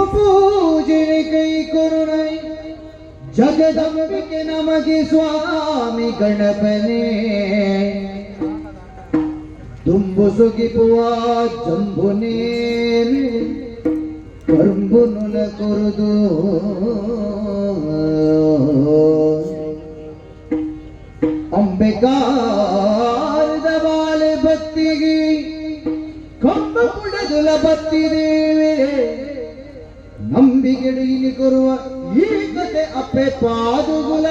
ಪೂಜೆ ಕೈ ಕೊರುಣೈ ಜಗದಂಬಿಕೆ ನಮಗೆ ಸ್ವಾಮಿ ಗಣಪನೇ ತುಂಬು ಸುಗಿಪುವ ಜಂಬುನೇರಿ ಕರ್ಬುನುಲ ಕೊರುದು ಅಂಬೆಕಾರದ ಬಾಲೆ ಭಕ್ತಿಗೆ ಕಂಬ ಪುಡದುಲ ಭಕ್ತಿ ದೇವೇ ನಂಬಿಗೆಡಿಲಿ ಕೊರುವ ಈ ಕತೆ ಅಪ್ಪೆ ಪಾದುಗುಲ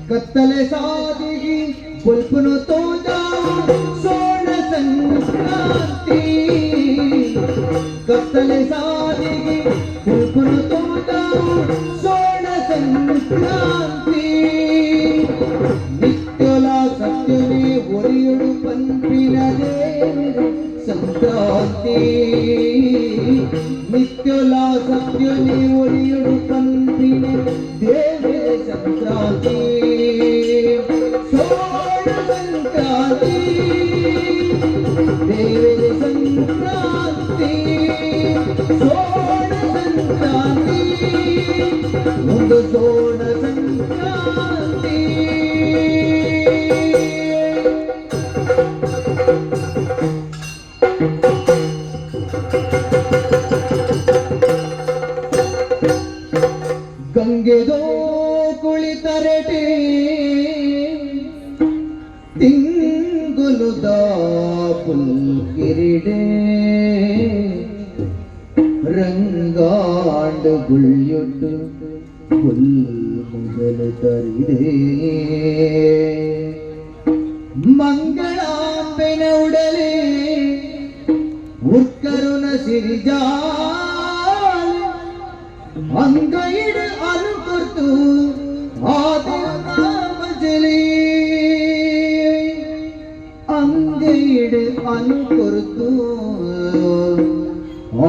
ಕತ್ತಲೆ ಸಾದಿಗಿ ಬುಲ್ಪುನು ತೋದ ಸೋಣ ಸಂಕ್ರಾಂತಿ ಕತ್ತಲೆ ಸಾದಿಗಿ ಬುಲ್ಪುನು ತೋದ ಸೋಣ ಸಂಕ್ರಾಂತಿ ನಿತ್ಯಲ ಸತ್ಯನೇ ಒಲಿಯುಡು ಪಂಪಿನ ದೇವರ ಸಂಕ್ರಾಂತಿ ನಿತ್ಯಲ ಸತ್ಯನೇ ಒಲಿಯುಡು ಪಂಪಿನ ದೇವರ ಸಂಕ್ರಾಂತಿ ಸೋಣ ಸಂಕ್ರಾಂತಿ ದೇವರ ಸಂಕ್ರಾಂತಿ ಸೋಣ ಸಂಕ್ರಾಂತಿ ಒಂದು ಸೋಣ ಸಂಕ್ರಾಂತಿ ಗಂಗೆದೋ ಕುಳಿತರೆಟೆ ತಿಂಗುಲುದ ಪುಲ್ಕಿರಿಡೆ ರಂಗಾಂಡು ಗುಳ್ಯೊಟ್ಟು ಪುಲ್ ಮುಗಲು ತರಿದೆ ಮಂಗಳಾಂಬೆನ ಉಡಲೆ ಉರ್ಕರುನ ಸಿರಿಜಾ ಅಂಗೈಡು ಅನುಕರ್ತು ಆದಿನಾಮಜಲಿ ಅಂಗೈಡು ಅನುಕರ್ತು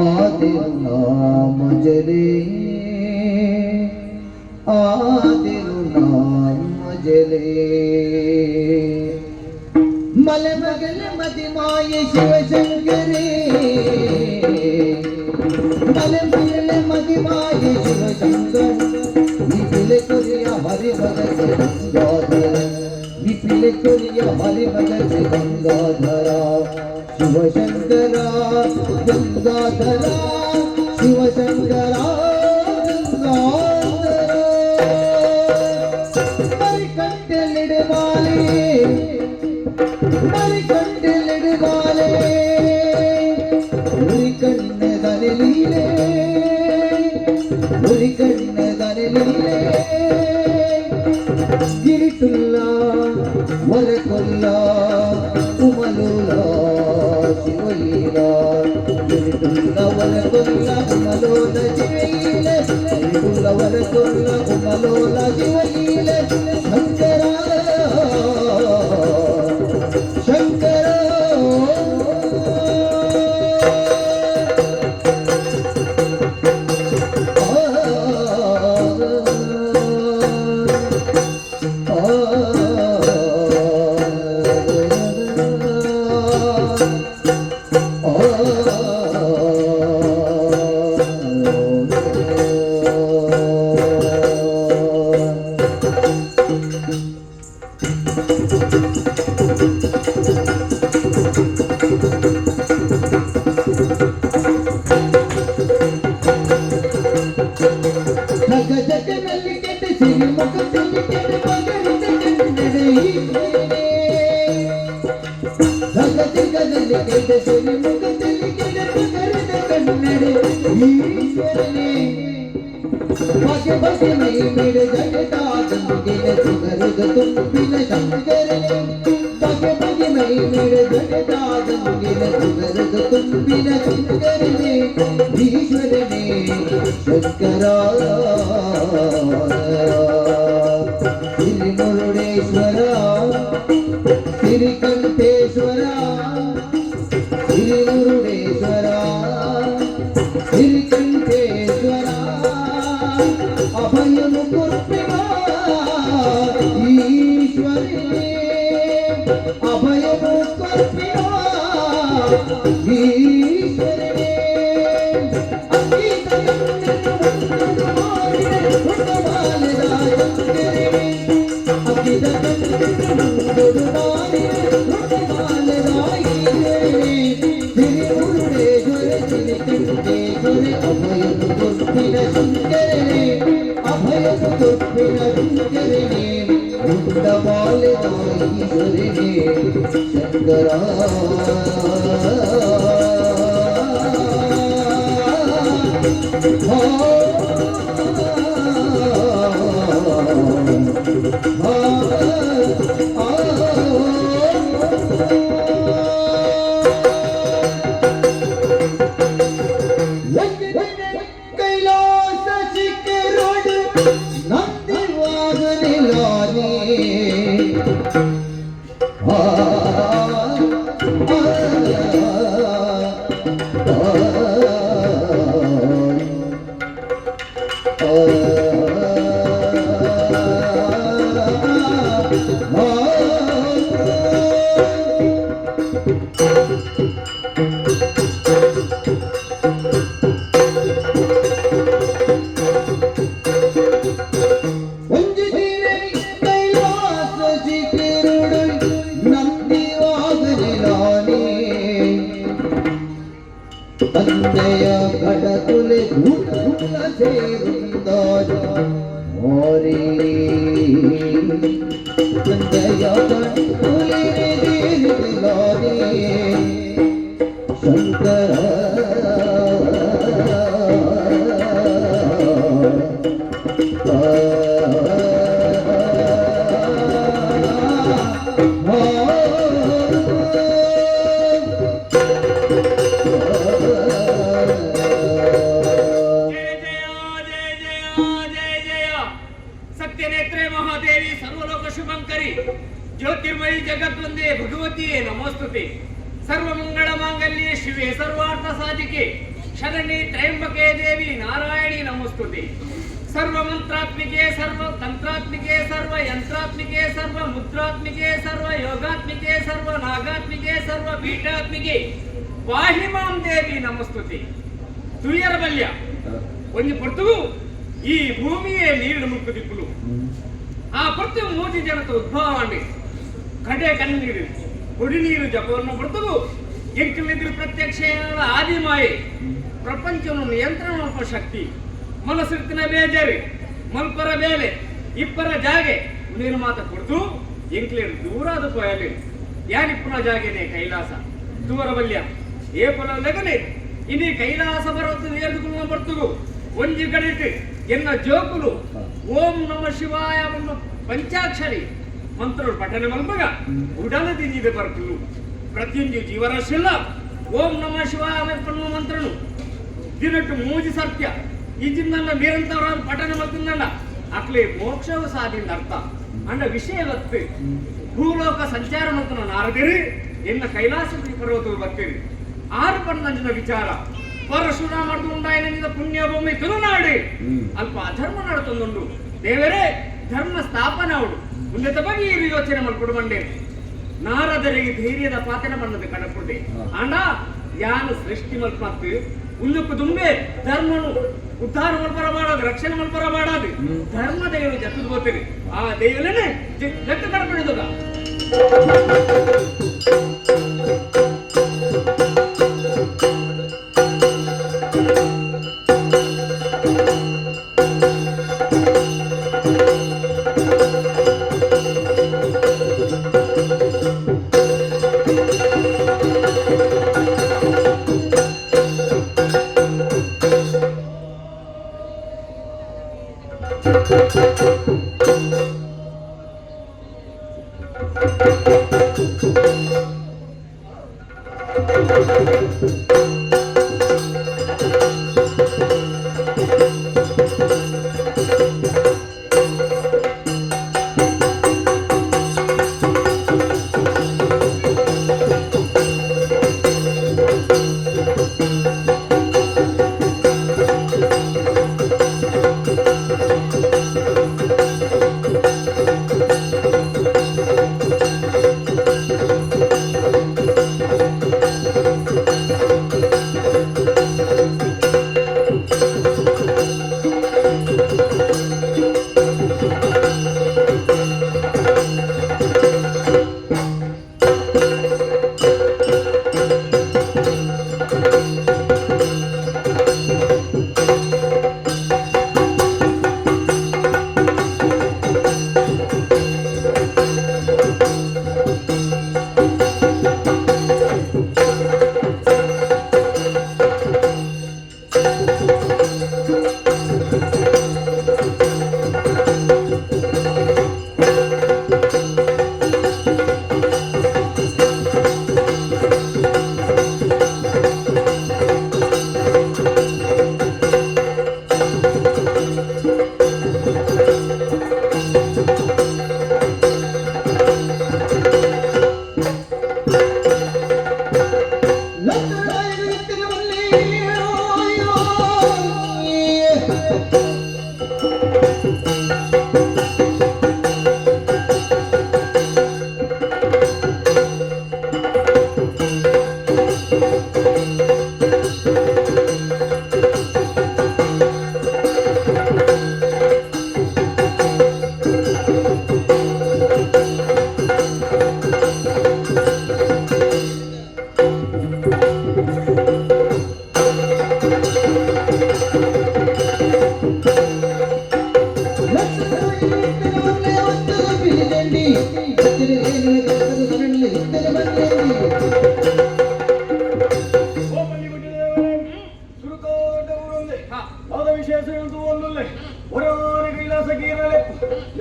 ಆದಿನಾಮಜಲಿ ಆದಿನಾಮಜಲಿ ಮಲಮಗಲ ಮದಿಮಾಯ ಶಿವಶಂಕರೇ ಮಲಮಗಲ ಮದಿಮಾಯ ಶಿವಶಂಕರ ವಿಪಿಲೆ ಕೊರಿಯ ಹರಿ ಭಗತ್ ಗಂಗಾಧರ ವಿಪಿಲೆ ಕೊರಿಯ ಹರಿ ಭಗತ್ ಗಂಗಾಧರ ಶಿವಶಂಕರ ಗಂಗಾಧರ ಶಿವಶಂಕರ ಗಂಗಾಧರ ಮರಿಕಂಠಲಿಡುವಾಲೆ ಮರಿಕಂಠಲಿಡುವಾಲೆ ಮುರಿಕಣ್ಣದನಿಲೀಲೆ ಮುರಿಕಣ್ಣದನಿಲೀಲೆ ಗಿರಿಟುಲ್ಲ ವರಕೊಲ್ಲ ಉಮಲೋಲ ಶಿವಲೀಲ ಗಿರಿಟುಲ್ಲ ವರಕೊಲ್ಲ ಉಮಲೋಲ ಶಿವಲೀಲ ಗಿರಿಟುಲ್ಲ ವರಕೊಲ್ಲ ಉಮಲೋಲ ಶಿವಲೀಲ ಶಂಕರ ಶಂಕರ ಜಗದಲ್ಲಿ ಕೆಟ್ಟ ಸಿರಿ ಮುಖದಲ್ಲಿ ಕೆಟ್ಟ ಮಗರಿತ ಕನ್ನಡ ಜಗದಲ್ಲಿ ಕೆಟ್ಟ ಸಿರಿ ಮುಖದಲ್ಲಿ ಕೆಟ್ಟ ಮಗರಿತ ಕನ್ನಡ ಈಶ್ವರನೇ ಬಗೆ ಬಗೆ ಮೈ ಮೇಡ ಜಗದಾದಂಗಿನ ಸುಗರದ ತುಂಬಿನ ಶಂಕರನೇ ಬಗೆ ಬಗೆ ಮೈ ಮೇಡ ಜಗದಾದಂಗಿನ ಸುಗರದ ತುಂಬಿನ ಶಂಕರನೇ ಈಶ್ವರನೇ ಶಂಕರ ಶ್ರೀ ಮುರುಡೇಶ್ವರ ಶ್ರೀಕಂಠೇಶ್ವರ ಶ್ರೀ ಮುರುಡೇಶ್ವರ ಶ್ರೀಕಂಠೇಶ್ವರ ಅಭಯನು ಕೊಟ್ಟಿನ ಈಶ್ವರನೇ ಅಭಯನು ಕೊಟ್ಟಿನ ಈಶ್ವರನೇ ಕೈಲಾಸ ಚಿಕ್ಕರೋಡು ನಂದಿವಾಗಲಿಲಾನೆ ತಂದೆಯ ಕಡಕುಲೆ ಧೂಳ ಸೇರುಂದಾಜ ಮೋರಿ ತಂದೆಯ ಕಡಕುಲೆ ಸೇರುಂದಾಜೆ ಶಂಕರ ज्योतिर्मयी जगद्वंदे भगवती नमोस्तुते सर्वमंगल मांगल्ये शिवे सर्वार्थ साधिके शरण्ये त्र्यंबके देवी नारायणी नमोस्तुते सर्व मंत्रात्मिके सर्व तंत्रात्मिके सर्व यंत्रात्मिके सर्व मुद्रात्मिके सर्व योगात्मिके सर्व नागात्मिके सर्व पीठात्मिके वाहि मां देवी नमोस्तुते ತುಯ್ಯರ ಬಲ್ಯ ಒಂದು ಪರ್ತವು ಈ ಭೂಮಿಯೇ ನೀರಿನ ಮುಕ್ಕದಿಪ್ಪುಲು ಆ ಪರ್ತವು ಮೋದಿ ಜನತ ಉದ್ಭವ ಮಾಡಿ ಕಡೆ ಕಣ್ಣೀರು ಕುಡಿ ನೀರು ಜಪವನ್ನು ಬರ್ತವು ಎಂಕಲಿದ್ರು ಪ್ರತ್ಯಕ್ಷ ಆದಿಮಾಯೆ ಪ್ರಪಂಚವನ್ನು ನಿಯಂತ್ರಣ ಮಾಡುವ ಶಕ್ತಿ ಮನಸ್ಸಿನ ಬೇಜಾರಿ ಮಲ್ಪರ ಬೇಲೆ ಇಬ್ಬರ ಜಾಗೆ ನೀನು ಮಾತ ಕೊಡ್ತು ಎಂಕ್ಲೇರು ದೂರಾದ ಕೋಯಲಿ ಯಾನಿಪ್ಪನ ಜಾಗೆನೆ ಕೈಲಾಸ ದೂರ ಬಲ್ಯ ಏ ಪೊಲ ಲಗನೆ ಇನಿ ಕೈಲಾಸ ಬರೋದು ಏರ್ದುಕೊಂಡು ಬರ್ತುಗು ಒಂಜಿ ಕಡಿಟ್ಟು ಎನ್ನ ಜೋಕುಲು ಓಂ ನಮ ಶಿವಾಯ ಪಂಚಾಕ್ಷರಿ ಮಂತ್ರ ಪಠನ ಮಲ್ಪಗ ಉಡನ ತಿಂದಿದೆ ಬರ್ತುಲು ಪ್ರತಿಯೊಂದು ಜೀವರಾಶಿಲ್ಲ ಓಂ ನಮ ಶಿವಾಯ ಪನ್ನುವ ಮಂತ್ರನು ದಿನಟ್ಟು ಮೂಜಿ ಸತ್ಯ ಈ ಜಿನ್ನಲ್ಲ ನಿರಂತರವಾದ ಪಠನ ಮಲ್ತಿಂದಲ್ಲ ಅಕ್ಲೆ ಮೋಕ್ಷವು ಸಾಧಿಂದ ಅರ್ಥ ಅಂಡ ವಿಷಯ ಗೊತ್ತು ಭೂಲೋಕ ಸಂಚಾರ ಮಂತ್ರ ನಾರದಿರಿ ಎನ್ನ ಕೈಲಾಸ ಪರ್ವತ ಬರ್ತೀರಿ ಆರು ಪನ್ನಂಜಿನ ವಿಚಾರ ಪರಶುರಾಮ ಮಾಡ್ದು ಉಂಟಾಯಿನಿಂದ ಪುಣ್ಯ ಭೂಮಿ ತುಳುನಾಡಿ ಅಲ್ಪ ಅಧರ್ಮ ನಡತೊಂದುಂಡು ದೇವರೇ ಧರ್ಮ ಸ್ಥಾಪನೆ ಅವಳು ಉನ್ನತ ಬಗ್ಗೆ ಈ ಯೋಚನೆ ಮಾಡ್ಕೊಡು ಬಂಡೆ ನಾರದರಿಗೆ ಧೈರ್ಯದ ಪಾತನ ಬಣ್ಣದ ಕಡಪುಡೆ ಆಂಡ ಯಾನು ಸೃಷ್ಟಿ ಮಲ್ಪತ್ತು ಉಲ್ಲುಕು ತುಂಬೆ ಧರ್ಮನು ಉದ್ಧಾರ ಮಲ್ಪರ ಮಾಡೋದು ರಕ್ಷಣೆ ಮಲ್ಪರ ಮಾಡೋದು ಧರ್ಮ ದೇವರು ಜತ್ತದು ಗೋತೀರಿ ಆ ದೇವರನ್ನೇ ಲೆಕ್ಕ ಕಡಪಡಿದಾಗ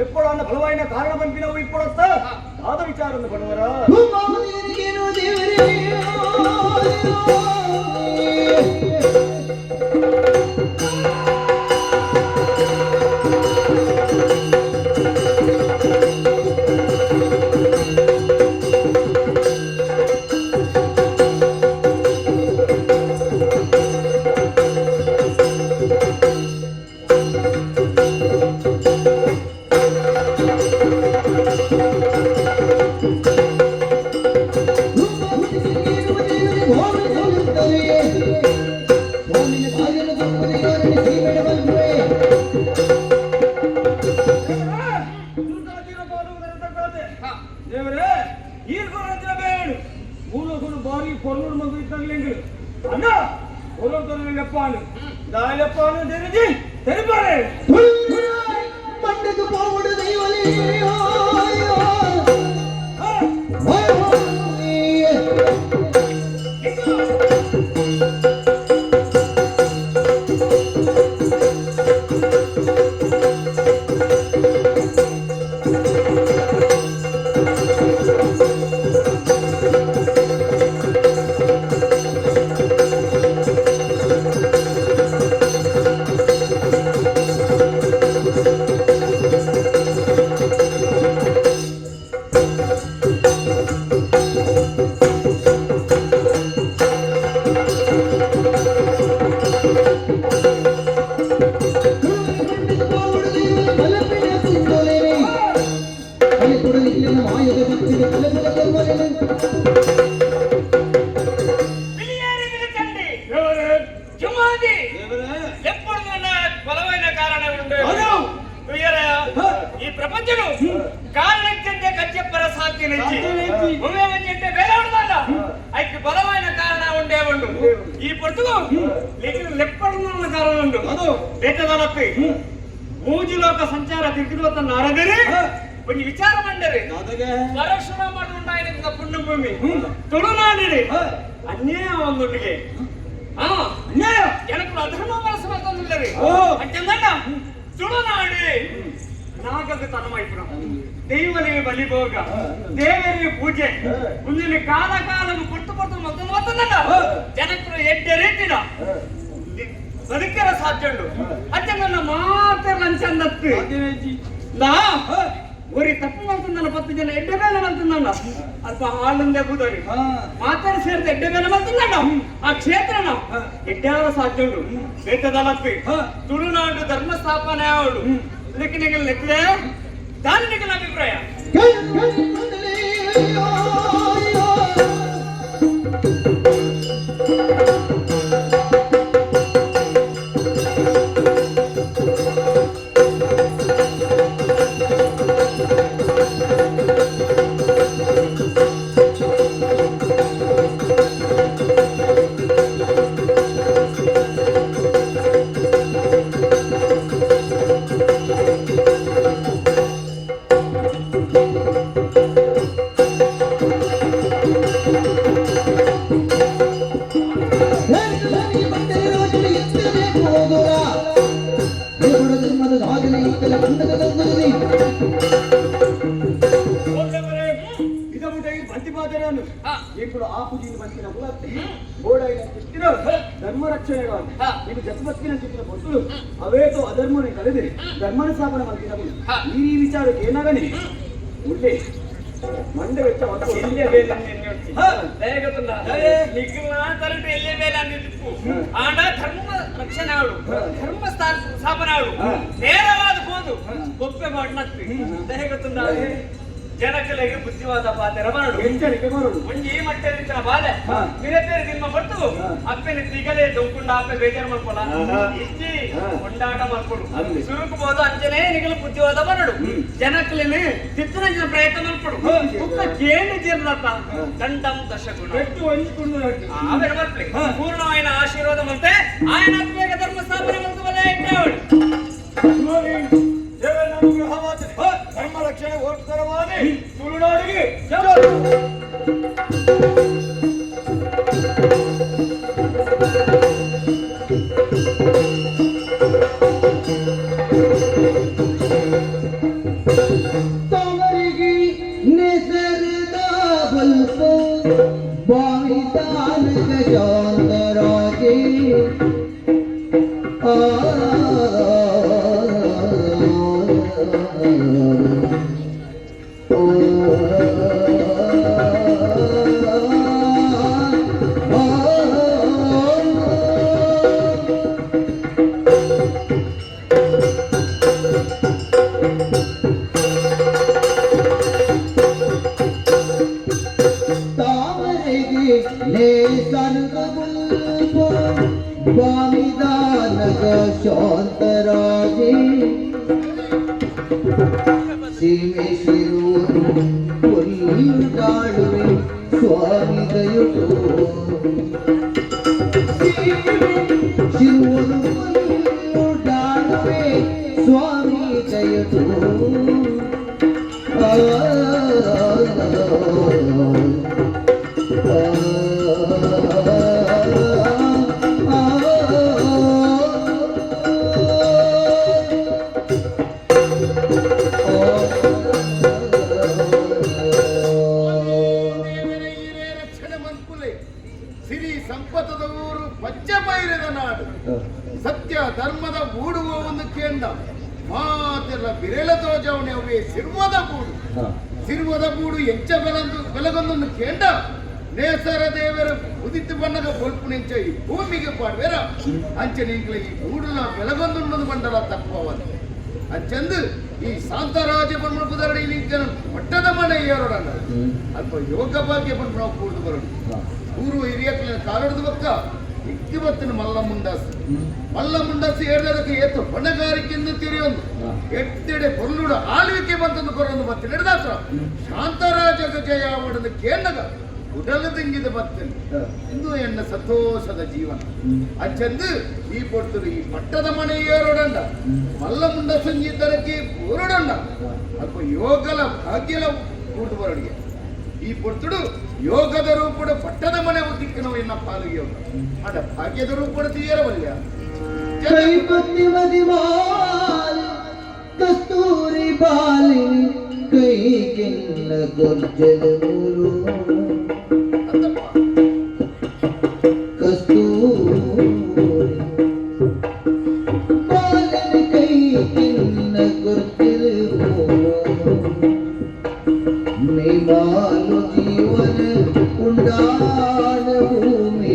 ఎప్పుడన్న బలమైన కారణం పంపినవు ఇప్పుడొస్త ఆద విచారణ పడవరా పండుగ పోవుడు దైవలే బలమైన కారణం ఉండే ఈ ప్రపంచం కారణం చెందే కచ్చప్పర సాధ్యం నువ్వేమంటే వేలాడుదా అయితే బలమైన కారణం ఉండేవండు ఈ పొడుగు లెప్పడున్న కారణం ఉండు ಬೇಟದಲಪ್ಪಿ ಮೂಜಿಲೋಕ ಸಂಚಾರ ತಿರುಗಿದ ನಾರದರೆ ಒಂದು ವಿಚಾರ ಮಂಡರೆ ಪರಶುರಾಮ ಉಂಟಾಯಿನ ಪುಣ್ಯಭೂಮಿ ತುಳುನಾಡಿರಿ ಅನ್ಯಾಯ ಒಂದೊಟ್ಟಿಗೆ ಅನ್ಯಾಯ ಜನಕ್ಕೂ ಅಧರ್ಮ ಬಳಸಬೇಕಂದಿಲ್ಲರಿ ಅಂತಂದಣ್ಣ ತುಳುನಾಡಿ ನಾಗಕ್ಕೆ ತನಮಾಯ್ಪುರ ದೈವನಿಗೆ ಬಲಿ ಭೋಗ ದೇವರಿಗೆ ಪೂಜೆ ಮುಂದಿನ ಕಾಲ ಕೊಟ್ಟು ಕೊಟ್ಟು ಮತ್ತೊಂದಲ್ಲ ಜನಕ್ಕೂ ಎಡ್ಡೆ ರೀತಿನ ಬದುಕರ ಸಾಧ್ಯುಂಡು ಅಜ್ಜ ನನ್ನ ಮಾತ್ರ ಲಂಚಂದತ್ತು ನಾ ಒರಿ ತಪ್ಪು ಮಾಡ್ತಂದಲ್ಲ 10 ಜನ ಎಡ್ಡೆ ಬೇಲೆ ಮಾಡ್ತಂದಣ್ಣ ಅಲ್ಪ ಹಾಲಂದೆ ಬುದರಿ ಮಾತಾಡಿ ಸೇರಿದ ಎಡ್ಡೆ ಬೇಲೆ ಮಾಡ್ತಂದಣ್ಣ ಆ ಕ್ಷೇತ್ರನ ಎಡ್ಡಾದ ಸಾಧ್ಯುಂಡು ಬೇಟದಲಪ್ಪಿ ತುಳುನಾಡು ಧರ್ಮ ಸ್ಥಾಪನೆ ಅವಳು ಇದಕ್ಕೆ ನಿಗಲ್ ನೆತ್ತಿದೆ ದಾನಿ ನಿಗಲ ಅಭಿಪ್ರಾಯ ఇప్పుడు ఆపుజీని పంచిన గోడైన కృష్ణ ధర్మరక్షణగా నీకు జన్మత్తిన చెప్పిన భక్తులు అవేతో అధర్మని కలిది ధర్మానుస్థాపన మంత్రినప్పుడు ఈ విచారం ఏనాగని ఉండే ಮಂಡೆ ವೆಚ್ಚ ಮತ್ತು ಎಲ್ಲಿಯ ಬೇಲೆ ಆಂಡ ಧರ್ಮ ರಕ್ಷಣೆ ಆಡು ಧರ್ಮ ಸ್ಥಾಪನೆ ಆಡು ನೇರವಾದ ಹೋದು ಗೊಪ್ಪೆ ಮಾಡಿನತ್ತಿ ದೇಹಗತ್ತುಂದ ಜನಕಲೆಗೆ ಬುದ್ಧಿವಾದ ಪಾತ್ರ ಮರಡು ಎಚ್ಚರಿಕೆ ಮರಡು ಒಂಜಿ ಮಟ್ಟದ ಬಾಲೆ ಮಿರತೇರಿ ನಿಮ್ಮ ಬಟ್ಟು ಅಪ್ಪೆನ ತಿಗಲೆ ದೊಂಕುಂಡ ಅಪ್ಪೆ ಬೇಜಾರು ಮಾಡ್ಕೊಲ್ಲ ಇಜ್ಜಿ ಕೊಂಡಾಟ ಮಾಡ್ಕೊಡು ಸುರುಕಬಹುದು ಅಂಜನೆ ನಿಗಲು ಬುದ್ಧಿವಾದ ಮರಡು ಜನಕಲೆನೆ ತಿತ್ತನ ಪ್ರಯತ್ನ ಮಾಡ್ಕೊಡು ಕುಕ್ಕ ಕೇಳಿ ಜೀರ್ಣತ ದಂಡಂ ದಶಗುಣ ಎಷ್ಟು ಹಂಚಿಕೊಂಡು ಆಮೇಲೆ ಬರ್ಲಿ ಪೂರ್ಣವಾದ ಆಶೀರ್ವಾದ ಮತ್ತೆ ಆಯನ ಧರ್ಮ ಸ್ಥಾಪನೆ ಮಾಡ್ಕೊಳ್ಳೇ ಇಟ್ಟವಳು ಶಾಂತರಾಜೇ ಸೀಮೆ ಶಿರೂರು ಕೊಲ್ಲಾಡುವೆ ಸ್ವಾಮಿ ದಯುಟು ಶಿರೂರು ಕೊಲ್ಲಾಡುವೆ ಸ್ವಾಮಿ ದಯುಟು ಸಿರಿ ಸಂಪತ್ತದ ಊರು ಪಚ್ಚಬೈರದ ನಾಡು ಸತ್ಯ ಧರ್ಮದ ಗೂಡುವ ಒಂದು ಕೇಂದ್ರ ಮಾತೆಲ್ಲ ಬಿರೆಲ ತೋಜವಣೆ ಸಿರುವದ ಗೂಡು ಸಿರುವದ ಗೂಡು ಎಂಚ ಬೆಲಗೊಂದೊಂದು ಕೇಂದ್ರ ನೇಸರ ದೇವರ ಉದಿತ್ತು ಬಣ್ಣದ ಬೊಲ್ಪು ನಿಂಚ ಈ ಭೂಮಿಗೆ ಪಾಡ್ವೇರ ಅಂಚನೀಗ್ಲ ಈ ಗೂಡುನ ಬೆಲಗೊಂದು ಬಂಡಲ ತಪ್ಪವದು ಅಂಚಂದು ಈ ಶಾಂತರಾಜ ಬಣ್ಣ ನೀಕನ ಪಟ್ಟದ ಮನೆ ಏರೋಡಲ್ಲ ಅಲ್ಪ ಯೋಗ ಭಾಗ್ಯ ಬಂದು ನಾವು ಕೂಡಿದು ಬರೋದು ಊರು ಹಿರಿಯಕ್ಕಲಿನ ಕಾಲಡದ ಪಕ್ಕ ಇಕ್ಕಿ ಬತ್ತಿನ ಮಲ್ಲ ಮುಂಡಾಸು ಹೇಳಿದಕ್ಕೆ ಏತು ಹೊಣೆಗಾರಿಕೆಯಿಂದ ತಿರಿಯೊಂದು ಎಟ್ಟೆಡೆ ಕೊಲ್ಲುಡ ಆಳ್ವಿಕೆ ಬಂತಂದು ಕೊರೊಂದು ಬತ್ತಿನ ಹಿಡಿದಾತ್ರ ಶಾಂತರಾಜ ಜಯ ಅವಡದ ಕೇಂದ್ರಗ ಉಡಲು ತಿಂಗಿದ ಬತ್ತನು ಇಂದು ಎನ್ನ ಸಂತೋಷದ ಜೀವನ ಅಂಚಂದು ಈ ಕೊಡ್ತರು ಈ ಪಟ್ಟದ ಮನೆ ಏರೋಡಂಡ ಮಲ್ಲ ಮುಂಡ ಸಂಗೀತರಕ್ಕೆ ಊರಡಂಡ ಅಲ್ಪ ಯೋಗಲ ಭಾಗ್ಯಲ ಕೂಟು ಬರಡಿಗೆ ಈ ಪೊರ್ತುಡು ಯೋಗದ ರೂಪುಡ ಪಟ್ಟದ ಮನೆ ಉದ್ದಿಕ್ಕಿನ ಎನ್ನ ಪಾಲಿಗೆ ಯೋಗ ಅಡ ಭಾಗ್ಯದ ರೂಪುಡ ತೀಯರವಲ್ಯ ಕೈಪತ್ತಿ ಮದಿಮಾಲ ಕಸ್ತೂರಿ ಬಾಲಿನಿ ಕೈ ಕೆನ್ನ ಗೊಜ್ಜಲ ಮೂರು ಕಸ್ತೂರಿ ಬಾಲಿನಿ ಕೈ ಕೆನ್ನ ಗೊಜ್ಜಲ ಮೂರು ಮೇಮಾಲು ಜೀವನ ಉಂಡಾಣ ಭೂಮಿ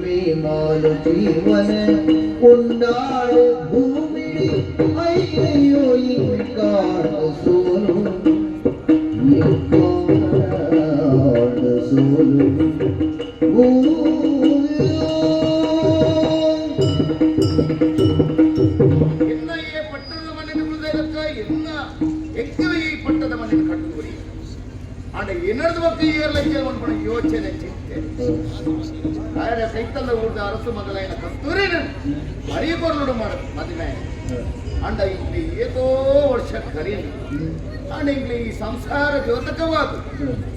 ಮೇಮಾಲು ಜೀವನ ಉಂಡಾಣ ಭೂಮಿ ಅಯ್ಯೋ ಇಂಕಾಣ ಸೋಲು ಇಂಕಾಣ ಸೋಲು ಎನ್ನ ಈ ಪಟ್ಟದ ಮನೆ ಉಳಿದಕ್ಕ ಎನ್ನ ಎಕ್ಕಿವ ಈ ಪಟ್ಟದ ಮನೆ ಕಟ್ಟುವರಿ ಆಡ ಏನರ್ದು ಬಗ್ಗೆ ಏರ್ಲಕ್ಕೆ ಒಂದು ಯೋಚನೆ ಚಿಂತೆ ಆಯ್ದ ಕೈತಲ್ಲ ಊರ್ದ ಅರಸು ಮೊದಲೈನ ಕಸ್ತೂರಿನ ಮರಿ ಕೊರ್ಲುಡು ಮಾಡ ಮದುವೆ ಅಂಡ ಇಲ್ಲಿ ಏತೋ ವರ್ಷ ಕರೀನು ಅಂಡ ಇಲ್ಲಿ ಈ ಸಂಸಾರ ದ್ಯೋತಕವಾದು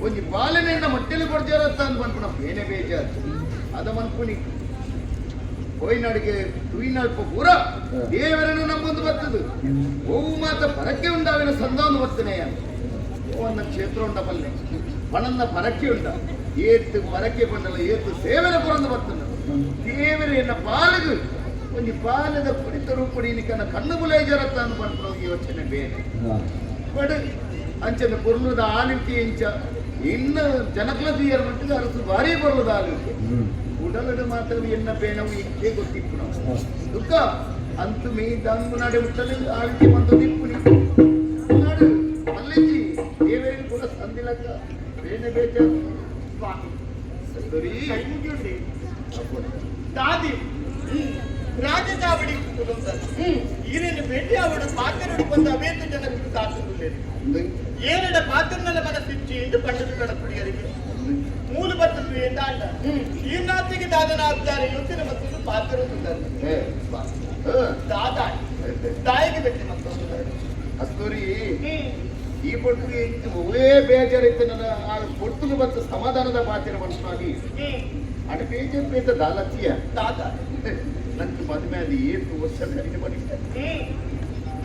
ಒಂದು ಪಾಲನೆಯನ್ನ ಮಟ್ಟೆಲಿ ಕೊಡ್ಜಾರತ್ತ ಅಂತ ಬಂದ್ಬಿಡ ಬೇನೆ ಬೇಜಾರು ಅದ ಮನ್ಪುನಿ ಹೋಯ್ನಾಡಿಗೆ ತುಯಿನಾಳ್ಪ ಪೂರ ದೇವರನ್ನು ನಮ್ಮೊಂದು ಬರ್ತದು ಗೋವು ಮಾತ ಪರಕ್ಕೆ ಉಂಡಾವಿನ ಸಂಧಾನ ವರ್ತನೆಯ ಗೋವನ್ನ ಕ್ಷೇತ್ರ ಉಂಡ ಬಲ್ಲೆ ಪಣನ್ನ ಪರಕ್ಕೆ ಉಂಡ ಏತ್ತು ಪರಕ್ಕೆ ಬಂಡಲ್ಲ ಏತ್ತು ಸೇವನೆ ಪುರಂದು ಬರ್ತದೆ ದೇವರ ಎನ್ನ ಪಾಲಗು ಒಂದು ಪಾಲದ ಕುರಿತ ರೂಪಡಿನಿಕನ್ನ ಕಣ್ಣು ಮುಲೇಜರತ್ತ ಅಂತ ಬಂದ್ಬಿಡೋ ಯೋಚನೆ ಬೇರೆ ಬಟ್ ಅಂಚನ ಪೊರ್ಲುದ ಆಳ್ವಿಕೆ ಇಂಚ ಇನ್ನು ಜನಕಲ ತೀಯರ ಮಟ್ಟಿಗೆ ಅರಸು ಭಾರಿ ಬರಲದ ಆಳ್ವಿಕೆ ಉಡಲಡು ಮಾತ್ರ ಎನ್ನ ಬೇಣವು ಇಂಕೆ ಗೊತ್ತಿಪ್ಪು ನಾವು ದುಃಖ ಅಂತೂ ಮೀ ದಂಗು ನಾಡೆ ಉಟ್ಟಲು ಆಳ್ವಿಕೆ ಬಂದು ದಿಪ್ಪುನಿ ನಾಡು ಮಲ್ಲಿಜಿ ದೇವರಿಗೆ ಕೂಡ ಸಂದಿಲಕ್ಕ ಬೇನೆ ಬೇಜಾರು ಸರಿ ದಾದಿ ರಾಜಚಾವಡಿ ಈರೇನು ಭೇಟಿ ಅವಡು ಪಾತ್ರರು ಬಂದ ಅವೇತ ಜನಕ್ಕೆ ತಾಕುತ್ತದೆ ಏನೆಡ ಪಾತ್ರನ ಮನಸ್ಸಿಚ್ಚಿ ಎಂದು ಪಂಡಿತ ಕಡಪುಡಿಯರಿಗೆ ಮೂಲ ಬರ್ತದೆ ಎಂದಾಂಡ ಈ ನಾತಿಗೆ ದಾದನ ಆಗ್ತಾರೆ ಯೋಚನ ಮತ್ತು ಪಾತ್ರ ದಾದ ತಾಯಿಗೆ ಬೆಟ್ಟಿ ಮತ್ತೊಂದು ಕಸ್ತೂರಿ ಈ ಪೊಟ್ಟಿಗೆ ಒವೇ ಬೇಜಾರೈತೆ ನನ್ನ ಆ ಪೊಟ್ಟುಗೆ ಮತ್ತು ಸಮಾಧಾನದ ಪಾತ್ರ ಮನುಷ್ಯನಾಗಿ ಅಡ ಬೇಜಾರ ದಾಲತಿಯ ದಾದ ನಂಗೆ ಮದುವೆ ಅದು ಏತು ವರ್ಷ ಕರೀನೆ ಮಾಡಿದ್ದೆ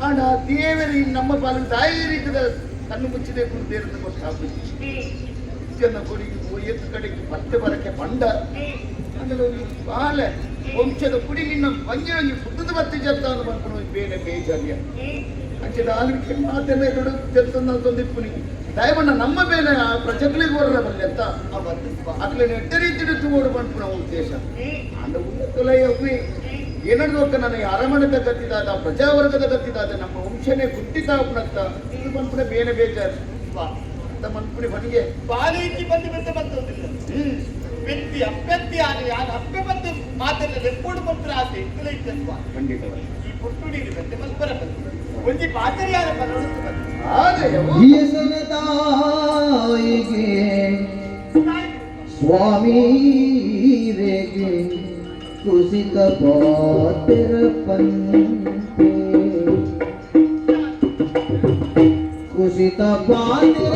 ಆಡ ದೇವರಿ ನಮ್ಮ ಪಾಲಿನ ತಾಯಿ ರೀತಿಯ ಕಣ್ಣು ಮುಚ್ಚಿದೆ ಕುಂತೇರನ್ನು ಗೊತ್ತಾಗ್ಬಿಟ್ಟು ಜನ ಕೊಡಿಗೆ ಎತ್ತು ಕಡೆಗೆ ಮತ್ತೆ ಬರಕ್ಕೆ ಬಂಡ ಆಮೇಲೆ ಬಾಲೆ ವಂಶದ ಕುಡಿ ನಿನ್ನ ಬಂಜಿ ಪುಟ್ಟದ ಮತ್ತೆ ಜತ್ತ ಅನ್ಕೊಂಡು ಬೇರೆ ಬೇಜಾರಿಯ ಅಂಚೆ ಆಲಿಕೆ ಮಾತೆಲ್ಲ ದೊಡ್ಡ ಜತ್ತ ತಂದಿಪ್ಪುನಿ ದಯವಣ್ಣ ನಮ್ಮ ಬೇಲೆ ಆ ಪ್ರಜೆಗಳಿಗೆ ಬರಲ್ಲ ಬರಲಿ ಅಂತ ಅದ್ರಲ್ಲಿ ನೆಟ್ಟ ರೀತಿ ಓಡು ಬಂದ್ಪು ನಾವು ಉದ್ದೇಶ ಅಂದ ಉನ್ನತಲಯ್ಯವ್ವಿ ಏನಾದ್ರು ನನಗೆ ಅರಮಣದ ಗತ್ತಿದಾದ ಪ್ರಜಾವರ್ಗದ ಗತ್ತಿದಾದ ನಮ್ಮ ವಂಶನೇ ಗುಟ್ಟಿತ ಅಂತ ಇದು ಬಂದ್ಪುಣೆ ಬೇನೆ ಬೇಜಾರು ಅಂತ ಬಂದ್ಪುಣೆ ಬನಿಗೆ ಬಾಲೀತಿ ಬಂದು ಬೆತ್ತ ಬಂದಿಲ್ಲ ವ್ಯಕ್ತಿ ಅಭ್ಯರ್ಥಿ ಆಗಲಿ ಆಗ ಅಪ್ಪೆ ಬಂದು ಮಾತನ್ನ ಎಪ್ಪೋಡು ಬಂದ್ರೆ ಆಸೆ ಇತ್ತಲೇ ಇದ್ದಲ್ವಾ ಖಂಡಿತವಾಗಿ ಈ ಪುಟ್ಟುಡಿ ಬಂದೆ ಮಲ್ಪರ ಬಂದು ಒಂಜಿ ಪಾತರಿಯಾದ ಬರೋದು ಬಂದು ಈಸನ ತಾಯಿಗೆ ಸ್ವಾಮೀರೆಗೆ ಕುಸಿತ ಪಾತ್ರ ಪಂತೆ ಕುಸಿತ ಪಾತ್ರ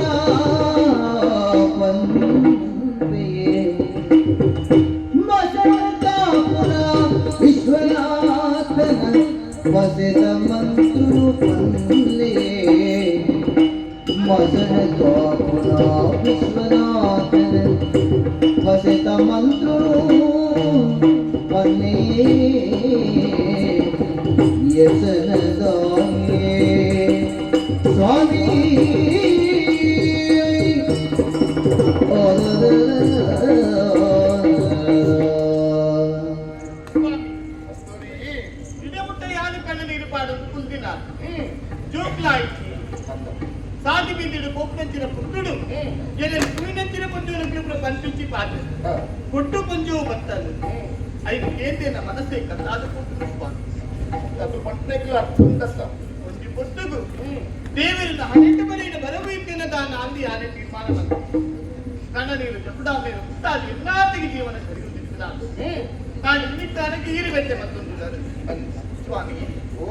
ಪಂತೆಯೇ ಮಸಳತಾಪುರ ವಿಶ್ವನಾಥನ ವಸೆದ ಮಂತ್ರು ಪಲ್ಲೆ ಮಸಳತಾಪುರ ವಿಶ್ವನಾಥನ ವಸೆತ ಮಂತ್ರು ಪಲ್ಲೆ ಯಸನದಾಯೇ ಸ್ವಾಮಿ ಇಡಮುಟ್ಟ ಯಾರು ಕಣ್ಣು ನೀರು ಪಾಡು ಕುಂದಿನ ಜೋಕ್ಲಾಯ್ತಿ ಸಾದಿ ಬಿದ್ದಿಡು ಕೊಪ್ಪಂಚಿನ ಪುಟ್ಟುಡು ಎಲ್ಲಿ ಸುಯಿನಂಚಿನ ಪುಂಜು ಪಂಪಿಂಚಿ ಪಾದ ಕೊಟ್ಟು ಪುಂಜು ಬರ್ತದು ಐದು ಕೇಂದ್ರನ ಮನಸ್ಸೇ ಕದ್ದಾದ ಕೊಟ್ಟು ಅದು ಪಟ್ಟಣಕ್ಕೆ ಅರ್ಥ ಉಂಟಸ ಒಂದು ಪುಟ್ಟುಗು ದೇವರಿಂದ 12 ಬರೆಯ ಬರವೀತಿನ ದಾನ ಅಂದಿ ಆನೆ ತೀರ್ಮಾನ ಬಂತು ಕಣ್ಣ ನೀರು ಜಪುಡಾಮೇಲೆ ಹುಟ್ಟಾಗಿ ಎಲ್ಲಾತಿಗೆ ಜೀವನ ಕರೆಯುತ್ತಿದ್ದ ನಾನು ನಿಮಿತ್ತಾನಕ್ಕೆ ಈರುವೆಟ್ಟೆ ಮತ್ತೊಂದು ಸ್ವಾಮಿ ಓ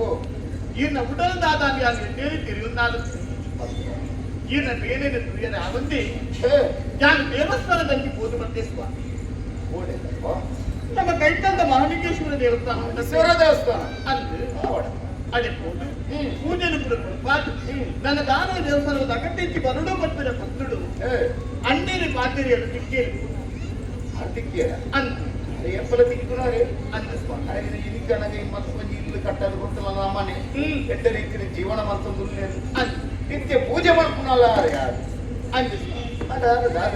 ಈರ್ನ ಉಡಲದಾದಾಗಿ ಆಗಲಿ ತೇರಿತೀರಿ ಒಂದಾಲು ಈರ್ನ ಬೇನೇನೆ ತುರಿಯನೆ ಆವಂದಿ ನಾನು ದೇವಸ್ಥಾನದಲ್ಲಿ ಹೋದು ಮತ್ತೆ ಸ್ವಾಮಿ ಓಡಿಲ್ಲವಾ ನಮ್ಮ ಕೈತಂದ ಮಹಾಲಿಂಗೇಶ್ವರ ದೇವಸ್ಥಾನ ಸ್ವರ ದೇವಸ್ಥಾನ ಅಂದು ಅದೇ ಹೋದು ಪೂಜೆನು ಕೂಡ ಕೊಡ್ಬಾರ್ದು ನನ್ನ ದಾನ ದೇವಸ್ಥಾನದ ಅಗತ್ಯಕ್ಕೆ ಬರಡು ಬಟ್ಟಿರ ಭಕ್ತುಡು ಅಣ್ಣೇನೆ ಪಾತೆರಿಯರು ತಿಕ್ಕೇರು ಅದಕ್ಕೆ ಅಂದು ಎಪ್ಪಲ ತಿಕ್ಕುನಾರೆ ಅಂದು ಸ್ವಾಮಿ ಇದಕ್ಕೆ ಮತ್ತೊಂದು ಇಲ್ಲು ಕಟ್ಟಲು ಕೊಟ್ಟಲ್ಲ ನಮ್ಮನೆ ಎಟ್ಟ ರೀತಿಯ ಜೀವನ ಮತ್ತೊಂದು ಅಂದು ನಿತ್ಯ ಪೂಜೆ ಮಾಡ್ಕೊಳಲ್ಲ ಯಾರು ಅಂದು ಅದಾದ ದಾದ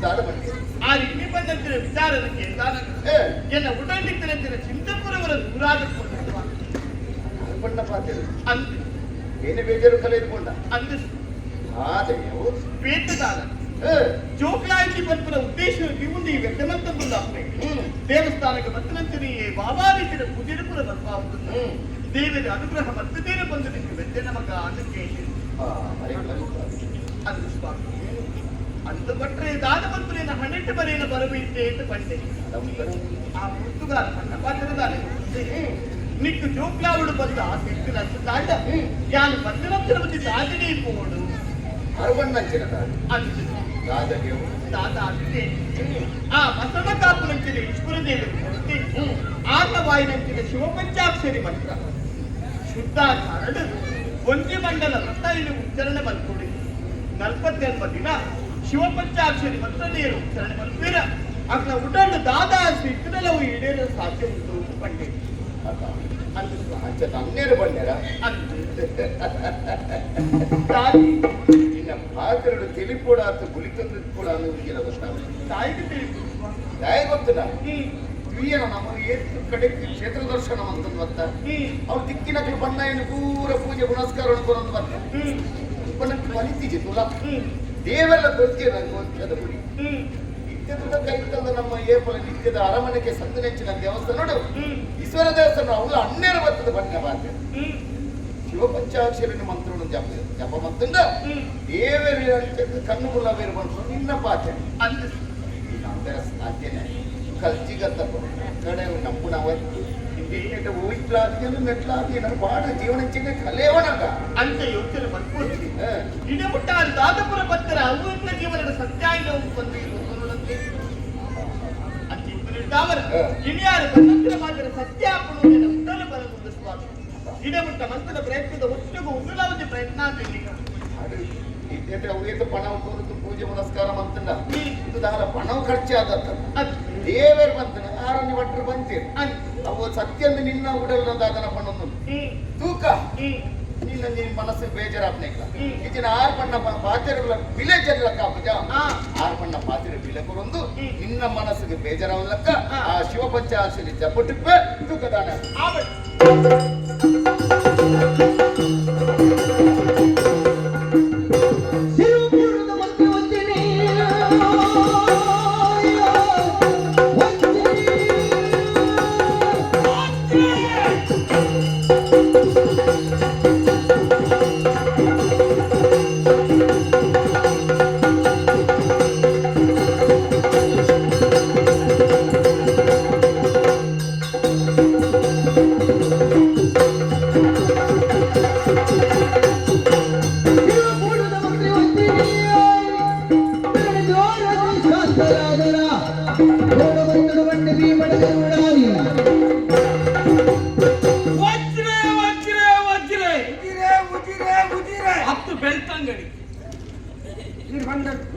ದಾದ ಮಾಡಿ ಆ ರೀತಿ ಬಂದಂತಿನ ವಿಚಾರಕ್ಕೆ ದಾನ ಎನ್ನ ಉಡಲಿಕ್ಕಂತಿನ ಚಿಂತಪುರವರ ದೂರಾದ ಬಣ್ಣ ಪಾತ್ರೆ ಅಂದು ಏನೇ ಬೇಜಾರು ಕಲೆದುಕೊಂಡ ಅಂದು ಆದೆಯೋ ವೇತದಾನ ಜೋಕ್ಲಾಯ್ತಿ ಬಂಪುರ ಉದ್ದೇಶಕ್ಕೆ ಮುಂದೆ ಈ ವ್ಯಕ್ತಮಂತಂದು ದೇವಸ್ಥಾನಕ್ಕೆ ಬರ್ತನಂತಿನಿ ಬಾಬಾ ರೀತಿಯ ಪೂಜೆಪುರ ಬರ್ಬಾರ್ದು ದೇವರ ಅನುಗ್ರಹ ಮತ್ತದೇನೆ ಬಂದು ನಿಮಗೆ ವೆದ್ದೆ ನಮಗ ಅದಕ್ಕೆ ಅಂದು ಸ್ವಾಮಿ ಅಂದು ಬಟ್ರೆ ದಾದ ಬಂಪುರಿನ 12 ಬರೆಯನ ಬರಬೀತೆ ಅಂತ ಬಂದೆ ಆ ಪುರ್ತುಗಾರ ಸಣ್ಣ ಪಾತ್ರದಾನೆ ನಿಕ್ಕು ಜೋಕ್ಲಾವುಡು ಬಂದ ಸಿಕ್ಕಿನ ದಾಂಡ ಯಾನು ಬಂದಿನಂತರ ಬಂದು ದಾದಿನಿ ಪೋಡು ಅರವಣ್ಣಂಚಿನ ಅಂದು ದಾದಗೆವು ದಾದ ಅಷ್ಟೇ ಆ ಮಸಣ ಕಾಪುನಂಚಿನ ಈಶ್ವರ ದೇವರು ಕೊಡುತ್ತೆ ಆತವಾಯಿನಂಚಿನ ಶಿವಪಂಚಾಕ್ಷರಿ ಮಂತ್ರ ಶುದ್ಧಾಚಾರಡು ಒಂಜಿ ಮಂಡಲ ವ್ರತ ಇಲ್ಲಿ ಉಚ್ಚಾರಣೆ ಬಂದ್ಕೊಡಿ 42 ದಿನ ಶಿವಪಂಚಾಕ್ಷರಿ ಮಂತ್ರ ನೀರು ಉಚ್ಚಾರಣೆ ಬಂದ್ವೀರ ಅಗ್ನ ಉಡಾಡು ದಾದಾ ಸಿಕ್ಕನಲ್ಲವು ಈಡೇರಲು ಸಾಧ್ಯ ಉಂಟು ಪಂಡೆ ಅಂದು ಅಂಚೆ ತನ್ನೇರು ಬಂದೇರ ಅಂದು ತಾಯಿ ನಿನ್ನ ಪಾತ್ರೆಡು ತಿಳಿಪೋಡಾತು ಗುಳಿಕಂದು ಕೂಡ ಅನ್ನೋದಿಲ್ಲ ಗೊತ್ತಾಗ ತಾಯಿಗೆ ತಿಳಿದು ದಯ ಗೊತ್ತಿಲ್ಲ ಈಯನ ನಮ್ಮ ಏತು ಕಡೆ ಕ್ಷೇತ್ರ ದರ್ಶನ ಅಂತಂದು ಬರ್ತ ಅವ್ರು ದಿಕ್ಕಿನಕ್ಕೆ ಬಣ್ಣ ಏನು ಪೂರ ಪೂಜೆ ಪುನಸ್ಕಾರ ಅನ್ಕೊಂಡು ಬರ್ತ ಬಣ್ಣಕ್ಕೆ ಬಲಿತಿಜಿ ತುಲ ದೇವೆಲ್ಲ ಗೊತ್ತಿಲ್ಲ ನಂಗೆ ವಂಶದ ಗುಡಿ ನಿತ್ಯದ ಕೈ ತಂದ ನಮ್ಮ ಏಪಲ ನಿತ್ಯದ ಅರಮನೆಗೆ ಸಂದು ನೆಚ್ಚಿನ ದೇವಸ್ಥಾನ ನೋಡು ಈಶ್ವರ ದೇವಸ್ಥಾನ ಅವಳು ಅಣ್ಣೇರ ಬರ್ತದ ಬಣ್ಣ ಪಾತ್ರೆ ಶಿವಪಂಚಾಕ್ಷರಿನ ಮಂತ್ರವನ್ನು ಜಪ ಮಂತಂದ ದೇವರ ಕಣ್ಣು ಮುಲ್ಲವೇರು ಬಂತು ನಿನ್ನ ಪಾತ್ರೆ ಅಂದು ಅಂದರೆ ಸಾಧ್ಯನೇ ಕಲ್ಚಿಗತ್ತ ಕಡೆ ನಮ್ಮನವತ್ತು ಹಿಂದೆ ಹೋಯ್ಲಾದಿಗೆಲ್ಲ ಮೆಟ್ಲಾದಿ ನನ್ನ ಪಾಠ ಜೀವನ ಚಿನ್ನ ಕಲೆಯವನಗ ಅಂತ ಯೋಚನೆ ಬಂದ್ಕೊಳ್ತೀವಿ ಇಡಮುಟ್ಟ ದಾದಪುರ ಬತ್ತರ ಅವುಗಳ ಜೀವನದ ಸತ್ಯಾಯಿನ ಬಂದು ಇರುವುದಕ್ಕೆ ಅಂತಿದ್ದಾವರ ಇನ್ಯಾರು ಬಂದಂತರ ಮಾತ್ರ ಸತ್ಯಾಪಣವನ್ನು ಉತ್ತಲು ಬರಬಹುದು ಸ್ವಾಮಿ ಇಡಮುಟ್ಟ ಮಂತ್ರದ ಪ್ರಯತ್ನದ ಒಟ್ಟಿಗೂ ಉಗುಲಾವಧಿ ಪ್ರಯತ್ನ ಅಂತೇಳಿಗ ಅದು ಇದ್ದೇ ಅವೇತ ಪಣ ಕೊರತು ಪೂಜೆ ಪುನಸ್ಕಾರ ಮಂತಂದ ಇದು ದಾರ ಪಣವು ಖರ್ಚು ಆದತ್ತ ದೇವರು ಬಂತನ ಆರಣ್ಯ ಭಟ್ರು ಬಂತೀರಿ ಅವು ಸತ್ಯಂದು ನಿನ್ನ ಉಡಲ್ ಅದನ್ನ ಪಣ್ಣೊಂದು ತೂಕ ನಿನ್ನ ನಿನ್ನ ಮನಸ್ಸು ಬೇಜಾರಾಗ್ನೇ ಇಲ್ಲ ಇದನ್ನ ಆರು ಬಣ್ಣ ಪಾತ್ರೆಗಳ ವಿಲೇಜ್ ಲೆಕ್ಕ ಪೂಜ ಆರು ಬಣ್ಣ ಪಾತ್ರೆ ಬಿಲೆ ಕೊರೊಂದು ನಿನ್ನ ಮನಸ್ಸಿಗೆ ಬೇಜಾರಾಗ ಲೆಕ್ಕ ಆ ಶಿವಪಂಚಾಕ್ಷರಿ ಜಪಟಿಪ್ಪೆ ತೂಕದಾನ ಸಿರುಪುರದ ಮಧ್ಯೆ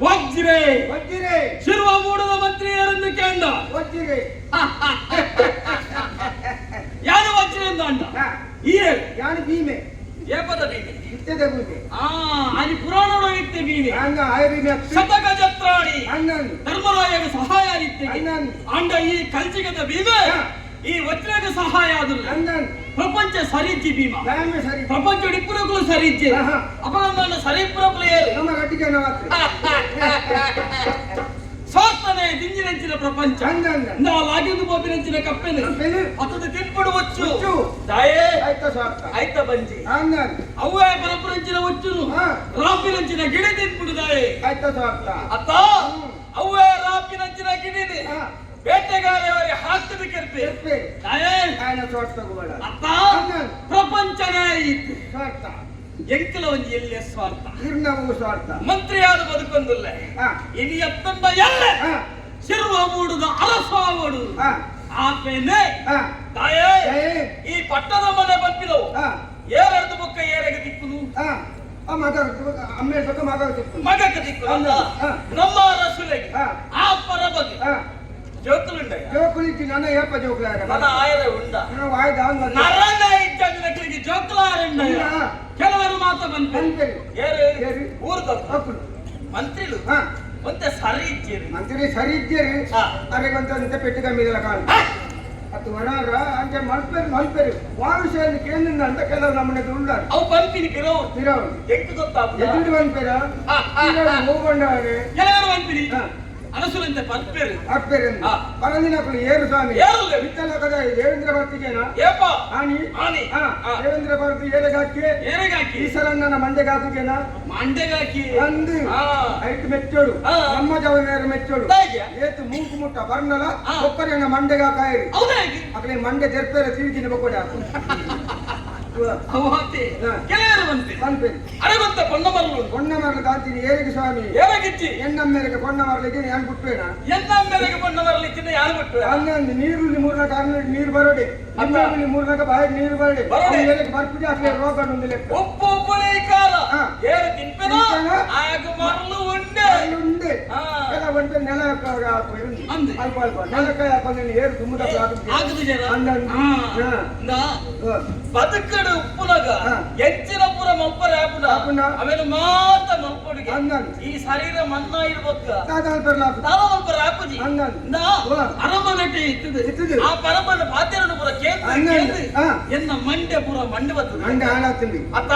ವಂಚನೆ ವಜ್ರೆ ಶಿರುವ ಮೂಡದ ಮಂತ್ರಿಯರನ್ನು ಕೇಂದ್ರ ಯಾರು ವಜ್ರೆ ಎಂದು ಅಂಡ ಯಾನು ಭೀಮೆ ಏಪದ ಬೀನೆ ಇತ್ತದೆ ಭೂಮಿ ಅಲ್ಲಿ ಪುರಾಣ ಇತ್ತೆ ಬೀನೆ ಹಂಗ ಆಯುರ್ವೇದ ಶತಕ ಜತ್ರಾಣಿ ಹಂಗಂದು ಧರ್ಮರಾಯಗ ಸಹಾಯ ಇತ್ತೆ ಹಂಗಂದು ಅಂಡ ಈ ಕಲ್ಚಿಗದ ಭೀಮೆ ಈ ವಜ್ರಗ ಸಹಾಯ ಆದ್ರು ಹಂಗಂದು ಪ್ರಪಂಚ ಸರಿಜ್ಜಿ ಭೀಮ ದಾಮೆ ಸರಿ ಪ್ರಪಂಚ ಇಪ್ಪುರಗಳು ಸರಿಜ್ಜೆ ಅಪಗಮನ ಸರಿಪುರಗಳು ಏರು ನಮ್ಮ ಗಟ್ಟಿಗೆ ಸೋಸ್ತನೆ ದಿಂಜಿನೆಂಚಿನ ಪ್ರಪಂಚ ಹಂಗಂದ ನಾಲಾಗಿಂದು ಬೋಬಿನೆಂಚಿನ ಕಪ್ಪೆನೆ ಅತದ ತಿನ್ಪಡು ಒಚ್ಚು ಒಚ್ಚು. ದಾಯೇ ಆಯ್ತಾ ಸ್ವಾರ್ಥ ಆಯ್ತ ಬಂಜಿ ಹಂಗಂದು ಅವೇ ಪರಪುರಂಚಿನ ಒಚ್ಚುನು ರಾಪಿನಂಚಿನ ಗಿಡ ತಿನ್ಪುಡು ದಾಯೇ ಆಯ್ತಾ ಸ್ವಾರ್ಥ ಅತ್ತ ಅವೇ ರಾಪಿನಂಚಿನ ಗಿಡಿದೆ ಬೇಟೆಗಾರವರಿಗೆ ಹಾಕ್ತದ ಕೆರ್ಪೆ ದಾಯೇ ఆయన ಸ್ವಾರ್ಥ ತಗೋಬೇಡ ಅತ್ತ ಪ್ರಪಂಚನೇ ಇತ್ತು ಸ್ವಾರ್ಥ ಎಂಕಲ ಒಂಜಿ ಎಲ್ಲೆ ಸ್ವಾರ್ಥ ನಿರ್ಣವು ಸ್ವಾರ್ಥ ಮಂತ್ರಿಯಾದ ಬದುಕೊಂದಿಲ್ಲ ಇನಿ ಎತ್ತಂಡ ಎಲ್ಲ ಶಿರುವ ಮೂಡುದ ಅರಸಾವಡು ಆಪೇನೆ ತಾಯೇ ಈ ಪಟ್ಟದ ಮನೆ ಬಂದಿದವು ಏರೆಡ್ದು ಬೊಕ್ಕ ಏರೆಗೆ ದಿಕ್ಕುನು ಅಮ್ಮೆ ಬಗ್ಗೆ ಮಾತಾಡ್ತಿತ್ತು ಮಗಕ್ಕೆ ದಿಕ್ಕು ನಮ್ಮ ರಸುಲೆಗೆ ಆ ಪರಬಗೆ ಜೋಕುಲುಂಡ ಜೋಕುಲಿಕ್ಕೆ ನನ್ನ ಏಪ ಜೋಕುಲಾರ ಮನ ಆಯರ ಉಂಡ ವಾಯ್ದ ನರನ ಇಜ್ಜನಿಗೆ ಜೋಕುಲಾರಂಡ ಕೆಲವರು ಮಾತ ಬಂತು ಏರು ಊರ್ದ ಮಂತ್ರಿಲು ಒಂತೆ ಸರಿ ಇದ್ದೀರಿ ಮಂತ್ರಿ ಸರಿ ಇದ್ದೀರಿ ಅರೆಗೊಂತ ಪೆಟ್ಟು ಕಮ್ಮಿದಲ್ಲ ಕಾಣ ಅದು ವರಾರ ಅಂಚೆ ಮಲ್ಪೇರಿ ವಾರುಷೆಯಲ್ಲಿ ಕೇಂದ್ರ ಅಂತ ಕೆಲವರು ನಮ್ಮನೆ ಉಂಡಾರು ಅವು ಬಂಪಿನಿ ಕೆಲವು ಎಷ್ಟು ಗೊತ್ತಾಗ್ತದೆ ಎದುರು ಬಂಪೇರ ಹೋಗೊಂಡಾರೆ ಕೆಲವರು ಬಂಪಿನಿ ಅನಸುರಂತೆ ಪರ್ಪೇರು ಅಪ್ಪೇರಿ ಪರಂದಿನಕ್ಕಳು ಏರು ಸ್ವಾಮಿ ವಿಠಲಕದ ದೇವೇಂದ್ರ ಭರ್ತಿಗೇನ ಏಪ ಆನಿ ಆನಿ ದೇವೇಂದ್ರ ಭರ್ತಿ ಏರೆಗಾಕಿ ಈಶ್ವರಣ್ಣನ ಮಂಡೆಗಾಕಿಗೇನ ಮಂಡೆಗಾಕಿ ಅಂದು ಐಟ್ ಮೆಚ್ಚೋಡು ನಮ್ಮ ಜವನೇರು ಮೆಚ್ಚೋಡು ಏತು ಮೂಕು ಮುಟ್ಟ ಬರ್ನಲ ಒಕ್ಕರೇನ ಮಂಡೆಗಾಕಾಯಿರಿ ಅಕಲೆ ಮಂಡೆ ತೆರ್ಪೇರೆ ತಿರುಗಿನ ಬಕೋಡೆ ಹಾಕು ಕೆಲವರು ಬಂಪೇರಿ ಅರಗೊಂತ பொன்னமரல தாத்தினி ஏரிக்கு சுவாமி ஏரகிச்சி ಎನ್ನಮ್ಮೆರೆಗೆ பொன்னಮರಲಿಗೆ ನಾನು ಬಿಟ್ಬೇನ ಎನ್ನಮ್ಮೆರೆಗೆ பொன்னಮರಲಿಗೆ ಯಾರು ಬಿಟ್ಬೇಡ ಅನ್ನಂದು ನೀರುಲ್ಲಿ ಮೂರನ ಕಾರಣ ನೀರು ಬರೋಡೆ ಅನ್ನಲ್ಲಿ ಮೂರನಕ ಬಾಯಿ ನೀರು ಬರೋಡೆ ಏರಕ್ಕೆ ಬರ್ಪುಜಿ ಹಾಕಿ ರೋಗ ಒಂದು ಲೆಕ್ಕ ಒಬ್ಬೊಬ್ಬನೇ ಕಾಲ ಏರು ತಿನ್ಪೇನೋ ಆಗ ಮರಳು ಉಂಡೆ ಎಲ್ಲ ಒಂದೇ ನೆಲ ಅಲ್ಪ ಅಲ್ಪ ನೆಲಕಾಯಿ ಹಾಕೊಂಡು ಏರು ತುಂಬದ ಬದುಕಡು ಉಪ್ಪುನಗ ಹೆಚ್ಚಿನಪುರ ಮಲ್ಪರ ಆಪುನ ಅವೇನು ಮಾತ ಮಲ್ಪೊಡಿಗೆ ಈ ಶರೀರ ಮನ್ನ ಇರ್ಬೇಕ ಮಲ್ಪರ ಆಪುಜಿ ಅರಮನಟೆ ಇತ್ತದು ಆ ಪರಮನ ಪಾತ್ರೆಯನ್ನು ಪುರ ಕೇಂದ್ರ ಎನ್ನ ಮಂಡ್ಯ ಪುರ ಮಂಡ್ಯ ಬರ್ತದೆ ಮಂಡ್ಯ ಹಾಳಾಗ್ತದೆ ಅತ್ತ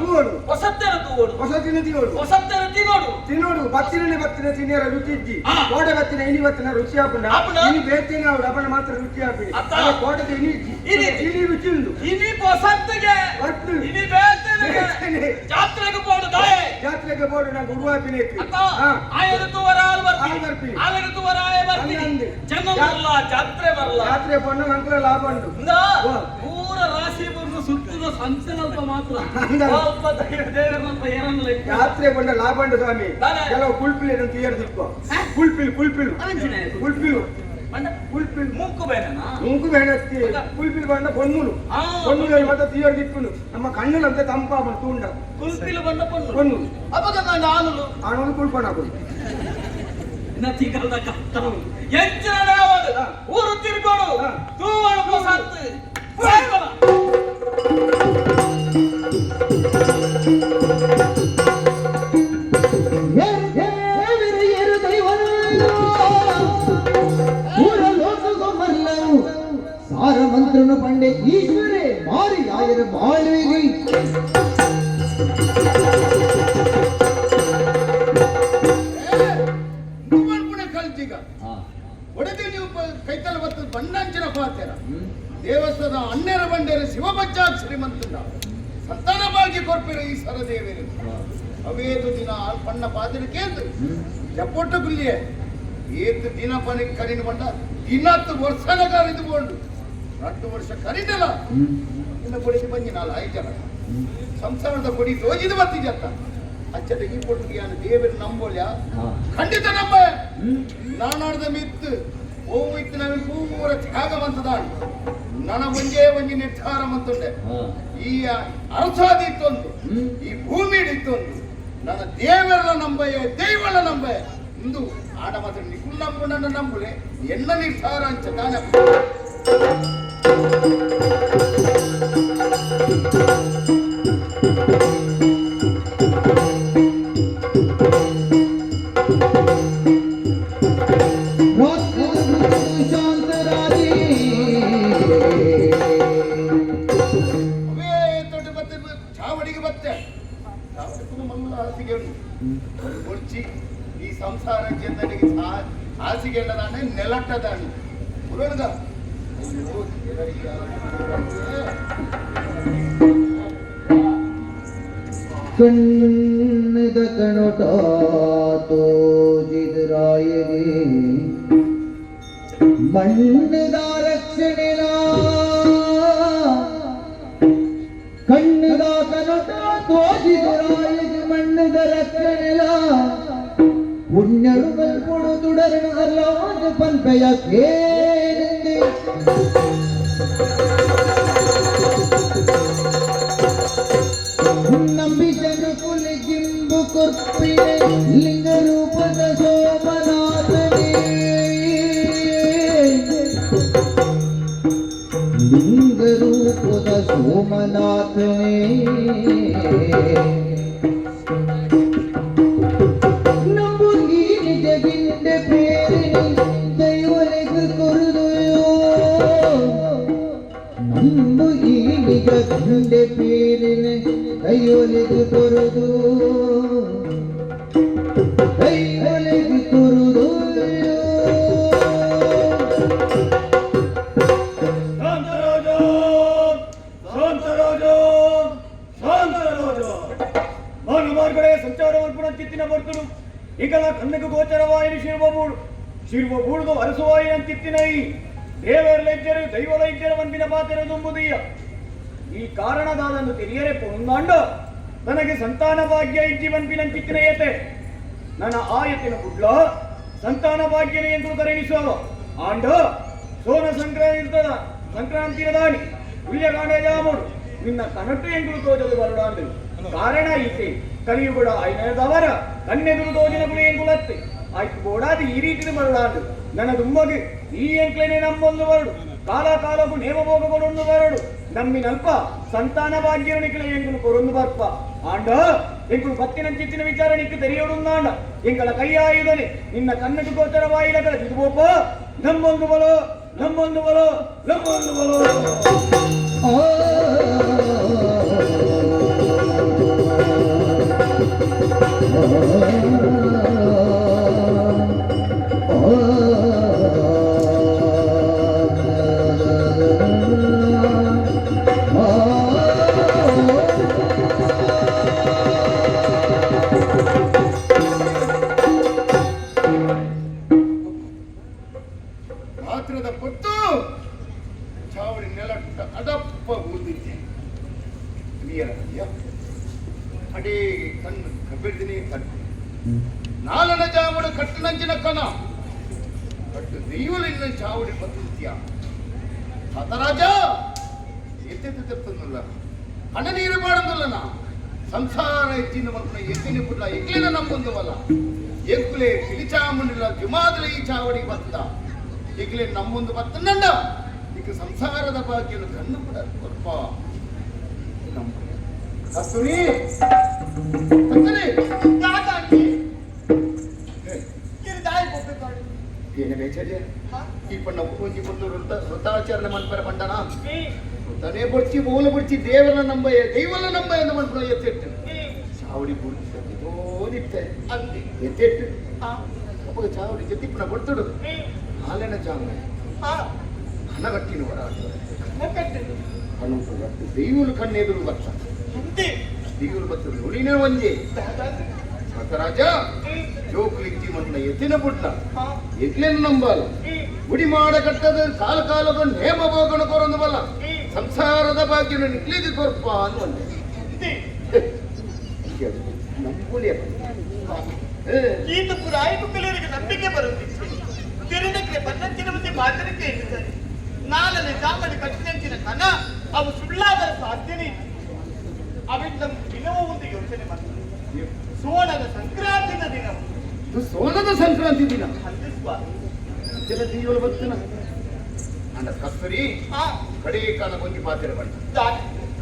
ತೂವೋಡು ಹೊಸತ್ತೆರ ತೂವೋಡು ಹೊಸತ್ತೆರ ತಿನ್ನೋಡು ಬತ್ತಿನ ತಿನ್ನಿಯರ ರುಚಿ ಇಜ್ಜಿ ಕೋಟೆ ಬತ್ತಿನ ಇನಿ ಬತ್ತಿನ ರುಚಿ ಹಾಪುಂಡ ಇನಿ ಬೇತಿನ ಅವಡು ಅಪ್ಪನ ಮಾತ್ರ ರುಚಿ ಹಾಕಿ ಕೋಟೆ ಇನಿ ರುಚಿ ಉಂಟು ಇನಿ ಹೊಸತ್ತಿಗೆ ಇನಿ ಬೇತಿನ ಜಾತ್ರೆಗೆ ಬೋಡು ದಾಯೆ ಜಾತ್ರೆಗೆ ಬೋಡು ನಾನು ಉರುವಾಪಿನ ಆಯನ ತೂವರ ಆಲ್ಬರ್ಪಿ ಆಯನ ತೂವರ ಆಯಬರ್ಪಿ ಜನ್ಮ ಜಾತ್ರೆ ಪೊಣ್ಣ ಮಂಕಲ ಲಾಭ ಉಂಟು ಪೂರ ರಾಶಿ ಬಂದು ಸುತ್ತದ ಸಂಚಲಲ್ಪ ಮಾತ್ರ ಜಾತ್ರೆ ಪೊಣ್ಣ ಲಾಭ ಉಂಟು ಸ್ವಾಮಿ ಕೆಲವು ಕುಲ್ಪಿಲ್ ತೀಯರ್ ದಿಕ್ಕೋ ಕುಲ್ಪಿಲ್ ಮೂಕು ಬೇಡ ಕುಲ್ಪಿಲ್ ಬಂಡ ಪೊನ್ನುಲು ಮತ್ತೆ ತೀಯರ್ ದಿಕ್ಕುನು ನಮ್ಮ ಕಣ್ಣುಲಂತೆ ತಂಪ ತೂಂಡ ಕುಲ್ಪಿಲ್ ಬಂಡ ಪೊನ್ನುಲು ಅವಾಗ ಆನುಲು ಕುಲ್ಪಣ ನತಿಗಲ್ದ ಕತ್ತನು ಎಂಚಿನ ಊರು ತಿರ್ಗೋಡು ತೂವಳು ಸತ್ತು ಸಾರ ಮಂತ್ರನು ಪಂಡೆ ಈಶ್ವರೇ ಮಾರಿ ಆಯರ ಬಾಳುವಿಗೆ ಕಲ್ತಿಗ ಒಡೆದು ನೀವು ಕೈತಲ ಬತ್ತ ಬಣ್ಣಂಚಿನ ಪಾತೆರ ದೇವಸ್ಥಾನ ಅಣ್ಣೆರ ಬಂಡೇರ ಶಿವಬಜ್ಜಾಗ್ ಶ್ರೀಮಂತನ ಸಂತಾನ ಭಾಗ್ಯ ಕೊರ್ಪಿರ ಈ ಸರದೇವೇರು ಅವೇದು ದಿನ ಪಣ್ಣ ಪಾತ್ರ ಕೇಂದ್ರ ಜಪ್ಪೊಟ್ಟ ಗುಲ್ಲಿಯೇ ಏತು ದಿನ ಪನಿ ಕರಿನ ಬಂಡ ಇನ್ನತ್ತು ವರ್ಷನಗ ಇದುಕೊಂಡು 2 ವರ್ಷ ಕರಿದಲ್ಲ ಇನ್ನು ಕೊಡಿಸಿ ಬಂದಿ 4-5 ಜನ ಸಂಸಾರದ ಕೊಡಿ ತೋಜಿದು ಬರ್ತಿದ್ಯತ್ತ ಅಚ್ಚದ ಈ ಕೊಟ್ಟಿಗೆ ದೇವರು ನಂಬೋಲ್ಯ ಖಂಡಿತ ನಂಬ ನಾನಾಡ್ದ ಮಿತ್ತು ಹೋಯ್ತು ನಮಗೆ ಪೂರ ತ್ಯಾಗವಂತದ ನನ್ನ ಒಂಜಿ ನಿರ್ಧಾರ ಮಂತುಂಡೆ ಈ ಅರಸಾದಿ ಇತ್ತೊಂದು ಈ ಭೂಮಿ ಇತ್ತೊಂದು ನನ್ನ ದೇವರ ನಂಬಯ ದೈವಳ ನಂಬಯ ಇಂದು ಆಡ ಮಾತ್ರ ನಿಕುಲ್ ನಂಬು ನನ್ನ ನಂಬುಲೆ ಎನ್ನ ನಿರ್ಧಾರ ಅಂಚ ತಾನೆ ಚಾವಡಿಗೆ ಬತ್ತೆ ಹಾಸಿಗೆ ಉಂಟು ಈ ಸಂಸಾರ ಜನರಿಗೆ ಹಾಸಿಗೆ ಎಲ್ಲದಾನೆ ನೆಲಟ್ಟದಾನೆ ಪುರಾಣದ ಕಣ್ಣದ ಕಣೋಟ ತೋಜಿದರಾಯರೇ ಮಣ್ಣದ ರಕ್ಷಣೆನ ಕಣ್ಣದ ಕನೋಟ ತೋಜಿದರಾಯರ ಮಣ್ಣದ ರಕ್ಷಣೆಲ ಪುಣ್ಯರು ಮಲ್ಪೊಡು ತುಡರನ ಅಲ್ಲಾದ ಪಂಪೆಯ ಕೇಳಿದೆ ನಂಬಿದನು ಕುಲಿಗಿಂಬು ಕೊರ್ಪಿನೆ ಲಿಂಗ ರೂಪದ ಸೋಮನಾಥನೇ ಲಿಂಗ ರೂಪದ ಸೋಮನಾಥನೇ ಗಂಡೆ ಪೀರಿನ ಕೈಯೊಲೆದು ಕೊರುದು ಕೈಯೊಲೆದು ಕೊರುದು ಮಾನಮಾರ್ಗಡೆ ಸಂಚಾರ ಮಲ್ಪುಣ ಚಿತ್ತಿನ ಬರ್ತುಡು ಈಗಲ ಕಣ್ಣಗೆ ಗೋಚರವಾಯಿನ ಶಿರ್ವಬೂಡ್ದು ಅರಸುವಾಯಿನ ಚಿತ್ತಿನೈ ದೇವರಲೆಜ್ಜರು ದೈವಲೈಜ್ಜರ ವಂದಿನ ಪಾತ್ರ ತುಂಬುದೀಯ ಈ ಕಾರಣದಾದನ್ನು ತಿಳಿಯರೆ ಪೊಂದಾಂಡ ನನಗೆ ಸಂತಾನ ಭಾಗ್ಯ ಇಜ್ಜಿ ಬಂಪಿನಂಚಿತ್ತಿನ ಏತೆ ನನ್ನ ಆಯತಿನ ಬುಡ್ಲ ಸಂತಾನ ಭಾಗ್ಯನ ಎಂದು ಕರೆಣಿಸುವ ಆಂಡ ಸೋನ ಸಂಕ್ರಾಂತಿಯ ದಾನಿ ಉಯ್ಯಗಾಂಡ ಜಾಮುಡು ನಿನ್ನ ಕನಟ್ಟು ಎಂಗುಳು ತೋಜಲು ಬರಡಾಂದು ಕಾರಣ ಈತೆ ಕಲಿಯುಗುಡ ಐನದವರ ಕಣ್ಣೆದುರು ತೋಜಿನಗುಳು ಎಂಗುಳತ್ತೆ ಆಯ್ತು ಬೋಡಾದ ಈ ರೀತಿ ಬರಡಾಂದು ನನ್ನ ದುಮ್ಮಗೆ ಈ ಎಂಕ್ಲೇನೆ ನಮ್ಮೊಂದು ಬರಡು ಕಾಲಕ್ಕೂ ನೇಮಭೋಗಗಳೊಂದು ಬರಡು ನಮ್ಮಿನಲ್ಪ ಸಂತಾನ ಭಾಗ್ಯನಿಕಲ ಎಂಗುಲು ಕೊರೊಂದು ಬರ್ಪ ಆಂಡ ಎಂಗುಲು ಬತ್ತಿನಂಚಿತ್ತಿನ ವಿಚಾರ ನಿಕ್ಕು ತೆರೆಯೋಡುಂದಾಂಡ ಎಂಗಳ ಕೈಯಾಯುಧನೆ ನಿನ್ನ ಕಣ್ಣದು ಗೋಚರವಾಯಿಲಗಳ ಇದುಬೋಪ ನಮ್ಮೊಂದು ಬಲೋ ನಮ್ಮೊಂದು ಬಲೋ ನಮ್ಮೊಂದು ಬಲೋ ಪಾತ್ರದ ಪೊತ್ತು ಚಾವಡಿ ನೆಲಟ್ಟ ಅಡಪ್ಪ ಊದಿದ್ದೆ ಅಡೇ ಕಣ್ಣು ಕಬ್ಬಿಡ್ತೀನಿ ಕಟ್ಟು ನಾಲನ ಚಾವಡು ಕಟ್ಟಿನಂಚಿನ ಕನ ಕಟ್ಟು ದೈವಲಿನ ಚಾವಡಿ ಬತ್ತಿದ್ಯ ಹತರಾಜ ಎತ್ತೆತ್ತು ತೆಪ್ಪನ್ನಲ್ಲ ಹಣ ನೀರು ಮಾಡಂದಲ್ಲ ನಾ ಸಂಸಾರ ಹೆಚ್ಚಿನ ಮಕ್ಕಳ ಎತ್ತಿನ ಪುಟ್ಟ ಎಕ್ಲಿನ ನಂಬೊಂದವಲ್ಲ ಎಂಕುಲೆ ಪಿಲಿಚಾಮುಂಡಿಲ ಜುಮಾದಲ ಈ ಚಾವಡಿ ಬತ್ತ ಈಗಲೇ ನಮ್ಮೊಂದು ಬತ್ತನಂಡ ಈಗ ಸಂಸಾರದ ಭಾಗ್ಯನು ಕಣ್ಣು ಕೂಡ ಸ್ವಲ್ಪ ಕಸ್ತೂರಿ ಕಸ್ತೂರಿ ಏನೇ ಬೇಚರ್ಯ ಈ ಪಣ್ಣ ಒಂಜಿ ಒಂದು ವೃತ್ತಾಚರಣೆ ಮನ್ಪರ ಪಂಡನ ತನೇ ಬಡ್ಚಿ ಮೂಲ ಬಡ್ಚಿ ದೇವನ ನಂಬ ದೈವನ ನಂಬ ಎಂದು ಮನ್ಪನ ಎತ್ತಿಟ್ಟು ಚಾವಡಿ ಓದಿತ್ತೆ ಅಂತೆ ಎತ್ತಿಟ್ಟು ಒಬ್ಬ ಚಾವಡಿ ಜೊತಿಪ್ಪನ ಬಡ್ತಡು ಹಾಲೆನ ಚಾವಡಿ ಹಣ ಕಟ್ಟಿನ ಹೊರ ದೈವಲು ಕಣ್ಣೆದುರು ಬರ್ತ ದೈವಲು ಬರ್ತದೆ ಹುಳಿನೇ ಒಂಜಿ ರಾಜ ಜೋಕುಲಿಕ್ಕಿ ಮಣ್ಣ ಎತ್ತಿನ ಪುಟ್ಟ ಎಗ್ಲೇನು ನಂಬಲ್ಲ ಗುಡಿ ಮಾಡ ಕಟ್ಟದ ಕಾಲ ಕಾಲದ ನೇಮ ಹೋಗೋಣ ಕೊರೊಂದು ಬಲ್ಲ ಸಂಸಾರದ ಭಾಗ್ಯನ ನಿಕ್ಲಿಗೆ ಕೊರ್ಪ ಅನ್ನುವಂತೆ ನಂಬುಲಿಯ ಈತ ಪುರಾಯಿತು ಕೆಲವರಿಗೆ ನಂಬಿಕೆ ಬರುತ್ತಿತ್ತು ತಿರುನಕ್ಕೆ ಬನ್ನಂಚಿನ ಮುಂದೆ ಮಾತರಿಕೆ ಇಟ್ಟಿದ್ದಾರೆ ನಾಲನೆ ಚಾಮಡಿ ಕಟ್ಟಿನಂಚಿನ ಕನ ಅವು ಸುಳ್ಳಾದ ಸಾಧ್ಯನೇ ಅವಿದ್ದ ದಿನವೂ ಒಂದು ಯೋಚನೆ ಮಾಡ್ತಾರೆ ಸೋಣದ ಸಂಕ್ರಾಂತಿನ ದಿನ ಸೋಣದ ಸಂಕ್ರಾಂತಿ ದಿನ ಅಂದಿಸುವ ಜನ ದೀವಲು ಬರ್ತನ ಅಂಡ ಕಸ್ತೂರಿ ಕಡೆ ಕಾಲ ಬಂಗಿ ಪಾತ್ರ ಬಂದ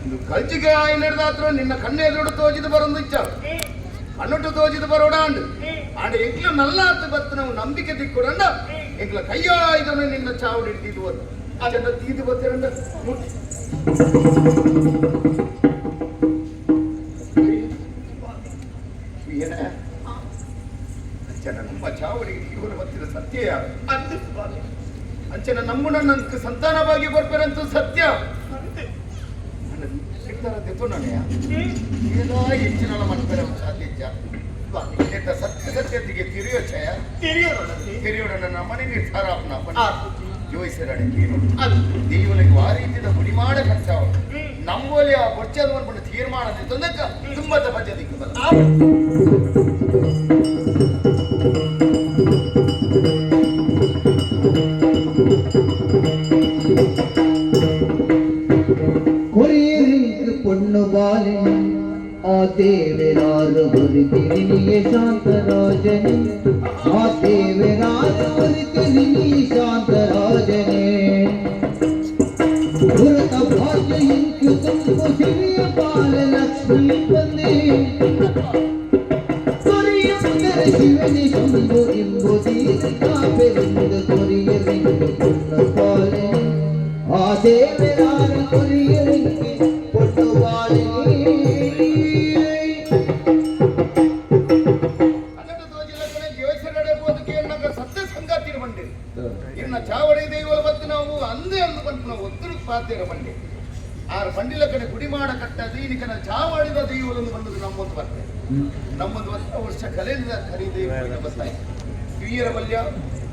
ಇದು ಕಲ್ಚಿಗೆ ಆಯಿ ನಡೆದಾತ್ರ ನಿನ್ನ ಕಣ್ಣೆದುರು ತೋಜಿದು ಬರೋದು ಇಚ್ಛ ಕಣ್ಣೊಟ್ಟು ತೋಜಿದು ಬರೋಡಾಂಡು ಆಂಡ ಎಂಕ್ಲ ನಲ್ಲಾತು ಬತ್ತು ನಾವು ನಂಬಿಕೆ ದಿಕ್ಕೊಡಂಡ ಎಂಕ್ಲ ಕಯ್ಯ ಇದನ್ನು ನಿನ್ನ ಚಾವಡಿ ಹಿಡಿದು ಬರು ಅದನ್ನ ತೀದು ಬರ್ತೀರಂಡ ಏನ ಅಂಚನ ನಮ್ಮ ಚಾವಡಿಗೆ ಇವನು ಬರ್ತಿರ ಸತ್ಯ ಅಂಚನ ನಮ್ಮ ನನ್ನ ಸಂತಾನವಾಗಿ ಬರ್ಬೇರಂತ ಸತ್ಯ ಏನೋ ಹೆಚ್ಚಿನ ಮನ್ಪರ ಸಾಧ್ಯ ಸತ್ಯ ಸತ್ಯತೆಗೆ ತಿರಿಯೋ ಛಯ ತಿರಿಯೋಡ ನನ್ನ ಮನೆ ನಿರ್ಧಾರ ಜೋಯಿಸರಡೆ ದೇವನಿಗೆ ಆ ರೀತಿಯ ಗುಡಿ ಮಾಡ ಕಚ್ಚಾವ ನಮ್ಮಲ್ಲಿ ಆ ಬೊಚ್ಚದ ಮಾಡ್ಕೊಂಡು ತೀರ್ಮಾನ ತಂದಕ್ಕ ತುಂಬಾ ಪದ್ಧತಿಗೆ கொரியருக்கு பொண்ணு பாலினி ஆ தேவராறு ஒரு திருநிய சாந்தராஜனே ஆ தேவராறு ஒரு திருநிய சாந்தராஜனே ಗುರುತ ಭಾಗ್ಯಕ್ಕೆ ತುಂಬ ಸಿರಿಯ ಬಾಲ ಲಕ್ಷ್ಮಿ ಬಂದೆ ಕೊರಿಯ ಮಗರ ಶಿವನಿ ಶಂಭು ಎಂಬುದೀರ ಕಾಪೆರೆಂದು ಕೊರಿಯರೆಂದು ಪುಣ್ಣ ಪಾಲೆ ಆ ದೇವರಾರ ಕೊರಿಯರೆಂಗೆ ಪುಣ್ಣ ಪಾಲೆ ಸತ್ಯ ಸಂಗಾತಿರ ಬಂದೆ ಇನ್ನ ಚಾವಡಿ ದೈವಲ ಬತ್ತು ನಾವು ಅಂದೇ ಅಂದು ಬಂತು ನಾವು ಒತ್ತರು ಪಾತಿರ ಬಂಡೆ ಆರು ಬಂಡಿಲ ಕಡೆ ಗುಡಿ ಮಾಡ ಕಟ್ಟದು ಈನಿಕನ ಚಾವಡಿದ ದೈವಲೊಂದು ಬಂದದ್ದು ನಮ್ಮೊಂದು ಬರ್ತದೆ ನಮ್ಮೊಂದು ವರ್ಷ ಕಲೆಯಿಂದ ಖರೀದಿ ಬರ್ತಾಯಿ ವೀರ ಬಲ್ಯ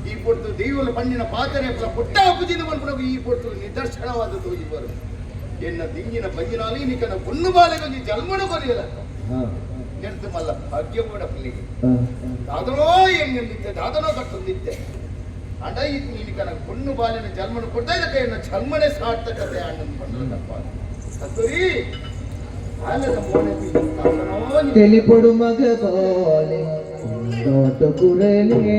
ಈ ಪೊಟ್ಟು ದೈವಲ ಬಂಡಿನ ಪಾತ್ರೆ ಪುಟ್ಟ ಪೂಜಿನ ಬಂದ್ಬಿಡವು ಈ ಪೊಟ್ಟು ನಿದರ್ಶನವಾದ ತೋಜಿ ಬರು ಎನ್ನ ದಿಂಗಿನ ಬಂಜಿನಾಲಿ ಈನಿಕನ பொண்ணு ಬಾಲೆಗೊಂದು ಜನ್ಮನ ಬರೆಯಲ್ಲ ನೆಡ್ತು ಮಲ್ಲ ಭಾಗ್ಯ ಕೂಡ ಪುಲ್ಲಿಗೆ ಅದನೋ ಹೆಂಗಿದ್ದೆ ಅದನೋ ಕಟ್ಟೊಂದಿದ್ದೆ ಅಡ ಇದು ನೀನಿಕನ பொண்ணு ಬಾಲಿನ ಜನ್ಮನ ಕೊಡ್ತಾ ಇದಕ್ಕೆ ಎನ್ನ ಜನ್ಮನೆ ಸಾರ್ಥಕತೆ ಅಣ್ಣನ ಬಂದಪ್ಪ ಕಸ್ತೂರಿ ಆಲದ ಮೋನೆ తెలిపొడు మగ బాలే తోట కురలే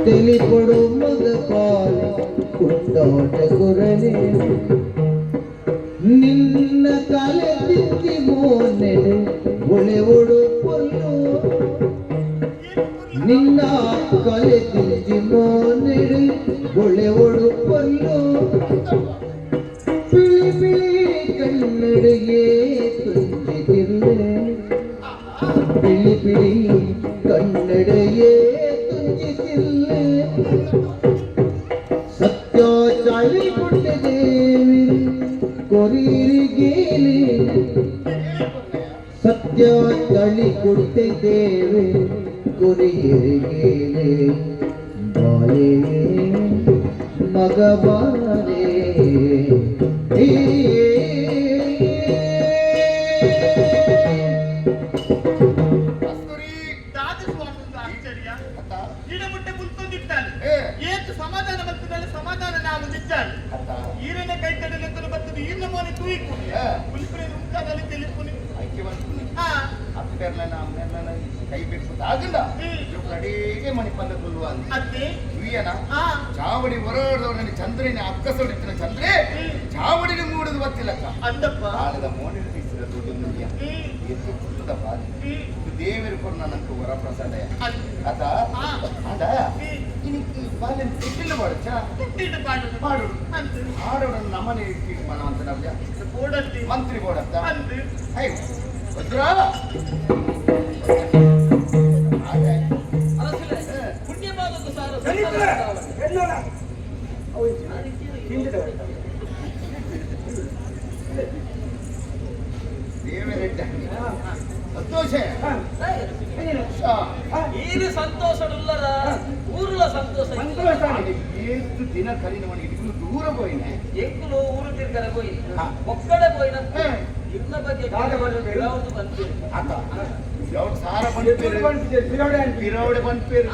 తెలిపొడు మగ బాలే కుండోట కురలే నిన్న కలె తిత్తి మోనెడు ఒళెవుడు పొల్లు నిన్న కలె తిత్తి మోనెడు ఒళెవుడు పొల్లు పిలి పిలి ಕನ್ನಡಿಗೆ ತುಂಜಿತಿರುವೆ ಬಿಳಿ ಬಿಳಿ ಕನ್ನಡಿಗೆ ತುಂಜಿತಿರುವೆ ಸತ್ಯ ಚಾಳಿ ಕೊಟ್ಟೆ ದೇವಿ ಕೊರಿರಿಗೇಲಿ ಸತ್ಯ ಚಾಳಿ ಕೊಟ್ಟೆ ದೇವಿ ಕೊರಿರಿಗೇಲಿ ಬಾಲೆ ಮಗ ಬಾಲೆ ಸಮಾಧಾನ ಬರ್ತದಲ್ಲ ಸಮಾಧಾನ ನಾವು ನಿಂತಾನೆ ಈರನ ಕೈ ತಡೆಲೆತ್ತಲು ಬರ್ತದೆ ಈರ್ನ ಮೋನೆ ತೂಯಿಕು ಉಲ್ಪುರಿ ಉಂಟಾದಲ್ಲಿ ತಿಳಿಪುನಿ ಅದಕ್ಕೆ ಬಂತು ಅಪ್ಪೆರ್ಲನ ಅಮ್ಮೆರ್ಲನ ಕೈ ಬಿಟ್ಟು ಆಗಲ್ಲ ಅಡಿಗೆ ಮಣಿ ಪಂದ ಕೊಲ್ಲುವ ಅಂತ ಇಯ್ಯನ ಚಾವಡಿ ಹೊರಡದವನಲ್ಲಿ ಚಂದ್ರನ ಅಕ್ಕಸೊಡಿತ್ತಿನ ಚಂದ್ರೆ ಚಾವಡಿಗೆ ಮೂಡದು ಗೊತ್ತಿಲ್ಲಕ್ಕ ಅಂದಪ್ಪ ಆಳದ ಮೋಡಿ ತಿಳಿಸಿದ ದುಡ್ಡು ನುಡಿಯ ಎತ್ತು ಕುಟ್ಟದ ಬಾಲಿ ದೇವರು ಕೊಡು ನನಗೆ ವರ ಪ್ರಸಾದ ಅದ ಆಡ ಇನ್ನಿಕ್ಕೆ ಬಾಲ್ಯನ ತಿಟ್ಟಿಲ್ಲ ಮಾಡಚ್ಚ ಮಾಡು ಆಡೋಣ ನಮ್ಮನೆ ತೀರ್ಮಾನ ಅಂತ ನಮ್ಗೆ ಮಂತ್ರಿ ಬೋಡತ್ತ ಅಯ್ಯೋ ಭದ್ರಾ ಪುಣ್ಯವಾದದ್ದು ಸಾರ ದೇವರೆಡ್ಡ ಸಂತೋಷ ಏನು ಸಂತೋಷಡುಲ್ಲರ ಊರುಲ ಸಂತೋಷ ಎಷ್ಟು ದಿನ ಕಲಿನ ಮನೆ ಇಟ್ಟು ದೂರ ಹೋಯ್ನೆ ಎಂಕುಲು ಊರು ತಿರ್ಗರ ಹೋಯಿ ಒಕ್ಕಡೆ ಹೋಯಿನ ಇನ್ನ ಬಗ್ಗೆ ಯಾವುದು ಬಂತು ಯಾವ್ದು ಸಾರ ಬಿರವಡೆ ಬಂದ್ಪೇರು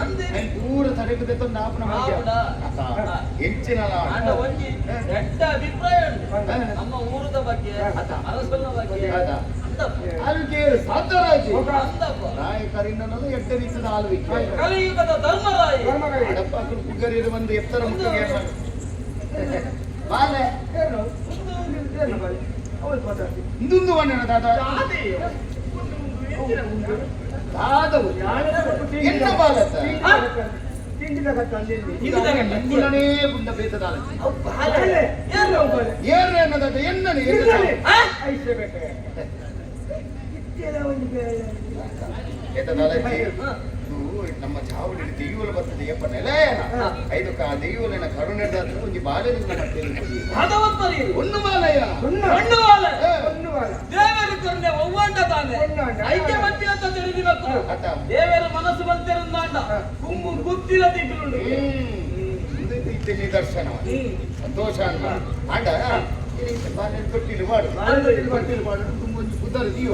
ದೂರ ತಡೆಗದೆ ತಂದು ನಾಪನ ಹೆಚ್ಚಿನ ಅಂಡ ಒಂಜಿ ದೊಡ್ಡ ಅಭಿಪ್ರಾಯ ಉಂಟು ನಮ್ಮ ಊರದ ಬಗ್ಗೆ ಅರಸನ ಬಗ್ಗೆ ಆಳ್ವಿಕೆ ಸಾಧರಾಜಿ ಅಂದಪ್ಪ ನಾಯಕರಿಂದ ಎಟ್ಟ ರೀತಿಯ ಆಳ್ವಿಕೆ ಕಲಿಯುಗದ ಧರ್ಮರಾಯ ಅಡಪ್ಪ ಕುಗ್ಗರಿಯರು ಬಂದು ಎತ್ತರ ಮುಖಗೆ ಬಾಲೆ ಇಂದೊಂದು ವಣ್ಣನ ದಾದ ದಾದವು ಎನ್ನ ಬಾಲತ್ತ ಕುಲನೇ ಬುಂಡ ಬೇತದಾಲ ಏರ್ರೆ ಅನ್ನದಾದ ಎನ್ನನೆ ನಮ್ಮ ಚಾವಡಿ ದೆಯ್ಯುವಲು ಬರ್ತದೆ ಯಪ್ಪ ನೆಲೆಯನ ಐದು ದೆಯ್ಯುವಲಿನ ಕರುಣೆದ ಒಂಜಿ ಬಾಲ್ಯದಿಂದ ಮತ್ತೆ ಒಂದು ಮಾಲಯ ದೇವರು ಕರುಣೆ ಒವ್ವಂಡ ತಾನೆ ಐಕ್ಯ ಮಂದಿ ಅಂತ ತಿಳಿದಿಬೇಕು ದೇವರು ಮನಸ್ಸು ಬಂತಿರುಂದಾಂಡ ಕುಂಬು ಗುತ್ತಿಲ ತಿಂಗಳು ನಿದರ್ಶನ ಸಂತೋಷ ಅನ್ನ ಆಂಡ ಬಾಲ್ಯ ತೊಟ್ಟಿಲು ಮಾಡು ತೊಟ್ಟಿಲು ಮಾಡು ತುಂಬೊಂದು ಉದರ ದೀವ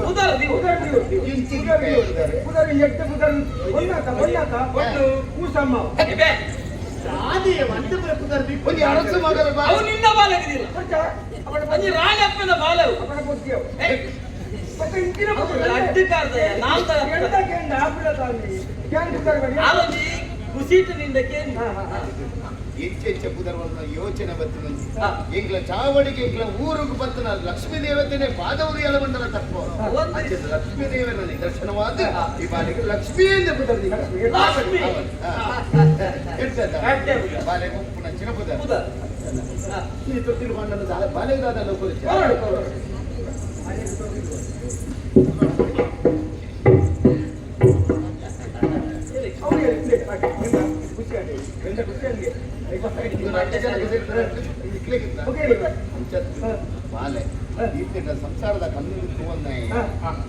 ಒಂದು ಅರಸು ಮಗನ ಅವು ನಿನ್ನ ಬಾಲಗಿದಿಲ್ಲ ಅದು ರಾಜಪ್ಪನ ಬಾಲವು ಆಲೋಚಿ ಕುಸಿಟ್ಟು ನಿಂದ ಕೇಳಿ ಹೆಚ್ಚೆಚ್ಚ ಬುಧರ್ವನ್ನ ಯೋಚನೆ ಬರ್ತದಂತೆ ಎಂಗ್ಲ ಚಾವಡಿಗೆ ಎಂಗ್ಲ ಊರಿಗೆ ಬರ್ತನ ಲಕ್ಷ್ಮೀ ದೇವತೆನೆ ಪಾದವರು ಎಲ್ಲ ಬಂದರ ತಪ್ಪ ಲಕ್ಷ್ಮೀ ದೇವರ ನಿದರ್ಶನವಾದ ಈ ಬಾಲಿಗೆ ಲಕ್ಷ್ಮೀ ಎಂದು ಬುಧರ್ ಬಾಲೆ ಮುಪ್ಪು ನಂಚಿನ ಬುಧ ಈ ತೊಟ್ಟಿಲು ಬಂಡನ ಬಾಲೆದಾದ ಬಾಲೆ ಸಂಸಾರದ ಕಣ್ಣು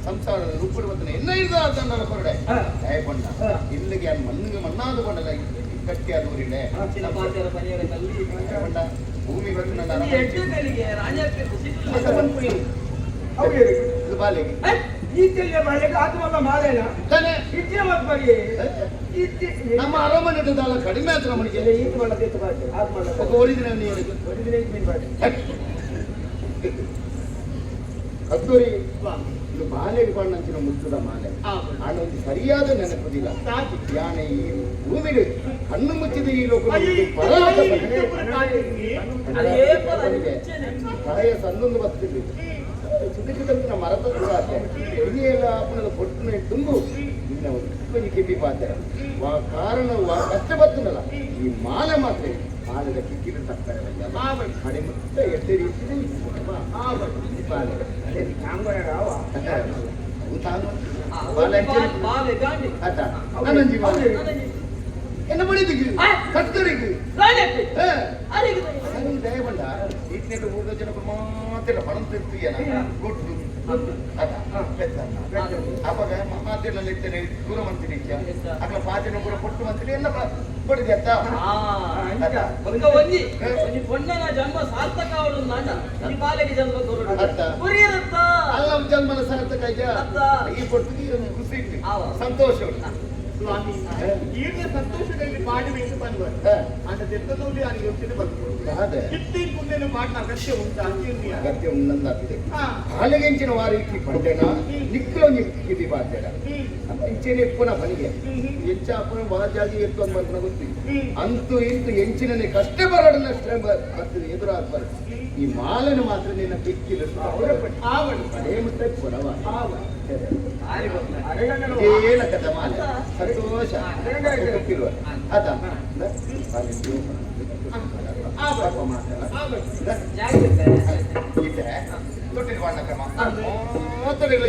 ಸಂಸಾರದ ರೂಪಡು ಬರ್ತನೆ ಎಲ್ಲ ಇದ್ದ ಹೊರಡೆ ದಯಕೊಂಡ ಇಲ್ಲಿಗೆ ಮಣ್ಣಿಗೆ ಮಣ್ಣಾದ ಕೊಂಡಲ್ಲ ಕಟ್ಟಿ ಅದು ಊರಿಡೆ ಭೂಮಿ ಬಾಲೆಗೆ ನಮ್ಮ ಅರಮನೆ ಕಡಿಮೆ ಹತ್ರ ಮನೆಗೆ ಓರಿದಿನ ಕದ್ದೂರಿ ಇದು ಬಾಲೆಗೆ ಬಣ್ಣಂಚಿನ ಮುಚ್ಚುದ ಮಾಲೆ ಆಣ ಒಂದು ಸರಿಯಾದ ನೆನಪುದಿಲ್ಲ ಯಾನೆ ಈ ಭೂಮಿಗೆ ಕಣ್ಣು ಮುಚ್ಚಿದ ಈ ಲೋಕ ಪ್ರಾಯ ಸಣ್ಣೊಂದು ಬರ್ತಿದ್ವಿ ಚಿಕ್ಕದಂತ ಮರದ ಎಲ್ಲ ಅಪ್ಪನ ಕೊಟ್ಟಿನ ತುಂಬು ಇನ್ನ ಕೆಬ್ಬಿ ಪಾತ್ರೆ ಕಾರಣ ಕಷ್ಟ ಬರ್ತನಲ್ಲ ಈ ಮಾಲೆ ಮಾತ್ರ ಮಾಲದ ಕಿಕ್ಕಿನ ತಕ್ತಾರೆ ಮಳೆ ಮುಟ್ಟ ಎಷ್ಟೇ ರೀತಿ என்ன பண்ணிட்டு கத்தரிக்கு ದಯಬಂಡ ಇಟ್ನೆಲ್ಲ ಊಟ ಜನಕ್ಕೆ ಮಾತ್ರ ಪಣಂ ತಿರ್ತೀಯನ ಗೊಟ್ಟು ಅವಾಗ ಮಾತಿನಲ್ಲಿ ಇರ್ತೇನೆ ದೂರ ಮಂತ್ರಿ ಅక్కడ ಪಾಚನ ಕೂಡ ಕೊಟ್ಟು ಮಂತ್ರಿ ಎಲ್ಲ ಬಡಿದೆ ಅತ್ತ ಪೊಣ್ಣನ ಜನ್ಮ ಸಾರ್ಥಕ ಈ ಬಾಲೆಗೆ ಜನ್ಮ ಅಲ್ಲ ಜನ್ಮನ ಸಾರ್ಥಕ ಈ ಕೊಟ್ಟು ಖುಷಿ ಸಂತೋಷ ಸ್ವಾಮಿ ಈಗ ಸಂತೋಷದಲ್ಲಿ ಮಾಡಬೇಕು ಬಂದ್ವರು ಅಂತ ತೆತ್ತದಲ್ಲಿ ಅವನಿಗೆ ಯೋಚನೆ ಬಂದ್ಕೊಡು ಅದೇ ಕಿತ್ತಿ ಮುಂದೆ ಮಾಡಿದ ಅಗತ್ಯ ಉಂಟಾ ಅಂತೀರ್ನಿಯ ಅಗತ್ಯ ಉನ್ನಂದಾಗಿದೆ ಹಾಲೆಗೆಂಚಿನ ವಾರೀತಿ ಪಂಡೆನ ನಿಕ್ಕಲು ನಿಕ್ಕಿದಿ ಬಾಧ್ಯಡ ಅಂಚೆನೆ ಪುನಃ ಮನೆಗೆ ಎಂಚ ಪುನಃ ಬಾಜಾಗಿ ಎತ್ತು ಅಂತ ಬಂದ ಗೊತ್ತಿಲ್ಲ ಅಂತೂ ಇಂತೂ ಎಂಚಿನೇ ಕಷ್ಟ ಬರಡನಷ್ಟೇ ಆಗ್ತದೆ ಎದುರಾಗ್ಬಾರ್ದು ಈ ಮಾಲನ್ನು ಮಾತ್ರ ನಿನ್ನ ಬಿಕ್ಕಿಲ್ಲ ಅದೇ ಮತ್ತೆ ಪುನವ ಏನ ಕಥ ಮಾಲೆ ಸಂತೋಷ ಗೊತ್ತಿರುವ ಅದ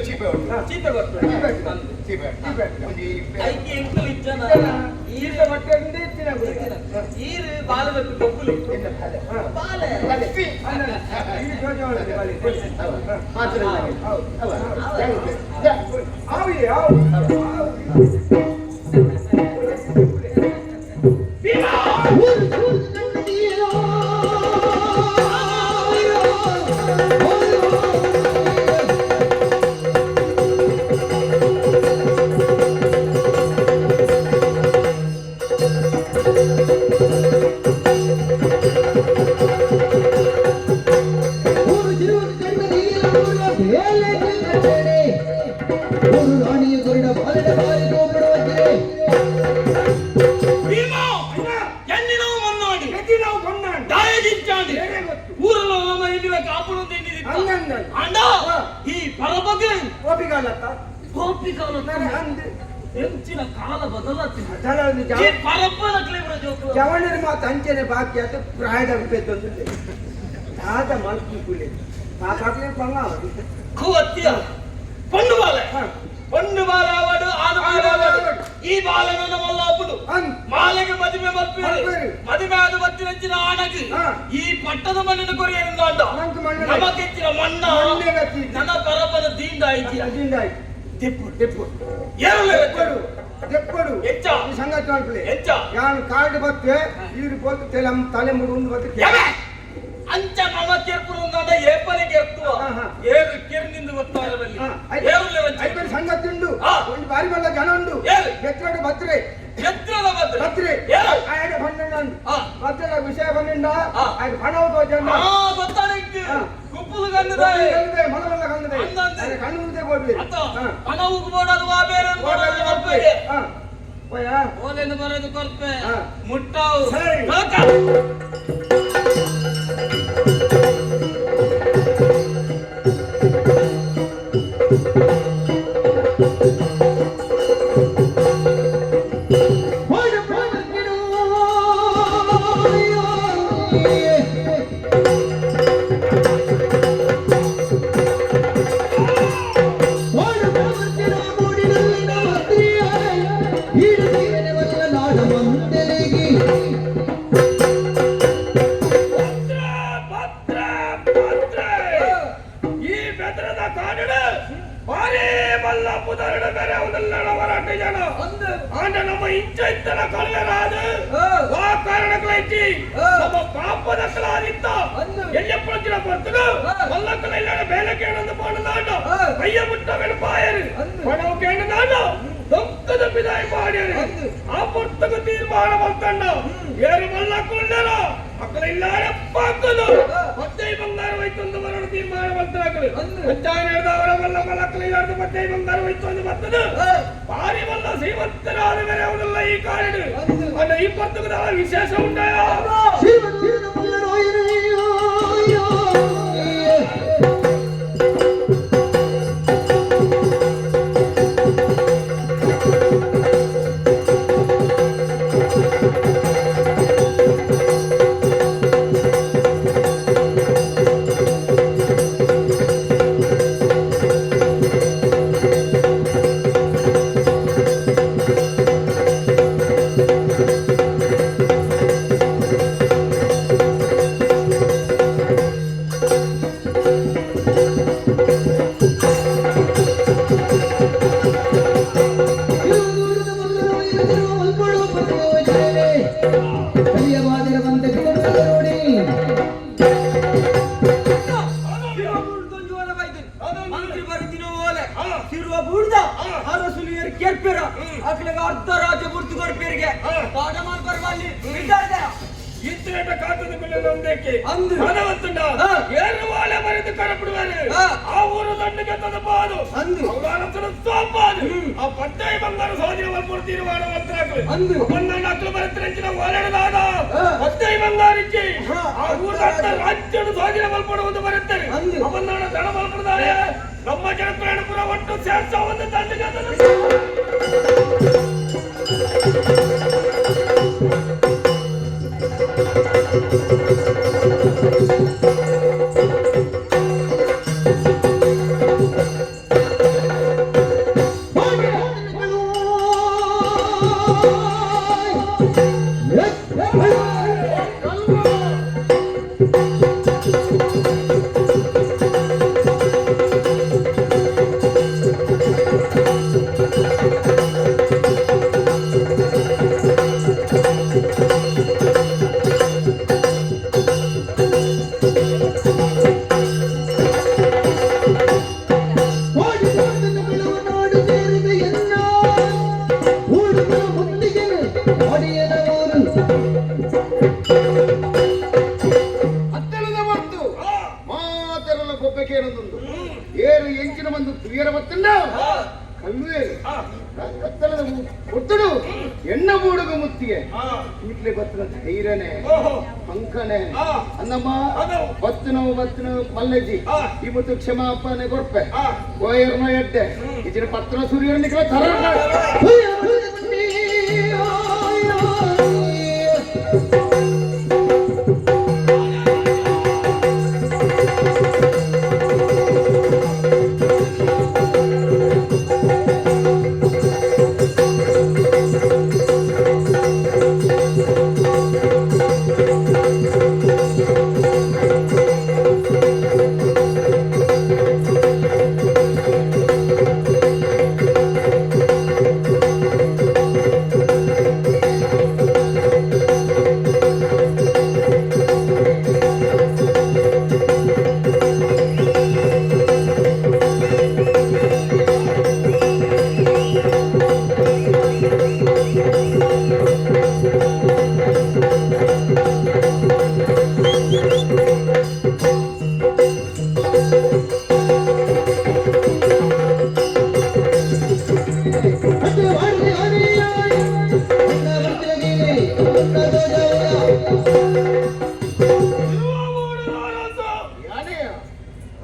ಚೀಪೆ ಜವಣರ ಮಾತು ಅಂಚನೆ ಬಾಕಿ ಅದು ಪ್ರಾಯದ ಉಪಯೋಗ ತಾತ ಮಲ್ಕಿ ಕುಲೆ ತಾತಾಕ್ಲೆ ಬಂಗ ಕುವತ್ತಿಯ ಪಣ್ಣು ಬಾಲ ಪಣ್ಣು ಬಾಲ ಆವಡು ಆದ ಬಾಲ ಈ ಬಾಲನ ಮಲ್ಲಾಪುಡು ಮಾಲೆಗೆ ಮದುವೆ ಮಲ್ಪೇರು ಮದುವೆ ಆದ ಬತ್ತಿನ ಆಣಗೆ ಈ ಪಟ್ಟದ ಮಣ್ಣಿನ ಕೊರಿಯರಿಂದಾಂಡ ನಮಗೆಚ್ಚಿನ ಮಣ್ಣ ನನ್ನ ಪರಪದ ದೀಂದಾಯ್ತು ದೆಪ್ಪು ದೆಪ್ಪಡು ಹೆಚ್ಚ ಸಂಗತಿ ನೋಡ್ಲಿ ಹೆಚ್ಚ ನಾನು ಕಾರ್ಡ್ ಬತ್ತೆ ಇವ್ರು ಬಂದು ತಲೆ ಮುಡುಂದು ಬತ್ತೆ ಅಂಚ ಮಮ ಕೆರ್ಪುರುಂದಾಂಡ ಏಪನೆ ಕೆರ್ಪುವ ಏರು ಕೆರ್ನಿಂದ ಗೊತ್ತಾರದಲ್ಲಿ ಐಪನ್ ಸಂಗತಿ ಉಂಡು ಒಂದು ಬಾರಿ ಮಲ್ಲ ಜನ ಉಂಡು ಎತ್ತರದ ಬತ್ರೆ ಬತ್ರೆ ಆಯ್ಡ ಬಂದಂಡು ಬತ್ರೆ ವಿಷಯ ಬಂದಿಂದ ಆಯ್ಡ ಹಣ ಜನ ಗೊತ್ತಾಡಿತ್ತು ಕುಪ್ಪುಲು ಗಂಡದಾಯಿ ಮಲಮಲ್ಲ ಗಂಡದಾಯಿ ಕಣ್ಣು ಮುಂದೆ ಕೊಡ್ಲಿ ಹಣ ಉಗ್ಬೋಡದು ಆ ಬೇರೆ ಕೊರ್ಪೆಗೆ ಓಲೆಂದು ಬರೋದು ಕೊರ್ಪೆ ಮುಟ್ಟಾವು ವಿಶೇಷ ಉಂಟಾಯ ನಮ್ದಕ್ಕೆ ಅಂದು. ಹಣವತ್ತುಂಡ ಏರು ವಾಲೆ ಮರೆದು ಕರಪಿಡುವರು ಆ ಊರು ದಂಡಿಗೆ ತದಪಾದು ಅಂದು. ಅವರ ಸೋಪಾದು ಆ ಪತ್ತಾಯಿ ಬಂಗಾರ ಸೋದಿನ ಮಲ್ಪಡ್ತೀರಿ ವಾಡ ಮಂತ್ರಾಕಲು ಅಂದು. ಪನ್ನೊಂದು ಅಕ್ಕಲು ಬರುತ್ತಿರಂಚಿನ ಓಲಾಡದಾದ ಪತ್ತಾಯಿ ಬಂಗಾರಿಚ್ಚಿ ಆ ಊರ ರಾಜ್ಯದ ಸೋದಿನ ಮಲ್ಪಡುವುದು ಬರುತ್ತಾರೆ ಅಂದು. ಅವನ್ನ ದಣ ಮಲ್ಪಡ್ತಾರೆ ನಮ್ಮ ಜನಪ್ರಾಣಪುರ ಒಟ್ಟು ಸೇರ್ಸ ಒಂದು ದಂಡಿಗೆ ಅತ್ತಳದ ಮತ್ತು ಮಾತೆರಲ ಗೊಬ್ಬೆಗೆ ಏನೊಂದು ಏರು ಎಂಚಿನ ಬಂದು ತುಯರ ಬತ್ತಂಡ ಕಲ್ವೇರು ಕತ್ತಲದ ಒತ್ತಡು ಎಣ್ಣ ಮೂಡುಗ ಮುತ್ತಿಗೆ ಇಟ್ಲೆ ಬತ್ತನ ಧೈರ್ಯನೆ ಪಂಕನೆ ಅನ್ನಮ್ಮ ಬತ್ತನು ಮಲ್ಲಜ್ಜಿ ಇವತ್ತು ಕ್ಷಮಾಪಣೆ ಕೊಡ್ಪೆ ಗೋಯರ್ನ ಎಡ್ಡೆ ಇದ್ರ ಪತ್ತನ ಸೂರ್ಯ ನಿಖಲ ಥರ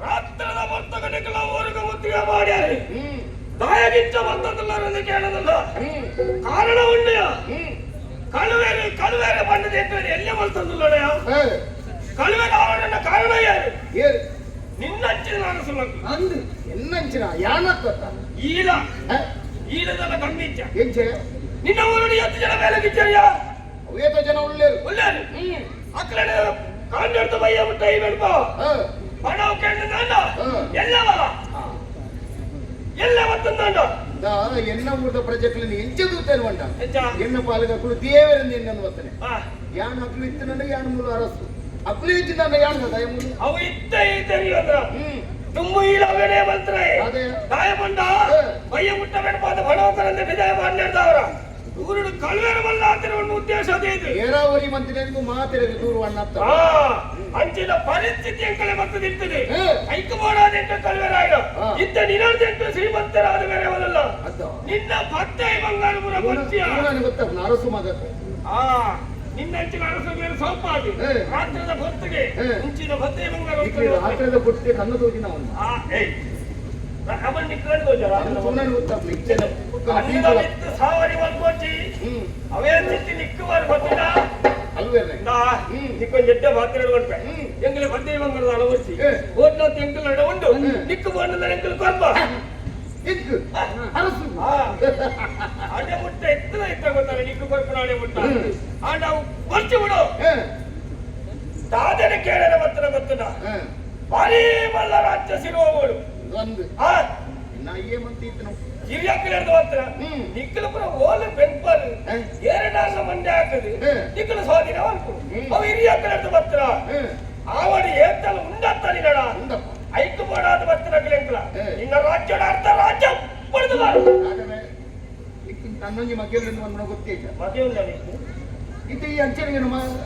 ರಾತ್ರದ ವರ್ತಕನಿಗಳ ಊರಿಗೆ ಮುತ್ತಿಗೆ ಮಾಡ್ಯಾರಿ ದಾಯಗಿಂತ ಬಂದದಲ್ಲ ಕೇಳದಲ್ಲ ಕಾರಣ ಉಂಡೆಯ ಕಳುವೇರೆ ಬಂಡದ ಎಲ್ಲೇ ಬರ್ತದಲ್ಲಡೆಯ ಕಳುವೇರೆ ಅವರನ್ನ ಕಾರಣ ಯಾರು ನಿನ್ನ ಹಚ್ಚಿದ ನಾನು ಸುಲಭ ಅಂದು. ಎನ್ನಂಚಿನ ಯಾನತ್ತ ಈಲದಲ್ಲ ಗಂಡಿಚ್ಚ ಎಂಚೆ ನಿನ್ನ ಊರಲ್ಲಿ 10 ಜನ ಮೇಲೆ ಗಿಚ್ಚರಿಯ ಅವೇತ ಜನ ಒಳ್ಳೆಯರು ಒಳ್ಳೆಯರು ಅಕ್ಕಳ ಕಾಂಡರ್ತ ಬಯ್ಯ ಮುಟ್ಟ ಈ ಬೆಳ್ಕೋ ಹಣ ಕೇಳಿದ ಎಲ್ಲವಲ್ಲ ಎಲ್ಲ ಮತ್ತೊಂದು ಎನ್ನ ಊಟದ ಪ್ರಜೆಗಳನ್ನು ಎಂಚದು ತೆರುವಂಡ ಎನ್ನ ಪಾಲಕರು ದೇವರಿಂದ ಎನ್ನನ್ನು ವರ್ತನೆ ಯಾನು ಅಕ್ಲು ಇತ್ತು ನನಗೆ ಯಾನು ಮೂಲ ಅರಸು ಅಕ್ಲು ಇತ್ತು ನನ್ನ ಯಾನು ದಯ ಮೂಲ ಅವು ಇತ್ತ ತೆರೆಯುವಂದ್ರ ತುಂಬು ಈಲವೇ ಮಂತ್ರ ಅದೇ ದಾಯ ಬಂಡ ಬಯ್ಯ ಮುಟ್ಟ ಬೆಡಪಾದ ಬಡವಕರಂತೆ ವಿದಾಯ ಮಾಡಿರ್ದವರ ಊರುಡು ಕಳುವೇರು ಬಲ್ಲ ಅಂತಿರುವ ಉದ್ದೇಶ ಅದೇ ಇದು ನೀರಾವರಿ ಮಂತ್ರಿಗೂ ಮಾತಿರದು ದೂರು ಅಣ್ಣತ್ತ ಅಂಚಿನ ಪರಿಸ್ಥಿತಿ ಎಂಕಲೆ ಮತ್ತದಿರ್ತದೆ ಐಕ ಮಾಡೋದೆಂಟ ಕಳುವೆರಾಯ ಇದ್ದ ನಿರಾರ್ದೆಂಟ ಶ್ರೀಮಂತರಾದ ಬೇರೆಯವರಲ್ಲ ನಿನ್ನ ಭಕ್ತಾಯಿ ಬಂಗಾರಪುರ ಬರ್ತೀಯ ನನಗೆ ಗೊತ್ತ ಅರಸು ಮಗ ನಿನ್ನ ಅಂಚಿನ ಅರಸು ಬೇರೆ ಸ್ವಲ್ಪ ಆಗಿ ರಾತ್ರದ ಹೊತ್ತಿಗೆ ಮುಂಚಿನ ಭಕ್ತಾಯಿ ಬಂಗಾರ ರಾತ್ರದ ಕೊಟ್ಟಿಗೆ ಕಣ್ಣು ತೋಜಿನ ಅವನು ಅವನ್ ನಿಕ್ಕೊಂಡು ಸುಮ್ಮನೆ ಗೊತ್ತಾಗ್ಲಿ ಸಾವರಿ ಒಂದ್ಕೊಚ್ಚಿ ಅವೇ ತಿತ್ತಿ ನಿಕ್ಕುವಾರು ಗೊತ್ತಿಲ್ಲ ಅಲ್ವೇ ನಿಕ್ಕೊಂದು ಜಡ್ಡ ಬಾತ್ರ ಕೊಡ್ಪೆ ಎಂಗಲೆ ಭಕ್ತಾಯಿ ಬಂಗಾರದ ಅಳವಡಿಸಿ ಓಟ್ಲತ್ತು ಎಂಕಲ್ ಉಂಟು ನಿಕ್ಕು ಬಂದ ಎಂಕಲ್ ಕೊಲ್ಪ ಎಂಕು ಅರಸು ಅಡೆ ಮುಟ್ಟ ಎತ್ತ ಗೊತ್ತಾರೆ ನಿಕ್ಕು ಕೊರ್ಪು ನಾಡೆ ಮುಟ್ಟ ಆ ನಾವು ಬರ್ಚಿ ಬಿಡು ದಾದನ ಕೇಳದ ಬತ್ತನ ಗೊತ್ತನ ಭಾರಿ ಮಲ್ಲ ರಾಜ್ಯ ಸಿರುವವಳು ಒಂದು ನಾ ಏಮಂತಿತ್ತು ಹಿರಿಯಕ್ಕಳೆರ್ದು ಹತ್ರ ನಿಕ್ಕಲ ಪುರ ಓಲೆ ಬೆಂಪಲ್ ಎರಡಾಸ ಮಂಡೆ ಹಾಕದು ನಿಕ್ಕಲ ಸ್ವಾಧೀನ ಅನ್ಕು ಅವು ಹಿರಿಯಕ್ಕಳೆರ್ದು ಬತ್ರ ಆವಡಿ ಏತಲ ಉಂಡತ್ತನಿ ನಡ ಐಕು ಮಾಡಾದ ಬತ್ತಿನ ಗಿಳೆಂಕಲ ನಿನ್ನ ರಾಜ್ಯದ ಅರ್ಥ ರಾಜ್ಯ ಪಡೆದು ಬಾರು ನನ್ನೊಂಜಿ ಮಗ್ಗೆಲ್ಲ ಒಂದು ಗೊತ್ತೇ ಮದುವೆ ಇದು ಈ ಅಂಚನೆಗೆ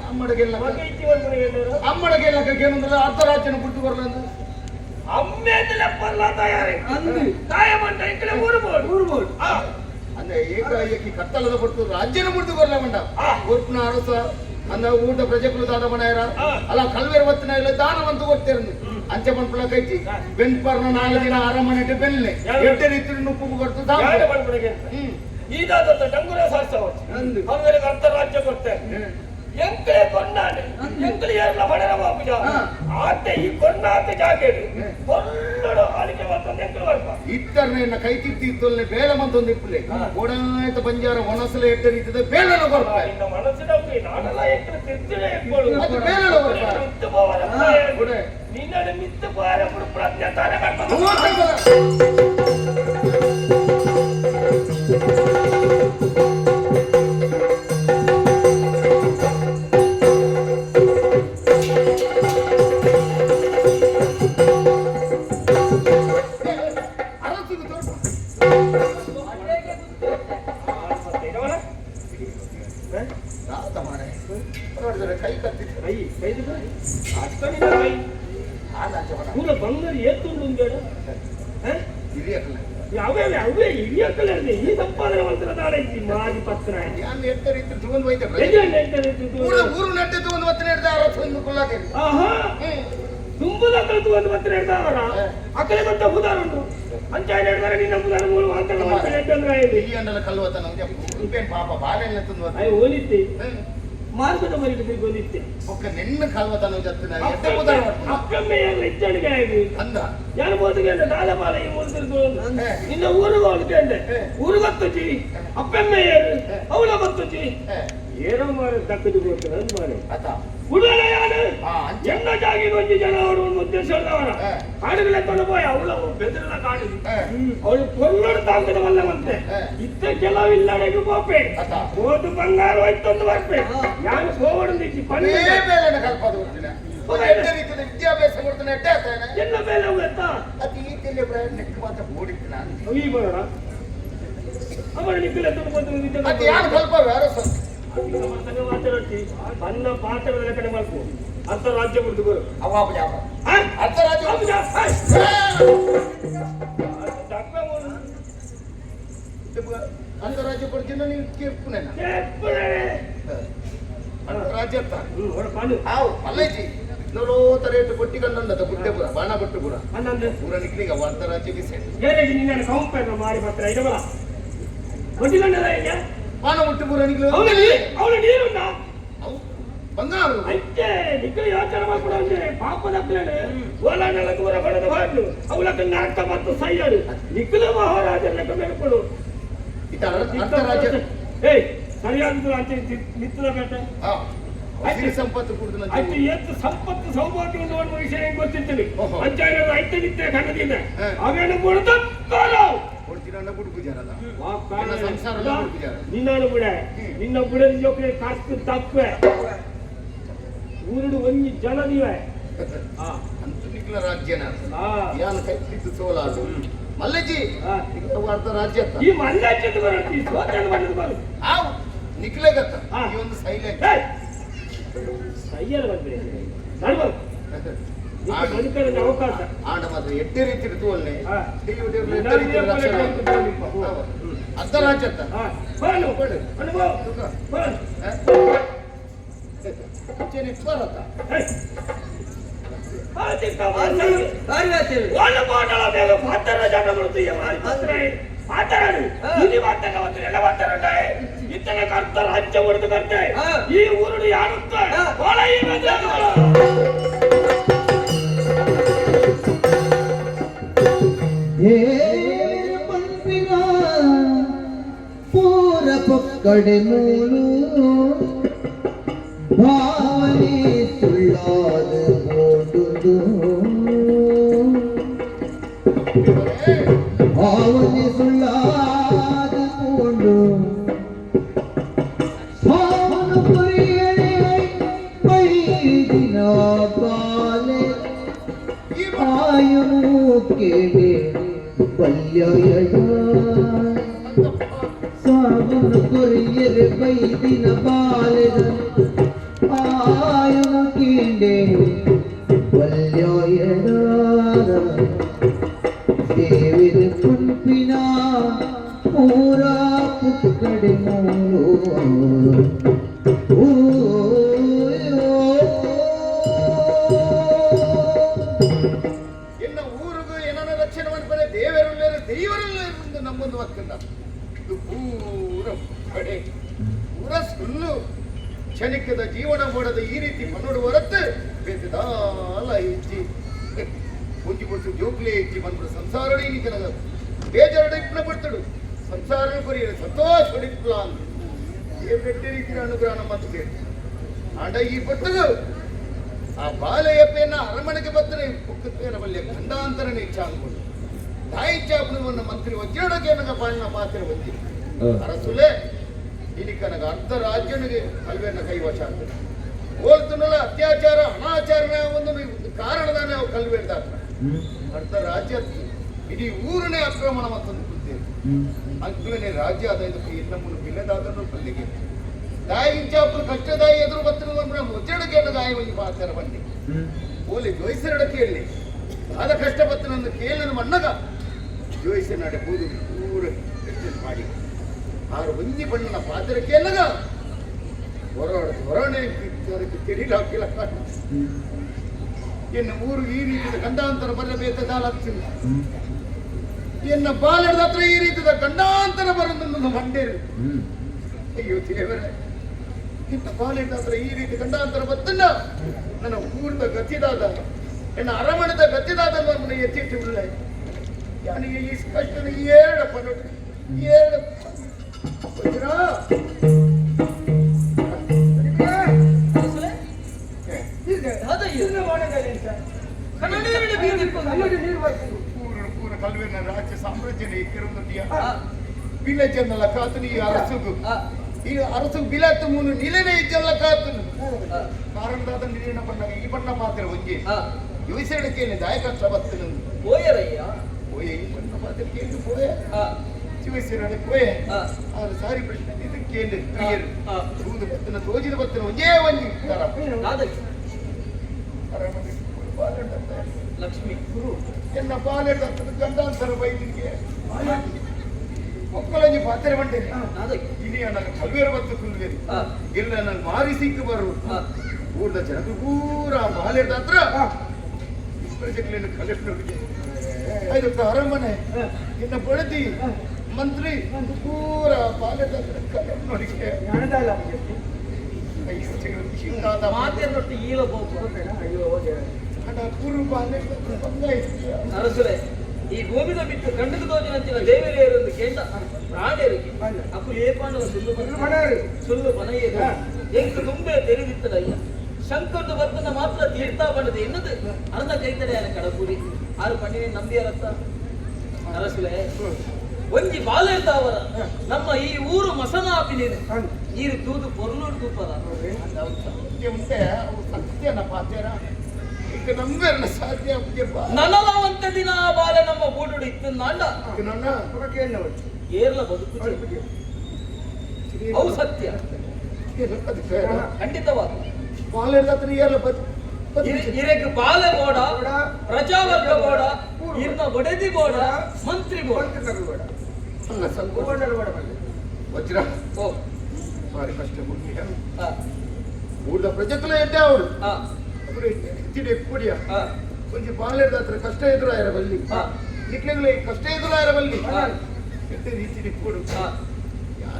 ಅಮ್ಮಡಗೆಲ್ಲ ಮಗ ಇಚ್ಚಿ ಬರ್ಬೋದು ಅಮ್ಮಡಗೆಲ್ಲ ಏನಂದ್ರೆ ಅರ್ಧ ರಾಜ್ಯನ ಬಿಟ್ಟು ಬರಲ್ಲ ಅಂದ್ರೆ ಅಮ್ಮೇದಲೆ ಪಲ್ಲ ತಯಾರಿ ತಾಯ ಮಂಟ ಇಂಕಲೆ ಊರ್ಬೋದು ಅಂದ್ರೆ ಏಕಾಏಕಿ ಕತ್ತಲದ ಬಿಟ್ಟು ರಾಜ್ಯನ ಬಿಟ್ಟು ಬರಲ್ಲ ಮಂಡ ಉರ್ಪಿನ ಅರಸ ಅಂದ ಊಟ ಪ್ರಜೆಗಳು ದಾನ ಮನೆಯರ ಅಲ್ಲ ಕಲ್ವೇರ್ ಹೊತ್ತಿನ ಇಲ್ಲ ದಾನವಂತ ಕೊಡ್ತೇನೆ ಅಂಚೆ ಮನ್ಪುಳ ಕೈಚಿ ಬೆನ್ಪರ್ನ 4 ದಿನ ಅರಮನೆ ಬೆನ್ನೆ ಎಡ್ಡೆ ರೀತಿ ನುಪ್ಪು ಕೊಡ್ತು ಇದಾದ ಡಂಗುರ ಶಾಸ್ತ್ರ ಅವರಿಗೆ ಅರ್ಧ ರಾಜ್ಯ ಕೊಡ್ತೇನೆ ಎಂಕಲೆ ಕೊಂಡಾನೆ ಎಂಕಲೆ ಎಲ್ಲ ಬಡರ ಬಾಪುಜ ಆತೆ ಈ ಕೊಂಡಾತ ಜಾಗೇಡು ಕೊಲ್ಲಡು ಆಳಿಕೆ ಮಾಡ್ತಾನೆ ಎಂಕಲೆ ಬರ್ಪ ಇತ್ತರ್ನ ಕೈ ತಿತ್ತಿತ್ತೊಲ್ಲೆ ಬೇಲ ಮಂತೊಂದು ಇಪ್ಪಲೆ ಓಡಾಯ್ತ ಬಂಜಾರ ಒಣಸಲ ಎಡ್ಡೆ ರೀತಿದ ಬೇಲನ ಬರ್ಪ ನಿನ್ನ ಮನಸ್ಸಿನ ನಾನೆಲ್ಲ ಎಂಕಲೆ ತಿರ್ತಿಳೆ ಎಕ್ಕೊಳ್ಳು ಮತ್ತೆ ಬೇಲನ ಬರ್ಪ ಮಿತ್ತು ಬಾರ ನಿನ್ನ ಮಿತ್ತು ಬಾರ ಬಿಡು ಪ್ರಜ್ಞೆ ತಾನೆ ಮಾಡ್ತಾನೆ ಕೈ ಕತ್ತಿತ್ತು ಬಂಗಾರಿ ಏತುಂಡು ಹಿರಿಯಕಲ್ಲ ಅವೇ ಹಿರಿಯಕ್ಕಲ್ಲ ಈ ಸಂಪಾದನೆ ಮಾಡ್ತಾರೆ ನಾಳೆ ಮಾಜಿ ಪತ್ರ ನಾನು ಎಡ್ಡೆ ರೀತಿ ತಗೊಂಡು ಹೋಯ್ತೆ ಊರು ನೆಟ್ಟೆ ತಗೊಂಡು ಹೊತ್ತಿನ ಹಿಡ್ದ ಅರಸೊಂದು ಕೊಲ್ಲಾಕೆ ತುಂಬದ ಕಲಿತು ಒಂದು ಪತ್ರ ಹಿಡ್ದವರ ಅಕಲೆ ಬಂದ ಬುಧಾರುಂಟು ಪಂಚಾಯತ್ ಹಿಡ್ದಾರೆ ನಿನ್ನ ಬುಧಾರ ಮೂಲ ಮಾತಾಡ ಈ ಅಂಡಲ ಕಲ್ವತನ ಉಪೇನ್ ಪಾಪ ಬಾಲೆಲ್ಲ ತಂದು ಹೋಲಿತ್ತೆ ಮಾರ್ಗದ ಮರಿಗೆ ಹೋಲಿತ್ತೆ ಒಕ್ಕ ನಿನ್ನ ಕಲ್ವತನ ಜತ್ತಿನ ಎಡ್ಡೆ ಬುಧಾರ ಅಕ್ಕಮ್ಮೆ ಇಚ್ಚಣಿಗೆ ಆಗಿ ಅಂದ ಯಾರು ಬೋದಿಗೆ ದಾಲಮಾಲ ಈ ನಿನ್ನ ಊರಿಗೆ ಹೋಗ್ತೇನೆ ಊರಿಗೊತ್ತುಚಿ ಅಪ್ಪೆಮ್ಮೆ ಅವಳ ಗೊತ್ತುಚಿ ಏನೋ ಮಾರ ದಕ್ಕದು ಗೊತ್ತು ಅಂದ್ ಮಾರೆ ಅತ ಉಡಲ ಯಾರು ಎನ್ನ ಜಾಗಿ ಒಂಜಿ ಜನ ಅವರು ಉದ್ದೇಶ ಕಾಡುಗಳ ತೊಲಬೋಯ ಅವಳು ಬೆದರಿನ ಕಾಡು ಅವಳು ಕೊಲ್ಲೋಡು ತಾಂಕದ ವಲ್ಲವಂತೆ ಇತ್ತ ಕೆಲವಿಲ್ಲಡೆಗೂ ಬೋಪೆ ಓದು ಬಂಗಾರ ಹೋಯ್ತೊಂದು ಬರ್ಪೆ ನಾನು ಸೋವಡು ನಿಚ್ಚಿ ಪನ್ನೆ ಬೇಲೆನ ಕಲ್ಪದ ಗೊತ್ತಿನ ಎಡ್ಡೆ ರೀತಿಯ ವಿದ್ಯಾಭ್ಯಾಸ ಕೊಡ್ತಾನೆ ಎಡ್ಡೆ ಆಗ್ತಾನೆ ಎಲ್ಲ ಮೇಲೆ ಹೋಗುತ್ತ ಅದು ಈ ತಿಲ್ಲಿ ನೆಕ್ ಮಾತ್ರ ಓಡಿತ್ತು ನಾನು ಈ ಬರೋಣ ಅವರ ನಿಕ್ಕಲೆ ತುಂಬ ಅದು ಯಾರು ಕಲ್ಪವೆ ಅರಸ ಮಾತಾಡ್ತಿ ಅನ್ನ ಪಾತ್ರಗಳ ಕಡೆ ಮಾಡ್ಕೊ ಅಂತ ರಾಜ್ಯ ಬಿಡ್ತು ಬರು ಅವಾಪ ಜಾಪ ಅರ್ಥ ರಾಜ್ಯ ಅಂತರಾಜ್ಯ ಕೊಡ್ತೀನಿ ನೀವು ಕೇಳ್ಪುನೆ ಅಂತರಾಜ್ಯ ಹಾವು ಮಲ್ಲೈಜಿ ನೋಡೋ ತರೇಟು ಕೊಟ್ಟಿಗಂಡ ಗುಡ್ಡೆಪುರ ಬಾಣ ಕೊಟ್ಟುಪುರ ಪೂರ ನಿಕ್ಲಿಗ ಅಂತರಾಜ್ಯ ಬಿಸಿ ನಿನ್ನ ಕಂಪೇರ್ ಮಾಡಿ ಬರ್ತಾರೆ ಇದವಲ್ಲ ಕೊಟ್ಟಿಗಂಡದ ಹೇಗೆ ಬಾಣ ಮುಟ್ಟುಪುರ ನಿಕ್ಲು ಅವಳು ನೀರುಂಡ ಬಂಗಾರು అయితే నిక్కలు ಯೋಚನೆ ಮಾಡ್ಕೊಡ ಅಂದ್ರೆ ಪಾಪದ ಪ್ಲೇನೆ ಓಲಾನೆಲ್ಲ ದೂರ ಬಡದ ಬಾಡ್ಲು ಅವಲಕ್ಕ ನಾಟಕ ಮತ್ತು ಸೈಯಡು ನಿಕ್ಕಲ ಮಹಾರಾಜನ ಕಮೆಕೊಡು ಅಂತರಾಜ್ಯ ಏಯ್ ಸರಿಯಾದ ರಾಜ್ಯ ನಿತ್ತದ ಬೇಟೆ ಅತಿ ಸಂಪತ್ತು ಕುಡಿದ ಅತಿ ಎಷ್ಟು ಸಂಪತ್ತು ಸೌಭಾಗ್ಯ ನೋಡುವ ವಿಷಯ ಗೊತ್ತಿರ್ತೀನಿ ಪಂಚಾಯತ್ ಐತೆ ನಿತ್ಯ ಖಂಡದಿಂದ ಅವೇನು ಕೊಡ್ತ ಕೊಡ್ತೀರನ್ನ ಬುಡುಕು ಜಾರದ ಸಂಸಾರದ ಬುಡುಕು ಜಾರ ನಿನ್ನನು ಬಿಡ ನಿನ್ನ ಬಿಡದ ಜೋಕ್ರೆ ಕಾಸ್ತು ತಪ್ಪೆ ಊರುಡು ಒಂಜಿ ಜನ ನೀವೆ ಅಂತ ನಿಕ್ಲ ರಾಜ್ಯನ ಯಾನ ಕೈತಿದ್ದು ಸೋಲಾದು ಮಲ್ಲಜ್ಜಿ ಅರ್ಧ ರಾಜ್ಯ ಈ ಮಲ್ಲಜ್ಜದ ಬರತಿ ಸೋತನ ಬಂದದ ಬರು ಆವ್ ನಿಕ್ಲೆಗತ್ತ ಈ ಒಂದು ಸೈಲೆಂಟ್ ಸೈಯರ್ ಬಂದ್ರೆ ನಡ್ಬ ಮನುಕರಿಗೆ ಅವಕಾಶ ಆಡ ಮಾತ್ರ ಎಡ್ಡೆ ರೀತಿ ಇರ್ತುವಲ್ಲೆ ಅರ್ಧ ರಾಜ್ಯ ರಾಜ್ಯ ಹೊಡೆದು ಕರ್ತೆ ಈ ಊರು ಯಾರುತ್ತ ಪಂಪಿನ ಪೂರ ಪಕ್ಕಡೆ ಮೂಲು ಭಾವನೆ ಸುಳ್ಳಾದ ಓಡುದು ಭಾವನೆ ಸುಳ್ಳಾದ ಓಡು ಭಾವನ ಪುರಿಯಡೆ ಬೈದಿನ ಬಾಲೆ ಆಯು ಕೇಳಿ ಬಲ್ಯ ಸಾಬುನ ಕೊರಿಯರೆ ಬೈದಿನ ಬಾಲೆದ ಆಯನ ಕೀಂಡೆ ವಲ್ಯೋಯಡಾದ ದೇವಿದ ಕುಂಪಿನ ಊರ ಪುಕ್ಕಡೆ ಮೂರು ಎನ್ನ ಊರಿಗೂ ಏನನ್ನ ರಕ್ಷಣೆ ಮಾಡ್ತಾರೆ ದೇವರಲ್ಲೇ ದೈವರಲ್ಲೇ ನಮ್ಮೊಂದು ಮಕ್ಕಳ ಇದು ಪೂರ ಕಡೆ ಪೂರ ಸುಳ್ಳು ಕ್ಷಣಿಕದ ಜೀವನ ಮಾಡದ ಈ ರೀತಿ ಮನೋಡು ಹೊರತು ಬೇದಾಲ ಹೆಚ್ಚಿ ಒಂಜಿ ಕೊಟ್ಟು ಜೋಕ್ಲೆ ಹೆಚ್ಚಿ ಬಂದ್ರು ಸಂಸಾರ ಕನಗ ಬೇಜಾರು ಇಪ್ಪನ ಪಡ್ತಾಡು ಸಂಸಾರ ಕೊರಿಯರು ಸಂತೋಷ ಹೊಡಿಪ್ಲ ಅಂತ ಬೆಟ್ಟ ರೀತಿಯ ಅನುಗ್ರಹ ಮತ್ತೆ ಆಡ ಈ ಪಟ್ಟದು ಆ ಬಾಲೆಯಪ್ಪೆಯನ್ನ ಅರಮನೆಗೆ ಬರ್ತಾರೆ ಪುಕ್ಕತ್ತೇನ ಬಲ್ಯ ಖಂಡಾಂತರನೇ ಇಚ್ಛಾ ಅನ್ಕೊಂಡು ತಾಯಿ ಚಾಪನವನ್ನ ಮಂತ್ರಿ ವಜ್ರಡಕ್ಕೆ ನನಗ ಪಾಲನ ಪಾತ್ರ ಬಂದಿ ಅರಸುಲೆ ಇಲ್ಲಿ ಕನಗ ಅರ್ಧ ರಾಜ್ಯನಿಗೆ ಕಲ್ವೆಯನ್ನ ಕೈವಶ ಆಗ್ತದೆ ಹೋಲ್ತನಲ್ಲ ಅತ್ಯಾಚಾರ ಅನಾಚಾರನ ಒಂದು ಕಾರಣದಾನೆ ಅವು ಕಲ್ವೆಡ್ದಾತ ಅರ್ಧ ರಾಜ್ಯ ಇಡೀ ಊರನೇ ಆಕ್ರಮಣ ಮತ್ತೊಂದು ಕೂತೇವೆ ಅಂಕಲನೇ ರಾಜ್ಯ ಆದ ಇದಕ್ಕೆ ಇನ್ನಮ್ಮನ್ನು ಬಿಲ್ಲದಾದರೂ ಪಲ್ಲಿಗೆ ದಾಯಿ ಚಾಪರು ಕಷ್ಟದಾಯಿ ಎದುರು ಬರ್ತದೆ ಅಂದ್ರೆ ಮುಚ್ಚಡಕ್ಕೆ ದಾಯಿ ಒಂದು ಪಾತ್ರ ಬನ್ನಿ ಓಲಿ ಜೋಯಿಸರಡ ಕೇಳಿ ಬಾಲ ಕಷ್ಟ ಬತ್ತನನ್ನು ಕೇಳನ ಮಣ್ಣಗ ಜೋಯಿಸ ನಡೆ ಕೂದು ಊರ ಮಾಡಿ ಆರು ಒಂಜಿ ಬಣ್ಣನ ಪಾತ್ರ ಕೇಳಗ ಹೊರಗಡೆ ತೆರೀಲಿ ಹಾಕಿಲ್ಲ ಎನ್ನ ಊರು ಈ ರೀತಿಯ ಗಂಡಾಂತರ ಬರಬೇಕಾದ ಎನ್ನ ಬಾಲದ ಹತ್ರ ಈ ರೀತಿಯ ಗಂಡಾಂತರ ಬರೋದನ್ನು ಮಂಡೇರು ಅಯ್ಯೋ ದೇವರೇ ಇಂಥ ಬಾಲದ ಹತ್ರ ಈ ರೀತಿ ಗಂಡಾಂತರ ಬತ್ತನ್ನ ನನ್ನ ಊರದ ಗತಿದಾದ ಎನ್ನ ಅರಮಣದ ಗತಿದಾದ ನಮ್ಮನ್ನು ಎತ್ತಿಟ್ಟು ಉಳ್ಳ ಯಾನಿಗೆ ಈ ಕಷ್ಟದ ಏರಡಪ್ಪ ನೋಡಿ ಏರಡ ಕಲ್ವಿನ ರಾಜ್ಯ ಸಾಮ್ರಾಜ್ಯ ವಿಲೇಜ್ ಅನ್ನಲ್ಲ ಕಾತನು ಈ ಅರಸುಗು ಈ ಅರಸು ಬಿಲಾತು ಮೂನು ನಿಲೆನೇ ಇದ್ದಲ್ಲ ಕಾತನು ಕಾರಣದಾದ ನೀರಿನ ಬಣ್ಣ ಈ ಬಣ್ಣ ಪಾತ್ರ ಒಂಜೆ ಯುವಿಸೆಡಕ್ಕೇನೆ ದಾಯಕಷ್ಟ ಬರ್ತನ ಓಯೆ ಈ ಬಣ್ಣ ಪಾತ್ರ ಕೇಳಿ ಪೋಯ ಶಿವಸೇನೆ ಪೋಯ ಆದ್ರೆ ಸಾರಿ ಪ್ರಶ್ನೆ ಇದಕ್ಕೇನು ಕ್ರಿಯರು ತೂದು ಬತ್ತನ ತೋಜಿದ ಬತ್ತನ ಒಂಜೇ ಒಂಜಿ ಲಕ್ಷ್ಮಿ ಗುರು ಎನ್ನ ಬಾಲ್ಯ ಗಂಡಾಂತರ ಬೈದಿಗೆ ಮಕ್ಕಳಂಜಿ ಪಾತ್ರೆ ಬಂಡೆ ಇನಿ ನನ್ನ ಕಲ್ವೇರು ಬತ್ತು ಕುಲ್ವೇರು ಇಲ್ಲ ನನ್ನ ಮಾರಿ ಸಿಕ್ಕು ಬರು ಊರ್ದ ಜನರು ಪೂರ ಬಾಲ್ಯದ ಹತ್ರ ಪ್ರಜೆಗಳನ್ನು ಕಲೆಕ್ಟರ್ಗೆ ಐದು ಅರಮನೆ ಇನ್ನ ಬಡದಿ ಮಂತ್ರಿ ಪೂರ ಬಾಲ್ಯದ ಹತ್ರ ಕಲೆಕ್ಟರ್ಗೆ ಮಾತೇನೊಟ್ಟು ಈಲ ಅರಸುಲೆ ಈ ಗೋವಿದ ಬಿಟ್ಟು ಕಂಡದ ತೋಜಿನಂಚಿನ ದೇವರಿಯರೊಂದು ಕೇಂದ್ರ ಪ್ರಾಣಿಯರಿಗೆ ಅಪ್ಪು ಏಪಾಂಡವ ಸುಳ್ಳು ಮನೆಯದು ಎಂಕು ತುಂಬೆ ತೆರೆದಿತ್ತದಯ್ಯ ಶಂಕರದು ಬರ್ತನ ಮಾತ್ರ ತೀರ್ಥ ಬಣ್ಣದ ಎನ್ನದು ಅರ್ಧ ಕೈತಡೆಯ ಕಡಪುರಿ ಆರು ಪಣ್ಣಿನ ನಂಬಿಯರತ್ತ ಅರಸುಲೆ ಒಂಜಿ ಬಾಲ ಇರ್ತಾವರ ನಮ್ಮ ಈ ಊರು ಮಸನಾಪಿನೇನು ನೀರು ತೂದು ಪೊರ್ಲೂರು ತೂಪದ ಸತ್ಯನ ಪಾತ್ಯನ ಈಗ ನಂಬೇರಲ್ಲ ಸಾಧ್ಯ ನನಲವಂತ ದಿನ ಆ ಬಾಲ ನಮ್ಮ ಬೂಡುಡು ಇತ್ತು ನಾಂಡ ನನ್ನ ಏರ್ಲ ಬದುಕು ಅವು ಸತ್ಯ ಖಂಡಿತವಾದ ಬಾಲ್ಯದ ಹತ್ರ ಏರ್ಲ ಇರೆಗ್ ಬಾಲ ಬೋಡ ಪ್ರಜಾವರ್ಗ ಬೋಡ ಇರ್ನ ಒಡೆದಿ ಬೋಡ ಮಂತ್ರಿ ಬೋಡ ವಜ್ರ ಓ ಭಾರಿ ಕಷ್ಟ ಊರ್ದ ಪ್ರಜೆಕುಲ ಎಡ್ಡೆ ಅವಳು ಎಪ್ಪಡಿಯ ಕೊಂಚ ಬಾಲ್ಯದ ಹತ್ರ ಕಷ್ಟ ಎದುರಾಯರ ಬಲ್ಲಿ ನಿಕ್ಲೆಗಳು ಕಷ್ಟ ಎದುರಾಯರ ಬಲ್ಲಿ ಎಷ್ಟೇ ರೀತಿ ಕೊಡು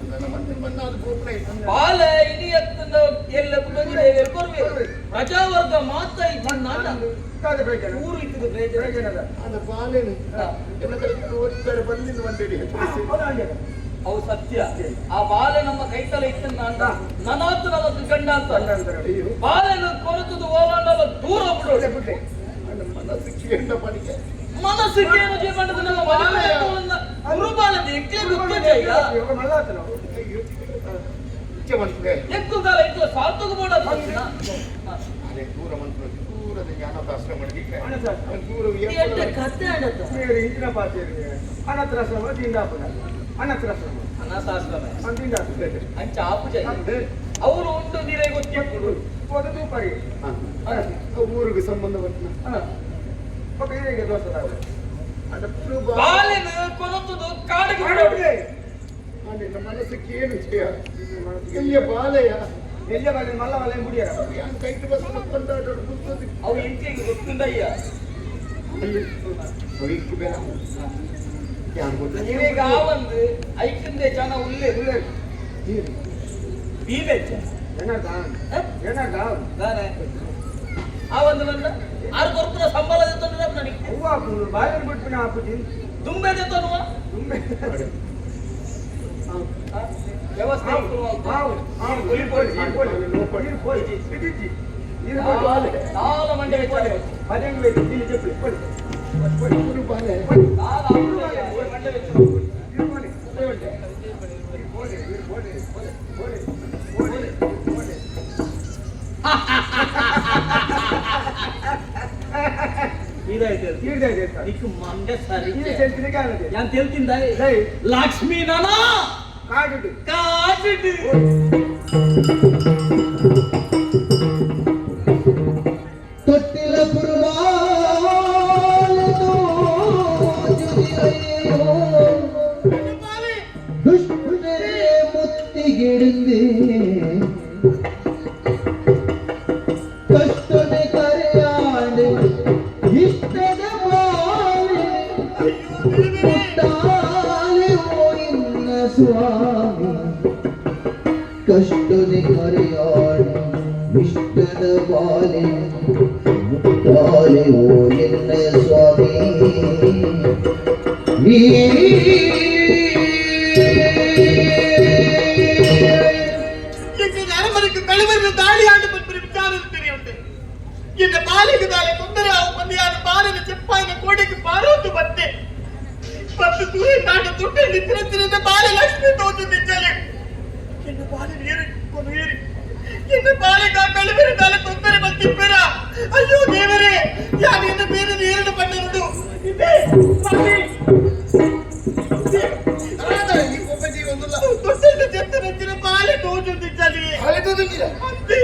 ನನ್ನ ಮಂದಿರ ಮಣ್ಣಾದ ಗೋಪುರ ಬಾಲ ಇಡೀ ಎತ್ತದ ಎಲ್ಲ ಕೊರ್ವೆ ಪ್ರಜಾವರ್ಗ ಮಾತ ಇದ್ದ ಊರು ಇದ್ದು ಬೇಜಾರ அந்த பாலேனு என்ன ಕೈತಲು ಓಡ್ತಾರೆ ಬಂದಿನ ಒಂದೇಡಿ ಅವು ಸತ್ಯ ಆ ಬಾಲೆ ನಮ್ಮ ಕೈತಲ ಇತ್ತಂದ ಅಂತ ನನಾತ್ರ ಗಂಡ ಅಂತ ಬಾಲೆನ ಕೊರತದು ಓಲಾಂಡಲ ದೂರ ಬಿಡು ಮನಸ್ಸಿಗೆ ಎಂಡ ಪಡಿಕೆ ಮನಸ್ಸಿಗೆ ಏನು ಜೀವನದ ನಮ್ಮ ಬಾಲೆ ಗುರುಬಾಲದ ಎಕ್ಲೆ ಗುತ್ತಜಯ್ಯ ಇಚ್ಛೆ ಮಾಡ್ತದೆ ಎಕ್ಕು ಕಾಲ ಇತ್ತು ಸಾರ್ಥಕ ಬೋಡ ಅದೇ ದೂರ ಮಂತ್ರ ದೂರದ ಜ್ಞಾನದಾಶ್ರಮ ಮಾಡಿದ್ರೆ ದೂರ ಎಟ್ಟ ಕತೆ ಆಡತ ಹಿಂದಿನ ಪಾತ್ರೆ ಅನಂತರಾಶ್ರಮ ದಿಂದಾಪುರ ಅನಂತರಾಶ್ರಮ ಅನಾಥಾಶ್ರಮ ಅಂದಿಂದ ಅಂಚ ಆಪುಜ ಅವರು ಉಂಟು ನೀರೇ ಗೊತ್ತಿಪ್ಪುಡು ಊರಿಗೆ ಸಂಬಂಧಪಟ್ಟ ಹೇಗೆ ದೋಷದಾಗ ಬಾಲೆನ ಕೊರತುದು ಕಾಡಿಗೆ ಬಿಡೋದು ನಿನ್ನ ಮನಸ್ಸಿಗೆ ಏನು ವಿಷಯ ಎಲ್ಲಿಯ ಬಾಲೆಯ ಎಲ್ಲಿ ಬಾಲೆ ಮಲ್ಲ ಬಾಲೆ ಮುಡಿಯ ಕೈಟ್ ಬಸ್ ಕೊಂಡಾಡೋದು ಕೂತದ್ದು ಅವು ಎಂಟಿಗೆ ಗೊತ್ತುಂಡಯ್ಯ ಹೊಯ್ಕು ಬೇಡ ಯಾರು ಗೊತ್ತ ನೀವೀಗ ಆ ಒಂದು ಐಕಿಂದೆ ಜನ ಉಳ್ಳೆ ಬೀಬೆಚ್ಚ ನಾನೇ ಆ ಒಂದು ನನ್ನ ಆರು ಕೊರ್ಪುರ ಸಂಬಳ ತಂದ್ರೆ ನನಗೆ ಹೂವು ಹಾಕುದು ಬಾಳೆ ಬಿಟ್ಬಿನ ಹಾಕುದು ತುಂಬೆ ತನ್ನುವ ವ್ಯವಸ್ಥೆ ಸಾಲ ಮಂಡೆ ഞാൻ తెలుతుందా లక్ష్మీ నానా ಕಾಡುದು కాదు ತೊಟ್ಟಿಲ ಪುರವಾಲದು ದುಷ್ಟರೇ ಮುತ್ತಿಗಿಡಿಂದೆ ಕಷ್ಟನೆ ಕರೆಯಾಡೆ ಇಷ್ಟದ ಬಾಳೆ ಮುಟ್ಟಾಲೆ ಓ ಇನ್ನ ಸ್ವಾಮಿ ಕಷ್ಟನೆ ಕರೆಯಾಡೆ ಇಷ್ಟದ ಬಾಲೆ ಮುಟ್ಟಾಲೆ ಓ ಎನ್ನ ಸ್ವಾಮಿ அரமனுக்கு கழுவரு தாடி ஆண்டு பண்பு விசாரம் தெரியும் இந்த பாலிக்கு தாலே தொந்தர மந்தியான பாலின செப்பாயின கோடைக்கு பாரோத்து பத்து பத்து தூய நாட்டு துட்டு நித்திரத்திருந்த பால லட்சுமி தோத்து நிச்சலே என்ன பால நீரு கொனேரி என்ன பாலிக கழுவரு தாலே தொந்தர பத்தி பெற ஐயோ தேவரே யார் என்ன பேரு நீரட பண்ணனுடு இதே பாலி ಈ ಕೊಬ್ಬೆ ಜೀವ ಒಂದಲ್ಲ ತೊಟ್ಟೆ ಚೆತ್ತ ನೆಚ್ಚಿನ ಬಾಲೆ ತೋಜು ನಿಚ್ಚಲಿ ಅಲೆದು ದುಂಜಿದ ಅಂತೆ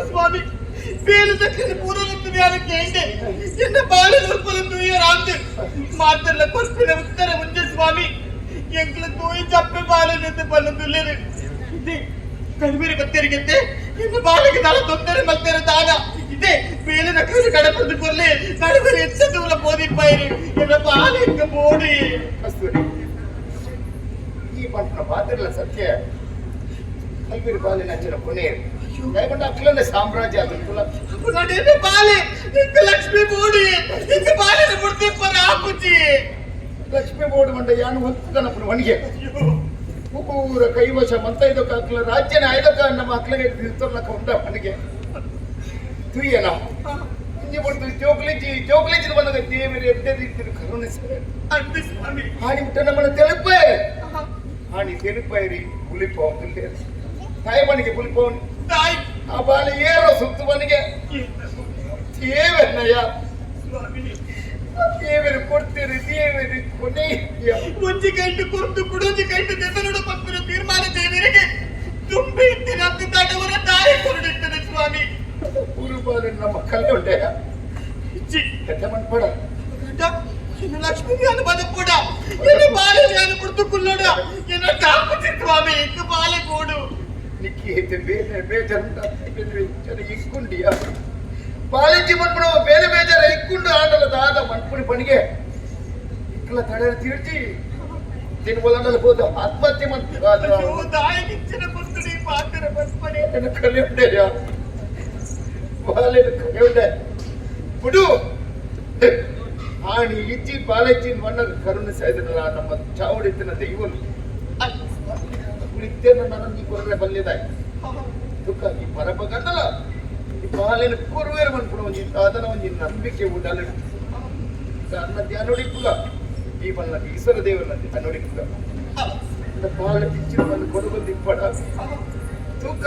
ಸ್ವಾಮಿ ಬೇಲು ದಕ್ಷಿಣ ಪೂರ್ವತ್ತು ಯಾರಕ್ಕೆ ಹೆಂಗೆ ಎನ್ನ ಬಾಳೆ ಉಲ್ಪಲಂದು ಯಾರಾಂತೆ ಮಾತಲ್ಲ ಕೊರ್ಪಿನ ಉತ್ತರ ಮುಂಜೆ ಸ್ವಾಮಿ ಎಂಕ್ಲ ತೋಯಿ ಚಪ್ಪೆ ಬಾಳೆ ನಿಂತು ಬಲ್ಲದುಲ್ಲೇರು ಇದೆ ಕಡಿಮೆ ಬತ್ತರಿಗೆತ್ತೆ ಎನ್ನ ಬಾಳೆಗೆ ದಾಳ ತೊಂದರೆ ಮಲ್ತಾರೆ ದಾನ ಇದೆ ಬೇಲೆ ನಕ್ಕರು ಕಡಪದು ಕೊರ್ಲೆ ಕಡಿಮೆ ಎಚ್ಚ ದೂರ ಬೋದಿಪ್ಪಾಯಿರಿ ಎನ್ನ ಬಾಳೆ ಎಂಕ ಬೋಡಿ ಕಸ್ತೂರಿ ಈ ಪಂಟನ ಪಾತ್ರಲ್ಲ ಸತ್ಯ ಕಲ್ಪಿರಿ ಬಾಲಿನ ಅಂಚಿನ ಕೊನೆ ಕೈಗೊಂಡ ಅಕ್ಲನ್ನ ಸಾಮ್ರಾಜ್ಯ ಅದಕ್ಕಲ್ಲ ಎನ್ನ ಬಾಳೆ ಎಂಕ ಲಕ್ಷ್ಮಿ ಬೋಡಿ ಎಂಕ ಬಾಳೆನ ಮುಡ್ತಿಪ್ಪರ ಆಪುಚಿ ಲಕ್ಷ್ಮಿ ಬೋರ್ಡ್ ಮಂಡ ಯಾನು ಹೊತ್ತನಪ್ಪನ ಒಣಗೆ ಊರ ಕೈವಶ ಮಂತ ಇದಕ್ಕೆ ಅಕ್ಲ ರಾಜ್ಯನ ಐದಕ್ಕ ನಮ್ಮ ಅಕ್ಲಗೆ ತಿರ್ತರ್ಲಕ್ಕ ಉಂಟ ಮನೆಗೆ ತುಯ್ಯನ ಇಂಜಿ ಬಿಡ್ತು ಚೋಕ್ಲೇಜಿನ ಬಂದಾಗ ದೇವರ ಎಡ್ಡೆದಿತ್ತಿರು ಕರುಣಿಸಿದೆ ಅಂತೆ ಸ್ವಾಮಿ ಹಾನಿ ಬಿಟ್ಟ ನಮ್ಮನ್ನ ತೆಲುಪಾಯರಿ ಹಾನಿ ತೆಲುಪಾಯರಿ ಪುಲಿಪವನ್ ತಾಯಿ ಮನೆಗೆ ಪುಲಿಪವನ್ ತಾಯಿ ಆ ಬಾಲೆ ಏರೋ ಸುತ್ತು ಮನೆಗೆ ದೇವನಯ್ಯ ಸ್ವಾಮಿ ದೇವರು ಕೊಡ್ತೀರಿ ದೇವರು ಕೊನೆ ಒಂಜಿ ಕೈಟು ಕುರ್ತು ಕುಡೊಂಜಿ ಕೈಟು ದೆಸರುಡು ಪಕ್ಕುನ ತೀರ್ಮಾನ ದೇವರಿಗೆ ತುಂಬಿ ಇತ್ತಿನ ಹತ್ತಿದಾಟವರ ತಾಯಿ ಕೊರಡಿರ್ತದೆ ಸ್ವಾಮಿ ಊರುಬಾಲೆ ನಮ್ಮ ಕಲ್ಲೆ ಉಂಡೆಯ ಇಚ್ಚಿ ಕೆಟ್ಟ ಮನ್ಪಡ ಗಂಡ ಇನ್ನ ಲಕ್ಷ್ಮಿ ಜ್ಞಾನ ಬದ ಕೂಡ ಇನ್ನ ಬಾಲೆ ಜ್ಞಾನ ಕುರ್ತು ಕುಲ್ಲೋಡ ಇನ್ನ ಕಾಪುಚಿ ಸ್ವಾಮಿ ಇಂಕ ಬಾಲೆ ಕೋಡು ನಿಕ್ಕಿ ಐತೆ ಬೇಜಾರುಂಟ ಜನ ಇಕ್ಕೊಂಡಿಯ ಬಾಲೆಜಿ ಮನ್ಪಡ ಬೇರೆ ಬೇಜಾರ ಇಕ್ಕೊಂಡು ಆಡಲ ದಾದ ಮನ್ಪುಣಿ ಪಣಿಗೆ ಇಕ್ಕಲ ತಡೆ ತೀರ್ಚಿ ತಿನ್ಬೋಲಂಡಲ್ಲಿ ಹೋದ ಆತ್ಮಹತ್ಯೆ ಮಾಡ್ತೀವಿ ಅಯ್ಯೋ ದಾಯಿಗಿಚ್ಚಿನ ಕುರ್ತುಡಿ ಪಾತ್ರ ಬಸ್ಪಡಿ ನನ್ನ ಕಲೆ ಉಂಡೆಯ ಬಾಲೆ ಕಲೆ ಉಂಡೆ ಬಿಡು ಆಣಿ ಇಚ್ಚಿ ಬಾಲೆಚ್ಚಿನ ಮಣ್ಣ ಕರುಣಿಸಿದ್ರಲ್ಲ ನಮ್ಮ ಚಾವಡಿತ್ತಿನ ದೈವನು ಕುಳಿತೇನ ನನ್ನ ಈ ಕೊರಲೆ ಬಲ್ಲಿದಾಯಿ ದುಃಖ ಈ ಪರಬಗಂದಲ್ಲ ಈ ಬಾಲೆನ ಕೊರುವೇರು ಮನ್ಪುಣ ಒಂಜಿ ಅದನ್ನ ಒಂಜಿ ನಂಬಿಕೆ ಉಡಲು ಅನ್ನ ಧ್ಯಾನೋಡಿಕ್ಕುಲ ಈ ಬಲ್ಲ ಈಶ್ವರ ದೇವರ ಧ್ಯಾನೋಡಿಕ್ಕುಲ ಬಾಲೆ ಪಿಚ್ಚಿನ ಬಂದು ಕೊಡುಗು ದಿಪ್ಪಡ ತೂಕ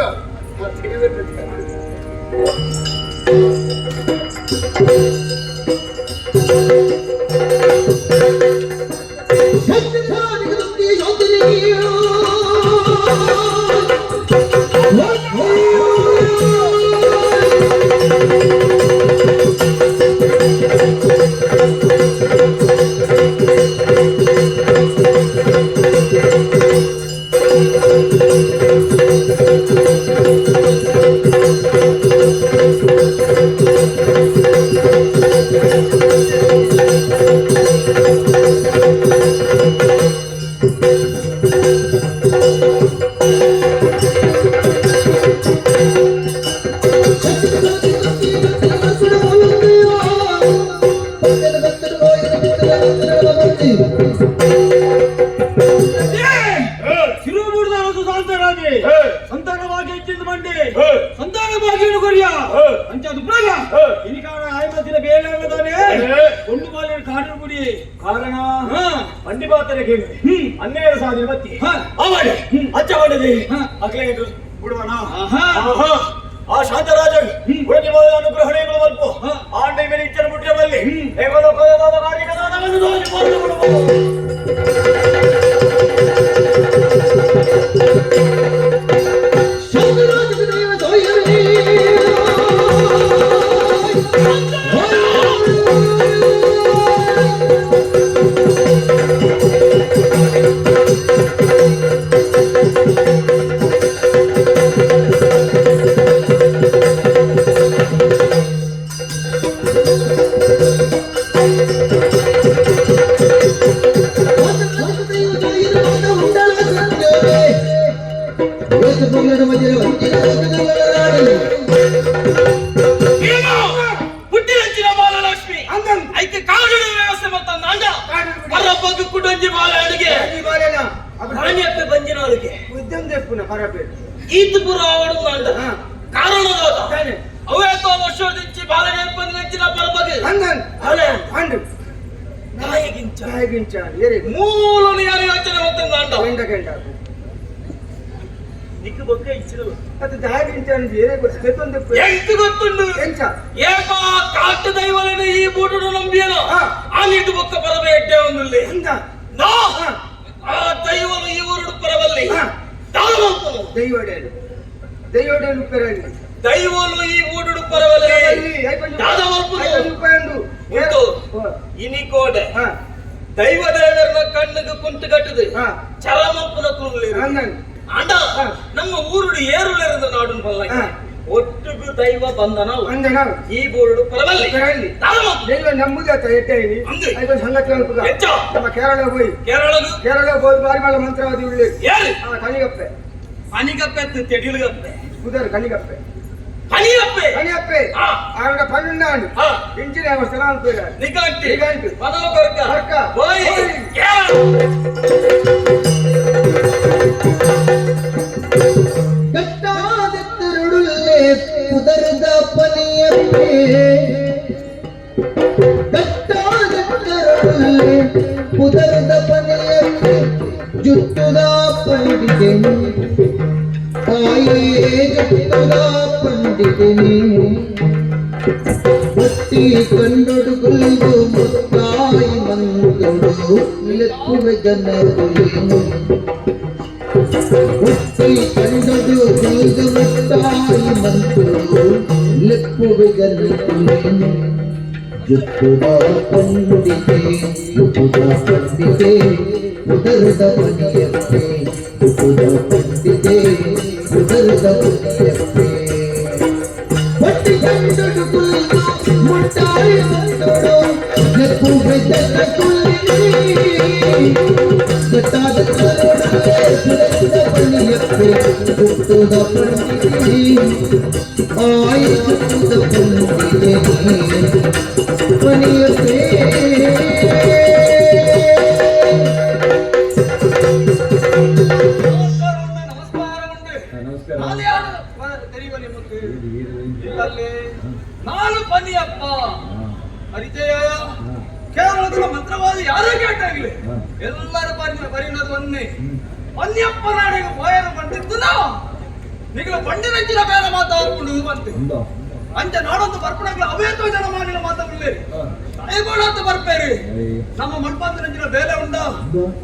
ಆ ದೇವರ ಧ್ಯಾನ എനിക്കാണ് ആയിരത്തിന് പേരാണ് കൊണ്ടുപോലെ കാട്ടിൽ കൂടി കാരണ വണ്ടിപാത്രಕ್ಕೆ ಹನ್ನೆರಡು ಸಾವಿರ ಬತ್ತಿ ಅವಡೆ ಅಚ್ಚ ಬಂದದೆ ಅಕ್ಲೆ ಬಿಡುವಣ ಆ ಶಾಂತರಾಜನ್ ಉಳಿದ ಅನುಗ್ರಹಣೆಗಳು ಮಲ್ಪ ಆಂಡ ಮೇಲೆ ಇಚ್ಚರ ಮುಟ್ಟ ಬಲ್ಲಿ ಏಕಲೋಕದ ಕಾರ್ಯಕರ್ತನನ್ನು ತೋರಿಸಿಕೊಳ್ಳಬಹುದು ಈದ್ಪುರ ಅವಡು ಅಂದ ಕಾರಣದಾದ ಅವೇತೋ ವರ್ಷದಿಂಚಿ ಬಾಲ ನೆನಪಂದಿನ ಬರಬಗೆ ಅಲೆ ಅಂಡ್ ನಾಯಗಿಂಚ ಏರೆ ಮೂಲನು ಯಾರು ಯೋಚನೆ ಹೊತ್ತಂದ ಅಂಡ ಗಂಡ ನಿಕ್ಕು ಬಗ್ಗೆ ಇಚ್ಚಿರಲು ಅದು ನಾಯಗಿಂಚ ಅಂದ್ರೆ ಏರೆ ಗೊತ್ತೊಂದು ಎಂತು ಗೊತ್ತುಂಡು ಎಂಚ ಏಪಾ ಕಾಟ ದೈವಲನೆ ಈ ಬೂಟು ನಂಬಿಯನು ಆ ನಿಟ್ಟು ಬೊಕ್ಕ ಬರಬೇಟೆ ಒಂದುಲ್ಲಿ ಅಂದ ನೋ ಆ ದೈವನು ಈ ಊರುಡು ಪರವಲ್ಲಿ ದೈವಡೇನು ಪೆರಲಿ ದೈವನು ಈ ಊಡುಡು ಪರವಲ್ಲಿ ಇನಿಕೋಡೆ ದೈವ ದೇವರನ್ನ ಕಣ್ಣಿಗೆ ಕುಂಟು ಕಟ್ಟದು ಚರಮಪ್ಪನ ಕುರುಲಿ ಅಂಡ ನಮ್ಮ ಊರುಡು ಏರುಳಿರದ ನಾಡು ಬಲ್ಲ ಒಟ್ಟಿಗೂ ದೈವ ಬಂದನ ಈ ಬೋರ್ಡು ಪರವಲ್ಲಿ ದೈವ ನಮ್ಮದು ಎಟ್ಟೆ ಸಂಗತಿ ನಮ್ಮ ಕೇರಳ ಹೋಗಿ ಕೇರಳ ಹೋಗಿ ಬಾರಿ ಬಾಳ ಮಂತ್ರವಾದಿ ಉಳ್ಳಿ ಕನಿಗಪ್ಪೆ ಅನಿಗಪ್ಪೆ ತೆಡಿಲುಗಪ್ಪೆ ಕುದರ್ ಕನಿಗಪ್ಪೆ ಕನಿಗಪ್ಪೆ ಅವನ ಪಣ್ಣಾನು ಇಂಚಿನ ಸ್ಥಳ ಅಂತ ನಿಗಂಟು ಪದವ ಕೊರಕ ಹೋಯ್ ಕಟ್ಟಾದೆತ್ತರುಡುಲ್ಲೆ ಕುದರದ ಪನೆಯಪ್ಪೆ ಕಟ್ಟಾದೆತ್ತರುಡುಲ್ಲೆ ಕುದರದ ಪನೆಯಪ್ಪೆ ಜುಟ್ಟುದ ಪಂಡಿತೆನು ತಾಯೇ ಜುಟ್ಟುದ ಪಂಡಿತೆನು ಒಟ್ಟಿ ಕಂಡೊಡುಗುಲ್ದು ಮುತ್ತಾಯಿ ಮಂಗಡು ನಿಲಕ್ಕುವೆ ಜನರುಲೇನು ಒಟ್ಟಿ ಕಂಡೊಡು ಗುಲ್ದು ಮುತ್ತಾಯಿ ಮಂಗಡು ನಿಲಕ್ಕುವೆ ಜನರುಲೇನು ಜುಟ್ಟುದ ಪಂಡಿತೆ ಜುಟ್ಟುದ ಪಂಡಿತೆ ಉದರದ ಪಂಡಿಯಪ್ಪೆ ಉದರ ಪಂಡಿತೆ ಉದರದ ಪಂಡಿಯಪ್ಪೆ ಒಟ್ಟಿ ಕಂಡೊಡು ಗುಲ್ದು ಮುತ್ತಾಯಿ ಮಂಗಡು ನಿಲಕ್ಕುವೆ ಜನರುಲೇನು ಕಟ್ಟಾದ ಸುರಕ್ಷಿತ ಪಣಿಯಪ್ಪೆ ಹುಟ್ಟುದ ಪಂಡಿತೆ ಆಯಿ ಹುಟ್ಟುದ ಪಂಡಿತೆ ಪಣಿಯಪ್ಪೆ ನಾನು ಪನಿಯಪ್ಪ ಪರಿಚಯ ಕೇರಳದ ಮಂತ್ರವಾದಿ ಯಾರೇ ಕೇಟಾಗ್ಲಿ ಎಲ್ಲರೂ ಬರಿನದು ಒಂದೇ ಪನ್ಯಪ್ಪ ನಾಡಿಗೆ ಪೋಯನ ಬಂದಿದ್ದು ನಾವು ನಿಗಲ ಬಂಡಿನಂಚಿನ ಬೇರೆ ಮಾತಾಡ್ಕೊಂಡು ಬಂತೆ ಅಂಚ ನಾಡೊಂದು ಬರ್ಪಣಗಳು ಅವೇತೋ ಜನ ಮಾಡಿನ ಮಾತಾಡಲಿ ಸಾಯಿಬೋಳ ಅಂತ ಬರ್ಪೇರಿ ನಮ್ಮ ಮಣ್ಪಾಂತರಂಚಿನ ಬೇರೆ ಉಂಡ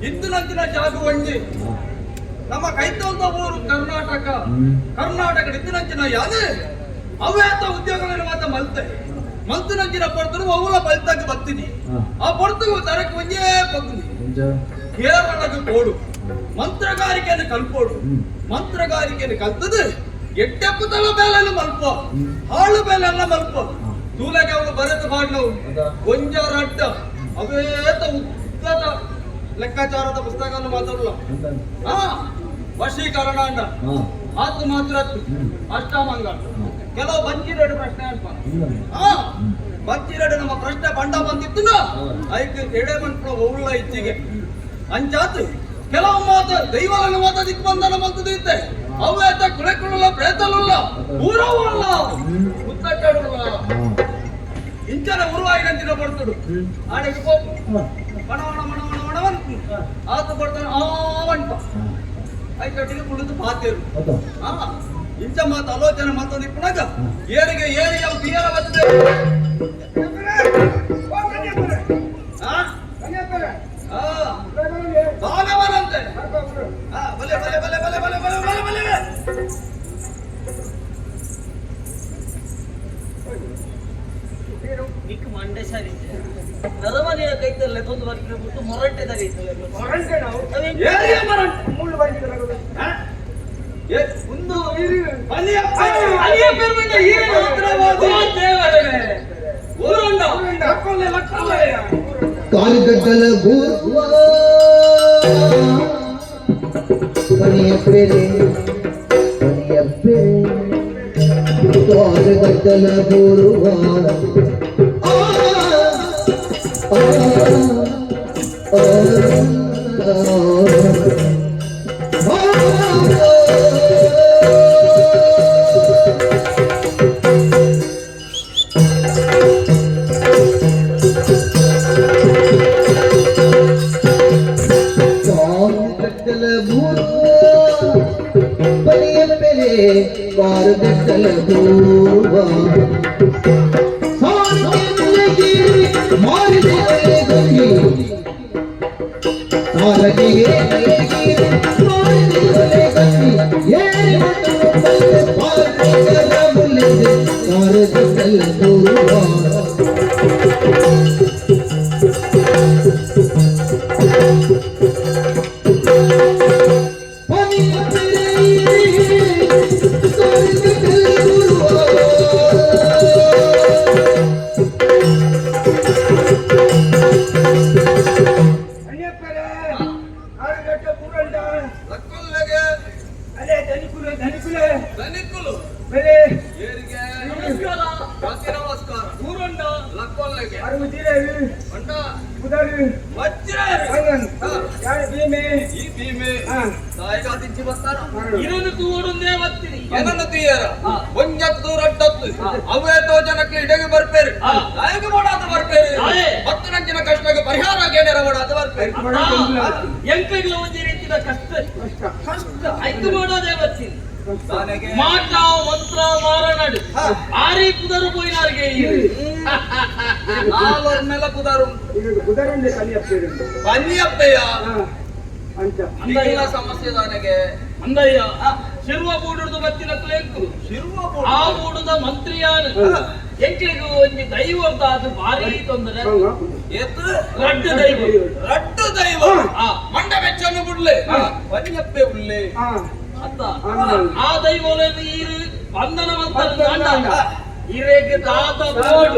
ಇಂದಿನಂಚಿನ ಜಾಗ ಒಂಜಿ ನಮ್ಮ ಕೈತೋಲ್ದ ಊರು ಕರ್ನಾಟಕ ಇಂದಿನಂಚಿನ ಯಾದೆ ಅವೇತ ಉದ್ಯೋಗಗಳನ್ನು ಮಾತ ಮಲ್ತೆ ಮಂತಿನಂಚಿನ ಪಡ್ತರು ಅವಳ ಬಲ್ತಾಗ ಬತ್ತೀನಿ ಆ ಪಡ್ತು ತರಕ್ಕೆ ಒಂಜೇ ಬಗ್ನಿ ಕೇರಳಕ್ಕೆ ಕೋಡು ಮಂತ್ರಗಾರಿಕೆಯನ್ನು ಕಲ್ಪೋಡು ಮಂತ್ರಗಾರಿಕೆಯನ್ನು ಕಲ್ತದು ಎಟ್ಟೆಪ್ಪುತ್ತಲ ಬೇಲೆಲ್ಲ ಮಲ್ಪ ಹಾಳು ಬೇಲೆಲ್ಲ ಮಲ್ಪ ತೂಲೆಗೆ ಅವಳು ಬರೆದು ಮಾಡಿನವು ಗೊಂಜಾರ ಅಡ್ಡ ಅವೇತ ಉದ್ದದ ಲೆಕ್ಕಾಚಾರದ ಪುಸ್ತಕವನ್ನು ಮಾತಾಡಲ್ಲ ವಶೀಕರಣ ಅಂಡ ಆತು ಮಾತ್ರ ಅಷ್ಟಾಮಂಗ ಕೆಲವು ಬಂಚಿರೆಡು ಪ್ರಶ್ನೆ ಅಲ್ಪ ಬಂಚಿರೆಡು ನಮ್ಮ ಪ್ರಶ್ನೆ ಬಂಡ ಬಂದಿತ್ತು ಐಕ್ ಎಡೆ ಮನ್ಪುಳ ಒಳ್ಳ ಇಚ್ಚಿಗೆ ಅಂಚಾತು ಕೆಲವು ಮಾತು ದೈವలను ಮಾತ ದಿಕ್ಬಂಧನ ಬಂತದ್ದು ಇತ್ತೆ ಅವೇತ ಕುಳೆಕೊಳ್ಳಲ್ಲ ಪ್ರೇತಲಲ್ಲ ಊರವಲ್ಲ ಮುತ್ತಟ್ಟಲ್ಲ ಇಂಚನ ಉರುವಾಯಿನಂಚಿನ ಕೊಡ್ತುಡು ಆಡೆಗೆ ಪೋಪು ಮಣವಣ ಆತ ಕೊಡ್ತಾನೆ ಆವಂಟ ಐಕಟ್ಟಿಗೆ ಕುಳಿತು ಪಾತೇರು ಇಂಚ ಮಾತು ಆಲೋಚನೆ ಮತ್ತೊಂದು ಇಪ್ಪನಾಗ ಏರಿಗೆ ಏರಿ ಅವು ಬಿಯರ ಬರ್ತದೆ ಭಾಗವನಂತೆ ಬಲೆ ಬಲೆ ಬಲೆ ಬಲೆ ಬಲೆ ಬಲೆ ಬಲೆ ಬಲೆ ನಿಕ್ ಮಂಡೆ ಸರಿ ನರಮನೆಯ ಕೈತಲ್ಲ ಒಂದು ವರ್ಗ ಬಿಟ್ಟು ಮೊರಟೆದ ಕೈತಲ್ಲ ಮೊರಟೆ ನಾವು ಏರಿಯ ಮೊರಟೆ ಮುಳ್ಳು ಬಂದಿದೆ ಒಂದು ಅಲಿಯ ಪೇರು ಬಂದ ಹೀರೆ ಹತ್ರವಾದ ದೇವರೇ ಊರುಂಡ ಲಕ್ಕೊಲ್ಲೆ ಲಕ್ಕೊಲ್ಲೆ ಕಾಲ್ಗಡ್ಡಲ ಬೂರ್ವ ಪನಿಯ ಪೆರೆ ಕಾಲ್ಗಡ್ಡಲ ಬೂರ್ವ ಅವೇತೋ ಜನಕ್ಕೆ ಇಡೆಗೆ ಬರ್ಪೇರು ನಾಯಕ ಮಾಡಾತ ಬರ್ಪೇರು 10 ನಂಚಿನ ಕಷ್ಟಕ್ಕೆ ಪರಿಹಾರ ಗೇಣರ ಮಾಡಾತ ಬರ್ಪೇರು ಎಂಕಗಳ ಒಂದು ರೀತಿಯ ಕಷ್ಟ ಐದು ಮಾಡೋದೇ ಬರ್ತೀನಿ ಮಾಟ ಮಂತ್ರ ಮಾರನಾಡು ಆರಿ ಕುದರು ಪೋಯಿನಾರ್ಗೆ ನಾಲ್ವರ ಮೇಲೆ ಕುದರು ಕನ್ಯಪ್ಪಯ್ಯ ಅಂದಯ್ಯ ಸಮಸ್ಯೆ ನನಗೆ ಅಂದಯ್ಯ ಶಿರುವ ಬೂಡುದು ಬತ್ತಿನ ಕ್ಲೇಂಕು ಆ ಬೂಡುದ ಮಂತ್ರಿಯಾನು ಎಂಕ್ಲಿಗೂ ಒಂದು ದೈವದ ಅದು ಭಾರಿ ತೊಂದರೆ ರಡ್ಡು ದೈವ ಮಂಡ ಬೆಚ್ಚನ್ನು ಬಿಡ್ಲೆ ಕನ್ಯಪ್ಪೆ ಉಳ್ಳೆ ಅತ್ತ ಆ ದೈವವನ್ನು ಈರು ಬಂಧನ ಮಂತ್ರ ಇರೆಗೆ ದಾದ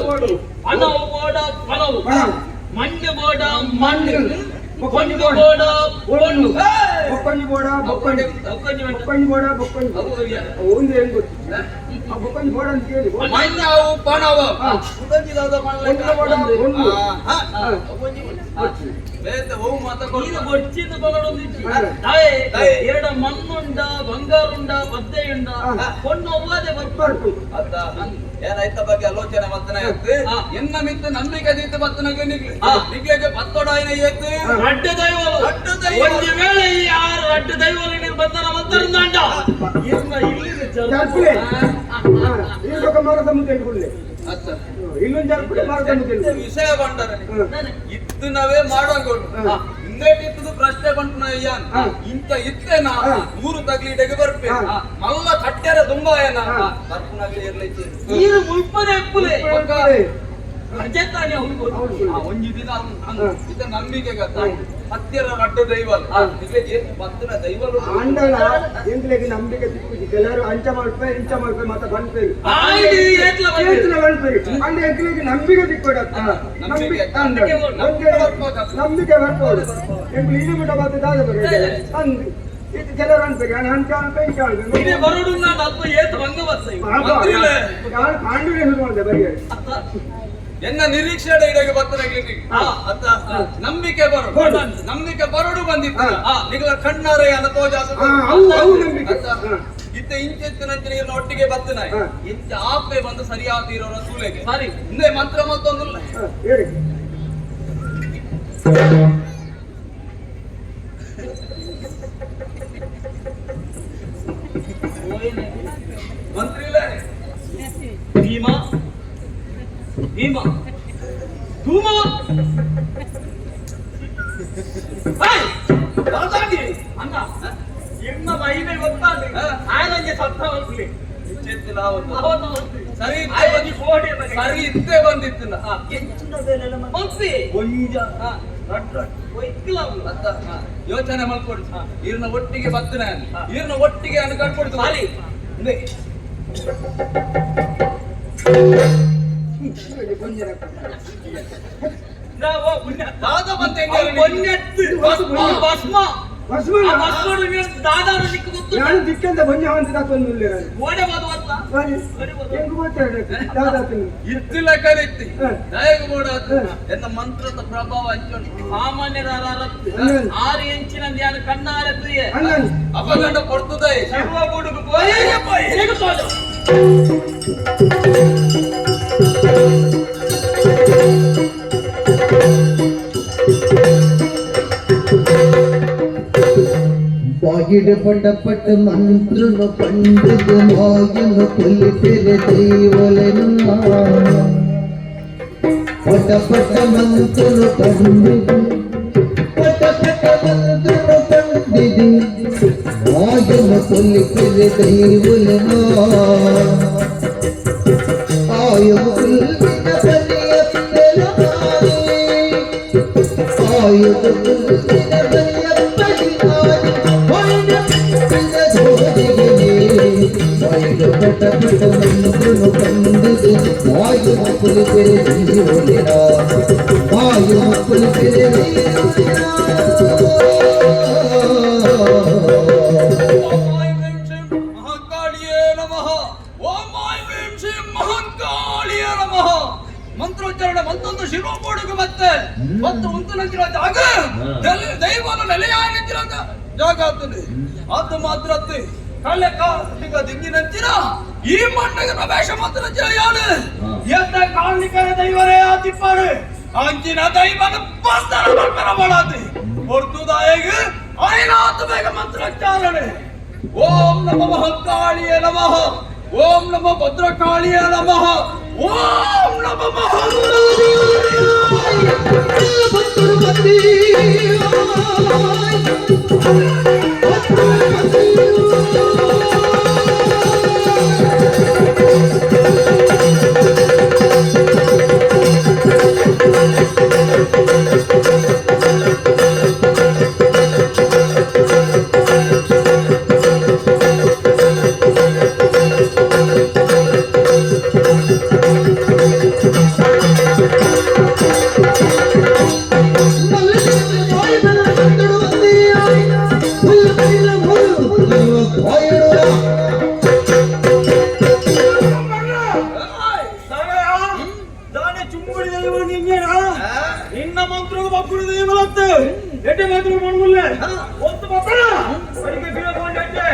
ಬೋಡು ಪಣವು ಬೋಡ ಪಣವು ಮಂಡು ಬೋಡ ಮಂಡು ಬೊಕ್ಕಂಜಿ ಬೋಡ ಬೋಡು ಬೊಕ್ಕಂಜಿ ಬೋಡ ಬೊಕ್ಕಂಜಿ ಬೊಕ್ಕಂಜಿ ಬೋಡ ಬೊಕ್ಕಂಜಿ ಒಂದು ಏನು ಗೊತ್ತಿಲ್ಲ ಆ ಬೊಕ್ಕಂಜಿ ಬೋಡ ಅಂತ ಹೇಳಿ ಮಂಡವು ಪಣವು ಬೊಕ್ಕಂಜಿ ದಾದ ಪಣವು ಬೋಡ ಬೋಡು ಬೇತ ಓ ಮಾತ ಕೊಡು ಬೊಚ್ಚಿದ ಬಲಡೊಂದಿಚ್ಚಿ ತಾಯೇ ಎರಡ ಮಣ್ಣುಂಡ ಬಂಗಾರುಂಡ ಬದ್ದೆಯುಂಡ ಕೊಣ್ಣು ಒವ್ವಾದೆ ಬರ್ಪಾರ್ತು ಅದ ಏನಾಯ್ತ ಬಗ್ಗೆ ಆಲೋಚನೆ ಮತ್ತನ ಇತ್ತು ಎನ್ನ ಮಿತ್ತು ನಂಬಿಕೆ ದೀತ ಮತ್ತನಗೆ ನಿಗ್ಲೆಗೆ ಪತ್ತೋಡಾಯನ ಏತ್ತು ರಡ್ಡು ದೈವಲು ಒಂದು ವೇಳೆ ಈ ಆರು ರಡ್ಡು ದೈವಲು ನಿರ್ಬಂಧನ ಮಂತರಂದಾಂಡ ಇನ್ನ ಇಲ್ಲಿ ಜರ್ಪುಲೆ ಈ ಲೋಕ ಮಾರದ ಮುಂದೆ ಇಟ್ಕೊಳ್ಳಿ ಅತ್ತ ಇಲ್ಲೊಂದು ಜರ್ಪುಲೆ ಮಾರದ ಮುಂದೆ ವಿಷಯ ಬಂಡರೆ ಇತ್ತು ನಾವೇ ಮಾಡೋಗೋಡು ಇಂದೇಟಿತ್ತು ಪ್ರಶ್ನೆ ಬಂತು ಅಯ್ಯಾನ್ ಇಂತ ಇತ್ತೇನಾ ಊರು ತಗ್ಲಿಡೆಗೆ ಬರ್ಪೆ ಮಲ್ಲ ಕಟ್ಟೆರ ದುಂಬಾಯನ ಬರ್ಪುನಾಗಲಿ ಇರ್ಲೈತಿ ನೀರು ಮುಲ್ಪನೆ ಎಪ್ಪುಲೆ ಅಜೆತಾನೆ ಒಂಜಿ ದಿನ ಇದ ನಂಬಿಕೆ ಹತ್ತಿರ ರಡ್ಡು ದೈವಲ್ ಪತ್ತಿನ ದೈವಲು ಅಂಡಲ ಎಂಗ್ಲೆಗೆ ನಂಬಿಕೆ ತಿಕ್ಕುಜಿ ಕೆಲವರು ಅಂಚ ಮಲ್ಪೆ ಇಂಚ ಮಲ್ಪೆ ಮತ್ತೆ ಬಂದ್ಪೆ ಅಂಡ ಎಂಗ್ಲೆಗೆ ನಂಬಿಕೆ ತಿಕ್ಕೊಡತ್ತ ನಂಬಿಕೆ ಬರ್ಬೋದು ಎಂಗ್ಲು ಇಲ್ಲಿ ಬಿಟ್ಟ ಮತ್ತೆ ದಾದ ಬರೋದು ಅಂದು ಇದು ಕೆಲವರು ಅನ್ಬೇಕು ನಾನು ಅಂಚ ಅನ್ಪೆ ಇಂಚ ಅನ್ಪೆ ಬರೋಡು ನಾನು ಅಲ್ಪ ಏತು ಭಂಗ ಬರ್ಸೈ ನಾನು ಕಾಂಡುವೆ ಶುರು ಮಾಡಿದೆ ಬರಿಗೆ ಎನ್ನ ನಿರೀಕ್ಷೆ ಇಡೆಗೆ ಬರ್ತನಾಗ್ಲಿ ಅಂತ ನಂಬಿಕೆ ಬರೋಡು ನಂಬಿಕೆ ಬರೋಡು ಬಂದಿತ್ತು ನಿಗಲ ಕಣ್ಣಾರೆ ಅನ್ನ ತೋಜಾಸ ಇಂತೆ ಇಂಚೆತ್ತಿನಂತೆ ನೀರಿನ ಒಟ್ಟಿಗೆ ಬತ್ತನ ಇಂಚ ಆಪೆ ಬಂದು ಸರಿಯಾದ ಇರೋ ರಸೂಲೆಗೆ ಸರಿ ಹಿಂದೆ ಮಂತ್ರ ಮತ್ತೊಂದು ಹೇಳಿ. ಮಂತ್ರಿ ಇಲ್ಲ ಭೀಮ ಭೀಮ ಧೂಮ ಅಂದ ಎನ್ನ ಮಹಿಮೆ ಗೊತ್ತಾದ್ರೆ ಆನಂಗೆ ಸತ್ತ ಹೋಗ್ಲಿ ಸರಿ ಕೋಟೆ ಸರಿ ಇದ್ದೇ ಬಂದಿತ್ತಿಲ್ಲ ಮಂತ್ರಿ ಕೊಂಜ ಯೋಚನೆ ಮಾಡ್ಕೊಡಿ ಇವ್ರನ್ನ ಒಟ್ಟಿಗೆ ಬರ್ತನೆ ಇವ್ರನ್ನ ಒಟ್ಟಿಗೆ ಅನ್ಕೊಂಡ್ಕೊಡ್ತು ಸರಿ ದಾದ ಬಂತ ಭಸ್ಮ ದಾದಾನ ದಿಕ್ಕು ಗೊತ್ತು ನಾನು ದಿಕ್ಕಂತ ಬಂಜ ಅಂತ ಓಡೆ ಬದುವತ್ತ ಇತ್ತಿಲ್ಲ ಕರೀತಿ ದಯಗ ಮೂಡಾತು ಎನ್ನ ಮಂತ್ರದ ಪ್ರಭಾವ ಹಂಚೋಡಿ ಸಾಮಾನ್ಯರ ಆರು ಎಂಚಿನ ಧ್ಯಾನ ಕಣ್ಣಾರ ಪ್ರಿಯೆ ಅಪಗಂಡ ಕೊಡ್ತದೆ ಸರ್ವ ಗುಡುಗು ಬಾಗಿಡ ಪಡಪಟ್ಟ ಮಂತ್ರನು ಪಂಡಿತ ಮಾಯನು ಕೊಲ್ಲಿಸಿರೆ ದೈವಲೆನ್ನ ಪಟಪಟ ಮಂತ್ರನು ಪಂಡಿತ ಪಟಪಟ ಮಂತ್ರನು ಪಂಡಿತ ಮಾಯನು ಕೊಲ್ಲಿಸಿರೆ ದೈವಲೆನ್ನ ಆಯು ಕುಲ್ಲಿನ ಬಲಿಯ ಪಿದಲಾರಿ ಆಯು ಕುಲ್ಲಿನ ಬಲಿಯ ಪಡಿಲಾರಿ ಮಹಾಕಾಳಿಯೇ ನಮಃ ಓಂ ಐಂ ಹ್ರೀಂ ಶ್ರೀಂ ಮಹಾಕಾಳಿಯೇ ನಮಃ ಮಂತ್ರೋಚ್ಚಾರಣೆ ಮತ್ತೊಂದು ಶಿರೋಪೋಡಿಗೆ ಮತ್ತೆ ಮತ್ತು ಉಂತುನಂಚಿನ ಜಾಗ ದೈವನ ನೆಲೆಯಾಗಿನ ಜಾಗ ಆಗ್ತದೆ ಅದು ಮಾತ್ರ ಕಲೆ ಕಾರ್ತಿಕ ದಿಂಗಿನಂಚಿನ ಈ ಮಣ್ಣಿಗೆ ಪ್ರವೇಶ ಮಾತ್ರ ಯಾರು ಎತ್ತ ಕಾರ್ಣಿಕರ ದೈವರೇ ಆತಿಪ್ಪಾರು ಅಂಚಿನ ದೈವನ ಬಂಧನ ಬರ್ಬರ ಮಾಡಾತಿ ಹೊರ್ತುದಾಯಿಗೆ ಐನಾತು ಬೇಗ ಮಂತ್ರೋಚ್ಚಾರಣೆ ಓಂ ನಮೋ ಮಹಾಕಾಳಿಯೇ ನಮಃ ಓಂ ನಮೋ ಭದ್ರಕಾಳಿಯೇ ನಮಃ ಓಂ ನಮೋ ನಿನ್ನ ಮಂತ್ರ ಮಕ್ಕಳು ದೈವಲತ್ತು ಎಡ್ಡೆ ಮಾತ್ರ ಮಾಡ್ಬಲ್ಲ ಒಂದು ಮಕ್ಕಳ ಅವರಿಗೆ ಬೀಳಕೊಂಡೆ ತರುವ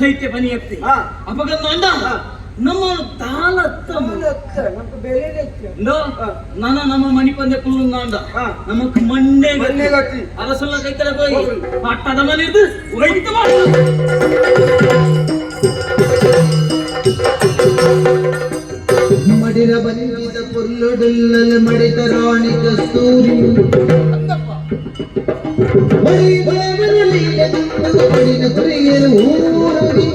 ಸಹಿತ ಬನಿ ಎತ್ತಿ ಅಪಗಂದ ಅಂಡ ನಮ್ಮ ತಾಲತ್ತ ನಮ್ಮ ಮಣಿ ಪಂದೆ ಕುಳ್ಳು ಅಂಡ ನಮಕ್ ಮಣ್ಣೆ ಅರಸಲ್ಲ ಕೈತರ ಹೋಗಿ ಪಟ್ಟದ ಮನೆ ಇದ್ದು ಒಯ್ತು ಮಡಿರ ಬಂದಿದ ಪೊರ್ಲೊಡಲ್ಲಲೆ ಮಡಿತ ರಾಣಿ ಕಸ್ತೂರಿ ಮಡಿ ದೇವರಲ್ಲಿ ಮಡಿನ ಕುರಿಯಲು ಊರಡಿ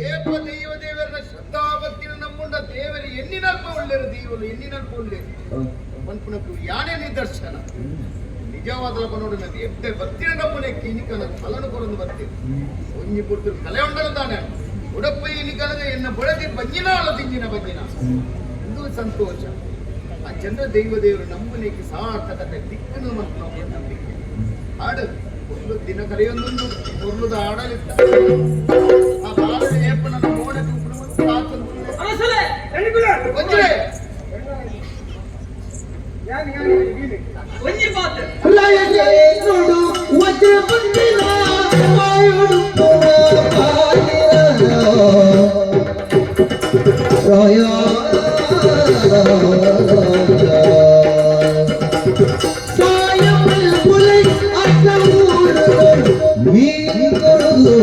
ಏಪ ದೈವ ದೇವರ ಶ್ರದ್ಧಾಭಕ್ತಿನ ನಮ್ಮುಂಡ ದೇವರ ಎನ್ನಿನಲ್ಪ ಒಳ್ಳೆರು ದೀವಲು ಎನ್ನಿನಲ್ಪ ಒಳ್ಳೆರು ಮನ್ಪುನಕ್ಕು ಯಾನೇ ನಿದರ್ಶನ ನಿಜವಾದ ನೋಡಿನ ಎಷ್ಟೇ ಭಕ್ತಿನ ನಮ್ಮನೆ ಕಿನಿಕನ ಫಲನ ಕೊರೊಂದು ಬರ್ತೀವಿ ಒಂಜಿ ಪುಟ್ಟು ಕಲೆ ಉಂಡಲು ತಾನೆ ಉಡಪ್ಪೈ ನಿಕಲಗ ಎನ್ನ ಬಡದಿ ಬಂಜಿನ ಅಲ್ಲ ತಿಂಜಿನ ಬಂಜಿನ ಇದು ಸಂತೋಷ ಆ ಚಂದ್ರ ದೈವ ದೇವರು ನಮ್ಮನೆಗೆ ಸಾರ್ಥಕತೆ ದಿಕ್ಕನ್ನು ಮತ್ತು ನಮ್ಮ ನಂಬಿಕೆ ಹಾಡು ಒಂದು ದಿನ ಕರೆಯೊಂದೊಂದು ಹೊರ್ಲುದ ಆಡಲಿತ್ತ ಆ ಬಾಲದ ಏಪನ ಮೋಡಕ್ಕೆ ಉಪಯೋಗಿಸಿ ವಜ್ರೆ ಒಂಜಿ ಪಾತ್ರ ಲಯಗೆ ನೋಡು ವಜ್ರ ಬಂದಿನ ವಾಯುಡು ರಾಯ ಸಾಯಂ ಪುಲೈ ಅತ್ತೂರು ಮೀನುಗಳು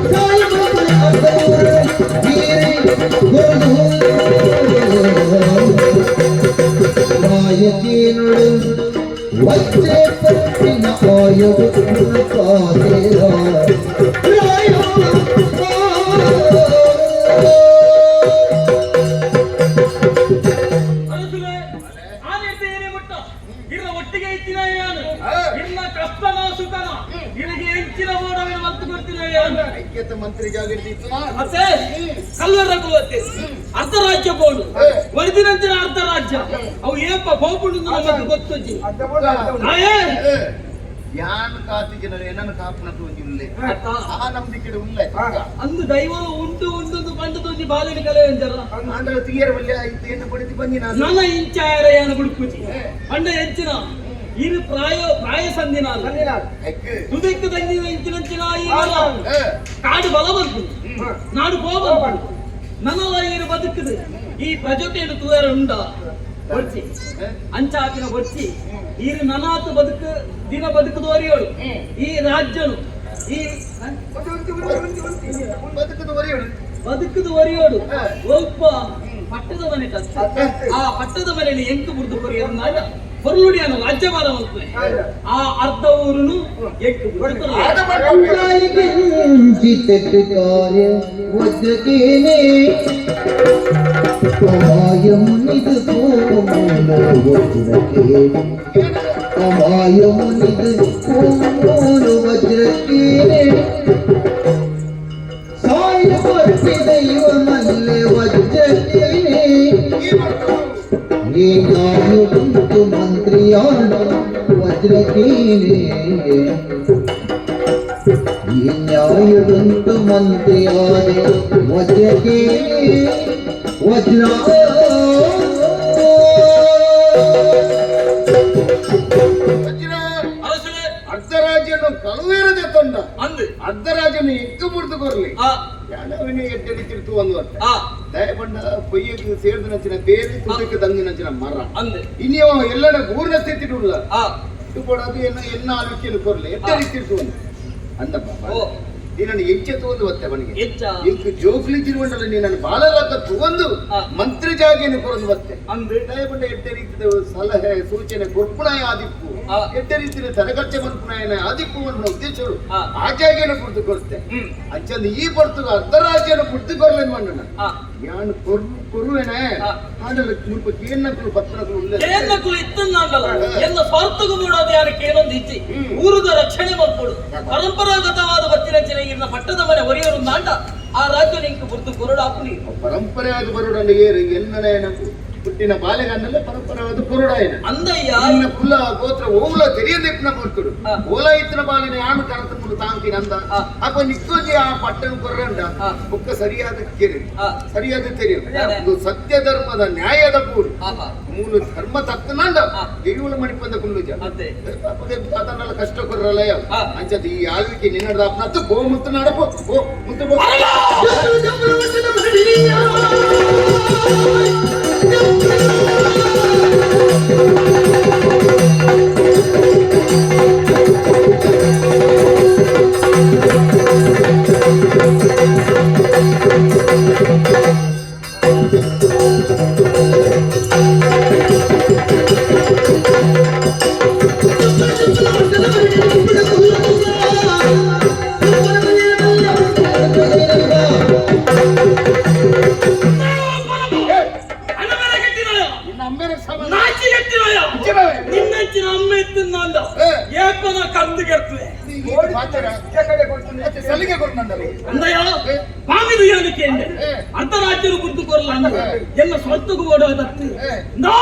ಸಾಯಂ ಪುಲೈ ಅತ್ತೂರು ಮೀನುಗಳು ರಾಯಕೀನುಡು ವಜ್ರ ಪಟ್ಟಿನ ಆಯುಡು ಪಾದೇರ ರಾಯ ಒಟ್ಟಿಗೆ ಇತ್ತಿನ ಇಲ್ಲ ಕಷ್ಟನ ಸುಖನ ನಿನಗೆ ಹೆಂಚಿನ ಮೋಡವೇ ಮದ್ದು ಕೊಡ್ತೀನಿ ಐಕ್ಯತೆ ಮಂತ್ರಿ ಜಾಗೃತಿ ಮತ್ತೆ ಕಲ್ಲರಗು ಅರ್ಧ ರಾಜ್ಯ ಬೋಡು ಒರಿಜಿನಂಚಿನ ಅರ್ಧ ರಾಜ್ಯ ಅವು ಏಪ ಬೋಪುಂಡು ನಮಗೆ ಗೊತ್ತುಜ್ಜಿ ಯಾನ್ ಕಾತಿ ಜನರು ಏನನ್ನು ಕಾಪನದ್ದು ಒಂದಿಲ್ಲ ಆ ನಂಬಿಕೆ ಉಳ್ಳೆ ಅಂದು ದೈವನು ಉಂಟು ಉಂಟು ಕಂಡು ತೋಜಿ ಬಾಲಿನ ಕಲೆ ಎಂದರ ಅಂದ್ರೆ ತೀಯರ ಬಲ್ಲೆ ಐತೆ ಏನು ಪಡಿತಿ ಬಂದಿನ ನನ್ನ ಇಂಚಾಯರಯ್ಯನ ಗುಡುಕುಚಿ ಅಂಡ ಹೆಚ್ಚಿನ ಇದು ಪ್ರಾಯ ಸಂದಿನ ತುದಿಕ್ಕು ತಂದಿನ ಇಂಚಿನಂಚಿನ ಕಾಡು ಬಲ ಬಂತು ನಾಡು ಹೋಗ ನನ್ನಲ್ಲ ಈರು ಬದುಕುದು ಈ ಪ್ರಜೊತೆಯನ್ನು ತೂರ ಉಂಡ ಒರ್ಚಿ ಅಂಚಾಕಿನ ಒರ್ಚಿ ಈರು ನನಾತು ಬದುಕು ದಿನ ಬದುಕುದವರಿಯೋಳು ಈ ರಾಜ್ಯನು ಈ ಬದುಕುದವರಿಯೋಳು ಸ್ವಲ್ಪ ಪಟ್ಟದ ಮನೆ ಆ ಪಟ್ಟದ ಮನೆಯಲ್ಲಿ ಎಂಟು ಮುರಿದು ಕೊರಿಯನ್ನಾಗ ಹೊರಳುಡಿಯನ್ನು ರಾಜ್ಯಭಾರ ಮಾಡ್ತೇನೆ ಆ ಅರ್ಧ ಊರನ್ನು ಎಂಟು ಕಾರ್ಯ ವಜ್ರಕೇನೆ ಅಮಾಯಮುನಿದು ಕೋಮಲ ವಜ್ರಕೇನೆ ಅಮಾಯಮುನಿದು ಕೋಮಲ ವಜ್ರಕೇನೆ ಸಾಯ ಪಟ್ಟಿ ದೈವ ಮಲ್ಲೆ ವಜ್ರಕೇನೆ ಈ ನ್ಯಾಯುಂಟು ಮಂತ್ರಿಯಾದ ವಜ್ರಕೇನೆ ಈ ನ್ಯಾಯುಂಟು ಮಂತ್ರಿಯಾದ ವಜ್ರಕೇನೆ ವಜ್ರ ಅರ್ಧ ರಾಜ್ಯನು ಕಳುವೇರದೆ ತೊಂಡ ಅರ್ಧ ರಾಜ್ಯನು ಎಕ್ಕು ಮುರಿದು ಕೊರ್ಲಿ ಯಾನವಿನ ಎಡ್ಡೆಡಿತಿರ್ತು ಒಂದು ವರ್ಷ ದಯಪಂಡ ಪೊಯ್ಯಕ್ಕೆ ಸೇರಿದ ನಂಚಿನ ಬೇರೆ ತುದಕ್ಕೆ ತಂಗಿ ನಂಚಿನ ಮರ ಇನ್ನಿಯವ ಎಲ್ಲರ ಊರಿನ ಸ್ಥಿತಿ ಉಳ್ಳ ಕೊಡೋದು ಎನ್ನ ಆಲೋಚನೆ ಕೊರ್ಲಿ ಎಡ್ಡೆಡಿತಿರ್ತು ಒಂದು ಅಂದಪ್ಪ ನೀನನ್ನು ಎಂಚೆ ತಗೊಂಡು ಬತ್ತೆ ಮನೆಗೆ ಇಂಕ ಜೋಗ್ಲಿ ತಿರುವಂಡಲ್ಲ ನೀನನ್ನು ಬಾಲರಾಗ ತಗೊಂಡು ಮಂತ್ರಿ ಜಾಗೇನು ಕೊರದು ಬತ್ತೆ ದಯಪಂಡ ಎಡ್ಡೆ ರೀತಿಯ ಸಲಹೆ ಸೂಚನೆ ಕೊರ್ಪುಣಾಯ ಆದಿಪ್ಪು ಎಡ್ಡೆ ರೀತಿಯ ತರಗಚ್ಚೆ ಮನ್ಪುಣಾಯನ ಆದಿಪ್ಪು ಅನ್ನೋ ಉದ್ದೇಶರು ಆ ಜಾಗೇನು ಕುರ್ತು ಕೊಡ್ತೆ ಅಂಚಂದ ಈ ಪಡ್ತು ಅರ್ಧ ರಾಜ್ಯನ ಕುರ್ತು ಕೊರ್ಲೇನು ಮಣ್ಣನ ಯಾನು ಕೊರುವೇನೆ ಆಡಲ್ಲ ಮುಲ್ಪ ಕೇನ್ನಕ್ಕಳು ಪತ್ರಗಳು ಉಳ್ಳೆ ಕೇನ್ನಕ್ಕಳು ಇತ್ತನ್ನಲ್ಲ ಎಲ್ಲ ಸ್ವಾರ್ಥಗೂ ನೋಡೋದು ಯಾರಕ್ಕೆ ಏನೊಂದು ಇಚ್ಚಿ ಊರದ ರಕ್ಷಣೆ ಮಾಡ್ಕೊಡು ಪರಂಪರಾಗತವಾದ ಬತ್ತಿನ ಇನ್ನ ಪಟ್ಟದ ಮನೆ ಒರೆಯೋರು ನಾಟ ಆ ರಾಜ್ಯ ನಿಂಕು ಗುರ್ತು ಕೊರಡಾಪು ನೀರು ಪರಂಪರೆಯಾಗಿ ಬರೋಡಲ್ಲಿಗೆ ಎಲ್ಲನೇ ಹುಟ್ಟಿನ ಬಾಲೆಗನ್ನಲ್ಲ ಪರಪರವಾದ ಕುರುಡಾಯನ ಅಂದಯ್ಯ ಅನ್ನ ಕುಲ ಗೋತ್ರ ಓಲ ತೆರಿಯದೆಪ್ಪನ ಕೊಡ್ತುಡು ಹಾ. ಓಲ ಇತ್ತಿನ ಬಾಲಿನ ಯಾನು ಕನತ ಮುಂದೆ ತಾಂತೀನಿ ಅಂದ ಹಾ. ಅಪ್ಪ ನಿಕ್ಕೋಜಿ ಆ ಪಟ್ಟಣ ಕೊರ್ರಂಡ ಹಾ. ಬುಕ್ಕ ಸರಿಯಾದ ಕೆರೆ ಹಾ. ಸರಿಯಾದ ತೆರೆಯು ಅದೇ. ಇದು ಸತ್ಯ ಧರ್ಮದ ನ್ಯಾಯದ ಕೂಡು ಆಹಾ. ಮೂಲ ಧರ್ಮ ತಕ್ಕನಂಡ ಹಾ. ಎರಿವುಳ ಮಣಿಪಂದ ಕುಲ್ಲುಜ ಅದೇ. ಅದನ್ನೆಲ್ಲ ಕಷ್ಟ ಕೊರ್ರಲ್ಲ ಯಾವ ಹಾ. ಅಂಚದ ಈ ಆಳ್ವಿಕೆ ನಿನ್ನದ ಅಪ್ನತ್ತು ಗೋ ಮುತ್ತು ನಡಪು ಗೋ ಮುತ್ತು ಬೋ ನಿನ್ನ ಅಂಬೇರ ಸಮಾನ ನಿನ್ನಂಚಿನ ಅಮ್ಮ ಎತ್ತಿಂದ ಏಪನ ಕಂದು ಕೆರ್ತವೆ ಸಲಿಗೆ ಕೊಡ್ನಂದಲ್ಲ ಅಂದಯ್ಯ ಪಾಮಿದು ಏನಕ್ಕೆ ಎಂದೆ ಅರ್ಧರಾಜ್ಯರು ಗುರ್ತು ಕೊರಲ್ಲ ಅಂದ ಎಲ್ಲ ಸ್ವತ್ತಗೂ ಓಡೋದತ್ತು ನಾ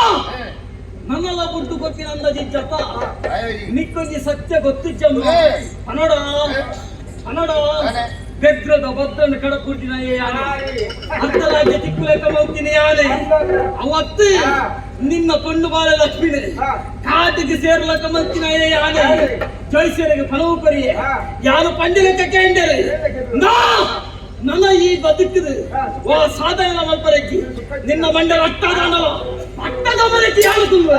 ನನ್ನೆಲ್ಲ ಗುರ್ತು ಕೊಟ್ಟಿನ ಅಂದಜಿ ಜತ ನಿಕ್ಕೊಂಜಿ ಸತ್ಯ ಗೊತ್ತಿಜ್ಜಮ್ಮ ಕನ್ನಡ ಕನ್ನಡ ಬೆಗ್ರದ ಬದ್ದನ್ನು ಕಡಪುಟ್ಟಿನ ಯಾನೆ ಅರ್ಧರಾಜ್ಯ ತಿಕ್ಕುಲೆಕ್ಕ ಹೋಗ್ತೀನಿ ಯಾನೆ ಅವತ್ತು ನಿನ್ನ ಪಣ್ಣು ಬಾಲ ಲಕ್ಷ್ಮಿನೇ ಕಾಟಿಗೆ ಸೇರ್ಲಕ್ಕ ಮಂತಿನ ಯಾನೆ ಜೈಸರಿಗೆ ಫಲವು ಕರಿಯೆ ಯಾರು ಪಂಡಿಲಕ್ಕ ಕೇಂದರೆ ನಾ ನನ್ನ ಈ ಬದುಕಿದು ಓ ಸಾಧನ ಮಲ್ಪರಕ್ಕಿ ನಿನ್ನ ಮಂಡ ರಕ್ತದಾನಲ್ಲ ರಕ್ತದ ಮರಕ್ಕೆ ಯಾರು ತುಂಬ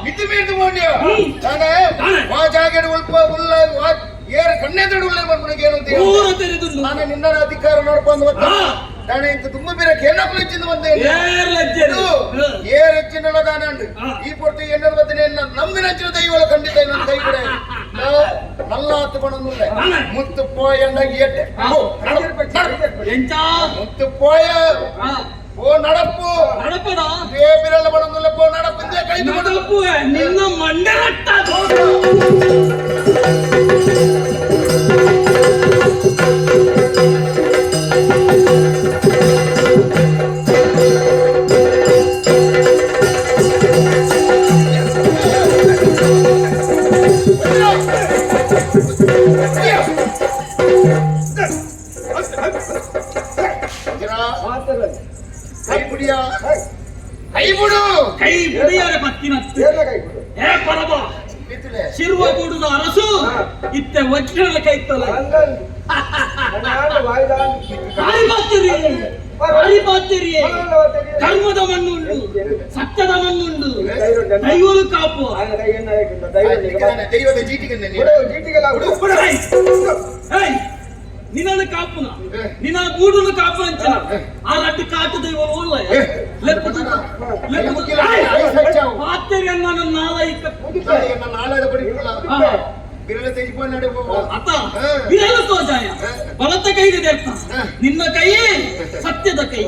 ಮಿತಿ ಮೀರಿದು ಮೌಲ್ಯ ತಾನೇ ಆ ಜಾಗದ ಉಲ್ಪ ಉಲ್ಲ ಏರು ಕಣ್ಣೆದುರು ಉಲ್ಲ ಬರ್ಬಿಡಿಗೆ ಏನು ಅಂತ ಊರ ತೆರೆದುಂಡು ನಾನು ನಿನ್ನ ಅಧಿಕಾರ ನೋಡ್ಕೊಂಡು ಬಂದ ನಾನು ಇಂತ ತುಂಬ ಬೇರೆ ಕೇಳಕ್ಕೆ ಹೆಚ್ಚಿಂದ ಬಂದೆ ಏರ್ ಹೆಚ್ಚಿನ ದಾನಂಡು ಈ ಪೊರ್ತು ಎನ್ನದ ಬತ್ತನೆ ನಂಬಿನ ಹಚ್ಚಿನ ದೈವಳ ಖಂಡಿತ ನನ್ನ ಕೈ ಕೂಡ ನಲ್ಲ ಹತ್ತು ಬಣ್ಣದ ಮುತ್ತು ಪೋಯ ಎಂದಾಗಿ ಎಟ್ಟೆ ಎಂಚ ಮುತ್ತು ಪೋಯ ಓ ನಡಪ್ಪು ನಡಪಡ ಬೇಬಿರಲ್ಲ ಬಣ್ಣದ ಪೋ ನಡಪ್ಪಿಂದ ಕೈ ನಡಪು ನಿನ್ನ ಮಂಡ ರಕ್ತ ಕೈ ಬಿಡಿಯಾರೆ ಪತ್ತಿನತ್ತು ಏ ಪರಬ ಶಿರುವ ಕೂಡುದ ಅರಸು ಇತ್ತೆ ವಜ್ರನ ಕೈತ್ತಲ್ಲ ಬಾತ್ಯರಿ ಕರ್ಮದ ಮಣ್ಣುಂಡು ಸತ್ಯದ ಮಣ್ಣುಂಡು ದೈವಲು ಕಾಪು ದೈವದ ಜೀಟಿಗೆ ನಿನ್ನ ಕಾಪುನ ನಿನ್ನ ಗೂಡುನ ಕಾಪು ಅಂಚನ ಆ ಲಡ್ಡು ಕಾಟು ದೈವ ಓಲ್ಲ ಬಾತ್ಯರಿ ಅನ್ನ ನನ್ನ ನಾಲೈಕ ನಾಳೆ ಬಿರಳ ತೆಗಿಕೊಂಡು ನಡೆ ಅತ್ತ ಬಿರಲ ತೋಜಾಯ ಬಲತ ಕೈಗೆ ದೇರ್ತ ನಿನ್ನ ಕೈ ಸತ್ಯದ ಕೈ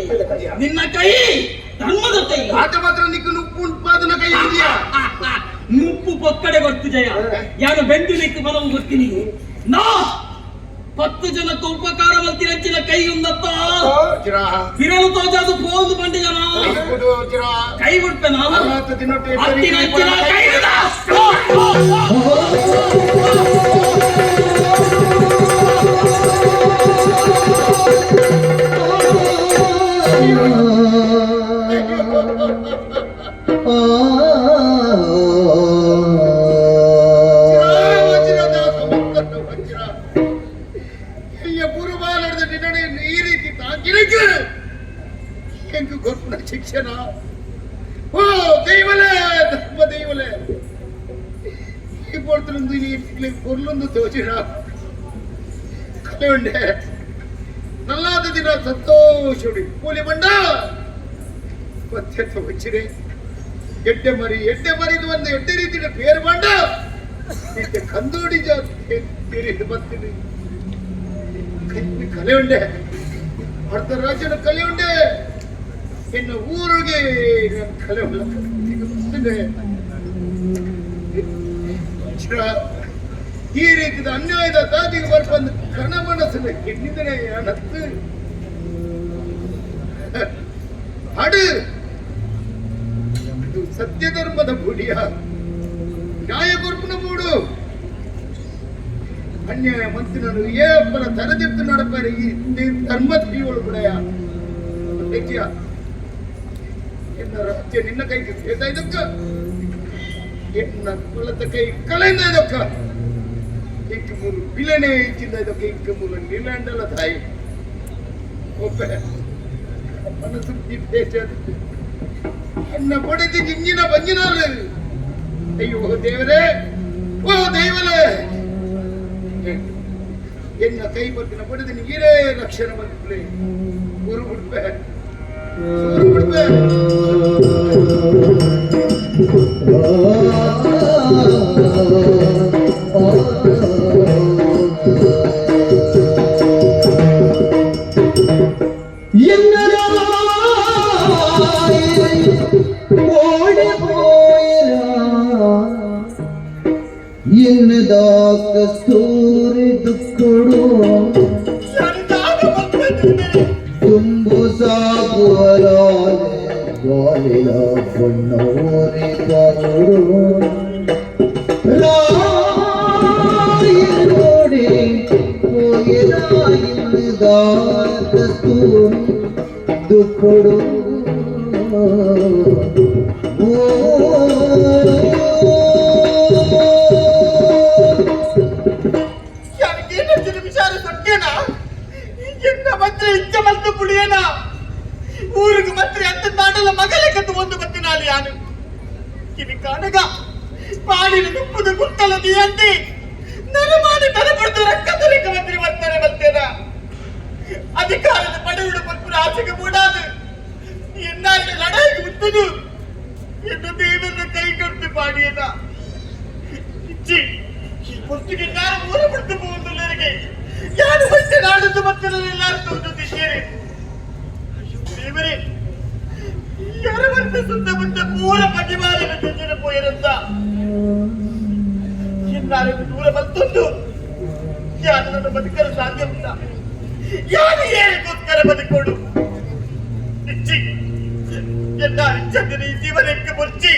ನಿನ್ನ ಕೈ ಧರ್ಮದ ಕೈ ಆಟ ಮಾತ್ರ ನಿಕ್ಕು ಉಪ್ಪು ಉತ್ಪಾದನ ಕೈ ಇದೆಯಾ ನುಪ್ಪು ಪೊಕ್ಕಡೆ ಗೊತ್ತು ಜಯ ಯಾರು ಬೆಂದು ನಿಕ್ಕು ಬಲವು ಗೊತ್ತೀನಿ ನಾ 10 ಜನಕ್ಕೆ ಉಪಕಾರ ಮಲ್ತಿನ ಕೈ ಉಂದತ್ತ ಬಿರಲು ತೋಜಾದು ಪೋದು ಬಂಡಿ ಜನ ಕೈ ಬಿಡ್ಪೆ ನಾನು ಹತ್ತಿನ ಕೈ ಶಿಕ್ಷಣ ಓ ದೈವಲೇ ಧರ್ಮ ದೈವಲೇ ಈ ಪೊರ್ತಲೊಂದು ನೀ ಪೊರ್ಲೊಂದು ತೋಚಿರ ಕಲೆ ಉಂಡೆ ನಲ್ಲಾದ ದಿನ ಸಂತೋಷುಡಿ ಕೂಲಿ ಬಂಡ ಪತ್ಯತ ವಚ್ಚಿರೆ ಎಡ್ಡೆ ಮರಿದು ಒಂದು ಎಡ್ಡೆ ರೀತಿಯ ಪೇರು ಬಂಡ ಕಂದೋಡಿ ಜಾತಿ ಬರ್ತೀನಿ ಕಲೆ ಉಂಡೆ ಅರ್ಧ ರಾಜ್ಯದ ಕಲೆ ಉಂಡೆ ಇನ್ನು ಊರಿಗೆ ಕಲೆ ಈ ರೀತಿಯ ಅನ್ಯಾಯದ ದಾದಿಗೆ ಬರ್ಬಂದು ಕಣ ಮನಸ್ಸನ್ನ ಕೆಣ್ಣಿದರೆ ಹಣತ್ತು ಹಡು ಸತ್ಯ ಧರ್ಮದ ಬುಡಿಯ ನ್ಯಾಯ ಕೊರ್ಪುನ ಮೂಡು ಅನ್ಯಾಯ ಮಂತ್ರಿನನ್ನು ಏಪಲ ತರದಿತ್ತು ನಡಪಾರೆ ಈ ಧರ್ಮದ ಜೀವಳು ಬಿಡಯ ಹೆಚ್ಚಿಯ ಎನ್ನ ರಾಜ್ಯ ನಿನ್ನ ಕೈಗೆ ಸೇದ ಇದಕ್ಕ ಎನ್ನ ಕುಲದ ಕೈ ಕಳೆದ ಇದಕ್ಕ ಇಂಕ ಮೂರು ಬಿಲನೆ ಇಚ್ಚಿಂದ ಇದಕ್ಕೆ ಇಂಕ ಮೂರು ನಿಲಂಡಲ ತಾಯಿ ಒಪ್ಪೆ ಮನಸ್ಸು ದೇಶ ಎನ್ನ ಬಡಿದ ಜಿಂಗಿನ ಬಂಜಿನಾಲ ಅಯ್ಯೋ ದೇವರೇ ಓ ದೇವರೇ ಎನ್ನ ಕೈ ಬತ್ತಿನ ಬಡಿದ ನೀರೇ ರಕ್ಷಣೆ ಬಂದಿದ್ಲೆ ಊರು ಬಿಡ್ಬೆ ಊರು ಬಿಡ್ಬೆ ಕಸ್ತೂರಿ ದುಃಖಡು ತುಂಬು ಸಾಗುವಲ ಬಣ್ಣೋರಿ ಕರುಡು ನೋಡಿ ಹೋಗಿದ ಕಸ್ತೂರಿ ದುಃಖಡು ఊరికి మంత్రి అంత తాటల మగలెక్కదు ಒಂದು ಬತ್ತಿನಾಲಿ ಯಾನು ಕಿವಿ ಕಾಣಗ ಪಾಡಿನ ನುಪ್ಪುದು ಗುಟ್ಟಲದಿ ಅಂತಿ ನರಮಾನಿ ತರಪಡ್ದು ರಕ್ಕತರಿಕ ಮಂತ್ರಿ ಬರ್ತಾರೆ ಬರ್ತೇನ ಅಧಿಕಾರದ ಪಡೆಯುಡು ಪಲ್ಪುರ ಆಸೆಗೆ ಮೂಡಾದು ಎನ್ನಾರಿನ ಲಡಾಯಿಗೆ ಮುತ್ತದು ಎಂದು ದೇವರ ಕೈ ಕಟ್ಟಿ ಪಾಡಿಯದ ಇಚ್ಚಿ ಈ ಪುಸ್ತಕ ನಾನು ಮೂರ ಬಿಡ್ತು ಹೋಗುವುದರಿಗೆ ಯಾರು ಬಟ್ಟೆ ನಾಡುದು ಮತ್ತಿರಲು ಎಲ್ಲರೂ ತೋರಿಸುತ್ತಿದ್ದೇನೆ ದೇವರೇ ಯಾರವಂತೆ ಸುತ್ತಮುತ್ತ ಮೂರ ಪಟಿಮಾಲಿನ ಜೊತೆನ ಪೋಯರಂತ ಎನ್ನಾರು ದೂರ ಬಂತೊಂದು ಯಾರು ನನ್ನ ಬದುಕಲು ಸಾಧ್ಯ ಉಂಟ ಯಾರು ಏನಕ್ಕೋಸ್ಕರ ಬದುಕೋಡು ಇಚ್ಚಿ ಎನ್ನಾರು ಚಂದಿನ ಈ ಜೀವನಕ್ಕೆ ಮುಚ್ಚಿ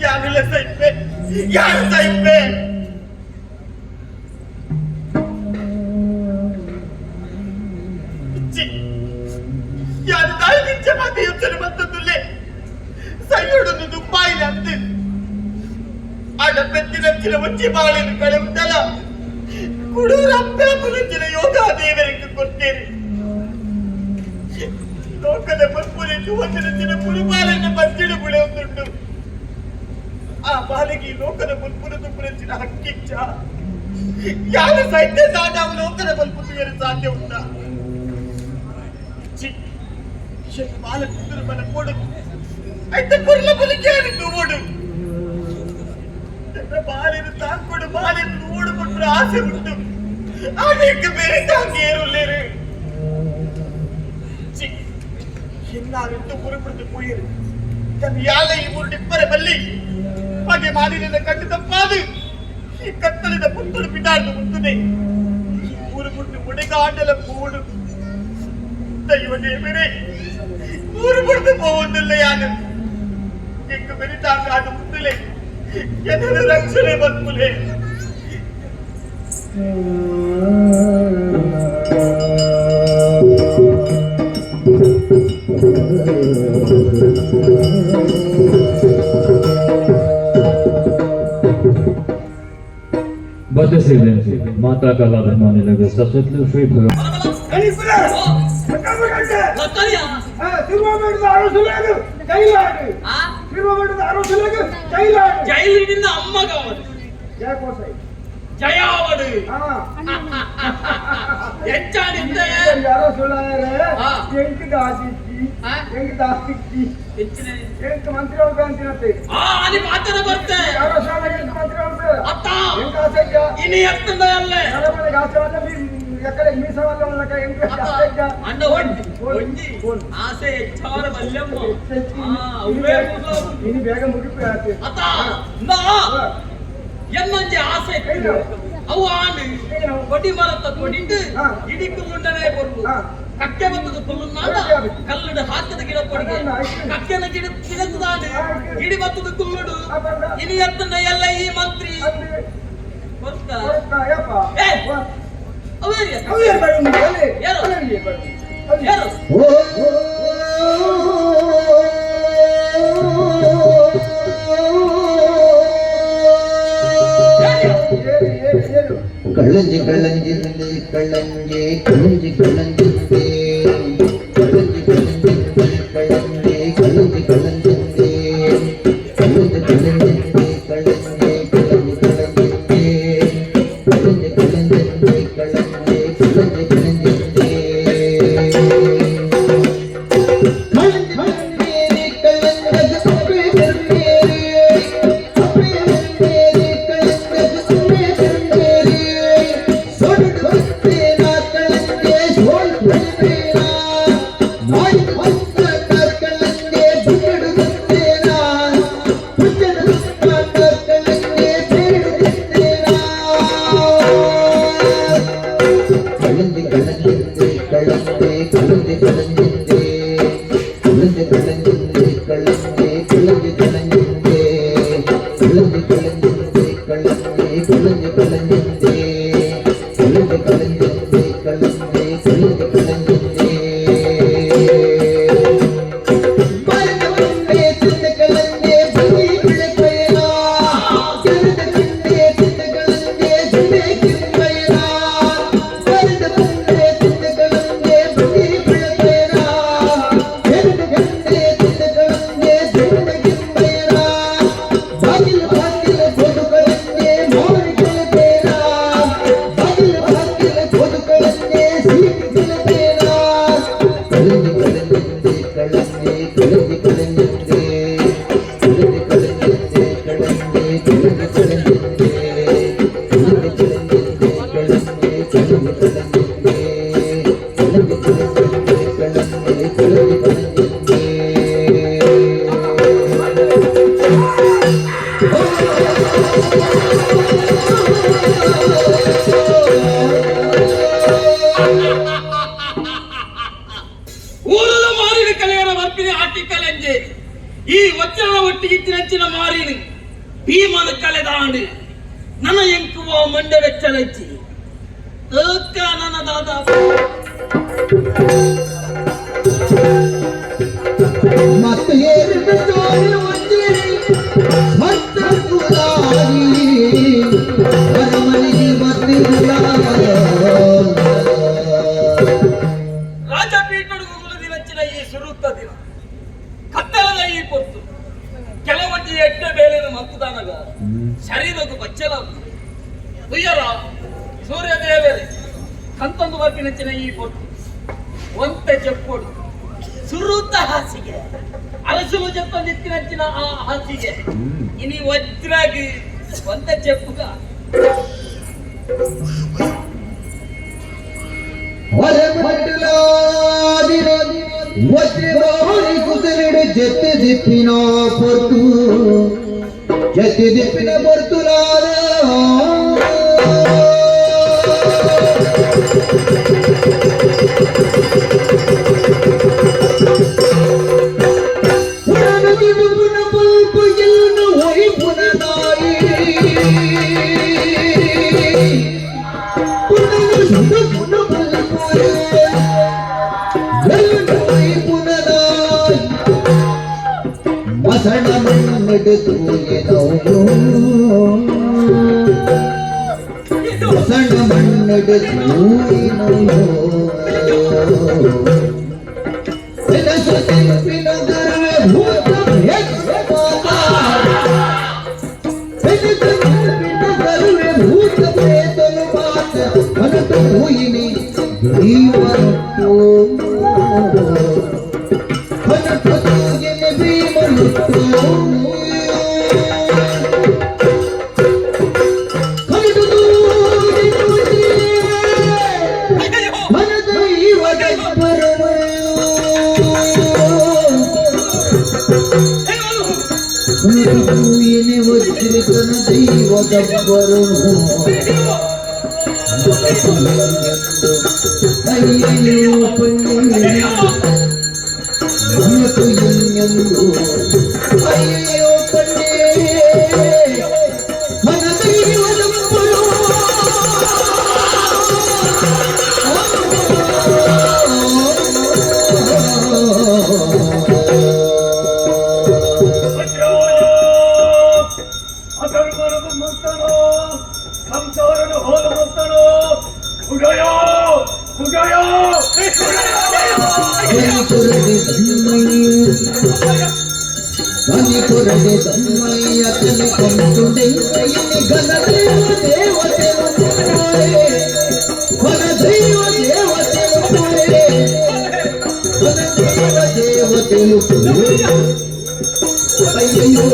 ಯಾರೆಲ್ಲ ಸೈಪೆ ಯಾರು ಸೈಪೆ യോച്ചന ബന്ധത്തില്ലേ സയ്യോടൊന്ന് ദുബായിലത്ത് അടപ്പെത്തിനച്ചില ഉച്ചിമാളിന് കളവുണ്ടല്ല കുടൂരപ്പുനച്ചില യോഗാദേവരക്ക് ಕೊಡ್ತೇನೆ ಲೋಕದ ಮಕ್ಕಳು ಯುವಜನಚಿನ ಪುರುಪಾಲನ ಬಚ್ಚಿಡು ಬೆಳೆಯುತ್ತುಂಟು ಆ ಬಾಲಿಗೆ ಲೋಕದ ಮುಲ್ಪುರದು ಪುರಚಿನ ಹಕ್ಕಿಚ್ಚ ಯಾರ ಸೈನ್ಯ ದಾಟ ಲೋಕದ ಮಲ್ಪುತ್ತಿಗೆ ಸಾಧ್ಯ ಉಂಟ ಬಾಲ ಕುದುರು ಬಲ ಕೊಡು ಐತೆ ಕೊರ್ಲ ಬಲಿಕ್ಯಾನಿ ನೋಡು ಬಾಲಿನ ತಾಕೊಡು ಬಾಲಿನ ನೋಡಿಕೊಂಡ್ರೆ ಆಸೆ ಉಂಟು ಅದಕ್ಕೆ ಬೇರೆ ತಾಂಗೇರುಳ್ಳೇರು ಎಲ್ಲಾರಿದ್ದು ಪುರಪುರದು ಪೋಯರು ತನ್ನ ಯಾಲ ಈ ಮೂರು ಬಲ್ಲಿ ಹಾಗೆ ಮಾಲಿನ ಕಣ್ಣು ತಪ್ಪಾದು ಈ ಕತ್ತಲಿನ ಪುತ್ತಳು ಬಿಡಾಡ್ದು ಮುಂದೆ ಈ ಊರು ಬಿಟ್ಟು ಒಡೆಗಾಡಲ ಪೋಡು ದೈವನೇ ಬೇರೆ ಊರು ಬಿಡ್ತು ಹೋಗುವುದಿಲ್ಲ ಯಾನು ಎಂಗ ಬೆರಿತಾಗ ಅದು ಮುಂದಲೇ ಎದರ ರಕ್ಷಣೆ ಬಂದ್ಮುಲೆ बद्ध सीधे माता का लाभ माने लगे सचेत श्री भगवान జైలునింద అమ్మ కావాలి జయావడు ఎచ్చాడిందే ಯಾರೋ ಸುಳ್ಳಾರೆ ಎಂಕ್ ದಾಸಿಕ್ಕಿ ಎಂಕ್ ದಾಸಿಕ್ಕಿ ಎಂಕ್ ಮಂತ್ರಿ ಹೋಗಂತಿನತ್ತೆ అది మాత్రం ಬರ್ತೆ ಯಾರೋ ಶಾಲೆ ಎಂಕ್ ಮಂತ್ರಿ ಹೋಗ್ತಾರೆ అత్త ಎಂಕ್ ಆಸೆಜ್ಜ ఇని ఎత్తుందయల్లే ನರಮನೆ ಆಸೆವಲ್ಲ ఎక్కడ మీసవల్ల ఉన్నక ఎంక్ ఆసెజ్జ అండ ఒంజి ఆసೆ ఎచ్చార బల్లెమ్మ అవే ఇని ಬೇಗ ಮುಗಿపోಯಾತೆ అత్త నా ఎన్నంజి ఆసೆ అవు ఆండు కొడి మరత కొడిండు ఇడికు ముండనే కొరుకు ಕಕ್ಕೆ ಬಂದದ್ದು ಕುಲ್ಲುನಾಡ ಕಲ್ಲಡ ಹಾಕದ ಗಿಡ ಕೊಡುಗೆ ಕಕ್ಕೆನ ಗಿಡದಾಡು ಗಿಡಿ ಬತ್ತದ ಕುಲ್ಲುಡು ಇನಿ ಎತ್ತನ ಎಲ್ಲ ಈ ಮಂತ್ರಿ ಗೊತ್ತ ಯಾರು ಕಳ್ಳಂಜಿ ಕಳ್ಳಂಜಿ ಕಳ್ಳಂಜಿ ಕಳ್ಳಂಜಿ ಕಳ್ಳಂಜಿ ಕಳ್ಳಂಜಿ ಕಳ್ಳಂಜಿ ಕಳ್ಳಂಜಿ ಕಳ್ಳಂಜಿ ಕಳ್ಳಂಜಿ ಕಳ್ಳಂಜಿ ಕಳ್ಳಂಜಿ ಕಳ್ಳಂಜಿ ಕಳ್ಳಂಜಿ ಕಳ್ಳಂಜಿ ಕಳ್ಳಂಜಿ ಕಳ್ಳಂಜಿ ಊರದ ಮಾರಿನ ಕಲೆಯರ ವರ್ಪಿನ ಆಟಿ ಕಲೆಂಜೆ ಈ ವಚನ ಒಟ್ಟಿಗೆ ನೆಚ್ಚಿನ ಮಾರಿನ ಭೀಮನ ಕಲೆದಾಂಡು ನನ್ನ ಎಂಕುವ ಮಂಡೆ ವೆಚ್ಚಲೆಚ್ಚಿ ನನ್ನ ದಾದಾ ಮತ್ತು ಏರಿದ ಜೋರು ಒಂದಿರಿ ಭಕ್ತ ಕುಲಾರಿ ಮನೆಗೆ ಬಂದಿಲ್ಲ ರಾಜಪೀಠಡು ಗುರುದಿ ವೆಚ್ಚಿನ ಈ ಸುರುತ್ತ ದಿನ ಕತ್ತಲದ ಈ ಪೊತ್ತು ಕೆಲವೊಂದು ಎಟ್ಟ ಬೇಳೆನ ಮತದಾನಗ ಶರೀರಕ್ಕೂ ಬಚ್ಚಲ ಉಯ್ಯರ ಸೂರ್ಯದೇವರೇ ಕಂತೊಂದು ವರ್ಪಿನಚ್ಚಿನ ಈ ಪೊತ್ತು ಒಂತೆ ಚೆಪ್ಪೊಡು ಸುರುತ್ತ ಹಾಸಿಗೆ ಅರಸುಲು ಚೆಪ್ಪಂದಿತ್ತಿನಚ್ಚಿನ ಆ ಹಾಸಿಗೆ ಇನಿ ವಜ್ರಾಗಿ ಒಂತೆ ಚೆಪ್ಪುಗ ವಜ್ರವಾಣಿ ಕುದುರೆಡೆ ಜತೆ ದಿಪ್ಪಿನ ಪೊರ್ತು ಜತೆ ದಿಪ್ಪಿನ ಪೊರ್ತುಲಾದ ಮಸಣ ಮಣ್ಣೆಡೆದು ಮಸಣ ಮಣ್ಣೆಡೆದು ಭೂತ ಪ್ರೇತನು ಮಾತ ಮನತು ಹೂಯಿನಿ ವಜ್ರತನ ದೈವದಬ್ಬರು ಅಯ್ಯಯ್ಯೋ ಪಂಡೆ ಮನಸ್ಸು ಇನ್ನೊಂದು ಅಯ್ಯಯ್ಯೋ ಪಂಡೆ ಮನಸ್ಸಿಗೆ ಒಲಂಬರು ಮಣಿಪುರದೆ ತಮ್ಮಯ್ಯ ತಲೆ ಕೊಂಡುಂಡೆ ಘನದೇವ ದೇವತೆ ಘನದೇವ ದೇವತೆ ಘನದೇವ ದೇವತೆ ಅಯ್ಯಯ್ಯೋ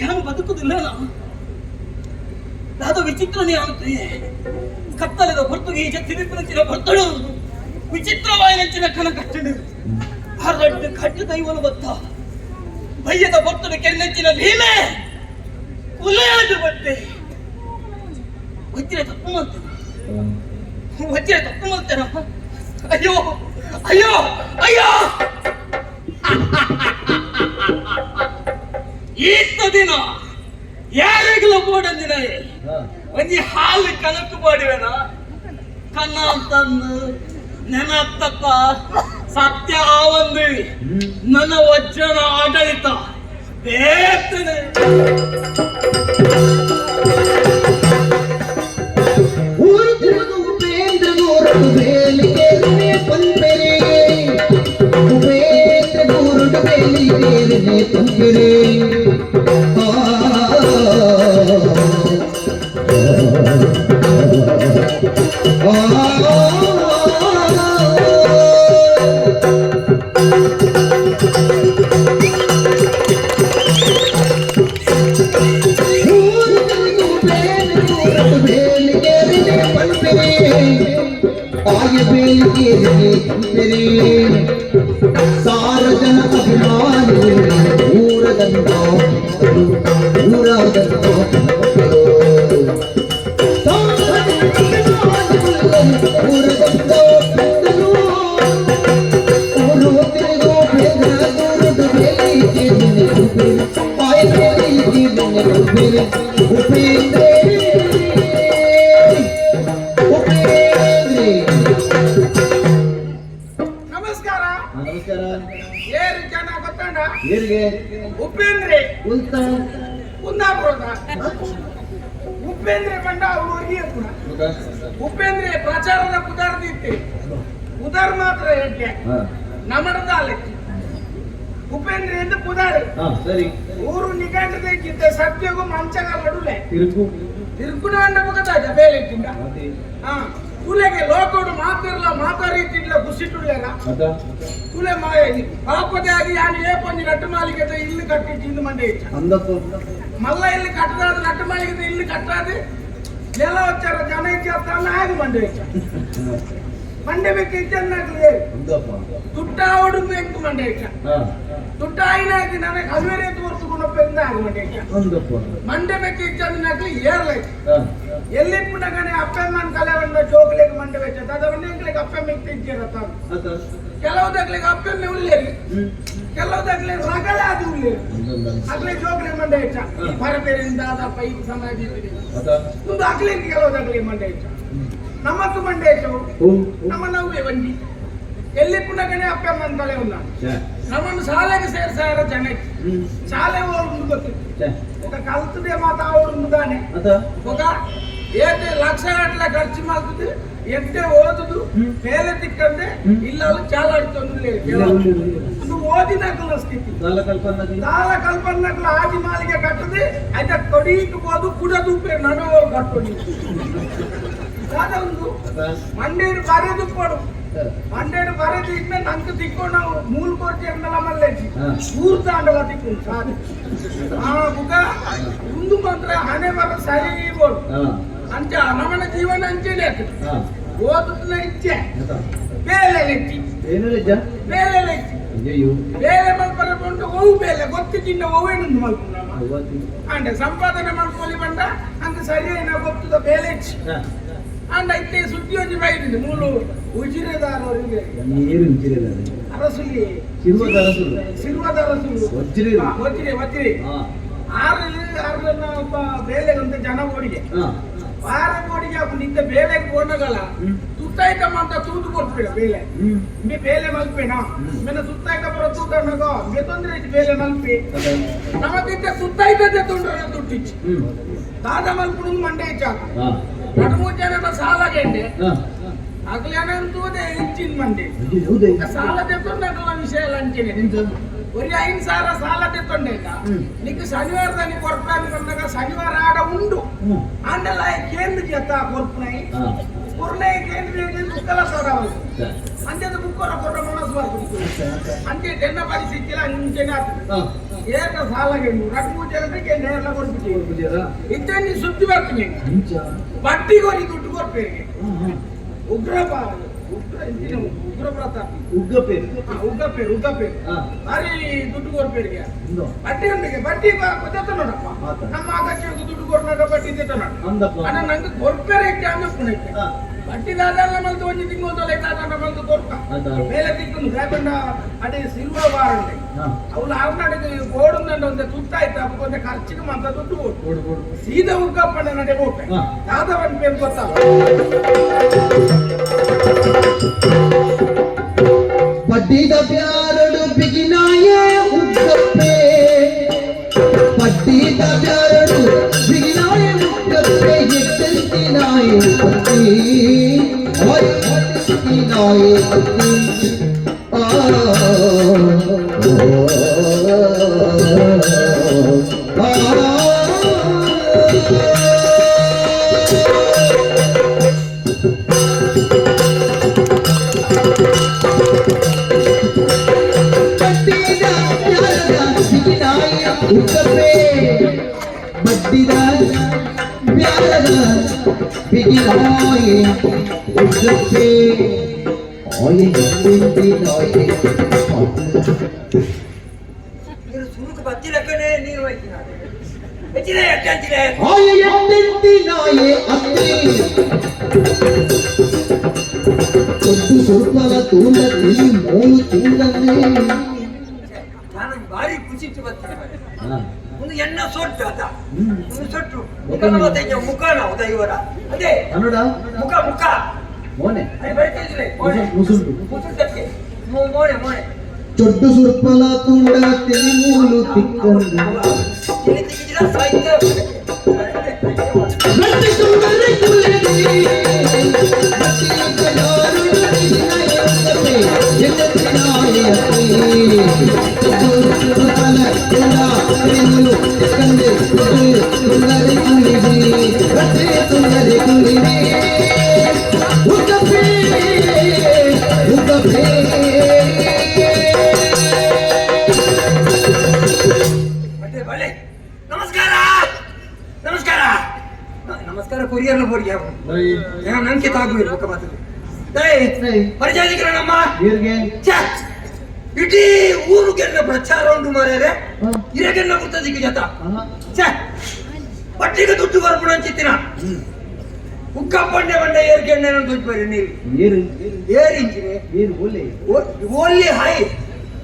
ಯಾರು ಬದುಕುದಿಲ್ಲ ಅದು ವಿಚಿತ್ರನೇ ಆಗುತ್ತದೆ. ಕತ್ತಲೆದ ಪೊರ್ತುಗೀಜ ತಿರುಪುನಂಚಿನ ಭರ್ತಳು ವಿಚಿತ್ರವಾಯಿನಂಚಿನ ಕನಕಟ್ಟಡು ಹರಡು ಕಟ್ಟು ದೈವನು ಬತ್ತ ಬಯ್ಯದ ಭರ್ತನು ಕೆನ್ನಂಚಿನ ಲೀಲೆ ಕುಲೆಯಾದು ಬತ್ತೆ ವಜ್ರ ತಪ್ಪು ಮಾಡ್ತೇನೆ ವಜ್ರ ತಪ್ಪು ಮಾಡ್ತೇನ. ಅಯ್ಯೋ ಅಯ್ಯೋ ಅಯ್ಯೋ ಈತ ದಿನ ಯಾರಿಗಲೂ ಬೋಡಂದಿನ ಒಂಜಿ ಹಾಲು ಕನಕು ಬಾಡಿವೆನ ಕನ್ನ ಅಂತಂದು ನೆನತ್ತಕ್ಕ ಸತ್ಯ ಆವಂದು ನನ್ನ ವಜ್ರನ ಆಡಳಿತ ಬೇತನೆ ಊರು ತಿರುಗು ಉಪೇಂದ್ರ ಗೋರಡು ಬೇಲಿಗೆ ಪಂಪೆರೆ ಉಪೇಂದ್ರ ಗೋರಡು ಬೇಲಿಗೆ ಪಂಪೆರೆ ಸಾರಜನ ಅಭಿಮಾನಿ ಊರದಂತ ನಮಸ್ಕಾರ. ನಮಸ್ಕಾರ. ಏರು ಜನ ಗೊತ್ತಂಡ ಏರಿಗೆ ಉಪೇಂದ್ರೆ ಉಲ್ತ ಕುಂದಾಪುರದ ಉಪೇಂದ್ರೆ ಬಂಡ ಊರಿಗೆ ಕೂಡ ಉಪೇಂದ್ರೆ ಪ್ರಚಾರದ ಕುದಾರ್ದಿತ್ತೆ ಉದಾರ್ ಮಾತ್ರ ಹೆಡ್ಡೆ ನಮಡದಾಲೆ ಉಪೇಂದ್ರ ಎಂದು ಕುದಾರು ಸರಿ ಊರು ನಿಗಂಡದಕ್ಕಿದ್ದ ಸತ್ಯಗೂ ಮಂಚಗ ನಡುವೆ ತಿರುಗು ತಿರುಗುಣ ಅಂಡ ಬೇಲೆಕ್ಕಿಂದ ಕೂಲೆಗೆ ಲೋಕೋಡು ಮಾತಿರ್ಲ ಮಾತಾಡಿತಿಲ್ಲ ಬುಸಿಟ್ಟುಳ್ಳೇರ ಕೂಲೆ ಪಾಪದೆ ಆಗಿ ಯಾನು ಏಪಂಜಿ ನಟ್ಟು ಮಾಲಿಗೆ ಇಲ್ಲಿ ಕಟ್ಟಿಟ್ಟು ಇಂದು ಮಂಡೆ ಇಚ್ಚ ಮಲ್ಲ ಇಲ್ಲಿ ಕಟ್ಟದಾದ ನಟ್ಟು ಮಾಲಿಗೆ ಇಲ್ಲಿ ಕಟ್ಟಾದೆ ನೆಲ వచ్చాರ ಜನ ಇಚ್ಚಾರ ಆಗಿ ಮಂಡೆ ಇಚ್ಚ ಮಂಡೆ ಬೇಕು ಇಚ್ಚನ್ನಾಗಲಿ ತುಟ್ಟಾವಡು ಬೇಕು ಮಂಡೆ ಇಚ್ಚ ತುಟ್ಟಾಯಿನಾಗಿ ನನಗೆ ಹಲ್ವೇರೆ ತೋರಿಸಿಕೊಂಡಪ್ಪಿಂದ ಆಗಿ ಮಂಡೆ ಇಚ್ಚ ಮಂಡೆ ಬೇಕು ಇಚ್ಚಾದಿನಾಗಲಿ ಏರ್ಲೈತೆ ಎಲ್ಲಿ ಪುಟಗನೆ ಅಪ್ಪಮ್ಮನ ಕಲೆವನ್ನ ಜೋಗ್ಲಿಗೆ ಮಂಡೆ ವೆಚ್ಚ ಅದವನ್ನೇಗ್ಲಿಗೆ ಅಪ್ಪಮ್ಮ ಇಚ್ಚಿರತ್ತ ಕೆಲವುದಾಗ್ಲಿಗೆ ಅಪ್ಪಮ್ಮೆ ಉಳ್ಳೇರಿ ಕೆಲವುದಾಗ್ಲಿ ರಗಳೆ ಅದು ಉಳ್ಳೇರಿ ಅಗ್ಲಿ ಜೋಗ್ಲಿ ಮಂಡೆ ಇಚ್ಚ ಭರತೇರಿಂದ ಅದಪ್ಪ ಈ ಸಮಾಜ ಒಂದು ಅಗ್ಲಿಗೆ ಕೆಲವುದಾಗ್ಲಿ ಮಂಡೆ ಇಚ್ಚ ನಮ್ಮತ್ತು ಮಂಡೆ ಇಚ್ಚವು ನಮ್ಮ ನವ್ವೆ ಬಂಡಿ ಎಲ್ಲಿ ಪುನಗನೆ ಅಪ್ಪಮ್ಮನ ಕಲೆ ಉಂದ ನಮ್ಮನ್ನು ಶಾಲೆಗೆ ಸೇರ್ಸಾರ ಜನ ಶಾಲೆ ಹೋಗುದು ಗೊತ್ತಿತ್ತು ఒక కలుతుడే మాతావుడు ముందానే ఒక ఏతే లక్షల ఖర్చు మాల్తుంది ఎంతే ఓదుదు పేల తిక్కందే ఇల్లాలు చాలా అడుతుంది లేదు నువ్వు ಓದಿನಕಲ ಸ್ಥಿತಿ ಕಾಲ ಕಲ್ಪನೆ ಕಾಲ ಕಲ್ಪನಕಲ ಆದಿ ಮಾಲಿಗೆ ಕಟ್ಟದೆ ಆಯ್ತ ಕೊಡೀಕ್ ಬೋದು ಕುಡದುಪ್ಪೆ ನಡುವ ಕಟ್ಟುನಿ ಒಂದು ಮಂಡೇರು ಬರೆದು ಕೊಡು ಮಂಡೇರು ಬರೆದು ಇದ್ಮೇಲೆ ನಂಗೆ ತಿಕ್ಕೊಂಡು ನಾವು ಮೂಲ ಕೊರ್ಚಿ ಅಂದಲ್ಲ ಮಲ್ಲೆಜ್ಜಿ ಊರ್ತ ಅಂಡಲ ತಿಕ್ಕೊಂಡು ಸಾಕು ಬುಗ ಒಂದು ಮಾತ್ರ ಹಣೆ ಬರ ಸರಿ ಬೋಡು ಅಂಚ ನಮ್ಮನ ಜೀವನ ಅಂಚೆನೆ ಓದುತ್ತಿನ ಇಚ್ಛೆ ಬೇಲೆ ಲೆಚ್ಚಿ ಬೇಲೆ ಲೆಚ್ಚಿ ಬೇಲೆ ಮಲ್ಪನೆ ಬಂದು ಓವು ಬೇಲೆ ಗೊತ್ತಿದ್ದ ಓವೇನು ಮಲ್ಪುಂಡ ಅಂಡೆ ಸಂಪಾದನೆ ಮಾಡ್ಕೊಳ್ಳಿ ಬಂದ ಹಂಗೆ ಸರಿಯಾಗಿ ಗೊತ್ತದ ಬೇಲೆ ಹೆಚ್ಚಿ ಅಂಡ ಇತ್ತೆ ಸುದ್ದಿ ಒಂದು ಬೈದಿದೆ ಮೂಲು ಉಜಿರೆದಾರವರಿಗೆ ಅರಸುಲಿ ಸಿಲ್ವದ ಅರಸುಲು ವಜ್ರಿ ಆರಲ್ಲಿ ಒಬ್ಬ ಬೇಲೆಗೆ ಅಂತ ಜನ ಓಡಿಗೆ ವಾರ ಓಡಿಗೆ ಅಪ್ಪ ನಿಂತ ಬೇಲೆಗೆ ಓಡಗಲ್ಲ ತುತ್ತಾಯ್ತ ಅಂತ ತೂತು ಕೊಡ್ಬೇಡ ಬೇಲೆ ಮೇ ಬೇಲೆ ಮಲ್ಪೇನ ಮೇನ ಸುತ್ತಾಯ್ತ ಬರೋ ತೂತನಗ ಮೇ ತೊಂದ್ರೆ ಐತಿ ಬೇಲೆ ಮಲ್ಪಿ ನಮಗಿಂತ ಸುತ್ತಾಯ್ತದೆ ತೊಂದ್ರೆ ದುಡ್ಡಿಚ್ಚಿ ದಾದ ಮಲ್ಪುಣ ಮಂಡೆ ಚಾಕ ನಡುಮೂ ಜನ ಸಾಲ ಗೆಂಡೆ ಅಗ್ಲೇನಂತೂದೆ ಹೆಚ್ಚಿನ ಮಂದಿ ಸಾಲ ತೆತ್ತೊಂಡಲ್ಲ ವಿಷಯ ಲಂಚನೆ ഒരു 5,000 ಸಾಲ ತೆತ್ತೊಂಡೇಗ ನಿಕ್ಕೆ ಶನಿವಾರದ ನೀ ಕೊರ್ಪಾನಿ ಬಂದಾಗ ಶನಿವಾರ ಆಡ ಉಂಡು ಅಂಡಲ್ಲ ಕೇಂದ್ರ ಜತ ಕೊರ್ಪನೈ ಕೊರ್ನೆ ಕೇಂದ್ರ ಬುಕ್ಕಲ ಸೋಡಾವಲ್ ಅಂಜದ ಬುಕ್ಕರ ಕೊರ ಮನಸ್ಸು ಬರ್ತದೆ ಅಂಜೆ ತೆನ್ನ ಪರಿಸ್ಥಿತಿ ಅಂಜೆನ ಏಕ ಸಾಲ ಗೆಂಡು ರಡ್ಮೂ ಜನರಿಗೆ ನೇರಲ ಕೊಡ್ಬಿಟ್ಟಿದ್ದೀರಾ ಇತ್ತೇನಿ ಸುದ್ದಿ ಬರ್ತೀನಿ ಬಟ್ಟಿ ಗೋರಿ ದುಡ್ಡು ಕೊರ್ಪೇರಿಗೆ ಉಗ್ರ ಪ್ರತಾಪಿ ಉಗ್ಗಪೇರು ಭಾರಿ ದುಡ್ಡು ಕೊರ್ಪೇರಿಗೆ ಬಟ್ಟಿ ಉಂಡಿಗೆ ಬಟ್ಟಿ ಗೊತ್ತ ನೋಡಪ್ಪ ನಮ್ಮ ಆಗಕ್ಕೆ ದುಡ್ಡು ಕೊರ್ನಾಗ ಬಟ್ಟಿ ಜೊತೆ ನೋಡ ಅಣ್ಣ ನಂಗೆ ಕೊರ್ಪೇರೆ ಇಟ್ಟೆ ಅನ್ನಪ್ಪನಕ್ಕೆ ಬಟ್ಟಿ ದಾದಲ್ಲ ಮಲ್ತು ಒಂಜಿ ತಿಂಗಳು ದಾದ ಮಲ್ತು ಕೊರ್ಕ ಮೇಲೆ ತಿಕ್ಕೊಂಡು ರೇಪಂಡ ಅದೇ ಸಿಲ್ವ ಬಾರಂಡೆ ಅವಳು ಆರ್ನಾಡಿಗೆ ಗೋಡುಂದಂಡ ಒಂದೇ ತುತ್ತಾಯ್ತು ಅಪ್ಪ ಒಂದೇ ಖರ್ಚಿಗೆ ಮಂತ ದುಡ್ಡು ಕೊಡು ಸೀದಾ ಉಗ್ಗಪ್ಪನ ನಡೆ ಹೋಗ್ತೆ ದಾದವನ್ ಪೇರು ಗೊತ್ತಾಗ ಪಟ್ಟಿದ ಪ್ಯಾರಡು ಬಿಗಿನಾಯೇ ಉಗ್ಗಪ್ಪೆ ಪಟ್ಟಿದ ಪ್ಯಾರಡು ಬಿಗಿನಾಯೇ ಉಗ್ಗಪ್ಪೆ ಎತ್ತಂತಿನಾಯೇ ಪಟ್ಟಿ ಹೊತ್ತಿನಾಯೇ ಪಟ್ಟಿ ಸುರುಕು ಬಚ್ಚಿಲಕ್ಕನೆ ನೀರು ಸ್ವಲ್ಪಲ ತೂಂಡ ತಿಳಿ ಮೂರು ತಿಂಗಳನ್ನೇ ನಾನು ಭಾರಿ ಖುಷಿ ಬರ್ತೀನಿ ಒಂದು ಎಣ್ಣ ಸೊಟ್ಟು ಅದ ಒಂದು ಸೊಟ್ಟು ಮುಖ ಮುಖ ನಾವು ದೈವರ ಅದೇ ಕನ್ನಡ ಮುಖ ಮುಖ ಮೋನೆ ಮುಸುಳ್ತಕ್ಕೆ ಮೋನೆ ಮೋನೆ ಚೊಡ್ಡು ಸುರ್ಪಲ ತುಂಡ ತಿರುಮೂಲು ತಿಕ್ಕಂದು ಸಾಹಿತ್ಯ ನಮಸ್ಕಾರ ಕೊರಿಯರ್ನ ಬೋರ್ಗೆ ನಂಗೆ ತಾಗುವಿರು ಮುಖ ಮಾತು ಪರಿಚಯ ನಮ್ಮ ಇಡೀ ಊರಿಗೆಲ್ಲ ಪ್ರಚಾರ ಉಂಟು ಮಾರ್ಯಾರೆ ಇರಗೆಲ್ಲ ಗುರ್ತದಿಕ್ಕೆ ಜತ ಪಟ್ಟಿಗೆ ದುಡ್ಡು ಬರ್ಬಿಡ ಅಂಚಿತ್ತಿನ ಉಕ್ಕ ಬಂಡೆ ಬಂಡೆ ಏರ್ಗೆಣ್ಣೆ ದುಡ್ಡು ಬರೀ ನೀವು ಏರಿಂಚಿನಿ ಓಲ್ಲಿ ಹಾಯ್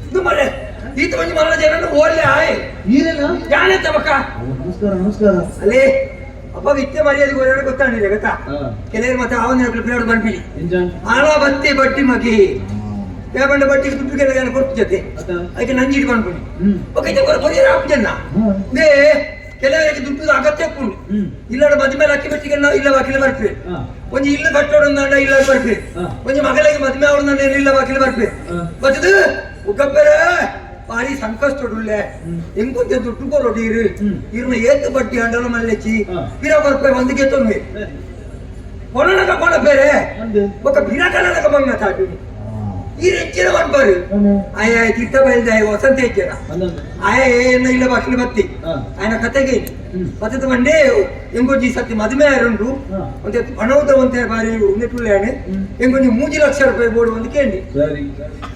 ಇದು ಮರೆ ಈತ ಮಂದಿ ಮರ ಜನ ಓಲ್ಲಿ ಹಾಯ್ ಯಾನೆ ತಬಕ ನಮಸ್ಕಾರ ಅಲ್ಲಿ ಅಪ್ಪ ಇತ್ತೆ ಮರ್ಯಾದೆ ಗೋರೆ ಗೊತ್ತಾಣಿದೆ ಗೊತ್ತಾ ಕೆಲವರು ಮತ್ತೆ ಅವನ ಪ್ಲೇಟ್ ಬಂದ್ಬಿಡಿ ಹಾಳ ಬತ್ತಿ ಬಟ್ಟಿ ಮಗಿ ಯಾಕಂದ್ರೆ ಬಟ್ಟಿಗೆ ದುಡ್ಡು ಕೆಲ ಕೊಟ್ಟು ಜೊತೆ ಅದಕ್ಕೆ ನಂಜಿಡಿ ಬಂದ್ಬಿಡಿ ಓಕೆ ಕೊರಿಯರ್ ಹಾಕ್ತೇನ ನೇ ಕೆಲವರಿಗೆ ದುಡ್ಡು ಅಗತ್ಯ ಉಂಟು ಇಲ್ಲಾಡ ಮದುವೆ ಮೇಲೆ ಅಕ್ಕಿ ಬಟ್ಟಿಗೆ ಇಲ್ಲ ವಾಕಿಲ ಬರ್ತೇವೆ ಒಂಜಿ ಇಲ್ಲ ಕಟ್ಟೋಡ ಇಲ್ಲ ಬರ್ತೇವೆ ಒಂಜಿ ಮಗಳಿಗೆ ಮದುವೆ ಅವಳನ್ನ ಇಲ್ಲ ವಾಕಿಲ ಬರ್ತೇವೆ ಬರ್ತದ ಉಗಬ್ಬೆರೆ ಭಾರಿ ಸಂಕಷ್ಟಡುಲ್ಲೆ ಇಂಕೊಂಚ ದುಡ್ಡು ಕೊರೊಡೀರು ಇರ್ನ ಏತ್ತು ಬಟ್ಟಿ ಹಂಡಲ ಮಲ್ಲೆಚ್ಚಿ ಬಿರಬರ್ಪೆ ಒಂದಿಗೆ ತೊಂದೆ ಕೊನನಕ ಕೊನ ಬೇರೆ ఒక ಬಿರಕನಕ ಬಂಗ ತಾಟು ಈ ಹೆಚ್ಚಿನ ಬಂಬರು ಆಯ ತಿಟ್ಟ ಬೈಲ್ದ ವಸಂತ ಹೆಚ್ಚಿನ ಆಯ ಏನ ಇಲ್ಲ ಬಾಕಿ ಬತ್ತಿ ఆయన ಕತೆಗೆ ಪತದ ಮಂಡೆ ಎಂಗೊಜ್ಜಿ ಸತ್ತಿ ಮದುವೆ ಆರುಂಡು ಒಂತೆ ಪಣೌದ ಒಂತೆ ಬಾರಿ ಉನ್ನೆಟುಲ್ಲಾನೆ ಎಂಗೊಜ್ಜಿ 3 ಲಕ್ಷ ರೂಪಾಯಿ ಬೋರ್ಡ್ ಒಂದು ಕೇಂಡಿ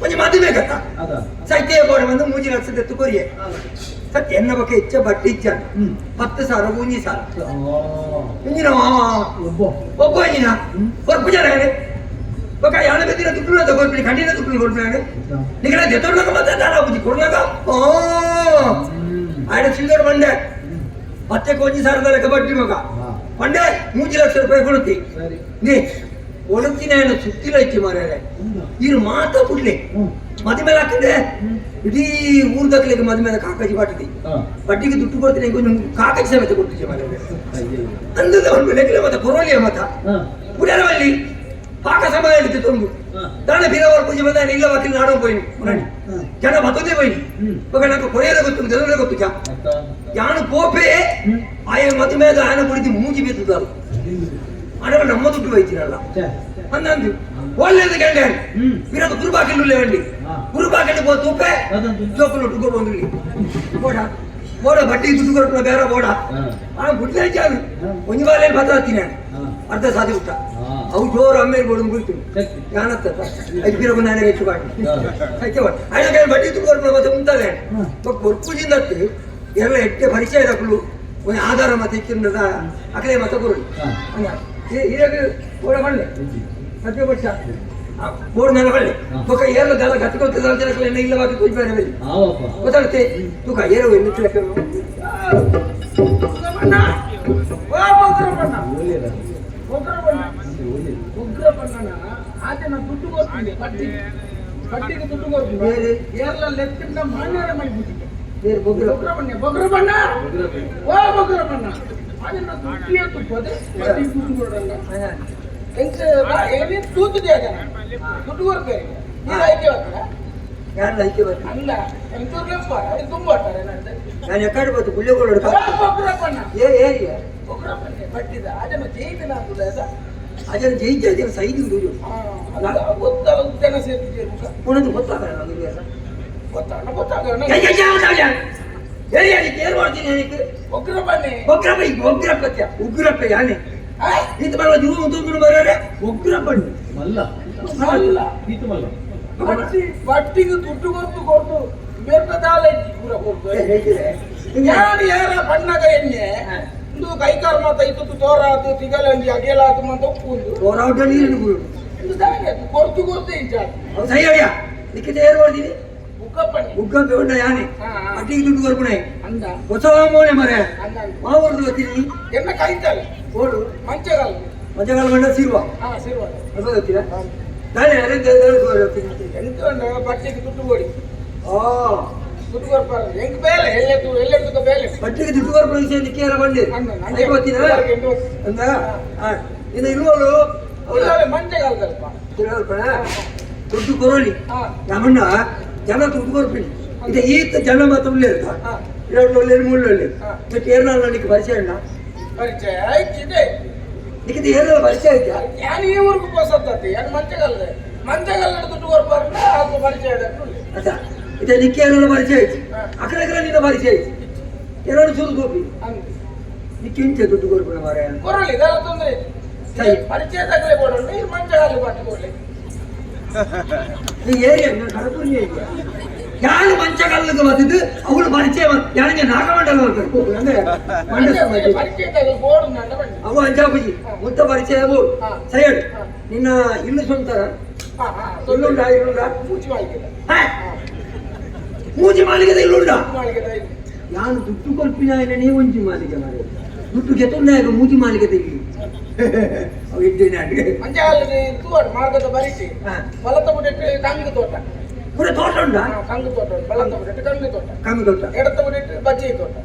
ಒಂಜಿ ಮದುವೆ ಕತ್ತ ಸೈತೆ ಬೋರ್ಡ್ ಒಂದು 3 ಲಕ್ಷ ದೆತ್ತು ಕೊರಿಯೆ ಸತ್ಯ ಎನ್ನ ಬಗ್ಗೆ ಇಚ್ಛೆ ಬಟ್ಟಿ ಇಚ್ಛ 10,000 ಗುಂಜಿ ಸಾಲ ಇಂಜಿನ ಒಬ್ಬ ಇಂಜಿನ ಒಬ್ಬ ಜನ ఒక 50 దిన దుడ్డులో తగొల్పి కంటిన దుడ్డులు కొల్పాడు నీకు జతోళ్ళక మధ్య దానా బుద్ధి కొడలాక ఆయన చిల్లర ಬಂಡೆ ಮತ್ತೆ ಕೊಂಚ ಸಾರದ ಲೆಕ್ಕ ಬಟ್ಟಿ ಮಗ ಬಂಡೆ 3 ಲಕ್ಷ ರೂಪಾಯಿ ಕೊಡುತ್ತಿ ನೀ ಕೊಡುತ್ತೀನಿ ఆయన ಸುತ್ತಿಲ ಇಚ್ಚಿ ಮಾರ್ಯಾರೆ ಇರು ಮಾತಾ ಬಿಡ್ಲಿ ಮದುವೆ ಹಾಕಿದ್ರೆ ಇಡೀ ಊರ್ ದಕ್ಕಲಿಗೆ ಮದುವೆ ಕಾಕಾಜಿ ಬಟ್ಟಿದಿ ಬಟ್ಟಿಗೆ ದುಡ್ಡು ಕೊಡ್ತೀನಿ ಕೊಂಚ ಕಾಕಾಜಿ ಸಮೇತ ಕೊಡ್ತಿದ್ದೆ ಮಾರ್ಯಾರೆ ಅಂದದ ಒಂದು ಲೆಕ್ಕಲೆ ಮತ್ತೆ ಕೊರೋಲಿಯ ಮತ ಪುಡರವಲ್ಲಿ ಪಾಕ ಸಮಯದಲ್ಲಿ ತಂದು ದಾನ ಬೀರವರ ಪೂಜೆ ಬಂದ ಇಲ್ಲ ವಾಕಿಲ್ ನಾಡೋ పోయి ಜನ ಬತ್ತದೇ పోయి ఒక నాకు కొరేద ಗೊತ್ತು ಜನರೇ ಗೊತ್ತು ಯಾನು ಪೋಪೆ ಆಯ ಮದಿ ಮೇಲೆ ಆಯನ ಕುಡಿದು ಮೂಜಿ ಬಿದ್ದುದಾರು ಆಡವ ನಮ್ಮ ದುಡ್ಡು ವೈತಿರಲ್ಲ ಅಂದಂದು ಒಳ್ಳೆದು ಗಂಡೆ ಬೀರದ ಗುರುಬಾಕಿಲ್ಲೇ ವಂಡಿ ಗುರುಬಾಕಿಲ್ ಪೋ ತೂಪೆ ಜೋಕಲು ಡುಗೋ ಬಂದ್ಲಿ ಬೋಡ ಬೋಡ ಬಟ್ಟಿ ದುಡ್ಡು ಕೊರಪನ ಬೇರೆ ಬೋಡ ಆ ಗುಡ್ಲೆ ಜಾನು ಒಂಜಿ ಬತ್ತಾತೀನಿ ಅರ್ಧ ಸಾಧಿ ಬಿಟ್ಟ ಅವು ಜೋರು ಅಮ್ಮೇಲೆ ಬೋಡು ಬಿಡ್ತು ಯಾನತ್ತ ಐದು ಬೀರ ಬಂದ ಹೆಚ್ಚು ಬಾಟಿ ఆయన ಬಟ್ಟಿ ದುಡ್ಡು ಕೊರಪನ ಮತ್ತೆ ಉಂಟದೆ ಕೊರ್ಪುಜಿಂದತ್ತು ಎಲ್ಲ ಎಟ್ಟೆ ಪರಿಚಯ ದಕ್ಕಲು ಒಂದು ಆಧಾರ ಮತ್ತೆ ಇಕ್ಕಿಂದ ಅಕಲೆ ಮತ್ತೆ ಕೊರಡು ಇರಾಗ ಬೋಡ ಬಳ್ಳೆ ಸತ್ಯ ವರ್ಷ ಬೋರ್ಡ್ ನೆಲ ಬಳ್ಳೆ ತೂಕ ಏರ್ಲ ದಳ ಗಟ್ಟಿಕೊಳ್ತದೆ ಎಣ್ಣೆ ಇಲ್ಲವಾಗಿ ತೂಜಿ ಬೇರೆ ಬೇರೆ ಗೊತ್ತಾಗುತ್ತೆ ತೂಕ ಏರೋ ಎನ್ನಿಟ್ಲಕ್ಕೆ ಆತನ ದುಡ್ಡು ಕೊಡ್ತೀನಿ ಬಟ್ಟಿಗೆ ದುಡ್ಡು ಕೊಡ್ತೀನಿ ಏರ್ಲ ಲೆಕ್ಕಿಂದ ಮಾನ್ಯರ ಮೈ ಬುದ್ಧಿಗೆ ಬೊಗ್ರ ಬಣ್ಣ ಓ ಬೊಗ್ರ ಬಣ್ಣ ಅದನ್ನ ದುಡ್ಡಿಯ ತುಪ್ಪದೆ ಬಟ್ಟಿಗೆ ದುಡ್ಡು ಕೊಡಲ್ಲ ಎಂತ ತೂತಿದೆ ಅದನ್ನ ದುಡ್ಡು ಕೊಡ್ಬೇಕು ನೀರು ಐಕೆ ಬರ್ತಾರ ಯಾರು ಐಕೆ ಬರ್ತಾರೆ ಅಲ್ಲ ಎಂತೂರ್ಲೆಪ್ಪ ಅದು ತುಂಬ ಆಡ್ತಾರೆ ನಾನು ಎಕ್ಕಡೆ ಬಂತು ಗುಳ್ಳೆಗಳು ಬೊಗ್ರ ಬಣ್ಣ ಏರಿಯ ಬೊಗ್ರ ಬಣ್ಣ ಬಟ್ಟಿದ ಅದನ್ನ ಜೈತನ ಆಗ್ತದ ಅದನ್ನ ಜೈಜ ಅದನ್ನ ಸೈದು ದುಡಿಯು ಗೊತ್ತಾಗ ಜನ ಸೇರ್ತಿದ್ದೀರಿ ಮುಖ ಉಣದು ಗೊತ್ತಾಗಲ್ಲ ನನಗೆ ಗೊತ್ತಾಗ ಏರ್ ಮಾಡ್ತೀನಿ ನನಗೆ ಒಗ್ರ ಬನ್ನಿ ಉಗ್ರಪ್ಪ ಯಾನೆ ಇದು ಬರುವ ಜೀವ ಒಂದು ಬರೋರೆ ಉಗ್ರ ಬನ್ನಿ ಮಲ್ಲ ಅಲ್ಲ ಈತು ಮಲ್ಲ ಬಟ್ಟಿಗೆ ದುಡ್ಡು ಕೊಟ್ಟು ಬೇರ್ಪದಾಲ ಪೂರ ಕೊಡ್ತು ಯಾರ ಬಣ್ಣಗ ಎಣ್ಣೆ ಇಂದು ಕೈಕಾಲು ಮಾತ ಇತ್ತು ತೋರಾತು ತಿಗಲಂಜಿ ಅಗೆಲಾತು ಅಂತ ಒಪ್ಪುಂದು ತೋರಾಟ ನೀರು ಇಂದು ದಾಗೆ ಕೊರ್ತು ಇಂಚ ಸೈಯಯ್ಯ ನಿಕ್ಕಿತ ಏರ್ ಮಾಡ್ತೀನಿ ಉಗ್ಗಪ್ಪಣ್ಣಿ ಉಗ್ಗಪ್ಪ ಉಂಡ ಯಾನೆ ಬಟ್ಟಿಗೆ ದುಡ್ಡು ಕೊರ್ಪಣೆ ಅಂದ ಹೊಸ ಮೋನೆ ಮರೆ ಅಂದ ಮಾವರ್ದು ಗೊತ್ತೀನಿ ಎನ್ನ ಕೈತಲ್ಲ ಓಡು ಮಂಚಗಾಲ ಮಜಗಾಲ ಮಂಡ ಸಿರುವ ಸೇರುವ ಅದು ಗೊತ್ತಿಲ್ಲ ನಾಳೆ ಎಂತ ಬಟ್ಟಿಗೆ ದುಡ್ಡು ಕೊಡಿ ಆ ದುಡ್ಡು ಕೊಡ್ಬಾರ್ದು ಹೆಂಗ್ ಬೇಲೆ ಎಲ್ಲೆದ್ದು ಬೇಲೆ ಬಟ್ಟಿಗೆ ದುಡ್ಡು ಕೊರ್ಪಣೆ ವಿಷಯ ನಿಕ್ಕೆ ಎಲ್ಲ ಬಂದೆ ನಂಗೆ ಗೊತ್ತಿನ ಅಂದ ಇನ್ನು ಇರುವಳು ಮಂಚಗಾಲದಲ್ಪ ದುಡ್ಡು ಕೊರೋಲಿ ನಮ್ಮಣ್ಣ ಜನ ದುಡ್ಡು ಕೊರ್ಪಣೆ ಇದು ಈತ ಜನ ಮಾತ್ರ ಉಳ್ಳೆ ಇರ್ತ 2 ಒಳ್ಳೆ 3 ಒಳ್ಳೆ ಮತ್ತೆ ಏರ್ನಾಳ ನಿಕ್ಕೆ ಪರಿಚಯ ಅಣ್ಣ ಪರಿಚಯ ಆಯ್ತಿದೆ ನಿಕ್ಕಿದ ಏರ್ನಾಳ ಪರಿಚಯ ಆಯ್ತಾ ಯಾರು ಈ ಊರಿಗೆ ಪೋಸತ್ತತಿ ಯಾರು ಮಂಚಗಾಲ ದುಡ್ಡು ಕೊಡ್ಬಾರ್ದು ಅದು ಪರಿಚಯ ಅದ ಇದು ನಿಕ್ಕೆ ಏರ್ನಾಳ ಪರಿಚಯ ಆಯ್ತು ಅಕಡೆ ನಿನ್ನ ಪರಿಚಯ ಆಯ್ತು ಎರಡು ಸುರು ಗೋಪಿ ನಿಕ್ಕೆ ಇಂಚೆ ದುಡ್ಡು ಕೊರ್ಪಣೆ ಮಾರ ಕೊರಲಿ ಇದೆಲ್ಲ ತೊಂದರೆ ಪರಿಚಯ ತಗಲೇ ಕೊಡೋಣ ಈ ಮಂಚಗಾಲ ಬಾಟಿ ಕೊಡ್ಲಿ ಈ ಏರಿಯಾ ಕಡಪುರಿ ಏರಿಯಾ ಯಾರು ಮಂಚಗಾಲಕ್ಕೆ ಬಂದಿದ್ದು ಅವಳು ಪರಿಚಯ ಯಾರಿಗೆ ನಾಗಮಂಡಲ ಪರಿಚಯ ತಗಲು ಬೋರ್ಡ್ ನಂಡ ಬನ್ನಿ ಅವು ಅಂಜಾಪುಜಿ ಮುತ್ತ ಪರಿಚಯ ಬೋರ್ಡ್ ಸೈಡ್ ನಿನ್ನ ಇಲ್ಲು ಸ್ವಂತ ಇಲ್ಲುಂಡ ಮೂಚಿ ಮಾಡಿದ ಮೂಜಿ ಮಾಲಿಗೆ ಇಲ್ಲುಂಡ ಮಾಡಿದ ಯಾನು ದುಡ್ಡು ಕೊಲ್ಪಿನ ನೀವು ಒಂಜಿ ಮಾಲಿಗೆ ಮಾಡಿ ದುಡ್ಡು ಗೆತ್ತೊಂದಾಗ ಮೂಜಿ ಮಾಲಿಗೆ ತೆಗಿ ಅವು ಇದ್ದೇನೆ ಅಡ್ಗೆ ಮಂಚಗಾಲದ ತೂಡ್ ಮಾರ್ಗದ ಬರಿಸಿ ಬಲತ ಬಿಟ್ಟು ಕಂಗು ತೋಟ ಪೂರ ತೋಟ ಉಂಟಾ ಕಂಗು ತೋಟ ಬಲತ ಬಿಟ್ಟು ಕಂಗು ತೋಟ ಕಮ್ಮಿ ತೋಟ ಎಡತ ಬಿಟ್ಟು ಬಜ್ಜಿ ತೋಟ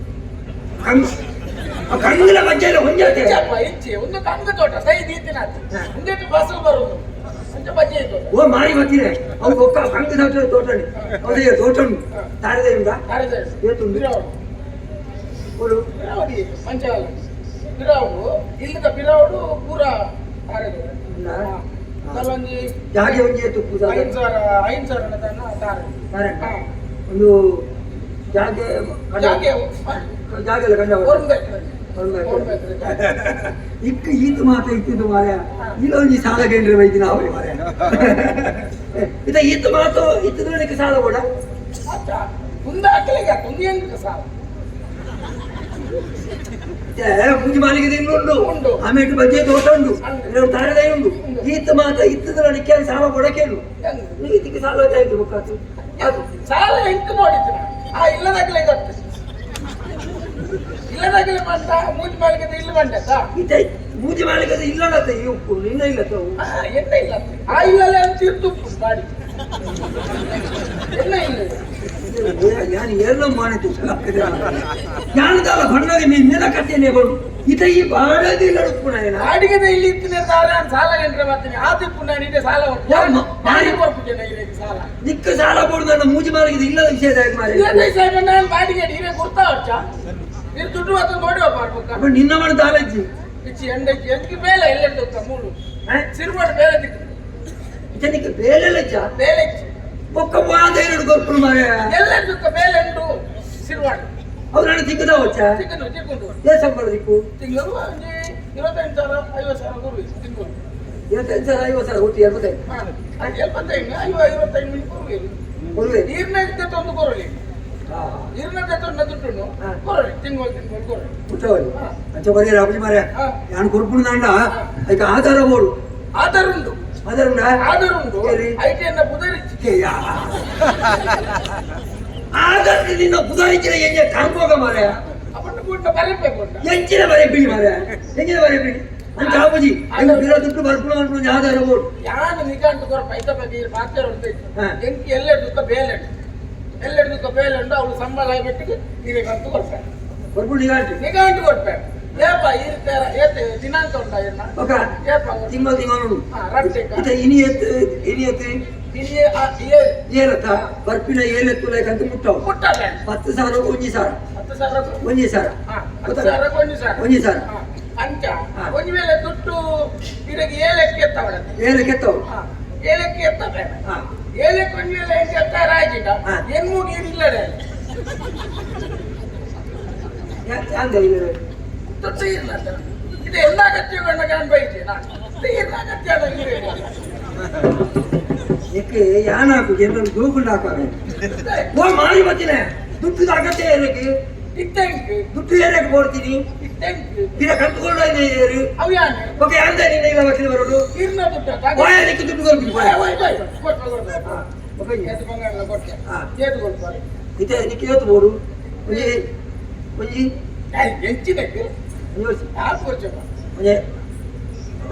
ಕಂಗಿಲ ಬಜ್ಜೆ ಎಲ್ಲ ಹೊಂಜಾತೆ ಇಚ್ಛೆ ಒಂದು ಕಂಗು ತೋಟ ಸೈ ದೀತಿನ ಒಂದೇಟು ಬಸಲು ಬರುದು ಬಜ್ಜಿ ತೋಟ ಓ ಮಾರಿ ಬರ್ತೀರಿ ಅವ್ರು ಒಕ್ಕ ಸಂಘದ ತೋಟಣಿ ಅದೇ ತೋಟಣಿ ತಾರದೇ ಉಂಟಾ ಏತುಂಡು ಬಿರಾವಡಿ ಪಂಚಾಲ ಬಿರಾವಡು ಇಲ್ಲದ ಬಿರಾವಡು ಪೂರ ಒಂಜಿ ಜಾಗೆ ಒಂಜಿ ಏತು ಪೂಜಾ 5,000 ತಾರೆ ಒಂದು ಜಾಗೆ ಜಾಗೆಲ್ಲ ಕಂಡ ಇಕ್ಕ ಈತು ಮಾತ ಇತ್ತಿದ್ದು ಮಾರ್ಯ ಇಲ್ಲೊಂಜಿ ಸಾಲ ಗೆಂಡ್ರೆ ಬೈದಿನ ಅವಳಿ ಮಾರ್ಯ ಇದ ಈತು ಮಾತು ಇತ್ತಿದ್ರೆ ಸಾಲ ಕೂಡ ಮುಂದೆ ಹಾಕಲಿಕ್ಕೆ ತುಂಗಿ ಸಾಲ ಮುಂಜಿ ಮಾಲಿಗೆ ಉಂಟು ಆಮೇಲೆ ಬಜ್ಜೆ ತೋಟ ಉಂಟು ತಾರದೇ ಉಂಟು ಈತ ಮಾತ ಇತ್ತಿದ್ರೆ ನಿಕ್ಕೆ ಸಾಲ ಕೊಡಕೇನು ಇದಕ್ಕೆ ಸಾಲ ಆಯ್ತು ಮುಖಾತು ಸಾಲ ಎಂಟು ನೋಡಿತ್ತು ಆ ಇಲ್ಲದಾಗಲೇ ಗೊತ್ತು ಇಲ್ಲದಾಗಲೇ ಬಂದ ಮೂಜಿ ಮಾಲಿಗೆ ಇಲ್ಲ ಬಂದ ಇದೇ ಮೂಜಿ ಮಾಲಿಗೆ ಇಲ್ಲತ್ತೆ ಈ ಉಪ್ಪು ನಿನ್ನ ಇಲ್ಲತ್ತವು ಎಣ್ಣ ಇಲ್ಲ ಆ ಇಲ್ಲಲ್ಲೇ ಅಂತ ಇರ್ತು ಮಾಡಿ ಎಣ್ಣ ಇಲ್ಲ ഞാൻ എല്ലാം മാനിച്ചു ഞാനിതാ ഭണ്ണಗೆ ನೆಲ ಕಟ್ಟೇನೆ ಬಂದು ಇತ ಈ ಬಾಡದಿಲ್ಲ ಉಪ್ಪುನಾಯನ ಅಡಿಗೆದ ಇಲ್ಲಿ ಇತ್ತಿನ ಸಾಲ ಎಂಟ್ರೆ ಮಾಡ್ತೀನಿ ಆತಿ ಪುಣ್ಯ ನಿಂಗೆ ಸಾಲ ಮಾಡಿ ಕೊಡ್ತೀನಿ ಇಲ್ಲಿ ಸಾಲ ನಿಕ್ಕ ಸಾಲ ಕೊಡುದು ನನ್ನ ಮೂಜಿ ಮಾಲಿಗೆ ಇಲ್ಲದ ವಿಷಯ ಮಾರಿ ಇಲ್ಲ ಸಾಹೇಬ ನಾನು ಬಾಡಿಗೆ ನೀವೇ ಕೊಡ್ತಾ ಹೊಚ್ಚ ನೀನು ದುಡ್ಡು ಅಂತ ನೋಡಿ ಮಾಡ್ಬೇಕು ನಿನ್ನ ಮನ ತಾಲಜ್ಜಿ ಇಚ್ಚಿ ಎಂಟಕ್ಕೆ ಬೇಲೆ ಎಲ್ಲೆಡ್ದು ಮೂರು ಸಿರ್ಬಾಡು ಬೇಲೆ ದಿಕ್ಕು ಇದಕ್ಕೆ ಬೇಲೆಲ್ಲಜ್ಜ ಬೇಲೆ ಒಕ್ಕ ಬಾಂಧೇರು ಗೊತ್ತು ಮಾರ ಎಲ್ಲೆಡ್ದು ಬೇಲೆಂಡು ಸಿರ್ಬಾಡು ಅವ್ರನ್ನ ತಿಕ್ಕದ ಹೊಚ್ಚ ತಿಕ್ಕೊಂಡು ಸಂಬಳ ದಿಕ್ಕು ತಿಂಗಳು 25,000 50,000 ಕೊಡುವೆ ತಿಂಗಳು 25,000 50,000 ಕೊಟ್ಟು 75 55 ಮಿನಿಟ್ ಕೊಡುವೆ ನೀರಿನ ಒಂದು ಕೊರಲಿ ನೀರಿನ ದುಡ್ಡು ಕೊರಲಿ ತಿಂಗಳು ಕೊರಲಿ ಕುಟ್ಟವಲ್ಲಿ ಅಂಚ ಬರೀ ರಾಬಲಿ ಮಾರ ನಾನು ಕೊರ್ಪುಣ ದಾಂಡ ಅದಕ್ಕೆ ಆಧಾರ ಬೋಡು ಆಧಾರ ಉಂಟು ಆಧಾರ ಉಂಟು ಐಟಿಯನ್ನ ಪುದರಿಚ್ಚಿ ಆಧಾರ ನಿನ್ನ ಪುದರಿಚ್ಚಿನ ಹೆಂಗೆ ಕಾಣ್ಬೋಗ ಮಾರ ಅಪ್ಪಟ್ಟು ಕೂಡ ಬರಬೇಕು ಎಂಚಿನ ಬರೆಪಿಡಿ ಮಾರ ಹೆಂಗಿನ ಬರೆಪಿಡಿ ಅಂತ ಆಪುಜಿ ಹೆಂಗ ಬಿರ ದುಡ್ಡು ಬರ್ಪುಣ ಅನ್ಕೊಂಡು ಆಧಾರ ಬೋಡು ಯಾನು ನಿಗಾಂಟು ಕೊರ ಪೈಸ ಬಗ್ಗೆ ಮಾತಾಡ ಎಂಕಿ ಎಲ್ಲೆಡ್ದು ಬೇಲೆಂಡು ಅವಳು ಸಂಬಳ ಆಗಿಬಿಟ್ಟಿಗೆ ನೀವೇ ಕಂತು ಕೊಡ್ತಾರೆ ಬರ್ಪುಣ ನಿಗಾಂಟು ಕೊಡ್ತಾರೆ ಏಪ ಇರ್ತಾರ ಏತೆ ದಿನಾಂಕ ಉಂಟಾ ಏನ ಓಕ ತಿಂಗಳು ನೋಡು ರಟ್ಟೆ ಇನಿ ಎತ್ತು ಏಲತ್ತ ಬರ್ಪಿನ ಏಲೆತ್ತು ಅಂತ ಮುಟ್ಟವು 10,000 ಒಂಜಿ ಸಾರ ಅಂಚ ಒಂಜಿ ವೇಳೆ ದುಡ್ಡು ಇದಕ್ಕೆ ಏಲಕ್ಕೆ ಎತ್ತವು ಏಲಕ್ಕೆ ಎತ್ತವೆ ಏಲಕ್ಕೆ ಒಂಜಿ ವೇಳೆ ಹೆಂಗೆ ಎತ್ತಾರ ಆಗಿಲ್ಲ ಹೆಣ್ಣು ನೀರಿಲ್ಲದೆ ದುಡ್ಡು ಇಲ್ಲ ಇದು ಎಲ್ಲ ಅಗತ್ಯಗಳನ್ನ ಕಾಣ್ಬೈತೆ ಎಲ್ಲ ಅಗತ್ಯ ಏಕೆ ಯಾನಾಕು ಎಲ್ಲರೂ ದೂಕೊಂಡು ಹಾಕವೆ ಓ ಮಾಡಿ ಬರ್ತೀನಿ ದುಡ್ಡು ಅಗತ್ಯ ಏನಕ್ಕೆ ದುಡ್ಡು ಏನಕ್ಕೆ ಕೊಡ್ತೀನಿ ಈಗ ಕಟ್ಕೊಂಡು ಏರು ಅವು ಯಾನೆ ಓಕೆ ಅಂದ ನಿನ್ನ ಇಲ್ಲ ವಕೀಲ ಬರೋದು ಇರ್ನ ದುಡ್ಡು ಓಯಕ್ಕೆ ದುಡ್ಡು ಇದೆ ನಿಕ್ಕೆ ಏತು ಬೋಡು ಒಂಜಿ ಎಂಚಿನ ಯಾರು ಕೊಡ್ಚ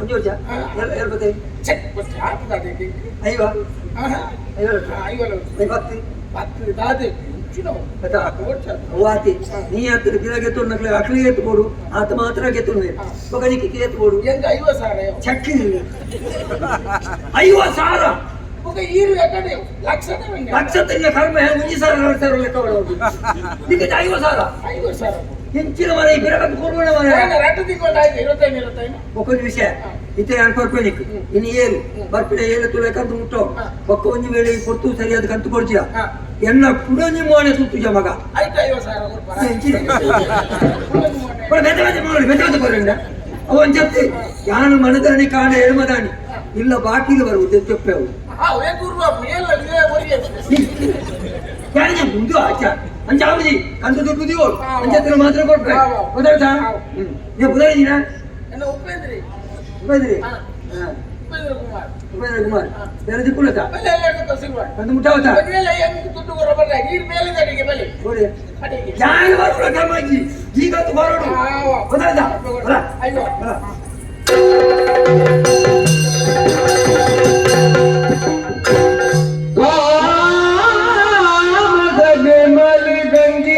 ಒಂಜಿ ವರ್ಷ ಹೇಳ್ಬತ್ತೆ ಚೆಕ್ ಕೊಡ್ಚ ಹಾಕುದಾದೆ ಅಯ್ಯೋ ವಾತಿ ನೀ ಹತ್ತಿರ ಗಿರಗೆತ್ತು ನಕ್ಲೆ ಅಕ್ಲಿ ಎತ್ತು ಬೋಡು ಆತ ಮಾತ್ರ ಗೆತ್ತು ಮಗನಿಗೆ ಎತ್ತು ಬೋಡು ಎಂಗ 50,000 ಚಕ್ಕಿ 50,000 ಈರು ಯಾಕಡೆ ಲಕ್ಷ ತಿನ್ನ ಕರ್ಮ ಮುಂಜಿ ಸಾರ 2,000 ಲೆಕ್ಕ ಬರೋದು ನಿಮಗೆ 50,000 ಹೆಂಚಿನ ಮನೆ ಬಿರಕಂತ ಕೊಡುವ ಮನೆ ರಟ್ಟು ತಿಂಗಳು ಆಯ್ತು 25 ಒಕ್ಕೊಂದು ವಿಷಯ ಇತ್ತೆ ನಾನು ಕೊಡ್ಕೊಳಿಕ್ ಇನ್ನು ಏನು ಬರ್ಪಿಡ ಏಳು ತುಳಕಂತ ಮುಟ್ಟೋ ಒಕ್ಕ ಒಂಜಿ ವೇಳೆ ಕೊಟ್ಟು ಸರಿಯಾದ ಕಂತು ಕೊಡ್ತೀಯ ಎನ್ನ ಕುಡೊಂಜಿ ಮೋನೆ ಸುತ್ತು ಮಗ ಬೆತ್ತ ಬರೋಣ ಅವನ್ ಜೊತೆ ಯಾನು ಮನದಾನಿ ಕಾಣ ಎಳ್ಮದಾನಿ ಇಲ್ಲ ಬಾಕಿಲು ಬರುವುದು ತೆಪ್ಪೆ ಅವು ಯಾರಿಗೆ ಮುಂದೆ ಆಚ ಅಂಜಾವಜಿ ಕಂತು ದುಡ್ಡು ಅಂಜತ್ರ ಮಾತ್ರ ಕೊಡ್ಬೇಕು ಗೊತ್ತಾಯ್ತಾ ನೀವು ಬುಧಾಯಿನ ಉಪೇಂದ್ರಿ ಉಪೇಂದ್ರ ಕುಮಾರ್ ಬೇರೆ ದಿಕ್ಕುಲತ ಕಂತು ಮುಟ್ಟಾವತ ಯಾರು ಬರೋಣ ಕರ್ಮಾಜಿ ಈಗಂತೂ ಬರೋಣ ಗೊತ್ತಾಯ್ತಾ ಗಂಗೆ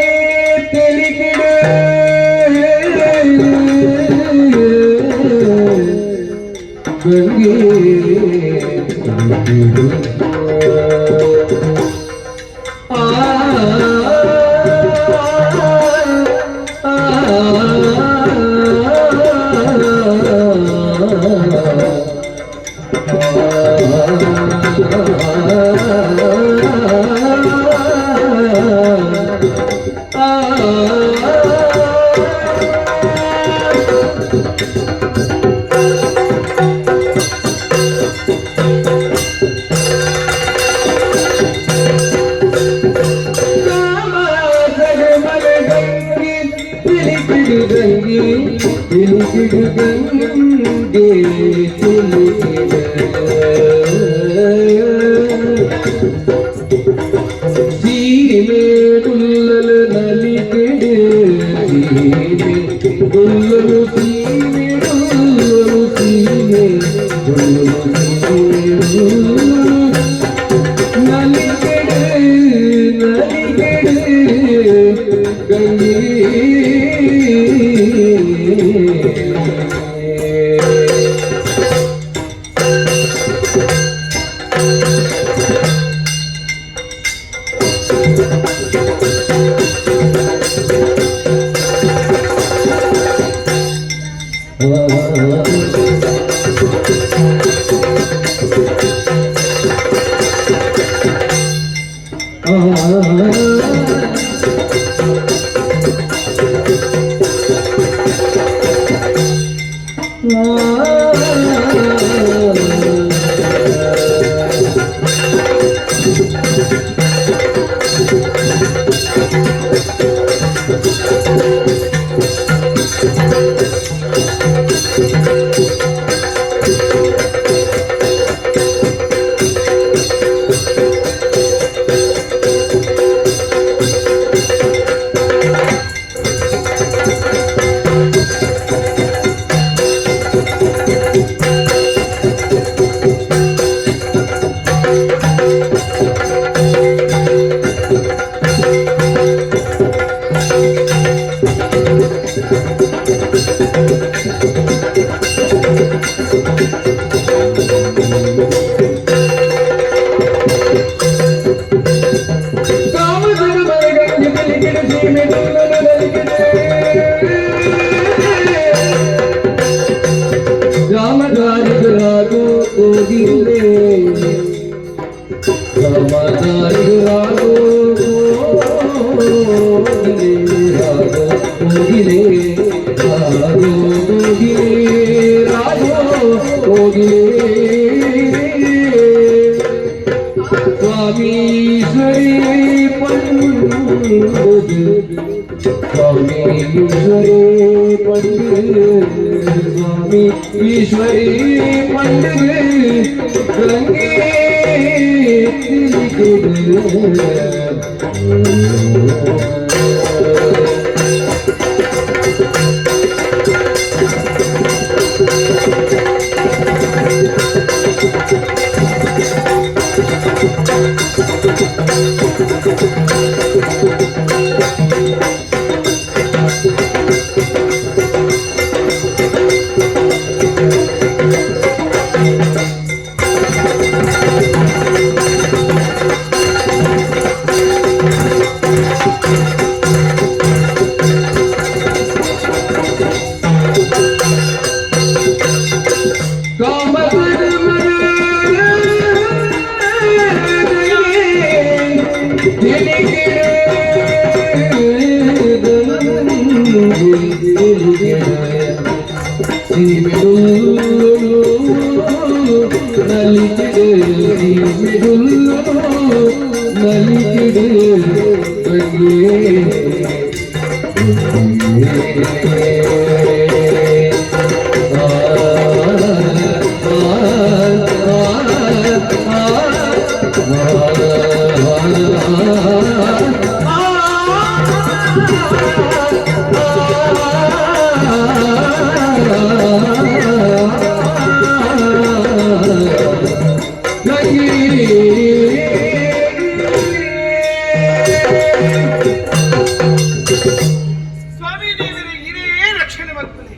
ಸ್ವಾಮಿ ದೇವರೇ ಇದೇ ರಕ್ಷಣೆ ಮಾಡ್ತದೆ.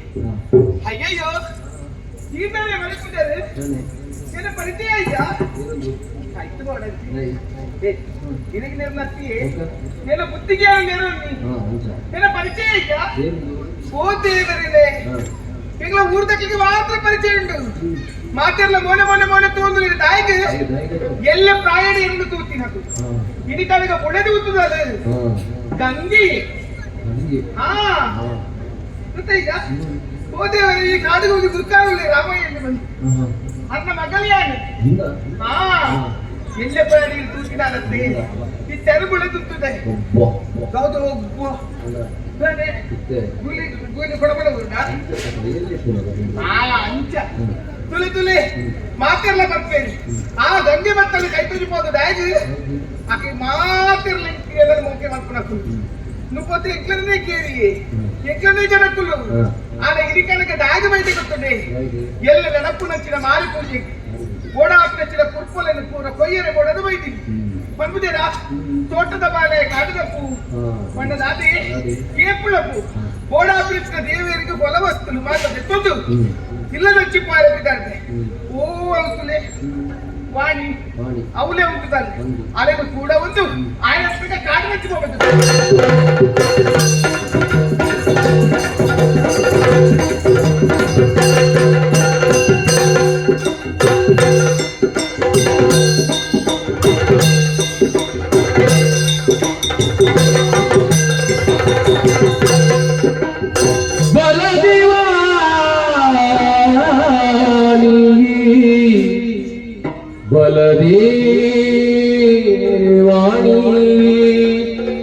ಅಯ್ಯಯ್ಯೋ ಈ ಮೇಲೆ ಮಲಗಿದ್ದಾರೆ ನಿನ್ನ ಪರಿಚಯ ಆಯ್ತಾ ಆಯ್ತು ಮಾಡಂತಿ ನಿನಗೆ ನಿರ್ನತ್ತಿ ನಿನ್ನ ಬುದ್ಧಿಗೆ ನಿನ್ನ ಪರಿಚಯ ಆಯ್ತಾ ಓದ್ತಿದ್ದಾರೆ ಈಗ ಊರ್ದಕ್ಕೆ ಮಾತ್ರ ಪರಿಚಯ ಉಂಟು ಮಾತೆಲ್ಲ ಮೊನೆ ತೋಂದು ನಿನ್ನ ತಾಯಿಗೆ ಎಲ್ಲ ಪ್ರಾಯಣ ಎರಡು ತೂತಿ ಹಾಕು ಇನಿ ಕಾಲಿಗೆ ಒಡೆದು ಉತ್ತದ ಗಂಗಿ ಹಾ ಗೊತ್ತಾಯ್ತ ಹೋದೇವರ ಈ ಕಾಡಿಗೆ ಹೋಗಿ ದುರ್ಗಾವಲ್ಲಿ ರಾಮಯ್ಯ ಬಂದು ಅನ್ನ ಮಗಲ್ಯಾನು ಹಾ ಎಲ್ಲ ಪ್ರಾಣಿ ತೂತಿದಾರಂತೆ ಈ ತೆರಬುಳೆ ತುತ್ತದೆ ಹೌದು ಗುಲಿ ಗುಲಿ ಕೊಡಬಡ ಅಂಚ ತುಳಿ ತುಳಿ ಮಾತೆಲ್ಲ ಬರ್ತೇನೆ ಆ ಗಂಗೆ ಮತ್ತಲ್ಲಿ ಕೈ ತುಜಿಬೋದು ಡಾಗಿ ಆಕೆ ಮಾತಿರ್ಲಿ ಎಲ್ಲರ ಮುಖ್ಯ ಮಾಡ್ಕೊಂಡು ನುಪ್ಪತ್ತು ಎಕ್ಲನೇ ಕೇರಿ ಎಕ್ಲನೇ ಜನಕ್ಕುಲು ಆನ ಇರಿಕನಕ್ಕೆ ಡಾಗಿ ಬೈದೆ ಗೊತ್ತದೆ ಎಲ್ಲ ನೆನಪು ನಚ್ಚಿನ ಮಾರಿ ಪೂಜೆ ಓಡಾಪ್ ನಚ್ಚಿನ ಕುರ್ಪಲನ್ನು ಪೂರ ಕೊಯ್ಯರೆ ಓಡದು ಬೈದಿನಿ ಬಂದ್ಬಿದ್ದೀರಾ ತೋಟದ ಬಾಲೆ ಕಾಡುದಪ್ಪು ಬಣ್ಣದಾದಿ ಕೇಪುಳಪ್ಪು ಓಡಾಪಿನ ದೇವಿಯರಿಗೆ ಬಲವಸ್ತುಲು ಮಾತದೆ ತೊಂದು ಇಲ್ಲದ ಚಿಪ್ಪಾರೆ ಬಿದ್ದಾರೆ ಓ ಅಂತಲೇ ವಾಣಿ ಅವಲೇ ಉಂಟುತ್ತಾರೆ ಅಲೆದು ಕೂಡ ಒಂದು ಆಯ್ನ ಕಾಡು ನಚ್ಚಿ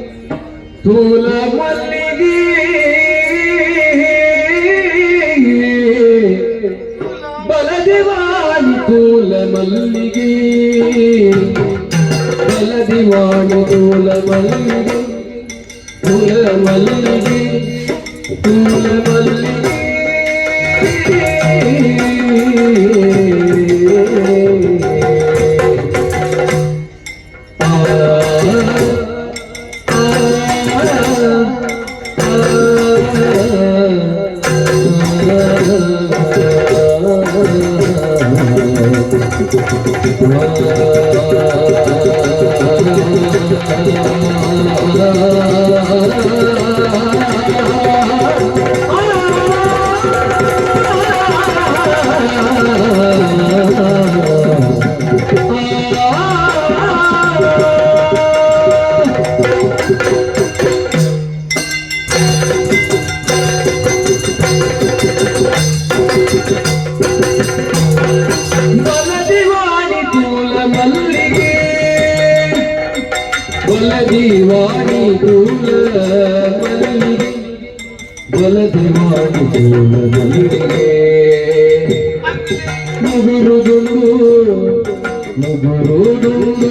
ಬಲದೇವಾಣಿ ತೂಲ ಮಲ್ಲಿಗೆ ಬಲದೇವಾಣಿ ತೂಲ ಮಲ್ಲಿಗೆ ಬಲದೇವಾಣಿ ತೂಲ ಮಲ್ಲಿಗೆ ತೂಲ ಮಲ್ಲಿಗೆ ತೂಲ ಮಲ್ಲಿಗೆ ಬಲದೇವಾಣಿ ತೂಲ ಮಲ್ಲಿಗೆ ಬಲದೇವಾಣಿ ತೂಲ ಮಲ್ಲಿಗೆ ಮುಗುರುದುಂಡು ಮುಗುರುದುಂಡು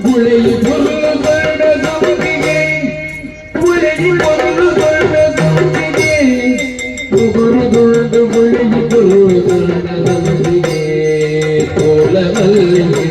ಗುಳೆಯಿ ಬೊಲ್ಲು ಬಣ್ಣ ದುಂಬಿಗೆ ಗುಳೆಯಿ ಬೊಲ್ಲು ಬಣ್ಣ ದುಂಬಿಗೆ ಮುಗುರುದುಂಡು ಗುಳೆಯಿ ಬೊಲ್ಲು ಬಣ್ಣ ದುಂಬಿಗೆ ತೋಲ ಮಲ್ಲಿಗೆ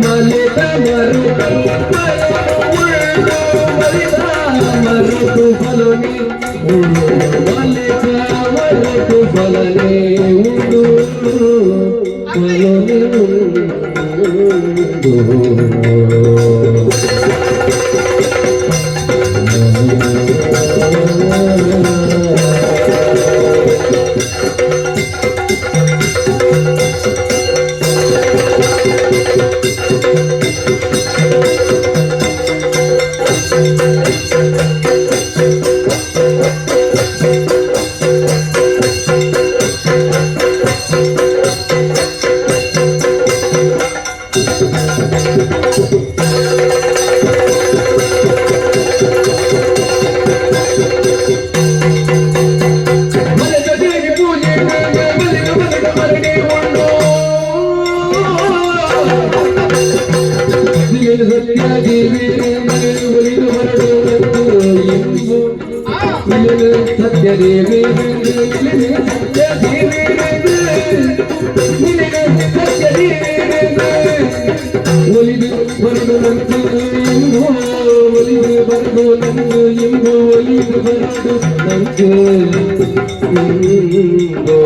ಮಲಿತ ಮರುತು ಫಲನೆ ಉಂಡು ಮಲಿತ ಮರುತು ಫಲನೆ ಉಂಡು ಫಲನೆ ಉಂಡು ಸತ್ಯದೇವಿ ಒಲಿದು ಬರದು ನಂದು ಇಂದು ಒಲಿದು ಬರದು ನಂದು ಇಂದು ಒಲಿದು ಬರದು ನಂದು ಇಂದು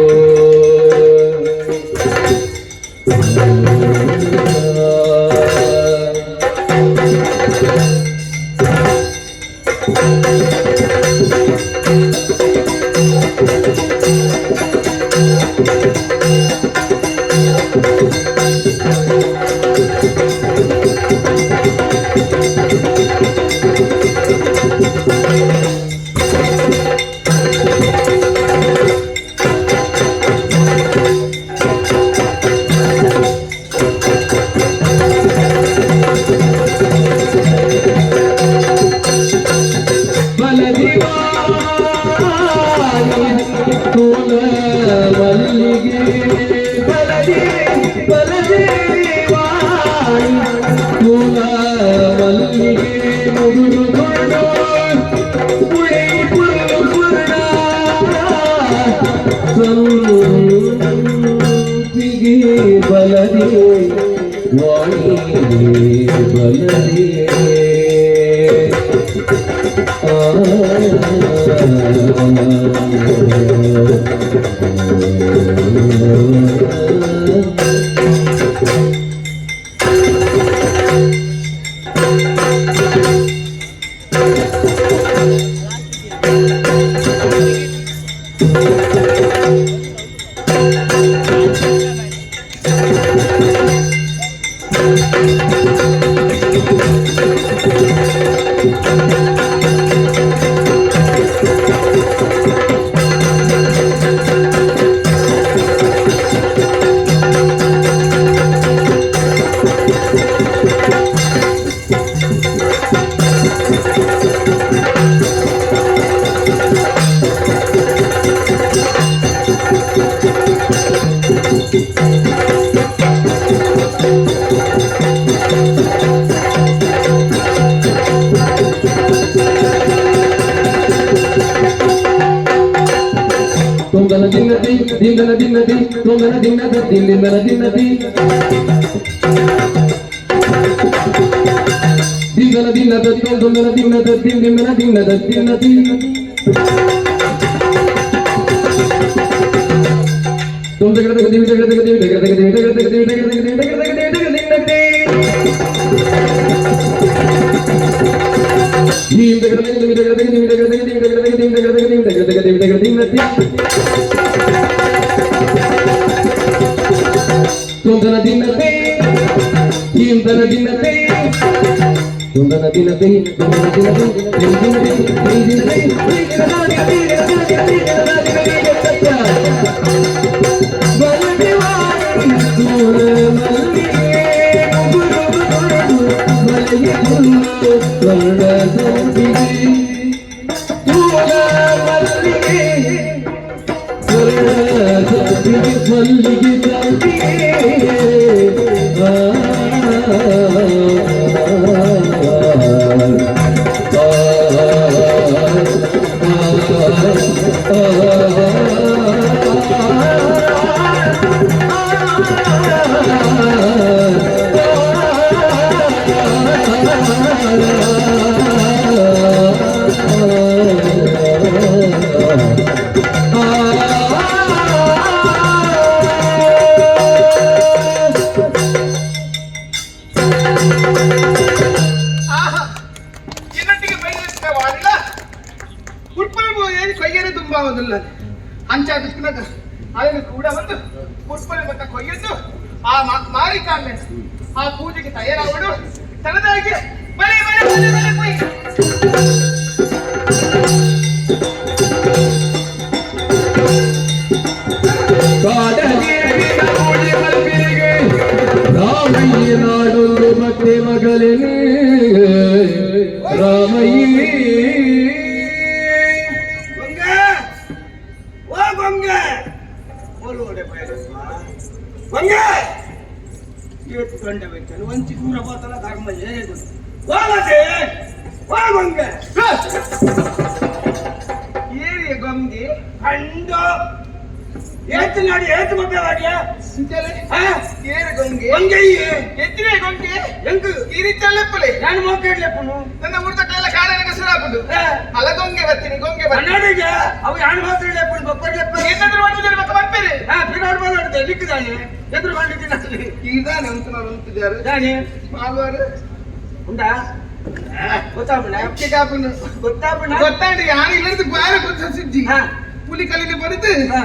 ಬಲದಿ ವಾಣಿ ಬಲದಿ ದಿಂದನ ದಿನ್ನದಿ ತೊಂದನ ದಿನ್ನದ ದಿಂದನ ದಿನ್ನದಿ ದಿಂದನ ದಿನ್ನದ ತೊಂದನ ದಿನ್ನದ ದಿಂದನ ದಿನ್ನದ ದಿನ್ನದಿ ತೊಂದಗಡ ದಿವಿದಗಡ ದಿವಿದಗಡ ದಿವಿದಗಡ ದಿವಿದಗಡ ದಿವಿದಗಡ ದಿನ್ನದಿ ದಿಂದಗಡ ದಿವಿದಗಡ ದಿವಿದಗಡ ದಿವಿದಗಡ ದಿವಿದಗಡ ದಿವಿದಗಡ ದಿನ್ನದಿ ತೊಂದನ ದಿನ್ನದಿ ದಿಂದನ ದಿನ್ನದಿ ತೊಂದನ ದಿನ್ನದಿ ತೊಂದನ ಆಹಾ ಇನ್ನೊಟ್ಟಿಗೆ ಬೈಲಿಕ್ಕೆ ವಾರಿಲ್ಲ ಉಟ್ಪಲ್ಬು ಏನು ಕೊಯ್ಯರೆ ತುಂಬಾವುದಿಲ್ಲ ಅಂಚಾದ ಅದನ್ನು ಕೂಡ ಒಂದು ಉಟ್ಪಲ್ ಮತ್ತ ಕೊಯ್ಯದ್ದು ಆ ಮಾರಿಕಾಮೆ ಆ ಪೂಜೆಗೆ ತಯಾರಾಗುವುದು ತನದಾಗಿ ಬಲೆ ಬಲೆ ಬಲೆ ಬಲೆ ಕೊಯ್ ರಾಮಯ್ಯ ನಾಡೊಂದು ಮತ್ತೆ ಮಗಳೇ ರಾಮಯ್ಯ ಗಂಗೆ ಓ ಗಂಗೆ ಓಲೋಡೆ ಬಯಲಪ್ಪ ಗಂಗೆ ಇವತ್ತು ಗಂಡ ವೆಚ್ಚನು ಒಂಚಿ ದೂರ ಹೋತಲ ಧರ್ಮ ಏನಿದು ಹೋಗದೆ ಓ ಗಂಗೆ ಏರಿಯ ಗಂಗೆ ಕಂಡು ಏತು ನಾಡಿ ಏತು ಮಬ್ಬೆ ವಾಡಿಯ ಏರು ಗಂಗೆ ಗಂಗೆಯೇ ಎತ್ತಿನ ಗಂಗೆ ಎಂಕು ಕಿರಿಚಲ್ಲಪ್ಪಲೆ ನಾನು ಮೋಕೆಡ್ಲೆಪ್ಪನು ನನ್ನ ಊರ್ತಕ್ಕೆಲ್ಲ ಕಾಡನಿಗೆ ಸುರಾಪುದು ಅಲ್ಲ ಗೊಂಗೆ ಬರ್ತೀನಿ ಗೊಂಗೆ ಬರ್ತೀನಿ ಕನ್ನಡಿಗೆ ಅವು ಯಾರು ಮಾತ್ರ ಲೆಪ್ಪನು ಬಪ್ಪರ್ಲೆಪ್ಪ ಏನಾದ್ರೂ ಮಾಡಿದ್ರೆ ಮತ್ತೆ ಬರ್ತೀರಿ ಪಿನಾಡ್ ಮಾತಾಡ್ದೆ ಲಿಕ್ಕಿದಾನೆ ಎದುರು ಮಾಡಿದ್ದೀನಿ ಅಲ್ಲಿ ಇದಾನೆ ಅಂತ ನಾನು ಅಂತಿದ್ದಾರೆ ದಾನಿ ಮಾಡುವಾರು ಉಂಟಾ ಗೊತ್ತಾಪಣ ಕಾಪುನು ಗೊತ್ತಾಪಣ ಗೊತ್ತಾಂಡಿ ಯಾರು ಇಲ್ಲದ ಬಾರಿ ಗೊತ್ತ ಸುದ್ದಿ ಹಾ. ಪುಲಿ ಕಲ್ಲಿನ ಬರುದು ಹಾ.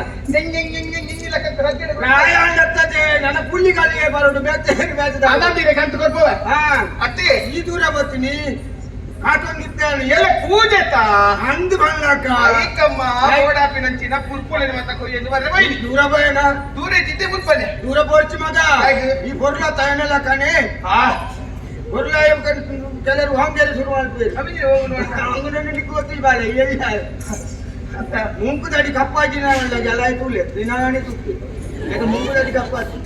ಪ್ರಾಯಾಂಡತ್ತದೆ ನನ್ನ ಪುಳ್ಳಿ ಕಾಲಿಗೆ ಬರೋದು ಬೇತೆ ಬೇತದ ಅದಾಂದಿಗೆ ಕಂತು ಕೊಡ್ಬೋವ ಹಾ ಅತ್ತೆ ಈ ದೂರ ಬರ್ತೀನಿ ಕಾಟೊಂದಿದ್ದೇನೆ ಎಲ್ಲ ಪೂಜೆತ ಅಂದು ಬಣ್ಣಕ್ಕ ಐಕಮ್ಮ ಓಡಾಪಿನಂಚಿನ ಪುರ್ಪುಳಿನ ಮತ್ತ ಕೊಯ್ಯದು ಬರ್ರೆ ಬೈ ದೂರ ಬಯನ ದೂರ ಇದ್ದಿದ್ದೆ ಮುನ್ಪನೆ ದೂರ ಪೋರ್ಚಿ ಮಗ ಹಾಗೆ. ಈ ಬೊರ್ಲ ತಾಯನೆಲ್ಲ ಕಾಣೆ ಬೊರ್ಲ ಕೆಲವರು ಹಾಂಗೆರೆ ಶುರು ಮಾಡ್ತೀವಿ ಅವಿಗೆ ಹೋಗುನು ಅಂತ ಅಂಗನನ್ನು ನಿಕ್ಕೋತಿ ಬಾಳೆ ಎಲ್ಲ ಮುಂಕು ದಡಿ ಕಪ್ಪಾಜಿ ನಾನು ಜಲ ಕೂಲೆ ದಿನಾಣಿ ತುಪ್ಪಿ ಅದು ಮುಂಕು ದಡಿ ಕಪ್ಪಾಜಿ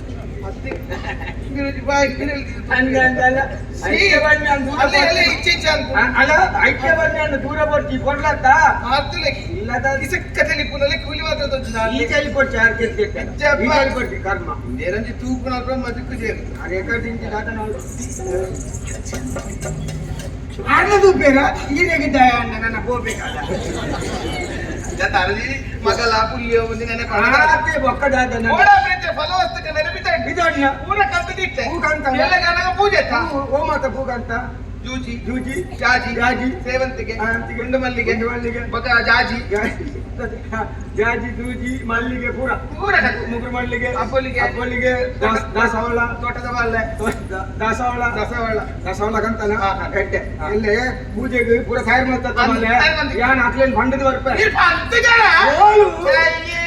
ಅತ್ತೆ ಇಂಗ್ರೇಜಿ ಬಾಯಿ ಕಿರಲ್ ಹಂಗೆ ಅಂತಲ್ಲ ಐಕ್ಯ ಬನ್ನಿ ಅಲ್ಲೇ ಅಲ್ಲೇ ಇಚ್ಛೆ ಇಚ್ಛೆ ಅಂತ ಅಲ್ಲ ಐಕ್ಯ ಬನ್ನಿ ಅನ್ನು ದೂರ ಬರ್ತಿ ಕೊಡ್ಲತ್ತ ಅತ್ತಲೆ ಇಲ್ಲದ ಇಸಕ್ಕತಲಿ ಪುನಲೆ ಕೂಲಿ ಮಾತಾಡೋದು ಈ ಕೈಲಿ ಕೊಡ್ತಿ ಯಾರು ಕೆತ್ತಿಟ್ಟ ಈ ಕೈಲಿ ಕೊಡ್ತಿ ಕರ್ಮ ಬೇರಂಜಿ ತೂಪು ನಾಲ್ಕು ಮದಕ್ಕೆ ಜೇರು ರೇಖಾ ದಿಂಚಿ ದಾಟ ನೋಡು ಅನ್ನದು ಬೇರ ಈರೆಗಿದ್ದ ನನ್ನ ಹೋಗ್ಬೇಕಲ್ಲ ತರದಿ ಮಗಲ ಪುಲಿಯೋ ಒಂದು ನೆನಪು ಆತೆ ಬೊಕ್ಕದಾದ ಓಡ ಪ್ರೀತಿ ಫಲವಸ್ತಕ ನೆನಪಿತ ಇದನ್ನ ಪೂರ ಕಂತದಿಟ್ಟೆ ಹೂಕಂತ ಎಲ್ಲ ಗಣಗ ಪೂಜೆ ಓ ಮಾತ ಪೂಗಂತ ಜೂಜಿ ಜೂಜಿ ಜಾಜಿ ಜಾಜಿ ಸೇವಂತಿಗೆ ಸೇವಂತಿಗೆ, ಗುಂಡು ಮಲ್ಲಿಗೆ ಗುಂಡು ಮಲ್ಲಿಗೆ, ಬಕ ಜಾಜಿ ಜಾಜಿ ದೂಜಿ ಮಲ್ಲಿಗೆ ಪೂರ ಪೂರ ಮುಗುರು ಮಲ್ಲಿಗೆ ಅಪ್ಪಲಿಗೆ ಅಪ್ಪಲಿಗೆ ದಾಸವಾಳ ತೋಟದ ಬಾಲ್ಲೆ ದಾಸವಾಳ ದಸವಳ ದಸವಾಳ ಕಂತನ ಹಾ, ಹಾ. ಗಡ್ಡೆ ಇಲ್ಲೇ ಪೂಜೆಗೆ ಪೂರ ತಯಾರು ಮಾಡ್ತಾ ತಯಾರು ಯಾನ್ ಹಾಕ್ಲೇನ್ ಬಂಡದ ಬರ್ಪ ಹತ್ತು ಜನ ಓಲು ಅಯ್ಯೇ.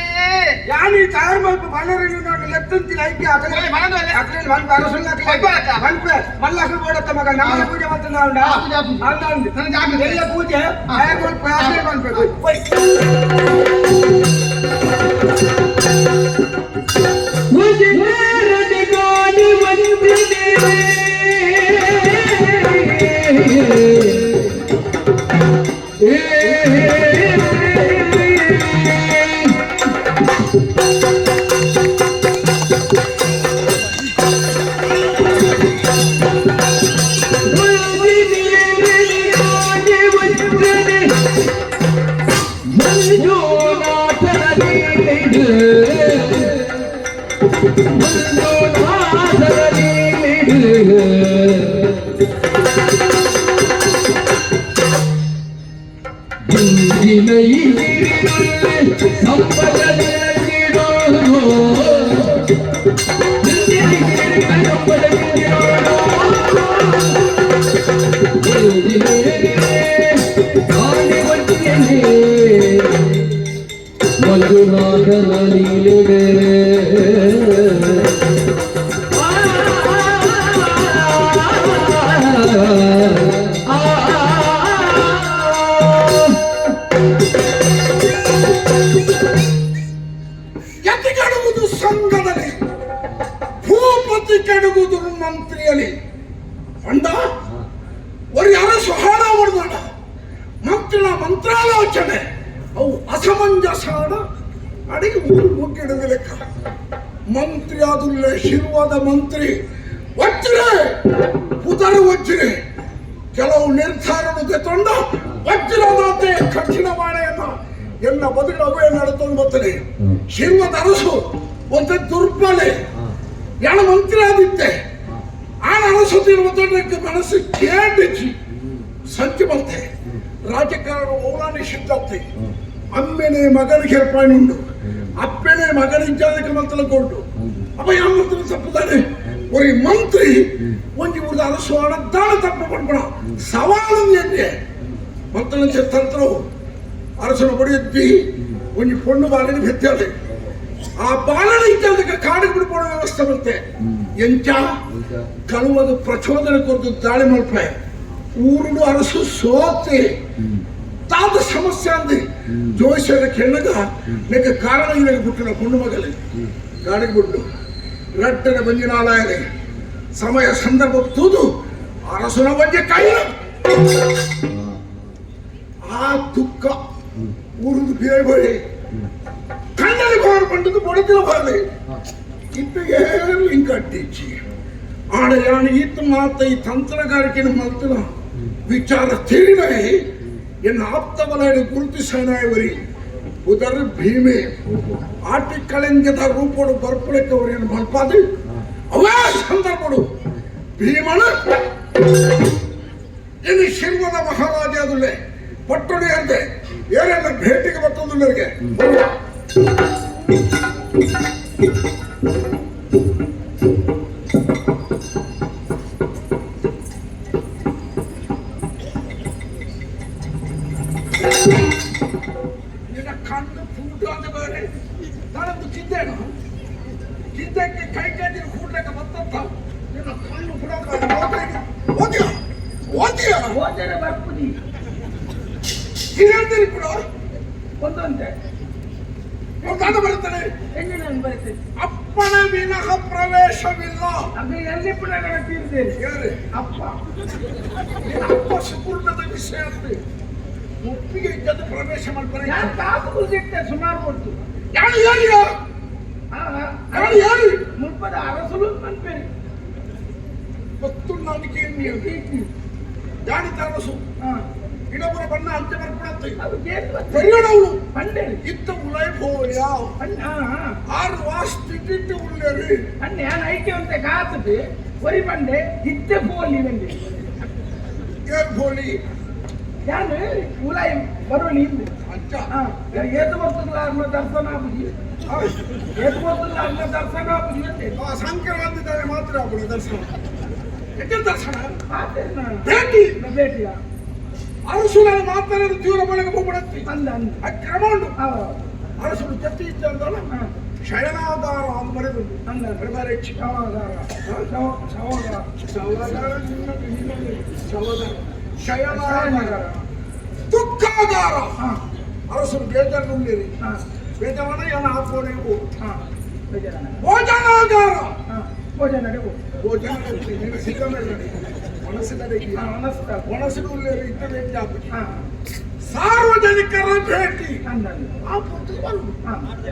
ಯಾನಿ ತಯಾರು ಮಾಡ್ಪ ಬಣ್ಣರಲ್ಲಿ ನಾನು ಲೆತ್ತಂತಿನ ಐಕಿ ಓಲೆ ಮನದು ಅಲ್ಲೇ. ಹಾಕ್ಲೇನ್ ಬಂದು ಅರಸಲ್ಲ ಬರ್ಬಾರಕ್ಕ? ಬಂದ್ಪೆ ಮಲ್ಲಕ ಬೋಡತ್ತ ಮಗ ನಮ್ಮ ಪೂಜೆ ಮಾಡ್ತಾನ ಅವನ ಆ ಪೂಜೆ, ಆ ಪೂಜೆ. ನನ್ನ ಜಾಗ ಎಲ್ಲ ಪೂಜೆ ತಯಾರು ಮಾಡ್ಪ ಅಷ್ಟೇ ಬಂದ್ಬೇಕು ಮಂಜುನಾಥನ ಲೀಲೆಗೆ ಎತ್ತಿ ಕೆಡುವುದು ಸಂಘದಲ್ಲಿ ಭೂಪತಿ ಕೆಡುವುದು ಮಂತ್ರಿಯಲ್ಲಿ ಅಂದ ஒரு அரசு ಹಾಡ ಮಾಡ್ದಾಡ ಮಂತ್ರಿನ ಮಂತ್ರಾಲೋಚನೆ ಅವು ಅಸಮಂಜಸಾದ ಅಡಿಗೆ ಮುಗಿಡಿದ ಲೆಕ್ಕ ಮಂತ್ರಿ ಆದುಲ್ಲೇ ಶಿರುವಾದ ಮಂತ್ರಿ ವಜ್ರೆ ಪುದರ ವಜ್ರೆ ಕೆಲವು ನಿರ್ಧಾರವನ್ನು ತೆತ್ತೊಂಡ ವಜ್ರದಂತೆ ಕಠಿಣ ಮಾಡೆಯನ್ನ ಎಲ್ಲ ಬದುಕುವ ನಡೆತೊಂದು ಬರ್ತದೆ ಶಿರುವಾದ ಅರಸು ಒಂದು ದುರ್ಬಲೆ ಯಾಣ ಮಂತ್ರಿ ಆದಿತ್ತೆ ಆ ಅರಸು ತಿರುವುದಕ್ಕೆ ಮನಸ್ಸು ಕೇಳಿಸಿ ಸಂಚು ಬರ್ತೆ ರಾಜಕಾರಣ ಓಲಾನಿ ಸಿದ್ಧತೆ ಅಮ್ಮೆನೆ ಮಗನಿಗೆ ಏರ್ಪಾಡುಂಡು ಅಪ್ಪೆನೆ ಮಗನಿಗೆ ಮಂತ್ರಕೊಂಡು ಅಪ್ಪ ಯಾವ ಮಂತ್ರ ತಪ್ಪುತ್ತಾನೆ ஒரு ಮಂತ್ರಿ ಒಂಜಿ ಊರದ ಅರಸು ಅಡದ್ದಾಳ ತಪ್ಪು ಪಡ್ಬೇಡ ಸವಾಲು ಎನ್ನೆ ಮಂತ್ರ ತಂತ್ರ ಅರಸನ ಬಡಿಯದ್ದಿ ಒಂಜಿ ಪೊಣ್ಣು ಬಾಲಿನ ಬೆತ್ತಾಳೆ ಆ ಬಾಲನ ಇದ್ದಕ್ಕೆ ಕಾಡಿಗೆ ಬಿಡ್ಕೊಳ್ಳೋ ವ್ಯವಸ್ಥೆ ಬರುತ್ತೆ ಎಂಚ ಕಳುವದು ಪ್ರಚೋದನೆ ಕೊಟ್ಟು ದಾಳಿ ಮಲ್ಪೆ ಊರುಡು ಅರಸು ಸೋತೆ ತಾದ ಸಮಸ್ಯೆ ಅಂದು ಜೋಯಿಸದ ಕೆಳಗ ಲೆಕ್ಕ ಕಾರಣ ಇಲ್ಲ ಬಿಟ್ಟಿನ ಪೊಣ್ಣು ಮಗಲಿ ಗಾಡಿಗೆ ಬಿಟ್ಟು ರಟ್ಟನ ಬಂಜಿನಾಲಾಯನೆ ಸಮಯ ಸಂದರ್ಭ ತೂದು ಅರಸನ ಬಗ್ಗೆ ಕೈ ಆ ದುಃಖ ಊರುದು ಬೇರೆ ಕಣ್ಣಲ್ಲಿ ಬಾರು ಪಂಡದು ಬಡದಿಲ್ಲ ಬಾರಲಿ ಇತ್ತು ಏನ್ ಕಟ್ಟಿಚ್ಚಿ ಆಡ ಯಾಣ ಇತ್ತು ಮಾತ ಈ ತಂತ್ರಗಾರಿಕೆ ಮಲ್ತನ ವಿಚಾರ ತಿಳಿನೇ ಎನ್ನ ಆಪ್ತ ವಲಯದ ಗುರುತಿಸನಾಯವರಿ ಉದರ ಭೀಮೆ ಆಟಿ ಕಳೆಂಗದ ರೂಪಡು ಬರ್ಪಳಕ್ಕೆ ಅವರೇನು ಮಲ್ಪಾದಿ ಅವೇ ಸಂದರ್ಭಡು ಭೀಮನ ಇನ್ನು ಶಿರ್ವದ ಮಹಾರಾಜ ಅದುಲ್ಲೇ ಪಟ್ಟಣಿ ಅಂತೆ ಏನೆಲ್ಲ ಭೇಟಿಗೆ ಬರ್ತದಲ್ಲರಿಗೆ ನಿನ್ನ ಕಣ್ಣು ಫೂಟಾದ ಬೇರೆ ನಾನೊಂದು ಕಿದ್ದೇನು ಕಿದ್ದಕ್ಕೆ ಕೈ ಕಾದಿನ ಕೂಡ್ಲಕ್ಕೆ ಬರ್ತಂತ ನಿನ್ನ ಕಣ್ಣು ಫುಡ ಓದಿಯ ಬರ್ಪುದಿ ಹಿರಿಯಂದಿರಿ ಕೂಡ ಒಂದೊಂದೇ ನಾನು ಬರುತ್ತೇನೆ ಹೆಂಗೆ ನಾನು ಬರ್ತೇನೆ ಅಪ್ಪನ ವಿನಃ ಪ್ರವೇಶವಿಲ್ಲ ಅದು ಎಲ್ಲಿ ಪುನಃ ತೀರ್ದೇನೆ ಯಾರೇ ಅಪ್ಪ ಅಪ್ಪ ಸುಪೂರ್ಣದ ವಿಷಯ ಅಂತ ಒಪ್ಪಿಗೆ ಇದ್ದದ್ದು ಪ್ರವೇಶ ಮಾಡ್ತಾರೆ ನಾನು ಕಾಸು ಸಿಗ್ತೇನೆ ಸುಮಾರು ಕೊಡ್ತು ಯಾರು ಯಾರಿಗ ಯಾರು ಯಾರು ಮುಲ್ಪದ ಅರಸಲು ಅನ್ಪೇರಿ ಗೊತ್ತು ನನಗೆ ಜಾಣಿತ ಅರಸು ಇನ್ನೊಬ್ಬರ ಬಣ್ಣ ಅಂತೆ ಬರ್ಕೊಡತ್ತೆ ಅದು ಬೆಳ್ಳಡವಳು ಪಂಡೆ ಇತ್ತ ಉಲೈ ಹೋಯ ಆರು ವಾಸ್ತಿಟ್ಟು ಉಳ್ಳೇರಿ ಅಣ್ಣೆ ನಾನು ಐಕೆ ಅಂತ ಕಾಸುದು ಒರಿ ಪಂಡೆ ಇತ್ತೆ ಪೋಲಿ ಬಂದೆ ಏನ್ ಹೋಲಿ ನಾನು ಉಲಾಯಿ ಬರೋಲಿ ಹಿಂದೆ ಅಂಚ ಏತು ಬರ್ತದಲ್ಲ ಅನ್ನೋ ದರ್ಶನ ಆಗುದಿ ಏತು ಬರ್ತದಲ್ಲ ಅನ್ನೋ ದರ್ಶನ ಆಗುದಿ ಅಂತೆ ಸಂಕ್ರಾಂತಿದ್ದಾರೆ ಮಾತ್ರ ಆಗ್ಬಿಡ ದರ್ಶನ ಯಾಕೆ ದರ್ಶನ ಆತೇನೆ ನಾನು ಭೇಟಿ ಭೇಟಿಯ ಅರಸು ನಾನು ಮಾತನಾಡಿ ತೀವ್ರ ಬಳಗ ಹೋಗ್ಬಿಡತ್ತಿ ಅಂದ ಅಂದ ಕ್ರಮ ಉಂಟು ಅರಸು ಜೊತೆ ಇದ್ದಲ್ಲ ಶಯನಾಧಾರ ಅಂತ ಬರೆದು ಅಂದ ಬರಬಾರೆ ಶಯನಾಧಾರ ದುಃಖಾಧಾರ ಅರಸರು ಬೇಜಾರು ನುಂಡಿರಿ ಬೇಜಾರನ ಏನು ಹಾಕೋಣೆವು ಭೋಜನಾಧಾರ ಭೋಜನ ಭೋಜನ ಸಿಕ್ಕಮೇಲೆ ಮನಸ್ಸಿನ ಉಳ್ಳೇರಿ ಇದ್ದ ಭೇಟಿ ಆಗ್ಬಿಟ್ಟು ಸಾರ್ವಜನಿಕರ ಭೇಟಿ ಆ ಪುತ್ರ ಬರುದು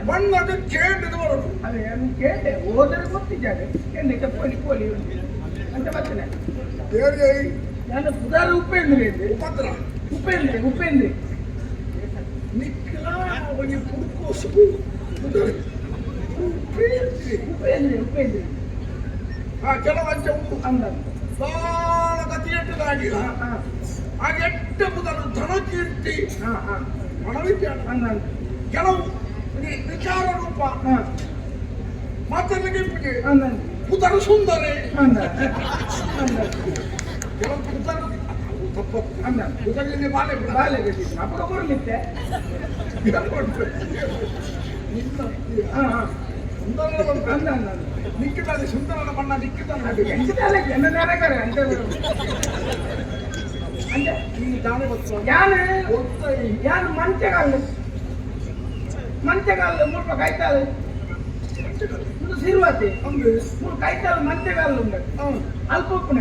ಬಣ್ಣದ ಕೇಂದ್ರದ ಬರುದು ಅದೇ ನಾನು ಕೇಳಿದೆ ಹೋದರೆ ಗೊತ್ತಿದ್ದಾರೆ ಎನ್ನಿಕ್ಕೆ ಪೋಲಿ ಪೋಲಿ ಅಂತ ಬರ್ತೇನೆ ಬೇರೆ ನಾನು ಪುದಾರ ಉಪೇಂದ್ರ ಇದ್ದೆ ಉಪದ್ರ ಉಪೇಂದ್ರ ನಿಖಿಲ ಅವನಿಗೆ ಪುಡುಕೋಸು ಉಪೇಂದ್ರ ಆ ಕೆಲವಂಚ ಉಂಟು ಅಂದ ಬಾಳ ಗತಿಯಟ್ಟದಾಗಿಲ್ಲ ಆ ಎಟ್ಟ ಪುದರು ಧನ ಕೀರ್ತಿ ಮನವಿಜ್ಞಾನ ಅಂದ ಕೆಲವು ವಿಚಾರ ರೂಪ ಮಾತಲ್ಲಿಗೆ ಅಂದ ಪುತರ ಸುಂದರಿ ಅಂದ ಕೆಲವು ಪುತರ ತಪ್ಪ ಅಂದ ಪುತರಲ್ಲಿ ಬಾಲೆ ಬಾಲೆ ಗಟ್ಟಿತ್ತು ಅಪ್ಪ ಬರಲಿತ್ತೆ ಸುಂದರ ಅಂದ ಅಂದ ನಿಕ್ಕಿದಲ್ಲಿ ಸುಂದರನ ಬಣ್ಣ ನಿಕ್ಕಿದ್ದಾನೆ ಎಂಚಿದಾಲೆ ಜನ ನೆರಕರೆ ಅಂತ ಅಂದ್ರೆ ಈ ದಾನೆ ಬರ್ತದೆ ಯಾನು ಮಂಚಗಾಲ ಮುಲ್ಪ ಕೈತಾಲು ಇದು ಸಿರುವಾತಿ ಮೂರು ಕೈತಾಲು ಮಂಚಗಾಲ ಉಂಟು ಅಲ್ಪ ಉಪ್ಪುನ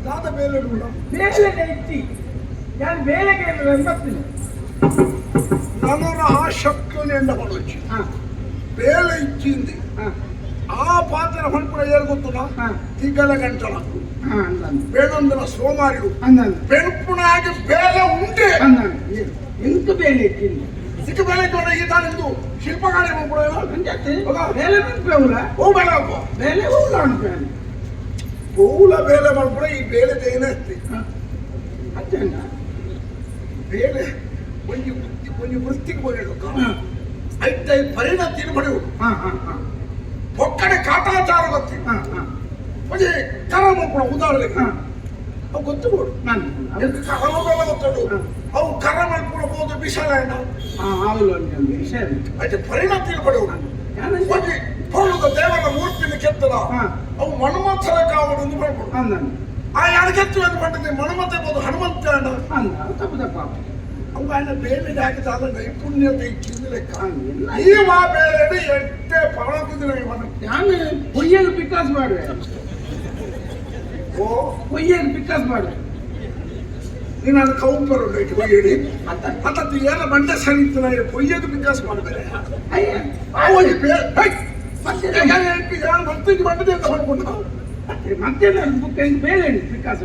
ದಾದ ಬೇಲೆ ಬೇಲೆ ಇಚ್ಚಿ ಯಾನು ಬೇಲೆಗೆ ಬರ್ತೀನಿ ನನರ ಆ ಶಕ್ತಿಯನ್ನು ಎಂಡ ಮಾಡవచ్చు ಬೇಳೆ ಇಚ್చింది ఆ పాత్ర మనుపున ఏరుగుతున్నా తిగ్గల గంటల ಬೇಡೊಂದರ ಸೋಮಾರಿಗಳು ಬೆಳುಪುನಾಗಿ ಬೇಲೆ ಉಂಟೆ ಎಂತ ಬೇಲೆ ಇಟ್ಟಿಲ್ಲ ಸಿಕ್ಕ ಬೇಲೆ ಇಟ್ಟು ಈ ತಾನಿಂದು ಶಿಲ್ಪಕಾರಿ ಬೇಲೆ ಪೂಲ ಬೇಲೆ ಮಾಡ್ಬಿಡ ಈ ಬೇಲೆ ಏನೇಸ್ತಿ ಬೇಲೆ ಒಂದು ವೃತ್ತಿಗೆ ಬಂದಿಡು ಐಟೈ ಪರಿಣತಿ ಪಡೆಯುವುದು ಒಕ್ಕಡೆ ಕಾಟಾಚಾರ ಗೊತ್ತಿ ಮತ್ತೆ ಕರ ಮಾಡ್ಕೊಡ ಉದಾಹರಣೆಗೆ ಅವು ಗೊತ್ತುಬೋದು ಕರಮಗಳ ಗೊತ್ತುಂಟು ಅವು ಕರ ಮಾಡ್ಕೊಳ್ಬಹುದು ವಿಶಾಲ అయితే ಪರಿಣತಿ ಪಡೆಯುವುದು ಮತ್ತೆ ಪೌರದ ದೇವರ ಮೂರ್ತಿನ ಕೆತ್ತಲ ಅವು ಮನ್ಮಥಲ ಕಾವಡನ್ನು ಮಾಡ್ಕೊಡು ಆ ಯಾರು ಕೆತ್ತು ಅಂತ ಮಾಡಿದ್ರೆ ಮನ್ಮಥ ಬೋದು ಹನುಮಂತ ತಪ್ಪು ತಪ್ಪ ಅವು ఆయన ಬೇರೆ ಹಾಕಿದಾಗ ನೈಪುಣ್ಯತೆ ಇಚ್ಚಿದ ಲೆಕ್ಕ ಈ ಆ ಬೇರೆ ಎಟ್ಟೆ ಪರವಾಗಿದ್ರೆ ನಾನು பொய்யல் பிகாஸ் ಮಾಡುವೆ ಓ பொய்யல் பிகாஸ் ಮಾಡುವೆ ನೀನು ಅದು ಕೌಂಪರ್ ಉಂಟು ಕೊಯ್ಯಡಿ ಅತ್ತದ್ದು ಏನ ಬಂಡೆ ಸರಿತು ನನಗೆ ಕೊಯ್ಯದು ಬಿಕಾಸ್ ಮಾಡಬೇರೆ ಅವನಿಗೆ ಬರ್ತೀನಿ ಬಂಡದೆ ಅಂತ ಮಾಡ್ಕೊಂಡು ಮಧ್ಯಾಹ್ನ ಬುಕ್ ಬೇಳೆ ಬಿಕಾಸ್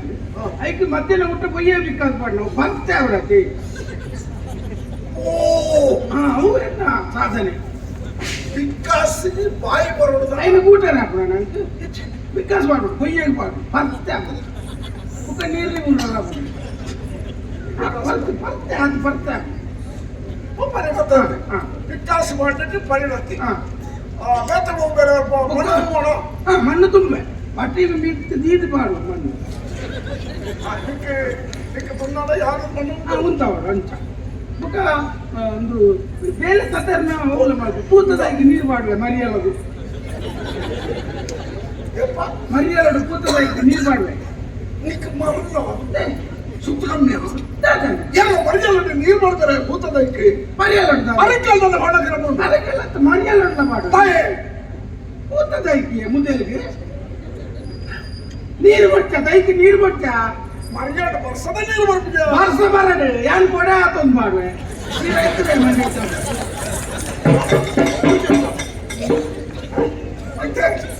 ಐಕ್ ಮಧ್ಯಾಹ್ನ ಊಟ பொய்யல் பிகாஸ் ಮಾಡಿ ನಾವು ಬಂತೆ ಅವರಕ್ಕೆ ಓ ಅವರೆನ್ನ ಸಾಧನೆ ಬಿಕಾಸ್ ಬಾಯಿ ಬರೋದು ಐನ ಊಟನ ಹಾಕೋಣ ನಂಗೆ ಬಿಕಾಸ್ ಮಾಡು பொய்யல் ಮಾಡು ಬಂತೆ ಆಗೋದು ಬುಕ್ಕ ನೀರು ಉಳ್ಳಲ್ಲ ಬರ್ತೆ ಅದು ಬರ್ತೆ ಒಬ್ಬರೇ ಗೊತ್ತಾಗ ಬಿಕಾಸ್ ಮಾಡಿட்டு ಪರಿಣತಿ ಬೇತ ಹೋಗ್ಬೇರೆ ಮಣ್ಣು ತುಂಬೆ ಬಟ್ಟೆಗೆ ಮಿಟ್ಟು ನೀರು ಮಾಡುವ ಮಣ್ಣು ಅದಕ್ಕೆ ಬಂದಾಗ ಯಾರು ಮಣ್ಣು ಉಂಟವಳು ಅಂಚ ಬುಕ್ಕ ಒಂದು ಬೇಳೆ ಸದರ್ನ ಹೋಲ ಮಾಡುದು ಪೂತದಾಗಿ ನೀರು ಮಾಡುವೆ ಮರಿಯಲದು ಮರಿಯಲಡು ಪೂತದಾಗಿ ನೀರು ಮಾಡುವೆ ಸುತ್ತ ಕಮ್ಮಿ ಏನೋ ಮರಿಯಲ್ಲ ನೀರು ಮಾಡ್ತಾರೆ ಭೂತದಕ್ಕೆ ಮರಿಯಲಡ್ಡ ಮರಕ್ಕೆಲ್ಲ ಹೊಡಗಿರಬಹುದು ಮರಕ್ಕೆಲ್ಲ ಮರಿಯಲಡ್ಡ ಮಾಡು ಭೂತದಾಗಿ ಮುಂದೆಲ್ಗೆ ನೀರು ಬಚ್ಚ ದೈಕಿ ನೀರು ಬಚ್ಚ ಮರಿಯಾಡ ವರ್ಷದ ನೀರು ಬರ್ಬಿಟ್ಟು ವರ್ಷ ಬರಡೆ ಯಾನ್ ಕೊಡ ಆತೊಂದು ಮಾಡುವೆ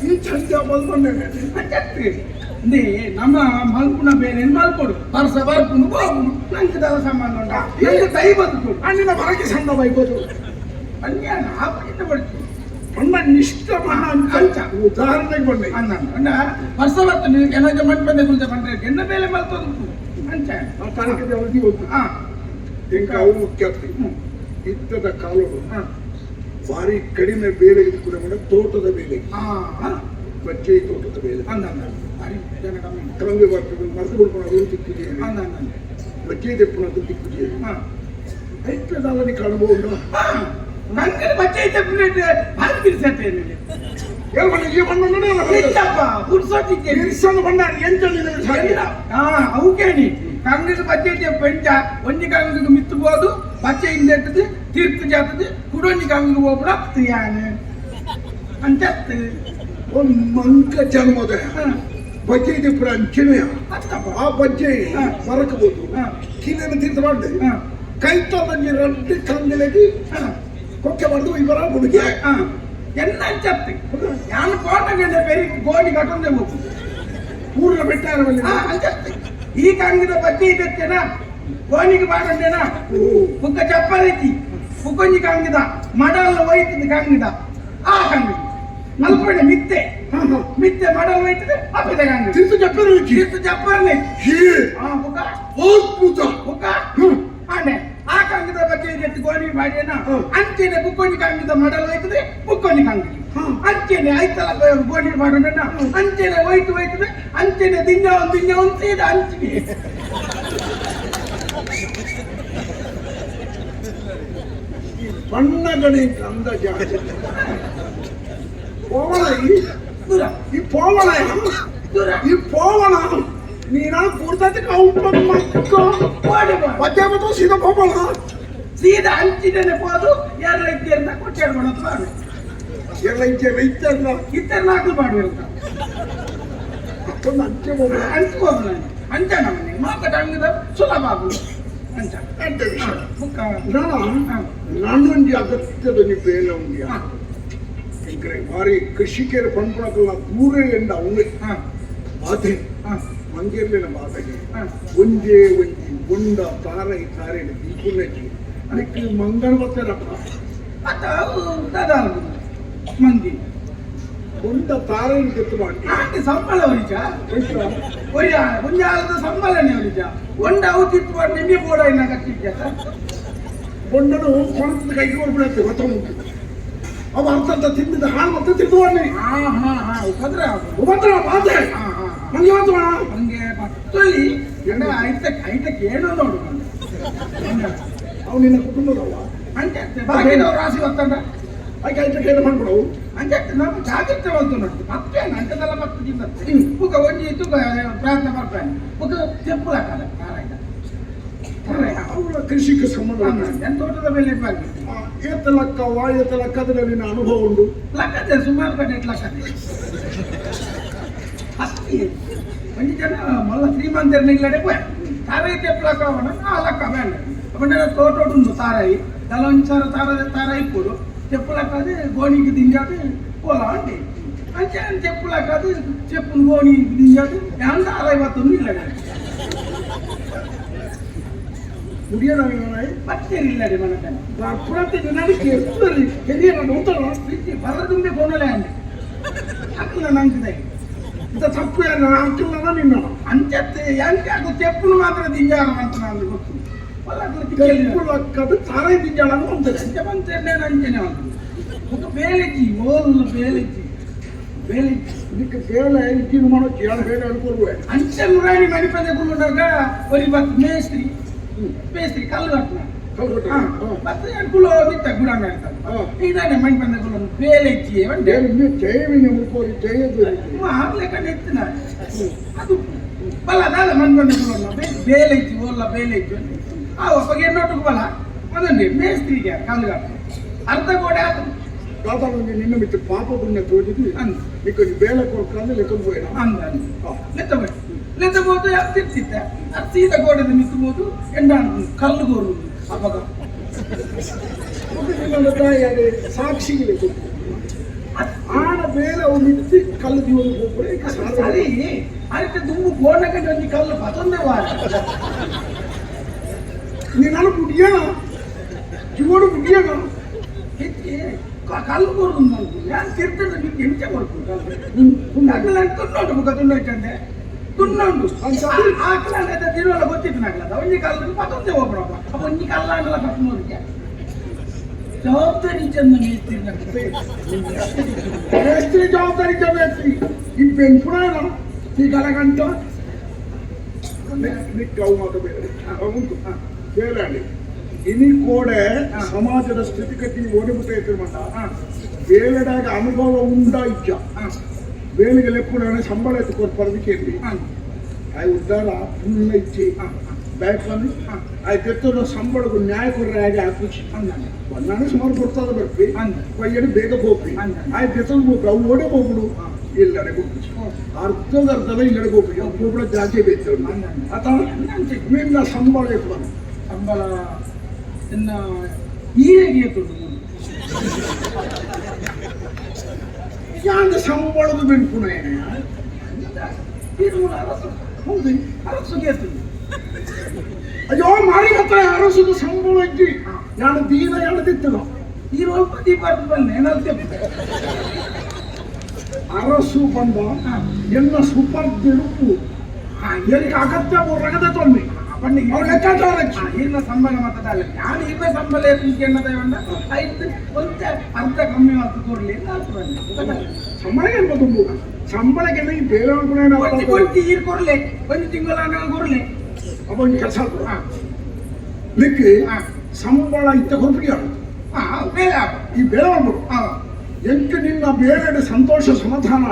ಈ ಚಂದ ಬಂದ್ಕೊಂಡೆ నీ నమ్మ మల్పున బేనే మల్పడు వరుస వరపును బాగును నంకి దల సంబంధం ఉండా ఎంత దై బతుకు అన్న వరకి సంగం అయిపోదు అన్య నా పడిన పడుతు అన్న నిష్ఠ మహా అంచ ఉదాహరణకి ಬಂದೆ అన్న అన్న వరుస వరత నీ ఎనజ మంటనే గురించి పంటే ఎన్న బేలే మల్తదు అంచ ఆ తనకి జల్ది ಹೋಗ್ತು ఇంకా ಅವು ಮುಖ್ಯ ಇತ್ತದ ಕಾಲೋಡು ಭಾರಿ ಕಡಿಮೆ ಬೇಲೆ ಇಟ್ಕೊಂಡು ತೋಟದ ಬೇಲೆ ಬಚ್ಚೆ ತೋಟದ ಬೇಲೆ ಕ್ರಮೆ ಬರ್ತದೆ ಮರೆತು ಬಿಡ್ಕೊಂಡು ಅದು ತಿಕ್ಕಿದೆಯೇ ಬಚ್ಚೆ ತೆಪ್ಪುನದ್ದು ತಿಕ್ಕಿದೆಯೇ ಐಕ್ಯದಾలని ಕಾಣಬಹುದು ನಂಗೆ ಬಚ್ಚೆ ತೆಪ್ಪುನದ್ದು ಭಾರಿ ತಿರ್ಸತ್ತೇನೆ ಈ ಬಣ್ಣನೇ ಇತ್ತಪ್ಪ ಗುಡ್ಸೋಟಿಗೆ ಇರ್ಸನ್ನು ಬಣ್ಣ ಎಂಟಲ್ಲಿದೆ అవుకేని కాంగ్రెస్ బడ్జెట్ పెంచ ఒన్ని కాంగ్రెస్ మిత్తుపోదు బడ్జెట్ ఇందెట్టది తీర్పు చేస్తుంది కుడొన్ని కాంగ్రెస్ పోపుడు అత్తియాని అంటే ಮಂಕ ಜನ್ಮದ ಬಜ್ಜೆ ಇದೆ ಅಂಚನೆಯ ಆ ಬಜ್ಜೆ ಮರಕಬಹುದು ಕಿಲನ ತೀರ್ಥ ಮಾಡಿದೆ ಕೈತಲ್ಲಿ ರಡ್ಡು ಕಂಗಲಿಗೆ ಕೊಕ್ಕೆ ಮಾಡಿದು ಇವರ ಹುಡುಗಿ ಎನ್ನ ಅಂಚತ್ತಿ ನಾನು ಕೋಟಗಂಡೆ ಬೆರಿ ಗೋಡಿ ಕಟ್ಟೊಂದೆ ಹೋಗ್ತು ಊರ್ನ ಬೆಟ್ಟಾರವಲ್ಲಿ ಅಂಚತ್ತಿ ಈ ಕಾಂಗಿದ ಬಜ್ಜೆ ಇದೆತ್ತೇನಾ ಗೋಣಿಗೆ ಬಾಡಂಡೇನಾ ಬುಕ್ಕ ಚಪ್ಪರೈತಿ ಬುಕ್ಕೊಂಜಿ ಕಾಂಗಿದ ಮಡಲ್ಲ ಒಯ್ತಿದ್ದು ಕಾಂಗಿದ ಆ ಕಾಂಗಿದ ಮಲ್ಪಡೆ ಮಿತ್ತೆ ಮಿತ್ತೆ ಮಾಡಲ್ ಹೋಯ್ತದೆ ಅಪ್ಪದ ಕಾಂಗಿದ ತಿರ್ತು ಚಪ್ಪರನೆ ಬುಕ್ಕ ಅದ್ಭುತ ಬುಕ್ಕ ಆನೆ ಆ ಕಾಂಗಿದ ಬಗ್ಗೆ ಎತ್ತು ಗೋಣಿ ಬಾಡಿಯನ ಅಂಚೆನೆ ಬುಕ್ಕೊಂಜಿ ಕಾಂಗಿದ ಮಾಡಲ್ ಹೋಯ್ತದೆ ಬುಕ್ಕೊಂಜಿ ಕಾಂಗಿದ ಅಂಚೆನೆ ಐತಲ ಗೋಣಿ ಬಾಡಂಡೇನ ಅಂಚೆನೆ ಹೋಯ್ತದೆ ಅಂಚೆನೆ ದಿನ ಒಂದು ಸೀದ ಅಂಚಿಗೆ ಬಣ್ಣಗಣಿ ಅಂದ ಜಾತಿ ಪೋವಣ ಈ ಪೋವಣ ಈ ಪೋವಣ ನೀನಾ ಕೂರ್ದಕ್ಕೆ ಕೌಂಪನ್ ಮಕ್ಕೋ ಮಧ್ಯಾಹ್ನ ಸೀದಾ ಪೋವಣ ಸೀದಾ ಅಂಚಿನೇ ಹೋದು ಯಾರ ಇದ್ದೇನ ಕೊಟ್ಟೆ ಮಾಡೋದು ಎಲ್ಲ ಇದ್ದಲ್ಲ ಇತರ ನಾಲ್ಕು ಮಾಡುವಂತ ಅಷ್ಟೊಂದು ಅಂಚೆ ಹೋಗಲ್ಲ ಅಂಚ್ಕೋದು ಅಂಚ ನಮ್ಮನೆ ಮಾತಾಡಂಗಿದ ಸುಲಭ ಆಗುದು ಅಂಚ ಅಂತ ವಿಷಯ ನನ್ನೊಂದು ಅಗತ್ಯದ ಬೇಲೆ ಉಂಡಿಯ ಭಾರಿ ಕೃಷಿಕರ ಪಂಪಳಕಲ್ಲ ದೂರ ಎಂಡ ಅವೇ ಬಾಧೆ ಮಂಗೇರ್ಲಿನ ಬಾಧೆಗೆ ಒಂದೇ ಒಂಜಿ ಬೊಂಡ ತಾರೈ ತಾರೇನ ದೀಪುನಜ್ಜಿ ಅದಕ್ಕೆ ಮಂಗಳ ಬರ್ತಾರಪ್ಪ ಮಂದಿ ಬೊಂಡ ತಾರೇನ ಕೆತ್ತು ಮಾಡಿ ಆಂಟಿ ಸಂಬಳ ಹೊರಿಚ ಒಂಜಾಲದ ಸಂಬಳನೆ ಹೊರಿಚ ಒಂಡ ಅವತಿತ್ತು ಮಾಡಿ ನಿಮಗೆ ಬೋಡ ಇನ್ನ ಕಟ್ಟಿದ್ದ ಬೊಂಡನು ಕೊಳತದ ಕೈಗೆ ಬರ್ಬಿಡತ್ತೆ ಗೊತ್ತ ಉಂಟು ಅವ ಅರ್ಥ ತಿಂದಿದ್ದ ಹಾಳು ಮತ್ತೆ ತಿಂದುವಣ್ಣೆ ಉಪದ್ರ ಬಾಧೆ ಮಂಗೆ ಮಾತು ಹಂಗೆ ಮತ್ತೊಲ್ಲಿ ಐಟಕ್ಕೆ ಏನೋ ನೋಡು ಅವು ನಿನ್ನ ಕುಟುಂಬದವ ಅಂತೆ ಬಾಗಿನವ್ರು ರಾಶಿ ಗೊತ್ತಂಡ ಆಯ್ಕೆ ಐಟಕ್ಕೆ ಏನು ಮಾಡ್ಬಿಡವು ಅಂತೆ ನಾವು ಜಾಗ್ರತೆ ಬಂತು ನೋಡಿ ಮತ್ತೆ ಅಂಟದೆಲ್ಲ ಮತ್ತೆ ತಿನ್ನತ್ತೆ ಮುಖ ಒಂಜಿ ತುಕ ಪ್ರಯತ್ನ ಬರ್ತಾನೆ ಮುಖ ತೆಪ್ಪು ಹಾಕಲ್ಲ ಅವಳ ಕೃಷಿಕ ಸಂಬಂಧ ತೋಟದ ಬೆಲೆ ಬಾಗಿ ಏತ ಲಕ್ಕ ವಾಯತ ಲಕ್ಕದಲ್ಲಿ ನಿನ್ನ ಅನುಭವ ಉಂಟು ಲಕ್ಕದೆ ಸುಮಾರು ಕಡೆ ಲಕ್ಕದೆ ಅಷ್ಟೇ ಒಂದು ಜನ ಮಲ್ಲ ಶ್ರೀಮಂತರನ್ನ ಇಲ್ಲಡೆ ಪೋಯ ತಾರಾಯಿ ತೆಪ್ಪಲಕ್ಕ ಅವನ ಆ ಲಕ್ಕ ಬೇಡ ಅವನ ತೋಟ ಉಂಟು ತಾರಾಯಿ ತಲೊಂಚಾರ ತಾರಾಯಿ ಪೂರು చెప్పులక్కది గోనికి దించాది పోలా అంటే అంతే చెప్పులక్కది చెప్పులు గోని దించాది ఎంత 60 ఇల్లడే முடியனாய் பச்சரி இல்லடி మనకని అప్పుడంటే నిన్నకి ఎత్తురి కెరియర్ నూతన ఇది బర్రదుండే కొనలే అండి అక్కడ నంకిదే ఇంత తప్పు అంకుల్నా నిన్న అంతే అంటే అది చెప్పులు మాత్రం దించారు అంటున్నాను ಗೊತ್ತು చెప్పులక్కది తారై దించాలని ఉంటుంది అంతే నేను అంటేనే ఉంటుంది ఒక ಬೇಲೆಜ್ಜಿ ಓಲು ಬೇಲೆಜ್ಜಿ ಇದಕ್ಕೆ ಬೇಳೆ ಇಟ್ಟಿನ ಮಾಡೋಕೆ ಯಾರು ಬೇರೆ ಅನ್ಕೊಳ್ವೆ ಅಂಚೆ ಮುರಾಣಿ ಮಣಿಪದೆಗುಂಡಾಗ ಒರಿ ಬತ್ ಮೇಸ್ತ್ರಿ ಕಲ್ಲು ಕಟ್ಟನ ಮತ್ತೆ ಅನ್ಕುlo ಬಿತ್ತ ಗುಡಂಗ ಇರ್ತಾರೆ ಇದಾನೆ ಮಣಿಪದೆಗುಂಡ ಬೇಲೆಜ್ಜಿ ಅಂದ್ರೆ ಜಯವಿನ ಮುಕೋರಿ ಜಯದು ಆಗ್ಲೇ ಕಡೆ ಎತ್ತಿನ ಅದು ಬಲ್ಲದಾದ ಮಣಿಪದೆಗುಂಡ ಬೇಲೆಜ್ಜಿ ಓಲ್ಲ ಬೇಲೆಜ್ಜಿ ಆ ಒಪ್ಪಗೆ ನೋಟಕ್ಕೆ ಬಲ ಅದಂడి ಮೇಸ್ತ್ರಿಗೆ ಕಲ್ಲು ಕಟ್ಟ ಅರ್ಧ ಗೋಡೆ ಆತು దాదాపు నిన్న మీకు పాప పుణ్య తోటికి మీకు వేల కొడుకు లెక్కకు పోయినా లేకపోతే తిట్టిద్ద అది సీత గోడది మిక్కుపోతూ ఎండ కళ్ళు కోరు అప్పగా సాక్షికి లేదు ఆడ వేల మిత్తి కళ్ళు తీవని అది అయితే దుమ్ము గోడ కంటే కళ్ళు పతందే వాడు నేను పుట్టియానా చివడు పుట్టియానా కళ్ళు కోరుకుంది నేను తిరుగుతుంది మీకు ఎంత కొడుకుంటాను అట్లా ముఖ తున్నట్టంటే తున్నాడు ఆకలి తిరువల ಗೊತ್ತಿತ್ತು ನಾಗಲ್ಲ ಒಂಜಿ ಕಲ್ಲು ಮತ್ತೊಂದೇ ಹೋಗ್ಬಿಡಪ್ಪ ಅಪ್ಪ ಒಂಜಿ ಕಲ್ಲಾಗಲ್ಲ ಕಟ್ನೋರಿಗೆ ಜವಾಬ್ದಾರಿ ಚಂದ ಮೇಸ್ತ್ರಿ ಜವಾಬ್ದಾರಿ ಮೇಸ್ತ್ರಿ ಈ ಪೆಂಪುಣ ಈ ಕಲಗಂಟ ನಿಕ್ಕ ಅವು ಮಾತು ಬೇರೆ ಉಂಟು ಬೇರೆ ಇನಿ ಕೋಡೆ ಸಮಾಜದ ಸ್ಥಿತಿಗತಿ ಓಡಿಬಿಟ್ಟೈತೆ ಮಟ್ಟ ಬೇಲೆಡಾಗ ಅನುಭವ ಉಂಟಾಯ್ತ ಬೇಲಿಗೆ ಲೆಪ್ಪುಡಾನೆ ಸಂಬಳ ಎತ್ಕೊಡ್ಬಾರ್ದಕ್ಕೆ ಆಯ್ ಉದ್ದಾರ ಫುಲ್ ಇಚ್ಚಿ ಬ್ಯಾಕ್ ಬಂದು ಆಯ್ ತೆತ್ತೋದ ಸಂಬಳಗೂ ನ್ಯಾಯ ಕೊಡ್ರೆ ಹಾಗೆ ಹಾಕುಚಿ ನಾನು ಸುಮಾರು ಕೊಡ್ತಾದ ಬರ್ತಿ ಪಯ್ಯಡಿ ಬೇಗ ಹೋಗ್ತಿ ಆಯ್ ತೆತ್ತೋದು ಹೋಗ್ರಿ ಅವು ಓಡೇ ಹೋಗ್ಬಿಡು ಇಲ್ಲಡೆ ಹೋಗ್ಬಿಟ್ಟು ಅರ್ಧದರ್ಧವೇ ಇಲ್ಲಡೆ ಹೋಗ್ಬಿಟ್ಟು ಒಬ್ಬೊಬ್ಬಳ ಜಾತಿ ಬೇಕು ಅಥವಾ ನಿನ್ನ ಸಂಬಳ ಎತ್ತು ಸಂಬಳ ಇನ್ನ ಹೀಗೆ ಯಾಂದ ಸಂಬಳದ ಬೆಂಪುಣ ಹೌದು ಅರಸುಗೆ ಅಯ್ಯೋ ಮಾರಿ ಹತ್ರ ಅರಸುದು ಸಂಬಳ ಇಜ್ಜಿ ನಾನು ದೀನ ಎಳದಿತ್ತು ಈ ಸ್ವಲ್ಪ ದೀಪಾವಳಿ ಬನ್ನಿ ಏನಾದ್ರು ಅರಸು ಬಂದ ಎಲ್ಲ ಸೂಪರ್ ಗೆಳುಪು ಎಲ್ಲಿ ಅಗತ್ಯ ರಗದ ತೊನ್ನಿ ಈಗಿನ ಸಂಬಳ ಮಾತಾಡಲ್ಲ ನಾನು ಈಗ ಸಂಬಳ ಎನ್ನದೇವಣ್ಣ ಐದು ಒಂದ ಅರ್ಧ ಕಮ್ಮಿ ಮಾತು ಕೊಡ್ಲಿ ಸಂಬಳಕ್ಕೆ ತುಂಬ ಸಂಬಳಕ್ಕೆ ಬೇರೆ ಒಂದು ಈರು ಕೊಡ್ಲಿ ಒಂದು ತಿಂಗಳ ಕೊಡ್ಲಿ ಅಪ್ಪ ಒಂದು ಕೆಲಸ ಲಿಕ್ಕಿ ಸಂಬಳ ಇತ್ತ ಕೊಡ್ಬಿಡಿ ಬೇರೆ ಈ ಬೇರೆ ಮಾಡ್ಬಿಡು ಎಂಟು ನಿನ್ನ ಬೇರೆ ಸಂತೋಷ ಸಮಾಧಾನ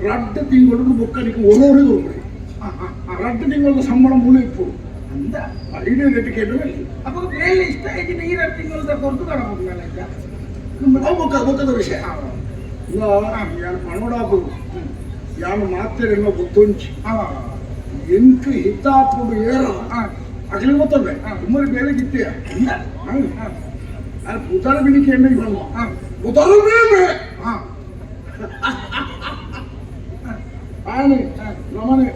ರಡ್ಡು ತಿಂಗಳು ಬುಕ್ಕನಿಗೆ ಒರೋರಿಗೆ ಕೊಡ್ಬಿಡಿ ರಡ್ಡು ತಿಂಗಳ ಸಂಬಳ ಮುಳಿಪ್ಪು ಅಂದ ಇಡೀ ರೇಟ್ ಕೇಳು ಅಪ್ಪ ಬೇರೆ ಇಷ್ಟ ಐತಿ ಈ 2 ತಿಂಗಳ ಕೊರತು ಕಡಬಹುದು ಬುಕ್ಕದ ವಿಷಯ ಯಾರು ಮನೋಡಾಪು ಯಾರು ಮಾತೇರೇನೋ ಗೊತ್ತುಂಚಿ ಎಂಟು ಹಿತ್ತಾಪುಡು ಏರ ಅಗಲಿ ಗೊತ್ತವೆ ಉಮ್ಮರಿ ಬೇರೆ ಗಿತ್ತೆಯ ಅದು ಪುತಾರ ಬಿಣಿಕೆ ಎಣ್ಣೆ ಬರುವ ಪುತಾರ ಬೇರೆ ಆನೆ ನಮ್ಮನೆ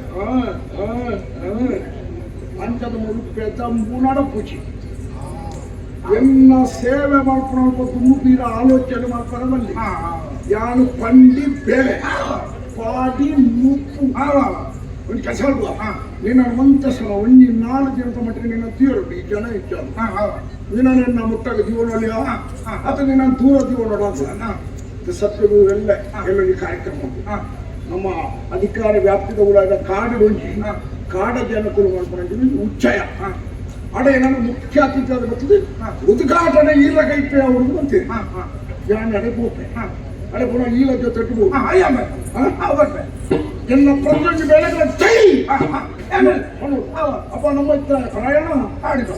ಅಂಚದ ಮುರುಪೆ ತಂಬುನಾಡ ಪೂಜೆ ಎನ್ನ ಸೇವೆ ಮಾಡ್ಕೊಂಡು ತುಂಬೀರ ಆಲೋಚನೆ ಮಾಡ್ಕೊಂಡಲ್ಲಿ ಯಾನು ಪಂಡಿ ಬೇರೆ ಪಾಡಿ ಮುಪ್ಪು ಒಂದು ಕೆಲಸ ಮಾಡುವ ನಿನ್ನ ಒಂದ ಸಲ ಒಂಜಿ 4 ದಿನದ ಮಟ್ಟಿಗೆ ನಿನ್ನ ತೀರು ಈ ಜನ ಇತ್ತು ನಿನ್ನ ನನ್ನ ಮುಟ್ಟಾಗ ಜೀವನದಲ್ಲಿ ಅಥವಾ ನಿನ್ನ ದೂರ ಜೀವನ ಸತ್ಯಗಳು ಎಲ್ಲ ಈ ಕಾರ್ಯಕ್ರಮ ನಮ್ಮ ಅಧಿಕಾರ ವ್ಯಾಪ್ತಿದ ಉಳ್ಳಾಗ ಕಾಡಿಗೊಂಜಿ ಕಾಡ ಜನಕರು ಮಾಡ್ಕೊಂಡು ಉಚ್ಚಯ ಅಡ ಏನಾದ್ರು ಮುಖ್ಯ ಅತಿಥಿ ಅದು ಬರ್ತದೆ ಉದ್ಘಾಟನೆ ಈಲ ಕೈಪೆ ಅವ್ರಿಗೆ ಬಂತೀರಿ ಯಾನ್ ಅಡೆಪೋಪೆ ಅಡೆಪುಣ ಈಲ ಜೊತೆ ಎಲ್ಲ ಪ್ರತಿಯೊಂದು ಬೆಳೆಗಳ ಕೈ ಅಪ್ಪ ನಮ್ಮ ಪ್ರಯಾಣ ಆಡಿದ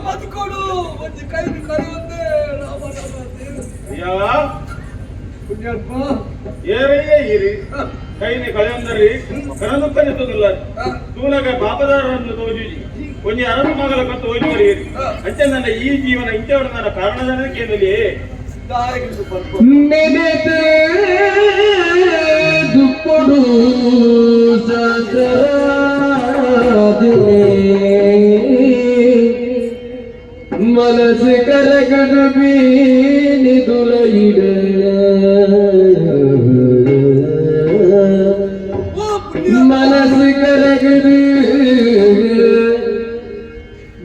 ಬದುಕೋಡು ಒಂದು ಕೈ ಕರೆಯುವಂತೆ ಪುಣ್ಯಾತ್ಮ ಏರಯ್ಯ ಇರಿ ಕೈನಿ ಕಳೆಯಂದರಿ ಕರನು ಕಲಿಸುವುದಿಲ್ಲ ತೂನಗ ಪಾಪದಾರರನ್ನು ತೋಜುಜಿ ಒಂಜಿ ಅರನು ಮಗಲ ಕತ್ತು ಹೋಗಿ ಬರೆಯಿರಿ ಅಂಚೆ ನನ್ನ ಈ ಜೀವನ ಇಂಚವರ ನನ್ನ ಕಾರಣದ ಕೇಂದ್ರದಲ್ಲಿ ದುಪ್ಪಡು ಮನಸ್ಸು ಕರಗಡು ಬೀನಿ ದುಲೈಡ ಮನಸ್ಸು ಕರಗಡು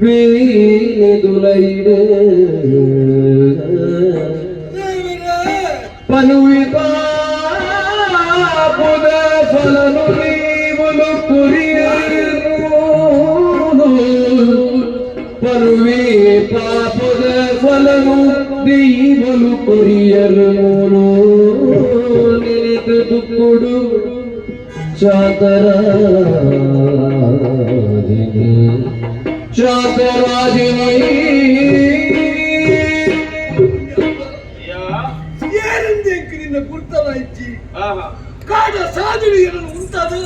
ಬೀನಿ ದುಲೈಡ ಪನುವಿತ ಪುದ ಫಲನು ನೀವನು ಕುರಿಯರು ಪನುವಿ ಪಾಪದ ಫಲನು ನೀವನು ಕುರಿಯರು ನಿಲಿತು ದುಕ್ಕುಡು ಚಾತರಾಜಿನಿ ಚಾತರಾಜಿನಿ ಗುರ್ತವಾಯ್ತಿ ಕಾಡ ಸಾಧನೆ ಏನನ್ನು ಉಂಟದು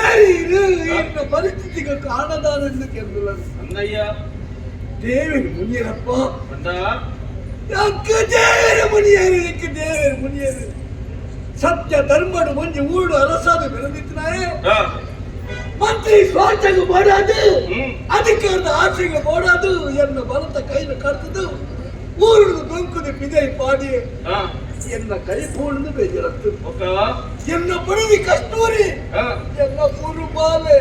ಏರಿರು ಇನ್ನ ಪರಿಸ್ಥಿತಿಗೆ ಕಾರಣದಾರನ್ನು ಕೆಂದುಲ ಅಂದಯ್ಯ ದೇವರು ಮುನಿಯರಪ್ಪ ಅಂದ ಯಾಕೆ ದೇವರು ಮುನಿಯರು ಯಾಕೆ ದೇವರು ಮುನಿಯರು ಸತ್ಯ ಧರ್ಮಡು ಒಂಜಿ ಊಡು ಅರಸಾದ ಬೆಳೆದಿದ್ದಾನೆ ಮಂತ್ರಿ ಸ್ವಾರ್ಥಗ ಮಾಡಾದು ಅಧಿಕಾರದ ಆಸೆಗೆ ಮಾಡಾದು ಎನ್ನ ಬಲತ ಕೈನ ಕರ್ತದು ಊರು ದೊಂಕುದು ಪಿದೈ ಪಾಡಿ ಎನ್ನ ಕೈ ಪೂರ್ಣ ಬೇಜಾರತ್ತು ಎನ್ನ ಬಡವಿ ಕಸ್ತೂರಿ ಎನ್ನ ಪೂರು ಬಾಲೆ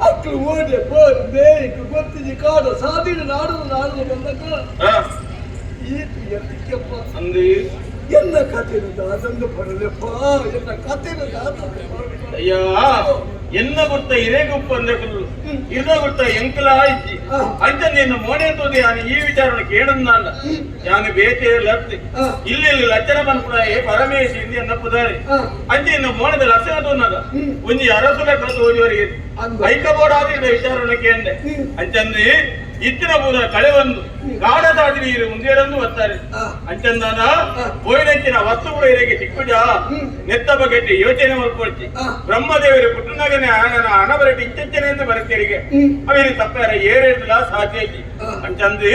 ಅಕ್ಕಳು ಓಡೆ ಬೋರ್ ಬೇಯ್ಕು ಗೊತ್ತಿಜಿ ಕಾಡ ಸಾಧಿನ ನಾಡಲು ಬಂದಾಗ ಈತು ಎನ್ನಕ್ಕೆಪ್ಪ ಅಂದಿ ಎನ್ನ ಕಥೆನ ದಾದಂದು ಪಡಲೆಪ್ಪ ಎನ್ನ ಕಥೆನ ದಾದಂದು ಅಯ್ಯ ಎನ್ನ ಗೊತ್ತ ಇರೇಗುಪ್ಪ ಅಂದ್ರೆ ಇದ ಗೊತ್ತ ಎಂಕಲ ಇಜ್ಜಿ ಅಂಚ ನಿನ್ನ ಮೋನೆ ತೋದಿ ನಾನು ಈ ವಿಚಾರವನ್ನು ಕೇಳಂದ ನಾನು ಬೇಟೆ ಲತ್ತಿ ಇಲ್ಲಿ ಲಚ್ಚನ ಬಂದ್ಬಿಡ ಪರಮೇಶ್ ಇಂದಿ ಅನ್ನ ಪುದಾರಿ ಅಂಚೆ ಇನ್ನು ಮೋನದ ಲಕ್ಷಣ ತೋನ್ನದ ಒಂಜಿ ಅರಸುಲ ಕತ್ತು ಹೋಗುವವರಿಗೆ ಐಕಬೋಡಾದ ವಿಚಾರವನ್ನು ಕೇಂದ್ರೆ ಅಂಚಂದಿ ಇತ್ತಿನ ಪೂರ ಕಳೆ ಒಂದು ಕಾಡ ಸಾಧನೆ ಇರು ಮುಂದೇರಂದು ಬರ್ತಾರೆ ಅಂಚಂದಾನ ಪೋಯಿನಂಚಿನ ವಸ್ತು ಕೂಡ ಇರಗೆ ಚಿಕ್ಕುಜ ನೆತ್ತ ಬಗೆಟ್ಟಿ ಯೋಚನೆ ಮಾಡ್ಕೊಳ್ತಿ ಬ್ರಹ್ಮದೇವರು ಪುಟ್ಟನಗನೆ ಹಣ ಬರಟಿ ಇಂಚೆಂಚನೆ ಅಂತ ಬರುತ್ತೀರಿಗೆ ಅವೇನು ತಪ್ಪಾರ ಏರಿಲ್ಲ ಸಾಧ್ಯ ಐತಿ ಅಂಚಂದಿ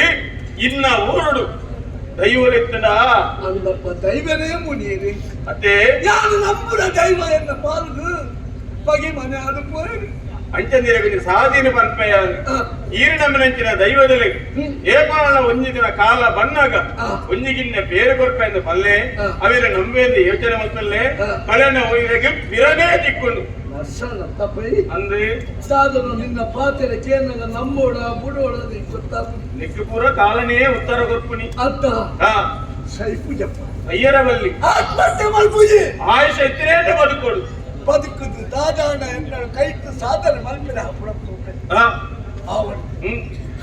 ಇನ್ನ ಊರುಡು ದೈವಲೆತ್ತಡ ಅಂದಪ್ಪ ದೈವನೇ ಮುನಿಯರಿ ಅತ್ತೆ ಯಾರು ನಮ್ಮುರ ದೈವ ಎನ್ನ ಪಾಲ್ದು ಬಗೆ ಮನೆ ಅದು ಪೋರಿ ಅಂಚಂದಿರಗೆ ಸಾಧೀನ ಪನ್ಪಯ ಈರಿನಂಚಿನ ದೈವದಲ್ಲಿ ಏಪಾಲ ಒಂಜಿ ದಿನ ಕಾಲ ಬನ್ನಾಗ ಒಂಜಿಗಿನ್ನ ಬೇರೆ ಕೊರ್ಪ ಎಂದು ಪಲ್ಲೆ ಅವೇರ ನಂಬೆಂದು ಯೋಚನೆ ಮತ್ತಲ್ಲೇ ಕಳೆನ ಒಯ್ದಗೆ ಬಿರನೇ ತಿಕ್ಕೊಂಡು ಅಂದ್ರೆ ಸಾಧನ ನಿನ್ನ ಪಾತ್ರೆ ಕೇಂದ್ರ ನಮ್ಮೋಡ ಬುಡೋಡ ನಿಕ್ಕು ಪೂರ ಕಾಲನೇ ಉತ್ತರ ಕೊರ್ಪುನಿ ಅಂತ ಸೈಪುಜಪ್ಪ ಅಯ್ಯರ ಬಲ್ಲಿ ಆತ್ಮಹತ್ಯೆ ಮಲ್ಪುಜಿ ಆಯುಷ ಎತ್ತಿರೇಟ ಬದುಕೋಡು ಬದುಕುದು ದಾದಾಣ ಎಂಗಳ ಕೈತು ಸಾಧನೆ ಮಲ್ಪಿನ ಹಪ್ಪಳಪ್ಪು ಅವನು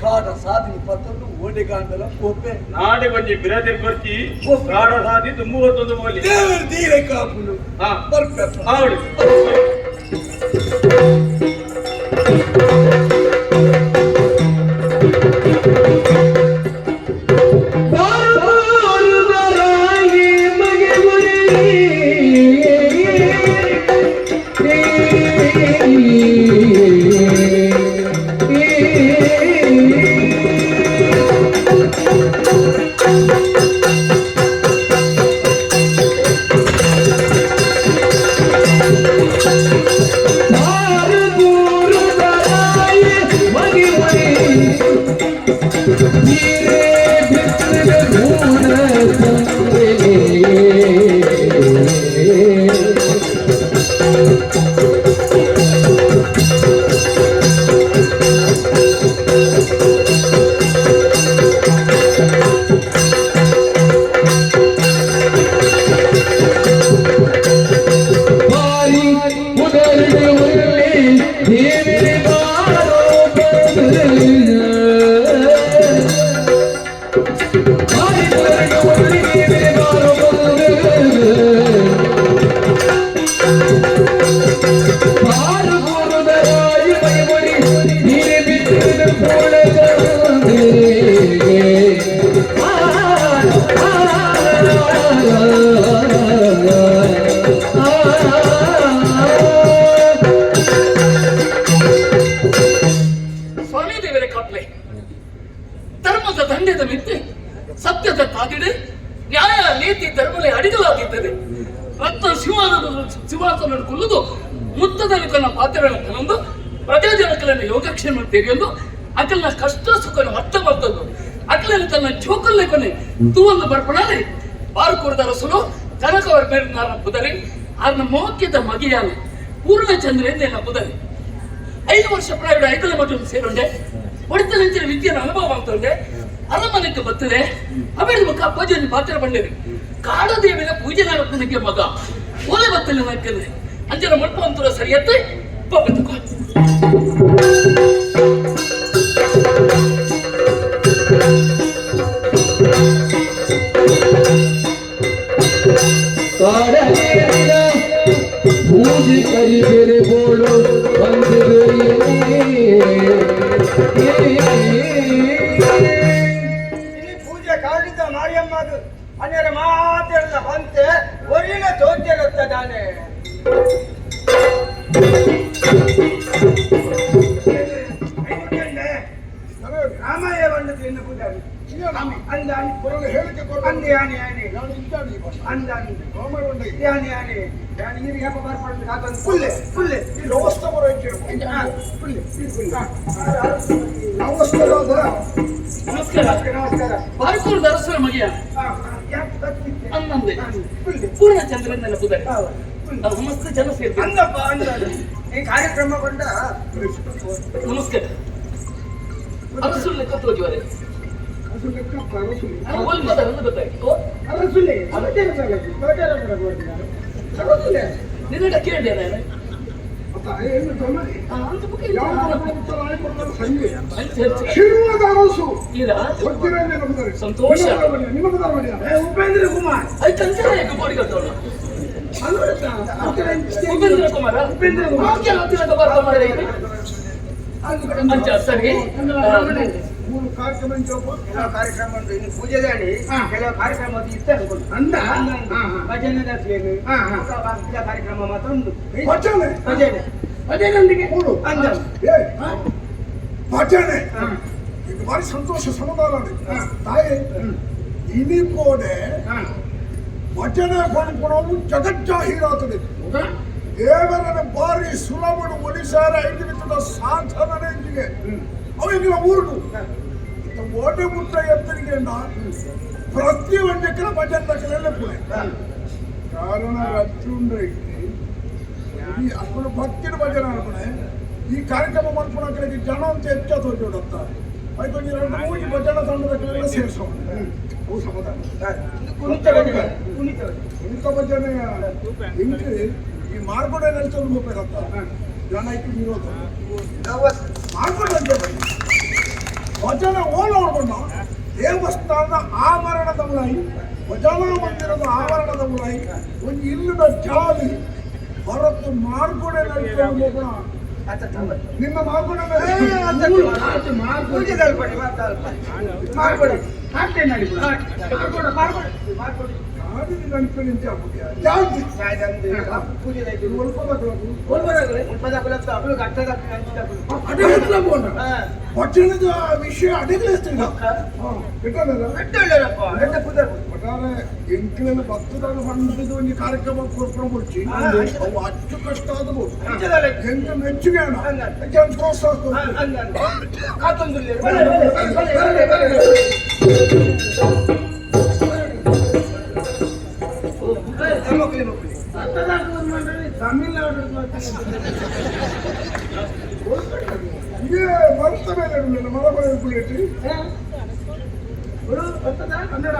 ಕಾಡ ಸಾಧನೆ ಪತ್ತೊಂದು ಓಡೆಗಾಂಡಲ ಪೋಪೆ ನಾಡೆ ಕೊಂಚ ಬಿರದೆ ಕೊರ್ಚಿ ಕಾಡ ಸಾಧಿ ತುಂಬು ಹೊತ್ತೊಂದು ಮೋಲಿ ದೇವರ ತೀರೆ ಕಾಪುಲು ಬರ್ಬೇಕು ಅವಳು ನ್ಯಾಯ ನೀತಿ ಧರ್ಮದಲ್ಲಿ ಅಡಿಗಲಾಗಿದ್ದರೆ ರತ್ನ ಸಿಂಹಾಸನ ಕೊಲ್ಲುದು ಮುತ್ತದನಿಕನ ಪಾತ್ರಗಳನ್ನು ತಂದು ಪ್ರಜಾಜನಕಲನ್ನು ಯೋಗಕ್ಷೇಮ ತೆಗೆಯಲು ಅಕಲ್ನ ಕಷ್ಟ ಸುಖನ ಅರ್ಥ ಬರ್ತದ್ದು ಅಕಲನ್ನು ತನ್ನ ಜೋಕಲ್ಲೆ ಕೊನೆ ತೂವನ್ನು ಬರ್ಪಣಾಲೆ ಬಾರುಕೂರದ ರಸಲು ಕನಕವರ ಮೇಲೆ ನಾರ ಪುದರಿ ಆರ್ನ ಮೋಕ್ಯದ ಮಗಿಯಾಲೆ ಪೂರ್ಣ ಚಂದ್ರೆಂದು ಎನ್ನ ಪುದರಿ 5 ವರ್ಷ ಪ್ರಾಯದ ಐದಲ ಮಠ ಸೇರುಂಡೆ ಹೊಡೆತನಂಚಿನ ವಿದ್ಯೆನ ಅನುಭವ ಆಗ್ತಂಡೆ ಅರಮನೆಗೆ ಬರ್ತದೆ ಆಮೇಲೆ ಮಕ್ಕ ಅಪ್ಪಾಜಿಯನ್ನು ಪಾತ್ರ ಬಂದಿರಿ ಕಾಳದೇವಿನ ಪೂಜೆ ನನಗೆ ಮಗ ಓಲೆ ಬತ್ತಲ್ಲಿ ನಾಲ್ಕಂದ್ರೆ ಅಂಜನ ಮಟ್ಟ ಅಂತರ ಸರಿಯತ್ತೆ ಪಪ್ಪತ್ತಕ್ಕ ಪೂಜೆ ಕರಿ ಬೇರೆ ಬೋಳು ಪೂಜೆ ಕಾಲಿದ್ದ ಮಾರಿಯಮ್ಮದು ಅನ್ಯರ ಮಾತಾಡಿದ ಬಂತೆ ಒರಿನ ತೋಚಿರುತ್ತದಾನೆ ರಾಮಯ್ಯ ಬಂದದ್ದು ಇನ್ನು ಪೂಜೆ ಅಂದ ಹೇಳಿಕೆ ಅಂದೆ ಆನೆ ಆನೆ ಅಂದ ಆನೆ ಆನೆ ನೀರು ಯಾಕೆ ಬರ್ಪಡ್ಬೇಕು ಹಾಕೊಂಡು ಫುಲ್ಲೆ ಫುಲ್ಲೆ ವ್ಯವಸ್ಥೆ ಬರೋಕೆ ಫುಲ್ಲೆ ನಮಸ್ಕಾರ ನಮಸ್ಕಾರ ನಮಸ್ಕಾರ ಬಾರುಕೂರದ ಅರಸರ ಮಗಿಯ ಅನ್ನಂದೆ ಪೂರ್ಣ ಚಂದ್ರನ ಪುದರಿ ಸಮಸ್ತ ಜನ ಸೇರ್ತಾರೆ ಅಂದಪ್ಪ ಅಂದ ಈ ಕಾರ್ಯಕ್ರಮ ಕೊಂಡ ನಮಸ್ಕಾರ ಅರಸು ಲೆಕ್ಕ ತೋಜುವರೆ ಗೊತ್ತಾಯ್ತು ನಿನ್ನ ಕೇಳಿದೆ ಸಂತೋಷ ಉಪೇಂದ್ರ ಕುಮಾರ್ ಉಪೇಂದ್ರ ಕುಮಾರ ಸರಿ ಮೂರು ಕಾರ್ಯಕ್ರಮ ಉಂಟು ಇನ್ನು ಪೂಜೆ ದಾಡಿ ಕೆಲವು ಕಾರ್ಯಕ್ರಮ ಇತ್ತು ಅನ್ಕೊಂಡು ಭಜನೆ ದಾಸೇನು ಕಾರ್ಯಕ್ರಮ ಮಾತ್ರ ಉಂಟು ಭಜನೆ ಭಜನೆಯೊಂದಿಗೆ ಅಂದ ಭಜನೆ ಇದು ಭಾರಿ ಸಂತೋಷ ಸಮಾಧಾನ ತಾಯಿ ಇನಿಕೋಡೆ ಭಜನೆ ಕೊಂಡ್ಕೊಳೋದು ಜಗಜ್ಜಾಹೀರಾತದೆ ದೇವರನ್ನ ಬಾರಿ ಸುಲಭನು ಒಡಿಸಾರ ಐದು ಸಾಧನೆ ಇಂದಿಗೆ ಅವಿಗಿನ ಊರುಡು ಓಟೆ ಮುಟ್ಟ ಎತ್ತರಿಗೆ ಪ್ರತಿ ಒಂದಕ್ಕೆ ಭಜನೆ ಲೆಕ್ಕದಲ್ಲೇ ಪುಣೆ ಕಾರಣ ರಚ್ಚುಂಡ್ರೆ ಅಪ್ಪನ ಭಕ್ತಿನ ಭಜನೆ ಅನ್ಪಣೆ ಈ ಕಾರ್ಯಕ್ರಮ ಮಾಡ್ಕೊಳಕ್ಕೆ ಜನ ಅಂತ ಹೆಚ್ಚು ತೋರಿಸೋಡತ್ತ ಆಯ್ತು ಒಂದು 2-3 ಭಜನಾ ತಂಡದಕ್ಕೆಲ್ಲ ಸೇರಿಸೋಣ ಅವು ಸಮಾಧಾನ ಕುಣಿತ ಭಜನೆ ಇಂಟು ಈ ಮಾರ್ಗೋಡೆ ನೆಲೆಸೋದು ಹೋಗ್ಬೇಕಂತ ಜನ ಐತಿ ವಿರೋಧ ಮಾರ್ಗೋಡೆ ಭಜನೆ ಓಲ ನೋಡ್ಕೊಂಡ ದೇವಸ್ಥಾನದ ಆವರಣದ ಮುಲಾಯಿ ಭಜನಾ ಮಂದಿರದ ಆವರಣದ ಮುಲಾಯಿ ಒಂದು ಇಲ್ಲದ ಜಾಲಿ ಹೊರತು ಮಾರ್ಗೋಡೆ ನೆಲೆಸೋದು ಹೋಗೋಣ ನಿಮ್ಮ ಮಾರ್ಗೋಡೆ ಭಜನದ ವಿಷಯ ಅಡಿಗಲಿಸ್ತೀನಿ ಎಂಕಿನ ಭಕ್ತದಾಗ ಬಂದಿದ್ದು ಒಂದು ಕಾರ್ಯಕ್ರಮ ಕೊಡ್ಕೊಂಡು ಬಿಡ್ಸಿ ಅವು ಅಷ್ಟು ಕಷ್ಟ ಆದವು ಎಂತ ಮೆಚ್ಚುಗೆ ಪ್ರೋತ್ಸಾಹ ತಮಿಳ್ನಾಡು ಇದೇ ಮರುತ ಮೇಲೆ ಮರಬರ ಪುಳಿಯಟ್ಟಿ ಕನ್ನಡ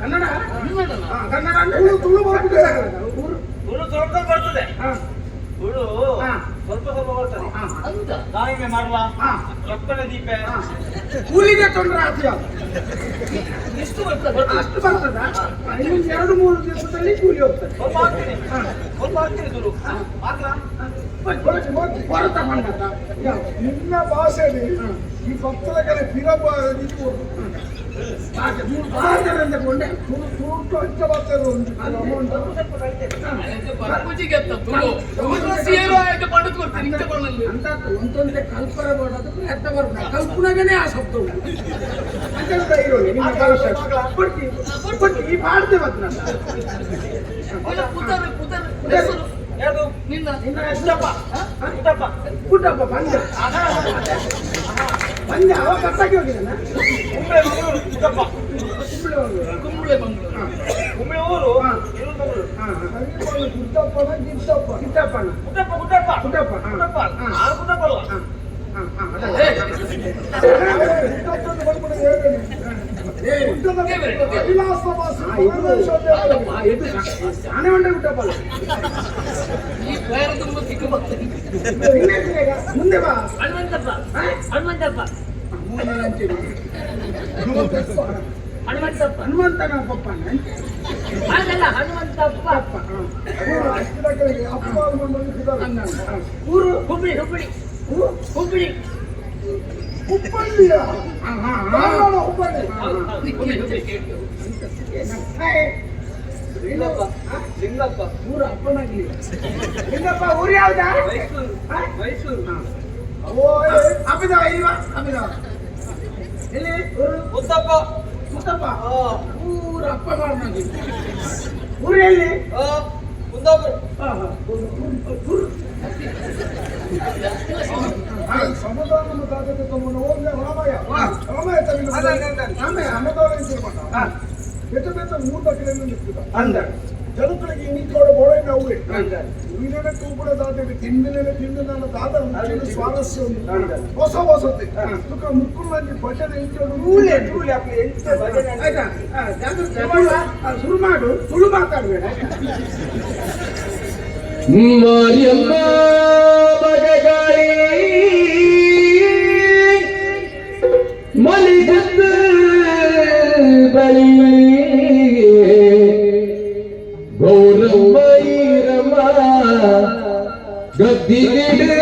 ಕನ್ನಡ ಕನ್ನಡ ತುಳು ಬರ್ತದೆ ತುಳು ಸ್ವಲ್ಪ ಬರ್ತದೆ ತುಳು ಸ್ವಲ್ಪ ಸ್ವಲ್ಪ ಬರ್ತದೆ ದಾಯಿಮೆ ಮಾಡುವ ರೊಕ್ಕದ ದೀಪೆ ಕೂಲಿಗೆ ತೊಂದರೆ ಆಗ್ತೀಯ ಎಷ್ಟು ಬರ್ತದೆ ಅಷ್ಟು ಬರ್ತದ ಇನ್ನೊಂದು 2-3 ದಿವಸದಲ್ಲಿ ಕೂಲಿ ಹೋಗ್ತದೆ ಸ್ವಲ್ಪ ಹಾಕ್ತೀನಿ ತುಳು ಮಾತ್ರ ನಿನ್ನ ಭಾಷೆಯಲ್ಲಿ ಈ ಭಕ್ತರ ಕಡೆ ಫಿರಬ ಒಂದೊಂದೇ ಕಲ್ಪನೆ ಮಾಡೋದು ಪ್ರಯತ್ನ ಬರ್ತದೆ ಕಲ್ಪನೆಗೇನೆ ಆ ಶಬ್ದ ಈ ಮಾಡ್ದೆ ಮತ್ತೆ ಪುಟ್ಟಪ್ಪ ಬಂದ ಬಂದ ಅವ ಕಟ್ಟಾಗಿ ಹೋಗಿದ್ದಾನ ಕುಂಬಳೆ ಮಂಗಳೂರು ಮುಂದೆ ಬಾ ಹನುಮಂತಪ್ಪ ಹನುಮಂತನ ಪಪ್ಪ ಹಾಗಲ್ಲ ಹನುಮಂತಪ್ಪ ಊರು ಹುಬ್ಬಳ್ಳಿ ಹುಬ್ಬಳ್ಳಿ ಹುಬ್ಬಳ್ಳಿ ಹುಬ್ಬಳ್ಳಿಯ ಲಿಂಗಪ್ಪ ಊರು ಅಪ್ಪನಾಗ್ಲಿ ಲಿಂಗಪ್ಪ ಊರು ಯಾವ್ದಾ ಮೈಸೂರು ಹಬ್ಬಿದವ ಇಲ್ವಾ ಹಬ್ಬಿದವ ಎಲ್ಲಿ ಊರು ಮುತ್ತಪ್ಪ ಊರು ಅಪ್ಪ ಮಾಡ್ನಾಗಿ ಊರು ಎಲ್ಲಿ ಸಮುದಾಯ ಸಾಧ್ಯತೆ ತಮ್ಮನ್ನು ಹೋಗ್ಲೇ ರಾಮಯ್ಯ ಬೆಟ್ಟ ಬೆಟ್ಟ 3 ಕಿಲೋಮೀಟರ್ ನಿಂತಿದ್ದ ಜನಗಳಿಗೆ ಇನ್ನಿಕ್ಕೋಡ ಬೋಳನ್ನ ಅವರೇ ಉಳಿನೇ ತೂಪುಡ ದಾಟಿಗೆ ತಿಂದು ನನ್ನ ದಾದ ಸ್ವಾರಸ್ಯ ಉಂಟು ಹೊಸ ಹೊಸತೆ ಮುಕ್ಕುಳಾಗಿ ಭಜನೆ ಶುರು ಮಾಡು ತುಳು ಮಾತಾಡ್ಬೇಡ ಮಾರಿಯಮ್ಮ ಮಗಗಾಳಿ ಮಲಿಗದ್ದ ಬಳಿ ಗೌರಮ್ಮ ಈರಮ್ಮ ಗದ್ದಿಗಿಡ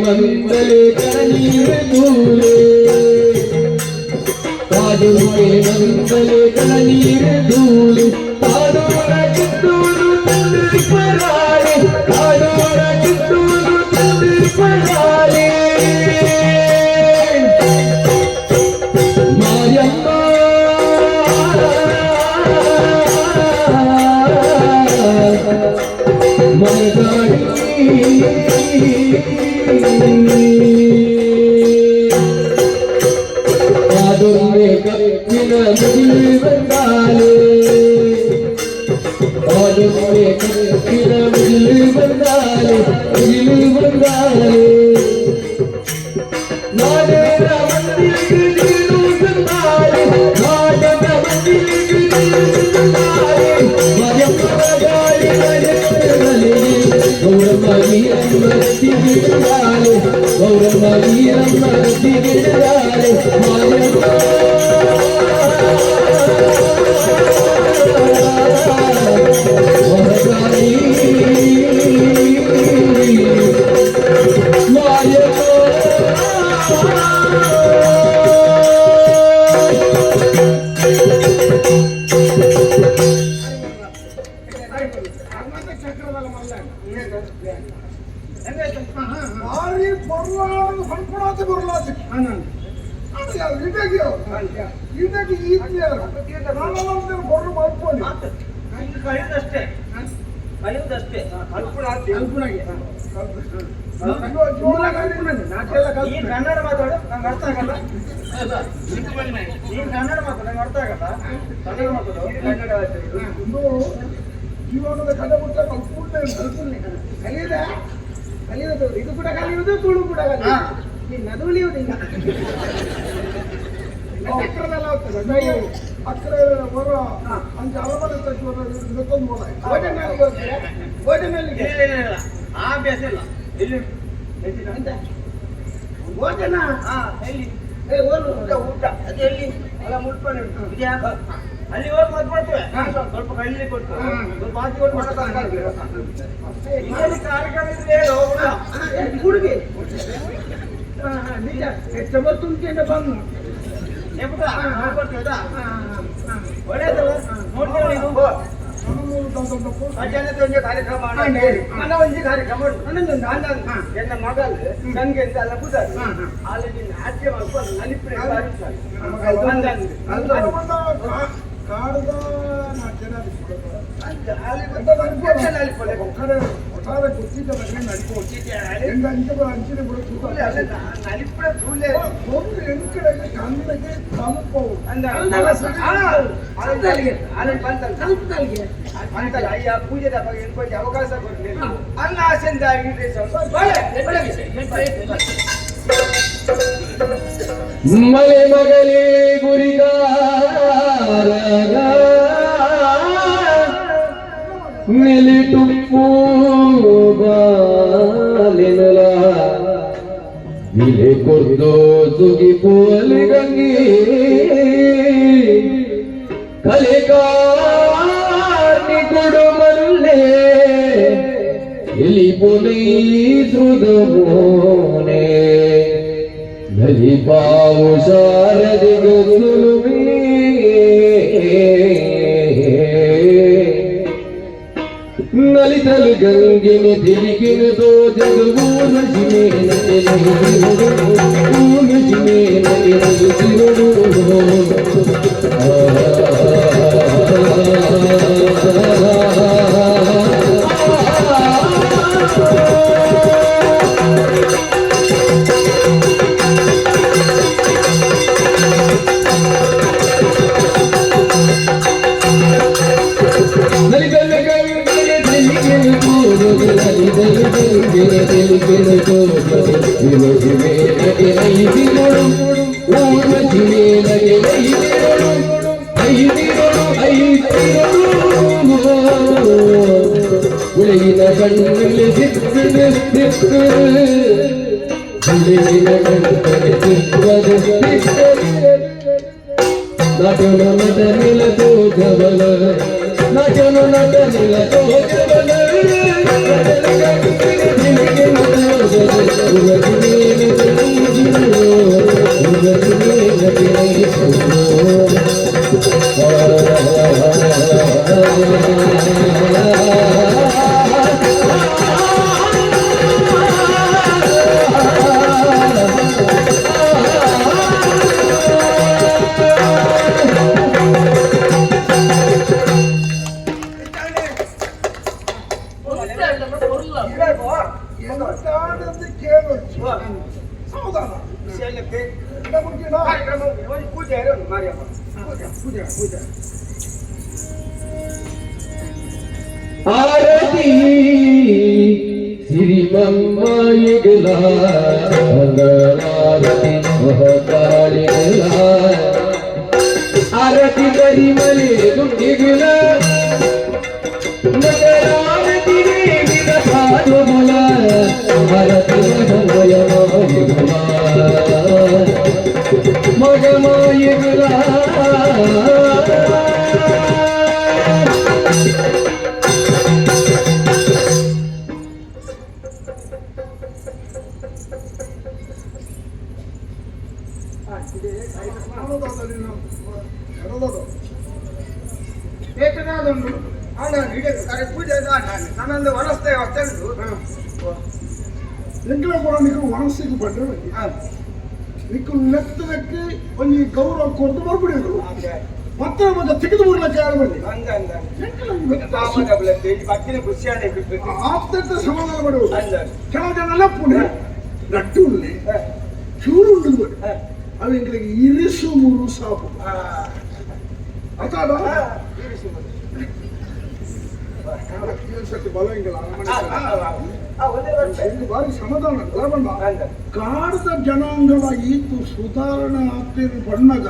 ಮಂದಲೆ ಕಣನೀರು ದೂರೆ ಮಂದಲೆ ಕಣನೀರು ದೂರು ಕಾಡೋರ ಕಿತ್ತೂರು ತಂದಿರಿ ಪರಾಳೆ ಕಾಡೋರ ಕಿತ್ತೂರು ತಂದಿರಿ ಪರಾಳೆ ಮಾಯಮ್ಮ ಮನಗಾಡಿ ಅದೊಂದೇ ಕಪ್ಪಿನ ಮುಗಿಲು ಬಂದಾಲೆ ಅದೊಂದೇ ಕಪ್ಪಿನ ಮುಗಿಲು ಬಂದಾಲೆ ನಾಡದ ಮಂದಿಗೆ ನೀರು ತಂದಾಲೆ ನಾಡದ ಮಂದಿಗೆ ನೀರು ತಂದಾಲೆ ಮಯಮ್ಮನ ಗಾಳಿ ನಡೆಸಲಿ ಗೌರಮ್ಮ ಗಿಡದಾಲೆ ಗೌರಮ್ಮ ಗಿಡದಾಲೆ ಭಾರಿ ಬರ್ಲಾದ ಸಂಪೂರ್ಣತೆ ಬರ್ಲಾದ ಇದಕ್ಕೆ ಈ ಬರ್ರು ಮಾಡ್ಕೊಳ್ಳಿ ಕಲಿಯುವುದಷ್ಟೇ ಈ ಕನ್ನಡ ಮಾತಾಡು ನಂಗೆ ಅರ್ಥ ಆಗಲ್ಲ ಈ ಕನ್ನಡ ಮಾತಾಡು ನಂಗೆ ಅರ್ಥ ಆಗಲ್ಲ ಕನ್ನಡ ಮಾತಾಡು ಕನ್ನಡ ಜೀವನದ ಕಡೆ ಬಿಟ್ಟ ಕಲ್ಪೂರ್ಣ ಕಲಿಯುದ ಕಲಿಯುವುದು ಇದು ಕೂಡ ಕಲಿಯುವುದು ತುಳು ಕೂಡ ಕಲಿಯುವುದು ನಿನ್ನದು ಉಳಿಯುವುದಿಲ್ಲ ಅಕ್ಕರೆಲ್ಲ ಆಗ್ತದೆ ಅಕ್ಕರೆ ಬರ ಅಂಚೆ ಅಲಮನೆ ತಗೊಂಡು ಬೋಲ ಭೋಜನಲ್ಲಿ ಹೋಗ್ತೀರಾ ಭೋಜನಲ್ಲಿಗೆ ಅಭ್ಯಾಸ ಇಲ್ಲ ಇಲ್ಲಿ ಅಂತ ಭೋಜನ ಎಲ್ಲಿ ಓಲು ಊಟ ಅದು ಎಲ್ಲಿ ಅಲ್ಲ ಮುಟ್ಕೊಂಡು ಅಲ್ಲಿ ಹೋಗಿ ಮದ್ದು ಮಾಡ್ತೇವೆ ಸ್ವಲ್ಪ ಕಳ್ಳಿ ಕೊಟ್ಟು ಸ್ವಲ್ಪ ಹಾಕಿ ಕೊಟ್ಟು ಇಲ್ಲಿ ಕಾರ್ಯಕ್ರಮ ಇದ್ರೆ ಹೋಗೋಣ ಹುಡುಗಿ ನಿಜ ಎಷ್ಟು ಬರ್ತುಂಟು ಬಂದು ಒಳ್ಳೇದಲ್ಲ ನೋಡ್ತೀರಾ ನೀವು ಮಧ್ಯಾಹ್ನದ ಒಂದು ಕಾರ್ಯಕ್ರಮ ನನ್ನ ಒಂದು ಕಾರ್ಯಕ್ರಮ ನನ್ನೊಂದು ಎನ್ನ ಮಗಲ್ ನನ್ಗೆ ಅಂತ ಅಲ್ಲ ಬುದ್ಧ ಅಲ್ಲಿ ಆಚೆ ಮಾಡ್ಕೊಂಡು ನಲಿಪ್ರೆ ಕಾಡದ ಒಟ್ಟಾರೆ ಗೊತ್ತಿದ್ದ ಬಗ್ಗೆ ನಡ್ಕೊಂಡು ಅಂಚಿನ ನಲಿಪ್ರೆ ತೂಲೆ ಒಂದು ಎಂಕಡೆಗೆ ಕಣ್ಣಿಗೆ ತಲುಪವು ಅಯ್ಯ ಪೂಜೆದ ಬಗ್ಗೆ ಹೇಳ್ಕೊಂಡು ಅವಕಾಶ ಕೊಡ್ಲಿಲ್ಲ ಅನ್ನ ಆಸೆಯಿಂದ ಆಗಿದೆ ಮಲೆ ಮಗಲೇ ಗುರಿಗಾರ ನಿಲಿಟುಪ್ಪು ಬಾಲಿನಲ ಇಲೆ ಕೊರ್ದೋ ಸುಗಿ ಪೋಲಿ ಗಂಗಿ ಕಲಿಕಾರ್ನಿ ಕೊಡು ಮಲ್ಲೆ ಇಲಿ ಪುಲೈ ಧ್ರುದ ಮೋನೆ ನಲಿ ಬಾವು ಶಾರದಿಗ ಸುಲುಮಿ ನಲಿತಲು ಗಂಗಿನ ತಿರುಗಿನ ದೋಜಗು ನಜಿಮೆ ನಜಿಮೆ ಉಳಿನ ಕಣ್ಣಲ್ಲಿ ಸಿಕ್ಕದು ಉಳಿನ ಕಣ್ಣಲ್ಲಿ ಸಿಕ್ಕದು ನಟನು ನಟ ನಿಲತೋ ಜಬಲ ನಟನು ನಟ ನಿಲತೋ ಜಬಲ ಎಂತಾಡಂದು ಕೇಳೋದು ಸಮಾಧಾನ ಪೂಜೆ ಮಾರಿಯಮ್ಮ ಪೂಜೆ ಪೂಜೆ ಆರತಿ ಸಿರಿಮಮ್ಮಯಿಗಲ ಮಂಗಳಾರತಿ ಮಹಕಾಳಿಗಲ ಆರತಿ ಕರಿಮಲೆ ದುಂಡಿಗಲ ಮಂಗಳಾರತಿ ದೇವಿಗ ಸಾಧುಮಲ ಆರತಿ ಮಹಮಯಮಾಯಿಗಲ ಮಗಮಾಯಿಗಲ ಏಕನಾದೊಂದು ಪೂಜೆ ನನ್ನೊಂದು ವನಸ್ಥೆ ಹೊತ್ತುಂಟು ಎಂಕಲ ಕೂಡ ನೀವು ಮನಸ್ಸಿಗೆ ಬಂದ್ರೆ ನಿಕ್ಕು ಲೆಕ್ಕದಕ್ಕೆ ಒಂದು ಗೌರವ ಕೊಡ್ದು ಬರ್ಬಿಡಿದ್ರು ಮತ್ತೆ ಮತ್ತೆ ತೆಗೆದು ಬಿಡ್ಲಕ್ಕೆ ಆಡಬಲ್ಲಿ ಆಪ್ತ ಸಮಾಧಾನ ಮಾಡುವುದು ಕೆಲವು ಜನ ಎಲ್ಲ ಪುಣೆ ನಟ್ಟು ಉಳ್ಳಿ ಚೂರು ಉಂಡು ಅವು ಎಂಕಲಿಗೆ ಇರಿಸು ಮೂರು ಸಾಪು ಅದಾಡ ಸತಿ ಬಲ ಹಿಂಗಲ್ಲ ಬಾರಿ ಸಮಾಧಾನ ಬಣ್ಣ ಕಾಡದ ಜನಾಂಗದ ಈತು ಸುಧಾರಣೆ ಆಗ್ತಿರೋ ಬಣ್ಣಗ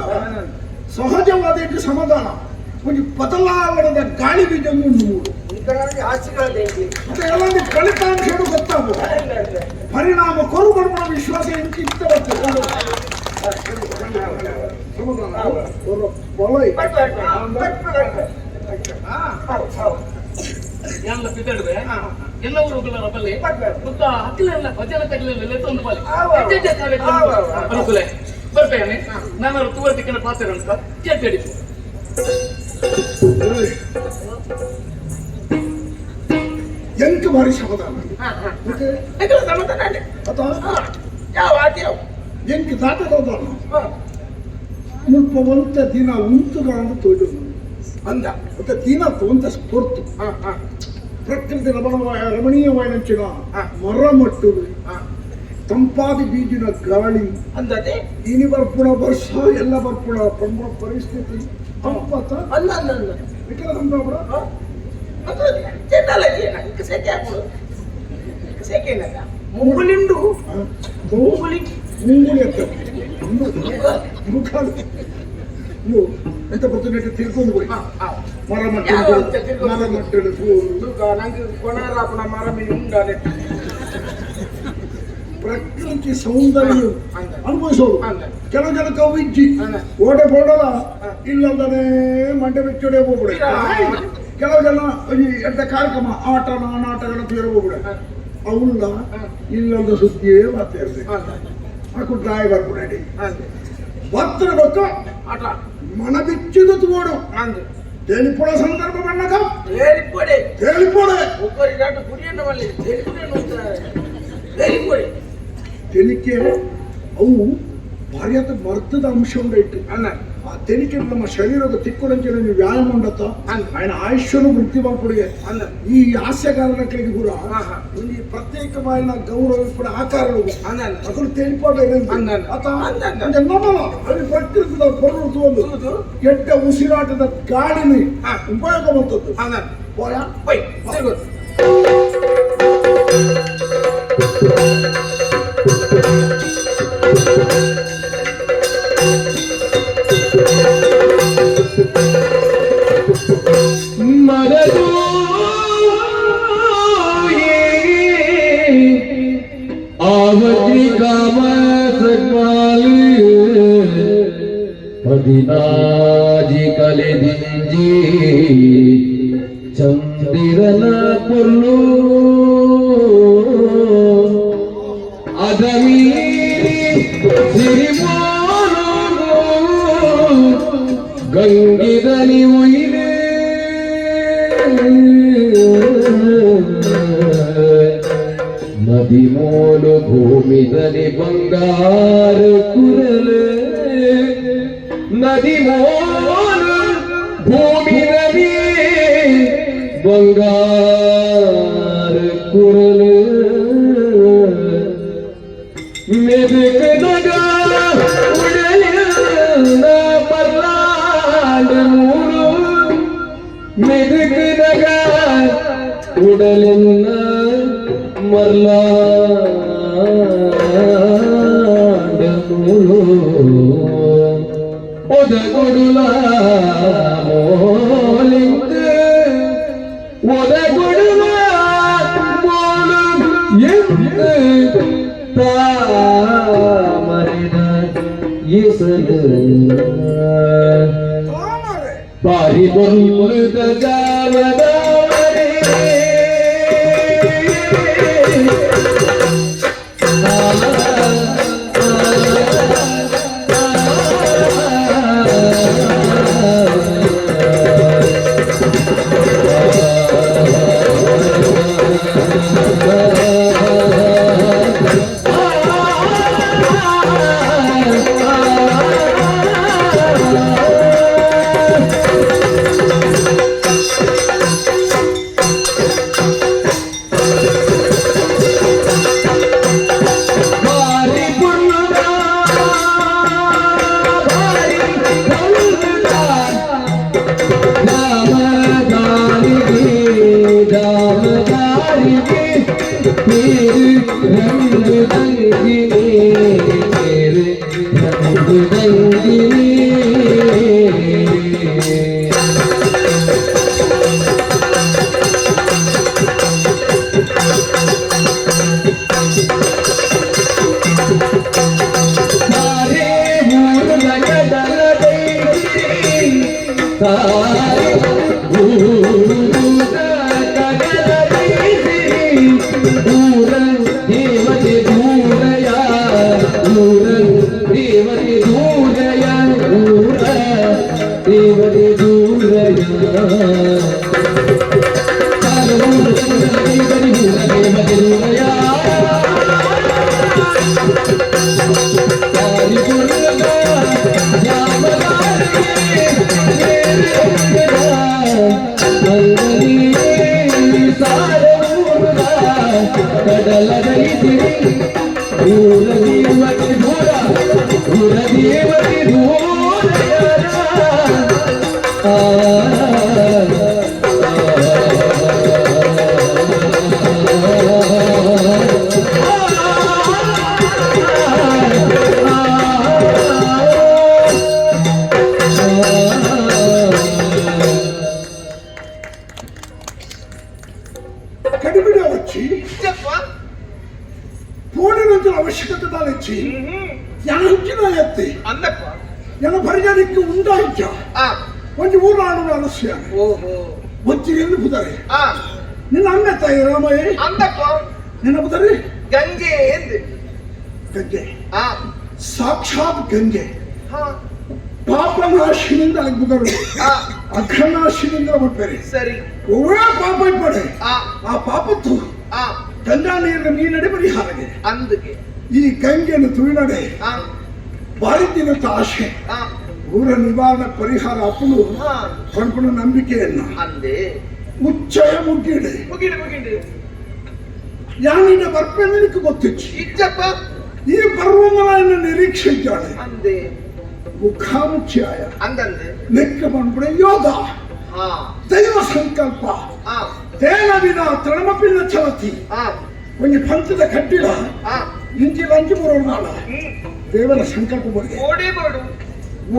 ಸಹಜವಾದ ಇಟ್ಟು ಸಮಾಧಾನ ಒಂದು ಬದಲಾವಣೆದ ಗಾಳಿ ಬೀಜ ಮೂಡು ಮತ್ತೆ ಎಲ್ಲ ಫಲಿತಾಂಶಗಳು ಗೊತ್ತಾಗುವ ಪರಿಣಾಮ ಕೊರುಬರ್ಮಣ ವಿಶ್ವಾಸ ಎಂತ ಬರ್ತದೆ ಎಲ್ಲ ಬಿದ್ದಡ್ವೆ ಎಲ್ಲ ಊರುಗಳ ಬಲ್ಲಿ ಗೊತ್ತ ಹಕ್ಕಲೆಲ್ಲ ಭಜನ ತಗಲೆಲ್ಲ ಒಂದು ಬಲಿ ಅನುಕೂಲ ಬರ್ತೇನೆ ನಾನು ತುವರ್ದಿಕ್ಕಿನ ಪಾತ್ರ ಅಂತ ಕೇಳ್ತೇಡಿ ಎಂಕ ಭಾರಿ ಸಮಾಧಾನ ಎಂಕ ದಾಟದ ಮುಲ್ಪ ಒಂತ ದಿನ ಉಂಟುಗ ಅಂತ ತೊಯ್ದು ಅಂದ ಮತ್ತೆ ದಿನ ತೊಂತ ಸ್ಫೂರ್ತು ಪ್ರಕೃತಿ ರಮಣೀಯವಾಯಿನ ಮರ ಮಟ್ಟುದು ತಂಪಾದಿ ಬೀಜಿನ ಗಾಳಿ ಅಂದದೆ ಇನಿ ಬರ್ಪುಣ ವರ್ಷ ಎಲ್ಲ ಬರ್ಪುಣ ತುಂಬ ಪರಿಸ್ಥಿತಿ ತಂಪತ ಅಲ್ಲ ವಿಕಲ ಸಂಭ್ರಮ ಮುಂಗುಲಿಂಡು ಮುಂಗುಳಿ ಅಂತ ಎಂತ ಬರ್ತೀನಿ ತಿಳ್ಕೊಂಡು ಹೋಗಿ ಮರ ಮಟ್ಟಲು ನಂಗೆ ಕೊಣಾರಾಪಣ ಮರ ಮೀನು ಉಂಟಾನೆ ಪ್ರಕೃತಿ ಸೌಂದರ್ಯ ಅನುಭವಿಸೋದು ಕೆಲವು ಜನ ಕವಿಜ್ಜಿ ಓಟೆ ಬೋಡಲ್ಲ ಇಲ್ಲಂದನೆ ಮಂಡೆ ಬೆಚ್ಚೊಡೆ ಹೋಗ್ಬಿಡೆ ಕೆಲವು ಜನ ಎಂತ ಕಾರ್ಯಕ್ರಮ ಆಟನ ನಾಟಕನ ತೀರ ಹೋಗ್ಬಿಡೆ ಅವಲ್ಲ ಇಲ್ಲಂದ ಸುದ್ದಿಯೇ ಮಾತಾಡ್ಬೇಕು ಹಾಕು ಡ್ರಾಯ್ ಬರ್ಬಿಡಿ ಭಕ್ತರ ಬಕ್ಕ ಆಟ ಮನ ಬಿಚ್ಚಿದ ತೋಡು ತೇಲಿಪೊಡ ಸಂದರ್ಭ ಬಣ್ಣಕ ತೇಲಿಪೊಡೆ ಒಬ್ಬರಿಗಾಟ ಪುಡಿಯನ್ನು ಮಲ್ಲಿ ಹೇಳಿಕೊಡಿ ತೆಲಿಕೆ ಅವು ಭಾರಿಯಾದ ಮರ್ತದ ಅಂಶ ಉಂಟು ಅನ್ನ ಆ ತೆಲಿಕೆ ನಮ್ಮ ಶರೀರದ ತಿಕ್ಕೊಡಂಚೆ ನೀವು ವ್ಯಾಯಾಮ ಉಂಡತ್ತ ఆయన ಆಯುಷ್ಯನು ವೃತ್ತಿ ಮಾಡ್ಕೊಡಿಗೆ ಈ ಹಾಸ್ಯಗಾರಗಳಿಗೆ ಕೂಡ ಒಂದು ಪ್ರತ್ಯೇಕమైన ಗೌರವ ಕೂಡ ಆಕಾರಗಳು ಅದನ್ನು తెలిపాడు అది ప్రకృతిలో పొరుగు ఎడ్డ ఉసిరాటದ ಗಾಳಿని ಉಪಯೋಗವಂತದ್ದು పోయా ಪದಿನಾಜಿ ಕಲೆದಿಂಜಿ ಚಂದಿರನ ಕೊಲ್ಲು ಅದಮೀರಿ ಸಿರಿಮೋನು ಗಂಗಿದನಿ ಒಯ್ದೆ ನದಿ ಮೋಲು ಭೂಮಿದಲ್ಲಿ ಬಂಗಾರ ಕುರಲೆ ನದಿ ಮೋಲು ಭೂಮಿದಲ್ಲಿ ಬಂಗಾರ ಕುರಲೆ ಮೆದುಕದಾಗ ಉಡಲಿನ ಮರ್ಲಾಂಡ ಮೂರು ಮೆದುಕದಾಗ ಉಡಲಿನ ಮರ್ಲಾಂಡ ಮೂರು ಒದಗೊಡುಲ ಮೋಲಿಂಗ ಒದಗೊಡುಲ ಮೋಲು ಎಂದ ತಾಮರಿದ ಇಸಲ ಪಾರಿ ಬರುದ ಜಾವದವರೇ కడిబిడ వచ్చి చెప్ప పోడినంత ఆవశ్యకత దానిచ్చి ఎనకిన ఎత్తి అందప్ప ఎన పరిగణికి ఉండాయిച്ച ಆ ಒಂದು ಊರಾಡು ಅಲಸ್ಯ ಓಹೋ వచ్చి ಎಂದು ಬುದರೆ ಆ ನಿನ್ನ ಅಮ್ಮ ತಾಯಿ ರಾಮಯ್ಯ అందప్ప ನಿನ್ನ ಬುದರೆ ಗಂಗೆ ಎಂದು ಗಂಗೆ ಆ ಸಾಕ್ಷಾತ್ ಗಂಗೆ ಹಾ ಪಾಪನಾಶಿನಿಂದ ಬುದರು ಆ ಅಘನಾಶಿನಿಂದ ಬಿಟ್ಟರೆ ಸರಿ ಒವ್ವೇ ಪಾಪ ಇಪ್ಪಡೆ ಆ ಆ ಪಾಪತ್ತು ಆ ಗಂಗಾ ನೀರಿನ ಮೀನಡೆ ಪರಿಹಾರಗೆ ಅಂದಗೆ ಈ ಗಂಗೆಯನ್ನು ತುಳಿನಡೆ ಆ ಭಾರಿ ದಿನದ ಆಶೆ ಆ ಊರ ನಿವಾರಣೆ ಪರಿಹಾರ ಅಪ್ಪನು ಹಾ ಕೊಂಡ್ಕೊಂಡ ನಂಬಿಕೆಯನ್ನ ಅಂದೆ ಉಚ್ಚಯ ಮುಗಿಡೆ ಮುಗಿಡು ಮುಗಿಡು ಯಾನಿನ ಬರ್ಪೆಂದು ನಿನಗೆ ಗೊತ್ತಿಚ್ಚಿ ಇಜ್ಜಪ್ಪ ಈ ಬರುವಂಗನ ನಿರೀಕ್ಷಿದ್ದಾಳೆ ಅಂದೆ ಮುಖಾಮುಚ್ಚಾಯ ಅಂದಂದೆ ಲೆಕ್ಕ ಬಂದ್ಬಿಡೆ ಯೋಧ ಹಾ ದೈವ ಸಂಕಲ್ಪ ಆ ತೇನವಿನ ತಳಮಪಿನ ಛಲತಿ ಆ ಒಂದು ಪಂಥದ ಕಟ್ಟಿಡ ಆ ಇಂಚಿ ಲಂಚಿ ಬರೋಣ ದೇವರ ಸಂಕಲ್ಪ ಬಗ್ಗೆ ಓಡಿ ಬರಡು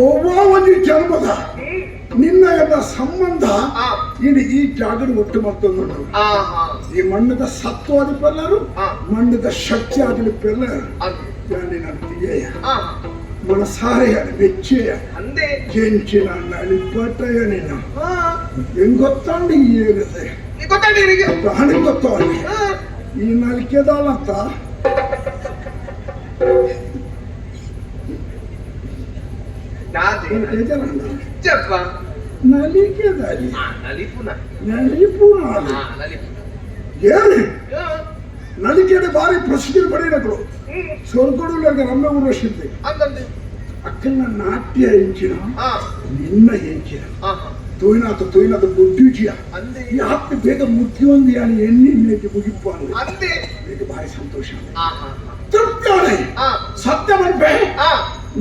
ಒವ್ವ ಒಂದು ಜನ್ಮದ ನಿನ್ನ ಎಲ್ಲ ಸಂಬಂಧ ಆ ಇನ್ನು ಈ ಜಾಗದ ಒಟ್ಟು ಮತ್ತೊಂದು ಆ ಹಾ ಈ ಮಣ್ಣದ ಸತ್ವ ಆದಿ ಪೆಲ್ಲರು ಆ ಮಣ್ಣದ ಶಕ್ತಿ ಆಗಲಿ ಪೆಲ್ಲರು ಅಂದೆ ಯಾನಿ ನಂತಿಗೆಯ ಆ ಮನಸಾರೆಯ ಬೆಚ್ಚೆಯ ಅಂದೆ ಕೆಂಚಿನ ನಳಿಪಟ್ಟಯ ನಿನ್ನ ಹಾ ಹೆಂಗ್ ಗೊತ್ತಾಂಡಿ ಏರಿದೆ ನೀ ಗೊತ್ತಾಡಿರಿಗೆ ಹಣೆ ಗೊತ್ತವನಿ ಹಾ ಈ ನಲಿಕೆದಾಳಂತ ನಾದೆ ಇಜ್ಜಪ್ಪ ನಲಿಕೆದಾಳಿ ಆ ನಲಿಪುನ ನಲಿಪುನಾಳು ಆ ನಲಿಪುನ ಏರಿ ಆ ನಲಿಕೆಡೆ ಬಾರಿ ಪ್ರಸಿದ್ಧಿ ಪಡೆಯನಗಳು ಸೊರ್ಕೊಡುಲಾಗ ರಮ್ಯ ಊರ್ವಶಿದ್ದೆ ಅಂದಂದೆ ಅಕ್ಕನ ನಾಟ್ಯ ಎಂಚಿನ ಆ ನಿನ್ನ ಎಂಚಿನ ಆ ಹಾ ತೋಯ್ನಾಥ ಬುದ್ಧಿಜಿಯ ಅಂದೆ ಈ ಹತ್ತು ಬೇಗ ಮುಖ್ಯವಂದು ಯಾನಿ ಎಣ್ಣೆ ಮೇಕೆ ಮುಗಿಪ್ಪ ಅಂದೆ ಬೇಗ ಭಾರಿ ಸಂತೋಷ ಆ ಹಾ ತೃಪ್ತಾಳೆ ಆ ಸತ್ಯ ಬಂದ್ಬೆ ಆ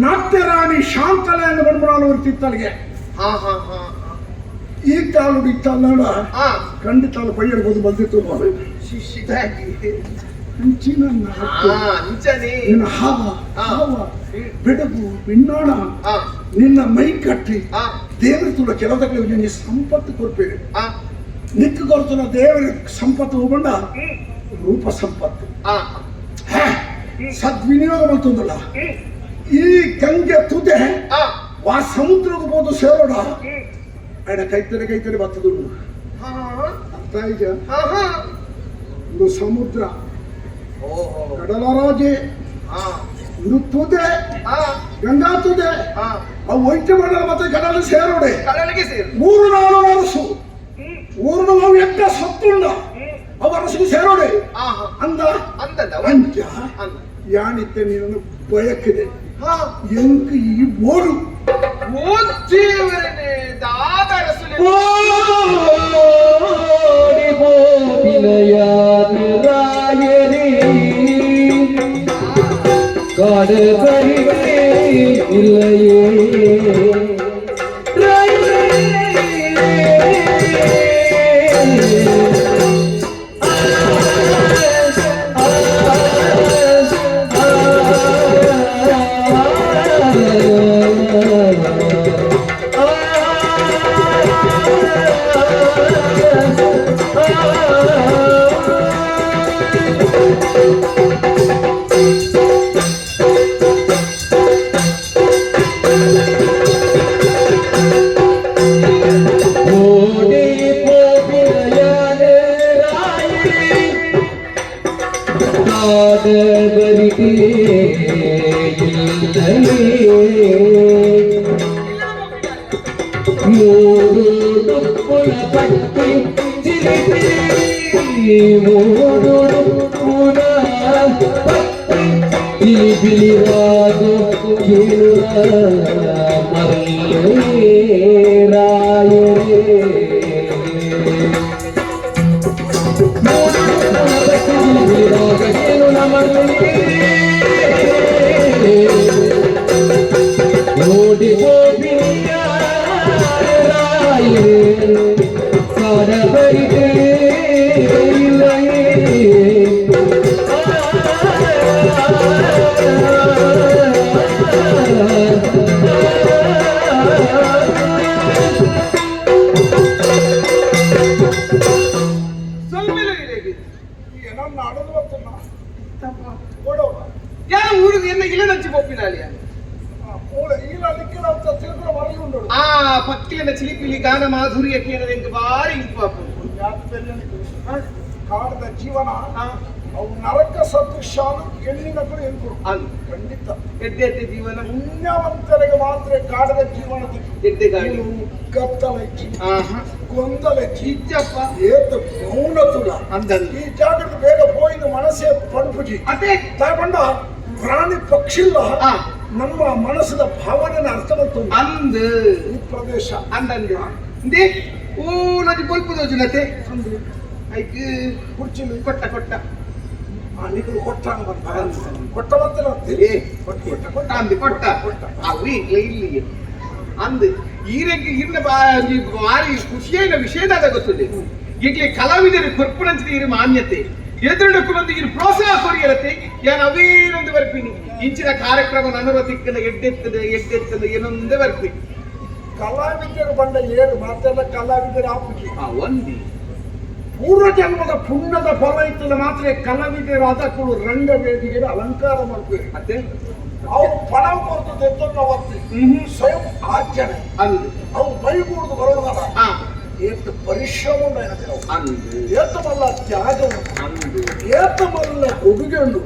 ನಾಟ್ಯ ರಾಣಿ ಶಾಂತಲೆಯನ್ನು ಬಂದ್ಬಿಡಲು ತಿತ್ತಲಿಗೆ ಹಾ ಹಾ ಹಾ ಈ ಕಾಲು ಇತ್ತಲ್ಲ ಆ ಖಂಡಿತ ಅಲ್ಲಿ ಬೈಯರ್ಬೋದು ಬಂದಿತ್ತು ನೋಡಿ ಶಿಶಿದಾಗಿ ಅಂಚಿನ ಆ ನಿಜನೇ ನಿನ್ನ ಹಾವ ಹಾವ ಬೆಡಗು ಬಿನ್ನಾಣ ಆ ನಿನ್ನ ಮೈ ಕಟ್ಟಿ ಆ ದೇವರ ತುಳ ಕೆಲವದಕ್ಕೆ ನಿನ್ನ ಸಂಪತ್ತು ಕೊಡ್ಬೇಡಿ ಆ ನಿಕ್ಕು ಕೊಡ್తున్న ದೇವರ ಸಂಪತ್ತು ಹೋಗಂಡ ರೂಪ ಸಂಪತ್ತು ಆ ಸದ್ವಿನಿಯೋಗ ಮಾಡ್ತಂದಲ್ಲ ಈ ಗಂಗೆ ತುದೆ ಆ ಆ ಸಮುದ್ರಕ್ಕೆ ಹೋದು ಸೇರೋಣ ఆయన ಕೈತರೆ ಬರ್ತದ ಹಾ ಅರ್ಥ ಈಗ ಹಾ ಹಾ ಒಂದು ಸಮುದ್ರ ಓಹೋ ಕಡಲ ರಾಜೆ ಹಾ ಒಂದು ತುದೆ ಹಾ ಗಂಗಾ ತುದೆ ಹಾ ಆ ವೈದ್ಯ ಮಂಡಲ ಮತ್ತೆ ಕಡಲ ಸೇರೋಡೆ ಕಡಲಿಗೆ ಸೇರು 3-4 ವರಸು ಊರ್ನ ನಾವು ಎಕ್ಕ ಸತ್ತುಂಡ ಅವ ವರಸಿಗೆ ಸೇರೋಡೆ ಆ ಹಾ ಅಂದ ಅಂದದ ಅಂತ್ಯ ಅಂದ ಯಾನಿತ್ತೆ ನೀನು ಬಯಕಿದೆ ಹಾ ಎಂಕ ಈ ಬೋರು ಓ ದೇವರೇ ದಾದರ ಸುಲಿ ರಾಯರೇ ಕೊಡೋಣ ಯಾರು ಊರು ಎನ್ನ ಇಲ್ಲದಂಚಿ ಪೊಪ್ಪಿನಾಲಿಯ ಇಲ್ಲ ನಿಕ್ಕಿನ ಅಂತ ತಿರುಗುವ ಮರಳುಂಡು ಆ ಪಕ್ಕಿನ ಚಿಲಿಪಿಲಿ ಗಾನ ಮಾಧುರ್ಯ ಕೇಳದೆ ಬಾರಿ ಇಂಪಾಪು ಕಾಡದ ಜೀವನ ಅವು ನರಕ ಸದೃಶ ಹೆಣ್ಣಿನ ಕೂಡ ಎನ್ಕೊಡು ಅದು ಖಂಡಿತ ಎಡ್ಡೆ ಜೀವನ ಪುಣ್ಯವಂತರಿಗೆ ಮಾತ್ರ ಕಾಡದ ಜೀವನ ಎಡ್ಡೆ ಗಾಳಿ ಕತ್ತಲೆಚ್ಚಿ ಆಹಾ ಗೊಂದಲೆಚ್ಚಿ ಇಜ್ಜಪ್ಪ ಏತು ಮೌನ ತುಲ ಅಂದಂದು ಈ ಜಾಗಕ್ಕೆ ಬೇಗ போயின்னு மனசே படுப்புச்சு ಅದೇ ತಾಯ್ಕೊಂಡ ಪ್ರಾಣಿ ಪಕ್ಷಿಲ್ಲ ಆ ನಮ್ಮ ಮನಸ್ಸಿನ ಭಾವನೆನ ಅರ್ಥವಂತ ಅಂದು ಈ ಪ್ರದೇಶ ಅಂದಂದು ಇಂದೇ ಓ ನದಿ ಬಲ್ಪು ಜೊತೆ ಐಕ್ ಕುರ್ಚಿಲು ಕೊಟ್ಟ ನಿಗಳು ಕೊಟ್ಟಾಗ ಕೊಟ್ಟ ಮತ್ತೆ ಏ ಕೊಟ್ಟ ಅಂದು ಕೊಟ್ಟ ಅವು ಇಲ್ಲಿ ಅಂದು ಈರೆಗೆ ಇನ್ನ ಭಾರಿ ಖುಷಿಯಾದ ವಿಷಯದಾದ ಗೊತ್ತಿದೆ ಈಗಲೇ ಕಲಾವಿದರು ಕೊರ್ಪುಣಂಚಿದ ಇರು ಮಾನ್ಯತೆ ಎದುರುಡಕ್ಕೊಂದು ಇರು ಪ್ರೋತ್ಸಾಹ ಕೊರಿಯಲತ್ತೆ ಯಾನ್ ಅವೇನೊಂದು ಬರ್ತೀನಿ ಇಂಚಿನ ಕಾರ್ಯಕ್ರಮ ನನ್ನ ತಿಕ್ಕದ ಎಡ್ಡೆತ್ತದ ಏನೊಂದೇ ಬರ್ತೀನಿ ಕಲಾವಿದರು ಬಂದ ಏನು ಮಾತೆಲ್ಲ ಕಲಾವಿದರ ಆಪುಜಿ ಒಂದಿ ಪೂರ್ವ ಜನ್ಮದ ಪುಣ್ಯದ ಫಲ ಇತ್ತಲ್ಲ ಮಾತ್ರ ಕಲಾವಿದರು ಅದಕ್ಕೂ ರಂಗವೇದಿಗೆ ಅಲಂಕಾರ ಮಾಡ್ತೀವಿ ಮತ್ತೆ ಅವ್ರು ಪಣ ಕೊರತು ತೆತ್ತನ್ನ ಒತ್ತಿ ಸ್ವಯಂ ಆಚರಣೆ ಅಂದು ಅವು ಬೈಗೂಡ್ದು ಬರೋಣ ಹಾ ಏತು ಪರಿಶ್ರಮ ನೆನಪಿನವು ಅಂದು ಏತಮಲ್ಲ ತ್ಯಾಗವು ಅಂದು ಏತಮಲ್ಲ ಕೊಡುಗೆಂಡು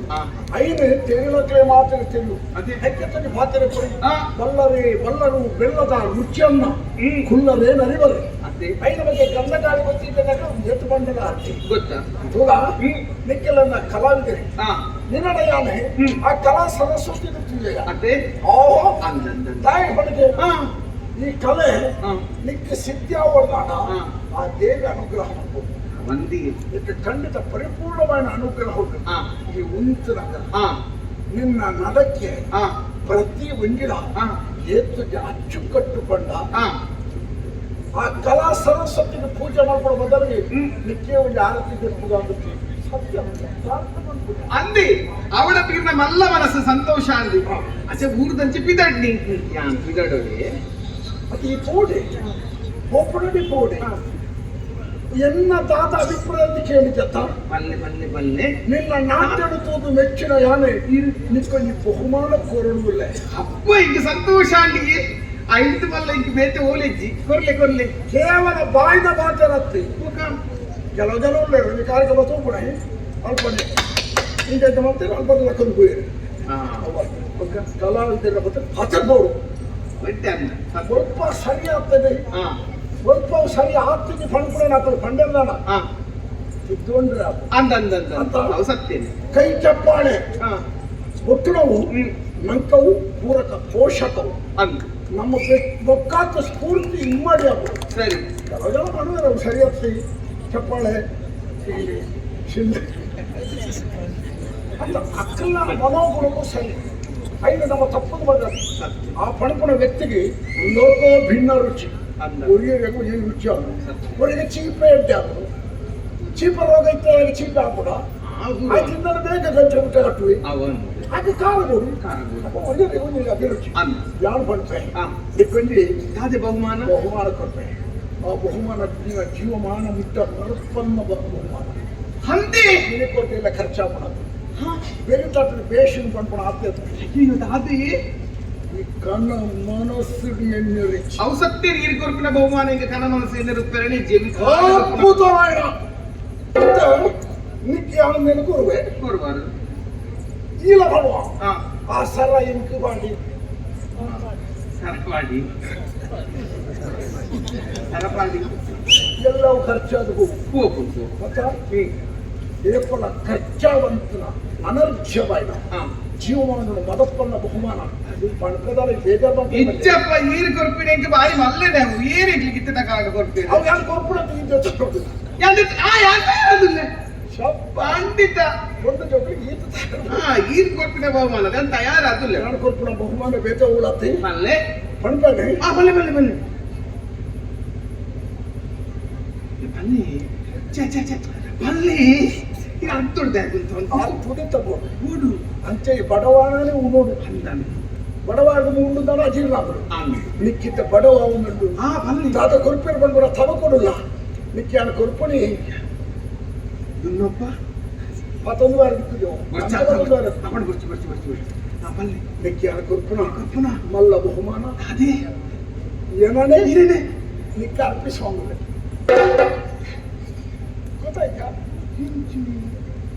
ಐನೆ ತೆರಿಲಕ್ಕೆ ಮಾತ್ರ ತೆರು ಅದೇ ಹೆಕ್ಕತ್ತಗೆ ಮಾತ್ರ ಕೊಡಿ ಹಾ ಬಲ್ಲರು ಬೆಲ್ಲದ ರುಚಿಯನ್ನ ಕುಲ್ಲರೇ ನರಿವರೆ ಅದೇ ಐನ ಬಗ್ಗೆ ಗಂಧಗಾಳಿ ಗೊತ್ತಿದ್ದಾಗ ಎತ್ತು ಬಂಡದ ಅರ್ಜಿ ಗೊತ್ತಾ ತೂಲ ನಿಕ್ಕೆಲನ್ನ ಕಲಾವಿದರೆ ಹಾ ನಿನ್ನಡೆಯಾನೆ ಆ ಕಲಾ ಸರಸ್ವತಿ ಗೊತ್ತಿದೆಯಾ ಅದೇ ಓಹೋ ಅಂದಂದ ತಾಯಿ ಹೊಡೆಗೆ ಹಾ ಈ ಕಲೆ ಹಾ ನಿಕ್ಕೆ ಸಿದ್ಧಿಯಾವರ್ದಾನ ಹಾ ಆ ದೇವಿ ಅನುಗ್ರಹ ಮಾಡ್ಬೋದು ಮಂದಿ ಇದಕ್ಕೆ ಖಂಡಿತ ಪರಿಪೂರ್ಣమైన ಅನುಗ್ರಹ ಉಂಟು ಹಾ ಈ ಉಂಟು ಹಾ ನಿನ್ನ ನಡಕ್ಕೆ ಹಾ ಪ್ರತಿ ಒಂದಿನ ಹಾ ಏತುಗೆ ಅಚ್ಚುಕಟ್ಟುಕೊಂಡ ಹಾ ಆ ಕಲಾ ಸರಸ್ವತಿಗೆ ಪೂಜೆ ಮಾಡ್ಕೊಳ್ಳೋ ಬದಲಿಗೆ ನಿಕ್ಕೆ ಒಂದು ಆರತಿ ಆಗುತ್ತೆ ಸತ್ಯ ಅಂದಿ ಅವಳ ತೀರ್ನ ಮಲ್ಲ ಮನಸ್ಸು ಸಂತೋಷ ಅಂದಿ ಅಚ್ಚ ಊರ್ದಂಚಿ ಪಿದಡ್ನಿ ಯಾನ್ ಪಿದಡೋಡೆ ಮತ್ತೆ ಈ ಪೋಡೆ ಒಬ್ಬಡಿ ಪೋಡೆ ಎನ್ನ ತಾತ ಅಭಿಪ್ರಾಯ ಕೇಳಿದತ್ತ ಬಲ್ಲೆ ನಿನ್ನ ನಾಟ್ಯಡುತ್ತೋದು ಮೆಚ್ಚಿನ ಯಾನೆ ನಿಕ್ಕೊಂದು ಬಹುಮಾನ ಕೋರಡುವುದಿಲ್ಲ ಅಪ್ಪ ಇಂಕ ಸಂತೋಷ ಅಂಡಿಗೆ ಐದು ಮಲ್ಲ ಇಂಕ ಬೇತೆ ಓಲೆಜ್ಜಿ ಕೊರ್ಲೆ ಕೇವಲ ಬಾಯಿನ ಮಾತನತ್ತಿ ಕೆಲವು ಜನ ಉಳ್ಳೇರು ಈ ಕಾರ್ಯಕ್ರಮ ತಗೊಂಡೆ ಅಲ್ಪನೆ ಹಿಂಗೆ ಮಾಡ್ತೇನೆ ಅಲ್ಪ ಲೆಕ್ಕದ ಹೋಯಿರಿ ಕಲಾವಿದರ ಮತ್ತೆ ಹಚ್ಚಬೋಡು ಸ್ವಲ್ಪ ಸರಿ ಆಗ್ತದೆ ಸ್ವಲ್ಪ ಸರಿ ಆಗ್ತೀನಿ ಫಂಡ್ ಹಾಕೋದು ಫಂಡಲ್ಲ ಇದ್ಕೊಂಡ್ರೆ ಅಂದ ಸತ್ತೇನೆ ಕೈ ಚಪ್ಪಾಳೆ ಒಟ್ಟುನವು ನಂಕವು ಪೂರಕ ಪೋಷಕವು ಅಂದ್ ನಮ್ಮ ಬೊಕ್ಕಾತ ಸ್ಫೂರ್ತಿ ಇಮ್ಮಡಿ ಆಗ್ಬೋದು ಸರಿ ಕೆಲವು ಜನ ಮಾಡುವ ನಾವು ಸರಿ ಆಗ್ತೀವಿ ಚಪ್ಪಾಳೆ ಶಿಂದೆ ಅಂತ ಅಕ್ಕನ ಮನೋಗುಣವು ಸರಿ ಐದು ನಮ್ಮ ತಪ್ಪದು ಬಂದ ಆ ಪಣಪಣ ವ್ಯಕ್ತಿಗೆ ಲೋಕೋ ಭಿನ್ನ ರುಚಿ ಒರಿಯರಿಗೂ ಏನು ರುಚಿ ಆಗೋದು ಒರಿಗೆ ಚೀಪೇ ಅಡ್ಡಿ ಆಗೋದು ಚೀಪ ರೋಗ ಇತ್ತು ಚೀಪ ಹಾಕೋಣ ಅದರಿಂದ ಬೇಗ ಗಂಟೆ ಊಟ ಕಟ್ಟುವಿ ಹಾಗೆ ಕಾರಬಹುದು ಒರಿಯರಿಗೂ ಅಭಿರುಚಿ ಯಾರು ಬಂದ್ರೆ ಡಿಪೆಂಡಿ ಅದೇ ಬಹುಮಾನ ಕೊಡ್ತೇನೆ ಆ ಬಹುಮಾನ ಜೀವಮಾನ ಮುಟ್ಟ ನರಪನ್ನ ಬಹುಮಾನ ಅಂತೆ ಕೊಟ್ಟಿಲ್ಲ ಖರ್ಚಾ ಮಾಡೋದು ಬೇರೆ ಬೇಷನ್ ಪಂಡ್ಕೊಂಡು ಆಗ್ತದೆ ಅದೇ ಈ ಕಣ್ಣ ಮನಸ್ಸು ಎಣ್ಣರಿಚಿ ಅವು ಸತ್ತೇರಿ ಇರ್ಕೊರ್ಪಿನ ಬಹುಮಾನ ಹಿಂಗ ಕನ ಮನಸ್ಸು ಎನ್ನಿರುತ್ತಾರೆ ಅದ್ಭುತವಾದ ನಿತ್ಯ ಮೇಲೆ ಕೊರುವೆ ಕೊಡ್ಬಾರ್ದು ಇಲ್ಲ ಮಾಡುವ ಆ ಸರ ಇಂಕು ಮಾಡಿ ಸರಪಾಡಿ ಎಲ್ಲವೂ ಖರ್ಚಾದ ಹೋಗುದು ಮತ್ತೆ ಏಪಲ ಖರ್ಚಾವಂತನ ಅನರ್ಘ್ಯವಾದ ಜೀವಮಾನ ಮದಪ್ಪನ್ನ ಬಹುಮಾನ ಪಣಕದಲ್ಲಿ ಬೇಜಾರು ಇಜ್ಜಪ್ಪ ಈರು ಕೊರ್ಪಿನ ಇಂಕ ಬಾರಿ ಮಲ್ಲೆನೆ ಅವು ಏರಿಗ್ಲಿ ಗಿತ್ತದ ಕಾಲ ಕೊರ್ಪಿನ ಅವು ಯಾರು ಕೊರ್ಪುಡ ತಗೊಳ್ಳುದು ಪಂಡಿತ ಒಂದು ಜೊತೆ ಈರು ಕೊರ್ಪಿನ ಬಹುಮಾನ ಅದನ್ನು ತಯಾರಾದಿಲ್ಲ ಎರಡು ಕೊರ್ಪುಡ ಬಹುಮಾನ ಬೇಜ ಉಳತ್ತಿ ಮಲ್ಲೆ ಪಣಕನೆ ಬಲ್ಲೆ ಬಲ್ಲೆ ಬಲ್ಲೆ ಬನ್ನಿ ಬಲ್ಲಿ ಈಗ ಅಂತೊಡ್ದೆ ಪುಡಿ ತಗೋಡು ಹೂಡು ಅಂಚೆ ಬಡವಾಣನೇ ಉಣ್ಣೋಡು ಅಂದಾನೆ ಬಡವಾಗ ಉಣ್ಣುದಾನ ಅಜೀರ್ಣ ನಿಕ್ಕಿದ್ದ ಬಡವ ಉಣ್ಣು ಬಲ್ಲಿ ತಾತ ಕೊರ್ಪಿನ ಬಂದ್ಬಿಡ ತವ ಕೊಡಲ್ಲ ನಿಕ್ಕಿ ಕೊರ್ಪಣಿ ಇನ್ನೊಬ್ಬ ಪತ್ತೊಂದು ವಾರ ಬಿಟ್ಟಿದ್ದೆವು आपण ಬರ್ಚಿ ಲೆಕ್ಕಿಯಾರ ಕರ್ಪುನ ಮಲ್ಲ ಬಹುಮಾನ ಅದೇ ಏನನೇ ಇರೇನೆ ನಿಕ್ಕ ಅರ್ಪಿಸುವಂಗ ಗೊತ್ತಾಯ್ತಾ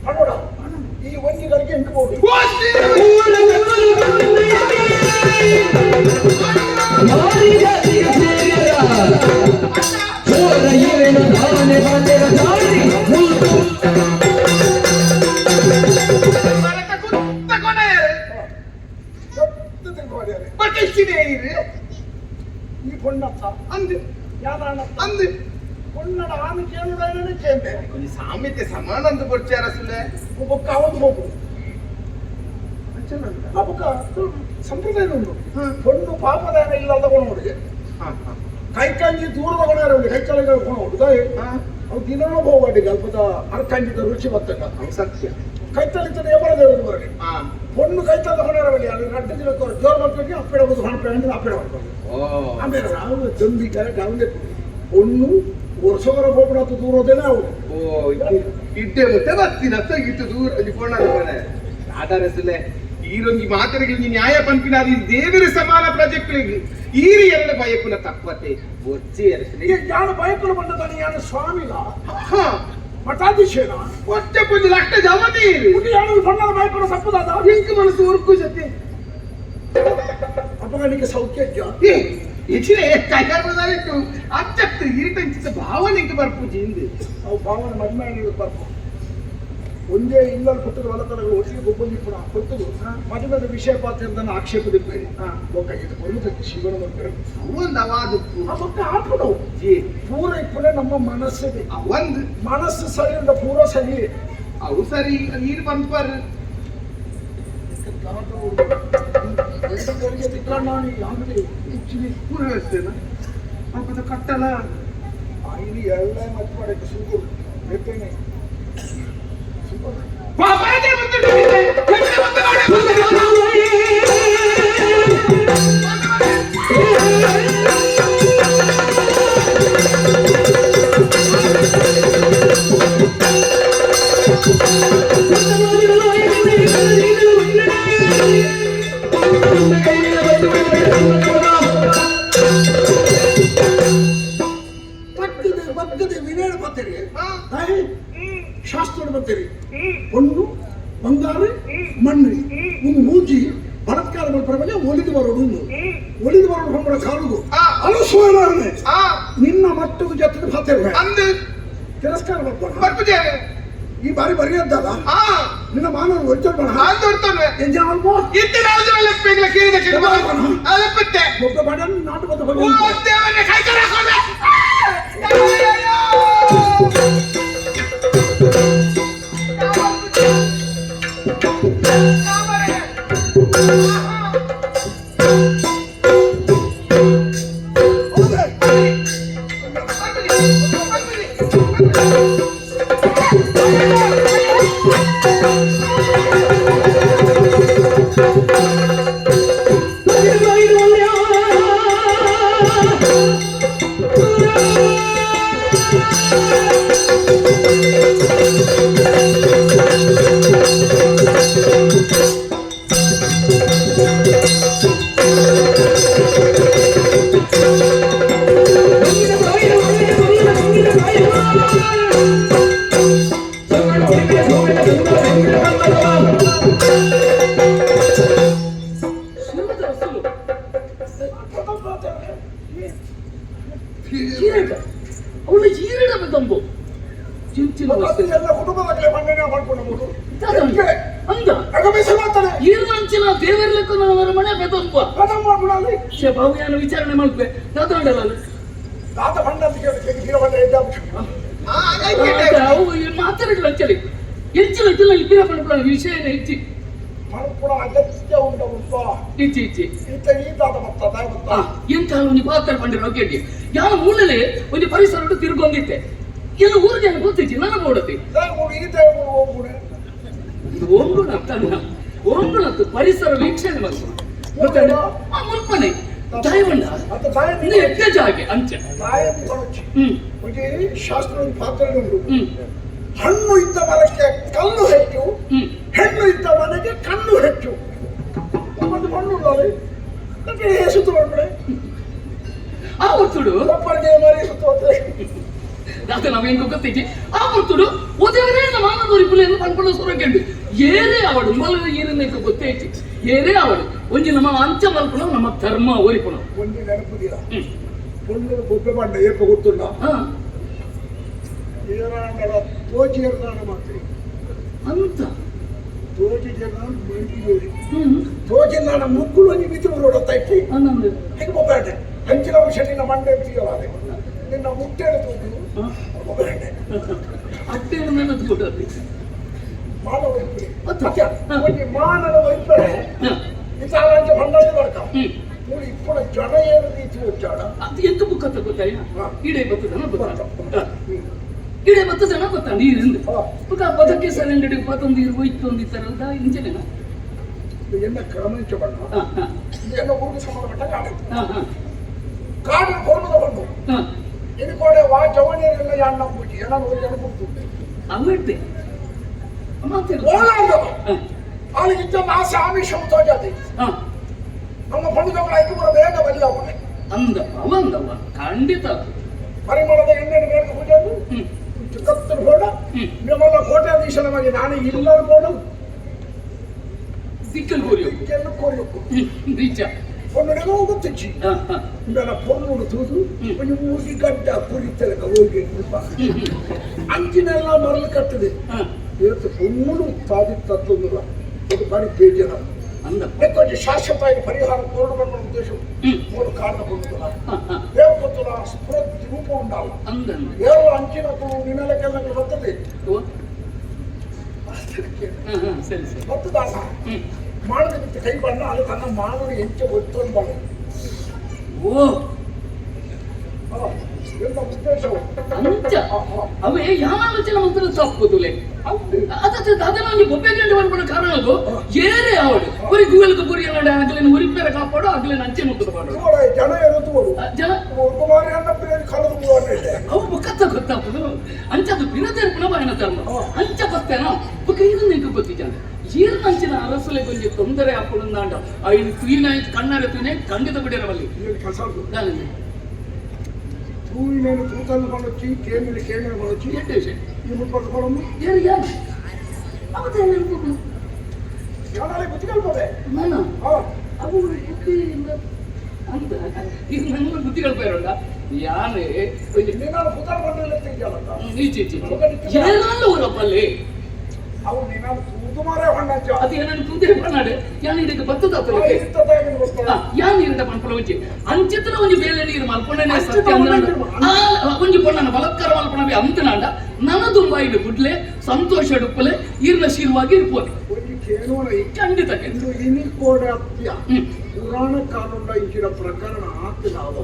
ಅಡೋಡ ಈ ವಂಜಿಗಳಿಗೆ ಎಂಕಬಹುದು ಈ பொண்ணப்பா ಅಂದು ಯಾದಾಣ ಅಂದು பொண்ணಡ ಆನು ಕೇಳುವುದೇನೆ ಕೇಂದೆ ಈ ಸಾಮ್ಯತೆ ಸಮಾನ ಅಂತ ಬರ್ಚಾರ ಅಸಲೆ ಒಬ್ಬ ಅವನು ಹೋಗು ಅಬ್ಬಕ ಸಂಪ್ರದಾಯ ಉಂಟು பொண்ணು ಪಾಪದಾನ ಇಲ್ಲ ಅಂತ ಕೊಡುವುದು ಕೈಕಂಜಿ ದೂರದ ಕೊಡೋರು ಕೈ ಕೆಳಗೆ ಕೊಡುವುದು ಅವು ದಿನ ಹೋಗಡಿ ಅಲ್ಪದ ಅರ್ಕಂಜಿದ ರುಚಿ ಬರ್ತಕ್ಕ ಸತ್ಯ ಕೈ ತಲಿತದೆ ಎಬರದೇವರು ಬರಲಿ பொண்ணு ಕೈ ತದ ಕೊಡೋರವಲ್ಲಿ ಅಲ್ಲಿ ರಡ್ಡ ದಿನಕ್ಕೆ ಜೋರ್ ಮಾಡ್ಕೊಂಡು ಅಪ್ಪಡ ಒಂದು ಹಣ ಅಪ್ಪಡ ಮಾಡ್ಕೊಂಡು ಆಮೇಲೆ ನಾವು ತಂಬಿಕ ಡೌನ್ಲೆ பொண்ணು ವರ್ಷಗಳ ಹೋಗ್ಬಿಡತ್ತು ದೂರದೇನೆ ಅವರು ಇಟ್ಟೆ ಮತ್ತೆ ಬರ್ತೀನಿ ಅತ್ತ ಇಟ್ಟು ದೂರ ಪೋಣ ಆಧಾರ ಅಸಲೆ ಈರೊಂದು ಮಾತರಿಗೆ ನ್ಯಾಯ ಪಂಪಿನ ದೇವರ ಸಮಾನ ಪ್ರಾಜೆಕ್ಟ್ಗಳಿಗೆ ಈರಿ ಎರಡು ಬಯಕುಲ ತಪ್ಪತ್ತೆ ಒಚ್ಚೆ ಯಾರು ಬಯಕುಲು ಬಂದದಾನೆ ಯಾರು ಸ್ವಾಮಿಗ ಮಠಾಧೀಶೇನ ಒಟ್ಟೆ ಪೂಜೆ ಲಕ್ಷ ಜಮನಿ ಯಾರು ಸಣ್ಣ ಬಯಕುಲು ತಪ್ಪದಾದ ಇಂಕ ಮನಸ್ಸು ಉರ್ಕು ಜೊತೆ ಅಪಗಣಿಕೆ ಸೌಖ್ಯ ಹೆಚ್ಚಿನ ಕೈಗಾರಿಕೆ ಅಚ್ಚತ್ತು ಇರಿಟಂಚಿತ ಭಾವನೆಗೆ ಬರ್ಪೂಜಿ ಹಿಂದೆ ಅವು ಭಾವನೆ ಮದುವೆ ಬರ್ಪು ಒಂದೇ ಇಲ್ಲಲ್ಲಿ ಕೊಟ್ಟರು ಹೊಲಕರಗಳು ಒಟ್ಟಿಗೆ ಒಬ್ಬಂದಿಪ್ಪಣ ಕೊಟ್ಟರು ಮದುವೆದ ವಿಷಯ ಪಾತ್ರ ಆಕ್ಷೇಪದಿಪ್ಪೇಳಿ ಒಕ್ಕಾಗಿತ್ತು ಕೊಡುವುದಕ್ಕೆ ಶಿವನ ಬರ್ತಾರೆ ಒಂದು ಅವಾದ ಮತ್ತೆ ಹಾಕೊಂಡು ಪೂರ ಇಪ್ಪಡೆ ನಮ್ಮ ಮನಸ್ಸಿಗೆ ಒಂದು ಮನಸ್ಸು ಸರಿ ಅಂತ ಪೂರ ಸರಿ ಅವು ಸರಿ ನೀರು ಬಂದ್ಬಾರ್ದು ಪೂರ ವ್ಯವಸ್ಥೆನಾ ಅಪ್ಪದ ಕಟ್ಟಲ ಇಲ್ಲಿ ಎಲ್ಲ ಮತ್ತೆ ಮಾಡಕ್ಕೆ ಸುಗರು ಬೇಕೇನೆ ಬಗ್ಗದೆ ವಿನಯ ಬರ್ತೀರಿ ಶಾಸ್ತ್ರ ಬರ್ತೀರಿ ಒಂದು ಬಂಗಾರ ಮಣ್ಣು ಒಂದು ಮೂಜಿ ಬಲತ್ಕಾರ ಬರ್ಬಲ್ಲ ಒಲಿದು ಬರೋದು ಒಲಿದು ಬರೋದು ಹೊಂಬಳ ಕಾಲುದು ಅನುಸ್ಮರಣೆ ನಿನ್ನ ಮಟ್ಟದ ಜೊತೆ ಬರ್ತೀರಿ ಅಂದು ತಿರಸ್ಕಾರ ಬರ್ತಾರೆ ಬರ್ಪುಜೆ ಈ ಬಾರಿ ಬರೆಯದ್ದಲ್ಲ ನಿನ್ನ ಮಾನವ ಒಚ್ಚೋಣ ಎಂಜಾಲ್ಮೋ ಇತ್ತಿನ ಲೆಪ್ಪೆಗಳ ಕೇಳಿದ ಲೆಪ್ಪತ್ತೆ ಒಬ್ಬ ಬಡನ್ ನಾಟಕದ ಓ ದೇವರೇ ಕೈ ಕರ ಹಾಕೋದೆ ಅವಳು ಜೀರಣ ಬೆದಂಬು ಚಿಂಚಿನ ಕುಟುಂಬದಲ್ಲಿ ಮಣ್ಣೆ ಮಾಡ್ಕೊಂಡು ಅಂದ ಈರ್ನಂಚಿನ ದೇವರ್ಲೆಕ್ಕ ಮನೆ ಬೆದಂಬ ಬಾವುಯಾನ ವಿಚಾರಣೆ ಮಾಡ್ಬೇ ತಗೊಂಡಲ್ಲ ತಾತ ಬಂಡ ಅವು ಮಾತಾಡಿಲ್ಲ ಅಂಚಲಿ ಎಂಚಿನ ಇದ್ದಿಲ್ಲ ಇಬ್ಬಿರ ಪಡ್ಬಿಡ ವಿಷಯನ ಹೆಚ್ಚಿ ಮರುಪುರ ಅಗತ್ಯ ಉಂಟು ಇಚ್ಚಿ ಇಚ್ಚಿ ಈ ತಾತ ಮತ್ತ ಎಂತ ಒಂದು ಪಾತ್ರ ಬಂದಿರೋ ಕೇಳಿ ಯಾವ ಮೂಲೆಲೆ ಒಂದು ಪರಿಸರ ತಿರುಗೊಂಡಿತ್ತೆ ಎಲ್ಲ ಊರಿಗೆ ಗೊತ್ತಿಚ್ಚಿ ನನ್ನ ನೋಡತಿ ಓಂಗುಣತ್ತು ಪರಿಸರ ವೀಕ್ಷಣೆ ಮಾಡ್ಕೊಂಡು ಮುಲ್ಪನೆ ದಾಯವಂಡ ಎಟ್ಟೆ ಜಾಗೆ ಅಂಚೆ ಶಾಸ್ತ್ರ ಪಾತ್ರ ಉಂಟು ಹಣ್ಣು ಇದ್ದ ಮರಕ್ಕೆ ಕಲ್ಲು ಹೆಚ್ಚು, ಹ್ಮ್. ಹೆಣ್ಣು ಇದ್ದ ಮನೆಗೆ ಕಣ್ಣು ಹೆಚ್ಚು. ಒಂದು ಮಣ್ಣು ನನಗೆ ಸುತ್ತು ಮಾಡ್ಬಿಡೆ ಆ ಒತ್ತುಡು ಒಬ್ಬರಿಗೆ ಮರಿ ಸುತ್ತು ಹೋದ್ರೆ ಅದು ನಾವೇನು ಗೊತ್ತೈತಿ ಆ ಒತ್ತುಡು ಒದವರೇ ನಮ್ಮ ಮಾನವರಿಪುಲೆಯನ್ನು ಪಂಪಣ ಸುರಕೆಂಡು ಏರೇ ಅವಳು ಮೊದಲ ಏನೇನೈತೆ ಗೊತ್ತೈತಿ ಏರೇ ಅವಳು ಒಂಜಿ ನಮ್ಮ ಅಂಚ ಮಲ್ಪಣ ನಮ್ಮ ಧರ್ಮ ಒರಿಪುಣ ಒಂದು ನೆನಪುದಿಲ್ಲ. ಒಂದು ಗೊಬ್ಬೆ ಬಂಡ ಏಪ ಗೊತ್ತುಂಡ ಏರಾಂಡಳ ತೋಜಿ ಏರ್ದಾಣ ಮಾಡ್ತೀವಿ ಅಂತ ತೋಜಿ ಜನ ಮಂಡಿಯೋರಿ ತೋಜಿ ನಾಡ ಮುಗ್ಗುಳು ಒಂಜಿ ಮಿತ್ರ ನೋಡತ್ತೈತಿ ಆನಂದ ಹೀಗೆ ಮೊಬೈಲ್ ಹಂಚಿನ ಔಷಧಿನ ಮಂಡೆ ಸಿಗಲಾರೆ ನಿನ್ನ ಮುಟ್ಟೆನ ತೂಗು ಮೊಬೈಲ್ ಅಟ್ಟೇನು ನೆನಪು ಕೊಡತ್ತೆ ಮಾನವ ಒಂದು ಮಾನವ ವೈಪರೆ ಇತಾಲಂಚ ಬಂಡಾಜಿ ಬರ್ಕ ನೋಡಿ ಇಪ್ಪಳ ಜನ ಏನು ರೀತಿ వచ్చాಡ ಅದು ಎಂತ ಬುಕ್ಕ ಗೊತ್ತಾಯ ಇಡೇ ಬತ್ತದನ ಗೊತ್ತಾಗ ಇಡೇ ಬತ್ತದನ ಗೊತ್ತಾ ನೀರಿಂದ ಬುಕ್ಕ ಬದಕ್ಕೆ ಸರಂಗಡಿ ಪತ್ತೊಂದು ಇರು ಹೋಯ್ತೊಂದು ಇತ್ತಾರಲ್ದ ಇಂಜನೇನ ಎನ್ನ ಕ್ರಮಿಂಚ ಬಣ್ಣ ಎನ್ನ ಊರಿಗೆ ಸಂಬಂಧಪಟ್ಟ ಕಾಡು ಕೋಣದ ಬಂದು ಇದು ಕೋಡೆ ವಾ ಜವನಿಯರೆಲ್ಲ ಯಾಣ್ಣ ಬುಜಿ ಏನ ನೋಡಿ ಅನ್ಕೊಡ್తుంది ಅವತ್ತೆ వాళ్ళకిచ్చే ఆశ ఆమిషంతో జాతి ನಮ್ಮ పండుగ ಐದು ಕೂಡ ಬೇಗ ಬದಲಾವಣೆ ಅಂದ ಅವಂದವ ಖಂಡಿತ ಪರಿಮಳದ ಎಣ್ಣೆನ ಬೇಗ ಪೂಜೆದು ಚಿಕ್ಕತ್ತನ ಬೋಡ ನಿಮ್ಮಲ್ಲ ಕೋಟ್ಯಾಧೀಶನವಾಗಿ ನಾನು ಇಲ್ಲದ ಬೋಡ ಸಿಕ್ಕಲ್ ಕೋರಿಯೋ ಸಿಕ್ಕಲ್ ಕೋರಿಯೋ ನಿಜ பொண்ணுடனே ஊத்திச்சு இந்த பொண்ணோட தூது கொஞ்சம் ஊசி கட்ட புரித்தல ஓகே ಅಂಚಿನೆಲ್ಲ ಮರಳು ಕಟ್ಟದೆ ಇವತ್ತು பொண்ணு ಸಾಧಿತತ್ತೊಂದಿಲ್ಲ ಅದು ಬಾರಿ ಬೇಜಾರ ಕೊಂಚ ಶಾಶ್ವತವಾಗಿ ಪರಿಹಾರ ಕೋರಬೇಕು ಉದ್ದೇಶ ಮೂರು ಕಾರಣ ಬಂದಿಲ್ಲ ದೇವಪುತ್ರ ಸ್ಫೂರ್ತಿ ರೂಪ ಉಂಡಲ್ಲ ದೇವ ಅಂಚಿನ ನಿನ್ನಲೆಕ್ಕೆಲ್ಲ ಬರ್ತದೆ ಬರ್ತದಲ್ಲ ಮಾಡದ ಬಿಟ್ಟು ಕೈ ಬಣ್ಣ ಅದು ತನ್ನ ಮಾನವರು ಎಂಚ ಒತ್ತೊಂದು ಬಣ್ಣ ಓ ಉದ್ದೇಶವು ಅವೇ ಯಾವ ಆಲೋಚನೆ ಮಂತ್ರ ತಪ್ಪುದುಲೆ ಅದನ್ನು ಬೊಬ್ಬೆ ಗಂಟೆ ಬರ್ಬಿಡೋ ಕಾರಣ ಅದು ಏರೇ ಅವಳು ಬರೀ ಗೂಗಲ್ಗೆ ಬರೀ ಆಗ್ಲೇನು ಉರಿಪೇರ ಕಾಪಾಡು ಆಗ್ಲೇನು ಅಂಚೆ ಮುಟ್ಟದು ಮಾಡು ಜನ ಇರೋದು ಜನ ಅವು ಬುಕ್ಕತ್ತ ಗೊತ್ತಾಗ್ತದೆ ಅಂಚದು ಬಿನದೇರು ಪುನಃ ಧರ್ಮ ಅಂಚ ಗೊತ್ತೇನೋ ಬುಕ್ಕ ಇದು ನಿಂಗೆ ಗೊತ್ತಿದ್ದಾನೆ ಜೀರ್ಣ ಅಂಚಿನ ಅರಸಲೆ ಕೊಂಚ ತೊಂದರೆ ಹಾಕೊಂಡಾಂಡ ಐದು ತುಯಿನ ಕಣ್ಣಾರೆ ತುಯಿನ ಖಂಡಿತ ಬಿಡಿರವಲ್ಲಿ తూయిలేని తూతలు పడొచ్చి కేమిలి కేమిలి పడొచ్చి ఏంటేసి ఈ ముట్టుకోవడము ఏరు యాను అవతే నేను యానాలి బుద్ధిగలిపోదే నానా అవు బుద్ధి అంత ఇది నన్ను బుద్ధి కలిపారంట యానే నేను పుతల పండుగలు తెచ్చాలంట నీచి ఏనాళ్ళు ఊరప్పల్లి ಅವು ನೀನು ತೂತುಮಾರೇ ಹೊಣ್ಣಾಚು ಅದು ಏನನ್ನು ತೂತೇ ಪಣ್ಣಾಡೆ ಯಾನ್ ಇದಕ್ಕೆ ಬತ್ತದ ಅತ್ತಲಕ್ಕೆ ಯಾನ್ ಇರಂದ ಪಂಪಲ ವಚ್ಚಿ ಅಂಚಿತನ ಒಂಜಿ ಬೇಲೆ ನೀರು ಮಲ್ಪೊಂಡನೆ ಸತ್ಯ ಅಂದ್ರೆ ಒಂಜಿ ಪೊಣ್ಣನ ಬಲತ್ಕಾರ ಮಲ್ಪೊಣವೆ ಅಂತನಾಂಡ ನನ್ನ ತುಂಬ ಇದು ಗುಡ್ಲೆ ಸಂತೋಷ ಡುಪ್ಪಲೆ ಇರ್ನ ಶಿರುವಾಗಿ ಇರ್ಬೋದು ಖಂಡಿತ ಇನಿ ಕೋಡೆ ಅತ್ಯ ಪುರಾಣ ಕಾಲುಂಡ ಇಂಚಿನ ಪ್ರಕರಣ ಆಗ್ತದಾವ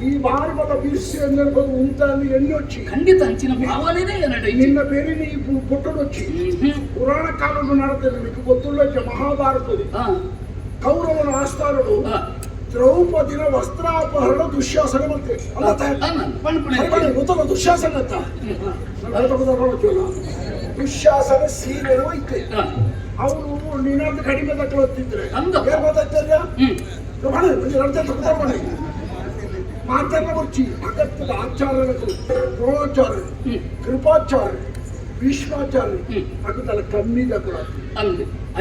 ಈ ಬಾರಿ ಮತ ಬಿಸಿ ಅಂದ್ರೆ ಉಂಟಲ್ಲಿ ಎಣ್ಣೆ వచ్చి ಖಂಡಿತ ಅಂಚಿನ ಭಾವನೆನೇ ಏನಡೆ ನಿನ್ನ ಬೇರೆ ನೀ ಪುಟ್ಟಡొచ్చి ಪುರಾಣ ಕಾಲುಂಡ ನಡತದೆ ನಿಮಗೆ ಗೊತ್ತುಳ್ಳ ಮಹಾಭಾರತದಲ್ಲಿ ಕೌರವನ ಆಸ್ಥಾನರು ದ್ರೌಪದಿನ ವಸ್ತ್ರಾಪಹರಣ ದುಶ್ಯಾಸನ ಮತ್ತೆ ಗೊತ್ತಲ್ಲ ದುಶ್ಯಾಸನ ಅಂತ ದುಶ್ಯಾಸನ ಸೀರೆ ಹೋಯ್ತೆ ಅವನು ನೀನಂತ ಕಡಿಮೆ ತಗೊಳ್ತಿದ್ರೆ ಏನ್ ಗೊತ್ತಾಗ್ತದ್ಯಾ ಮಾತನ್ನ వచ్చి ಅಗತ್ಯದ ಆಚಾರ್ಯರು ದ್ರೋಣಾಚಾರ್ಯರು ಕೃಪಾಚಾರ್ಯರು ಭೀಷ್ಮಾಚಾರ್ಯರು ಅಗತ್ಯದ ಕಮ್ಮಿದ ಕೂಡ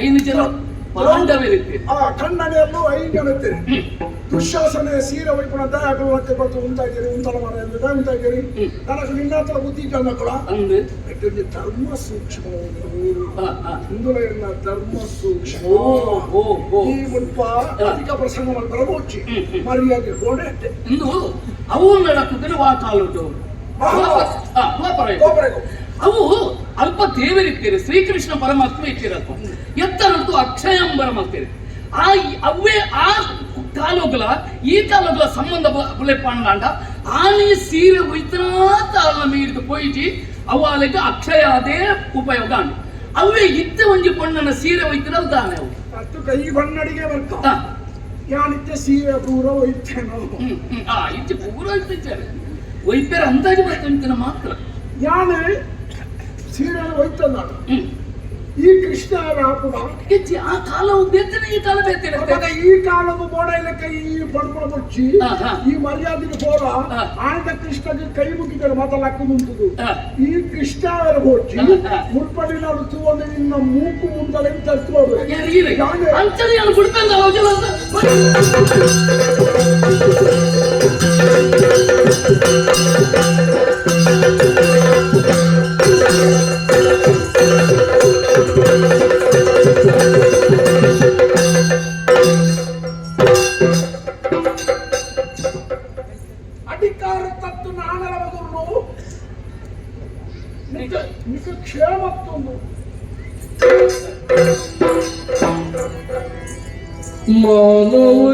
ಐದು ಜನ ಪಾಂಡವರಿರ್ತೀರಿ ಕಣ್ಣನೆಯಲ್ಲೂ 5 ಜನ ಇರ್ತೀರಿ ದುಶ್ಯಾಸನ ಸೀರೆ ವೈಪುಣ ದಯಾಗಳು ಮತ್ತೆ ಬರ್ತು ಉಂಟಾಗಿರಿ ಉಂಟಲ ಮರ ಎಂದ ಉಂಟಾಗಿರಿ ನನಗೆ ನಿನ್ನ ಹತ್ರ ಬುದ್ಧಿ ಜನ ಕೂಡ ಯಾಕಂದ್ರೆ ಧರ್ಮ ಸೂಕ್ಷ್ಮ ಹಿಂದುಲ ಎಲ್ಲ ಧರ್ಮ ಸೂಕ್ಷ್ಮ ಈ ಮುಲ್ಪ ಅಧಿಕ ಪ್ರಸಂಗ ಬರಬಹುದು ಮರ್ಯಾದೆ ಗೋಡೆ ಇಂದು ಅವು ನಡಕುತ್ತದೆ ವಾತಾಲುಂಟು ಅವು ಅಲ್ಪ ದೇವರಿರ್ತೀರಿ ಶ್ರೀಕೃಷ್ಣ ಪರಮಾತ್ಮ ಇರ್ತೀರಪ್ಪ ಎತ್ತರದ್ದು ಅಕ್ಷಯಾಂಬರ ಮಾಡ್ತೀರಿ ಅವೇ ಆ ಕಾಲೋಗಲ ಈ ಕಾಲೋಗಲ ಸಂಬಂಧ ಪಣ್ಣಾಂಡ ಆನೆ ಸೀರೆ ಒಯ್ತನಾತ ಅಲ್ಲ ಮೀರಿದು ಪೋಯಿಟಿ ಅವಳಿಗೆ ಅಕ್ಷಯಾದೇ ಉಪಯೋಗ ಅಂಡ ಅವೇ ಇತ್ತ ಒಂಜಿ ಪೊಣ್ಣನ ಸೀರೆ ಒಯ್ತಿರ ಉದಾಹರಣೆ ಅವು ಅತ್ತು ಕೈ ಬಣ್ಣಡಿಗೆ ಬರ್ತಾ ಯಾನಿತ್ತೆ ಸೀರೆ ಪೂರ ಒಯ್ತೇನೋ ಇತ್ತೆ ಪೂರ ಒಯ್ತಿದ್ದಾರೆ ಒಯ್ತಾರೆ ಅಂದಾಜು ಬರ್ತಂತಿನ ಮಾತ್ರ ಯಾನೆ ಸೀರೆಯನ್ನು ಹೋಯ್ತು ನಾನು ಈ ಕೃಷ್ಣ ರಾಪುಡ ಆ ಕಾಲವು ಬೇತನೆ ಈ ಕಾಲ ಬೇತನೆ ಈ ಕಾಲದ ಬೋಡ ಕೈ ಪಡ್ಕೊಳ ಮುಚ್ಚಿ ಈ ಮರ್ಯಾದೆ ಬೋಡ ಆಯ್ದ ಕೃಷ್ಣಗೆ ಕೈ ಮುಗಿದರೆ ಮಾತಾಡಕ್ಕೆ ಮುಂತುದು ಈ ಕೃಷ್ಣ ಅವರ ಬೋಚಿ ಮುಲ್ಪಡಿ ನಾನು ತೂವೊಂದು ನಿನ್ನ ಮೂಕು ಮುಂದಲೆ ತರ್ಕೋದು ಅಂಚನೆಯನ್ನು ಬಿಡ್ತಂದ ಅಧಿಕಾರ ತತ್ತು ನಾನರವನು ನಿಜ ಕ್ಷೇಮತ್ತೊಂದು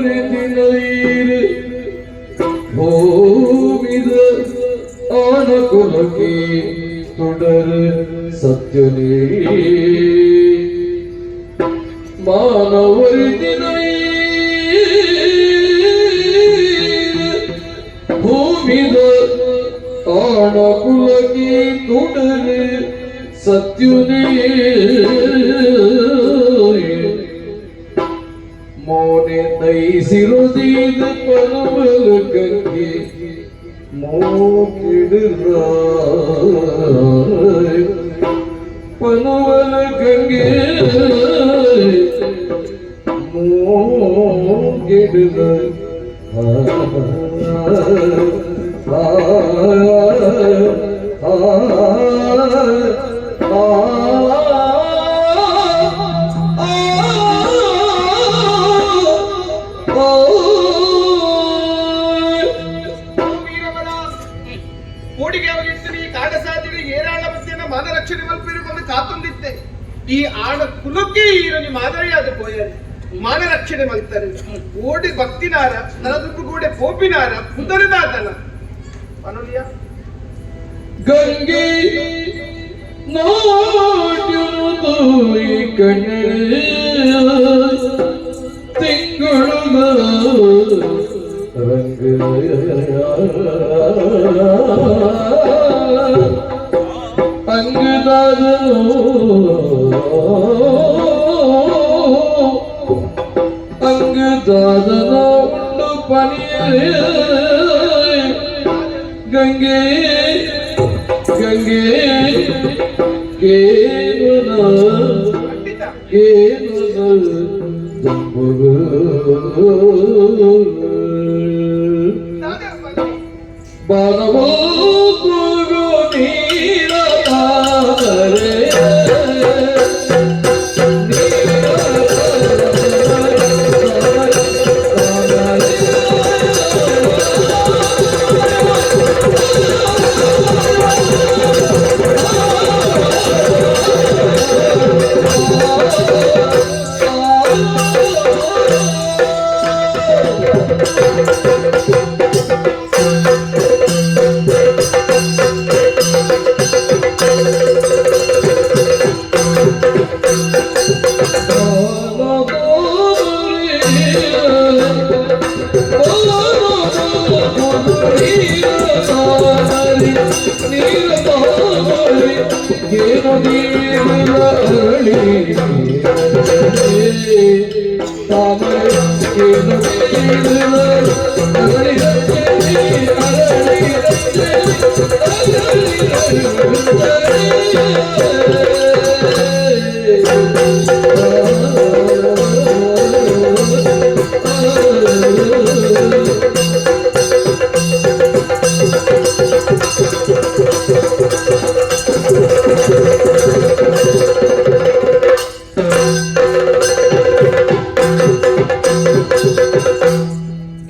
ಮಾನವರಿದಿನೈರು ಭೂಮಿದ ಆನಕುಲಕ್ಕೆ തുടര് സത്യനേ മാനവരിതിനൈരു ഭൂമിದ ആനകുലಕ್ಕೆ തുടര് സത്യനേ ಮೋನೆ ದೈಸಿರುದೀದ ಪನವಲು ಗಂಗೆ ಮೋಕಿಡುರ ಪನವಲ ಗಂಗೆ ಮೋಗಿಡುರ ಮಾನರಕ್ಷಣೆ ಮಲ್ಪಿರುಕೊಂಡು ಕಾತೊಂದಿದ್ದೆ ಈ ಆಡ ಕುಲಕ್ಕೆ ಈರನಿ ಮಾದರಿಯಾದ ಪೋಯರು ಮಾನರಕ್ಷಣೆ ಮಲ್ತಾರೆ ಓಡಿ ಭಕ್ತಿನಾರ ನರದುಪ್ಪು ಗೋಡೆ ಪೋಪಿನಾರ ಕುದರದಾದನ ಅನುಲಿಯ ಗಂಗೆ ನಾಟ್ಯುವುದು ಈ ಕಣ್ಣೆ ತಿಂಗಳು ರಂಗ ಅಂಗದಾದನ ಉಂಡು ಪನಿಯೇ ಗಂಗೆ ಗಂಗೆ ಕೇನ ಬಾನವೋ ನೀರ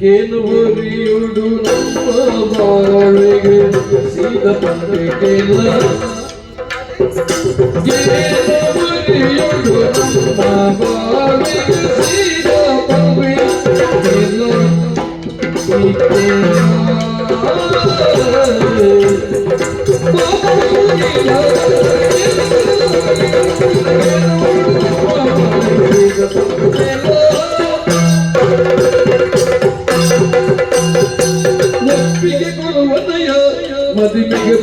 ಕೇನುವರಿಯುಡು ನಮ್ಮ ಬಾಳಿಗೆ ಸೀದ ಪಂಡಿಕೆಲ್ಲ ಕೇನುವರಿಯುಡು ನಮ್ಮ ಬಾಳಿಗೆ ಸೀದ ಪಂಡಿಕೆಲ್ಲ ಮದಿಮೆಗೆ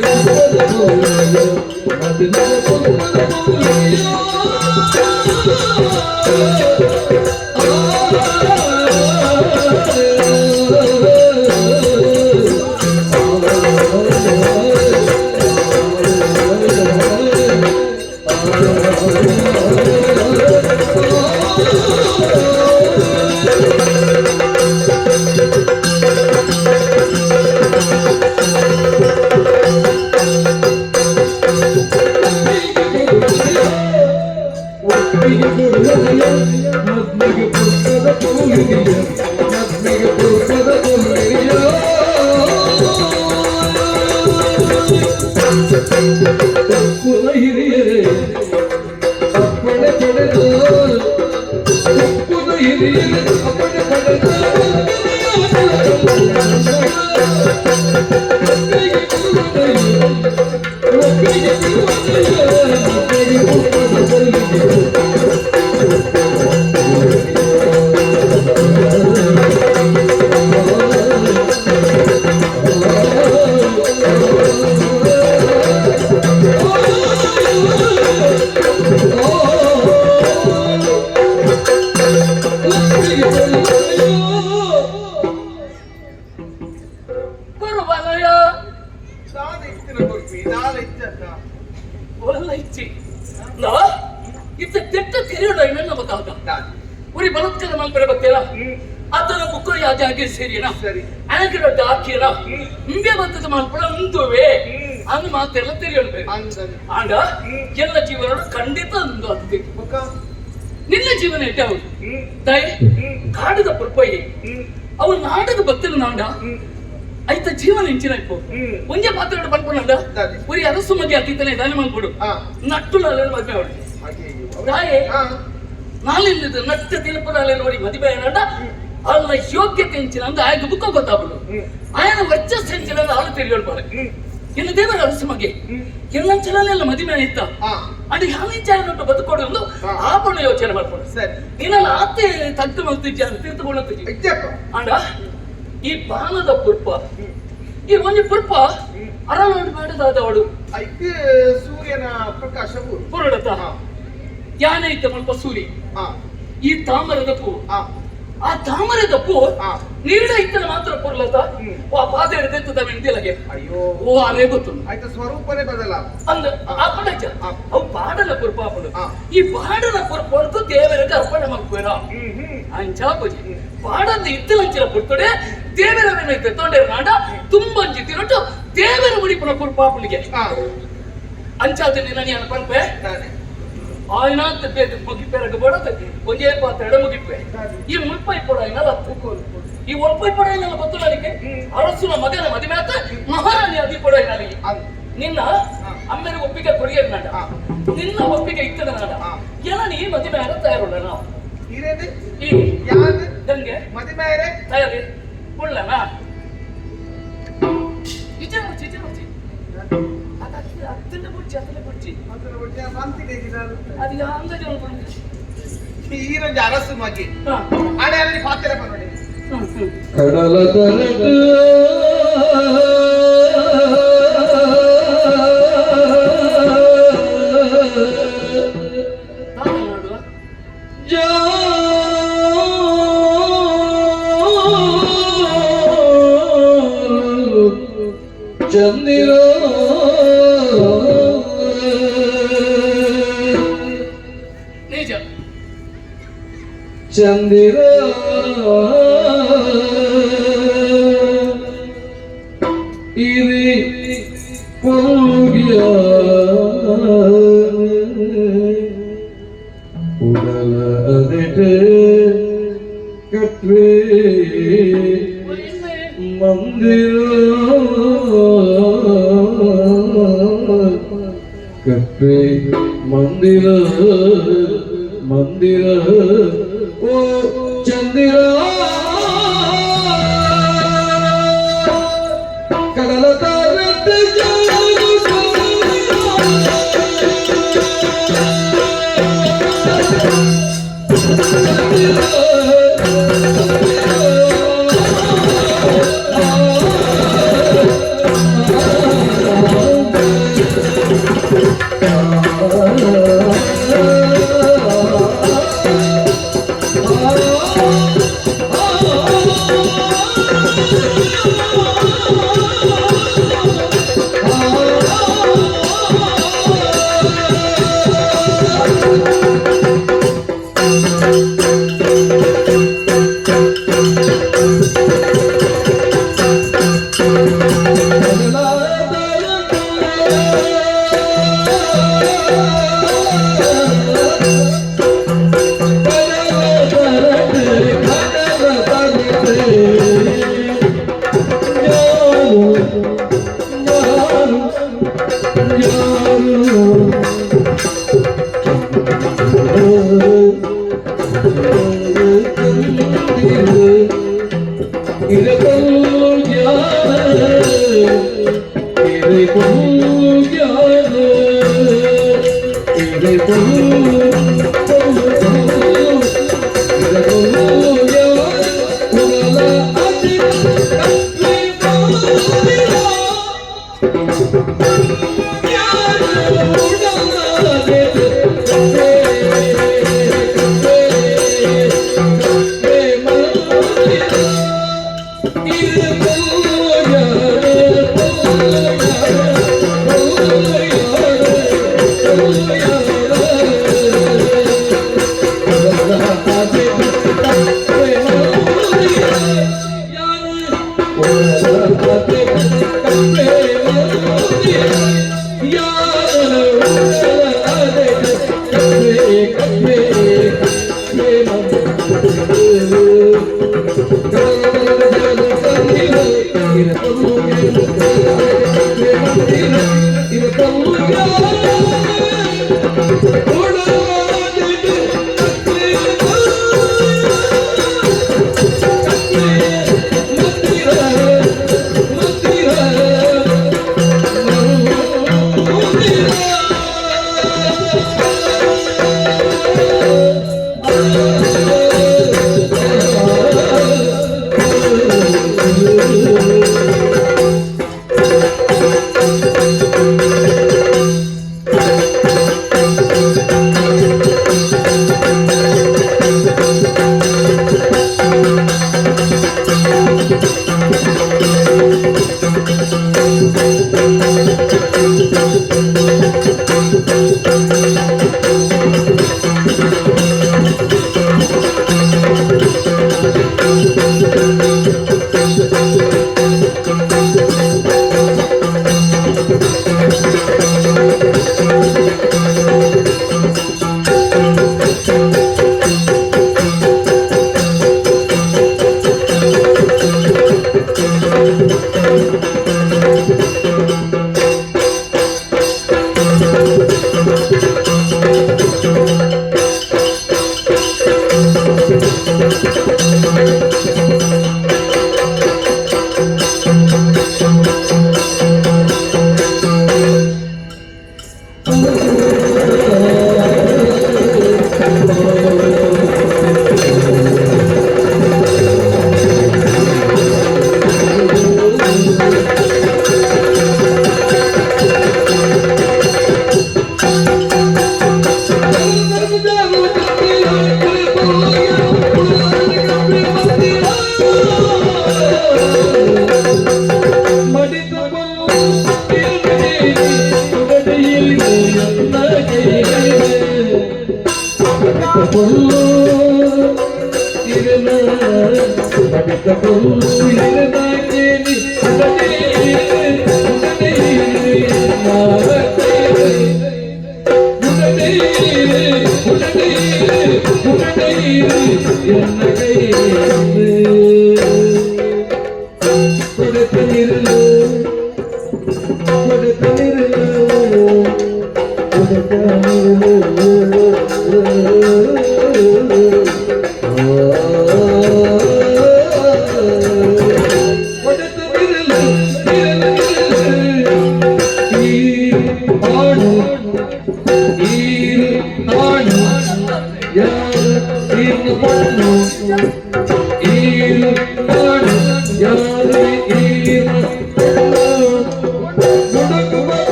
ಸರಿ ಅನಕರೊಡ್ಡ ಹಾಕಿರ ಹಿಂಗೆ ಬರ್ತದ ಮಾಡ್ಕೊಳ್ಳ ಮುಂದುವೆ ಅಂದ್ ಮಾತೆಲ್ಲ ತಿಳಿಯಬೇಕು ಆಂಡ ಎಲ್ಲ ಜೀವನ ಖಂಡಿತ ಒಂದು ಆಗ್ಬೇಕು ನಿನ್ನ ಜೀವನ ಎಟ್ಟ ಹೌದು ದಯ ಕಾಡದ ಪುರ್ಪಯ್ಯ ಅವ ನಾಡದ ಬತ್ತಲು ನಾಂಡ ಐತ ಜೀವನ ಇಂಚಿನ ಇಪ್ಪು ಒಂದೇ ಮಾತಾಡ ಬಂದ್ಕೊಂಡ ಉರಿ ಅರಸು ಮಧ್ಯೆ ಅತೀತನೇ ದಾನ ಮಾಡ್ಕೊಡು ನಟ್ಟು ನಾಳೆ ಮದ್ವೆ ಅವಳು ದಾಯೆ ನಾಲಿಲ್ಲದ ನಟ್ಟ ತಿರುಪುರಾಲೆ ನೋಡಿ ಮದುವೆ ನಾಡ ಅಲ್ಲ ಯೋಗ್ಯತೆ ಹೆಂಚಿನ ಅಂದ್ರೆ ಆಯ್ಕೆ ಬುಕ್ಕ ಗೊತ್ತಾಗ್ಬಿಡು ಆಯನ ವರ್ಚಸ್ ಹೆಂಚಿನ ಆಳು ತಿಳಿಯೋಳ್ಬಾರೆ ಇನ್ನು ದೇವರ ಅರಸು ಮಗೆ ಎಲ್ಲ ಚಲನೆಲ್ಲ ಮದುವೆ ಇತ್ತ ಅದು ಯಾವ ವಿಚಾರ ಬದುಕೋಡು ಒಂದು ಆಪಣ ಯೋಚನೆ ಮಾಡ್ಕೊಂಡು ಇನ್ನಲ್ಲ ಆತೆ ತಗ್ಗು ಮಾಡ್ತಿದ್ದ ತೀರ್ಥಕೊಳ್ಳುತ್ತಿದ್ದ ಆಂಡ ಈ ಬಾಣದ ಪುರ್ಪ ಈ ಒಂದು ಪುರ್ಪ ಅರನಾಡು ಮಾಡಿದಾದವಳು ಸೂರ್ಯನ ಪ್ರಕಾಶವು ಪುರಡತ ಯಾನ ಇದ್ದ ಸ್ವಲ್ಪ ಸೂರಿ ಈ ತಾಮರದ ಪೂ ಆ ತಾಮರದ ಪೂ ನೀಡ ಇತ್ತನ ಮಾತ್ರ ಪುರ್ಲತ ಆ ಪಾದ ಹಿಡಿದೆತ್ತದ ಮೆಂದಿಲಗೆ ಅಯ್ಯೋ ಓ ಅದೇ ಗೊತ್ತು ಆಯ್ತು ಸ್ವರೂಪನೇ ಬದಲ ಅಂದ ಆ ಪಡಜ ಅವು ಬಾಡಲ ಪುರ್ಪ ಆಪಡು ಈ ಬಾಡಲ ಪುರ್ಪ ಹೊರತು ದೇವರಿಗೆ ಅರ್ಪಣೆ ಮಾಡ್ಕೋರ ಅಂಚಾಪಜಿ ಬಾಡದ ಇತ್ತಲಂಚಿನ ಪುರ್ತೊಡೆ ದೇವರ ಮೇಲೆ ತೊಂಡೆ ನಾಡ ತುಂಬಂಜಿ ತಿರಟ್ಟು ದೇವರ ಮುಡಿಪುನ ಪುರ್ಪ ಆಪಲಿಗೆ ಅಂಚಾದ ನಿನ್ನ ಅನ್ಪನ್ಪೆ ఆయన ముగిపోయారు కూడా కొంచెం ఎడ ముగిపోయి ఈ ముల్పై కూడా అయినా ఈ ఒల్పై కూడా అయినా బతులానికి అరసుల మగన మది మేత మహారాణి అది కూడా అయినా నిన్న అమ్మని ఒప్పిక కొడియన్నాడ నిన్న ఒప్పిక ఇత్తడన్నాడ ఎలా నీ మది మేర తయారుడనా ఈ ದಂಗೆ ಮದಿ ಮೇರೆ ತಯಾರಿ ಉಳ್ಳನಾ ಇಜೆ ಅತ್ತನ್ನ ಬಿಡ್ಚಿ ಅದು ಯಾಂಗ ಜನ ಈರೊಂದು ಅರಸು ಮಗಿ ಆಡೆ ಅಲ್ಲಿ ಪಾತ್ರ ಬರೋಡಿ ಕಡಲ ತರಡು ಚಂದಿರ ನಿಜ ಚಂದಿರ ಇರಿ ಪೋಗ್ಯ ಉಡಲ ಅದೆಟೆ ಕಟ್ವೆ ಮಂದಿರ ಕಟ್ವೆ ಮಂದಿರ ಮಂದಿರ ಓ ಚಂದಿರ ಕಡಲ ತಾರತೆ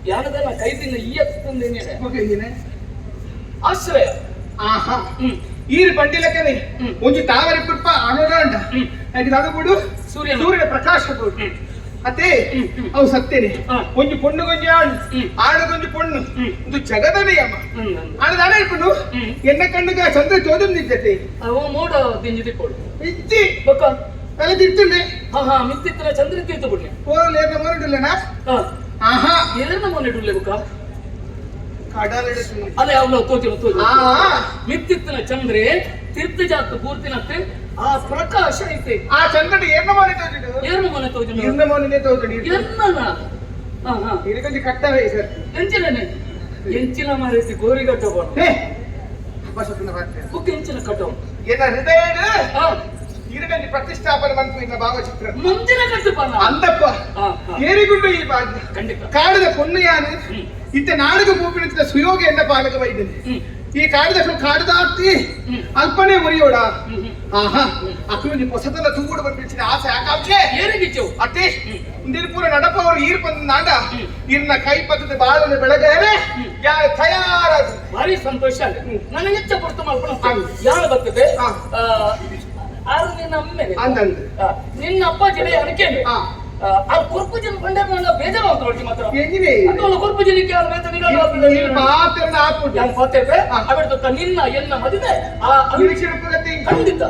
ಯಾನದಲ್ಲ ಕೈದಿನ ಈ ಎತ್ತಂದೇನೆ ಹೋಗಿದ್ದೀನಿ ಆಶ್ರಯ ಆಹಾ ಈರು ಬಂಡಿಲಕ್ಕನೆ ಒಂಜಿ ತಾವರೆ ಪುಟ್ಪ ಅಣೋಡ ಅದು ಬಿಡು ಸೂರ್ಯನ ಪ್ರಕಾಶ ಕೊಡು ಅದೇ ಅವು ಸತ್ತೇನೆ ಒಂಜಿ ಪೊಣ್ಣು ಗೊಂಜಿ ಆಡಗೊಂಜಿ ಪೊಣ್ಣು ಇದು ಜಗದನೆಯಮ್ಮ ಆಡದಾಡ ಇರ್ಕೊಂಡು ಎನ್ನ ಕಣ್ಣಗ ಚಂದ್ರ ಚೋದನಿದ್ದತೆ ಅವ ಮೋಡ ತಿಂಜಿದಿ ಕೊಡು ಇಜ್ಜಿ ಬೊಕ್ಕ ಅಲ್ಲ ತಿರ್ತುಂಡೆ ಹಾ ಮಿತ್ತಿತ್ತಿನ ಚಂದ್ರ ತೀರ್ತು ಬಿಡ್ಲಿ ಓರಲ್ಲ ಏರ್ನ ಮರಡಿಲ್ಲನಾ ಆಹಾ ಏರ್ನ ಮೊನ್ನೆ ಬೊಕ್ಕ ಕಡಲಿಡುತ್ತೆ ಅದೇ ಅವಳು ತೋತಿ ಮಿತ್ತಿತ್ತಿನ ಚಂದ್ರೆ ತೀರ್ಥ ಜಾತ ಪೂರ್ತಿನತ್ತೆ ಆ ಪ್ರಕಾಶ ಐತೆ ಆ ಚಂದ್ರನ ಏರ್ನ ಮನೆ ತೋದಿಡು ಏರ್ನ ಮನೆ ತೋಜಿ ಏರ್ನ ಮನೆ ತೋದಿಡು ಎನ್ನನ ಇದಕ್ಕೊಂದು ಕಟ್ಟವೇ ಸರ್ ಎಂಚಿಲನೆ ಎಂಚಿನ ಮಾರೇತಿ ಗೋರಿಗಟ್ಟ ಬೋಣ ಅಪಶಕುನ ಬರ್ತೇನೆ ಬುಕ್ ಎಂಚಿನ ಕಟ್ಟವ ಏನ ಹೃದಯ ಇದರಲ್ಲಿ ಪ್ರತಿಷ್ಠಾಪನೆ ಬಂತು ಇನ್ನ ಭಾವಚಿತ್ರ ಮುಂದಿನ ಕಟ್ಟುಪಲ್ಲ ಅಂದಪ್ಪ ಏರಿಗುಂಡು ಈ ಭಾಗ್ಯ ಖಂಡಿತ ಕಾಡದ ಪೊನ್ನಯಾನು ಇತ್ತ ನಾಡಗ ಮೂಪಿನ ಸುಯೋಗ ಎನ್ನ ಪಾಲಕ ವೈದ್ಯನೆ ಈ ಕಾಡದ ಕಾಡದಾರ್ತಿ ಅಲ್ಪನೇ ಮುರಿಯೋಡ ಆಹಾ ಅಕ್ಕಿ ಹೊಸತನ ತೂಗುಡು ಬಂದಿನ ಆಸೆ ಆಕಾಂಕ್ಷೆ ಏರಿಗಿಚ್ಚು ಅಟ್ಟೆ ಇಂದಿನ ಪೂರ ನಡಪವರು ಈರ್ ಬಂದ ನಾಡ ಇನ್ನ ಕೈ ಪದ್ಧತಿ ಬಾಳನ್ನು ಬೆಳಗಾರೆ ಯಾರು ತಯಾರಾದ ಭಾರಿ ಸಂತೋಷ ನನಗೆ ಹೆಚ್ಚ ಪಡ್ತು ಮಾಡ್ಕೊಂಡು ಯಾರು ಬರ್ತದೆ ಆರು ನಿನ್ನ ಅಮ್ಮೆ ನಿನ್ನ ಅಪ್ಪ ಜಡೆ ಅಡಕೆ ಆ ಕೊರ್ಪು ಜನ ಬಂಡೆ ಮಾಡ ಬೇಜಾರು ಅಂತ ನೋಡಿ ಮಾತ್ರ ಹೆಂಗಿದೆ ಅದೊಂದು ಕೊರ್ಪು ಜನಕ್ಕೆ ಯಾರು ಬೇಜಾರು ಮಾತನ್ನ ಹಾಕ್ಬಿಟ್ಟು ನಾನು ಗೊತ್ತೈತೆ ಅವಿಡ್ತ ನಿನ್ನ ಎನ್ನ ಮದುವೆ ಆ ನಿರೀಕ್ಷೆ ಪ್ರಗತಿ ಖಂಡಿತ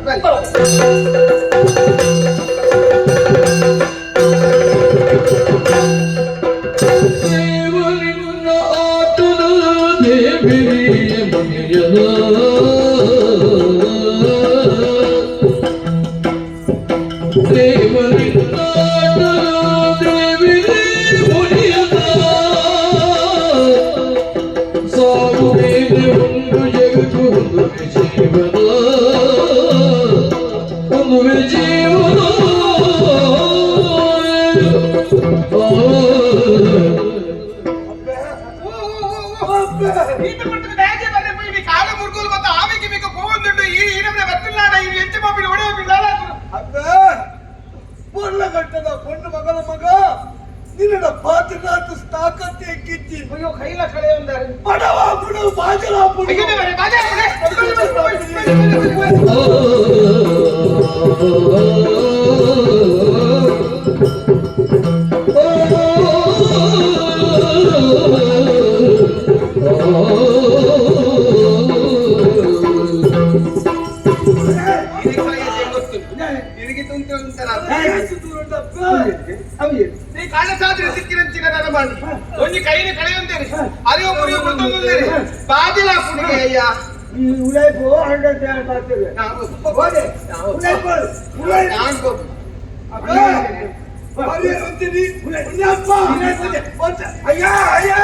பொண்ணு மகள மக நின்னட பாத்துக்காத்து ஸ்தாக்கத்தை கிச்சி ஐயோ கையில களைய வந்தாரு படவா புடு பாஜலா புடு ஐயோ வேற பாஜா ನೀ ಕಾಣ ಸಾಧ್ಯ ಸಿಕ್ಕಿರಂಚಿನ ನನ್ನ ಮಾಡಿ ಒಂಜಿ ಕೈನ ಕಳೆಯೊಂದೇನೆ ಅರಿಯೋ ಮುರಿಯೋ ಬಿಡ್ತೊಂದೇನೆ ಬಾಜಿಲಾ ಪುಡಿಗೆ ಅಯ್ಯ ಉಳೈಪು ಹಂಡ್ರೆಡ್ ಮಾಡ್ತೇವೆ ಹೋದೆ ಉಳೈಪು ಉಳೈ ನಾನು ಹೋಗು ಅಂತೀನಿ ಉಳಪ್ಪ ಅಯ್ಯ ಅಯ್ಯ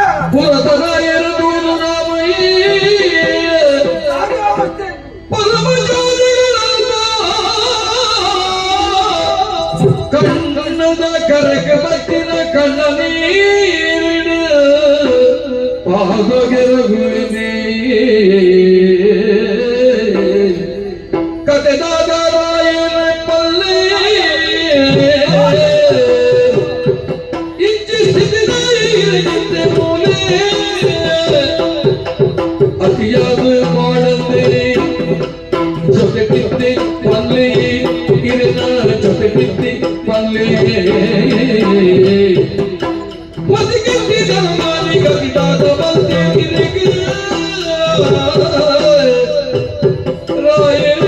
ಕಣ್ಣದ ಕರಕ ಬತ್ತಿನ ಕಣ್ಣ ನೀರಿನ ಪಾದಗೆರಗುವಿನೇ ಕತೆದಾದ ರಾಯನ ಪಲ್ಲೆ ಇಂಚಿ ಸ್ಥಿತಿದಾಯಿರಗಿದ್ದೆ ಮೂಲೆ ಅತಿಯಾದ ಮಾಡಂದೆ ಜೊತೆ ಕಿತ್ತೆ ಪಲ್ಲೆ ಗಿರಿನಾರ ಜೊತೆ ಕಿತ್ತೆ ಪಲ್ಲೆ ಮದಿಗಟ್ಟಿದ ಮಾಲಿ ಕವಿತಾದ ಬಲ್ತೆ ಗಿರಿಗ ರಾಯನ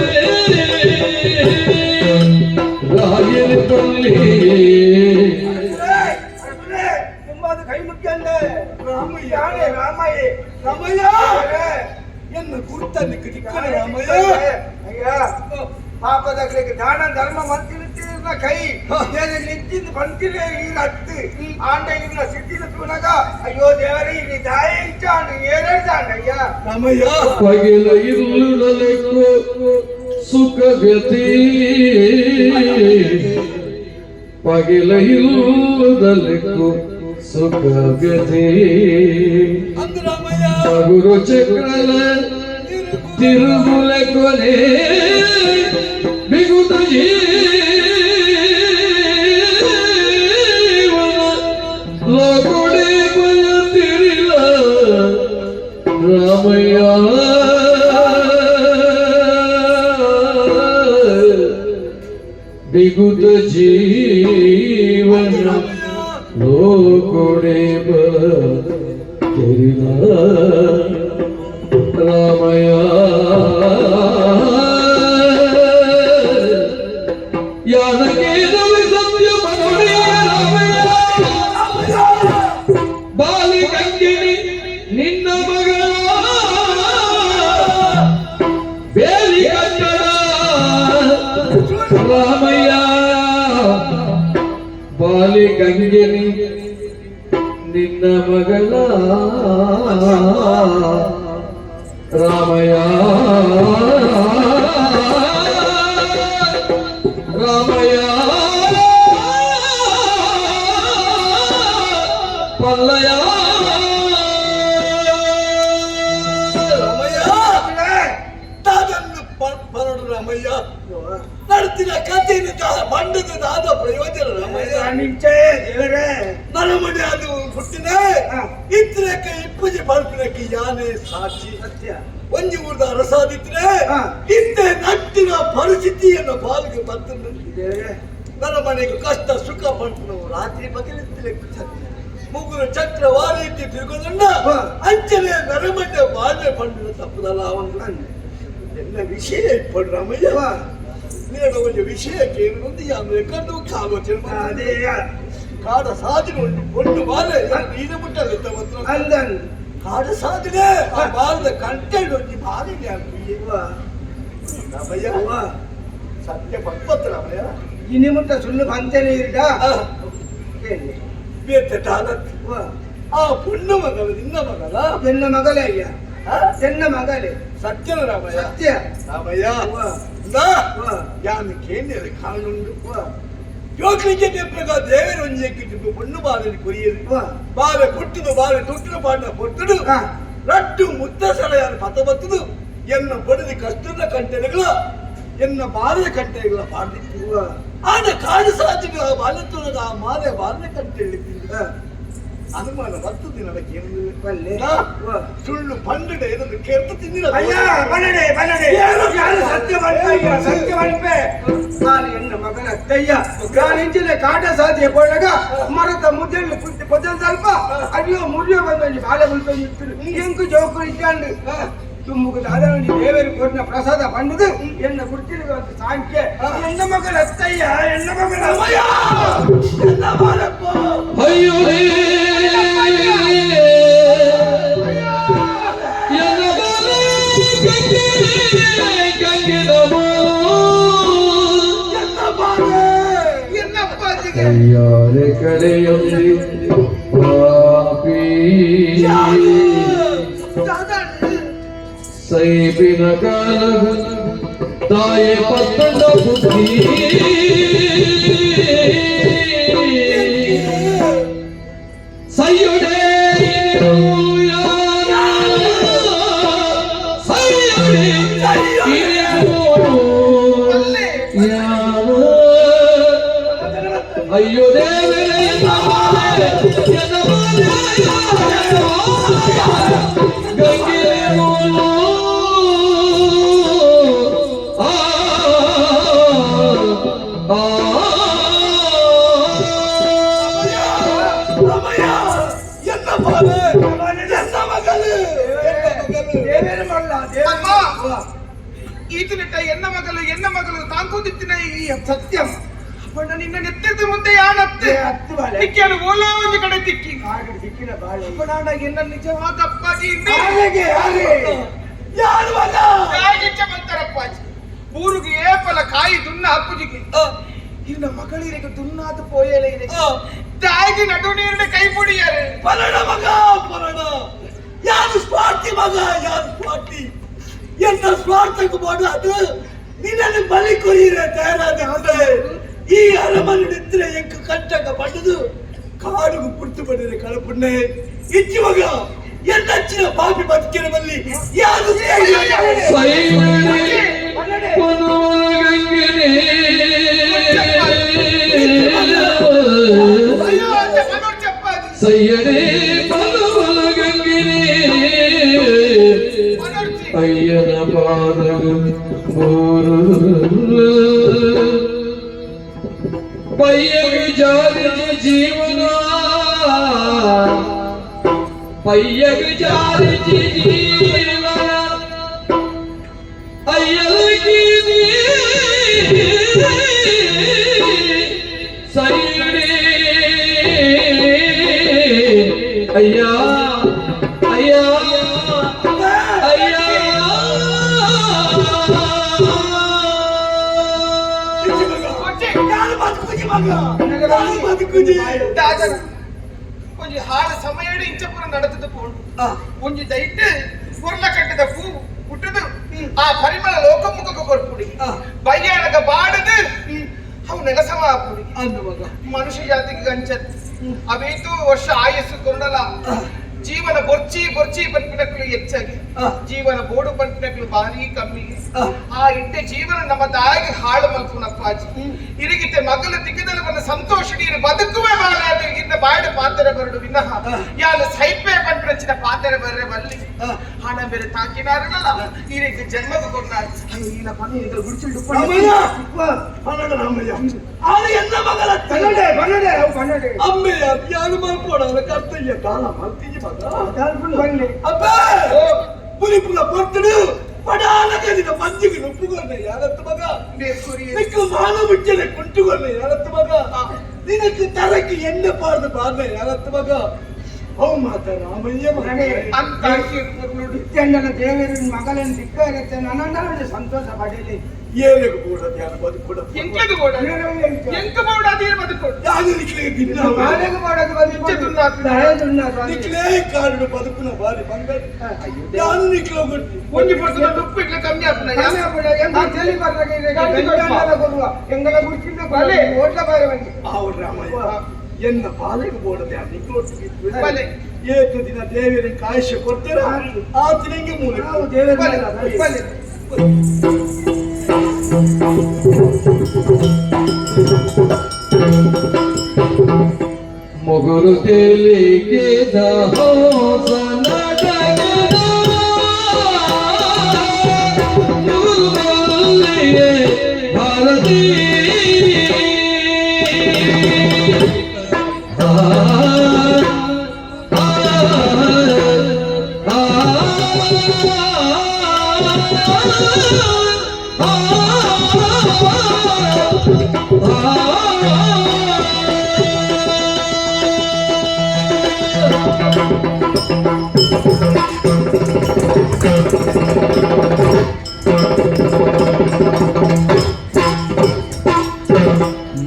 ಪಲ್ಲೆ ತುಂಬಾದ ಕೈ ಮುಖ್ಯಂಡೆ ರಾಮಯ್ಯ ರಾಮಯ್ಯ ರಾಮಯ್ಯ ಎನ್ನ ಗುರುತನ್ನು ಕಿಕ್ಕನ ರಾಮಯ್ಯ ಅಯ್ಯ ಪಾಪದಗಳಿಗೆ ದಾನ ಧರ್ಮ ಮಂತಿನ ಕೈ ನಿಂತಿದ್ದು ಬಂತಿಲ್ಲ ಈಗ ಹತ್ತು ಆಂಡ ಇಲ್ಲ ಸಿಟ್ಟಿನ ತೂನಗ ಅಯ್ಯೋ ದೇವರೇ ಇಲ್ಲಿ ದಾಯ ಇಚ್ಚಾಂಡು ಏರಡ್ದಾಂಡಯ್ಯ ರಾಮಯ್ಯ ಪಗಿಲ ಇರುಳಲೆಕ್ಕೋ ಸುಖಗತಿ ಪಗಿಲ ಇಲ್ಲದಲೆಕ್ಕೋ ಸುಖಗತಿ ಅಂದು ರಾಮಯ್ಯ ಗುರು ಚಕ್ರಲ ತಿರುಗುಲೆ ಕೊನೆ ಬಿಗುತ ಜೀವನ ಲೋಕುಡೆ ಬಯತಿ ರಾಮಯ್ಯ ಬಿಗುತ ಜೀವನ ಲೋಕೊಡೆ ಬರಿಲ ರಾಮಯ್ಯ ಯಾನಕ್ಕೆ ಸತ್ಯ ಮನುಡಿಯ ರಾಮಯ್ಯ ಬಾಲಿ ಕಂಗಿನಿ ನಿನ್ನ ಮಗಳ ಬೇಲಿ ಕಟ್ಟಡ ರಾಮಯ್ಯ ಬಾಲಿ ಕಂಗಿನಿ ನಿನ್ನ ಮಗಳ ರಾಮಯ್ಯ ರಾಮಯ್ಯ ಪಲ್ಲಯ ರಾಮಯ್ಯ ನಡ್ತಿನ ಕಥೆಯಿಂದ ಬಂಡದ ನಾದ ಪ್ರಯೋಜನ ರಾಮಯ್ಯ ನರಮಣಿ ಅದು ಹುಟ್ಟಿನ ಇತ್ತರಕ್ಕೆ ಇಪ್ಪಜಿ ಬಲ್ಪಿನಕ್ಕೆ ಯಾನೇ ಸಾಕ್ಷಿ ಸತ್ಯ ಒಂಜಿ ಊರ್ದ ರಸಾದಿದ್ರೆ ಇಂತೆ ನಟ್ಟಿನ ಪರಿಸ್ಥಿತಿಯನ್ನು ಪಾಲಿಗೆ ಬರ್ತದೆ ನನ್ನ ಮನೆಗೆ ಕಷ್ಟ ಸುಖ ಪಂಟು ರಾತ್ರಿ ಬಗೆಲಿತ್ತಲೆ ಮುಗುರು ಚಕ್ರ ವಾರೀತಿ ತಿರುಗೋದನ್ನ ಅಂಚನೆ ನರಮಣ್ಣ ಬಾಳ್ವೆ ಪಂಡಿನ ತಪ್ಪದಲ್ಲ ಅವನು ಎಲ್ಲ ವಿಷಯ ಇಟ್ಕೊಂಡು ರಾಮಯ್ಯ ನೀನು ಒಂದು ವಿಷಯಕ್ಕೆ ಒಂದು ಯಾವ್ದು ಕಂಡು ಆಲೋಚನೆ ಅದೇ ಕಾಡ ಸಾಧನೆ ಒಂದು ಬಾಲ ನೀನು ಮುಟ್ಟಲ್ಲ ಅಂದನ್ ಕಾಡ ಸಾಧನೆ ಆ ಬಾಲದ ಕಂಟೆಂಟ್ ಒಂದು ಬಾಲಿಗೆ ರಾಮಯ್ಯ ಸತ್ಯ ಪಂಪತ್ತು ರಾಮಯ್ಯ ಇನಿ ಮುಟ್ಟ ಸುಳ್ಳು ಬಂತೇನೆ ಇರಡ ಆ ಪುಣ್ಯ ಮಗಳು ನಿನ್ನ ಮಗಳ ಎನ್ನ ಮಗಳೇ ಅಯ್ಯ ಎನ್ನ ಮಗಳೇ ಸತ್ಯನ ರಾಮಯ್ಯ ಸತ್ಯ ರಾಮಯ್ಯ ಯಾನು ಕೇಂದ್ರ ಕಾಣುಂಡು ಯೋಗಲಿಗೆ ತೆಪ್ಪಗ ದೇವರ ಒಂಜೆಕ್ಕಿಟ್ಟು ಪೊಣ್ಣು ಬಾಲಲ್ಲಿ ಕೊರಿಯರು ಬಾಲ ಕೊಟ್ಟದು ಬಾಲ ತೊಟ್ಟರು ಪಾಂಡ ಕೊಟ್ಟಡು ರಟ್ಟು ಮುತ್ತ ಸಲಯಾರು ಪತ ಬತ್ತದು ಎನ್ನ ಪಡೆದ ಕಷ್ಟದ ಕಂಟೆಗಳ ಎನ್ನ ಬಾಲದ ಕಂಟೆಗಳ ಪಾಡಿತ್ತು ಆದ ಕಾಡು ಸಾಧಿಗಳ ಬಾಲತ್ತೊಳಗ ಆ ಮಾಲೆ ಬಾಲದ ಕಂಟೆ ಹೇಳಿದ್ದ ಅನುಮಾನ ಬರ್ತದೆ ನನಗೆ ಸುಳ್ಳು ಪಂಡಡೆ ಇದನ್ನು ಕೇಳ್ತಾ ತಿಂದಿರ ಸತ್ಯ ನಾನು ಎನ್ನ ಮಗನ ಅತ್ತಯ್ಯ ನಾನಿಂಚಿನ ಕಾಟ ಸಾಧ್ಯ ಪೋಳಗ ಮರದ ಮುದ್ದೆళ్ళు పొద్దున ಸ್ವಲ್ಪ ಅಯ್ಯೋ ಮುರಿಯೋ ಬಂದು ಬಾಳೆ ಮುಳ್ಕೊಂಡು ಎಂಕು ಜೋಕು ಇಟ್ಕೊಂಡು ತುಮ್ಮುకు దాదాపు దేవేరు కోరిన ప్రసాద పండుగ ఎన్న గుర్తిన సాంఖ్య ఎన్న మగల అత్తయ్య ఎన్న మగల అయ్యో ಅಯ್ಯಾರೆ ಕಡೆಯಲ್ಲಿ ಪಾಪಿ ಸೈಬಿನ ಕಾಲವು ತಾಯೆ ಪತ್ತದ ಬುದ್ಧಿ ಸೈಯೊಡೆ ಅಯ್ಯೋ ದೇವರೇ ಗಂಗೆ ಈತನಿಟ್ಟ ಎನ್ನ ಮಗಳು ತಾಂಕೋದಿತ್ತಿನ ಈ ಸತ್ಯಂ ಅಪ್ಪಣ್ಣ ನಿನ್ನ ನೆತ್ತಿದ ಮುಂದೆ ಯಾನತ್ತೆ ನಿಕ್ಕಿಯನ್ನು ಓಲೋ ಒಂದು ಕಡೆ ತಿಕ್ಕಿ ಅಪ್ಪಣ್ಣ ಎನ್ನ ನಿಜವಾದ ಅಪ್ಪಾಜಿ ಯಾರು ಬಂತಾರಪ್ಪಾಜಿ ಊರಿಗೆ ಏಪಲ ಕಾಯಿ ದುನ್ನ ಅಪ್ಪುಜಿಗೆ ಇನ್ನ ಮಗಳಿರಿಗೆ ದುನ್ನಾದ ಪೋಯಲೇ ಇದೆ ತಾಯಿಗೆ ನಡು ನೀರಿನ ಕೈ ಪುಡಿಯಾರೆ ಪಲಡ ಮಗ ಪಲಡ ಯಾರು ಸ್ವಾರ್ಥಿ ಮಗ ಯಾರು ಸ್ವಾರ್ಥಿ ಎಂತ ಸ್ವಾರ್ಥಕ್ಕೆ ಮಾಡೋದು ನಿನ್ನನ್ನು ಬಲಿ ಕೊಯ್ಯಿರೆ ತಯಾರಾದ ಈ ಅರಮನೆ ನಿಂತ್ರೆ ಎಂಕ ಕಂಟಕ ಪಡೆದು ಕಾಡುಗು ಪುರ್ತು ಪಡೆದರೆ ಕಳಪುಣ್ಣೆ ಇಚ್ಚಿ ಮಗ ಎಂದಚ್ಚಿನ ಪಾಪಿ ಬದುಕಿನ ಬಲ್ಲಿ ಯಾರು ಸೈಯಡೆ ಪಲವಲ ಗಂಗಿನೇ ಪಾದಗಳು ಮೂರು ಪಯ್ಯಗೆ ಜಾರಿದ ಜೀವನ ಪಯ್ಯಗೆ ಜಾರಿದ ಜೀವನ ಅಯ್ಯಲಗಿ ಸೈಡಿ ಅಯ್ಯ ಅಯ್ಯ ಅಯ್ಯ ಒಂಜಿ ಹಾಳ ಸಮಯಡ್ ಇಂಚಪುರ ನಡೆದದು ಪೋಂಡು ಒಂಜಿ ದೈಟ್ ಉರ್ಲ ಕಟ್ಟಿದ ಪೂ ಹುಟ್ಟದು ಆ ಪರಿಮಳ ಲೋಕಮುಖಕ್ಕೆ ಕೊಡ್ಪುಡಿ ಬಯ್ಯಾಡಗ ಬಾಡದು ಅವು ನೆಗಸಮ ಆಪುಡಿ ಮನುಷ್ಯ ಜಾತಿಗೆ ಗಂಚತ್ ಅವೇತು ವರ್ಷ ಆಯಸ್ಸು ಕೊರಡಲ ಜೀವನ ಬೊರ್ಚಿ ಬೊರ್ಚಿ ಪಂಪಿನಕ್ಲು ಹೆಚ್ಚಾಗಿ ಜೀವನ ಬೋಡು ಪಂಪಿನಕ್ಲು ಭಾರಿ ಕಮ್ಮಿ ಆ ಇಂಟೆ ಜೀವನ ನಮ್ಮ ತಾಯಿಗೆ ಹಾಳು ಮಲ್ಪುನಪ್ಪಾಜಿ ಇರಿಗಿತ್ತೆ ಮಗಲ ದಿಕ್ಕದಲ್ಲಿ ಬಂದ ಸಂತೋಷ ನೀರು ಬದುಕುವೆ ಬಾಳಾದು ಇನ್ನ ಬಾಡ ಪಾತ್ರೆ ಬರಡು ವಿನಃ ಯಾಲು ಸೈಪೆ ಪಂಪಿನಚ್ಚಿನ ಪಾತ್ರೆ ಬರ್ರೆ ಬಲ್ಲಿ ಹಣ ಬೇರೆ ತಾಕಿನಾರಲ್ಲ ಇರಿಗೆ ಜನ್ಮದ ಕೊಟ್ಟ ಇಲ್ಲ ಪನ್ನಿ ಇದ್ರ ಗುಡಿಸಿಟ್ಟು ಎನ್ನ ಮಗಳ ಅಮ್ಮೆಯ ಯಾರು ಮಲ್ಪೋಡ ಕರ್ತಯ್ಯ ಕಾಲ ಮಲ್ತಿಗೆ ಅಪ್ಪ ಪುಲಿಪುಲ ಪೊಟ್ಟಡು ಪಡಾಲಗಲಿನ ಮಂಜಿಗೆ ನುಪ್ಪುಗೊಂಡೆ ಯಾರತ್ತು ಮಗ ನಿಕ್ಕು ಮಾನ ಮುಚ್ಚಲೆ ಕುಂಟುಗೊಂಡೆ ಯಾರತ್ತು ಮಗ ನಿನಕ್ಕೆ ತರಕ್ಕೆ ಎಣ್ಣೆ ಪಾಡ್ದು ಬಾರ್ನೆ ಯಾರತ್ತು ಮಗ ಅವು ಮಾತ ರಾಮಯ್ಯ ಮಗನೇ ಅಂತ ಚಂದನ ದೇವರ ಮಗಲನ್ನು ದಿಕ್ಕಾಗತ್ತೆ ನನ್ನ ಸಂತೋಷ ಪಡೀಲಿ ಏನೆಗೂ ಕೂಡ ಧ್ಯಾನ ಬದುಕೂಡ ಎಂಕದು ಕೂಡ ಎಂಕ ಬೋಡ ಅದೇ ಬದುಕೋಡು ಯಾರು ನಿಕ್ಲಿಗೆ ಗಿನ್ನ ಮಾಲೆಗೆ ಮಾಡೋದು ನಿಕ್ಲೇ ಕಾಡು ಬದುಕುನ ಬಾರಿ ಬಂಗಾರ ಯಾರು ನಿಕ್ಲೋ ಕೊಟ್ಟು ಒಂಜಿ ಪುರ್ತದ ಉಪ್ಪು ಇಟ್ಲ ಕಮ್ಮಿ ಆಗ್ತದೆ ಎಂಗಲ ಗುಡಿಸಿದ ಓಟ್ಲ ಬಾರಿ ಬಂದಿ ಅವ್ರ ರಾಮಯ್ಯ ಎನ್ನ ಬಾಲೆಗೆ ಬೋಡದೆ ಆ ನಿಕ್ಲೊಟ್ಟಿಗೆ ಏತು ದಿನ ದೇವರ ಕಾಯಿಷ ಕೊಡ್ತೀರ ಆತನಿಗೆ ಮೂಲ ದೇವರ ಮೊಗಲು ತೆಲಿಗೆ ಭಾರತೀ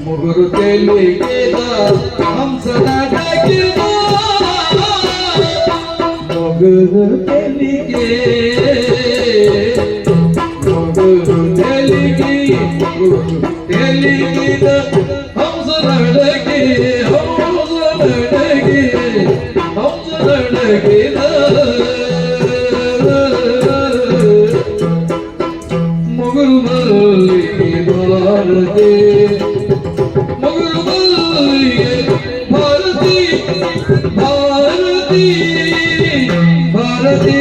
ಮುಗುರು ತೆಲಿಗೆ ಹಂಸನ ಮುಗುರು ತೆಲಿಗೆ ಮುಗುರು ತೆಲಿಗೆ ತೆಲಿಗಿದ ಹಂಸನಡಗೆ ಹಂಸನಡಗೆ ಹಂಸನಡಗಿದ ಮುಗುರು ಮಲ್ಲಿಗೆ ಬಾರದೆ ಮುಗುರು ಮಲ್ಲಿಗೆ ಭಾರತಿ ಭಾರತಿ ಭಾರತಿ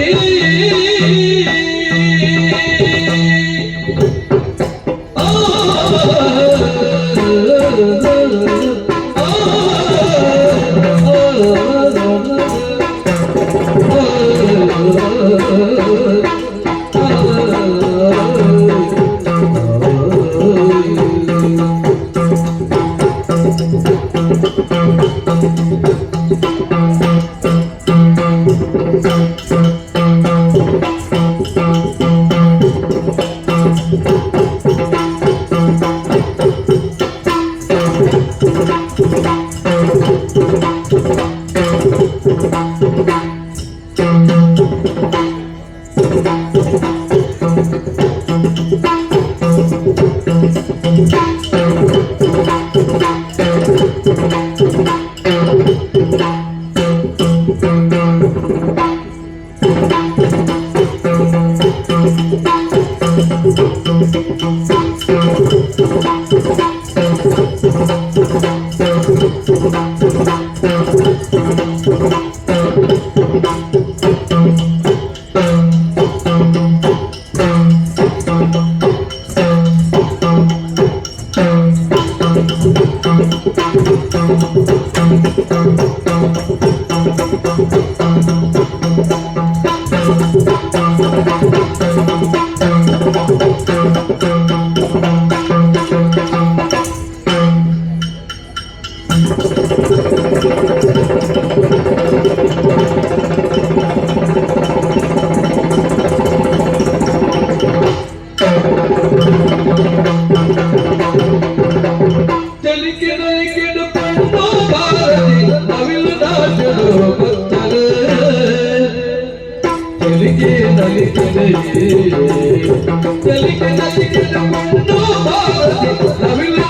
ನಲಿತಿದೆ ಚಲಿಕೆ ನಲಿಕೆಕೊಂಡು ಭಾರತಿ ನವಿಲು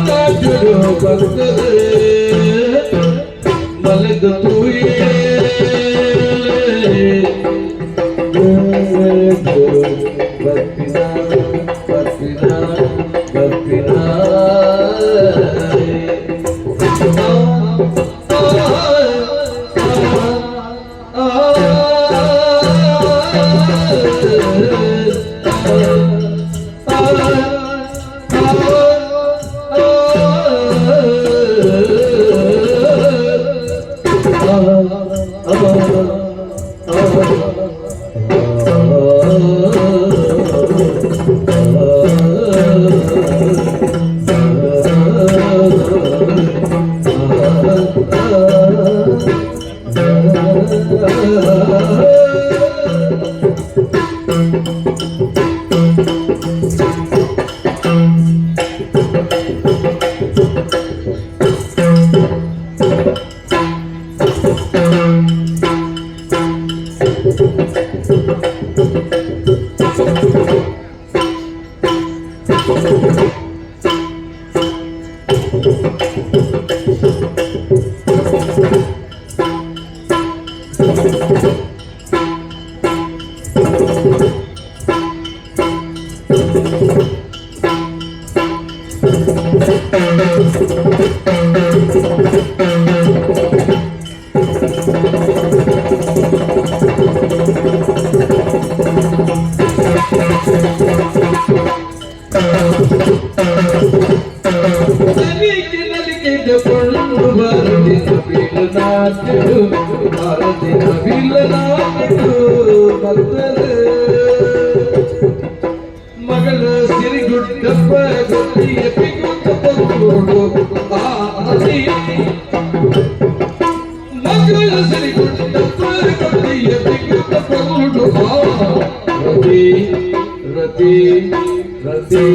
ರಾಜ್ಯರು ಬರ್ತದೆ ಮಲದ ತೂಯೇ ಮಗಳ ಸಿರಿಗುಡ್ಡಪ್ಪ ಗೊತ್ತಿಯ ಮಗಳ ಸಿರಿಗುಡ್ಡಪ್ಪ ಗೊತ್ತಿಯ ರತಿ ರತಿ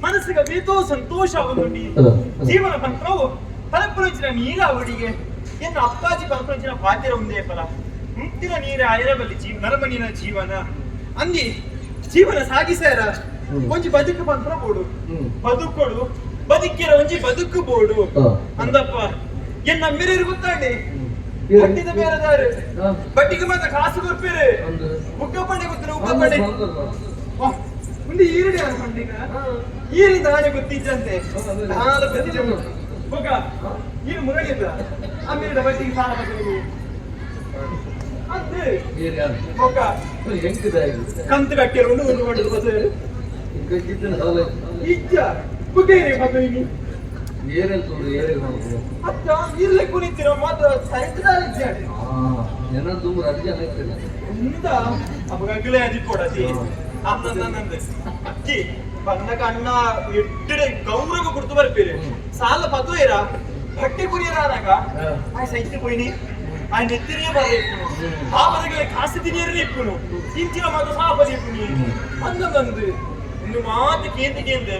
ಮನಸ್ಸಿಗೆ ಬೇತೋ ಸಂತೋಷ ಆಗುತ್ತುಂಡಿ ಜೀವನ ಮಂತ್ರವು ಪಲಪುರಂಚಿನ ನೀರ ಅವಡಿಗೆ ಎನ್ನ ಅಪ್ಪಾಜಿ ಪಲಪುರಂಚಿನ ಪಾತಿರ ಒಂದೇ ಫಲ ಮುತ್ತಿನ ನೀರ ಐರಬಲ್ಲಿ ನರಮನಿನ ಜೀವನ ಅಂದಿ ಜೀವನ ಸಾಗಿಸಾರ ಒಂಜಿ ಬದುಕು ಬಂತ್ರ ಬೋಡು ಬದುಕೊಡು ಬದುಕಿರ ಒಂಜಿ ಬದುಕು ಬೋಡು ಅಂದಪ್ಪ ಎನ್ನ ಮಿರಿರು ಗೊತ್ತಾಂಡಿ ಬಟ್ಟಿದ ಬೇರೆದಾರು ಬಟ್ಟಿಗೆ ಮಾತ್ರ ಕಾಸು ಕೊರ್ಪೇರು ಉಗ್ಗಪಂಡೆ ಗೊತ್ತಿರ ಉಗ್ಗಪಂಡೆ ಮುಂದೆ ಈರುಡೆ ಅನ್ಕೊಂಡಿನ ಈರಿಂದ ನಾನೇ ಗೊತ್ತಿದ್ದಂತೆ ನಾನು ಗೊತ್ತಿದ್ದೆ ಹೋಗ ಈರು ಮುರಳಿದ್ದ ಆಮೇಲೆ ಬಟ್ಟಿಗೆ ಸಾಲ ಬಂದು ಅಂತೆ ಹೋಗ ಕಂತು ಕಟ್ಟಿರು ಒಂದು ಮಾಡಿದ್ರು ಬಸರು ಇಜ್ಜ ಬುಗೇರಿ ಮಗನಿಗೆ ಅತ್ತ ಇರ್ಲೆ ಕುಣಿತಿರೋ ಮಾತ್ರ ಸೈತದಾರ ಇಂದ ಅಪ್ಪಗಲೇ ಅದಿಪೋಡತಿ ಅಂದಂದಂದೆ ಅಕ್ಕಿ ಬಂದಾಗ ಅಣ್ಣ ಎಡ್ಡೆ ಗೌರವ ಕೊಡ್ತು ಬರ್ಪೇರೆ ಸಾಲ ಪದುವೇರ ಬಟ್ಟೆ ಕುರಿಯರಾದಾಗ ಆ ಸೈತಿ ಪೋಯ್ನಿ ಆ ನೆತ್ತಿರಿಯೇ ಬರ್ಲಿಪ್ಪುನು ಆ ಬದಗಲೆ ಕಾಸು ತಿನಿಯರೇ ಇಪ್ಪುನು ಇಂಚಿನ ಮಾತು ಸಾಪದಿ ಇಪ್ಪುನಿ ಅಂದಂದಂದು ಇನ್ನು ಮಾತು ಕೇಂದ್ರೆ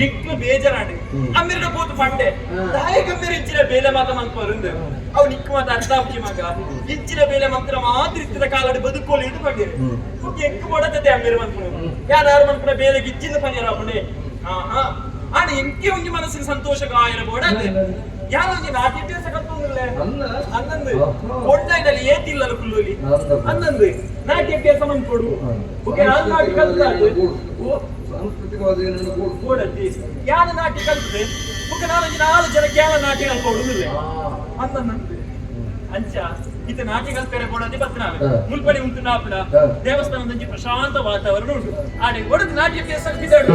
ಎಕ್ಲು ಬೇಜಾರಾಡಿ ಅಮ್ಮಿರ ಕೂತು ಪಂಡೆ ದಾಯಕಮ್ಮಿರ ಇಂಚಿನ ಬೇಲೆ ಮಾತ ಮನ್ಪರುಂದು ಅವ್ ನಿಕ್ಕ ಮಾತ ಅರ್ಥ ಹಾಕಿ ಮಗ ಇಂಚಿನ ಬೇಲೆ ಮಂತ್ರ ಮಾತ್ರ ಇತ್ತಿದ ಕಾಲಡಿ ಬದುಕೋಲಿ ಇದು ಪಂಡಿರು ಎಕ್ಕು ಕೊಡತದೆ ಅಮ್ಮಿರ ಮನ್ಪುನು ಯಾರು ಮನ್ಪುನ ಬೇಲೆ ಗಿಚ್ಚಿಂದ ಪಂಜರ ಪಂಡೆ ಹಾ ಆಡ ಎಂಕೆ ಒಂಜಿ ಮನಸ್ಸಿನ ಸಂತೋಷಗಾಯರ ಬೋಡಂದೆ ಯಾರು ಒಂಜಿ ನಾಟ್ಯಭ್ಯಾಸ ಕಲ್ತೊಂದಿಲ್ಲ ಅನ್ನಂದು ಒಳ್ಳೆನಲ್ಲಿ ಏತಿಲ್ಲಲ್ಲ ಫುಲ್ಲಲ್ಲಿ ಅನ್ನಂದು ನಾಟ್ಯಭ್ಯಾಸ ಮನ್ಕೊಡು ಓಕೆ ನಾನು ನಾಟಿ ಕಲ್ತಾಡು ಯಾನ ನಾಟಿ ಕಲ್ತದೆ ಮುಖ ನಾಲ್ಕು ಜನಕ್ಕೆ ಯಾವ ನಾಟಿ ಕಲ್ಕೊಡುದಿಲ್ಲ ಅನ್ನಂದು ಅಂಚ ಇತ ನಾಟಿ ಕಲ್ಪನೆ ಕೊಡೋದೇ ಬರ್ತನ ಮುಲ್ಪಡಿ ಉಂಟು ನಾಪಡ ದೇವಸ್ಥಾನದ ಪ್ರಶಾಂತ ವಾತಾವರಣ ಉಂಟು ಆಡೆ ಒಡದು ನಾಟ್ಯಭ್ಯಾಸ ಬಿದ್ದಾಡು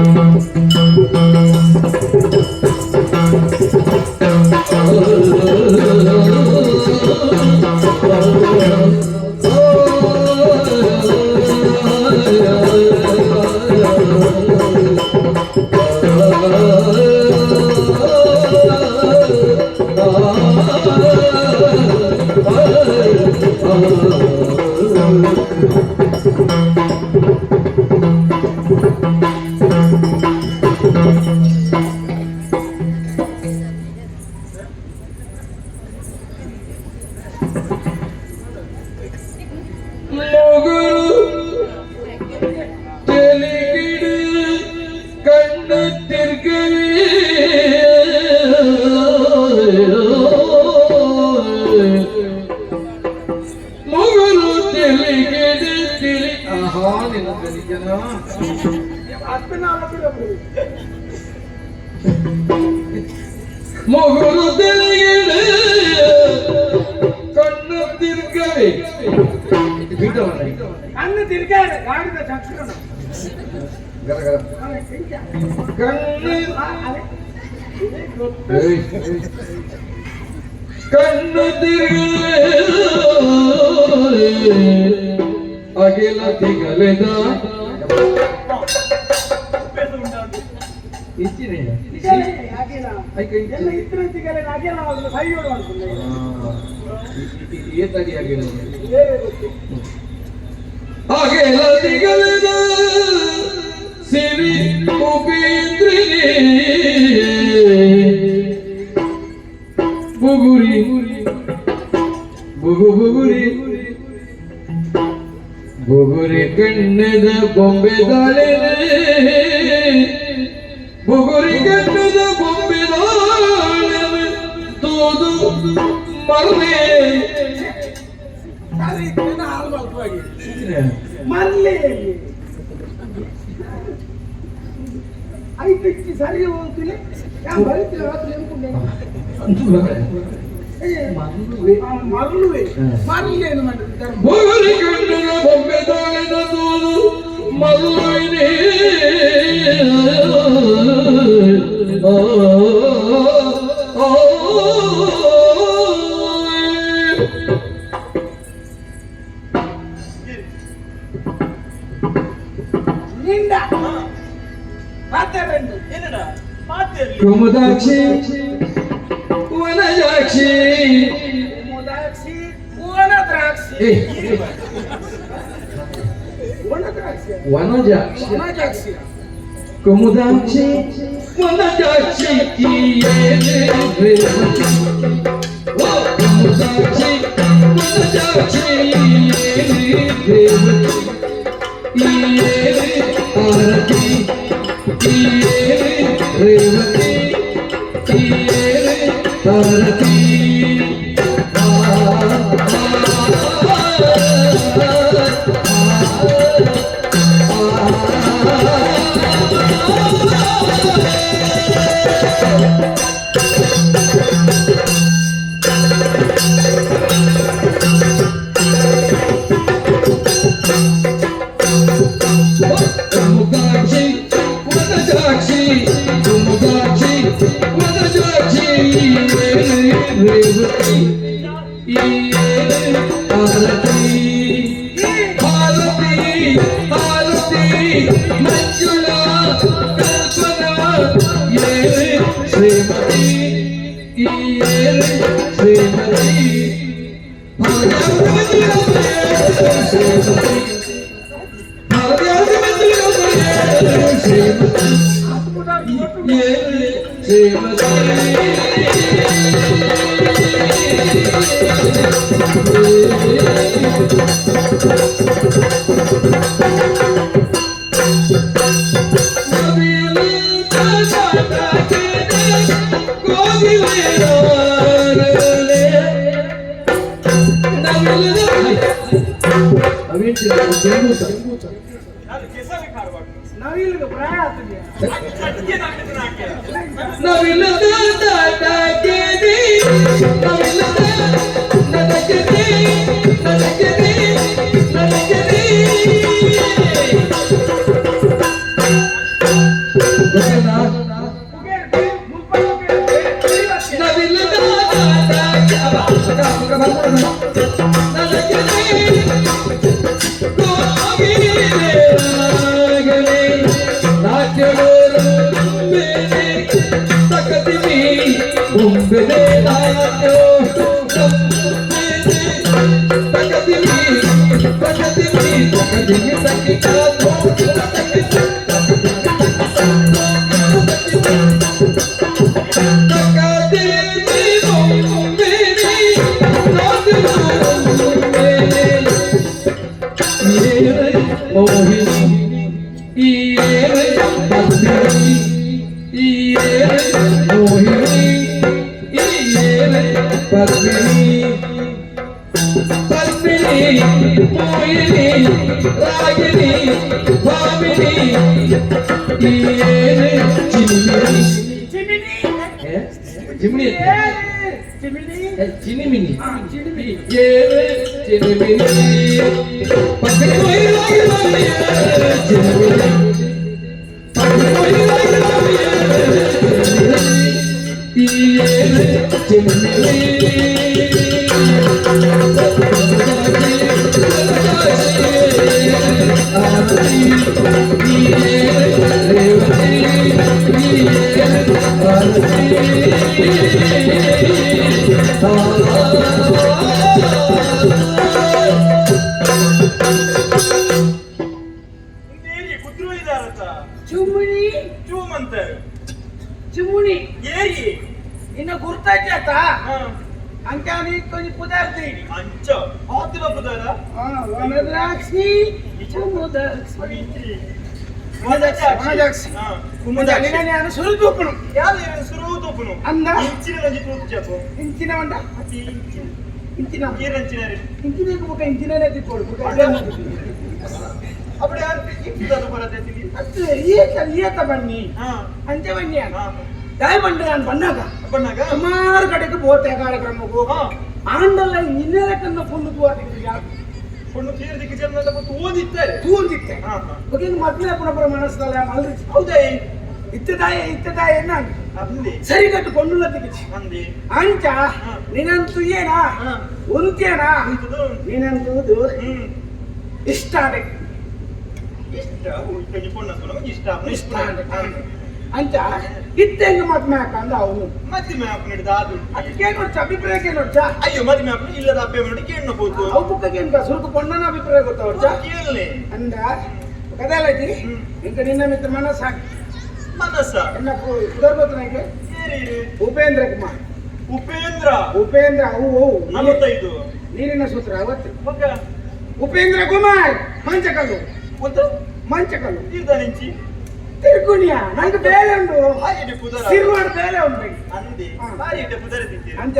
ಮೊಗರು ತೆಲಿಗೆಡೆ ಕಣ್ಣು ತಿರ್ಗವೆ ಕಣ್ಣು ತಿರ್ಗಾರೆ ಗಾಡಿದ ಚಕ್ರನ ಕಣ್ಣು ತಿರುಗಲೆ ಅಗಿಲ ತಿಗಲೆದ ಅಗೆಲ ತಿಗಲೆದ ಸಿರಿ ಉಪೇಂದ್ರಿನಿ ಬುಗುರಿ ಬುಗುರಿ ಬುಗುರಿ ಕಣ್ಣದ ಬೊಂಬೆ ದಾಳಿನೆ ಬುಗುರಿ ಕಣ್ಣದ ಬೊಂಬೆ ದಾಳಿನೆ ತೋದು ಮರ್ಲೆ ಮರ್ಲೆ ಐದಕ್ಕೆ ಸರಿ ಹೋಗ್ತೀನಿ ಯಾವ ಬರೀತಿಲ್ಲ ರಾತ್ರಿ ಅನ್ಕೊಂಡೆ ಮರಳುವೆ ಮರಳೇನು ಮಾಡಿರ್ತಾರೆ ಬುಗುರಿ ಕಣ್ಣದ ಬೊಂಬೆ ದಾಳಿನ ತೋದು ಮರ್ಲೆ ನಿಂದ ಮಾತಾಡಂಡು ಏನಡ ಮಾತಾಡಲಿ ಕುಮುದಾಕ್ಷಿ ವನಜಾಕ್ಷಿ ಮುದಾಕ್ಷಿ ವನದ್ರಾಕ್ಷಿ ವನಜಾಕ್ಷಿ ವನಜಾಕ್ಷಿ ಕುಮುದಾಕ್ಷಿ ವನಜಾಕ್ಷಿ ಏನೇ ರೇವತಿ ಓ ವನಜಾಕ್ಷಿ ಏನೇ ರೇವತಿ ಏನೇ ಆರತಿ ಏನೇ ರೇವತಿ ಏನೇ ಆರತಿ ಚಿಮುನಿ ಏರಿ ಇನ್ನ ಗುರ್ತಾಯ್ತಿ ಆತ ಅಂಕ ಕೊಂಚ ಪದಾರ್ಥ ಇಡಿ ಅಂಚ ಆತಿನ ಪದಾರ ವನದ್ರಾಕ್ಷಿ ಅಂದ ಇಂಚಿನ ಒಂದ ಇಂಚಿನ ಇಂಚಿನ ಇಂಚಿನೇ ತಿಕ್ಕೊಡು ಅప్పుడు ఈత బన్ని అంతే బన్ని డైమండ్ అని పన్నాక సుమారు కడకు పోతే కార్యక్రమకు ఆండల్ల నిన్నెల కన్నా పొన్ను పొన్ను తీరు దిక్కు చెందా ತೂಂದಿತ್ತಾರೆ ಓಕೆ ಮಕ್ಕಳು ಪುನಃ ಮನಸ್ಸಲ್ಲ ಮಲ್ರಿ ಹೌದೇ ಇತ್ತದಾಯ ಅಂದೆ ಸರಿ ಕಟ್ಟು ಕೊಂಡುಲ್ಲ ದಿಕ್ಕಿಸಿ ಅಂದೆ ಅಂಚ ನೀನಂತೂ ಏನಾ ಉಂತೇನಾ ನೀನಂತೂ ಇಷ್ಟ ಅಂಚ ಇತ್ತಂಗ ಮತ್ ಮ್ಯಾಕ ಅಂದ ಅವನು ಮದ್ದಿ ಮ್ಯಾಪ್ ನಡೆದ ಅದು ಅದಕ್ಕೆ ನೋಡ್ಚ ಅಭಿಪ್ರಾಯಕ್ಕೆ ನೋಡ್ಚ ಅಯ್ಯೋ ಮದ್ದಿ ಮ್ಯಾಪ್ ಇಲ್ಲದ ಅಭಿಪ್ರಾಯ ನೋಡಿ ಕೇಳಬಹುದು ಅವು ಬುಕ್ಕಕ್ಕೆ ಏನ್ಕ ಸ್ವಲ್ಪ ಕೊಂಡನ ಅಭಿಪ್ರಾಯ ಗೊತ್ತಾವಡ್ಚ ಕೇಳಲೆ ಅಂದ ಕದಲೈತಿ ಇಂಕ ನಿನ್ನ ಮಿತ್ರ ಮನಸ್ಸು ಮನಸ್ಸ ಎನ್ನ ಕುದರ್ಬೋತನಾಗೆ ಏನೇನು ಉಪೇಂದ್ರ ಕುಮಾರ್ ಉಪೇಂದ್ರ ಉಪೇಂದ್ರ ಅವು 45 ನೀರಿನ ಸೂತ್ರ 50 ಮಗ ಉಪೇಂದ್ರ ಕುಮಾರ್ ಮಂಚಕಲ್ಲು ಒಂದು ಮಂಚಕಲ್ಲು ತೀರ್ಧನಿಂಚಿ ತಿರ್ಗುಣಿಯ ನಂಗೆ ಬೇರೆ ಉಂಟು ಹಾಗೆ ಪುದರ ಸಿರ್ವಾಡ್ ಬೇರೆ ಉಂಟು ಅಂದೆ ಹಾ. ಹಾಗೆ ಪುದರ ತಿಂತೀರಿ ಅಂಚ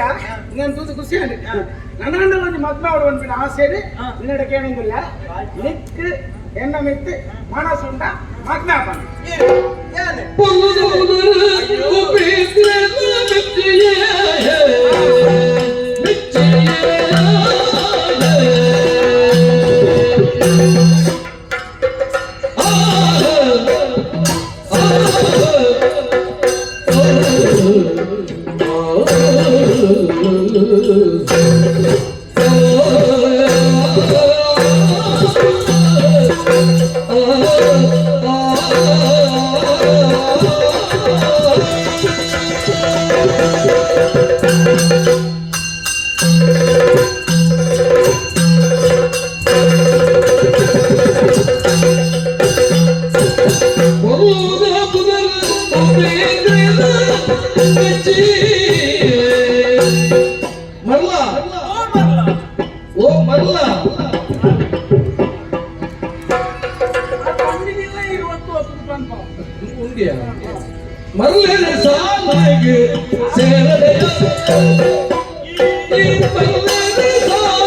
ನಾನು ತೂದು ಖುಷಿ ಅಂದೆ ನನ್ನ ಒಂದು ಮದ್ವೆ ಆಡು ಅನ್ಪಿನ ಆಸೆ ನಿನ್ನಡ ಕೇಳಂಗಿಲ್ಲ ನಿಕ್ ಎನ್ನ ಮಿತ್ತು ಮನಸ್ಸುಂಡ ಮದ್ವೆ ಆಪನ್ ಯಾನೆ ಮರಳಿನ ಸಾಲಿಗೆ ಸೇರದೆಯ ಈ ಮರಳಿನ ಸಾಲಿಗೆ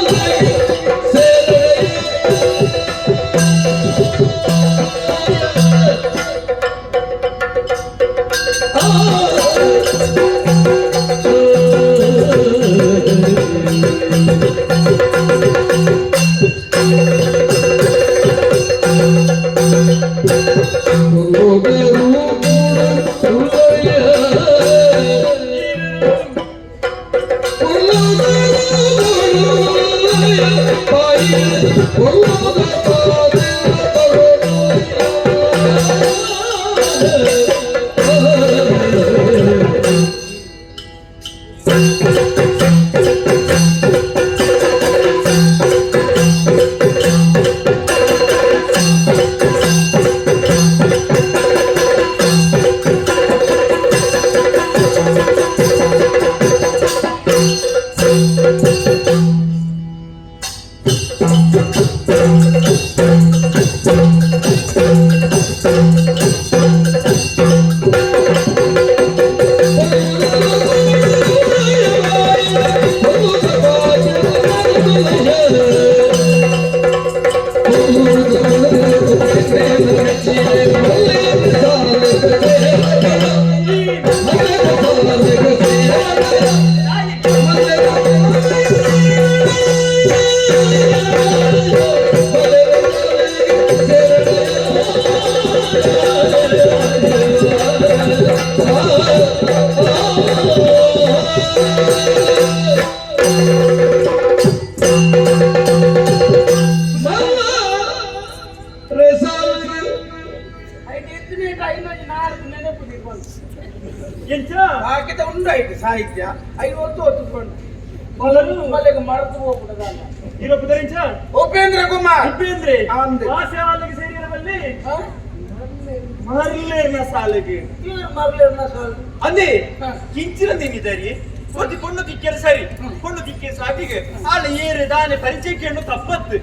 ಸೇರದೆಯ ಎಂಚ ಹಾಕಿದ ಉಂಟಾಯ್ತು ಸಾಹಿತ್ಯ 50 ಹೊತ್ತುಕೊಂಡು ಮಲೆಗೆ ಮರೆತು ಹೋಗ್ಬಿಡದಲ್ಲ ಇರೋ ಪುದರ ಎಂಚ ಉಪೇಂದ್ರ ಕುಮಾರ್ ಉಪೇಂದ್ರೆ ಅಂದೆ. ಭಾಷೆ ಆಲಿಗೆ ಸೇರಿರಬಲ್ಲಿ ಮರಲೇನ ಸಾಲಿಗೆ ಇವ್ರು ಮರಳಿನ ಸಾಲು ಅಂದೆ ಹಾ. ಕಿಂಚಿನ ನಿನ್ನಿದ್ದಾರೆ ಒಂದು பொண்ணு திக்கிற சரி பொண்ணு திக்கிற சாட்டிக்கு ஆள ஏறு தானே பரிச்சைக்கேண்டு தப்பத்து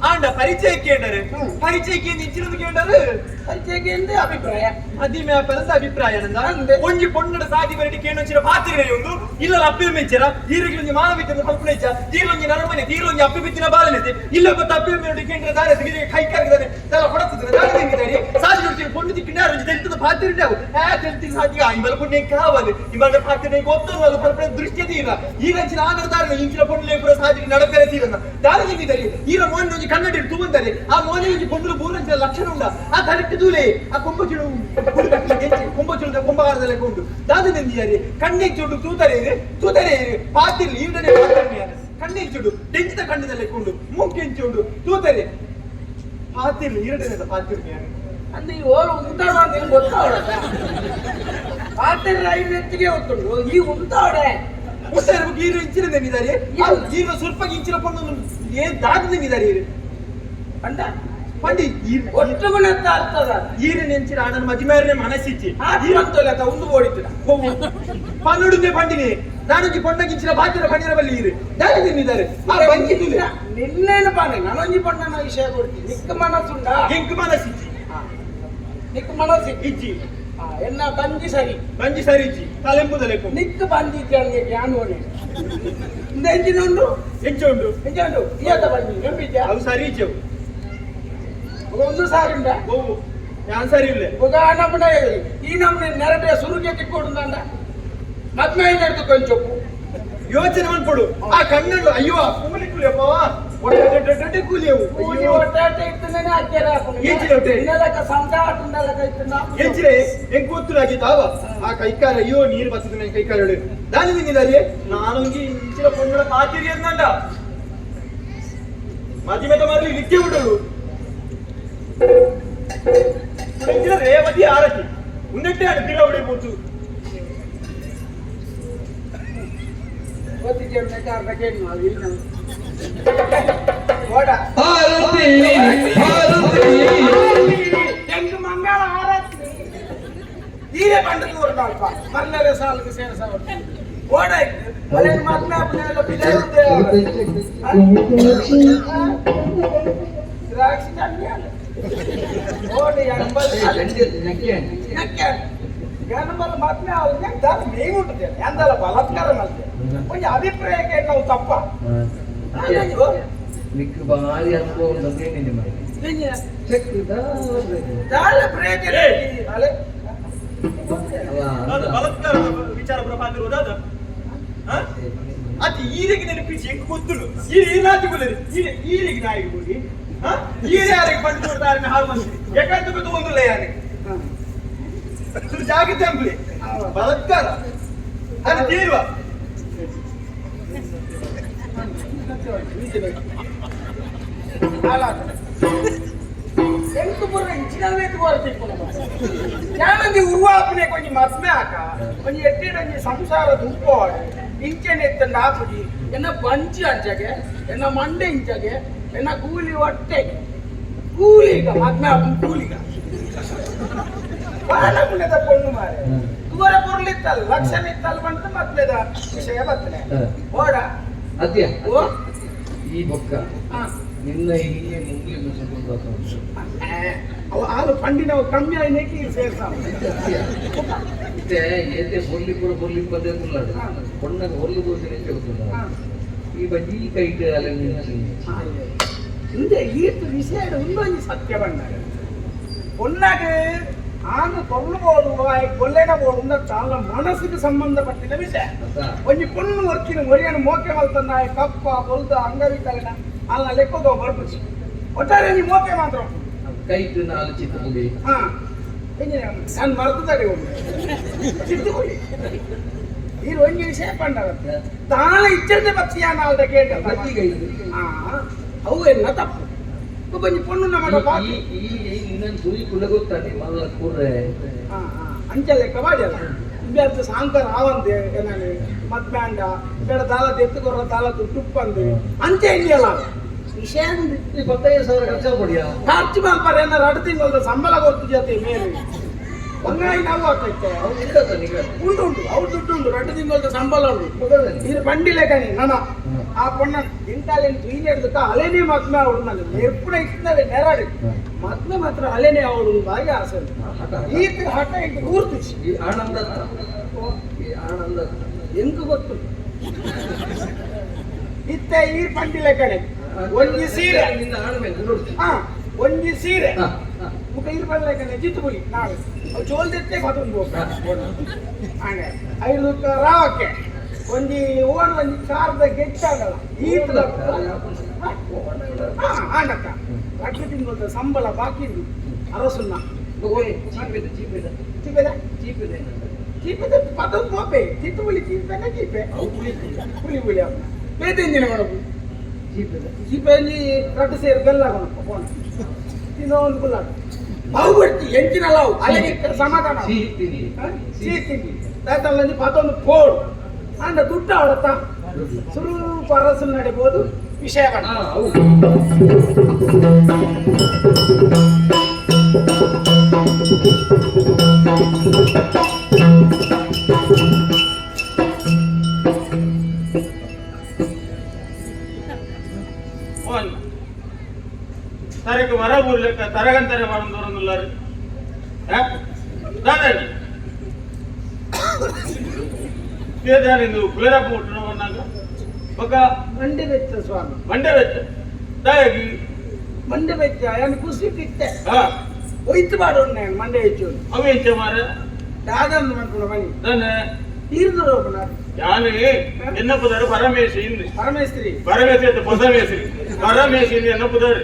ஆண்ட பரிச்சைக்கேண்டரு பரிச்சைக்கு நிச்சிருந்து கேண்டரு ಪರಿಚಯಕ್ಕೆ ಅಭಿಪ್ರಾಯ ಅದಿ ಮೇಪಲದ ಅಭಿಪ್ರಾಯ ನಂದ ಒಂಜಿ ಪೊಣ್ಣಡ ಸಾಟಿ ಬರಟಿ ಕೇಣೊಂಚಿರ ಪಾತ್ರೆ ಒಂದು ಇಲ್ಲ ಅಪ್ಪಿ ಮೆಚ್ಚರ ಈರಿಗೆ ಮಾನವಿಕನ ಕಲ್ಪನೆಚ್ಚ ತೀರೊಂಜಿ ನರಮನೆ ತೀರೊಂಜಿ ಅಪ್ಪಿ ಬಿತ್ತಿನ ಬಾಲನೆತೆ ಇಲ್ಲ ಗೊತ್ತ ಅಪ್ಪಿ ಮೇಡಿ ಕೇಂದ್ರ ದಾರೆ ತೆಗೆದು ಕೈ ಕರಗದಾನೆ ತಲ ಹೊಡತಿದ್ರೆ ದಾರೆ ತೆಂಗಿದಾರೆ ಸಾಟಿ ನೋಡ್ತೀನಿ ಪೊಣ್ಣು ತಿಕ್ಕಿನ ರಂಜಿ ತೆಲ್ತದ ಪಾತ್ರೆ ಇದ್ದಾವು ತೆಲ್ತಿನ ಸಾಟಿ ಐಮಲ ಪೊಣ್ಣೆ ಕಾವಲು ಇವಾಗ ಪಾತ್ರೆ ಗೊತ್ತಲ್ಲ ಪರಪರ ದೃಷ್ಟಿ ತೀರ ಈಗ ಆನರ್ದಾರ ಇಂಚಿನ ಪೊಣ್ಣೆ ಪುರ ಸಾಟಿ ನಡಪೆರೆ ತೀರನ ದಾರೆ ತೆಂಗಿದಾರೆ ಈರ ಮೋನೆ ಒಂಜಿ ಕನ್ನಡಿ ತೂವಂದರೆ ಆ ಮೋನೆ ಒಂಜಿ ಪೊಣ್ಣು ಪೂರಂಚಿನ ಲಕ್ಷಣ ಉಂಡ ಆ ಕರೆಕ್ಟ್ ದೂಲೆ ಆ ಕೊಂಬಚುಳು ಕೊಂಬಚುಳು ಕೊಂಬಗಾರದಲ್ಲ ಕೊಂಡು ದಾದನೆಂದಿಯಾರಿ ಕಣ್ಣೆಚ್ಚುಡು ತೂತರೆ ಪಾತಿರ್ಲಿ ಈಡನೆ ಕಣ್ಣೆಚ್ಚುಡು ಡೆಂಚಿದ ಕಣ್ಣದಲ್ಲೇ ಕೊಂಡು ಮೂಕೆಂಚುಡು ತೂತರೆ ಪಾತಿರ್ಲಿ ಈರಡನೆಲ್ಲ ಪಾತಿರ್ಲಿ ಅಂದ್ರೆ ಈ ಓಲು ಉಂಟಾಡ ಅಂತ ಗೊತ್ತಾಡ ಪಾತ್ರೆ ಐದು ಎತ್ತಿಗೆ ಹೊತ್ತುಂಡು ಈ ಉಂಟಾಡೆ ಮುಟ್ಟಾರೆ ಗೀರು ಇಂಚಿನ ನೆನ್ನಿದ್ದಾರೆ ಗೀರು ಸ್ವಲ್ಪ ಇಂಚಿನ ಪೊಣ್ಣು ಏನ್ ದಾದ ನೆನ್ನಿದ್ದಾರೆ ಅಂಡ ಪಂಡಿ ಒಟ್ಟುಗುಣತ್ತ ಆಗ್ತದ ಈರಿನ ಎಂಚಿನ ಆಡನ ಮದಿಮೇರನೆ ಮನಸ್ಸಿಚ್ಚಿ ಈರಂತೋಲೆತ್ತ ಒಂದು ಓಡಿತು ಪನ್ನುಡುಂದೆ ಪಂಡಿನಿ ನಾನೊಂಜಿ ಪೊಣ್ಣಗಿಂಚಿನ ಬಾಕಿರ ಪಂಡಿನ ಬಲ್ಲಿ ಈರು ದಾರಿ ತಿನ್ನಿದ್ದಾರೆ ಆ ಬಂಕಿದ್ದಿಲ್ಲ ನಿನ್ನೇನು ಪಾನೆ ನನೊಂಜಿ ಪಣ್ಣನ ವಿಷಯ ಕೊಡ್ತೀನಿ ನಿಕ್ಕ ಮನಸ್ಸುಂಡ ಎಂಕ್ ಮನಸ್ಸಿಚ್ಚಿ ನಿಕ್ಕ ಮನಸ್ಸಿ ಇಜ್ಜಿ ಎನ್ನ ಬಂಜಿ ಸರಿ ಬಂಜಿ ಸರಿ ಇಜ್ಜಿ ತಲೆಂಬುದಲೆ ನಿಕ್ಕ ಬಂದಿದ್ದೆ ನನಗೆ ಜ್ಞಾನ ಒಳ್ಳೆ ಎಂಜಿನುಂಡು ಎಂಚುಂಡು ಎಂಜುಂಡು ಇಯದ ಬಂದಿ ಎಂಬಿದ್ದ ಅವು ಸರಿ ಇಜ್ಜವು ಒಂದು ಸಾರಿಂಡ ಓವು ഞാൻ ಸರಿ ಇಲ್ಲ ಉದಾಹರಣೆ ಈ ನಮ್ಮನೆ ನೆರಟೆ ಸುರುಗೆ ತಿಕ್ಕೊಡುಂದಂಡ ಮದ್ಮೆ ಹಿಡಿದು ಕೊಂಚೊಪ್ಪು ಯೋಚನೆ ಮಾಡ್ಕೊಡು ಆ ಕಣ್ಣು ಅಯ್ಯೋ ಕೂಲಿ ಕೂಲಿಯಪ್ಪ ಒಟ್ಟ ಕೂಲಿಯವು ಕೂಲಿ ಒಟ್ಟಾಟೆ ಇರ್ತನೇ ಹಾಕ್ಯಾರ ಎಂಚಿನ ಹೊಟ್ಟೆ? ಇನ್ನೆಲ್ಲಕ ಸಂದಾಟ ಉಂಡಲ್ಲಕ ಇರ್ತನ ಎಂಚಿರೆ ಹೆಂಗ್ ಗೊತ್ತುಲಾಗಿದ್ದಾವ ಆ ಕೈಕಾಲ ಅಯ್ಯೋ ನೀರು ಬರ್ತದೆ ಕೈಕಾಲ ಹೇಳಿ ನಾನು ನಿನ್ನಿದ್ದಾರೆ ನಾನೊಂಗಿ ಇಂಚಿನ ಪೊಣ್ಣಳ ಕಾತಿರಿ ಅಂದಂಡ ಮದಿಮೆತ ಮರಲಿ ನಿತ್ಯ ಬಿಡಲು ಇಂಚಿನ ರೇವತಿ ಆರತಿ ಉನ್ನಟ್ಟೆ ಆಡ ತಿರ ಹೊಡಿಬೋದು ಗೊತ್ತಿಗೆ ಬೇಕಾದ ಕೇಳಿ ನಾವು ಇಲ್ಲಿ ಓಡ ಆರತಿ ಆರತಿ ತೆಂಗು ಮಂಗಳ ಆರತಿ ಈರೆ ಬಂಡ ದೂರ ನಾಲ್ಪ ಮರ್ಲರೆ ಸಾಲಿಗೆ ಸೇರಸ ಓಡ ಒಳ್ಳೆ ಮಗ್ನ ಅಪ್ಪನೆಲ್ಲ ಬಿಡೋದೆ ದ್ರಾಕ್ಷಿ ತಣ್ಣಿಯಲ್ಲ ಓಡಿ ಎಂಬಲ್ ನಕ್ಕೆ ಗಣಬಲ ಮಗ್ನ ಅವ್ರಿಗೆ ದಾರ ಮೇವು ಉಂಟದೆ ಎಂದಲ್ಲ ಬಲಾತ್ಕಾರ ಮಾಡ್ತೆ ಒಂದು ಅಭಿಪ್ರಾಯಕ್ಕೆ ನಾವು ತಪ್ಪ ನಿಕ್ಕು ಭಾರಿ ಅನುಭವ ಉಂಟಂತೆ ನಿನ್ನೆ ಮಾಡಿ ದಾಳ ಪ್ರಯೋಜನ ಅಲೆ ಬಲತ್ಕಾರ ವಿಚಾರ ಪ್ರಭಾತಿರುವುದು ಅದು ಅದು ಈರಿಗೆ ನೆನಪಿಸಿ ಹೆಂಗ್ ಗೊತ್ತುಳು ಈ ನಾತಿಗುಲರಿ ಈರಿಗೆ ನಾಯಿಗೆ ಹೋಗಿ ಈರೆ ಯಾರಿಗೆ ಬಂದು ಕೊಡ್ತಾರೆ ಹಾಳು ಮಾಡ್ತೀರಿ ಯಾಕಂತ ಗೊತ್ತು ಒಂದಿಲ್ಲ ಯಾರಿಗೆ ಜಾಗ್ರತೆ ಅಂಬ್ಲಿ ಬಲತ್ಕಾರ ಅದು ತೀರುವ ಎಂಟು ಬುರ್ರ ಇಂಚಿನಲ್ಲೇ ತೋರ್ತಿಕ್ಕೊಂಡು ಯಾನಂದಿ ಉರುವಾಪನೆ ಕೊಂಚ ಮದ್ಮೆ ಆಕ ಕೊಂಚ ಎಟ್ಟಿಡಂಜಿ ಸಂಸಾರದ ಉಪ್ಪೋಡು ಇಂಚೆನೆ ಎತ್ತಂಡ ಹಾಕುದಿ ಎನ್ನ ಬಂಚಿ ಅಂಚಗೆ ಎನ್ನ ಮಂಡೆ ಇಂಚಗೆ ಎನ್ನ ಕೂಲಿ ಹೊಟ್ಟೆಗೆ ಕೂಲಿಗ ಮದ್ಮೆ ಆಪನ್ ಕೂಲಿಗ ಬಾಳ ಪುಣ್ಯದ ಪೊಣ್ಣು ಮಾರೆ ದೂರ ಬುರ್ಲಿತ್ತಲ್ಲ ಲಕ್ಷಣ ಇತ್ತಲ್ಲ ಬಂತ ಮದ್ಮೆದ ವಿಷಯ ಬರ್ತನೆ ಓಡ ಅದ್ಯ ಓ ಈ ಬೊಕ್ಕ ನಿನ್ನ ಹೀಗೆ ಮುಂಗ್ಲಿ ಆಳು ಪಂಡಿನವು ಕಮ್ಮಿ ಆಯ್ನೇಕಿ ಸೇರ್ಸ ಮತ್ತೆ ಏತೆ ಬರ್ಲಿ ಕೂಡ ಬರ್ಲಿ ಬಂದೇ ಮುಲ್ಲಾಡು பொண்ணங்க ஒல்லு போச்சுனே சொல்லுங்க ಈ ಬಜ್ಜಿ ಕೈಟ್ ಅಲ್ಲ ನಿಂಚಿ இந்த ஈர்த்து விசேட இன்னொன்று சத்திய பண்ணாரு பொண்ணாக்கு ஆணு பொருள் போடுவாய் கொல்லைன போடுന്ന చాలా మనసుకు సంబంధపట్టిన విషయం కొంచెం పొన్ను వచ్చిన ఒరియను మోకే వెళ్తున్నాయి కప్ప బొల్దు అంగవికలన అలా లెక్కగా బర్పచ్చు ఒట్టారే నీ మోకే మాత్రం ಕೈಟ್ ನಾಲು ಚಿತ್ತುಲಿ ನಾನು ಮರ್ತದಡಿ ಒಂದು ಚಿತ್ತುಲಿ ಈ ಒಂದು ವಿಷಯ ಪಂಡವ ತಾಳ ಇಚ್ಚದೆ ಪಕ್ಷಿಯ ನಾಲ್ದ ಕೇಟ ಅವು ಎಲ್ಲ ತಪ್ಪು కొంచెం పొన్ను ఈ నిన్న తూయి కులగొత్తాని మళ్ళా కూర్రే అంచె లెక్క వాడేలా ಇಬ್ಬರು ಸಾಂಕರ್ ಆವಂದೆ ಏನಾನೆ ಮದ್ಮ್ಯಾಂಡ ಬೇಡ ದಾಲ ಎತ್ತುಕೊರ ದಾಲ ತುಪ್ಪಂದು ಅಂಚೆ ಇಂಡಿಯಲ್ಲ ವಿಷಯ 25,000 ಖರ್ಚು ಕೊಡಿಯಾ ಖರ್ಚು ಮಾಡ್ತಾರೆ ಏನಾರು 2 ತಿಂಗಳ ಸಂಬಳ ಕೊಡ್ತು ಜೊತೆ ಮೇಲೆ ಹಂಗಾಗಿ ನಾವು ಆಗ್ತೈತೆ ಉಂಟು ಅವ್ರು ದುಡ್ಡು ಉಂಟು 2 ತಿಂಗಳ ಸಂಬಳ ಉಂಟು ಇದು ಬಂಡಿಲೆ ಕಣಿ ನಾನು ಆ ಪೊಣ್ಣ ಇಂಟಾಲೇನು ಕ್ಲೀನ್ ಹಿಡಿದುತ್ತ ಅಲೆನೇ ಮದ್ಮೆ ಅವಳು ನಾನು ಎಪ್ಪಡ ಇರ್ತವೆ ನೆರಡು ಮದ್ಮೆ ಮಾತ್ರ ಅಲೆನೇ ಅವಳು ಬಾಗಿ ಆಸೆ ಈತ ಹಠ ಇಟ್ಟು ಕೂರ್ತಿಸಿ ಈ ಆನಂದ ಎಂಕು ಗೊತ್ತು ಇತ್ತೆ ಈ ಪಂಡಿಲೆ ಕಡೆ ಒಂಜಿ ಸೀರೆ ಒಂಜಿ ಸೀರೆ ಮುಖ ಇರ್ ಬರಲೆ ಕಡೆ ಜಿತ್ತು ಬುಲಿ ನಾಳೆ ಅವು ಚೋಲ್ದೆತ್ತೆ ಮತ್ತೊಂದು ಹಾಗೆ 5 ರಾವಕ್ಕೆ ಒಂಜಿ ಓಣ ಒಂಜಿ ಕಾರ್ದ ಗೆಟ್ಟಾಗಲ್ಲ ಈತ ಆಂಡಕ್ಕ 2 ತಿಂಗಳ ಸಂಬಳ ಬಾಕಿ ಅರಸುನ್ನ ಚೀಪದ ಪದದ ಮೋಪೆ ಚಿತ್ತು ಬುಲಿ ಚೀಪನ ಚೀಪೆ ಹುಲಿ ಹುಲಿ ಅವನ ಬೇತೆಂಜಿನ ಮಾಡಬೇಕು ಚೀಪೆಂಜಿ 2 ಸೇರು ಬೆಲ್ಲ ಫೋನ್ ತಿನ್ನೋ ಒಂದು ಗುಲ್ಲಾಟ ಅವು ಬಿಡ್ತಿ ಎಂಚಿನಲ್ಲ ಅವು ಅಲ್ಲಿಗೆ ಸಮಾಧಾನ ಸೀತೀನಿ ತಾತಲ್ಲಿ ಪದೊಂದು ಫೋಡ್ ಅಂದ ದುಡ್ಡು ಅವಡತ್ತ ಸುರೂಪ ಅರಸು ನಡಿಬೋದು ವಿಷಯ ಬಣ್ಣ ಹಾ ಹೌದು తనకు మరబూరు లెక్క తరగంతనే మనం దూరం ఉన్నారు దాదాని పేదాని నువ్వు కులరప్ప ఉంటున్నావు అన్నాక ఒక ಮಂಡೆ ಬೆಚ್ಚ ಸ್ವಾಮಿ ಮಂಡೆ ವೆಚ್ಚ దానికి ಮಂಡೆ ಬೆಚ್ಚ ಏನು ಖುಷಿ ತಿತ್ತೆ ಒಯ್ತು ಬಾಡು ನಾನು ಮಂಡೆ ಹೆಚ್ಚು అవి ఇచ్చామార దాదాపు అనుకున్న పని దాన్ని తీరుదు రోపనారు యాని ఎన్నపుదారు పరమేసింది పరమేశ్వరి పరమేశ్వరి పొదమేసి పరమేసింది ఎన్నపుదారు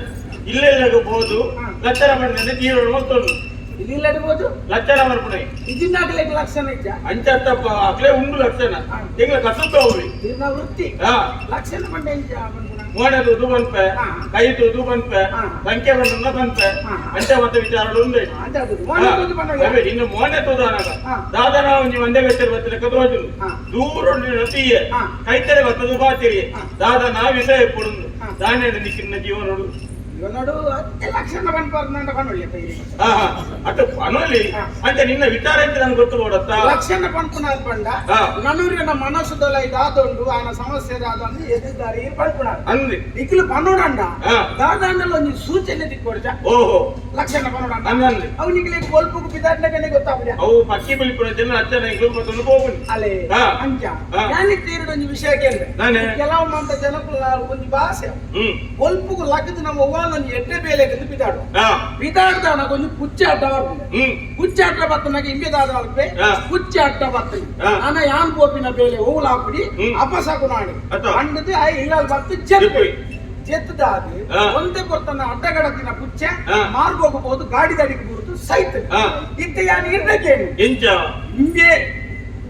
ఇల్లెళ్ళకు పోదు లచ్చరమని తీరు మొత్తం ఇది ఇల్లడిపోదు లచ్చరం అనుకున్నాయి ఇది నాకు లేక లక్షణ ఇచ్చా అంచెత్త అట్లే ఉండు లక్షణ ఇంకా కట్టుకోవాలి ఇది నా వృత్తి ಲಕ್ಷಣ ಮಂಡೆ ಮೋಡೆ ದುದು ಬಂಪೆ ಕೈ ದುದು ಬಂಪೆ ಸಂಖ್ಯೆ ಬಂದ ಬಂಪೆ ಅಂಚೆ ಮತ್ತೆ ವಿಚಾರಗಳು ಉಂಡೆ ಇನ್ನು ಮೋನೆ ತುದು ಅನಾಗ ದಾದನ ಒಂಜಿ ಮಂಡೆ ಬೆಚ್ಚರು ಬತ್ತಲೆ ಕದೋಜುಲು ದೂರ ನತಿಯೆ ಕೈತರೆ ಬತ್ತದು ಬಾತಿರಿ ದಾದನ ವಿಷಯ ಎಪ್ಪುಡುಂದು ದಾನೆ ನಿಕ್ಕಿನ ಜೀವನೋಡು ನೋಡು 10 ಲಕ್ಷ ಬಂದ್ಬಾರ್ದು ಕಣ್ಣೊಳ್ಳಿ ಅಟ್ಟು ಅನೋಲಿ ಅಂತ ನಿನ್ನ ವಿಚಾರ ಅಂತ ನನಗೆ ಗೊತ್ತು ನೋಡತ್ತ ಲಕ್ಷಣ ಪಂಪುನಾದ್ ಬಂಡ ನನ್ನೂರಿನ ಮನಸ್ಸುದಲ್ಲ ಇದಾದೊಂದು ಆನ ಸಮಸ್ಯೆ ಆದೊಂದು ಎದುದಾರಿ ಪಂಪುನಾದ್ ಅಂದಿ ಇಕ್ಲು ಪನ್ನೋಡಂಡ ದಾದಾಂಡಲ್ಲ ಒಂದು ಸೂಚನೆ ದಿಕ್ಕೊಡ್ಜ ಓಹೋ ಲಕ್ಷಣ ಪನ್ನೋಡಂಡ ಅಂದಿ ಅವನಿಗೆ ಕೊಲ್ಪುಗು ಬಿದಾಡ್ನಗನೆ ಗೊತ್ತಾಗ್ಬಿಡ ಅವು ಪಕ್ಕಿ ಬಿಳಿಪುರ ಜನ ಅಚ್ಚನ ಇಗ್ಲು ಮತ್ತೊಂದು ಹೋಗುನಿ ಅಲೆ ಅಂಚ ಯಾನಿಗೆ ತೀರಿದ ಒಂದು ವಿಷಯ ಕೇಳಿದೆ ಕೆಲವು ಮಂತ ಜನಕ್ಕೂ ಒಂದು ಭಾಷೆ ಕೊಲ್ಪುಗು ಲಕ್ಕದ ನಮ್ಮ ಅವ್ವನೊಂದು ಎಡ್ಡೆ ಬೇಲೆ ಬಿದಾಡು ಬಿದಾಡ್ದಾನ ಒಂದು ಪುಚ್ಚ ಅಡ್ಡ ಬರ್ತದೆ ಪುಚ್ಚ ಅಡ್ಡ ಬರ್ತನಾಗ ಹಿಂಗೆ ದಾದ ಪುಚ್ಚ ಅಡ್ಡ ಬರ್ತದೆ ಆನ ಯಾನ್ ಪೋಪಿನ ಬೇಲೆ ಓಲ್ ಹಾಕ್ಬಿಡಿ ಅಪಸಕು ನಾಡಿ ಅಂಡದು ಇಲ್ಲ ಬರ್ತದೆ ಜೆತ್ತದಾದ ಒಂದೇ ಬರ್ತಾನ ಅಡ್ಡಗಡತಿನ ಪುಚ್ಚ ಮಾರ್ಗ ಹೋಗಬಹುದು ಗಾಡಿ ದಾಡಿಗೆ ಬರುದು ಸೈತ್ ಇತ್ತ ಯಾನ್ ಇರ್ಬೇಕೇನು ಹಿಂಗೆ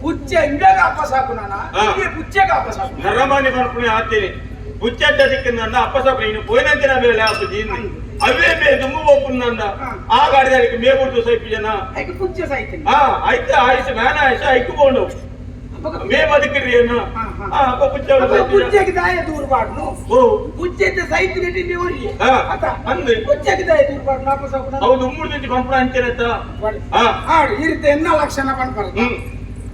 ಪುಚ್ಚ ಹಿಂಗಾಗ ಅಪಸಾಕು ನಾನ ಹಿಂಗೆ ಪುಚ್ಚಗ ಅಪಸಾಕು ನರಮಾನಿ ಬರ್ಪುಣೆ ಹಾಕ್ತೀನಿ పుచ్చడ్డదిక్కిందండ అప్పసప్పుడు నేను పోయినంచిన వేళ అప్పుడు దీన్ని అవే మే దుమ్ము పోపుందండ ఆ గాడి దానికి మే కొడుతూ సైపిజన అయితే ఆయుష్ మేన ఆయుష ఎక్కుపోండు మే బతికిరి అన్న అప్ప పుచ్చకి దాయ దూరబాటును పుచ్చైతే సైతు నెట్టి మేవరి అంది పుచ్చకి దాయ దూరబాటును అప్పసప్పుడు అవు దుమ్ముడు నుంచి పంపడం అంచేనత ಇರುತ್ತೆ ಎನ್ನ ಲಕ್ಷಣ ಪಂಪರ್ದ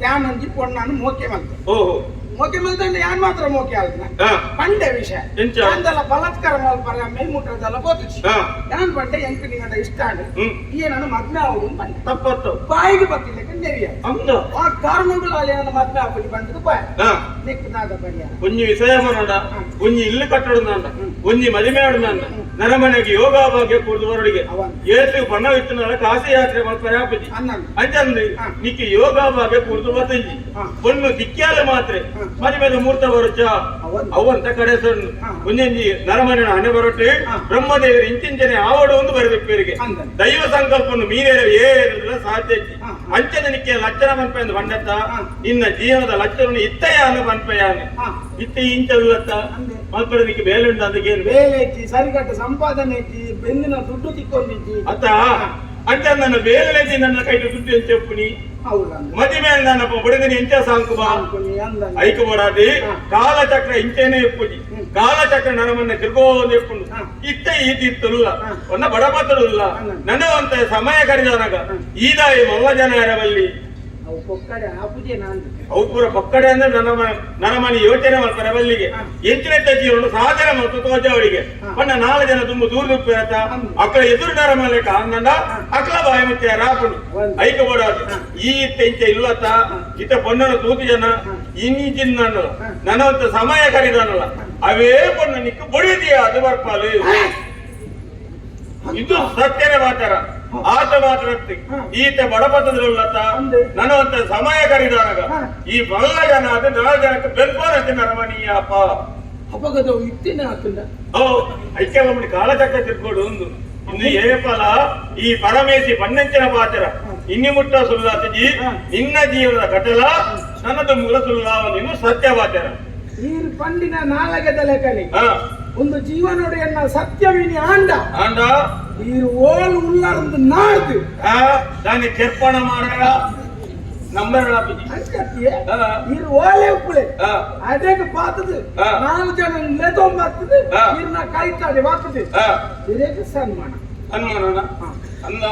ಯಾನೊಂಜಿ ಪೊಣ್ಣಾನು ಮೋಕೆ ಮಲ್ತ ಓಹೋ ಮೋಕೆ ಮಲ್ತಂದ್ರೆ ಯಾನ್ ಮಾತ್ರ ಮೋಕೆ ಆಲ್ನ ಪಂಡೆ ವಿಷಯ ಅಂದಲ್ಲ ಬಲಾತ್ಕಾರ ಮಲ್ಪರ ಮೇಲ್ಮುಟ್ರದಲ್ಲ ಗೋತಿಸಿ ಯಾನ್ ಪಂಡೆ ಎಂಟು ನಿಂಗಡ ಇಷ್ಟ ಈ ನನ್ನ ಮದ್ಮೆ ಆಗುದು ಪಂಡೆ ತಪ್ಪತ್ತು ಬಾಯಿಗೆ ಬರ್ತಿಲ್ಲ ನೆರಿಯ ಅಂದು ಆ ಕಾರಣಗಳು ಅಲ್ಲಿ ನನ್ನ ಮದ್ಮೆ ಆಗುದು ಬಂದದು ಬಾಯ್ ನೆಕ್ಕದಾದ ಬಡಿಯ ಒಂಜಿ ವಿಷಯ ಮನೋಡ ಒಂಜಿ ಇಲ್ಲು ಕಟ್ಟಡುಂದಂಡ ಒಂಜಿ ಮದಿಮೆ ಆಡುಂದಂಡ ನನ್ನ ಮನೆಗೆ ಯೋಗ ಭಾಗ್ಯ ಕೂಡಿದು ಹೊರಡಿಗೆ ಏಸು ಬಣ್ಣ ಇತ್ತನಲ್ಲ ಕಾಶಿ ಯಾತ್ರೆ ಮಲ್ಪರ ಆಪದಿ ಅಂಚಂದು ನಿಕ್ಕಿ ಯೋಗ ಭಾಗ್ಯ ಕೂಡಿದು ಬತ್ತಂಜಿ ಒಂದು ದಿಕ್ಕ್ಯಾಲ ಮಾತ್ರೆ ಮದುವೆದ ಮುಹೂರ್ತ ಬರುತ್ತ ಅವಂತ ಕಡೆ ಸಣ್ಣ ಒಂಜಿ ನರಮನೆಯ ಹಣೆ ಬರೊಟ್ಟು ಬ್ರಹ್ಮದೇವರು ಇಂಚಿಂಚನೆ ಆವಡು ಒಂದು ಬರಬೇಕು ಪೇರಿಗೆ ದೈವ ಸಂಕಲ್ಪವನ್ನು ಮೀರೇರ ಏನಿಲ್ಲ ಸಾಧ್ಯ ಅಂಚನೆ ನಿಕ್ಕೆ ಲಕ್ಷಣ ಮನ್ಪೆ ಎಂದು ಬಂಡತ್ತ ನಿನ್ನ ಜೀವನದ ಲಕ್ಷಣ ಇತ್ತಯಾನ ಮನ್ಪೆಯಾನ ಇತ್ತ ಇಂಚಲ್ಲತ್ತ ಮಲ್ಪಡ ನಿಕ್ಕೆ ಬೇಲೆ ಉಂಟು ಅದಕ್ಕೆ ಬೇಲೆ ಇಚ್ಚಿ ಸರಿಕಟ್ಟ ಸಂಪಾದನೆ ಇಚ್ಚಿ ಬೆನ್ನಿನ ದುಡ್ಡು ತಿಕ್ಕೊಂಡಿಚ್ಚಿ ಅತ್ತ ಅಂತ ನನ್ನ ಬೇಲೆ ನನ್ನ ಕೈಗೆ ದುಡ್ಡು ಅಂತ చెప్పుని మదిమే ನನ್ನ ಬಡಗನಿ ಎಂಚ ಸಾಂಕುಬಾ ಐಕಬೋಡಾದಿ ಕಾಲಚಕ್ರ ಇಂಚೇನೆ ಎಪ್ಪುಜಿ ಕಾಲಚಕ್ರ ನರಮನ್ನ ತಿರ್ಗೋದು ಎಪ್ಪುಂಡು ಇತ್ತ ಈತಿತ್ತುಲ್ಲ ಒನ್ನ ಬಡಪತ್ತುಲ್ಲ ನನವಂತ ಸಮಯ ಕರಿದವನಾಗ ಈದಾಯಿ ಮಲ್ಲ ಜನ ಯಾರವಲ್ಲಿ ಅವು ಪೂರ ಪಕ್ಕಡೆ ಅಂದ್ರೆ ನನ್ನ ಮನೆ ಯೋಚನೆ ಮಾಡ್ತಾರೆ ಬಲ್ಲಿಗೆ ಎಂಚಿನ ಜೀವನ ಸಾಧನೆ ಮತ್ತು ತೋಜವಳಿಗೆ ಪಣ್ಣ 4 ಜನ ತುಂಬ ದೂರ ದುಪ್ಪಿರತ್ತ ಅಕ್ಕಳ ಎದುರು ನರ ಮೇಲೆ ಕಾಂಗಂಡ ಅಕ್ಕಳ ಬಾಯಿ ಮುಚ್ಚ ರಾಪುಡು ಐಕಬೋಡಾದು ಈ ತೆಂಚ ಇಲ್ಲತ್ತ ಇತ್ತ ಪೊನ್ನನ ತೂತು ಜನ ಇನ್ನಿಜಿನ್ ನನವಂತ ಸಮಯ ಕರಿದನಲ್ಲ ಅವೇ ಪೊನ್ನ ನಿಕ್ಕು ಬಡಿದೀಯ ಅದು ಬರ್ಪಾಲು ಇದು ಸತ್ಯನೇ ಮಾತಾರ ಆತ ಮಾತ್ರ ಈತ ಬಡಪತ್ತದ್ರಲ್ಲತ್ತ ನನವಂತ ಸಮಯ ಕರಿದಾನಾಗ ಈ ಬಲ್ಲ ಜನ ಅದು 4 ಜನಕ್ಕೆ ಬೆಲ್ಪೋರಂತೆ ನರಮನೀಯ ಅಪ್ಪ ಅಪಗದವು ಇತ್ತೇನೆ ಆತಂಡ ಐಕ್ಯಮಣಿ ಕಾಲಚಕ್ರ ತಿರ್ಗೋಡು ಒಂದು ಇನ್ನು ಏಪಲ ಈ ಪರಮೇಶಿ ಪನ್ನಂಚಿನ ಪಾತ್ರ ಇನ್ನಿ ಮುಟ್ಟ ಸುಳ್ಳಾತಜಿ ನಿನ್ನ ಜೀವನದ ಕಟಲ ನನ್ನದು ಮೂಲ ಸುಳ್ಳಾವ ನೀನು ಸತ್ಯ ಪಾತ್ರ ನೀರು ಪಂಡಿನ ನಾಲಗದ ಲೆಕ್ಕನೆ ಒಂದು ಜೀವನೋಡೆಯನ್ನ ಸತ್ಯವಿನಿ ಆಂಡ ನೀರು ಓಲು ಉಳ್ಳಾರಂದು ನಾಡ್ದು దాన్ని చెర్పణ మాడగా ನಂಬರ್ ಲಾಪಿಜಿ ಇರು ಓಲೆ ಉಪ್ಪುಳೆ ಹಾ ಅದಕ್ಕೆ ಪಾತದು ಹಾ. 4 ಜನ ಲೆದೊಂಬತ್ತದು ಹಾ. ಇರ್ನ ಕಾಯ್ತಾದೆ ವಾತದು ಹಾ ಇರೇಕೆ ಸನ್ಮಾನ ಅನ್ಮಾನನ ಅನ್ನ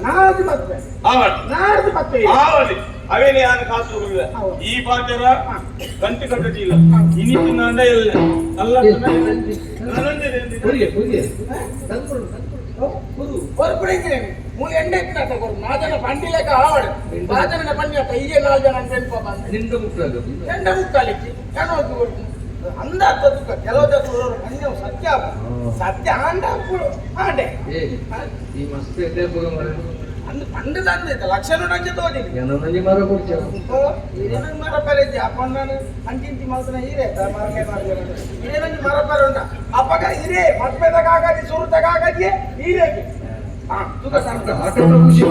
ನಾದು ಮತ್ತೆ ಆವಡಿ ನಾದು ಮತ್ತೆ ಆವಡಿ ಅವೇನೇ ಯಾರು ಕಾಸು ಹೋಗಿಲ್ಲ ಹೌದು. ಈ ಪಾತ್ರ ಗಂಟೆ ಕಟ್ಟದಿಲ್ಲ ಇನ್ನಿತ್ತು ನಂಡ ಇಲ್ಲ ಅಲ್ಲ ಪುರಿಗೆ ಪುರಿಗೆ ஒரு பிடிக்கிறேன் மூணு எண்ணெய் இருக்கிறாங்க ஒரு நாஜன பண்டிலேக்க ஆவடு நாஜன பண்ணியாட்ட இங்கே 4 ಜನ ನೆನಪ ಬಂದ ನಿಂದ ಮುಟ್ಟಾಗ ಎಂಡ ಮುಕ್ಕಾಲಿಕ್ಕೆ ಏನೋದು ಕೊಡ್ತು ಅಂದ ತತ್ತುಕ ಕೆಲವು ಅನ್ಯ ಸತ್ಯ ಸತ್ಯ ಆಂಡ ಆಂಡೆ ಏ ಈ ಮಸ್ತ್ ಎದೆ ಬಗ ಮರ ಅಂದ ಪಂಡ ತಂದೆ ಲಕ್ಷಣ ನಂಗೆ ತೋದಿ ಏನೋ ನಂಗೆ ಮರ ಕೊಡ್ತೀಯ ಇರೇನ ಮರ ಪರೆಜಿ ಅಪ್ಪನ ನಾನು ಅಂಚಿಂಚಿ ಮಾತನ ಇರೆ ಮರಕೆ ಮಾಡ್ತಾರೆ ಇರೇನ ಮರ ಪರ ಉಂಟ ಅಪ್ಪಗ ಇರೆ ಮತ್ಮೆದಾಗ ಆಗಾದಿ ಸುರುತಗ ಆಗಾದಿ ಇರೇಕೆ ಹಾ ತುಕ ಸಂತ ಆಟ ಖುಷಿ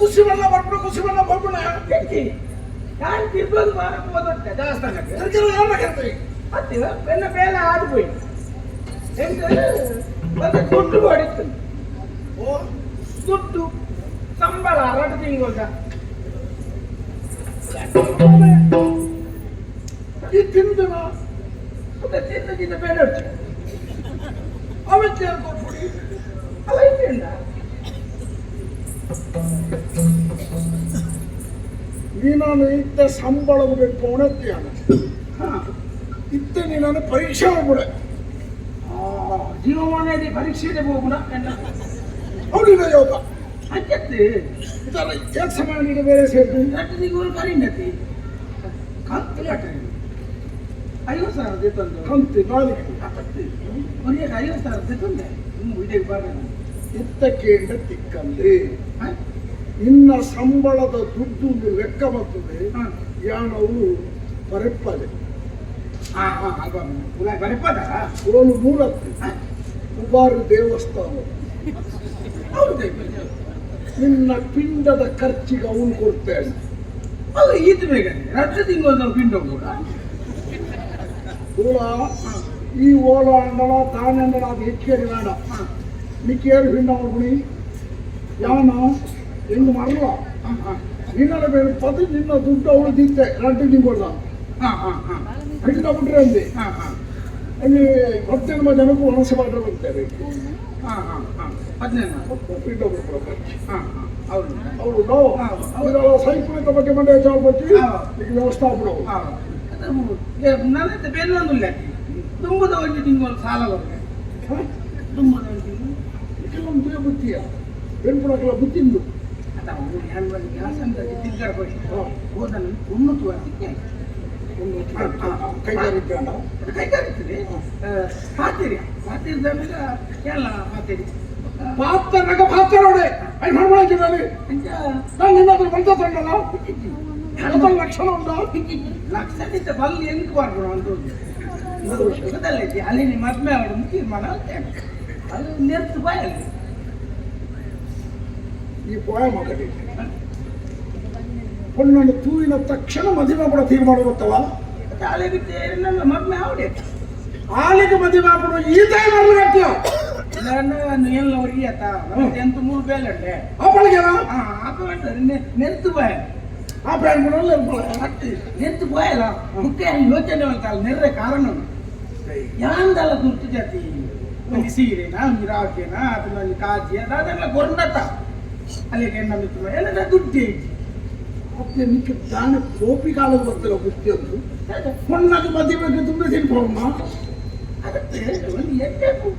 ಖುಷಿ ಬಣ್ಣ ಬರ್ಬಿಡು ಖುಷಿ ಬಣ್ಣ ಬರ್ಬಿಡ ನಾನು ತಿರ್ಬೋದು ಮಾರಕ್ಕೆ ಹೋದೊಟ್ಟೆ ದೇವಸ್ಥಾನಕ್ಕೆ ಏನಾಗಿರ್ತೀವಿ ಹತ್ತಿರ ಬೆನ್ನ ಬೇಲೆ ಆಡ್ಬೋಯ್ ಎಂತ ಮತ್ತೆ ದುಡ್ಡು ಹೊಡಿತು ಓ ದುಡ್ಡು ಸಂಬಳ 2 ತಿಂಗಳ ಈ ತಿಂದಿನ ಮತ್ತೆ ತಿಂದ ಬೇಡ ಅವಕ್ಕೆ ಕೊಟ್ಬಿಡಿ ಅಲ್ಲ ಇದ್ದೇನ ನೀನಾನು ಇದ್ದ ಸಂಬಳದ ಬೇಕು ಉಣತ್ತೀಯಾನ ಇತ್ತ ನೀನಾನು ಪರೀಕ್ಷೆ ಮಾಡ್ಬಿಡೆ ಜೀವಮಾನದಿ ಪರೀಕ್ಷೆಗೆ ಹೋಗುಣ ಅವನಿನ ಯೋಗ ಅಂಚತ್ತೆ ಇದರ ಏಕ ಸಮಯ ಬೇರೆ ಸೇರ್ತು 2 ತಿಂಗಳು ಕರಿಂಡತಿ ಕಂತು ಲಟ್ರಿ 50,000 ದೇತಂದು ಕಂತು ನಾಲಿಗೆ ಒಳ್ಳೆ 50,000 ದೇತಂದೆ ವಿಡಿಯೋಗೆ ಬರೋಣ ಇತ್ತಕ್ಕೆ ತಿಕ್ಕಂದ್ರೆ ಇನ್ನ ಸಂಬಳದ ದುಡ್ಡು ಲೆಕ್ಕ ಬರ್ತದೆ ಯಾನವು ಬರೆಪ್ಪದೆ ಬರೆಪದ ಓಲು ಮೂರತ್ತು ಉಬಾರು ದೇವಸ್ಥಾನ ನಿನ್ನ ಪಿಂಡದ ಖರ್ಚಿಗೆ ಅವನು ಕೊಡ್ತೇನೆ ಅದು ಈತು ಬೇಗ 2 ತಿಂಗಳು ಪಿಂಡ ಕೂಡ ಓಲ ಈ ಓಲ ಅಂಡಳ ತಾನಂಡಳ ಅದು ಹೆಚ್ಚೇರಿ ಬೇಡ ಮಿಕ್ಕೇರು ಪಿಂಡ ಮಾಡ್ಬಿಡಿ ಯಾನ ಹೆಂಗ್ ಮಾಡಲ್ಲ ನಿನ್ನ ಬೇರೆ ಪದ ನಿನ್ನ ದುಡ್ಡು ಅವಳು ದಿತ್ತೆ 2 ತಿಂಗಳ ಬಿಟ್ಕೊಂಡ್ಬಿಟ್ರೆ ಅಂದೆ ಅಲ್ಲಿ 10 ಜನಕ್ಕೂ ಮನಸ್ಸು ಮಾಡ್ರೆ ಬರ್ತಾರೆ ಅವರು ಸೈಕಲ್ ಬಗ್ಗೆ ಮಂಡ್ಯ ಚಾಲ್ ಬಚ್ಚಿ ಈಗ ವ್ಯವಸ್ಥಾಪನ ನನ್ನ ಬೇರೆ ತುಂಬದ 1 ತಿಂಗಳು ಸಾಲ ಬರ್ತದೆ ತುಂಬದ 1 ತಿಂಗಳು ಕೆಲವೊಂದು ಬುತ್ತಿಯ ಬೆನ್ಪುಡಕ್ಕೆಲ್ಲ ಬುತ್ತಿಂದು ಕೈಗಾರಿಕೆ ಕೈಗಾರಿಕೆ ಪಾತಿರಿ ಪಾತಿರಿದಾಗ ಎಲ್ಲ ಪಾತಿರಿ ಪಾತ್ರನಾಗ ಪಾತ್ರ ನೋಡಿ ಅಲ್ಲಿ ಮಾಡ್ಕೊಂಡಿದ್ದಾನೆ ನಾನು ನಿನ್ನಾದ್ರೂ ಬಂದ ತಂಡಲ್ಲ ಲಕ್ಷಣ ಉಂಟಾ ಲಕ್ಷದಿಂದ ಬಲ್ಲಿ ಎಂಕ್ ಬರ್ಬೋದು ಅಂತ ಸುಖದಲ್ಲೈತಿ ಅಲ್ಲಿ ನಿಮ್ಮ ಮದ್ಮೆ ಅವರು ತೀರ್ಮಾನ ಅದು ನೆರ್ತು ಬಾಯಲ್ಲಿ ಈ ಪೋಯ ಮಾತಾಡಿ ಹೊಣ್ಣನ್ನು ತೂವಿನ ತಕ್ಷಣ ಮದುವೆ ಕೂಡ ತೀರ್ಮಾನ ಗೊತ್ತಲ್ಲ ಅಲ್ಲಿಗೆ ನನ್ನ ಮದ್ಮೆ ಅವಡೆ ಆಲಿಗೆ ಮದುವೆ ಹಾಕೊಂಡು ಈ ತಾಯಿ ಮಾಡಲು ಕಟ್ಟಿಯ ನಾನು ಎಲ್ಲ ಹೊರಿಯತ್ತ ಎಂತ 3 ಬೇಲೆ ಉಂಟೆ ಆ ಪಳಗೆನ ಅಪ್ಪ ನೆರ್ತು ಬಾಯ ಆ ಬ್ಯಾಂಗ್ಳೂರಲ್ಲಿ ನೆರ್ತು ಬಾಯಲ್ಲ ಮುಖ್ಯ ಯೋಚನೆ ಮಾಡ್ತಾಳೆ ನೆರ್ರೆ ಕಾರಣ ಯಾಂದಲ್ಲ ಗುರ್ತು ಜಾತಿ ಒಂದು ಸೀರೆನಾ ಒಂದು ರಾಖಿನಾ ಅದನ್ನ ಒಂದು ಕಾಜಿ ಅದೆಲ್ಲ ಕೊಂಡತ್ತ ಅಲ್ಲಿಗೆ ಹೆಣ್ಣ ಮಿತ್ರ ಎಲ್ಲ ದುಡ್ಡು ಐತಿ ಮತ್ತೆ ನಿಕ್ಕೆ ದಾನ ಕೋಪಿ ಕಾಲದ ಬರ್ತಿಲ್ಲ ಬುತ್ತಿಯೊಂದು ಹೊಣ್ಣದು ಮದುವೆಗೆ ತುಂಬ ತಿನ್ಬೋಮ್ಮ ಅದಕ್ಕೆ ಒಂದು ಎಟ್ಟೆಕು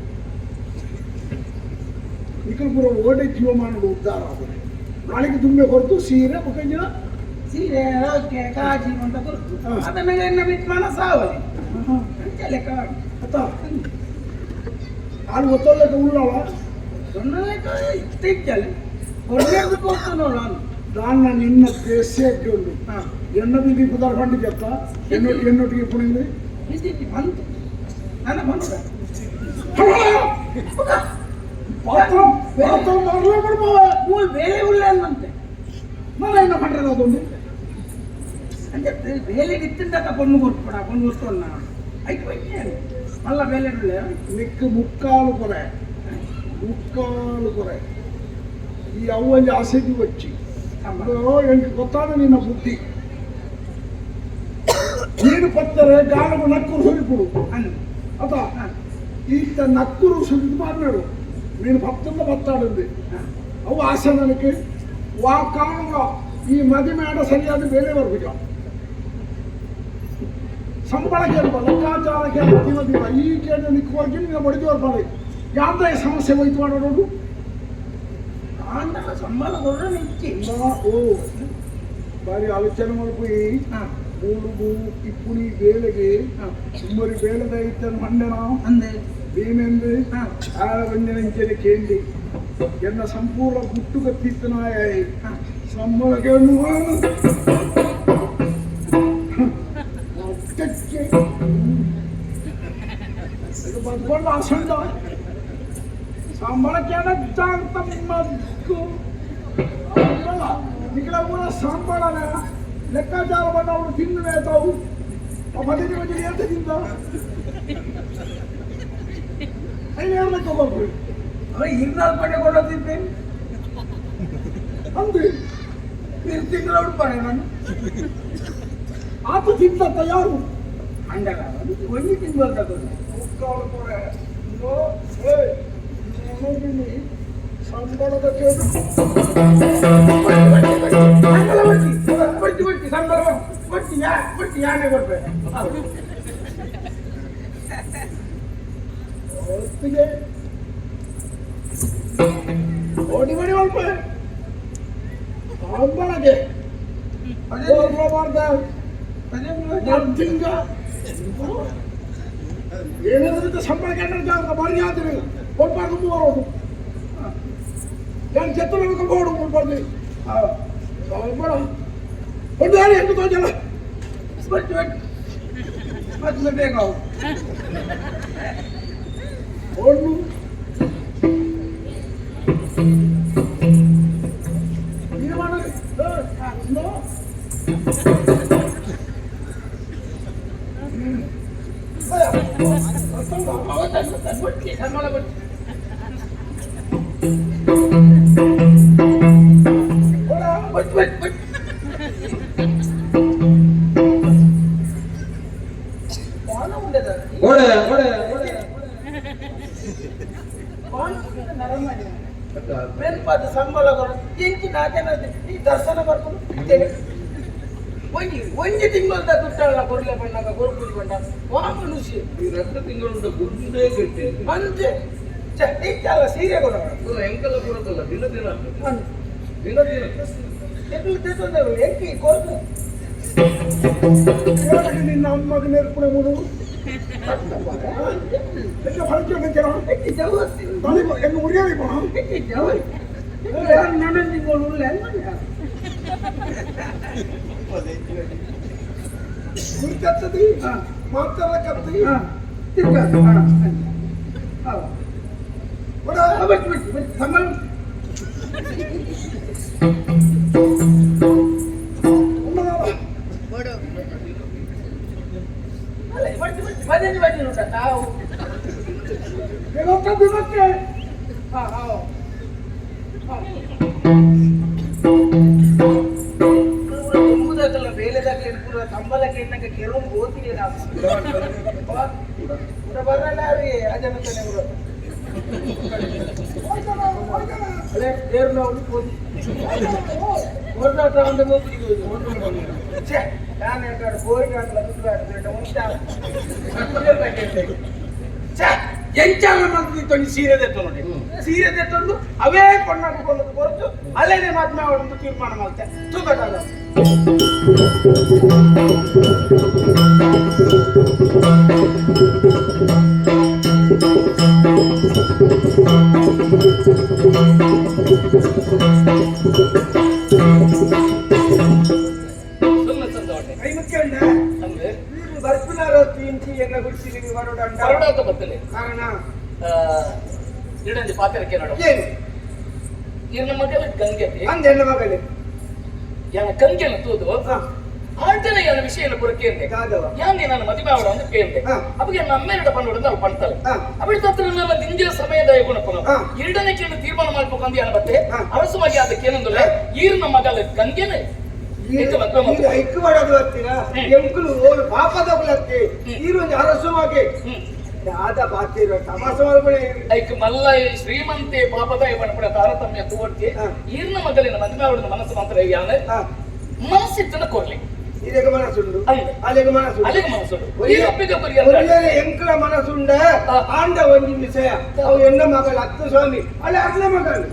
ನಿಖಲ್ ಪೂರ ಓಡೆ ಜೀವಮಾನದ ಉದ್ಧಾರ ಆಗುತ್ತೆ ನಾಳೆಗೆ ತುಂಬೆ ಹೊರತು ಸೀರೆ ಮುಖಂಜಿನ ಸೀರೆ ರಾಖಿ ಕಾಜಿ ಅಂತ ಕೊಡ್ತು ಅದನ್ನ ಹೆಣ್ಣ ಮಿತ್ರ ಮನ ಸಾವಲಿ ಲೆಕ್ಕ ಅತ್ತ ಅಲ್ಲಿ ಗೊತ್ತಲ್ಲಕ್ಕೆ ಉಳ್ಳವ ಸೊನ್ನ ಲೆಕ್ಕ ಇತ್ತಿಚ್ಚಲ್ಲಿ ಹೊರಗೆ ಕೊಡ್ತು ನೋಡು ನಾನು దాన్ని నిన్న చేసేటి ఉండు ఎన్నది దిప్పుతారు పండి చెప్తా ఎన్నోటికి ఇప్పుడు ಬಂತು ನನ್ನ ಬಂತು ಪಾತ್ರ ಮರಲೇ ಬಿಡ್ಬೋದ ಮೂಲ ಬೇಲೆ ಉಳ್ಳ ಅನ್ನಂತೆ ಮನೆ என்ன பண்றது ಅದೊಂದು అంటే ಬೇಲೆ ಇತ್ತಿಂದ పొన్ను కొట్టుకోడా పొన్ను కొట్టుకున్నా అయిపోయింది మళ్ళా ಬೇಲೆ ఉళ్ళ ನಿಕ್ಕು ಮುಕ್ಕಾಲು ಕೊರೆ ಈ ಅವ್ವಲ್ಲಿ ಆಸೆಗೆ వచ్చి எனக்கு ಗೊತ್ತಾದ ನಿನ್ನ ಬುದ್ಧಿ ನೀನು ಪತ್ತರೆ ಗಾಳವು ನಕ್ಕರು ಸುರಿಪುಡು ಅದ ಈತ ನಕ್ಕರು ಸುರಿದು ಮಾತನಾಡು నేను భక్తుల్లో బతాడింది అవు ఆసనానికి వా కారణంగా ఈ మది మేడ సరియాದ ಬೇರೆ ವರ್ಗ ಸಂಬಳಕ್ಕೆ ಲೆಕ್ಕಾಚಾರಕ್ಕೆ ದಿನ ಈ ಕೇಂದ್ರ ನಿಕ್ಕುವಾಗಿ ನೀವು ಬಡಿದವ್ರು ಬಾರಿ ಯಾವ್ದೇ ಸಮಸ್ಯೆ ಹೋಯ್ತು ಮಾಡೋದು ಸಂಬಳ ಕೊಡ್ರೆ ನಿಚ್ಚಿ ಓ ಬಾರಿ ಆಲೋಚನೆ ಮಾಡ್పోయి ಮೂಡುಗು ಇಪ್ಪುನಿ ಬೇಲೆಗೆ ಸುಮ್ಮರಿ ಬೇಲದ ಇತ್ತನ್ನು ಮಂಡನ ಅಂದೆ భీమేంది ఆడవంజనించిన కేంద్రి ఎన్న సంపూర్ణ గుట్టుగా తీస్తున్నాయి సమ్మలకే బతుకోండి అసంట సంబಳకేన జాగ్రత్త ఇక్కడ కూడా సంబಳనే లెక్కాచారం పడ్డప్పుడు తిండి వేతావు ఆ 10 రోజులు ఎంత తిందా ಇರ್ನಾಲ್ ಪಡೆ ಕೊಡೋದಿದ್ದೆ ಅಂದ್ರೆ ನೀವು ತಿಂಗಳು ಪಡೆ ನಾನು ಆತ ತಿಂತ ಯಾರು ಅಂಡಗ ಒಂದು ತಿಂಗಳು ತಗೊಂಡು ಸಂಬಳದ ಬಟ್ಟಿ ಸಂಬಳ ಬಟ್ಟಿ ಯಾನೆ ಕೊಡ್ಬೇಕು ಓಡಿ ಮಾಡಿ ಒಲ್ಪ ಸಂಬಳಗೆ ಏನಾದ್ರೂ ಸಂಬಳಕ್ಕೆ ಮರ್ಯಾದೆ ಕೊಡ್ಬಾರ್ದು ಬರೋದು ನಾನು ಚೆತ್ತ ಬೋಡು ಕೊಡ್ಬಾರ್ದು ಸಂಬಳ ಒಂದು ಯಾರು ಹೆಂಗೆ ತೋಜಲ್ಲ ಮತ್ತೆ ಬೇಕಾವು ಒಂದು ಇದು ಮಾಡೋದು ಸಂಬಳ ಬಟ್ಟಿ ಮೇಲ್ಪಾದ ಸಂಬಳ ಎಂಚಿ ನಾಲ್ಕೇನದು ಈ ದರ್ಶನ ಬರ್ಕೊಂಡು ಒಂಜಿ ತಿಂಗಳದ ದುಡ್ಡಲ್ಲ ಕೊಡ್ಲೆ ಬಣ್ಣಾಗ ಕೊಡ್ಬಿಟ್ಟು ಬಂಡ ವಾ ಮನುಷ್ಯ ಈ 2 ತಿಂಗಳಿಂದ ಗುಡ್ಡೇ ಕಟ್ಟಿ ಅಂತೆ ಇತ್ತಲ್ಲ ಸೀರೆ ಕೊಡ ಎಂಕಲ ಕೊಡೋದಲ್ಲ ದಿನ ಎಂಕಿ ಕೊಡ್ತು ನಿನ್ನ ಅಮ್ಮಗೆ ನೇರ್ಪುಣೆ ಮೂಡು எங்க முடியாது போனோம் கத்தது மாத்திர கத்து சம்பளம் பதினஞ்சு வட்டி ನಾವು ದಿನಕ್ಕೆ ತುಂಬುದಾಗಲ್ಲ ಬೇಲೆದಾಗಲಿ ಪೂರ ಸಂಬಳಕ್ಕೆ ಎನ್ನಕ್ಕೆ ಕೆಲವು ಓದ್ತೀನಿ ನಾವು ಬರಲ್ಲ ರೀ ಅಜನತನೆ ಅದೇ ದೇವ್ರನ್ನ ಓದಿ ಓದಾಟ ಒಂದು ಹೋಗ್ತೀವಿ ನಾನು ಹೇಳ್ತಾರೆ ಗೋರಿ ಕಾಣಲ್ಲ ಎಂಚಾಲ ಮಂತ್ರಿ ಸೀರೆ ತೆತ್ತು ನೋಡಿ ಸೀರೆ ತೆತ್ತೊಂದು ಅವೇ ಕೊಂಡಾಕೊಂಡು ಹೊರತು ಅಲ್ಲೇನೆ ಮಾತ್ಮೆ ಒಂದು ತೀರ್ಮಾನ ಮಾಡ್ತೆ ತೂಕಟ್ಟಲ್ಲ ಕೈ ಮುಚ್ಕೊಂಡ ಬರ್ಪಿನಾರ ಇಂಚಿ ಎನ್ನ ಗುಡಿಸಿ ಮಾಡೋಡ ಕಾರಣ ಇಡಂದಿ ಪಾತ್ರಕ್ಕೆ ನೋಡು ಏನು ಇನ್ನ ಮಗಳ ಗಂಗೆತೆ ಅಂದ ಹೆಣ್ಣು ಮಗಳೇ ಯಾನ ಕಂಗೆನ ತೂದು ಆಂಟನೆ ಯಾನ ವಿಷಯನ ಪುರ ಕೇಂದೆ ಕಾದವ ಯಾನ್ ನನ್ನ ಮದುವೆ ಅವಳ ಅಂತ ಕೇಂದೆ ಅವಾಗ ನಮ್ಮೆರಡ ಪನ್ನೋಡ ನಾವು ಪಣ್ತಲೆ ಅವಳ ತತ್ರ ನನ್ನ ದಿಂಜಿನ ಸಮಯದ ಗುಣಪನ ಎರಡನೇ ಕೇಳಿ ತೀರ್ಮಾನ ಮಾಡ್ಬೇಕು ಅಂತ ಯಾನ ಬತ್ತೆ ಅರಸು ಮಗೆ ಅದಕ್ಕೆ ಏನಂದ್ರೆ ಈರ್ನ ಮಗಳ ಗಂಗೆನೆ ಐಕ್ಯ ಮಾಡೋದು ಬರ್ತೀರಾ ಎಂಕುಲು ಓಳು ಪಾಪದೊಳಕ್ಕೆ ಈರೊಂದು ಅರಸುವಾಗಿ ಆದ ಬಾತಿರೋ ತಮಾಸ ಮಾಡ್ಕೊಳ್ಳಿ ಐಕ್ ಮಲ್ಲ ಶ್ರೀಮಂತೆ ಪಾಪದ ಇವನ ತಾರತಮ್ಯ ತೋರ್ತಿ ಈರ್ನ ಮಗಳಿನ ಮದುವೆ ಅವಳ ಮನಸ್ಸು ಮಾತ್ರ ಯಾನ ಮನಸ್ಸಿತ್ತನ ಕೊರ್ಲಿ ಇದಕ್ಕೆ ಮನಸ್ಸುಂಡು ಅಲ್ಲಿಗೆ ಮನಸ್ಸುಂಡು ಅಲ್ಲಿಗೆ ಮನಸ್ಸುಂಡು ಈ ಒಪ್ಪಿಗೆ ಪರಿಯಂತ ಎಂಕಲ ಮನಸ್ಸುಂಡ ಆಂಡ ಒಂದು ವಿಷಯ ಅವು ಎನ್ನ ಮಗಳ ಹತ್ತು ಸ್ವಾಮಿ ಅಲ್ಲಿ ಅಣ್ಣ ಮಗಳು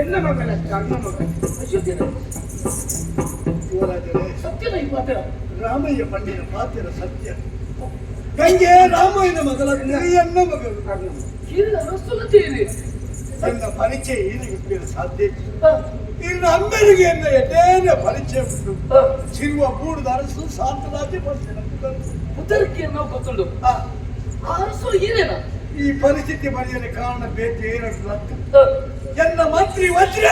ಎನ್ನ ಮಗಳ ಅಣ್ಣ ಮಗಳು ಸತ್ಯನ ಈ ಪಾತ್ರ ರಾಮಯ್ಯ ಪಂಡಿನ ಪಾತ್ರ ಸತ್ಯ ಗಂಗೆ ರಾಮಯ್ಯನ ಮಗಳ ಎನ್ನ ಮಗಳು ಕೀರಿದ ಅರಸುಲತೀರಿ ನನ್ನ ಪರಿಚಯ ಏನಿಗೆ ಸಾಧ್ಯ ಇನ್ನು ಅಮ್ಮೆರಿಗೆ ಎಟೇನ ಪರಿಚಯ ಬಿಟ್ಟು ಸಿರುವ ಬೂಡದ ಅರಸು ಶಾಂತರಾಜ್ಯ ಉತ್ತರಕ್ಕೆ ನಾವು ಗೊತ್ತುಂಡು ಆ ಅರಸು ಏನೇನ ಈ ಪರಿಸ್ಥಿತಿ ಬರೆಯಲು ಕಾರಣ ಬೇಕೆ ಏನಂತ ಎನ್ನ ಮಂತ್ರಿ ವಜ್ರ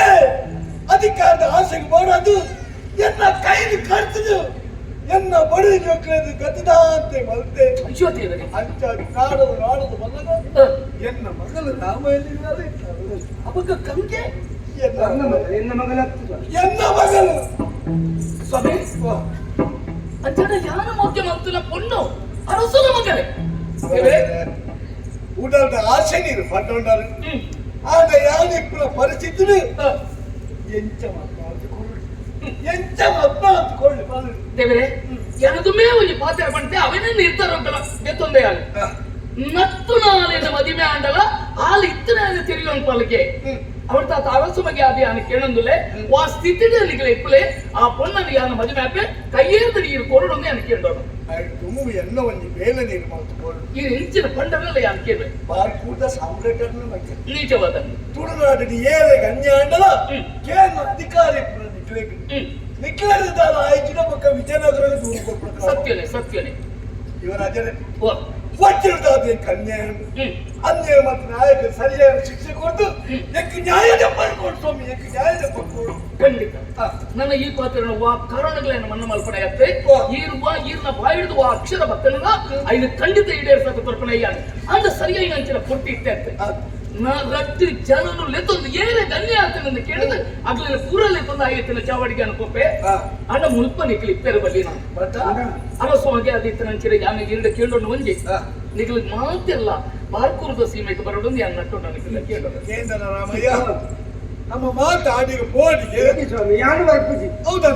ಅಧಿಕಾರದ ಆಸೆಗೆ ಮಾಡೋದು ಎನ್ನ ಕೈದು ಕರ್ತದು ಎನ್ನ ಬಡ ಜೋಕ್ಳದು ಗತದಾಂತೆ ಮಲ್ತೆ ಅಂಚ ನಾಡದು ಮಗನ ಎನ್ನ ಮಗಳು ರಾಮಾಯಣ ಅವಾಗ ಗಂಗೆ ಎನ್ನ ಮಗಳು ಸ್ವಾಮಿ ಅಂಚಡ ಯಾನ ಮೋಗ್ಯ ಮಂತುಲ ಪೊಣ್ಣು ಅರಸುಲ ಮಗನೇ ಊಟದ ಆಸೆ ನೀರು ಪಟ್ಟೊಂಡರು ಆಗ ಯಾನಿಕ್ಕುಲ ಪರಿಸ್ಥಿತಿ ಎಂಚ ಮಾತನಾಡಿಕೊಳ್ಳಿ ದೇವರೇ எனதுமே ஒரு பாத்திர பண்ணிட்டு அவனே நிறுத்தறோங்கள ಬೇತೊಂದೆಯಾಗ ನತ್ತು ನಾಲಿನ ಮದಿಮೆ ಆಂಡಲ ಆಲ್ ಇತ್ತನೆ ತಿಳಿಯೋನ್ ಪಾಲಕ್ಕೆ ಅವಳ ತಾತ ಅರಸು ಮಗೆ ಆದಿ ಅನ ಕೇಳಂದುಲೆ ವಾ ಸ್ಥಿತಿದಲ್ಲಿ ಇಪ್ಪಲೆ ಆ ಪೊಣ್ಣನ ಯಾನ ಮದಿಮೆ ಆಪೆ ಕೈಯೇರ್ದು ನೀರು ಕೊರಡೊಂದೆ ಅನ ಕೇಳೋಣ ತುಮು ಎನ್ನ ಒಂದು ಬೇಲೆ ನೀರು ಮಾಡ್ಕೊಂಡು ಈ ಇಂಚಿನ ಪಂಡವೆಲ್ಲ ಯಾನ ಕೇಳ್ವೆ ಬಾರ್ಕೂಟ ಸಾಮ್ರಾಟನ ಬಗ್ಗೆ ನೀಚವಾದ ತುಳುನಾಡಿನ ಏಳೆ ಗಣ್ಯಾಂಡಲ ಕೇಂದ್ರ ಅಧಿಕಾರಿ ನಿಖಿಲದ ಆಯ್ಕೆನ ಪಕ್ಕ ವಿಜಯನಗರದ ದೂರ ಸತ್ಯನೇ ಸತ್ಯನೇ ಇವರ ಅಜನೆ ವಜ್ರದಾದ ಕನ್ಯಾ ಅನ್ಯಾಯ ಮತ್ತು ನಾಯಕ ಸರಿಯಾದ ಶಿಕ್ಷೆ ಕೊಟ್ಟು ಎಕ್ಕೆ ನ್ಯಾಯದ ಬರ್ಕೊಂಡು ಸ್ವಾಮಿ ಎಕ್ಕೆ ನ್ಯಾಯದ ಬರ್ಕೊಂಡು ಖಂಡಿತ ನನ್ನ ಈ ಪಾತ್ರ ವಾ ಕಾರಣಗಳನ್ನ ಮನ್ನ ಮಲ್ಪನೆ ಆಗುತ್ತೆ ಈರ್ನ ಬಾಯಿಡ್ದು ವಾ ಅಕ್ಷರ ಭಕ್ತನ ಐದು ಖಂಡಿತ ಈಡೇರಿಸಕ ತರ್ಪಣೆ ಅಯ್ಯಾನ ಅಂದ ಸರಿಯಾಗಿ ಅಂಚಿನ ಕೊಟ್ಟಿ ಇತ್ತೆ ನಾ ರಟ್ಟಿ ಜನನು ಲೆತ್ತೊಂದು ಏನೇ ಗಣ್ಯ ಆಗ್ತದೆ ಕೇಳಿದ್ರೆ ಅಗ್ಲಿನ ಪೂರಲ್ಲಿ ತಂದು ಆಗಿತ್ತಿನ ಚಾವಡಿಗೆ ಅನ್ಕೋಪೆ ಅಣ್ಣ ಮುಲ್ಪ ನಿಕ್ಲಿ ಇಪ್ಪೇರು ಬಲ್ಲಿ ನಾನು ಅರಸೋಗೆ ಅದಿತ್ತು ನಂಚಿರ ಯಾನ ಎರಡು ಕೇಳೋಣ ಒಂಜಿ ನಿಗ್ಲಿಗೆ ಮಾತಿಲ್ಲ ಬಾರ್ಕೂರದ ಸೀಮೆಗೆ ಬರೋದು ಯಾನ್ ನಟ್ಟೋಣ ನಿಕ್ಲಿಲ್ಲ ಕೇಳೋಣ ಕೇಂದ್ರ ರಾಮಯ್ಯ ನಮ್ಮ ಮಾತಾಡಿಗೆ ಬೋಡಿಗೆ ಸ್ವಾಮಿ ಯಾನು ಬರ್ಪುಜಿ ಹೌದಾ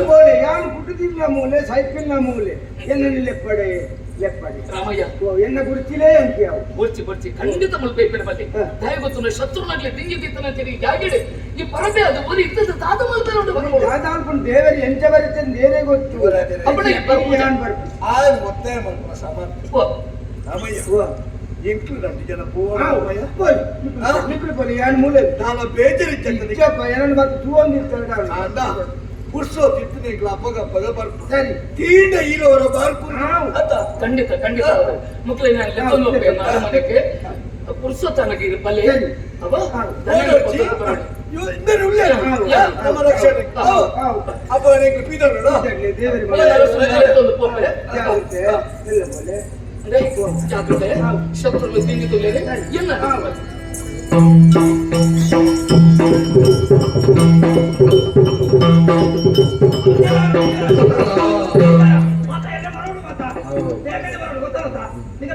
ಬೋಲೆ ಯಾನು ಕುಟುದಿಲ್ಲ ಮೂಲೆ ಸೈಕಲ್ನ ಮೂಲೆ ಎನ್ನ ಲೆಪ್ಪಡೆ ಲೆಪ್ಪಡೆ ರಾಮಯ್ಯ ಎನ್ನ ಗುರುತಿಲೇ ಅಂತ್ಯಾವು ಬರ್ಚಿ ಖಂಡಿತ ಮುಲ್ಪ ಇಪ್ಪೇರು ಬಲ್ಲಿ ದಯ ಗೊತ್ತು ಶತ್ರುನಾಗ್ಲಿ ತಿಂಗಿದ್ದಿತ್ತನ ತಿರುಗಿ ಜಾಗಿಡೆ ಈ ಪರಬೆ ಅದು ಒಂದು ಇತ್ತದ ತಾತ ಮುಲ್ಪ ಉಂಟು ಬರಬಹುದು ಯಾದಾನ್ಕೊಂಡು ದೇವರು ಎಂಚ ಬರುತ್ತೆ ದೇವರೇ ಗೊತ್ತು ಯಾನು ಬರ್ಪುಜಿ ಆಗ ಒತ್ತಾಯ ಮಾಡ್ಕೊ ಸಾಮಾನ್ಯ ರಾಮಯ್ಯ ಎಂಟು ಗಂಟೆ ಜನ ನಿಕ್ಕಳು ಯಾನು ಮೂಲೆ ನಾನು ಬೇಜಾರಿದ್ದ ಎರಡು ಮತ್ತು ತೂವೊಂದಿರ್ತಾರೆ ಅಂದ ಪುರ್ಸೋ ತಿತ್ತನೆ ಅಪ್ಪಗ ಪಗ ಬರ್ಕು ಸರಿ ತೀಂಡ ಇರೋರ ಬಾರ್ಕು ಖಂಡಿತ ಖಂಡಿತ ಮುಕ್ಲೆ ನಾನು ಲೆಕ್ಕೊಂಡು ಹೋಗ್ಬೇಕು ಮನೆಗೆ ಪುರ್ಸೋತನಗೆ ಬಲೆ ಅವ ನಮ್ಮ ರಕ್ಷಣೆ ಅಪ್ಪ ನನಗೆ ಪೀದಗಳು ಜಾಗ್ರತೆ ಶತ್ರುಗಳು ತಿಂದಿದ್ದು ಎಲ್ಲ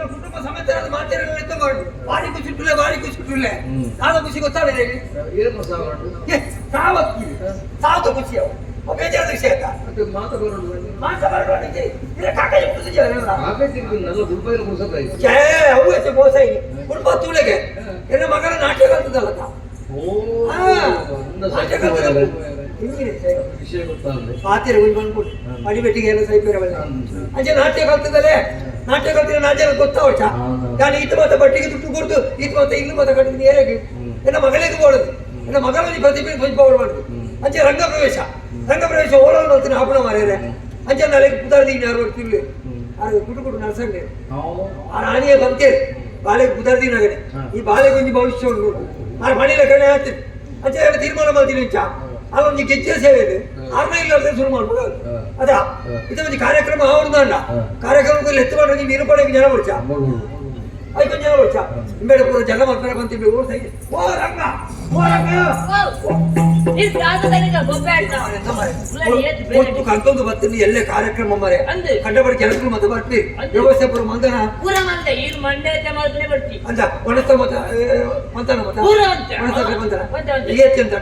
ಕುಟುಂಬ ಸಮೇತ ಬಾಡಿ ಖುಷಿ ಸಾಲ ಖುಷಿ ಗೊತ್ತಾಗಲಿಲ್ಲ ಏನು ಸಾವತ್ತು ಖುಷಿ ಬೇಜಾರದ ವಿಷಯ ಮೋಸ ಕುಟುಂಬ ತುಳಿಗೆ ಎನ್ನ ಮಗನ ನಾಟ್ಯ ಕಲ್ತದಲ್ಲ ವಿಷಯ ಗೊತ್ತಾಗಲಿ ಪಾತಿರ ಬಂದ್ಬಿಟ್ಟು ಅಡಿಬೆಟ್ಟಿಗೆ ಎಲ್ಲ ಸೈಪೇರವಲ್ಲ ಅಂಚೆ ನಾಟ್ಯ ಕಲ್ತದಲ್ಲೇ ನಾಟ್ಯ ಕಲ್ತಿನ ನಾಟ್ಯ ಗೊತ್ತಾವಚ್ಚ ನಾನು ಇಟ್ಟು ಮತ್ತೆ ಬಟ್ಟಿಗೆ ತುಟ್ಟು ಕೊಡ್ತು ಇಟ್ಟು ಮತ್ತೆ ಇನ್ನು ಮತ್ತೆ ಕಟ್ಟಿದ ನೇರಾಗಿ ಎನ್ನ ಮಗಳಿಗೆ ಬೋಳದು ಎನ್ನ ಮಗಳ ಪ್ರತಿಭೆ ಕೊಂಚ ಮಾಡುದು ಅಂಚೆ ರಂಗಪ್ರವೇಶ ಓಲಲ್ಲಿ ನೋಡ್ತೀನಿ ಹಬ್ಬನ ಮಾರ್ಯಾರೆ ಅಂಚೆ ನಾಳೆ ಪುತಾರದಿ ಯಾರು ಬರ್ತಿರ್ಲಿ ಅದು ಕುಟು ನಡ್ಸಂಗೆ ಆ ರಾಣಿಯ ಬಂತೇಳಿ ಬಾಲೆಗೆ ಕುದರ್ದಿನಾಗನೆ ಈ ಬಾಲೆಗೆ ಒಂದು ಭವಿಷ್ಯ ಉಂಟು ಆ ಮನೆಯ ಕಡೆ ಹೇಳ್ತೀನಿ ಅಂತ ಹೇಳಿ ತೀರ್ಮಾನ ಮಾಡ್ತೀನಿ ಇಂಚ ಅಲ್ಲೊಂದು ಗೆಜ್ಜೆ ಸೇವೆ ಇದೆ ಆರ್ನ ಇಲ್ಲಾರ್ದೆ ಶುರು ಮಾಡ್ಬೋದು ಅದಾ ಇದು ಒಂದು ಕಾರ್ಯಕ್ರಮ ಅವ್ರದಲ್ಲ ಕಾರ್ಯಕ್ರಮದಲ್ಲಿ ಎತ್ತು ಮಾಡೋದು ನಿರೂಪಣೆಗೆ ಜನ ಬರ್ಚ ಐದು ಜನ ಬರ್ಚ ಬೇಡ ಪೂರ ಜನ ಮಾಡ್ತಾರೆ ಬಂತೀವಿ ಓ ಸೈಡ್ ಓ ರಂಗ ಒಟ್ಟು ಕಂತೊಂದು ಬರ್ತೀನಿ ಎಲ್ಲೇ ಕಾರ್ಯಕ್ರಮ ಮರೆ ಕಂಡಪಡಿ ಕೆಲಸಗಳು ಮತ್ತೆ ಬರ್ತೀವಿ ವ್ಯವಸ್ಥೆ ಪೂರ ಮಂದನ ಅಂತ ಒಣಸ್ತ ಮತ ಮಂತನ ಮತ ಮಂತನ ಏತಿ ಅಂತ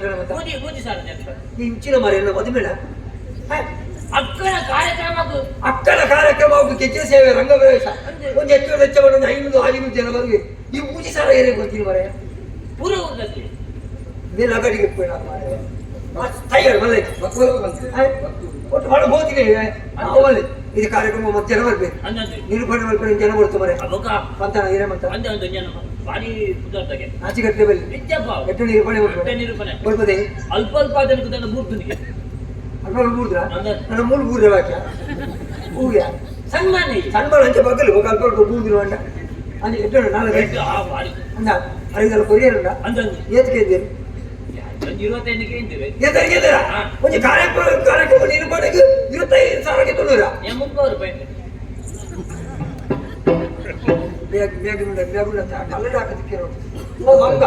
ಇಂಚಿನ ಮರೆ ಮದುಮೇಳ ಅಕ್ಕನ ಕಾರ್ಯಕ್ರಮ ಗೆಜ್ಜೆ ಸೇವೆ ರಂಗ ಪ್ರವೇಶ ಒಂದು ಹೆಚ್ಚು ವೆಚ್ಚವನ್ನು 500-600 ಜನ ಬಂದ್ವಿ ಈ ಪೂಜೆ ಸಾರ ಏನೇ ಗೊತ್ತೀನಿ ಮರೆ ಪೂರ ಊರಲ್ಲಿ ನೀನು ಅಗಡಿಗೆ ಟೈಗರ್ ಮಲ್ಲ ಒಟ್ಟು ಭಾಳ ಹೋಗ್ತೀನಿ ಅವಲ್ಲಿ ಇದು ಕಾರ್ಯಕ್ರಮ ಮತ್ತೆ ಜನ ಬರ್ಬೇಕು ನಿರೂಪಣೆ ಮಾಡ್ಕೊಂಡು ಜನ ಬರ್ತು ಮರೆ ಮಂತನ ಏನೇ ಮಂತ ಆಚೆಗಟ್ಟೆ ಬಲ್ಲಿ ಎಷ್ಟು ನಿರೂಪಣೆ ಬರ್ಬೋದೇ ಅಲ್ಪ ಅಲ್ಪ ಅದನ್ನು ಮೂರ್ತಿನಿಗೆ ಅಲ್ವ ಮೂರ್ದ್ರ ನನ್ನ ಮೂರು ಮೂರ್ರೆ ವಾಕ್ಯ ಹೂಗ್ಯ ಸನ್ಮಾನ ಅಂಚೆ ಬಗ್ಗಲು ಹೋಗಿ ಅಲ್ಪ ಅಲ್ಪ ಮೂರ್ದಿನ ಅಂಡ ಅಂದ್ರೆ ಎಷ್ಟು 4 ಅಂದ 5 ಕೊರಿಯರ್ ಅಂದ ಏತಕ್ಕೆ ಇದ್ದೀರಿ 25ಕ್ಕೆ ಇದ್ದೇವೆ ಒಂದು ಕಾರ್ಯಕ್ರಮ ನಿರೂಪಣೆಗೆ 25,000ಕ್ಕೆ ತೊಂದರೆ 30 ರೂಪಾಯಿ ಕಲ್ಲಡ ಹಾಕದಿಕ್ಕೆ ಹಂಗ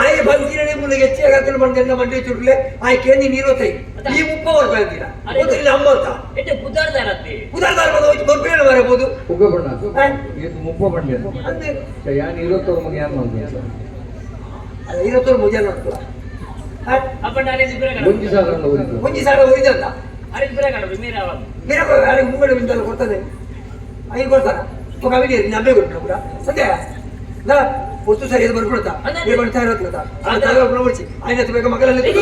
ಆಯ್ ಬಂದಿರೇ ಮುಂದೆ ಹೆಚ್ಚಾಗ ಬಂದ ಮಂಡಿ ಚುಡ್ಲೆ ಆಯ್ ಕೇಂದಿ 25 ಈ 30 ರೂಪಾಯಿ ಅಂತೀರ ಇಲ್ಲಿ 50 ಕುದಾರ್ದಾರ ಬಂದು ಬರ್ಬೇಡ ಬರಬಹುದು ಉಗ್ಗಬಣ್ಣ ಇದು ಮುಪ್ಪ ಬಣ್ಣ ಯಾನ್ 20 ಮಗ ಯಾನ್ ಮಾಡ್ತಾರೆ 20 ಮುಜೆ ನೋಡ್ತು ಒಂಜಿ ಸಾಲ ಉಳಿದಲ್ಲ ಬೇರೆ ಮುಂಗಡೆ ಬಿಂದಲ್ಲ ಕೊಡ್ತದೆ ಐದು ಕೊಡ್ತಾರ ಕವಿಗೆ ನಬ್ಬೆ ಕೊಟ್ಟು ಕೂಡ ಸದ್ಯ ಒಟ್ಟು ಸರಿ ಇದು ಬರ್ಕೊಡ್ತಾ ಬರ್ತಾ ಇರತ್ತ ನೋಡಿಸಿ ಆಯ್ನ ಬೇಗ ಮಗಲಲ್ಲಿ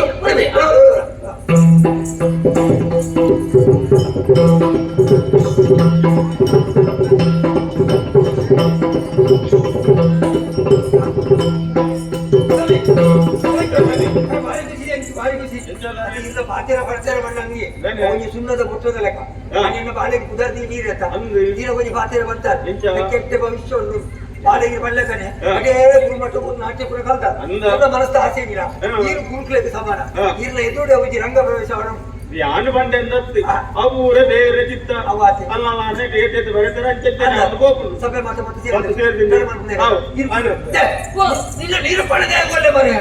ಸುಣ್ಣದ ಪುಟ್ಟದ ಲೆಕ್ಕ ಬಾಳೆಗೆ ಕುದರ್ದಿ ನೀರತ್ತ ನೀರ ಕೊಂಚ ಪಾತ್ರೆ ಬರ್ತಾರೆ ಕೆಟ್ಟ ಭವಿಷ್ಯ ಉಂಟು ಬಾಳೆಗೆ ಬಳ್ಳಕನೆ ಅದೇ ಗುರುಮಟ್ಟ ನಾಟ್ಯ ಪುರ ಕಲ್ತ ಮನಸ್ಸು ಆಸೆ ಇಲ್ಲ ನೀರು ಕುರುಕ್ಲೆಗೆ ಸಮಾನ ನೀರಿನ ಎದುರು ಅವಧಿ ರಂಗ ಪ್ರವೇಶ ಯಾನು ಬಂಡೆ ಅವರ ಬೇರೆ ಚಿತ್ತ ಸಭೆ ನೀರು ಪಡೆದೇ ಒಳ್ಳೆ ಮರೆ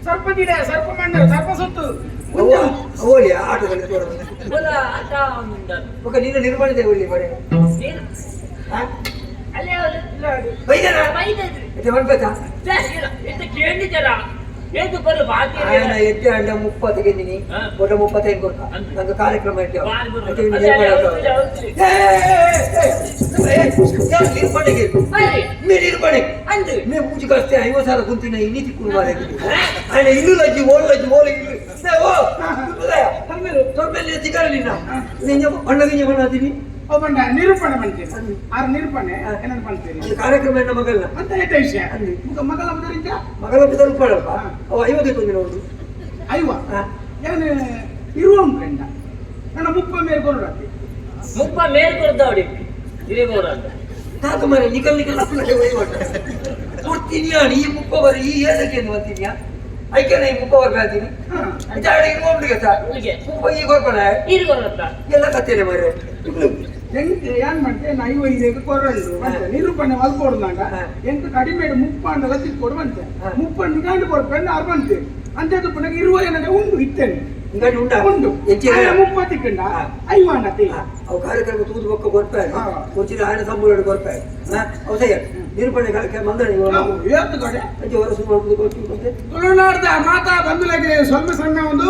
ಸರ್ಪದಿಡೆ ಸರ್ಪ ಮಂಡ ಸರ್ಪ ಸುತ್ತು ಆಟದಲ್ಲಿ ನೀನು ನಿರ್ಮಾಣಿದೆ ಒಳ್ಳೆ ಮರೆ ಎಟ್ಟೆ ಅಂಡ 30 ಗೆಂದಿನಿ ಒಟ್ಟ 35 ಕೊಡ್ತಾ ನಂಗೆ ಕಾರ್ಯಕ್ರಮ ನಿರ್ಪಣೆ ಮೇ ಪೂಜೆ ಕಷ್ಟೇ 50,000 ಕುಂತಿನ ಇನ್ನಿ ತಿಕ್ಕು ఆయన ఇల్లు లజ్జి ఓళ్ళు లజ్జి ఓళ్ళు ఇల్లు ತೊಂಬಲ್ಲಿ ತಿಗಾರ ನಿನ್ನ ಅಣ್ಣಗೆ ತಿನಿ ಒಬ್ಬಂಡ ನಿರೂಪಣೆ ಮಾಡ್ತೀನಿ ಆರು ನಿರೂಪಣೆ ಏನಾದ್ರು ಮಾಡ್ತೀನಿ ಕಾರ್ಯಕ್ರಮ ಹೆಣ್ಣ ಮಗಲ್ಲ ಅಂತ ಏಟ ವಿಷಯ ಮಗಲ ಬದಲಿಂದ ಮಗಲ ಬದಲ್ಪಡಪ್ಪ ಅವ 50 ತೊಂದಿನ ಒಂದು ಅಯ್ಯವ ಏನು ಇರುವ ಫ್ರೆಂಡ ನನ್ನ ಮುಪ್ಪ ಮೇಲ್ಕೊಳ್ರಿ ಮುಪ್ಪ ಮೇಲ್ಕೊಳ್ದವಡಿ ಹಿರೇಗೌಡ ಅಂತ ತಾಕ ಮರೆ ನಿಕಲ್ ಅಪ್ಪಲಕ್ಕೆ ಒಯ್ಯವಾಟ ಕೊಡ್ತೀನಿ ಈ ಮುಪ್ಪ ಬರಿ ಈ ಏಸಕ್ಕೆ ಏನು ಅಂತೀನಿಯಾ ಐಕೆನ ಈ ಮುಪ್ಪ ಬರ್ತೀನಿ ಜಾಡಿ ಇರುವೊಬ್ಳಿಗೆ ಸರ್ ಮುಪ್ಪ ಈಗ ಹೊರಪಣ ಎಲ್ಲ ಕತ್ತೇನೆ ಮರೆ ಏನ್ ಮಾಡ್ತೆ ನಾ 5 ಕೊರಳು ನಿರೂಪಣೆ ಮಲ್ಕೊಡ್ದಾಗ ಎಂತ ಕಡಿಮೆ ಮುಪ್ಪ ಅಂತ ಲತ್ತಿದ್ ಕೊಡುವಂತೆ ಮುಪ್ಪ ನಿಗಾಂಡು ಕೊಡ್ಕೊಂಡು ಅವ್ರು ಬಂತೆ ಅಂತದ್ದು ಪುನಃ ಇರುವ ಏನಾದ್ರೆ ಉಂಟು ಇತ್ತೇನೆ ಉಂಟು ಮುಪ್ಪ ತಿಕ್ಕಂಡ ಐವಾನತೆ ಅವು ಕಾರ್ಯಕ್ರಮ ತೂದು ಪಕ್ಕ ಬರ್ತಾರೆ ಕೊಚ್ಚಿದ ಆಯನ ಸಂಬಳ ಬರ್ತಾರೆ ಅವು ಸಹ ನಿರೂಪಣೆ ಮಂದಣಿ ತುಳುನಾಡ್ದ ಮಾತಾ ಬಂಧುಲಗೆ ಸ್ವಲ್ಪ ಸಣ್ಣ ಒಂದು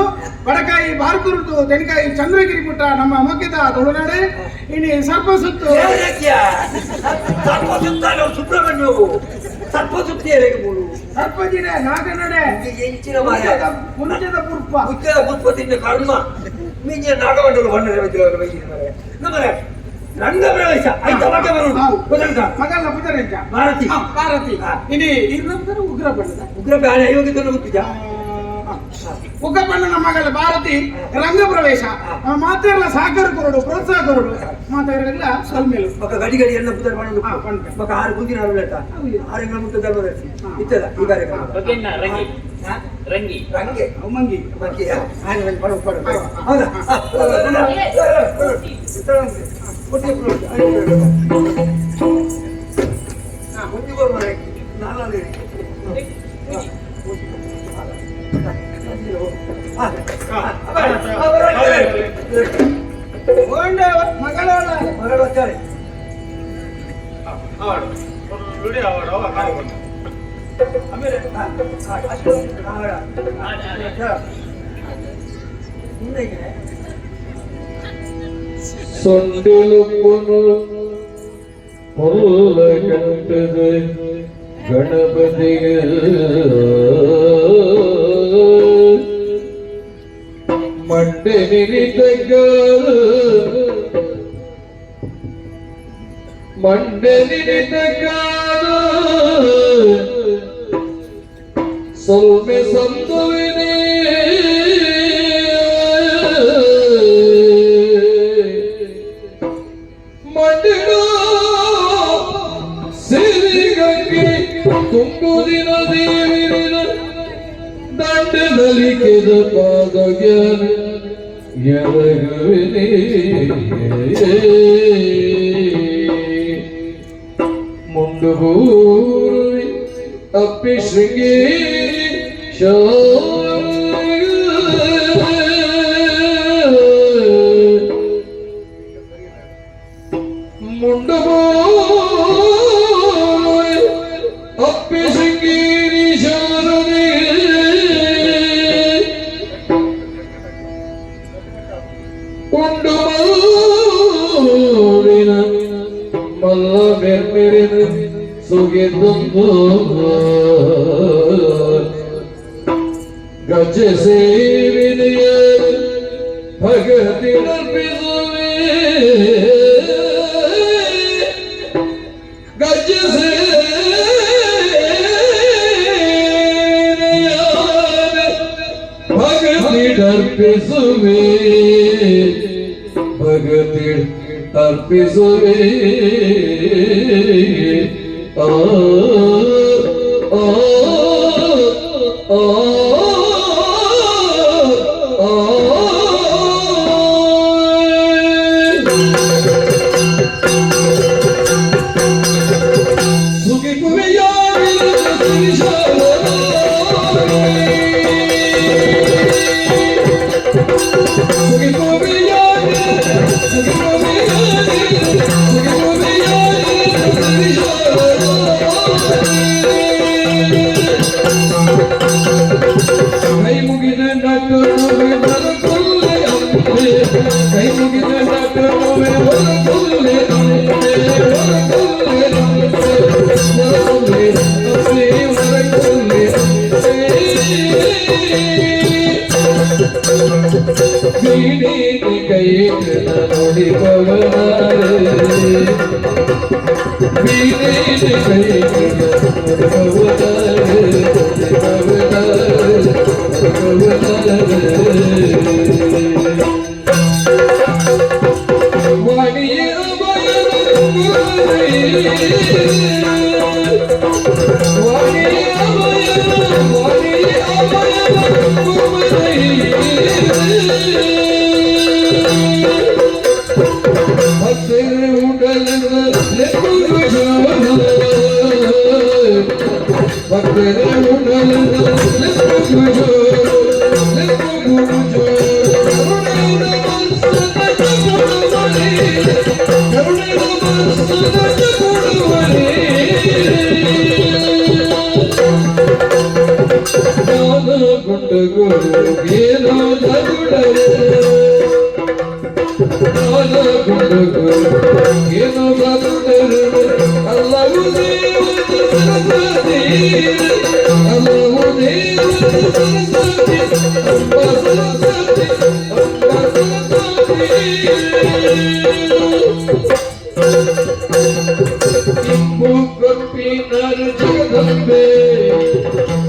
ಬಡಕಾಯಿ ಬಾರ್ಕುರುದು ತೆನಕಾಯಿ ಚಂದ್ರಗಿರಿ ಪುಟ್ಟ ನಮ್ಮ ಮಗ್ಗಿದ ತುಳುನಾಡೆ ಇನಿ ಸರ್ಪ ಸುತ್ತು ಸುಬ್ರಹ್ಮಣ್ಯ ಸರ್ಪ ಸುತ್ತಿ ಸರ್ಪಜಿಡೆ ನಾಗನಡೆ ಎಂಚಿನ ಮುಂಚದ ಪುರ್ಪ ಮುಚ್ಚದ ಪುಷ್ಪತಿಂದ ಕರ್ಮ ಮಿಂಜ ನಾಗಮಂಡಲ ಬಣ್ಣ ನಮ್ಮನೆ ರಂಗ ಪ್ರವೇಶ ಮಗಲ್ಲ ಪುದರೆಂಚ ಭಾರತಿ ಇನಿ ಇನ್ನೊಂದು ಉಗ್ರ ಬಣ್ಣದ ಉಗ್ರ ಬ್ಯಾಳೆ 5 ಗೊತ್ತಿದ್ದ ಉಗ್ಗಪ್ಪಣ್ಣನ ಮಗಳ ಭಾರತಿ ರಂಗ ಪ್ರವೇಶ ಮಾತೆಲ್ಲ ಸಾಕರು ಕೊರಡು ಪ್ರೋತ್ಸಾಹ ಕೊರಡು ಮಾತೆಲ್ಲ ಸಲ್ಮೇಲು ఒక గడి గడి అన్న పుత్ర పనులు ఒక 6 గుంజిన అరులట 6 గంటల ముందు ధర్మదర్శి ఇచ్చదా ఈ కార్యక్రమం ಬಗೆನ್ನ ರಂಗಿ ರಂಗಿ రంగే ಮಂಗಿ మంచి ఆయన పడు పడు అవునా ముందు కూడా నాలుగు ಮಗಳೋಳ మగడు వచ్చారు ఆవాడు లుడి ఆవాడు అవ కావడు ಸೊಂಡಿಲುಪ್ಪುನು ಮುಲ್ಲ ಕಂಟದ ಗಣಪತಿಗೆ ಮಂಡೆ ನಿರಿತಗ ಮಂಡೆ ನಿರಿತಗ ಸೊಲ್ಮೆ ಸಂತುವಿನೇ ಮಂಡಿನ ಸಿರಿಗಂಗೆ ತುಂಬುದಿನ ದೇವಿನ ದಂಡದಲ್ಲಿ ಕೆದ ಪಾದಜ್ಞಾನ ಎರಗುವಿನೇ ಮುಂಡು ಪೂರ್ವಿ ಅಪ್ಪಿ ಶೃಂಗೇರಿ ಮುಂಡು ಪೂರ್ವಿ ಅಪ್ಪಿ ಶೃಂಗೇರಿ ಶಾರದೆ ಉಂಡು ಮಲ್ಲಿನ ಮಲ್ಲ ಬೆರ್ಮೆರಿನ ಸುಗಿದ್ದು ಗಜ ಸೇವಿನೆಯ ಭಗತಿ ನರ್ಪಿಸುವೆ ಗಜ ಸೇನೆಯ ಭಗತಿ ನರ್ಪಿಸುವೆ ಭಗತಿ ಅರ್ಪಿಸುವೆ ಆ ಆ ಆ ಕೈ ಮುಗಿದ ಡಾಕ್ಟರ್ ಕೈ ಮುಗಿದ ಡಾಕ್ಟರ್ ಕೈ ನೋಡಿ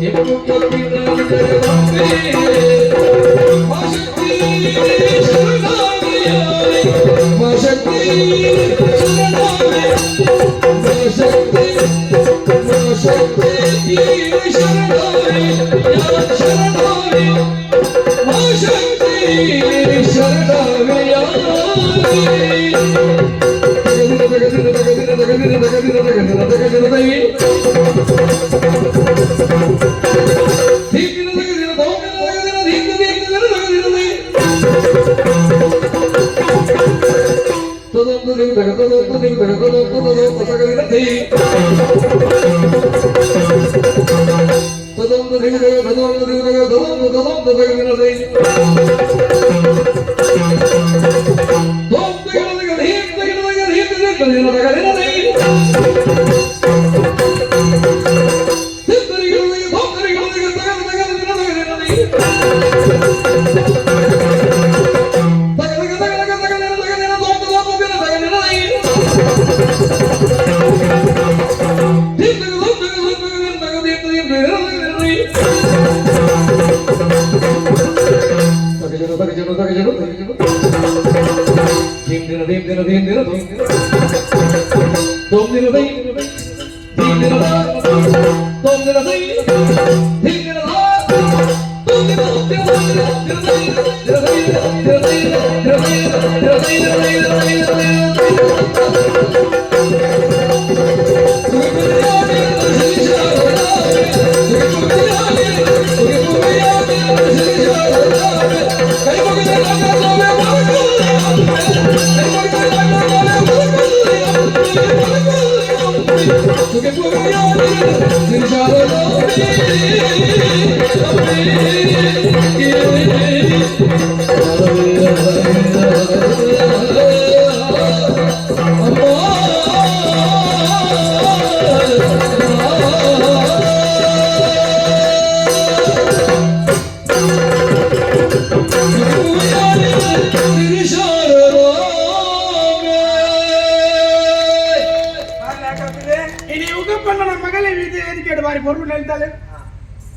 ಎಪ್ಪು ಕೊಟ್ಟಿದ ಮಂತ್ರಿ ಮಾಶಕ್ತಿ ಶರಣಾಲಯ ಮಾಶಕ್ತಿ ಶರಣಾಲಯ ಮಾಶಕ್ತಿ ಶರಣಾಲಯ ಶರಣಾಲಯ ಮಾಶಕ್ತಿ ಶರಣಾಲಯ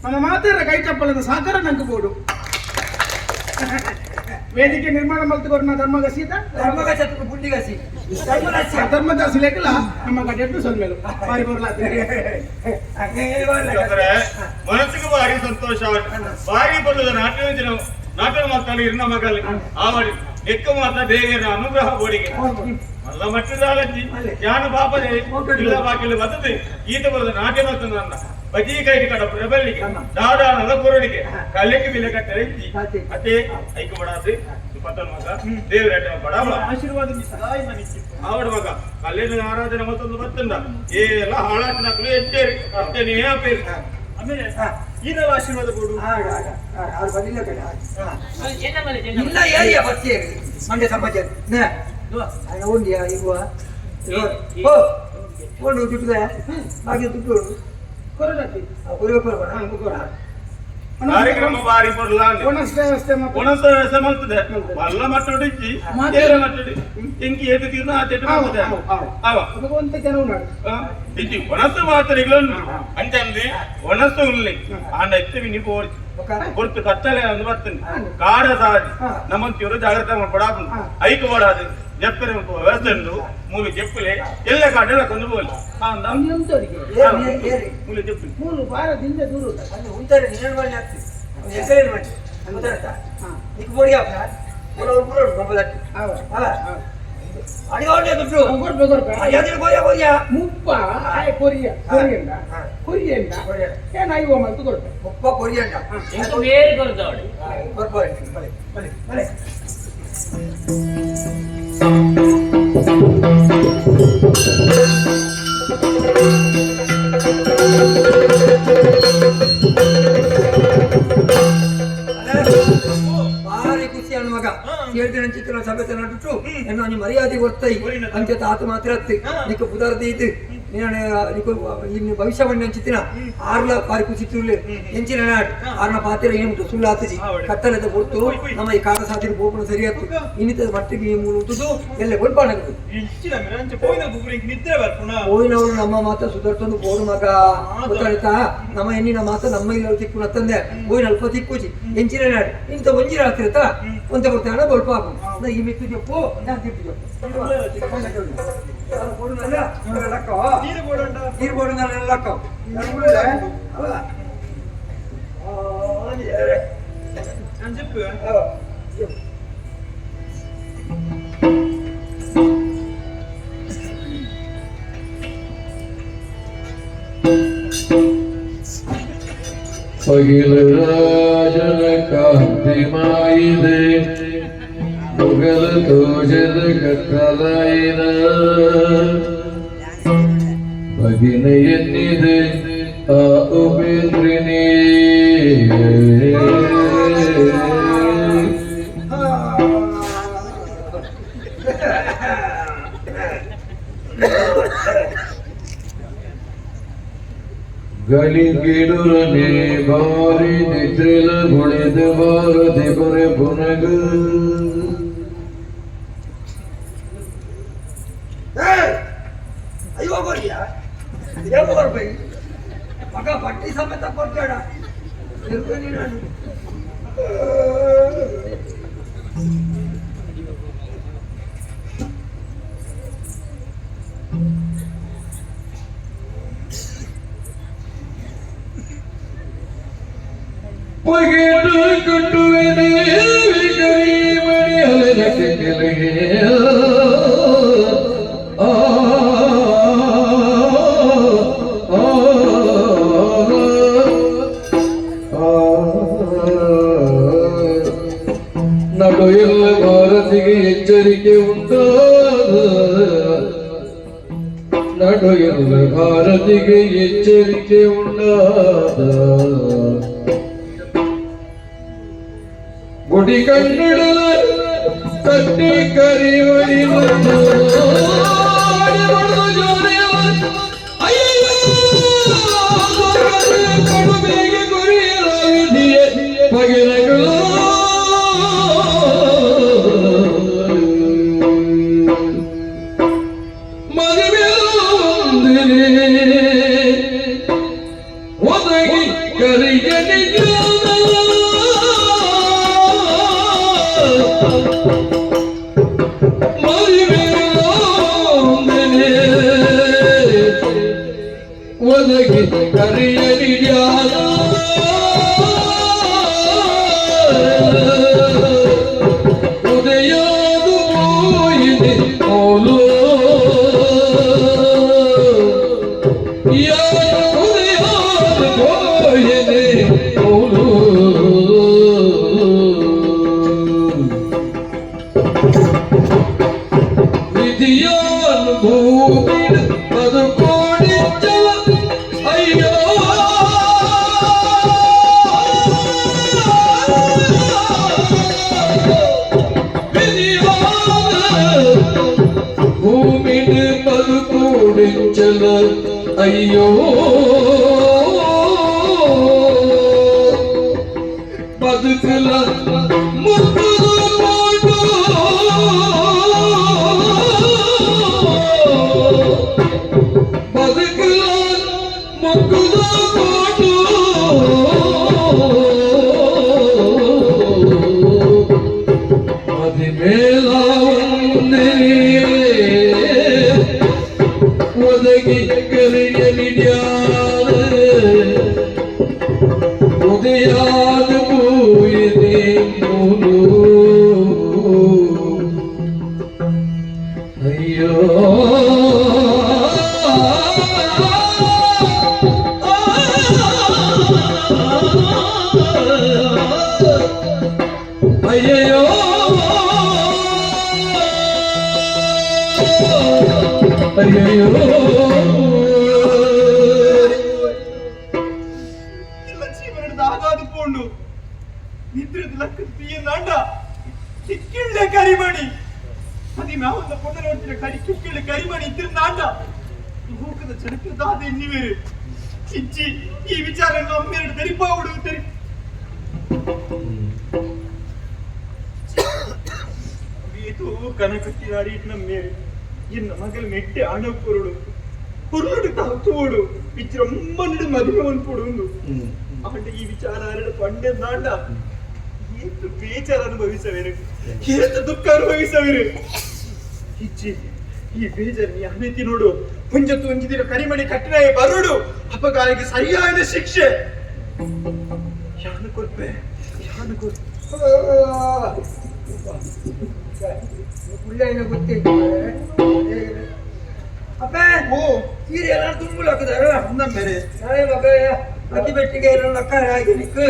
ನಮ್ಮ ಮಾತೆಯರ ಕೈ ಚಪ್ಪಲದ ಸಾಕಾರ ನಂಗಬಹುದು ವೇದಿಕೆ ನಿರ್ಮಾಣ ಮಾಡ್ತುಕೋರ್ನ ಧರ್ಮಗಸೀತ ಬುಡ್ಡಿಗಸಿ ಧರ್ಮದಾಸಿ ಲೆಕ್ಕಲ್ಲ ನಮ್ಮ ಗಡ್ಡೆ ಸೊಲ್ಮೇಲು ಬಾರಿ ಮನಸ್ಸಿಗೆ ಭಾರಿ ಸಂತೋಷ ಭಾರಿ ಬಲ್ಲದ ನಾಟ್ಯ ಮಾತಾಡಿ ಇರ್ನ ಮಗಲ್ಲಿ ಆವಡಿ ಎಕ್ಕ ಮಾತ ದೇವಿಯರ ಅನುಗ್ರಹ ಬೋಡಿಗೆ ಅಲ್ಲ ಮಟ್ಟದಾಲಜ್ಜಿ ಜ್ಞಾನ ಪಾಪದೆ ಇಲ್ಲ ಬಾಕಿಲ್ಲ ಬರ್ತದೆ ಈತ ಬರದ ನಾಟ್ಯ ಮಾತನ್ನ ಬಜೀಕಾಯಿ ಕಡ ಪ್ರಬಲಿಗೆ ದಾದ ನಲಪುರಡಿಗೆ ಕಲೆಕ್ಕೆ ಬಿಲೆ ಕಟ್ಟೆ ಅದೇ ಐಕ ಬಡಾದೆ ಪತನ ಮಗ ದೇವರ ಬಡವ ಆಶೀರ್ವಾದ ಆವಡ ಮಗ ಕಲ್ಲಿನ ಆರಾಧನೆ ಮತ್ತೊಂದು ಬರ್ತಂದ ಎಲ್ಲ ಹಾಳಾದ ನಕಲು ಎತ್ತೇರಿ ಅಷ್ಟೇನೇ ಆಪೇರಿ ಆಮೇಲೆ ಈನೆಲ್ಲ ಆಶೀರ್ವಾದ ಕೊಡು ಇಲ್ಲ ಏರಿಯಾ ಬರ್ತೇ ಮಂಡ್ಯ ಸಮಾಜ ಉಂಡಿಯಾ ಇರುವ ಒಂದು ದುಡ್ಡು ಹಾಗೆ ದುಡ್ಡು ಕಾರ್ಯಕ್ರಮ ಬಾರಿ ವ್ಯವಸ್ಥೆ ಮಾಡ್ತದೆ ಮಲ್ಲ ಮಟ್ಟೊಡಿಚ್ಚಿ ದೇವರ ಮಟ್ಟಡಿ ತೆಂಕಿ ಏತು ತೀರ್ನ ಆಚೆ ಮಾಡ್ತದೆ ಇಜ್ಜಿ ಒಣಸು ಮಾತ್ರೆಗಳನ್ನು ಅಂತಂದ್ರೆ ಒಣಸು ಉಳ್ಳಿ ಆಂಡ ಎತ್ತವಿ ನೀವು ಹೊರತು ಕತ್ತಲೆ ಅಂದು ಬರ್ತದೆ ಕಾಡ ಸಾರಿ ನಮ್ಮಂತಿಯವರು ಜಾಗ್ರತೆ ಪಡಾಕು ಐಕ ಓಡಾದು ಜಪ್ಪರೆ ವ್ಯವಸ್ಥೆ ಉಂಟು ಮೂಲು ಜಪ್ಪಲೆ ಎಲ್ಲ ಕಾಡೆಲ್ಲ ಕೊಂದು ಬೋಲಿ ಮೂಲು ಜಪ್ಪಲಿ ಮೂರು ವಾರದಿಂದ ದೂರ ಉಂಟಾರೆ ನಿರ್ವಹಣೆ ಆಗ್ತದೆ ಹೆಸರೇನು ಮಾಡಿ ಗೊತ್ತಾಗ್ತಾ ಈಗ ಬೋಡಿ ಅಡಿಗೆ ದುಡ್ಡು ಮುಪ್ಪ ಕೊರಿಯ ಕೊರಿಯಂಡ ಕೊರಿಯಂಡ ಏನ್ ಐವ ಮಂತು ಕೊಡ್ತಾರೆ ಮುಪ್ಪ ಕೊರಿಯಂಡ ಬೇರೆ ಕೊಡ್ತಾವಡಿ ಭಾರಿ ಖುಷಿ ಅಣ್ಣ ಮಗ ಕೇಳ್ತೇನೆ ಚಿತ್ರ ಸಭೆ ನಟ್ಟು ಎನ್ನ ಮರ್ಯಾದೆ ಗೊತ್ತೈ ಅಂತ ತಾತ ಮಾತ್ರ ನೀಕು ಪುದರ್ದಿ ಇದು ಇನ್ನು ಭವಿಷ್ಯವಾಣಿ ಹಂಚಿತ್ತಿನ ಆರ್ಲ ಪಾರಿ ಕುಸಿತಿರ್ಲಿ ಎಂಚಿನ ನಾಡ್ ಆರ್ನ ಪಾತ್ರ ಏನುಂಟು ಸುಳ್ಳು ಆತಜಿ ಕತ್ತಲೆದ ಹೊರತು ನಮ್ಮ ಈ ಕಾಲ ಸಾಧ್ಯ ಬೋಪಣ ಸರಿಯಾತು ಇನ್ನಿತ ಮಟ್ಟಿಗೆ ಈ ಮೂಲುಂಟು ಎಲ್ಲ ಗೊಲ್ಪಾಣದು ಹೋಯಿನವರು ನಮ್ಮ ಮಾತ ಸುಧಾರ್ಸೊಂದು ಬೋಡು ಮಗ ಗೊತ್ತಾಯ್ತಾ ನಮ್ಮ ಹೆಣ್ಣಿನ ಮಾತ ನಮ್ಮ ಇಲ್ಲ ತಿಕ್ಕು ತಂದೆ ಹೋಯಿನ ಅಲ್ಪ ತಿಕ್ಕುಜಿ ಎಂಚಿನ ನಾಡ್ ಇಂತ ಒಂಜಿರ ಆಗ್ತಿರತ್ತ ಒಂತ ಬರ್ತಾನ ಗೊಲ್ಪ ಹಾಕು ಈ ಮಿತ್ತು ಜಪ್ಪು ನಾನು ತಿಪ್ಪಿಜು ನೀರು ಬೋರ್ಡ್ ಲೆಕ್ಕ ಅಖಿಲ ರಾಜನ ಕಾಂತಿಮಾಯಿದೆ ಮುಗಲ ತೋಜದ ಕತ್ತಲಾಯಿನ ಭಗಿನ ಎನ್ನಿದೆ ಆ ಉಪೇಂದ್ರಿನಿ ಗಳಿಗಿಡುರನೆ ಬಾರಿ ನಿದ್ರೆಲ ಗುಳಿದ ಬಾರದೆ ಬರೆ ಪುನಗ ಅಯ್ಯೋ ಗೋರಿಯ ಮಗ ಬಟ್ಟಿ ಸಮೇತ ಕೊಡ್ಬೇಡ ನಾನು ಪಗೆದು ಕಟ್ಟುವೆನೆ ಕೈ ಮಣಿ ಅಲೆದಕ್ಕೆ ಕೆಳಗೆ ನಡು ಎಲ್ಲ ಭಾರತಿಗೆ ಎಚ್ಚರಿಕೆ ಉಂಟಾದ ನಡು ಎಲ್ಲ ಭಾರತಿಗೆ ಎಚ್ಚರಿಕೆ ಉಂಟಾದ ಗುಡಿ ಕನ್ನಡದ ತಟ್ಟಿ ಕರಿವಡಿ ಬೇಗ ಗುರಿಯಲಾಗಿದೆಯೇ ಪಗಿಲಗಳು ಮದುವೆ ಒದಗಿ ಕರಿಗೆ ನಿಜ ಒದಗಿ ಕರಿಯಲಿಯಾದ ಉದಯಾದು ಹೋಯಿದೆ ಅವಳು ಉದಯಾದು ಹೋಯಿದೆ ಅವಳು ವಿಧಿಯಾನು ಭೂಮಿನ ಅದು ಕೋಡಿ ಜಲ ಅಯ್ಯೋ ಭೂಮಿನ ಅದು ಕೋಡಿ ಜಲ ಅಯ್ಯೋ ಬದುಕಲ ಮುತ್ತು ಬದುಕಲ ಮಕ್ಕಳ ಪಾಟು ಮದಿಮೇಲ ಒದಗಿ ಕರಿಯಲಿಡ್ಯಾದ ಉದಯಾದ ಪೂಯಿದೆ ಮೂಲು ಅಯ್ಯೋ ಅಯ್ಯೋ ಅಯ್ಯೋ ಎಲ್ಲ ಜೀವನದ ಆಗಾದುಕೊಂಡು ನಿದ್ರದ ಲಕ್ಕ ತೀಯನಾಂಡ ಕಿಕ್ಕಿಳ್ಳೆ ಕರಿಮಣಿ ಅದಿ ನಾವೊಂದು ಪೊಂಡ ನೋಡ್ತಿರ ಕರಿ ಕಿಕ್ಕಿಳ್ಳೆ ಕರಿಮಣಿ ಇದ್ರ ನಾಂಡ ಪಟ್ಟದ ಚರಿತ್ರದಾದ ಎನ್ನಿವೇರು ಇಚ್ಚಿ ಈ ವಿಚಾರ ನಮ್ಮೆರಡು ತೆರಿಪಾವುಡು ತೆರಿ ಇದು ಕನಕಟ್ಟಿನಾಡಿ ನಮ್ಮೇರು ಇನ್ನ ಮಗಲ್ ಮೆಟ್ಟೆ ಹಣ ಪೊರುಡು ಪೊರುಡು ತಾತೋಡು ಇಚ್ಚಿರಮ್ಮನಿಡು ಮದುವೆ ಅನ್ಪೊಡು అంటే ఈ విచారాలను పండేందాండ ఎంత ಬೇಜಾರು ಅನುಭವಿಸವೇನು ఎంత ದುಃಖ ಅನುಭವಿಸವೇನು ಇಚ್ಚಿ ಈ ಬೇಜಾರು ನೀ ಅಮೆತಿ ನೋಡು ಮುಂಜತ್ತು ಒಂಜಿದಿನ ಕರಿಮಣಿ ಕಟ್ಟಿನಾಯ ಬರುಡು ಅಪಗಾರಿಗೆ ಸರಿಯಾದ ಶಿಕ್ಷೆ ಯಾನು ಕೊಡ್ಬೆ ಯಾನು ಕೊಡ್ ಪುಳ್ಳ ಗೊತ್ತಿತ್ತು ಅಪ್ಪ ಓ ಈ ಎಲ್ಲ ತುಂಬುಲು ಹಾಕಿದಾರ ಬೇರೆ ನಾಳೆ ಮಗ ಅತಿ ಬೆಟ್ಟಿಗೆ ಲಕ್ಕ ಹಾಗೆ ನಿಕ್ಕು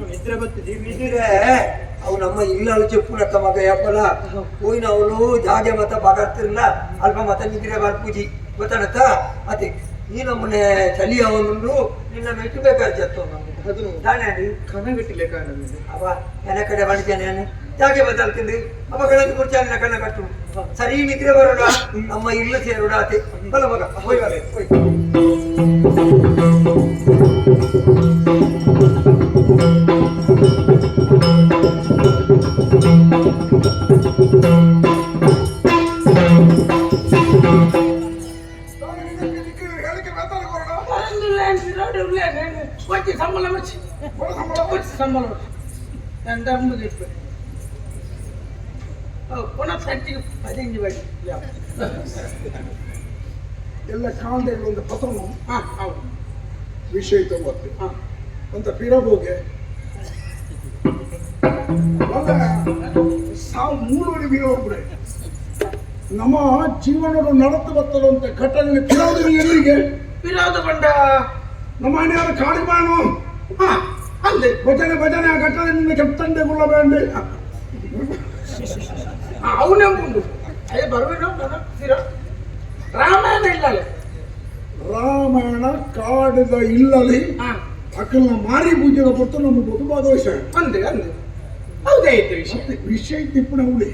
ನಿದ್ರೆ ಬರ್ತದೆ ನಿದ್ರೆ ಅವು ನಮ್ಮ ಇಲ್ಲಾಳು చెప్పునక్క ಮಗ ಯಾಪಲ పోయిన ಅವಳು ಜಾಗೆ ಮತ ಬಗರ್ತಿರಲ್ಲ ಅಲ್ಪ ಮತ ನಿದ್ರೆ ಬರ್ಪೂಜಿ ಗೊತ್ತಾನತ್ತ ಅತಿ ಈ ನಮ್ಮನೆ ಚಲಿ ಅವನು ನಿನ್ನ ಮೆಟ್ಟು ಬೇಕಾದ್ರೆ ಜತ್ತು ಅದನ್ನು ತಾನೇ ಕನಗಟ್ಟಿಲೆ ಕಾರಣ ಅವ ಎನ ಕಡೆ ಬಂದಿದ್ದೇನೆ ಜಾಗೆ ಬದಲ್ತಿಂದು ಅವ ಗಳದ್ದು ಕುರ್ಚಿ ಅನ್ನ ಕಣ್ಣ ಕಟ್ಟು ಸರಿ ನಿದ್ರೆ ಬರೋಣ ನಮ್ಮ ಇಲ್ಲ ಸೇರೋಣ ಅತಿ ಬಲ ಮಗ ಹೋಯ್ ಹೋಯ್ ಹೇಳಿಕೆ ಮಾತಾಡ್ಕೊರೋಣ ಸಂಬಳ ಎಂತ ಮುಗಿತ್ತು ಪುನಃ ಸಂಚಿಗೆ 15 ಬಡಿ ಎಲ್ಲ ಕಾಂಡೆಗಳು ಒಂದು ಪತ್ರನು ಹೌದು ವಿಷಯ ತೊಂಬತ್ತು ಅಂತ ಪಿರಬೋಗೆ ಸಾವು ಮೂರುವರೆ ಬೀರೋಬ್ರೆ ನಮ್ಮ ಜೀವನದ ನಡತು ಬತ್ತಲು ಅಂತ ಘಟನೆ ಪಿರೋದಿನ ಎಲ್ಲಿಗೆ ವಿರೋಧ ಬಂಡ ನಮ್ಮ ಮನೆಯವರು ಕಾಡಿಬಾನು ಅಲ್ಲೇ ಭಜನೆ ಭಜನೆ ಆ ಘಟನೆ ನಿನ್ನ ಕೆಪ್ತಂಡೆ ಗುಳ್ಳಬೇಂಡೆ ಅವನೇ ಮುಂದು ಅಯ್ಯ ಬರಬೇಡ ರಾಮಾಯಣ ಇಲ್ಲಲ್ಲ ರಾಮಾಯಣ ಕಾಡಿದ ಇಲ್ಲಲ್ಲಿ ಅಕ್ಕಲ್ನ ಮಾರಿ ಪೂಜೆಗೆ ಬರ್ತು ನಮ್ಮ ಗೊತ್ತು ಭಾಗವಹಿಸ ಅಂದೆ ಅಂದೆ ಹೌದೇ ಇತ್ತು ವಿಷಯ ವಿಷಯ ತಿಪ್ಪಣ ಹುಳಿ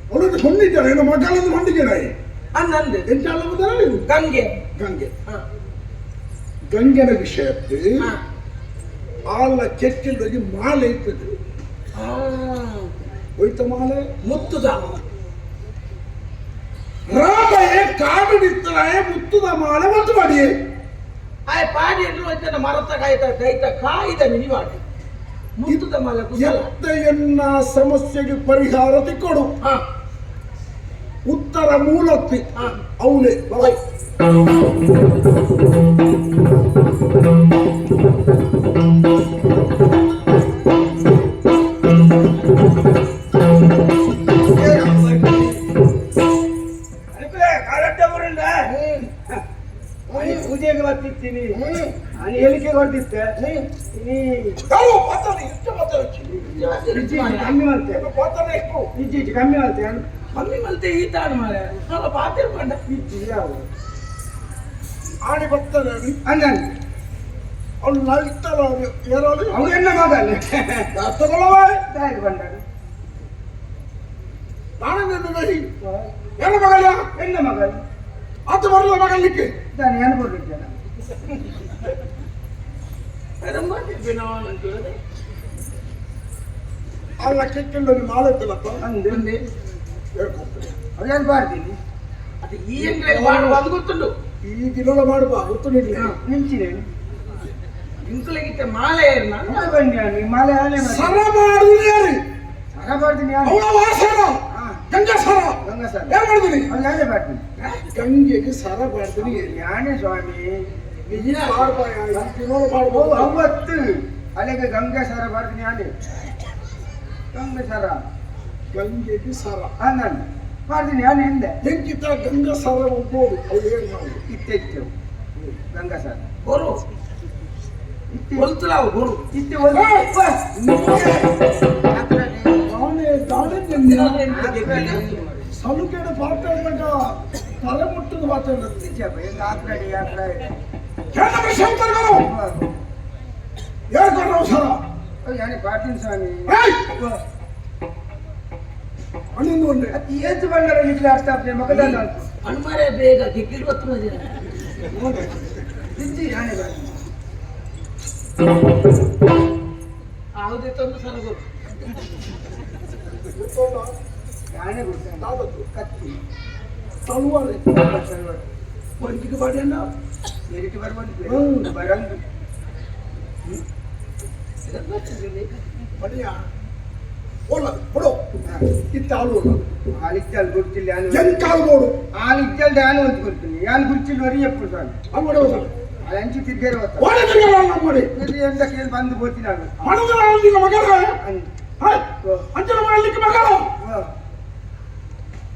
ಅವಳನ್ನು ಹೊಂದಿದ್ದಾರೆ ನಮ್ಮ ಮಕ್ಕಳನ್ನು ಹೊಂದಿದ್ದಾರೆ ಅಂದೆ ಎಂತ ಅಲ್ಲ ಗಂಗೆ ಗಂಗೆ ಗಂಗೆನ ವಿಷಯಕ್ಕೆ ಆಲ ಕೆಟ್ಟಿಲ್ದಾಗಿ ಮಾಲೆ ಇರ್ತದೆ ಹೋಯ್ತ ಮಾಲೆ ಮುತ್ತುದ ರಾಮಯೇ ಕಾಡು ನಿತ್ತಲಾಯ ಮುತ್ತುದ ಮಾಲೆ ಮತ್ತು ಮಾಡಿ ಆಯ ಪಾಡಿ ಎನ್ನುವಂತೆ ಮರತ ಕಾಯ್ತ ಕಾಯ್ದ ಮಿನಿವಾಡಿ ಮುತ್ತುದ ಮಲ ಎನ್ನ ಸಮಸ್ಯೆಗೆ ಪರಿಹಾರ ತಿಕ್ಕೊಡು ಉತ್ತರ ಮೂಲತ್ತಿ ಅವಳೆ ಪೂಜೆಗೆ ಬರ್ತಿರ್ತೀನಿ ನಾನು ಹೇಳಿಕೆ ಹೊರಟಿದ್ದೆ ಕಮ್ಮಿ ಮಾಡ್ತೆ ಇಜ್ಜಿ ಕಮ್ಮಿ ಮಾಡ್ತೆ ಕಮ್ಮಿ ಮಲ್ತೆ ಈ ತಾಡು ಮಾರೆ ನಾನು ಪಾತಿರ್ಕೊಂಡ ಇಜ್ಜಿ ಯಾವ ಆಡಿ ಬರ್ತಾನೆ ಅಂದ ಅವಳು ನಲ್ತಲ್ಲ ಯಾರು ಅವನು ಎನ್ನ ಮಗಲ್ಲಿ ತಗೊಳ್ಳವ ಬಂದಾಗ ನಾನು ಎಲ್ಲ ಮಗಳ ಎನ್ನ ಮಗಲ್ಲಿ ಆತ ಬರಲ್ಲ ಮಗಲಿಕ್ಕೆ ನಾನು ಏನು ಕೊಟ್ಟಿದ್ದೇನೆ ಅಲ್ಲ ಕೆಕ್ಕೆಲ್ಲ ಮಾಲೆ ಇತ್ತಲ್ಲಪ್ಪ ಅಂದೆ ಅದೇನು ಮಾಡ್ತೀನಿ ಅದು ಈ ಅಂಗಡಿ ಮಾಡುವ ಅದು ಗೊತ್ತುಂಟು ಈ ದಿನ ಮಾಡುವ ಗೊತ್ತು ನಿಡ್ಲಿ ನಿಂಚಿದೆ ಇಂಕಲಗಿತ್ತ ಮಾಲೆ ನಾನು ಬನ್ನಿ ಮಾಲೆ ಆಲೆ ಸರ ಮಾಡುದು ಯಾರು ಸರ ಮಾಡ್ತೀನಿ ಅವಳ ವಾಸನ ಗಂಗೆ ಸರ ಗಂಗಾ ಸರ್ ಏನ್ ಮಾಡಿದೀನಿ ಅಲ್ಲಿ ಯಾರೇ ಮಾಡ್ತೀನಿ ಗಂಗೆಗೆ ಸರ ಮಾಡ್ತೀನಿ ಯಾನೇ ಸ್ವಾಮಿ ಮಾಡ್ಬೋದು ಅವತ್ತು ಅಲ್ಲಿಗೆ ಗಂಗಾ ಸರ ಮಾಡ್ತೀನಿ ಅಲ್ಲಿ ಗಂಗಾ ಸರ ಗಂಗೆಗೆ ಸರ ನಾನು ಮಾಡ್ತೀನಿ ನಾನು ಹಿಂದೆ ಹೆಂಗಿತ್ತ ಗಂಗಾ ಸರ ಹೋಗ್ಬೋದು ಅವ್ರು ಏನ್ ಮಾಡಿ ಇತ್ತಿತ್ತು ಗಂಗಾ ಸರ ಬರು ಹೊಲ್ತಲಾವು ಗುರು ಇತ್ತು ಸಲುಕೆಡೆ ಮಾತಾಡಿದಾಗ ತಲೆ ಮುಟ್ಟದ ಮಾತಾಡೋದು ಶಂಕರ್ಗಳು ಹೇಳ್ಕೊಂಡ್ರು ಸರ ಯಾನೇ ಪಾಟೀಲ್ ಸ್ವಾಮಿ ಹಣ್ಣಿಂದು ಒಂದೇ ಅತಿ ಹೆಚ್ಚು ಬಂಗಾರ ಇಟ್ಲು ಅರ್ಥ ಮಗದಲ್ಲ ಅನುಮಾನ ಬೇಗ ಗಿಗ್ಗಿಲ್ ಗೊತ್ತು ಯಾವುದೇ ತಂದು ಸಲ ಯಾಣೆ ಗೊತ್ತು ಕತ್ತಿ ತಲುವಾರ ಒಂದಿಗೆ ಬಾಡಿಯನ್ನ ಎರಿಕೆ ಬರುವಂತ ಬರಂದು ಬಡಿಯ ಓಲ ಬಿಡು ಇತ್ತಾಳು ಆಲಿಕ್ಕಲ್ ಗೊತ್ತಿಲ್ಲ ಎಂಕಾಲು ನೋಡು ಆಲಿಕ್ಕಲ್ ಧ್ಯಾನ ಅಂತ ಕೊಡ್ತೀನಿ ಯಾನ್ ಗುರ್ಚಿಲ್ ವರಿ ಎప్పుడు ಸಾಕು ಅವಡೆ ಹೋದ ಅದು ಹಂಚಿ ತಿದ್ದೇರು ಹೊತ್ತ ಓಡದಿಗೆ ನಮ್ಮಡಿ ಇದು ಎಂತ ಕೇಳಿ ಬಂದು ಹೋತಿ ನಾನು ಮನದ ಅಂದಿನ ಮಗರ ಅಂಜನ ಮಾಡಲಿಕ್ಕೆ ಮಗರ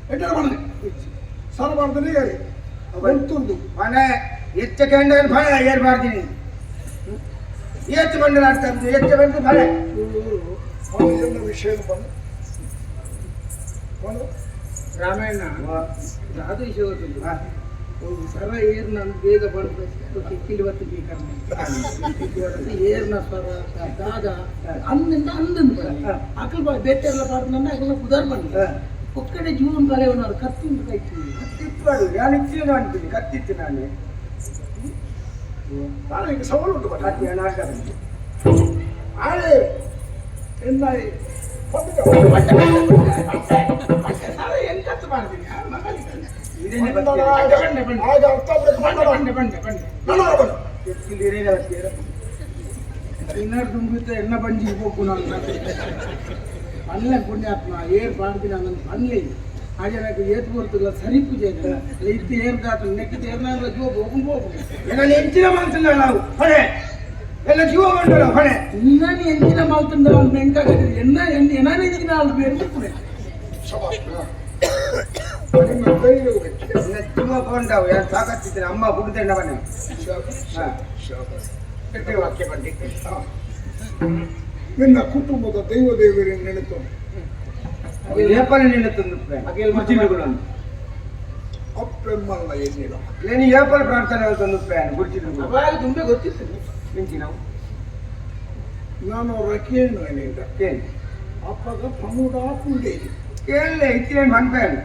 ಎಟ್ಟರ ಮನೆ ಸರಬಾರ್ದನೆ ಏರಿ ಬಂತುಂದು ಮನೆ ಹೆಚ್ಚ ಕಂಡ ಫಲ ಏರ್ ಮಾಡ್ತೀನಿ ಹೆಚ್ಚು ಬಂಡಲ ಆಗ್ತದೆ ಹೆಚ್ಚು ಬಂದು ಫಲ ಅವನ ವಿಷಯ ಬಂದು ರಾಮಾಯಣ ಅದು ವಿಷಯ ಗೊತ್ತಿಲ್ಲ ಸರ ಏರ್ ನಾನು ಬೇಗ ಬಂದು ಕಿಕ್ಕಿಲಿ ಬತ್ತು ಬೇಕಾದ್ರೆ ಏರ್ನ ಸ್ವರ ದಾಗ ಅಂದಿಂದ ಅಂದಿಂದ ಅಕಲ್ ಬೇಟೆಲ್ಲ ಪಾಡ್ದ ಅಕಲ ಕುದಾರ್ ಬಂದ ಒಕ್ಕಡೆ ಜೀವನ ಕಾಲೇ ಉన్నారు ಕತ್ತಿಂದು ಕೈತಿ ಕತ್ತಿತ್ತು ನಾನು ಇಚ್ಛೆ ಅಂತೀನಿ ಕತ್ತಿತ್ತು ನಾನು ಈಗ ಸವಾಲು ಉಂಟು ಕತ್ತಿ ಹಣ ಆಳೆ ಎನ್ನ ಎಂಕತ್ತು ಮಾಡ್ತೀನಿ ಆಗ ಅರ್ಥ ಇನ್ನರ್ ತುಂಬಿತ ಎನ್ನ ಬಂಜಿ ಹೋಗು ನಾನು ಅಲ್ಲೇ ಪುಣ್ಯಾತ್ಮ ಏರ್ ಪಾಡ್ತೀನಿ ಅನ್ನೊಂದು ಅಲ್ಲೇ ಹಾಗೆ నాకు ఏతి కొడుతున్నా సరిపు చేయను ఇది ఏం దాటు నెక్కి తీర్నాల జీవ పోகும் పోகும் ఎన్న ఎంచిన మాల్తుందా ನಾವು ಹೊಣೆ ಎಲ್ಲ ಜೀವ ಬಂದಲ್ಲ ಹೊಣೆ ನಿನ್ನని ಎಂచిన ಮಾಲ್తుందా ಮೆಂಕ ಎನ್ನ ಎನ್ನ ಎಂచిన ಆಳು ಬೇರೆ ಜೀವ ಕೊಂಡವು ಯಾರು ಸಾಕತ್ತಿದ್ರೆ ಅಮ್ಮ ಹುಡುದಣ್ಣ ಬನ್ನಿ ವಾಕ್ಯ ಬಂದಿಕ್ಕೆ ನಿನ್ನ ಕುಟುಂಬದ ದೈವ ದೇವರನ್ನು ನೆನೆತು ಏಪನ ನಿನ್ನೆತ್ತುಂದು ಗುರ್ಚಿಲುಗಳನ್ನು ಅಪ್ಪೆಮ್ಮಲ್ಲ ಏನಿಲ್ಲ నేను ఏపల ప్రార్థన వెళ్తుంది గుర్చిలు అబ్బాయి తుంబే ಗೊತ್ತಿತ್ತು మించి ನಾವು ನಾನು ರಕೇನು ಏನಿಲ್ಲ ಏನು ಅಪ್ಪಗ ಪ್ರಮುಖ ಪುಂಡೆ ಕೇಳಲೆ ಇತ್ತೇನು ಬಂದ್ಬೇನು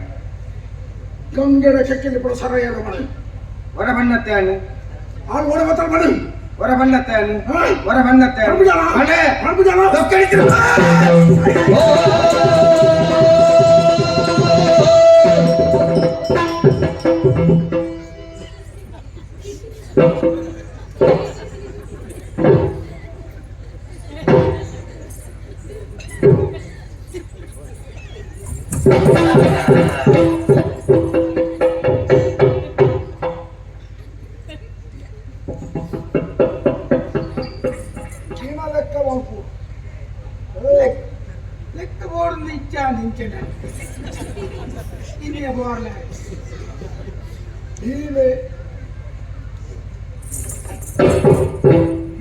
ಗಂಗೆರ ಚಕ್ಕೆಲಿ ಕೂಡ ಸರಯಾದ ಮನೆ ಹೊರ ಬನ್ನತ್ತೇನು ಆಳು ಹೊರ ಮಾತಾಡ ಮನೆ ಹೊರ ಬನ್ನತ್ತೇನು ಹೊರ ಬನ್ನತ್ತೇನು ಮನೆ ದೊಕ್ಕಳಿದ್ರು ಚೀನಾ ಲೆಕ್ಕ ಬಂಪು ಲೆಕ್ಕ ಬೋರ್ದು ಇಚ್ಛಾ ನಿಂಚೆ ಇನ್ನೇ ಬೋರ್ಲೆ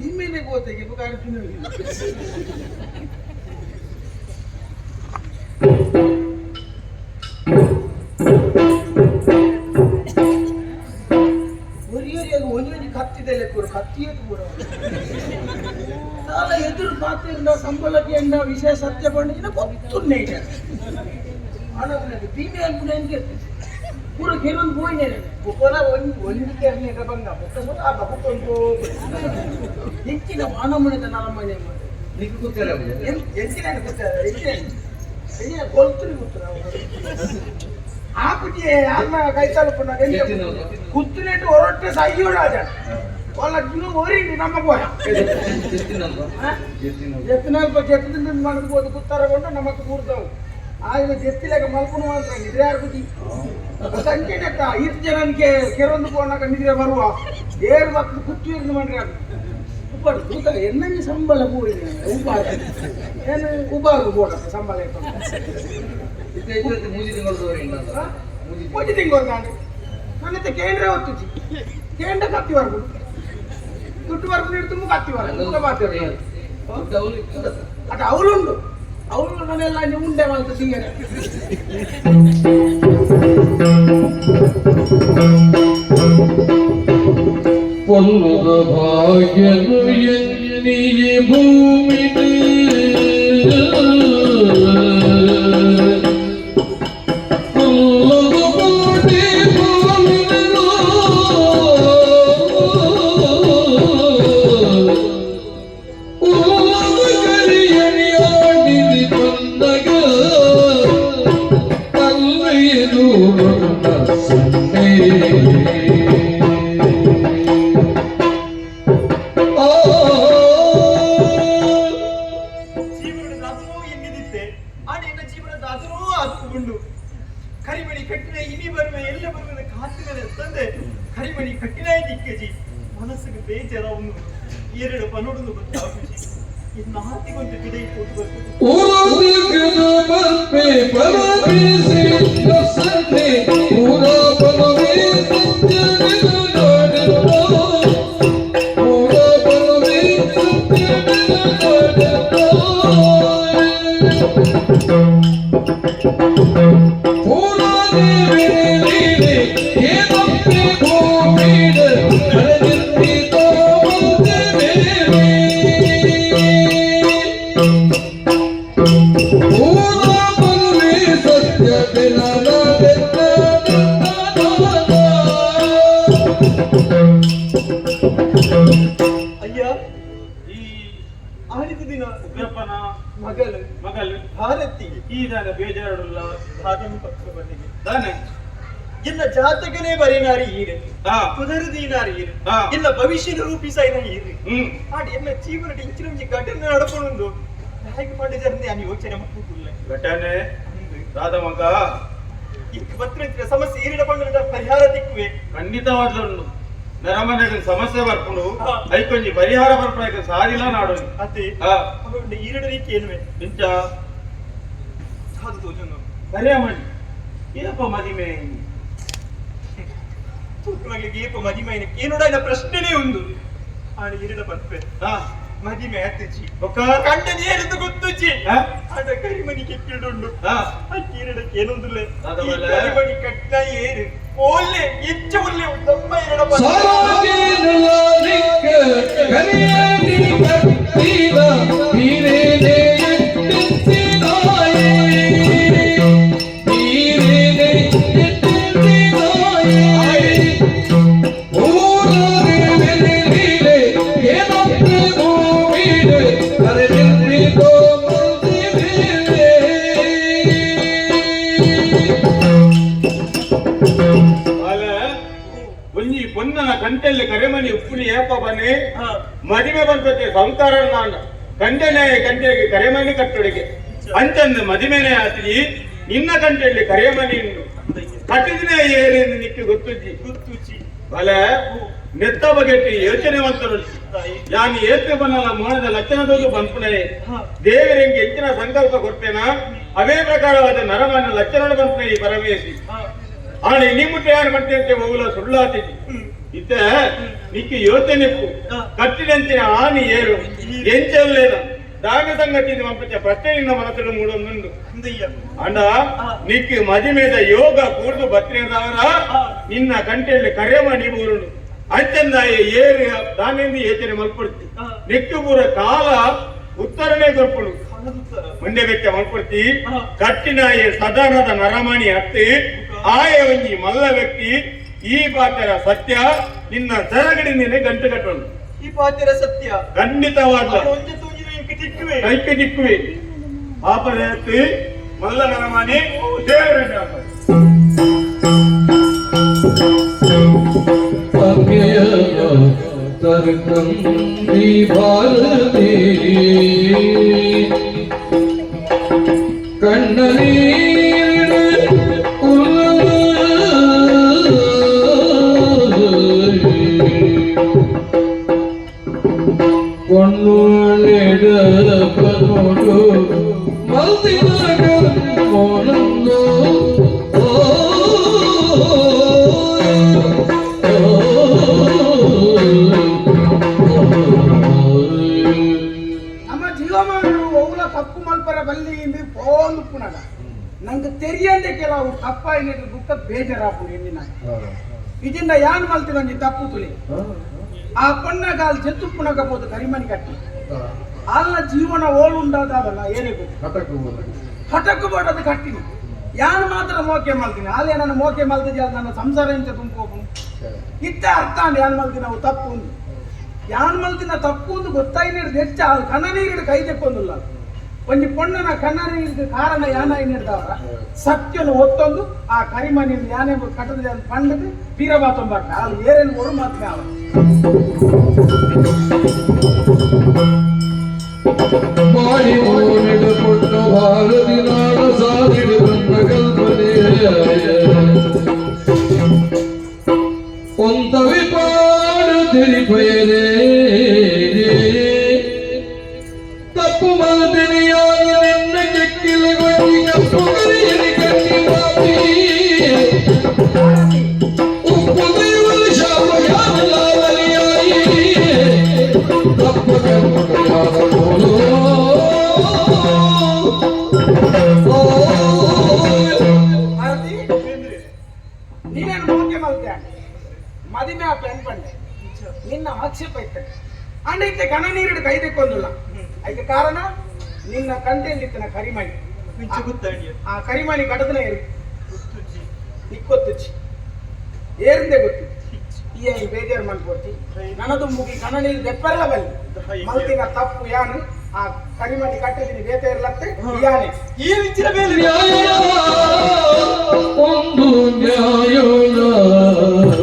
ಇಮ್ಮೇಲೆ ಗೋತೆಗೆ ಬುಕಾರಿ ಒಂದೊಂದು ಕತ್ತಿದೆಲ್ಲ ಕೂಡ ಕತ್ತಿಯೇ ಕೂಡ చాలా ఎదురు పాత్ర సంబలకి ఎండ విషయ సత్య పండుగ ಗೊತ್ತುన్నాయి దీని అనుకునే ಪೂರ ಕೆಲವೊಂದು ಹೋಯ್ನೇನೆ ಬುಕ್ಕನ ಒಂದಿಗೆ ಅನೇಕ ಬಂದ ಬುಕ್ಕ ಆ ಬುಕ್ಕೊಂದು ಹೆಚ್ಚಿನ ಮಾನವನಿಗೆ ನಲಮನೆ ಮಾಡಿ నీకు కూర్చోలే ಹೆಚ್ಚಿನ ಹೆಚ್ಚಿನ ಕೊಲ್ತುರಿ ಕೂತ್ರ ಆಪುಟಿ ಅನ್ನ ಕೈ ತಲುಪುನ ಕುತ್ತುನೆಟ್ಟು ಹೊರಟೆ ಸೈಯೋಡ వాళ్ళ గిన్నె ఓరింది నమ్మపోయా ఎత్తినాలు చెత్త మనకు పోతే కుత్తారకుండా నమ్మకు కూర్తాం ఆయన చెత్తిలేక మలుపును మాత్రం నిద్ర ఆడుకుతి ಸಂಖ್ಯೆನಕ್ಕ ಇಷ್ಟು ಜನಕ್ಕೆ ಕೆರೊಂದು ಪೋನಾಕ ನಿದ್ರೆ ಬರುವ ಏರು ಮಕ್ಕಳು ಕುತ್ತು ಇருந்து ಮಾಡ್ರಾಗ ಉಪ್ಪಾಡು ತೂಕ ಎನ್ನಂಗೆ ಸಂಬಳ ಪೋಯಿದೆ ಉಪ್ಪಾಡು ಏನು ಉಪ್ಪಾಡು ಪೋಡಕ್ಕ ಸಂಬಳ ಮೂಜಿ ತಿಂಗಳು ನಾನು ನನ್ನತ್ತೆ ಕೇಂದ್ರ ಹೊತ್ತಿಸಿ ಕೇಂದ್ರ ಕತ್ತಿ ವರ್ಗು ದುಡ್ಡು ವರ್ಗು ಇಡ್ತು ಕತ್ತಿ ವರ್ಗು ಮಾಡ್ತೇವೆ ಅದು ಅವಳುಂಡು ಅವಳು ಮನೆಯಲ್ಲ ನೀವು ಉಂಡೆ ಮಾಡ್ತಾ ಸಿಂಗರೆ పొల్లుగ భాగ్యను ఎన్ని భూమిని పొల్లుగ కోటి భూమిలో ಎರಡು ಪನೋಡನ್ನು ಗೊತ್ತಾಗುವುದು ಇನ್ನು ಹಾತಿಗೊಂದು ಗಿಡ ಇಟ್ಟು ಬರ್ತದೆ ಅಯ್ಯ ಈ ಆಡಿದ ದಿನ ಉಗ್ರಪ್ಪನ ಮಗಳು ಮಗಳು ಭಾರತಿ ಈ ದಾನ ಬೇಜಾರುಲ್ಲ ಹಾಗೆಂದು ಪಕ್ಷ ಬಂದಿದೆ ತಾನೆ ಇನ್ನ ಜಾತಕನೇ ಬರೀನಾರಿ ಈರೆ ಹಾ ಕುದರದೀನಾರಿ ಈರೆ ಹಾ. ಇಲ್ಲ ಭವಿಷ್ಯದ ರೂಪಿಸೈನ ಈರೆ ಹ್ಮ್ ಆಡಿ ಎಲ್ಲ ಜೀವನ ಇಂಚಿನ ಘಟನೆ ನಡ್ಕೊಂಡು ಹೇಗೆ ಮಾಡಿದಾರೆ ನಾನು ಯೋಚನೆ ಮಾಡ್ತಿಲ್ಲ ಘಟನೆ ರಾಧ ಮಗ ಇದಕ್ಕೆ ಬತ್ತಿರ ಸಮಸ್ಯೆ ಈರಿನ ಬಂದ ಪರಿಹಾರ ದಿಕ್ಕುವೆ ಖಂಡಿತವಾದ್ಲು ನರಮನೆಗೆ ಸಮಸ್ಯೆ ಬರ್ಕೊಂಡು ಹಾ. ಐಕೊಂಜಿ ಪರಿಹಾರ ಬರ್ಬೇಕು ಸಾರಿಲ್ಲ ನಾಡು ಅದೇ ಹಾ ಅವരുടെ ಈರಡ ರೀತಿ ಏನುವೆ ಇಂಚ ಸಾಧು ತೋಜನು ಕರಿಯ ಮಾಡಿ ಏನಪ್ಪ ಮದಿಮೆ ತೂಕಗಳಿಗೆ ಏಪ ಮದಿಮೈನ ಏನೋಡ ಇನ್ನ ಪ್ರಶ್ನೆನೇ ಒಂದು ಆಡಿ ಈರಡ ಬರ್ಪೆ ಹಾ ಮದಿಮೆ ಹತ್ತಿಚ್ಚಿ ಬೊಕ್ಕ ಕಂಡನೇ ಇರುದು ಗೊತ್ತುಚ್ಚಿ ಹಾ? ಆಡ ಕರಿಮನಿಗೆ ಕಿಡುಂಡು ಹಾ ಆ ಕೀರಡಕ್ಕೆ ಏನೊಂದುಲೆ ಅದವಲ್ಲ. ಕರಿಮಣಿ ಕಟ್ಟ ಏರು ಓಲ್ಲೆ ಹೆಚ್ಚ ಒಳ್ಳೆ ತಮ್ಮ ಎರಡ ಒಂಜಿ ಪೊನ್ನನ ಕಂಟೆಲ್ಲಿ ಕರೆಮನಿ ಉಪ್ಪುನಿ ಏಪ ಬನ್ನಿ ಹಾ. ಮದಿಮೆ ಬಂದಕ್ಕೆ ಸಂಸಾರ ನಾನು ಕಂಟೆನೆ ಕಂಟೆಗೆ ಕರೆಮನಿ ಕಟ್ಟುಡಿಗೆ ಅಂಚಂದು ಮದಿಮೆನೆ ಆತಿ ನಿನ್ನ ಕಂಟೆಯಲ್ಲಿ ಕರೆಮನಿ ಕಟ್ಟಿದಿನೇ ಏನೇನು ನಿಕ್ಕಿ ಗೊತ್ತುಜ್ಜಿ ಗುತ್ತುಚ್ಚಿ ಬಲ ನೆತ್ತ ಬಗೆಟ್ಟಿ ಯೋಚನೆ ಮಂತರು ಯಾನಿ ಏಕೆ ಬನ್ನಲ್ಲ ಮೋಣದ ಲಕ್ಷಣದಲ್ಲೂ ಬಂದ್ಪುಣೆ ದೇವರಿಗೆ ಹೆಚ್ಚಿನ ಸಂಕಲ್ಪ ಕೊಡ್ತೇನ ಅವೇ ಪ್ರಕಾರವಾದ ನರಮನ ಲಕ್ಷಣ ಬಂದ್ಪುಣೆ ಈ ಪರಮೇಶಿ ಆಣೆ ನಿಮ್ಮ ತಯಾರು ಮಾಡ್ತೇನೆ ಹೋಗಲ ಸುಳ್ಳಾತಿದ್ದಿ ಇತ್ತ ನಿಕ್ಕಿ ಯೋಚನೆ ಕಟ್ಟಿದಂತೆ ಆನಿ ಏರು ಎಂಚಲ್ಲೇನ ದಾನ ಸಂಗತಿ ಮಂಪಚ್ಚ ಪ್ರಶ್ನೆಯಿಂದ ಮನಸ್ಸನ್ನು ಮೂಡೊಂದುಂಡು ಅಂಡ ನಿಕ್ಕಿ ಮದಿಮೆದ ಯೋಗ ಕೂರ್ದು ಬತ್ತಿರದವರ ನಿನ್ನ ಕಂಟೆಯಲ್ಲಿ ಕರೆಮ ನೀಡುವರು ಅಂಚಂದಾಯ ಏರು ದಾನೆಂದು ಯೋಚನೆ ಮಲ್ಪಡ್ತಿ ನಿಕ್ಕು ಪೂರ ಕಾಲ ಉತ್ತರನೇ ಕೊರ್ಪಡು ಮಂಡ್ಯ ಬೆಚ್ಚ ಮಲ್ಪಡ್ತಿ ಕಟ್ಟಿನಾಯ ಸದನದ ನರಮಣಿ ಹತ್ತಿ ಆಯ ಒಂಜಿ ಮಲ್ಲ ವ್ಯಕ್ತಿ ಈ ಪಾತ್ರ ಸತ್ಯ ನಿನ್ನ ಸರಗಡಿನೇ ಗಂಟು ಕಟ್ಟೋಣ ಈ ಪಾತ್ರ ಸತ್ಯ ಖಂಡಿತವಾದ ಒಂದೇ ತೂಜಿನ ಇಂಕ ತಿಕ್ಕುವೆ ಕೈಕೆ ದಿಕ್ಕುವೆ ಪಾಪದ ಹತ್ತಿ ಮಲ್ಲ ನರಮಣಿ ದೇವರ ಶಾಪ ತರ್ಕಂ ಭಾರತಿ ಕಣ್ಣನೀರು ಕೊಂಡುಳೆಡ ಕನ್ನೋಡು ಮಲ್ದಿನ ಮೋನಂದು ನಮ್ಮ ಜೀವಮಾನಗಳು ಒವ್ಲ ತಪ್ಪು ಮಲ್ಪರ ಬಲ್ಲಿಯಿಂದ ಪೋಂದು ಪುನಗ ನಂಗೆ ತೆರಿಯಂದೆ ಕೆಲವು ತಪ್ಪ ಏನಿದ್ರು ದುಃಖ ಬೇಜಾರಾಪುಡು ಎನ್ನಿನ ಇದರಿಂದ ಯಾನ್ ಮಲ್ತಿವಂಜಿ ತಪ್ಪು ತುಳಿ ಆ ಪೊನ್ನಗಾಲ್ ಜೆತ್ತು ಪುನಗಬಹುದು ಕರಿಮನಿ ಕಟ್ಟಿ ಅಲ್ಲ ಜೀವನ ಓಲುಂಡಾದಲ್ಲ ಏನೇ ಗೊತ್ತು ಹಠಕ್ಕೂ ಬೋಡದು ಕಟ್ಟಿನಿ ಯಾನು ಮಾತ್ರ ಮೋಕೆ ಮಲ್ತೀನಿ ಅಲ್ಲೇ ನಾನು ಮೋಕೆ ಮಲ್ತಿದ್ದೆ ಅದು ನನ್ನ ಸಂಸಾರ ಎಂತ ತುಂಬ್ಕೋಬು ಇತ್ತ ಅರ್ಥ ಅಂಡಿ ಯಾನ್ ಮಲ್ತೀನಿ ನಾವು ತಪ್ಪು ಒಂದು ಯಾನ್ ಮಲ್ತಿನ ತಪ್ಪು ಒಂದು ಗೊತ್ತಾಯಿನ ಹೆಚ್ಚ ಕಣ್ಣ ನೀರಿಡು ಕೈ ತೆಕ್ಕೊಂದಿಲ್ಲ ಒಂಜಿ ಪೊಣ್ಣನ ಕಣ್ಣ ನೀರಿದ ಕಾರಣ ಯಾನ ಏನಿಡ್ದವರ ಸತ್ಯನು ಒತ್ತೊಂದು ಆ ಕರಿಮನಿ ಯಾನೇ ಕಟ್ಟದ ಪಂಡದು ಬೀರಬಾತೊಂಬಾಟ ಅಲ್ಲಿ ಏರೇನು ಒಡು ಮಾತ್ರ ಅವ ಮಾಡಿ ನೋಡಿದ ಪುಟ್ಟ ಭಾರತಿ ನಾಡ ಸಾಧಿಡು ನನ್ನ ಕಲ್ಪನೆ ಒಂದ ವಿಪಾಡ ತಿರುಪಯರೇ ಮುಖಯಾದ ಕೋಲು ಭಾರತಿ ನೀನೇನು ಮೋಕೆ ಮಲ್ತೆ ಮದಿಮೆ ಆ ಪ್ಲಾನ್ ಪಂಡೆ ನಿನ್ನ ಆಕ್ಷೇಪ ಐತೆ ಅಂಡೈತೆ ಕಣ ನೀರಿಡು ಕೈ ತೆಕ್ಕೊಂದಿಲ್ಲ ಅದಕ್ಕೆ ಕಾರಣ ನಿನ್ನ ಕಂಟೆಯಲ್ಲಿತ್ತನ ಕರಿಮಣಿ ಆ ಕರಿಮಣಿ ಕಡದನ ಏರು ನಿಕ್ಕೊತ್ತುಚ್ಚಿ ಏರಿಂದೆ ಗೊತ್ತು ಈ ಬೇಜಾರು ಮಾಡ್ಕೊಡ್ತಿ ನನ್ನದು ಮುಗಿ ಕಣ ನೀರು ದೆಪ್ಪರಲ್ಲ ಬಲ್ಲಿ ಮಲ್ತಿನ ತಪ್ಪು ಯಾನು ಆ ಕರಿಮಣಿ ಕಟ್ಟದಿನಿ ಬೇತೆ ಇರ್ಲತ್ತೆ ಯಾನೆ ಈ ವಿಚಿರ ಮೇಲೆ ಒಂದು ನ್ಯಾಯೋನ ಒಂದು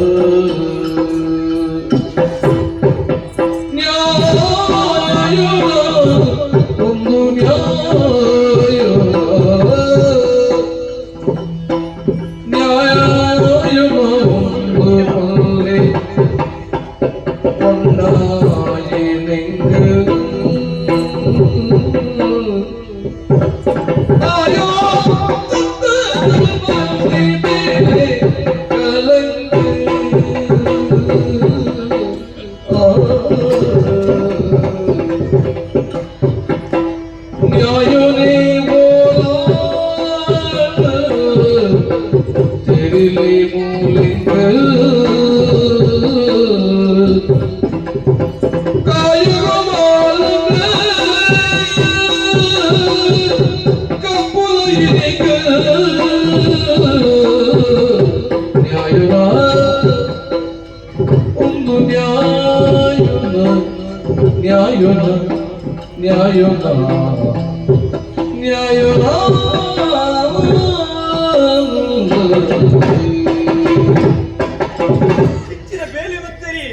ಹೆಚ್ಚಿನ ಬೇಲೆ ಮತ್ತರಿ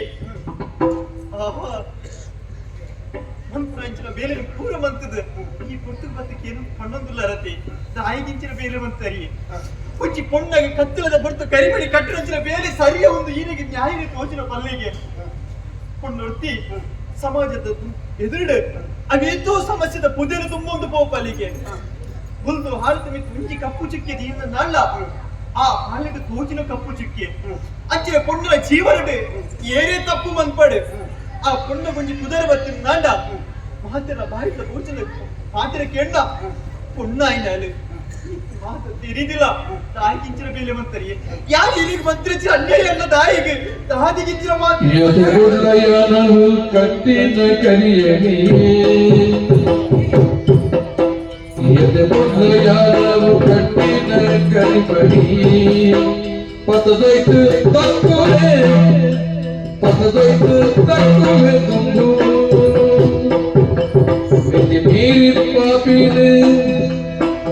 ಮಂತ್ರಾಂಚಿನ ಬೇಲೆ ಪೂರ ಮಂತದ ಈ ಪುಟ್ಟು ಬತ್ತಕ್ಕೆ ಏನು ಪಣ್ಣೊಂದಿಲ್ಲ ರತಿ ತಾಯಿಗಿಂಚಿನ ಬೇಲೆ ಮಂತರಿ ಉಚ್ಚಿ ಪೊಣ್ಣಾಗಿ ಕತ್ತಲದ ಬರ್ತು ಕರಿಮಣಿ ಕಟ್ಟಿರಂಚಿನ ಬೇಲೆ ಸರಿಯ ಒಂದು ಈನಿಗೆ ನ್ಯಾಯ ತೋಚಿನ ಪಲ್ಲಿಗೆ ಪೊಣ್ಣೊರ್ತಿ ಸಮಾಜದ ಎದುರುಡು ಅವೇತೋ ಸಮಸ್ಯೆದ ಪುದೆನು ತುಂಬೊಂದು ಪೋಪಲ್ಲಿಗೆ ಒಂದು ಹಾಲು ಮಿತ್ತು ಮುಂಜಿ ಕಪ್ಪು ಚಿಕ್ಕಿದ ಇನ್ನ ನಾಳ ಆ ಹಾಲಿಗೆ ತೋಚಿನ ಕಪ್ಪು ಚಿಕ್ಕಿ ಅಚ್ಚಿನ ಪೊಣ್ಣನ ಜೀವನಡು ಏನೇ ತಪ್ಪು ಮನ್ಪಡು ಆ ಪೊಣ್ಣ ಮುಂಜಿ ಕುದರ ಬತ್ತಿನ ನಾಂಡ ಮಾತಿನ ಬಾಯಿತ ತೋಚಿನ ಮಾತಿನ ಕೆಣ್ಣ ಪೊಣ್ಣ ಆಯ್ನಾಲು ಮಾತು ತಿರಿದಿಲ್ಲ ತಾಯಿಗಿಂಚಿನ ಬೇಲೆ ಮಂತರಿ ಯಾರು ಇಲ್ಲಿಗೆ ಮಂತ್ರಿಸಿ ಅನ್ಯಾಯ ಅಲ್ಲ ತಾಯಿಗೆ ತಾದಿಗಿಂಚಿನ ಮಾತು ಯದುಗುಳ್ಳಯನವು ಕಟ್ಟಿನ ಕರಿಯಣಿ ಯದುಗುಳ್ಳಯನವು ಕಟ್ಟಿನ ಕರಿಪಣಿ ಪತದೈತು ತಕ್ಕುವೆ ತುಂಬು ಮೀರಿ ಪಾಪಿನೆ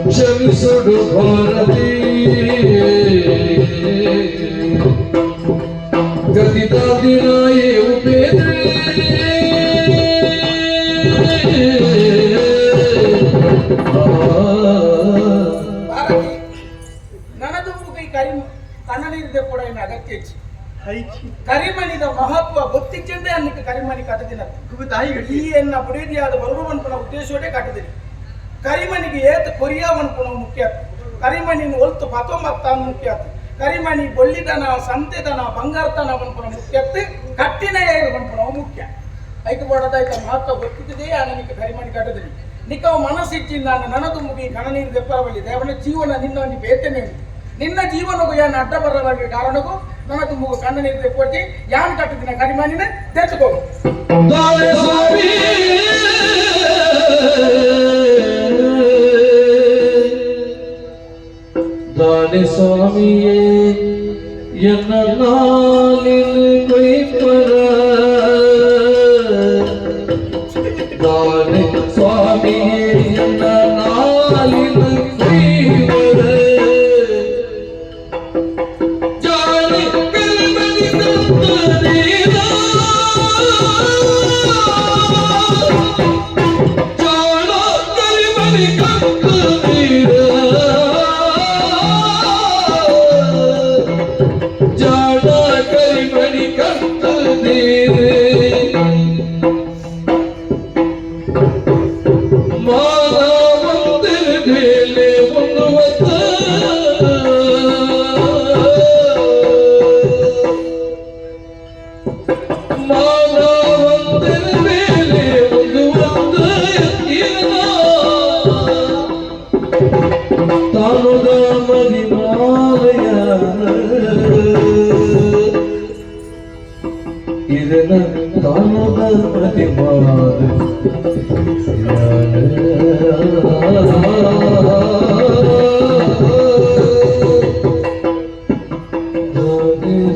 ಕ್ಷಮಿಸುಡು ಭಾರತಿ ಗತಿದಾದಿನಾಯೇ ಉಪೇದ್ರೆ ನನ್ನದು ಮುಗಿ ಕಣ್ಣ ನೀರಿದೆ ಕೂಡ ಇನ್ನು ಅಗತ್ಯ ಹೆಚ್ಚು ಕರಿಮಣಿದ ಮಹತ್ವ ಗೊತ್ತಿಚ್ಚಂದೇ ಅನ್ನಕ್ಕೆ ಕರಿಮಣಿ ಕಟ್ಟದಿನ ಈ ಎನ್ನ ಬುಡೇದಿಯಾದ ಬರುವನ್ಪುನ ಉದ್ದೇಶವೇ ಕಟ್ಟದಿನಿ ಕರಿಮಣಿಗೆ ಏತ್ ಕೊರಿಯಾವನ್ಪುನ ಮುಖ್ಯ ಕರಿಮಣಿನ ಒಲ್ತು ಪತೊಂಬತ್ತಾನು ಮುಖ್ಯ ಕರಿಮಣಿ ಬೊಳ್ಳಿದನ ಸಂತೆದನ ಬಂಗಾರತನ ವನ್ಪುನ ಮುಖ್ಯತ್ತು ಕಟ್ಟಿನ ವನ್ಪುನ ಮುಖ್ಯ ಐದು ಬಡದಾಯ್ತ ಮಹತ್ವ ಗೊತ್ತಿದ್ದೇ ನನಗೆ ಕರಿಮಣಿ ಕಟ್ಟದಿನಿ ನಿಕ್ಕವು ಮನಸ್ಸಿಚ್ಚಿ ನಾನು ನನ್ನದು ಮುಗಿ ಕಣ ನೀರು ದೆಪ್ಪರಬಲ್ಲಿದೆ ಅವನ ಜೀವನ ನಿನ್ನ ಒಂದು ಬೇತನೆ ನಿನ್ನ ಜೀವನಗೂ ಯಾನು ಅಡ್ಡ ಬರಲಾಗಿ ಕಾರಣಕ್ಕೂ ನನ್ನದು ಮುಗು ಕಣ್ಣ ನೀರು ದೆಪ್ಪಿ ಯಾನ್ ಕಟ್ಟದಿನ ಕರಿಮಣಿನ ತೆಗೆದುಕೋ ದಾನಿ ಸ್ವಾಮಿಯೇ ಎನ್ನ ನಾಲಿನ ಕೊಯ್ಪರ ದಾನಿ ಸ್ವಾಮಿಯೇ ಎನ್ನ ನಾಲಿನ ಕೊಯ್ಪರ ಜಾನಿ ಕಲ್ಮನಿ ತಂದರೀರ ಜಾಣ ಕಲ್ಮನಿ ಕಂದರೀರ ಜಾಣ ಕಲ್ಮನಿ ಕಂದರೀರ ಮಾನ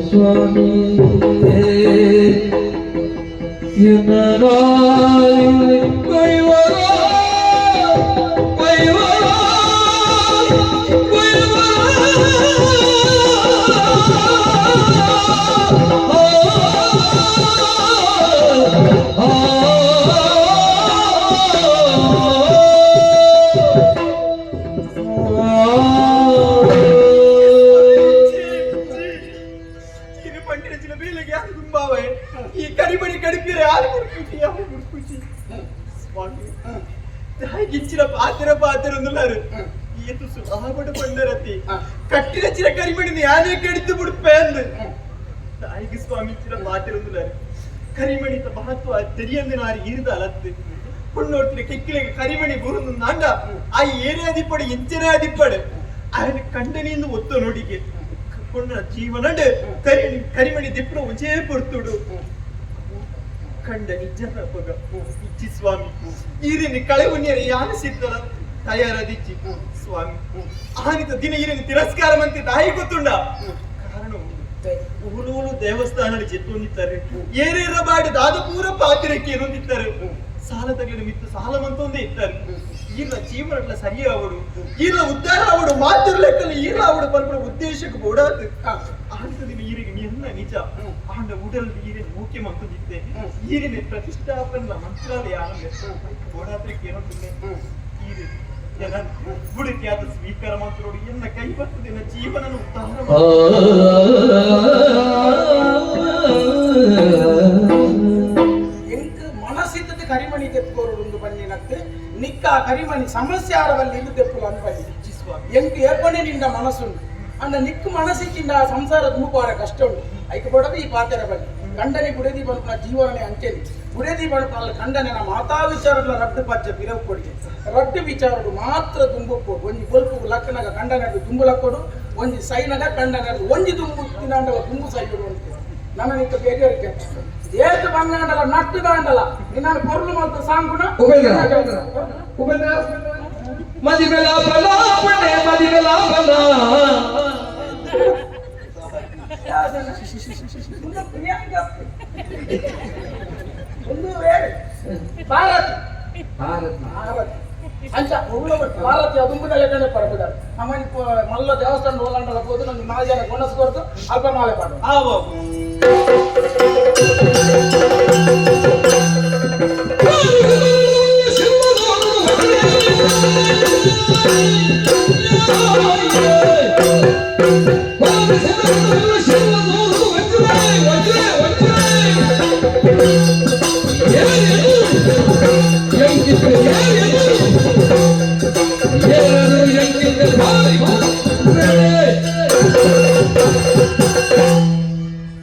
ಸ್ವಾಮಿ ಈ ಕರಿಮಣಿ ಕಡಿಪಿರೆ ಯಾರು ಖುಷಿ ఇచ్చిన పాత్రన్నారు ఈత సులభపడి పండరతి కట్టినచ్చిన కరిమణిని యానే కడితు ముడిపోయింది தாய்க்கு சுவாமி இచ్చిన பாத்திரந்துள்ளாரு கரிமணித்த மகத்துவ தெரியாது நாரு இருந்தளத்து பொண்ணொருத்தர் கெக்கிலே கரிமಣಿ ಬರುಂದಾಂಡ ಆ ಏನೇ ಅದಿಪಡು ಎಂಚನೇ ಅದಿಪಡು ఆయన కండనిందు ఒత్తు నొడిಗೆ కొన్న జీవనండు కరిమణి దిప్పుడు ఉంచే పొడుతుడు ಕಂಡ ನಿಜನ ಪಗ ಇಚ್ಚಿ ಸ್ವಾಮಿ ಈರಿನ ಕಳೆವನ್ಯರ ಯಾನ ಸಿದ್ಧರ ತಯಾರಾದಿಚ್ಚಿ ಸ್ವಾಮಿ ಆನಿತ ದಿನ ಈರಿನ ತಿರಸ್ಕಾರ ಮಂತಿ ದಾಯಿ ಗೊತ್ತುಂಡ ಕಾರಣ ಊಲೂಲು ದೇವಸ್ಥಾನ ಚೆತ್ತೊಂದಿತ್ತಾರೆ ಏರೇರ ಬಾಡಿ ದಾದ ಪೂರ ಪಾತಿರಕ್ಕೆ ಏನೊಂದಿತ್ತಾರೆ ಸಾಲ ತಗಲಿನ ಮಿತ್ತು ಸಾಲ ಮಂತೊಂದೇ ಇತ್ತಾರೆ ಈರ್ನ ಜೀವನ ಸರಿಯಾವಡು ಈರ್ನ ಉದ್ಧಾರ ಆವಡು ಮಾತ್ರ ಲೆಕ್ಕಲ್ಲಿ ಈರ್ನ ಆವಡು ಪರಪರ ಉದ್ದೇಶಕ್ಕೆ ಓಡಾದು ಆಂತದಿನ ಈರಿಗೆ ನಿನ್ನ ನಿಜ ಆಂಡ ಉಡಲ್ ಈರಿನ ಮುಖ್ಯ ಮಂತದಿತ್ತೆ ಈರಿನ ಪ್ರತಿಷ್ಠಾಪನ ಮಂತ್ರಾಲಯ ಓಡಾದ್ರಕ್ಕೆ ಏನೋ ಈರಿ ಜನ ಬುಡಿತಿಯಾದ ಸ್ವೀಕಾರ ಮಂತ್ರೋಡು ಎನ್ನ ಕೈ ಬರ್ತದಿನ ಜೀವನ ಉದ್ಧಾರ ಮನಸ್ಸಿದ್ದದ್ದು ಕರಿಮಣಿ ತೆಪ್ಪೋರು ಬಂದಿನತ್ತೆ ನಿಕ್ಕ ಕರಿಮಣಿ ಸಮಸ್ಯೆ ಆರವಲ್ಲಿ ಇದ್ದು ತೆಪ್ಪಲು ಅನ್ಬಂದಿ ಎಂಕ್ ಏರ್ಪಣೆ ನಿಂದ ಮನಸ್ಸುಂಡು ಅಂದ ನಿಕ್ಕು ಮನಸ್ಸಿಂದ ಸಂಸಾರ ಧೂಪಾರ ಕಷ್ಟ ಉಂಟು ಐಕ ಪಡದು ಈ ಪಾತ್ರ ಬನ್ನಿ ಗಂಡನೆ ಗುಡೇದಿ ಬಣ್ಣ ಜೀವನನೆ ಅಂಚೆನಿ ಗುಡೇದಿ ಬಣ್ಣ ಗಂಡನ ಮಾತಾ ವಿಚಾರಗಳ ರಡ್ಡು ಪಚ್ಚ ಬಿರವು ಕೊಡಿ ರಡ್ಡು ವಿಚಾರಗಳು ಮಾತ್ರ ದುಂಬು ಒಂಜಿ ಬಲ್ಪು ಲಕ್ಕನಾಗ ಗಂಡನದು ದುಂಬು ಲಕ್ಕೊಡು ಒಂಜಿ ಸೈನಗ ಗಂಡನದು ಒಂಜಿ ದುಂಬು ತಿನ್ನಾಂಡವ ದುಂಬು ಸೈಡು ಅಂತ ನನ್ನ ನಿಕ್ಕ ಬೇರೆಯವರಿಗೆ ಏತು ಬಂಗಾಂಡಲ ನಟ್ಟು ಗಾಂಡಲ ನಿನ್ನ ಕೊರ್ಲು ಮತ್ತು ಸಾಂಗುಣ ಮದಿಮೆಲ ಬಲ ಬಣೆ ಮದಿಮೆಲ ಬಲ ಒಂದು ಭಾರತ್ ಅಂಚ ಭಾರತೀಯ ದುಂಬುದಲ್ಲೇ ಪರಬಿದ್ದಾರೆ ನಮ್ಮನಿ ಮಲ್ಲ ದೇವಸ್ಥಾನ ಹೋಗಂಡಲ ಹೋದು ನಮ್ಗೆ 4 ಜನ ಗೊಣಸ್ ಕೊಡ್ತು ಅಲ್ಪ ಮಾಲೆ ಪಾಡು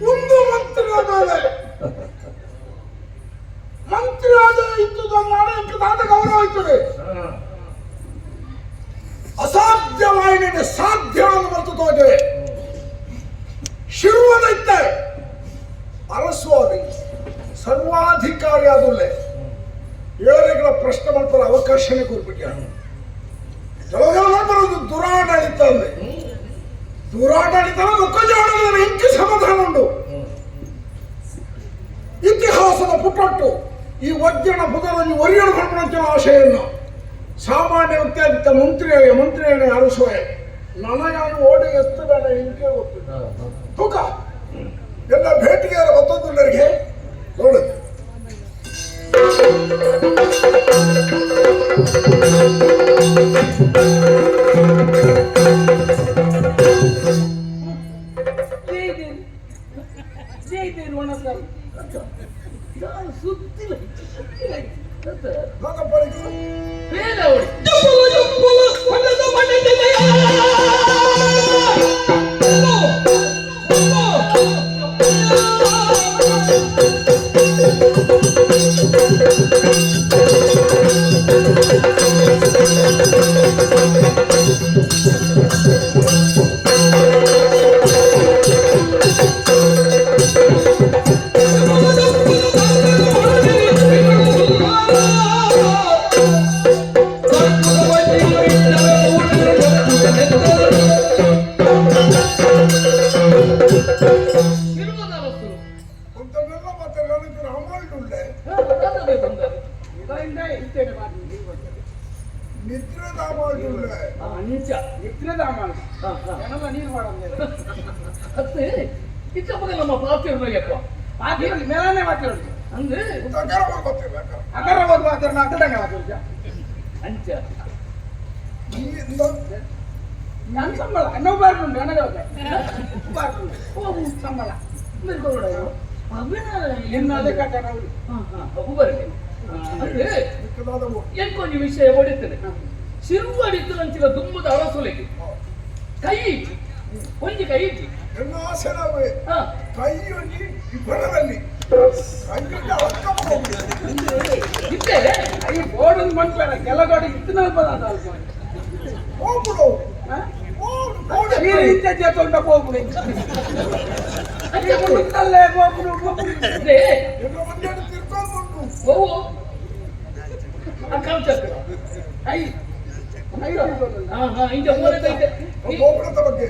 ಒಂದು ಮಂತ್ರಿ ಆದ ಇತ್ತು ನಾಳೆ ಗೌರವ ಇರ್ತದೆ ಅಸಾಧ್ಯವಾಯಿನ ಸಾಧ್ಯ ಮತ್ತು ತೋಜೆ ಶಿರುವುದೈತೆ ಅರಸುವಾದಿ ಸರ್ವಾಧಿಕಾರಿ ಆದುಲ್ಲೆ ಏಳೆಗಳ ಪ್ರಶ್ನೆ ಮಾಡ್ತಾರೆ ಅವಕಾಶನೇ ಕೊಡ್ಬಿಟ್ಟ ಬರೋದು ದುರಾಡಳಿತ ಅಂದ್ರೆ ದುರಾಡಳಿತ ಮುಖಜಾಡದ ಎಂಕಿ ಸಮಾಧಾನ ಉಂಟು ಇತಿಹಾಸದ ಪುಟಟ್ಟು ಈ ವಜ್ರನ ಬುಧದಲ್ಲಿ ಒರಿಯಲು ಪಡ್ಕೊಂಡ ಆಶೆಯನ್ನು ಸಾಮಾನ್ಯ ವ್ಯಕ್ತಿ ಮಂತ್ರಿಯೇ ಅರಸುವೆ ನನಗಾನು ಓಡಿ ಎತ್ತಬೇಡ ಇಂಕೆ ಗೊತ್ತಿಲ್ಲ ತೂಕ ಎಲ್ಲ ಭೇಟಿಗಾರ ಮತ್ತೊಂದುಲ್ಲರಿಗೆ ನೋಡು ಸುತ್ತಿಲ್ಲ Oh ನಿದ್ರದ ಮಾಡಿಲ್ಲ ಅಂಚ ನಿದ್ರದ ಮಾಡಿ ಜನರ ನೀರು ಮಾಡೋದು ಅತ್ತೆ ಇತ್ತಪ್ಪದ ನಮ್ಮ ಪಾತಿರ್ಬೇಕಪ್ಪ ಮಾತಿರೋದು ಮೇಲನೆ ಮಾತಿರೋದು ಅಂದ್ರೆ ಅಗರವಾದ ಮಾತಿರೋದು ಅಗದಂಗ ಮಾತಿರೋದು ಅಂಚ ನನ್ನ ಸಂಬಳ ಇನ್ನೊಬ್ಬ ನನಗೆ ಸಂಬಳ ಎನ್ನದೇ ಕಟ್ಟಣ ಎಂಕೊಂದು ವಿಷಯ ಹೊಡಿತೇನೆ ಸಿರುವಡಿತಂಚಿನ ದುಮ್ಮದ ಅಳಸೊಲೆಗೆ ಕೈ ಇಟ್ಟು ಒಂಜಿ ಕೈ ಇಟ್ಟು ಎಲ್ಲ ಆಸೆನವೇ ಕೈ ಒಂಜಿ ಇಬ್ಬರಲ್ಲಿ ಇದ್ದೆ ಕೈ ಬೋರ್ಡ್ ಮಂಟ್ಬೇಡ ಕೆಲಗೋಡಿ ಇತ್ತು ಪದಾರ್ಥ ಹೋಗ್ಬಿಡು ಇಂಚೆ ಚೇತೊಂಡ ಹೋಗ್ಬಿಡು ಅಲ್ಲೇ ಹೋಗ್ಬಿಡು ಎಲ್ಲ ಒಂದೆರಡು ತಿರ್ಕೊಂಡ್ಬಿಟ್ಟು ಓ ಅಕೌಂಟ್ ಕೈ ಇಂಚ ಮೂರೈತೆ ಗೋಪುರದ ಬಗ್ಗೆ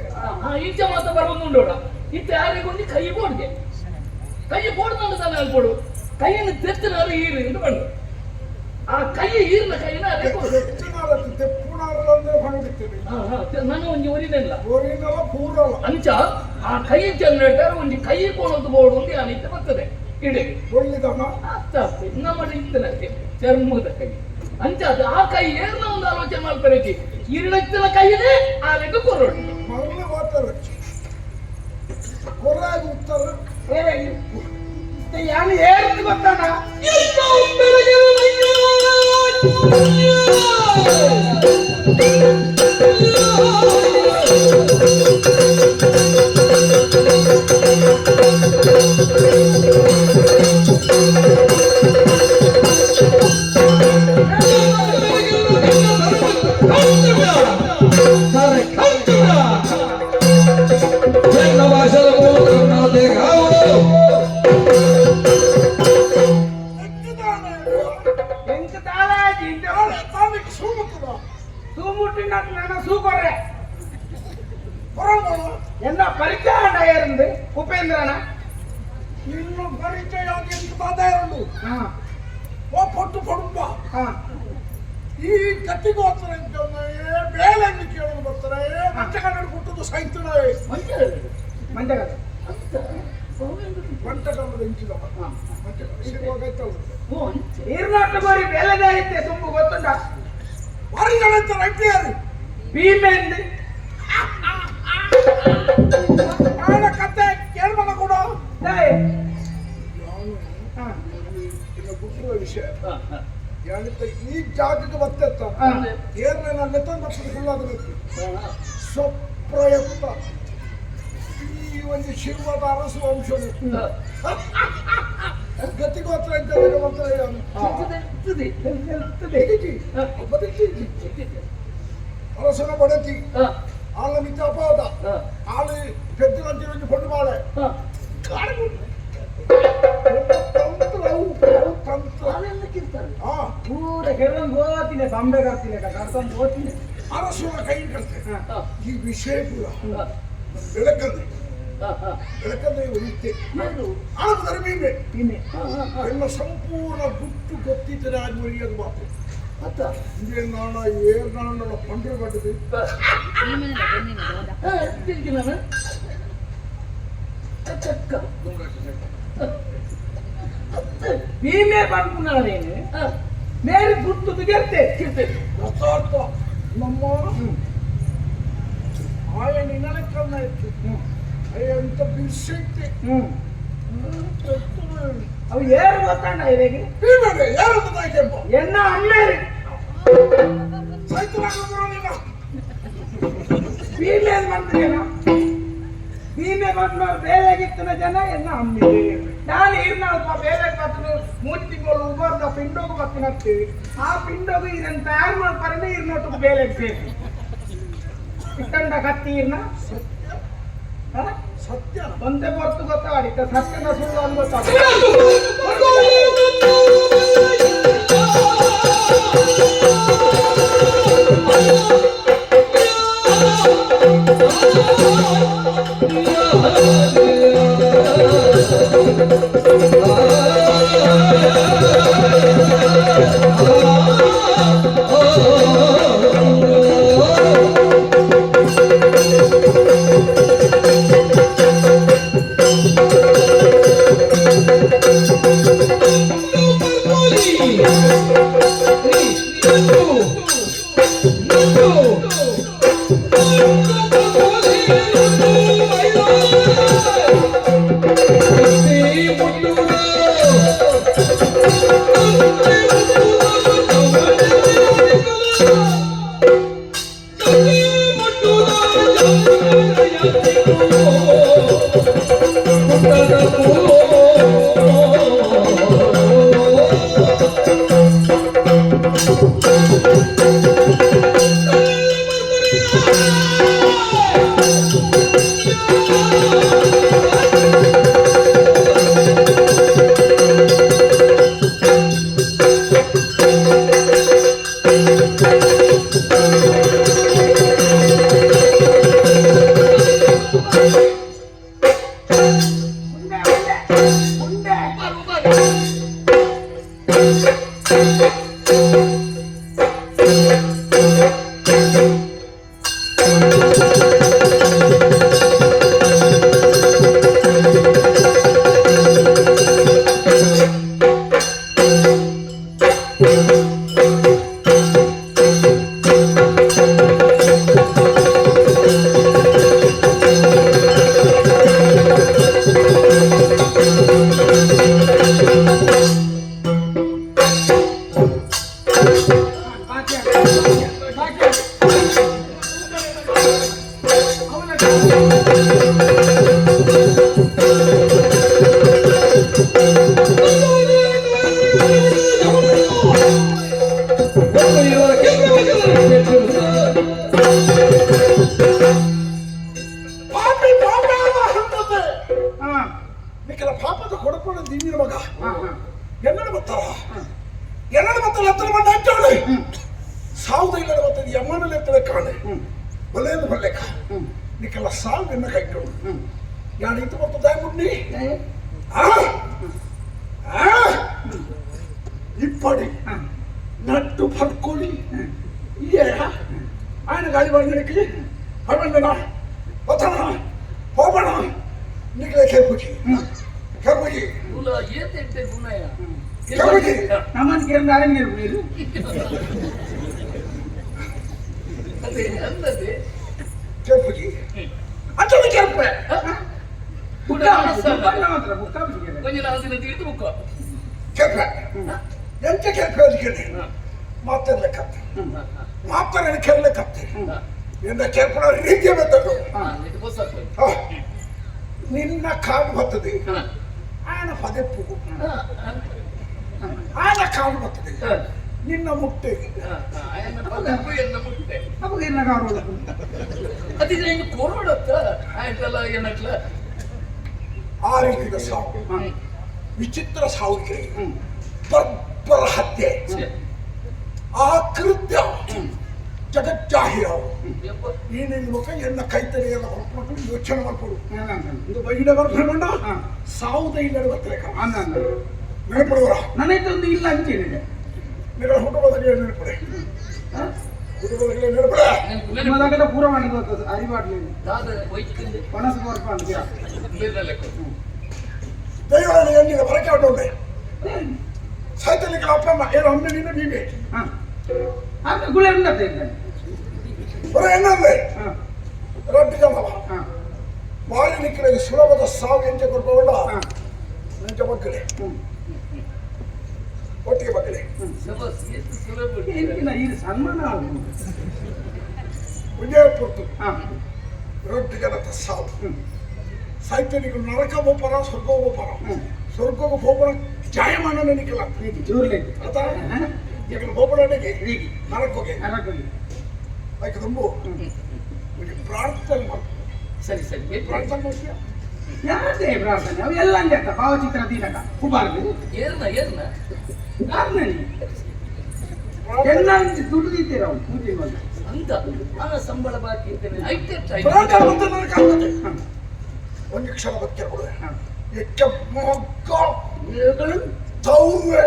ಇಂಚ ಮಾತ್ರ ಬರೋದುಂಡೋಡ ಇತ್ತ ಯಾರಿಗೊಂದು ಕೈ ಬೋಡ್ಗೆ ಕೈ ಬೋಡ್ದು ತಾನೆ ಅಲ್ಕೊಡು ಕೈಯನ್ನು ತೆತ್ತಿನಾರು ಈರು ಎಂದು ಬಂದು ಆ ಕೈ ಈರಿನ ಕೈನ ಅದೇ ಕೊಡು ನಾನು ಒಂಜಿ ಒರಿನಿಲ್ಲ ಅಂಚ ಆ ಕೈ ಚೆಂದ ಹೇಳ್ತಾರೆ ಒಂಜಿ ಕೈ ಕೊಡೋದು ಬೋರ್ಡು ಒಂದು ಅನಿತ ಬರ್ತದೆ ಇಡೀ ಅರ್ಥ ನಮ್ಮ ಇತ್ತನಕ್ಕೆ ಚರ್ಮದ ಕೈ ಅಂಚ ಅದು ಆ ಕೈ ಏರ್ನ ಒಂದು ಆಲೋಚನೆ ಮಾಡ್ತಾರೆ ಇರಳತ್ತಿನ ಕೈನೇ ಆ ಲೆಕ್ಕ ಕೊರೋಡು ಯಾನು ಏನು ಗೊತ್ತಾನ என்ன பரிச்சயம் இருந்து உபேந்திரனா இன்னும் பரிச்சயம் ಎಂದು ಪಟ್ಟು ಪಡುಂಬ ಈ ಕತ್ತಿಗೋಸ್ಕರ ಬೇಲೆಂದು ಕೇಳಲು ಬರ್ತಾರೆ ಮಂಚ ಕನ್ನಡ ಕೊಟ್ಟದ್ದು ಸಾಯ್ತಾನೆ ಮಂಜಗ ಮಂಟ ಕನ್ನಡ ಇಂಚಿದವ ಈರ್ನಾಟ ಬಾರಿ ಬೇಲೆದೇ ಐತೆ ತುಂಬ ಗೊತ್ತುಂಟ ವಾರಿಗಳಂತ ರಟ್ಟಿಯಾರು ಭೀಮೆಂದು ಕತೆ ಕೇಳ್ಬಲ್ಲ ಕೂಡ ಗುಟ್ಟುವ ವಿಷಯ ಈ ಜಾಗಕ್ಕೆ ಬತ್ತೆತ್ತ ಏರ್ನ ನೆತ್ತೊಂದು ಸ್ವಪ್ರಯುಕ್ತ ಈ ಒಂದು ಶಿವದ ಅರಸು ವಂಶವು ಗತಿಗೋತ್ರ ಅರಸನ ಬಡತಿ ಆಳ ಮಿತ್ತ ಅಪವಾದ ಆಳು ಪೆದ್ದಿನಂತೆ ಒಂದು ಕೊಂಡು ಮಾಳೆ ಅರಸುವ ಕೈ ಕರ್ತೇನೆ ಈ ವಿಷಯ ಕೂಡ ಬೆಳಕಂದ್ರೆ ಬೆಳಕಂದ್ರೆ ಉಳಿತೆ ಆದ್ರೆ ಭೀಮೆ ಎಲ್ಲ ಸಂಪೂರ್ಣ ಗುಟ್ಟು ಗೊತ್ತಿದ್ದರೆ ಆಗಿ ಮುರಿಯೋದು ಮಾತು ಇದೇ ನಾಣ ಏರ್ನಾಳ ಪಂಡ್ರೆ ಬಡ್ಡದು ಭೀಮೆ ಬಂದ್ಬಿಡೇನು ಮೇರೆ ಗುಟ್ಟು ಬಿಗರ್ತೆ ಯಥಾರ್ಥ ನಮ್ಮ ಆಯ ನಿನ್ನ ಕನ್ನ ಇತ್ತು ಅಂತ ಬಿರ್ಸೈತೆ ಅವು ಏರು ಗೊತ್ತಾಂಡ ಇವೆಗೆ ಭೀಮೆ ಯಾರು ಗೊತ್ತಾಯ್ಕೆಂಬ ಎನ್ನ ಅಮ್ಮೇರಿ ಭೀಮೆ ಬಂದ್ರೇನ ಭೀಮೆ ಬಂದವರು ಬೇಲೆಗಿತ್ತಿನ ಜನ ಎನ್ನ ಅಮ್ಮಿ ನಾನು ಇರ್ನಾಲ್ಪ ಬೇಲೆ ಬತ್ತನು ಮೂರ್ತಿಗಳು ಉಬರ್ದ ಪಿಂಡೋಗು ಬತ್ತಿನತ್ತೀವಿ ಆ ಪಿಂಡೋಗು ಇದನ್ನು ತಯಾರು ಮಾಡ್ತಾರೆ ಇರ್ನೊಟ್ಟು ಬೇಲೆಗೆ ಸೇರಿ ಇಟ್ಟಂಡ ಕತ್ತಿ ಇರ್ನ ಸತ್ಯ ಒಂದೇ ಹೊತ್ತು ಗೊತ್ತಾಡಿದ್ದ ಸತ್ಯನ ಸುಳ್ಳು ಅಂತ Oh ನಿಖಲ ಪಾಪದ ಕೊಡಪಡ ದಿವ್ಯ ಮಗ ಎನ್ನಡ ಬತ್ತಾರ ಎನ್ನಡ ಬತ್ತಲ್ಲ ಹತ್ರ ಮಂಡ ಹಚ್ಚವಳೆ ಸಾವುದ ಇಲ್ಲದ ಬತ್ತದ ಯಮ್ಮನಲ್ಲಿ ಎತ್ತದ ಕಾಣೆ ಬಲೆಯನ್ನು ಬಲ್ಲೆಕ ನಿಖಲ ಸಾವು ಎನ್ನ ಕೈಕೊಂಡು ನಾನು ಇದು ಬರ್ತದ ಮುಟ್ಟಿ ಇಪ್ಪಡಿ ನಟ್ಟು ಪಡ್ಕೊಳ್ಳಿ ఆయన గాలి వాడికి హడమండనా వతనా పోబనా నికలే కేపుకి కేపుకి నువ్వు ఏ తెట్టే గుణయ కేపుకి నమన్ కేంద్రాలే మీరు అదే అన్నదే కేపుకి అచ్చని కేపు బుక్కా మాత్రం బుక్కా కొంచెం రాసిన తీర్ತು బుక్క కేపు ಎಂತ ಕೇಪು ಅದಕ್ಕೆ ಮಾತಾಡ್ಲಿಕ್ಕತ್ತೆ ಮಾತಾಡೋಣ ಕೇಳಲಿಕ್ಕತ್ತೆ ನಿನ್ನ ಕೇಳ್ಪಡ ರೀತಿಯ ಮೆತ್ತದು ನಿನ್ನ ಕಾಲು ಬರ್ತದೆ ಆಯನ ಪದಪ್ಪು ಆಯನ ಕಾಲು ಬರ್ತದೆ ನಿನ್ನ ಮುಟ್ಟೆ ಅವಾಗ ಎಲ್ಲ ಕಾರೋಡ అది నేను కోరడొత్త ఆయనల ఎనట్ల ಆ ರೀತಿಯ ಸಾವು ವಿಚಿತ್ರ ಸಾವಿಗೆ ಬರ್ಬರ ಹತ್ಯೆ ಆ ಕೃತ್ಯ ಜಗಜ್ಜಾಹಿರ ಏನೇನು ಮುಖ ಎನ್ನ ಕೈತರಿಯಲ್ಲ ಹೊರಕೊಂಡು ಯೋಚನೆ ಮಾಡ್ಕೊಡು ಇದು ಬೈಡ ಬರ್ಕೊಂಡ ಸಾವುದ ಇಲ್ಲ ಗೊತ್ತಲೇಕ ನೆನಪಡುವರ ನನಗೆ ಒಂದು ಇಲ್ಲ ಅಂಚೇನಿದೆ ನಿಗಳ ಹುಡುಗರಿಗೆ ನೆನಪಡೆ ಹುಡುಗರಿಗೆ ನೆನಪಡೆ ನಿಮ್ಮದಾಗದ ಪೂರ ಮಾಡಿದ ಅರಿವಾಡ್ಲಿ ದಾದ ವೈದ್ಯಕಂದೆ ಪಣಸ ಬರ್ಪ ಅಂತೀರ ದೈವರಲ್ಲಿ ಎನ್ನಿನ ಬರಕೆ ಹೊರಟೋದೆ ಸೈತನಿಗಳ ಅಪ್ಪ ಅಮ್ಮ ಏನು ಒಮ್ಮೆ ನೀನು ನೀವೇ ಗುಳೆ ಉಂಡತ್ತೆ ಬರ ಏನಂದ್ರೆ ರೊಟ್ಟಿ ಜಮವ ಮಾರಿ ನಿಕ್ಕಲಿಗೆ ಸುಲಭದ ಸಾವು ಎಂಚೆ ಕೊಡ್ಬೋಣ ನಂಚ ಮಕ್ಕಳೇ ಒಟ್ಟಿಗೆ ಮಕ್ಕಳೇ ಇದು ಸನ್ಮಾನ ವಿಜಯಪುರತು ರೊಟ್ಟಿ ಜನತ ಸಾವು ಸೈತನಿಗಳು ನರಕ ಹೋಗ್ಬಾರ ಸ್ವರ್ಗ ಹೋಗ್ಬಾರ ಸ್ವರ್ಗಕ್ಕೆ ಹೋಗೋಣ ಜಾಯಮಾನ ನೆನಕಿಲ್ಲ ಈಗ ಹೋಗ್ಬಿಡೋಣಿಗೆ ನರಕೋಗೆ ಅದಕ್ಕೆ ತುಂಬ ಪ್ರಾರ್ಥನೆ ಮಾಡ್ತೀನಿ ಸರಿ ಸರಿ ಪ್ರಾರ್ಥನೆ ಮಾಡ್ತೀಯ ಯಾರೇ ಪ್ರಾರ್ಥನೆ ಅವು ಎಲ್ಲ ಅಂತ ಭಾವಚಿತ್ರ ದೀನಕ ಕುಬಾರ್ದು ಏರ್ನ ಎಲ್ಲ ದುಡ್ಡು ದಿತ್ತೀರ ಅವ್ನು ಪೂಜೆ ಮಾಡಿ ಅಂತ ಹಣ ಸಂಬಳ ಬಾಕಿ ಇರ್ತೇನೆ ಪ್ರಾರ್ಥನೆ ಅಂತ ನನಗಾಗುತ್ತೆ ಒಂದು ಕ್ಷಣ ಬದುಕಿರ್ಬೋದು ಎಕ್ಕ ಮಗ ತೌವೆ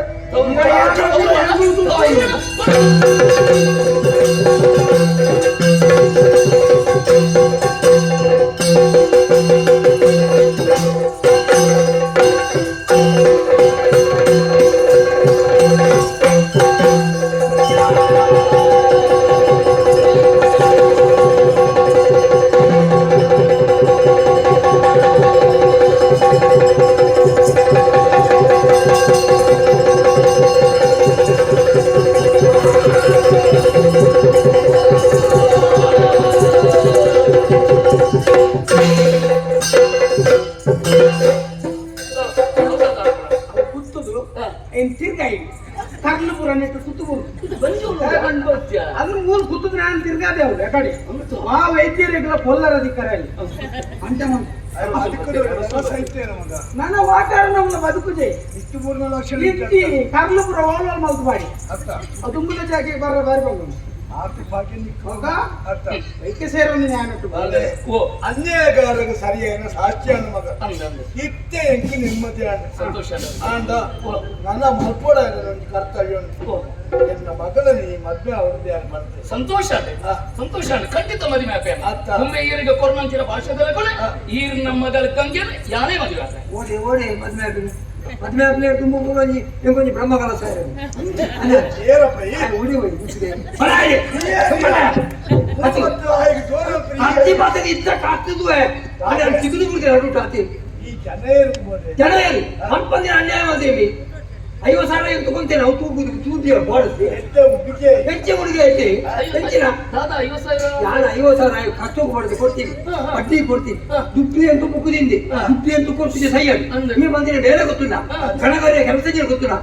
ಅದ್ರ ಮೂಲ ಕೂತದ್ ನಾನು ತಿರ್ಗಾದೆ ಅವ್ರು ಕಡೆ ಆ ವೈದ್ಯರಿಗೆಲ್ಲ ಕೊಲ್ಲರ ಅಧಿಕಾರ ಅಂತ ನನ್ನ ವಾತಾವರಣ ಬದುಕುಜೆ ಇಷ್ಟು 3 ಲಕ್ಷ ಕರ್ಲಪುರ ಓಲ್ವಲ್ ಮಲ್ತು ಮಾಡಿ ಅದು ಮುಂದೆ ಜಾಕೆ ಬರ ಬಾರಿ ಬಂದು ವೈದ್ಯ ಸೇರೊಂದು ನ್ಯಾಯ ಅನ್ಯಾಯಗಾರರಿಗೆ ಸರಿಯಾದ ಸಾಕ್ಷ್ಯ ಮಗ ಇತ್ತೆ ಎಂಕಿ ನೆಮ್ಮದಿ ಸಂತೋಷ ಆಂಡ ನನ್ನ ಮಲ್ಪೋಡ ಕರ್ತವ್ಯ ಎನ್ನ ಮಗಳ ನೀ ಮದ್ವೆ ಅವ್ರದ್ದು ಯಾರು ಮಾಡ್ತಾರೆ ಸಂತೋಷ ಸಂತೋಷ ಖಂಡಿತ ಮದುವೆ ಆಪೆ ಒಮ್ಮೆ ಈರಿಗೆ ಕೊರ್ಮಂಚಿನ ಭಾಷೆದಲ್ಲಿ ಕೊನೆ ಈರ್ ನಮ್ಮ ಮಗಳ ಕಂಗೆ ಯಾನೇ ಮದುವೆ ಆಪೆ ಓಡಿ ಓಡಿ ಮದ್ವೆ ಆದ್ಮೇಲೆ ತುಂಬ ಕೊಂಚ ಬ್ರಹ್ಮಕಲ ಸೇರ ಏನಪ್ಪ ಓಡಿ ಹೋಗಿ ಇದ್ದ ಕಾಗ್ತದ ಚಿಗುರು ಬಿಡ್ತಾರೆ ಈ ಜನ ಅನ್ಪಂದಿ ಅನ್ಯಾಯ ಮಾಡ್ತೀವಿ 50,000 ತಗೊಂತೇನೆ ನಾವು ತೂರ್ತೀವಿ ಬಾಡಿಸ್ತೀವಿ ಹೆಚ್ಚು ಹುಡುಗಿ ಐತಿ ಹೆಚ್ಚಿನ ದಾದಾ 50,000 ನಾನು 50,000 ಕಷ್ಟಕ್ಕೆ ಬಡ್ದು ಕೊಡ್ತೀವಿ ಬಡ್ಡಿ ಕೊಡ್ತೀವಿ ದುಡ್ಡಿ ಅಂತೂ ಮುಗುದಿಂದಿ ದುಡ್ಡಿ ಅಂತೂ ಕೊಡ್ತೀನಿ ಸೈಯಡ್ ನೀವು ಬಂದಿನ ಬೇರೆ ಗೊತ್ತಿಲ್ಲ ಕಣಗಾರಿಯ ಕೆಲಸ ಗೊತ್ತಿಲ್ಲ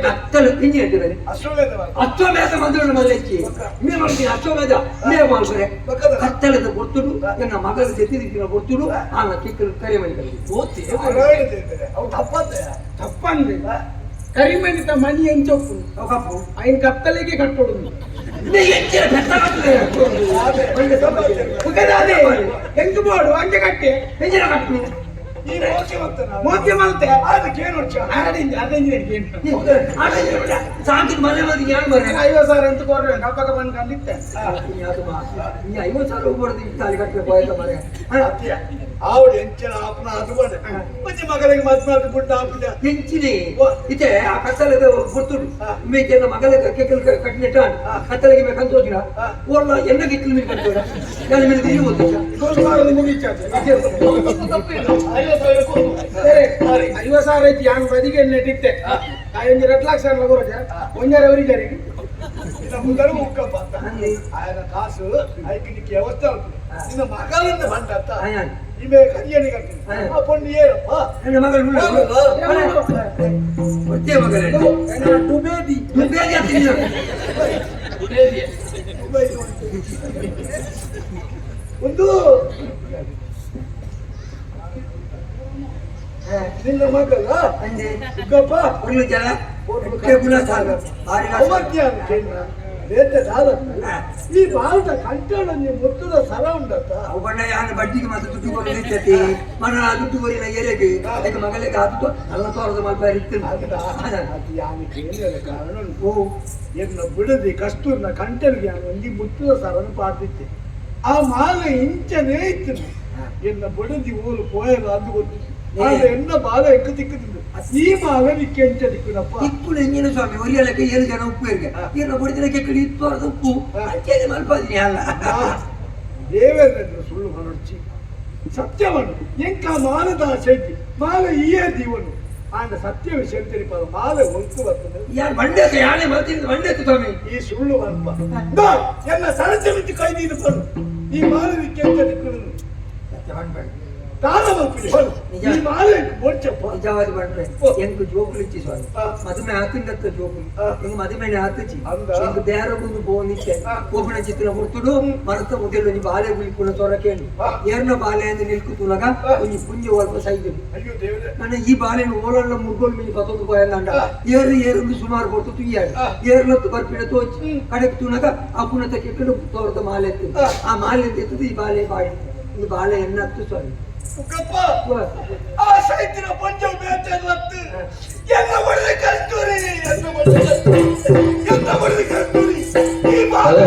ಕತ್ತಲು ಇಂಜಿ ಹೇಳ್ತಿದ್ದಾರೆ ಅಶ್ವಮೇಧ ಮಂದಿರ ಮೇಲೆ ಹೆಚ್ಚಿ ಮೇ ಮಾಡ್ತೀನಿ ಅಶ್ವಮೇಧ ಮೇ ಮಾಡ್ತಾರೆ ಕತ್ತಲದ ಗೊತ್ತುಡು ನನ್ನ ಮಗಳ ಜೊತೆ ಗೊತ್ತುಡು ಆಗ ಕಿಕ್ಕಲು ಕರೆ ಮಾಡಿ ಓದ್ತಿ ತಪ್ಪಂದ್ರೆ ಕರಿಮಣಿತ ಮನಿ ಎಂಚೊಪ್ಪು ಕಪ್ಪು ఆయన ಕತ್ತಲೆಗೆ ಕಟ್ಟೋದು ಎಂಟು ಬೋರ್ಡು ಅಂಜೆ ಕಟ್ಟೆ ಹೆಂಜಿನ ಕಟ್ಟು ಮೋತಿ ಮಲ್ತೆ ಅದಕ್ಕೇನು ಸಾಕಿದ ಮನೆ ಮಂದಿ ಯಾರು ಬರ್ರೆ 50,000 ಅಂತ ಕೊಡ್ರೆ ಹಬ್ಬಕ ಬಂದು ಕಂಡಿತ್ತೆ 50,000 ಹೋಗ್ಬಾರ್ದು ತಾಲಿ ಕಟ್ಟಲೆ ಹೋಯ್ತ ಮನೆ ಆವಡು ಎಂಚಿನ ಆಪನ ಅದು ಬಂದೆ ಮತ್ತೆ ಮಗಳಿಗೆ ಮದ್ವೆ ಬಿಟ್ಟು ಆಪಿದ ಹೆಂಚಿನಿ ಇದೆ ಆ ಕತ್ತಲದ ಗೊತ್ತುಡು ಮೇಕೆ ಮಗಳಿಗೆ ಕೆಕ್ಕಲ್ ಕಟ್ಟಿನೆಟ್ಟ ಕತ್ತಲಿಗೆ ಮೇಲೆ ಕಂತೋಜಿನ ಓರ್ಲ ಎನ್ನ ಕಿಕ್ಕಲ್ ಮೇಲೆ ಕಂತೋಡ ನನ್ನ ಮೇಲೆ ನೀರು ಓದಿಲ್ಲ 50,000 ಐತಿ ಯಾನ್ ಬದಿಗೆ ನೆಟ್ಟಿತ್ತೆ ಒಂದು 2 ಲಕ್ಷ ಲಗೋರಜ ಒಂಜಾರ ಅವರಿಗೆ ಮುಂದರ ಮುಕ್ಕಪ್ಪ ఆయన ಕಾಸು ಐಕಿನಿಕ್ಕೆ ವ್ಯವಸ್ಥೆ ಆಗ್ತದೆ ನಿನ್ನ ಮಗಳನ್ನ ಬಂದತ್ತ ಇವೆ ಕರಿಯನಿ ಕಟ್ಟಿ ಆ ಪೊಂಡಿ ಏನಪ್ಪ ನನ್ನ ಮಗಳು ಒತ್ತೆ ಮಗಳೇ ಡುಬೇದಿ ದುಬೇದಿ ಅಂತೀನಿ ಒಂದು ನಿನ್ನ ಮಗಳ ಅಂದೆ ಗಪ್ಪ ಒಂದು ಜನ ಒಟ್ಟೆ ಗುಣ ಸಾಲ ಈ ಬಾಲದ ಕಂಠಳ ನೀವು ಮುತ್ತದ ಸರ ಉಂಡತ್ತ ಅವಣ್ಣ ಯಾರು ಬಡ್ಡಿಗೆ ಮತ್ತೆ ದುಡ್ಡು ಕೊಡ್ಲಿಕ್ಕೆ ಮನ ದುಡ್ಡು ಕೊರಿನ ಏರಿಯಾಗೆ ಅದಕ್ಕೆ ಮಗಳಿಗೆ ಅದು ಅಲ್ಲ ತೋರದ ಮಾಡ್ತಾ ಇರ್ತೀನಿ ಅದು ಯಾನು ಕೇಳಿದ ಕಾರಣ ಓ ಎನ್ನ ಬಿಡದೆ ಕಸ್ತೂರ್ನ ಕಂಠಲಿಗೆ ಯಾನು ಒಂದು ಮುತ್ತದ ಸರನ್ನು ಪಾಡ್ತಿದ್ದೆ ಆ ಮಾಲೆ ಇಂಚನೇ ಇತ್ತು ಎನ್ನ ಬಿಡದಿ ಓಲು ಪೋಯಲ್ಲ ಅದು ಗೊತ್ತು ಎನ್ನ ಬಾಲ ಎಕ್ಕ ತಿಕ್ಕದಿದ್ದು ಈ ಮಾಲ ನಿಕ್ಕೆ ಎಂಚ ದಿಕ್ಕುನಪ್ಪ ಇಪ್ಪು ಎಂಜಿನ ಸ್ವಾಮಿ ಒರಿಯಲಕ್ಕೆ 7 ಜನ ಉಪ್ಪು ಇರ್ಗೆ ಇರ್ನ ಬಡಿದಿನಕ್ಕೆ ಕಡಿ ಇತ್ತು ಉಪ್ಪು ಅಂಚೆನೆ ಮಲ್ಪದಿನಿ ಅಲ್ಲ ದೇವೇಂದ್ರ ಸುಳ್ಳು ಹೊರಡ್ಚಿ ಸತ್ಯವನ್ನು ಎಂಕ ಮಾಲದ ಶೈತಿ ಮಾಲ ಈಯೇ ದೀವನು ಆಂಡ ಸತ್ಯ ವಿಷಯ ತಿಳಿಪ ಮಾಲ ಹೊಂತು ಬರ್ತದೆ ಯಾರು ಬಂಡೆತ ಯಾಳೆ ಮಾತಿನ ಬಂಡೆತ ಸ್ವಾಮಿ ಈ ಸುಳ್ಳು ಅಲ್ಪ ಎಲ್ಲ ಸರಚ ಮಿತಿ ಕೈ ನೀನು ಬರು ಈ ಮಾಲ ನಿಕ್ಕೆ ಎಂಚ ದಿಕ್ಕುನು ಸತ್ಯ ಬಂಡ್ಬೇಡ ಈ ಮಾಲೆ ಬೋಡ್ಚಪ್ಪ ನಿಜವಾದ ಬಂಡ್ರೆ ಎಂಕು ಜೋಕುಲು ಇಚ್ಚಿ ಸ್ವಾಮಿ ಮದುಮೆ ಹಾಕಿಂದತ್ತ ಜೋಕುಲು ಎಂಗ ಮದುಮೆನೆ ಹಾಕಿಚ್ಚಿ ಎಂಗ ಬೇರೆ ಒಂದು ಬೋನಿತ್ತೆ ಒಬ್ಬನ ಚಿತ್ರ ಮುರ್ತುಡು ಮರತ ಮುಗಿಲು ಒಂಜಿ ಬಾಲೆ ಗುಳಿಪುನ ತೊರಕೇನು ಏರ್ನ ಬಾಲೆ ಎಂದು ನಿಲ್ಕುತುಲಗ ಒಂಜಿ ಪುಂಜಿ ಒಲ್ಪ ಸೈದು ನನ್ನ ಈ ಬಾಲೆನು ಓಲಲ್ಲ ಮುರ್ಗೋಲ್ ಮಿನಿ ಪತ್ತೊಂದು ಪೋಯಲ್ಲಂಡ ಏರು ಸುಮಾರು ಕೊಡ್ತು ತುಯ್ಯಾಡು ಏರ್ಲತ್ತು ಬರ್ಪಿಡ ತೋಚಿ ಕಡೆಗೆ ತುನಗ ಆ ಪುನತ ಕೆಕ್ಕಲು ತೋರದ ಮಾಲೆ ಎತ್ತು ಆ ಮಾಲೆ ಎತ್ತದು ಈ ಬಾಲೆ ಬಾಡಿ ಈ ಬಾಲೆ ಎನ್ನ ಹತ್ತು ಸ್ವಾಮಿ ಆ ಸೈತಿನ ಪಂಚ ಬೇಟೆಲ್ಲತ್ತು ಎಲ್ಲ ಬಡದೆ ಕಸ್ತೂರಿ ಎಲ್ಲ ಬಡದೆ ಕಸ್ತೂರಿ ಈ ಬಾಲೆ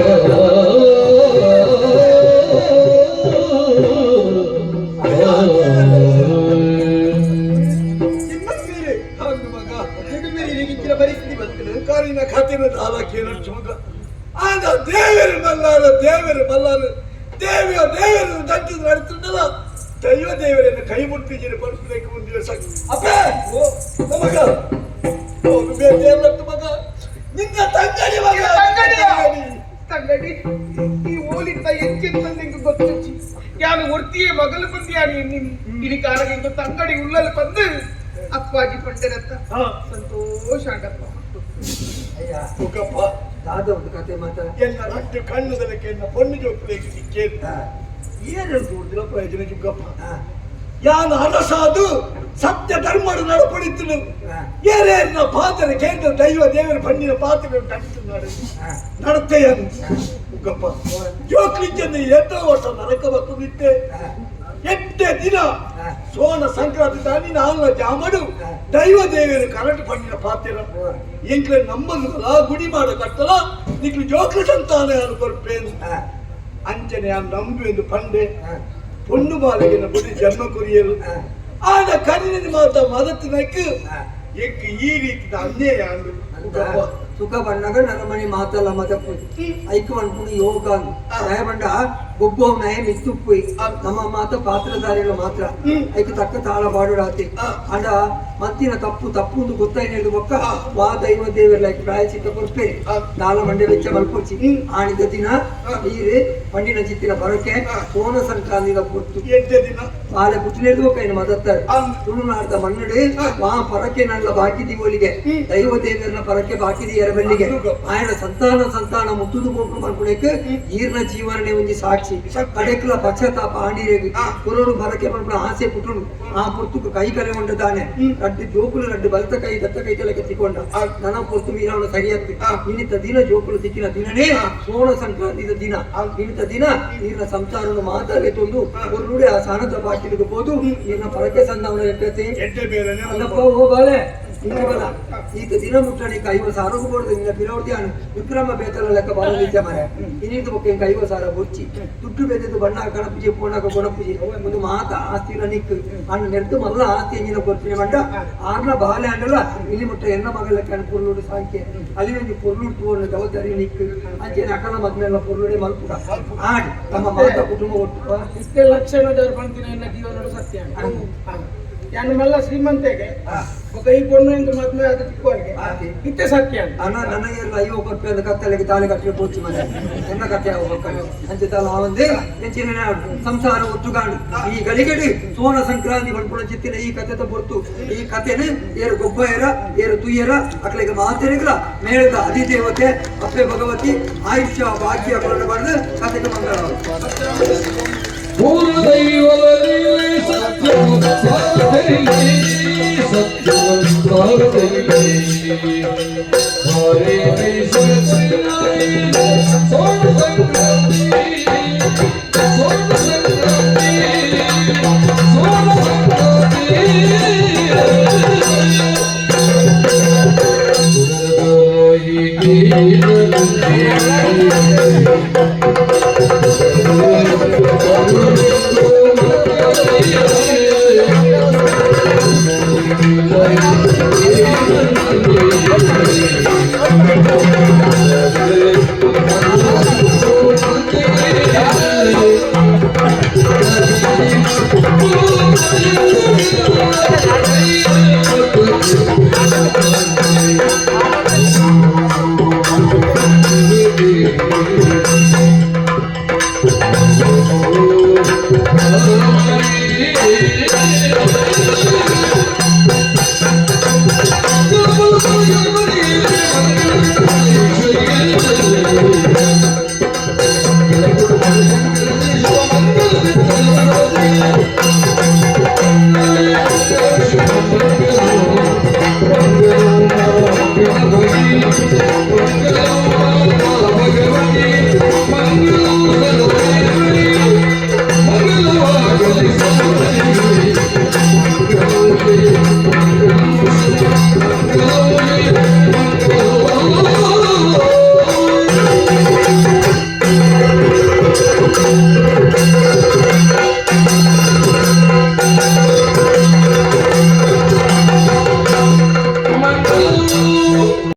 ಪರಿಸ್ಥಿತಿ ಬಂತು ಕಾರಿನ ಖಾತಿನ ದಾಲಕ್ಕೆ ಮಗ ಆಗ ದೇವರು ಬಲ್ಲಾರು ದೇವರು ದಂಚು ನಡೆಸುತ್ತಲ್ಲ ದೈವ ದೇವರನ್ನು ಕೈ ಮುಟ್ಟಿದ್ದೀರಿ ಬರ್ಸ್ಬೇಕು ಮುಂದಿನ ಸಾಕು ಅಪ್ಪ ಮಗ ಮಗ ನಿನ್ನ ತಂಗಡಿ ಮಗ ತಂಗಡಿ ಈ ಓಲಿಟ್ಟ ಎಂಚಿಂತ ನಿಂಗೆ ಗೊತ್ತಿಚ್ಚಿ ಯಾನು ಒರ್ತಿಯೇ ಮಗಲು ಬಂದಿಯಾನಿ ಇನಿ ಕಾರಗಿಂದ ತಂಗಡಿ ಉಳ್ಳಲು ಬಂದು ಅಪ್ಪಾಜಿ ಪಂಡರತ್ತ ಸಂತೋಷ ಆಗಪ್ಪ ಮುಖಪ್ಪ ದಾದ ಒಂದು ಕತೆ ಮಾತ ಎನ್ನ ರಟ್ಟು ಕಣ್ಣುದಕ್ಕೆ ಎನ್ನ ಪೊಣ್ಣು ಜೋಕ್ಲಿಗೆ ಸಿಕ್ಕೇನು ಏನು ತೋರಿದಿಲ್ಲ ಪ್ರಯೋಜನ ಜುಗ್ಗಪ್ಪ ಯಾನ ಅನಸಾದು ಸತ್ಯ ಧರ್ಮಡು ನಡಪಡಿತು ಏರೇನ ಪಾತ್ರ ಕೇಂದ್ರ ದೈವ ದೇವರ ಪಂಡಿನ ಪಾತ್ರ ನಡತೆಯನ್ನು ಜುಗ್ಗಪ್ಪ ಜೋಕ್ಲಿಂಚಂದ ಎಷ್ಟೋ ವರ್ಷ ನರಕ ಬತ್ತು ಬಿಟ್ಟೆ 8 ದಿನ ಸೋನ ಸಂಕ್ರಾಂತಿ ದಾನಿ ನಾಲ್ನ ಜಾಮಡು ದೈವ ದೇವಿಯರು ಕರೆಂಟ್ ಪಂಡಿನ ಪಾತ್ರ ಎಂಕ್ಲೆ ನಮ್ಮಲ್ಲ ಗುಡಿ ಮಾಡ ಕಟ್ಟಲ ನಿಕ್ಲು ಜೋಕ್ಲ ಸಂತಾನ ಕೊರ್ಪೇನು ಅಂಚನೆ ಆ ನಂಬು ಎಂದು ಪಂಡೆ பொண்ணு மாலையின புடி ஜன்ம குறியல் ஆனா கண்ணின் மாத்த மதத்தினக்கு எக்கு ಈ ರೀತಿ ಅನ್ಯಾಯ ಆಂದು ಸುಖ ಬಂದಾಗ ನನ್ನ ಮನೆ ಮಾತಲ್ಲ ಮದಪ್ಪು ಐಕ ಅನ್ಕೊಂಡು ಯೋಗ ಬಂಡ ಗೊಬ್ಬ ನಯ ಮಿತ್ತುಪ್ಪು ನಮ್ಮ ಮಾತ ಪಾತ್ರಧಾರಿಗಳು ಮಾತ್ರ ಐಕ ತಕ್ಕ ತಾಳ ಬಾಡುಡಾತಿ ಅಂಡ ಮತ್ತಿನ ತಪ್ಪು ಒಂದು ಗೊತ್ತಾಯ್ತು ಬೊಕ್ಕ ವಾ ದೈವ ದೇವರ ಪ್ರಾಯಚಿತ್ತ ಕೊರ್ಪೆ ತಾಳ ಮಂಡೆ ವೆಚ್ಚ ಮಲ್ಪೊಚ್ಚಿ ಆಣಿದ ದಿನ ಈರೆ ಪಂಡಿನ ಚಿತ್ತಿನ ಬರಕೆ ಸೋನ ಸಂಕ್ರಾಂತಿದ ಪೊತ್ತು 8 ದಿನ ಪಾಲೆ ಪುಟ್ಟಿನೇದು ಕೈನ ಮದತ್ತಾರೆ ತುಳುನಾಡ್ದ ಮಣ್ಣಡೆ ವಾ ಪರಕೆ ನಲ್ಲ ಬಾಕಿ ದಿಗೋಲಿಗೆ ದೈವ ದೇವರನ್ನ ಪರಕೆ ಬಾಕಿ ಎರಬೆಲ್ಲಿಗೆ ಆಯನ ಸಂತಾನ ಮುತ್ತುದು ಬೋಕು ಮಾಡ್ಕೊಳಕ್ಕೆ ಈರ್ನ ಜೀವನನೆ ಒಂಜಿ ಸಾಕ್ಷಿ ಕಡೆಕ್ಲ ಪಶ್ಚಾತ್ತಾಪ ಆಂಡಿರೇಗಿ ಕುರೋಡು ಬರಕೆ ಮಾಡ್ಕೊಂಡು ಆಸೆ ಪುಟ್ಟುಡು ಆ ಪುರ್ತುಕು ಕೈ ಕಲೆ ಉಂಟದಾನೆ ರಡ್ಡು ಜೋಕುಲು ರಡ್ಡು ಬಲತ ಕೈ ದತ್ತ ಕೈ ತೆಲಕ್ಕೆ ತಿಕ್ಕೊಂಡ ನನ್ನ ಪುರ್ತು ಮೀರಾವಣ ಸರಿಯಾಗ್ತಿ ಇನ್ನಿತ ದಿನ ಜೋಕುಲು ತಿಕ್ಕಿನ ದಿನನೇ ಸೋಣ ಸಂಕ್ರಾಂತಿದ ದಿನ ಇನ್ನಿತ ದಿನ ಈರ್ನ ಸಂಸಾರವನ್ನು ಮಾತಾಡಿ ತಂದು ಒರ್ರುಡೆ ಆ ಸಾನದ ಬಾಕಿಲಿಗೆ ಹೋದು ಈರ್ನ ಪರಕೆ ಸಂಧಾವನ ಎಟ್ಟತೆ ಅಲ್ಲಪ್ಪ ಹೋಗಾಲೆ ಈಗ ದಿನ ಮುಟ್ಟಣಿಕ 50 ಸಾವಿರ ಕೊಡುದು ನಿನ್ನ ಬಿರೋಡ್ಯಾನು ವಿಕ್ರಮ ಬೇತಲ ಲೆಕ್ಕ ಬಾರಲಿದ್ದೆ ಮರೆ ಇನ್ನಿಂದ ಬೊಕ್ಕೆ 50 ಸಾವಿರ ಬೊಚ್ಚಿ ತುಟ್ಟು ಬೆದೆದು ಬಣ್ಣ ಕಣಪೂಜೆ ಪೋಣಕ ಗುಣಪೂಜೆ ಒಂದು ಮಾತ ಆಸ್ತಿನ ನಿಕ್ಕು ಅಣ್ಣ ನೆಡ್ದು ಮಲ್ಲ ಆಸ್ತಿ ಎಂಜಿನ ಕೊಡ್ತೀನಿ ಮಂಡ ಆರ್ನ ಬಾಲೆ ಅಂಡಲ್ಲ ಇಲ್ಲಿ ಮುಟ್ಟ ಎನ್ನ ಮಗಲಕ್ಕೆ ಪುರ್ಲುಡು ಸಾಂಖ್ಯ ಅಲ್ಲಿ ಒಂದು ಪುರ್ಲುಡು ತೋರ್ನ ಜವಾಬ್ದಾರಿ ನಿಕ್ಕು ಅಂಚೆ ಅಕ್ಕನ ಮಗನೆಲ್ಲ ಪುರ್ಲುಡೆ ಮಲ್ಪುಡ ಆಡಿ ನಮ್ಮ ಮಾತ ಕುಟುಂಬ ಒಟ್ಟು ಇಷ್ಟೇ ಲಕ್ಷಣದವ್ರು ಬಂದಿನ ಎನ್ನ ಜೀವನ ಸತ್ಯ ನಮ್ಮೆಲ್ಲ ಶ್ರೀಮಂತೆಗೆ ಈ ಪೊಣ್ಣು ಎಂದು ಮದ್ವೆ ಅದು ಚಿಕ್ಕವರಿಗೆ ಇತ್ತೆ ಸತ್ಯ ಅಣ್ಣ ನನಗೆಲ್ಲ 50 ರೂಪಾಯಿ ಕತ್ತಲೆಗೆ ತಾಳಿ ಕಟ್ಟಲು ಪೋಚಿ ಮನೆ ಎನ್ನ ಕತ್ತೆ ಹೋಗ್ಬೇಕು ಅಂಚೆಲ್ಲ ಒಂದೇ ಹೆಚ್ಚಿನ ಸಂಸಾರ ಒಟ್ಟುಗಾಡು ಈ ಗಲಿಗಡಿ ಸೋನ ಸಂಕ್ರಾಂತಿ ಬಂದ್ಕೊಳ ಚಿತ್ತಿನ ಈ ಕತೆ ಹೊರ್ತು ಈ ಕಥೆನೇ ಏರು ಗೊಬ್ಬ ಏರು ತುಯ್ಯರ ಅಕ್ಕಳಿಗೆ ಮಾತಿರಿಗಳ ಮೇಳದ ಅಧಿದೇವತೆ ಅಪ್ಪೆ ಭಗವತಿ ಆಯುಷ್ಯ ಭಾಗ್ಯ ಬರೆದು ಕತೆಗೆ ಮಂಗಳ ಪೂರ್ಣದೈವದಲ್ಲಿ ಸತ್ಯವು ಸಾಧನೆಯಲ್ಲಿ ಸತ್ಯವು ಸಾಧನೆಯಲ್ಲಿ ಹರೇ ಕೈಸರಸಿನಾಯಿ ಸೋಣ ಸಂಕ್ರಾಂತಿ ಸೋಣ ಸಂಕ್ರಾಂತಿ ಸೋಣ ಸಂಕ್ರಾಂತಿ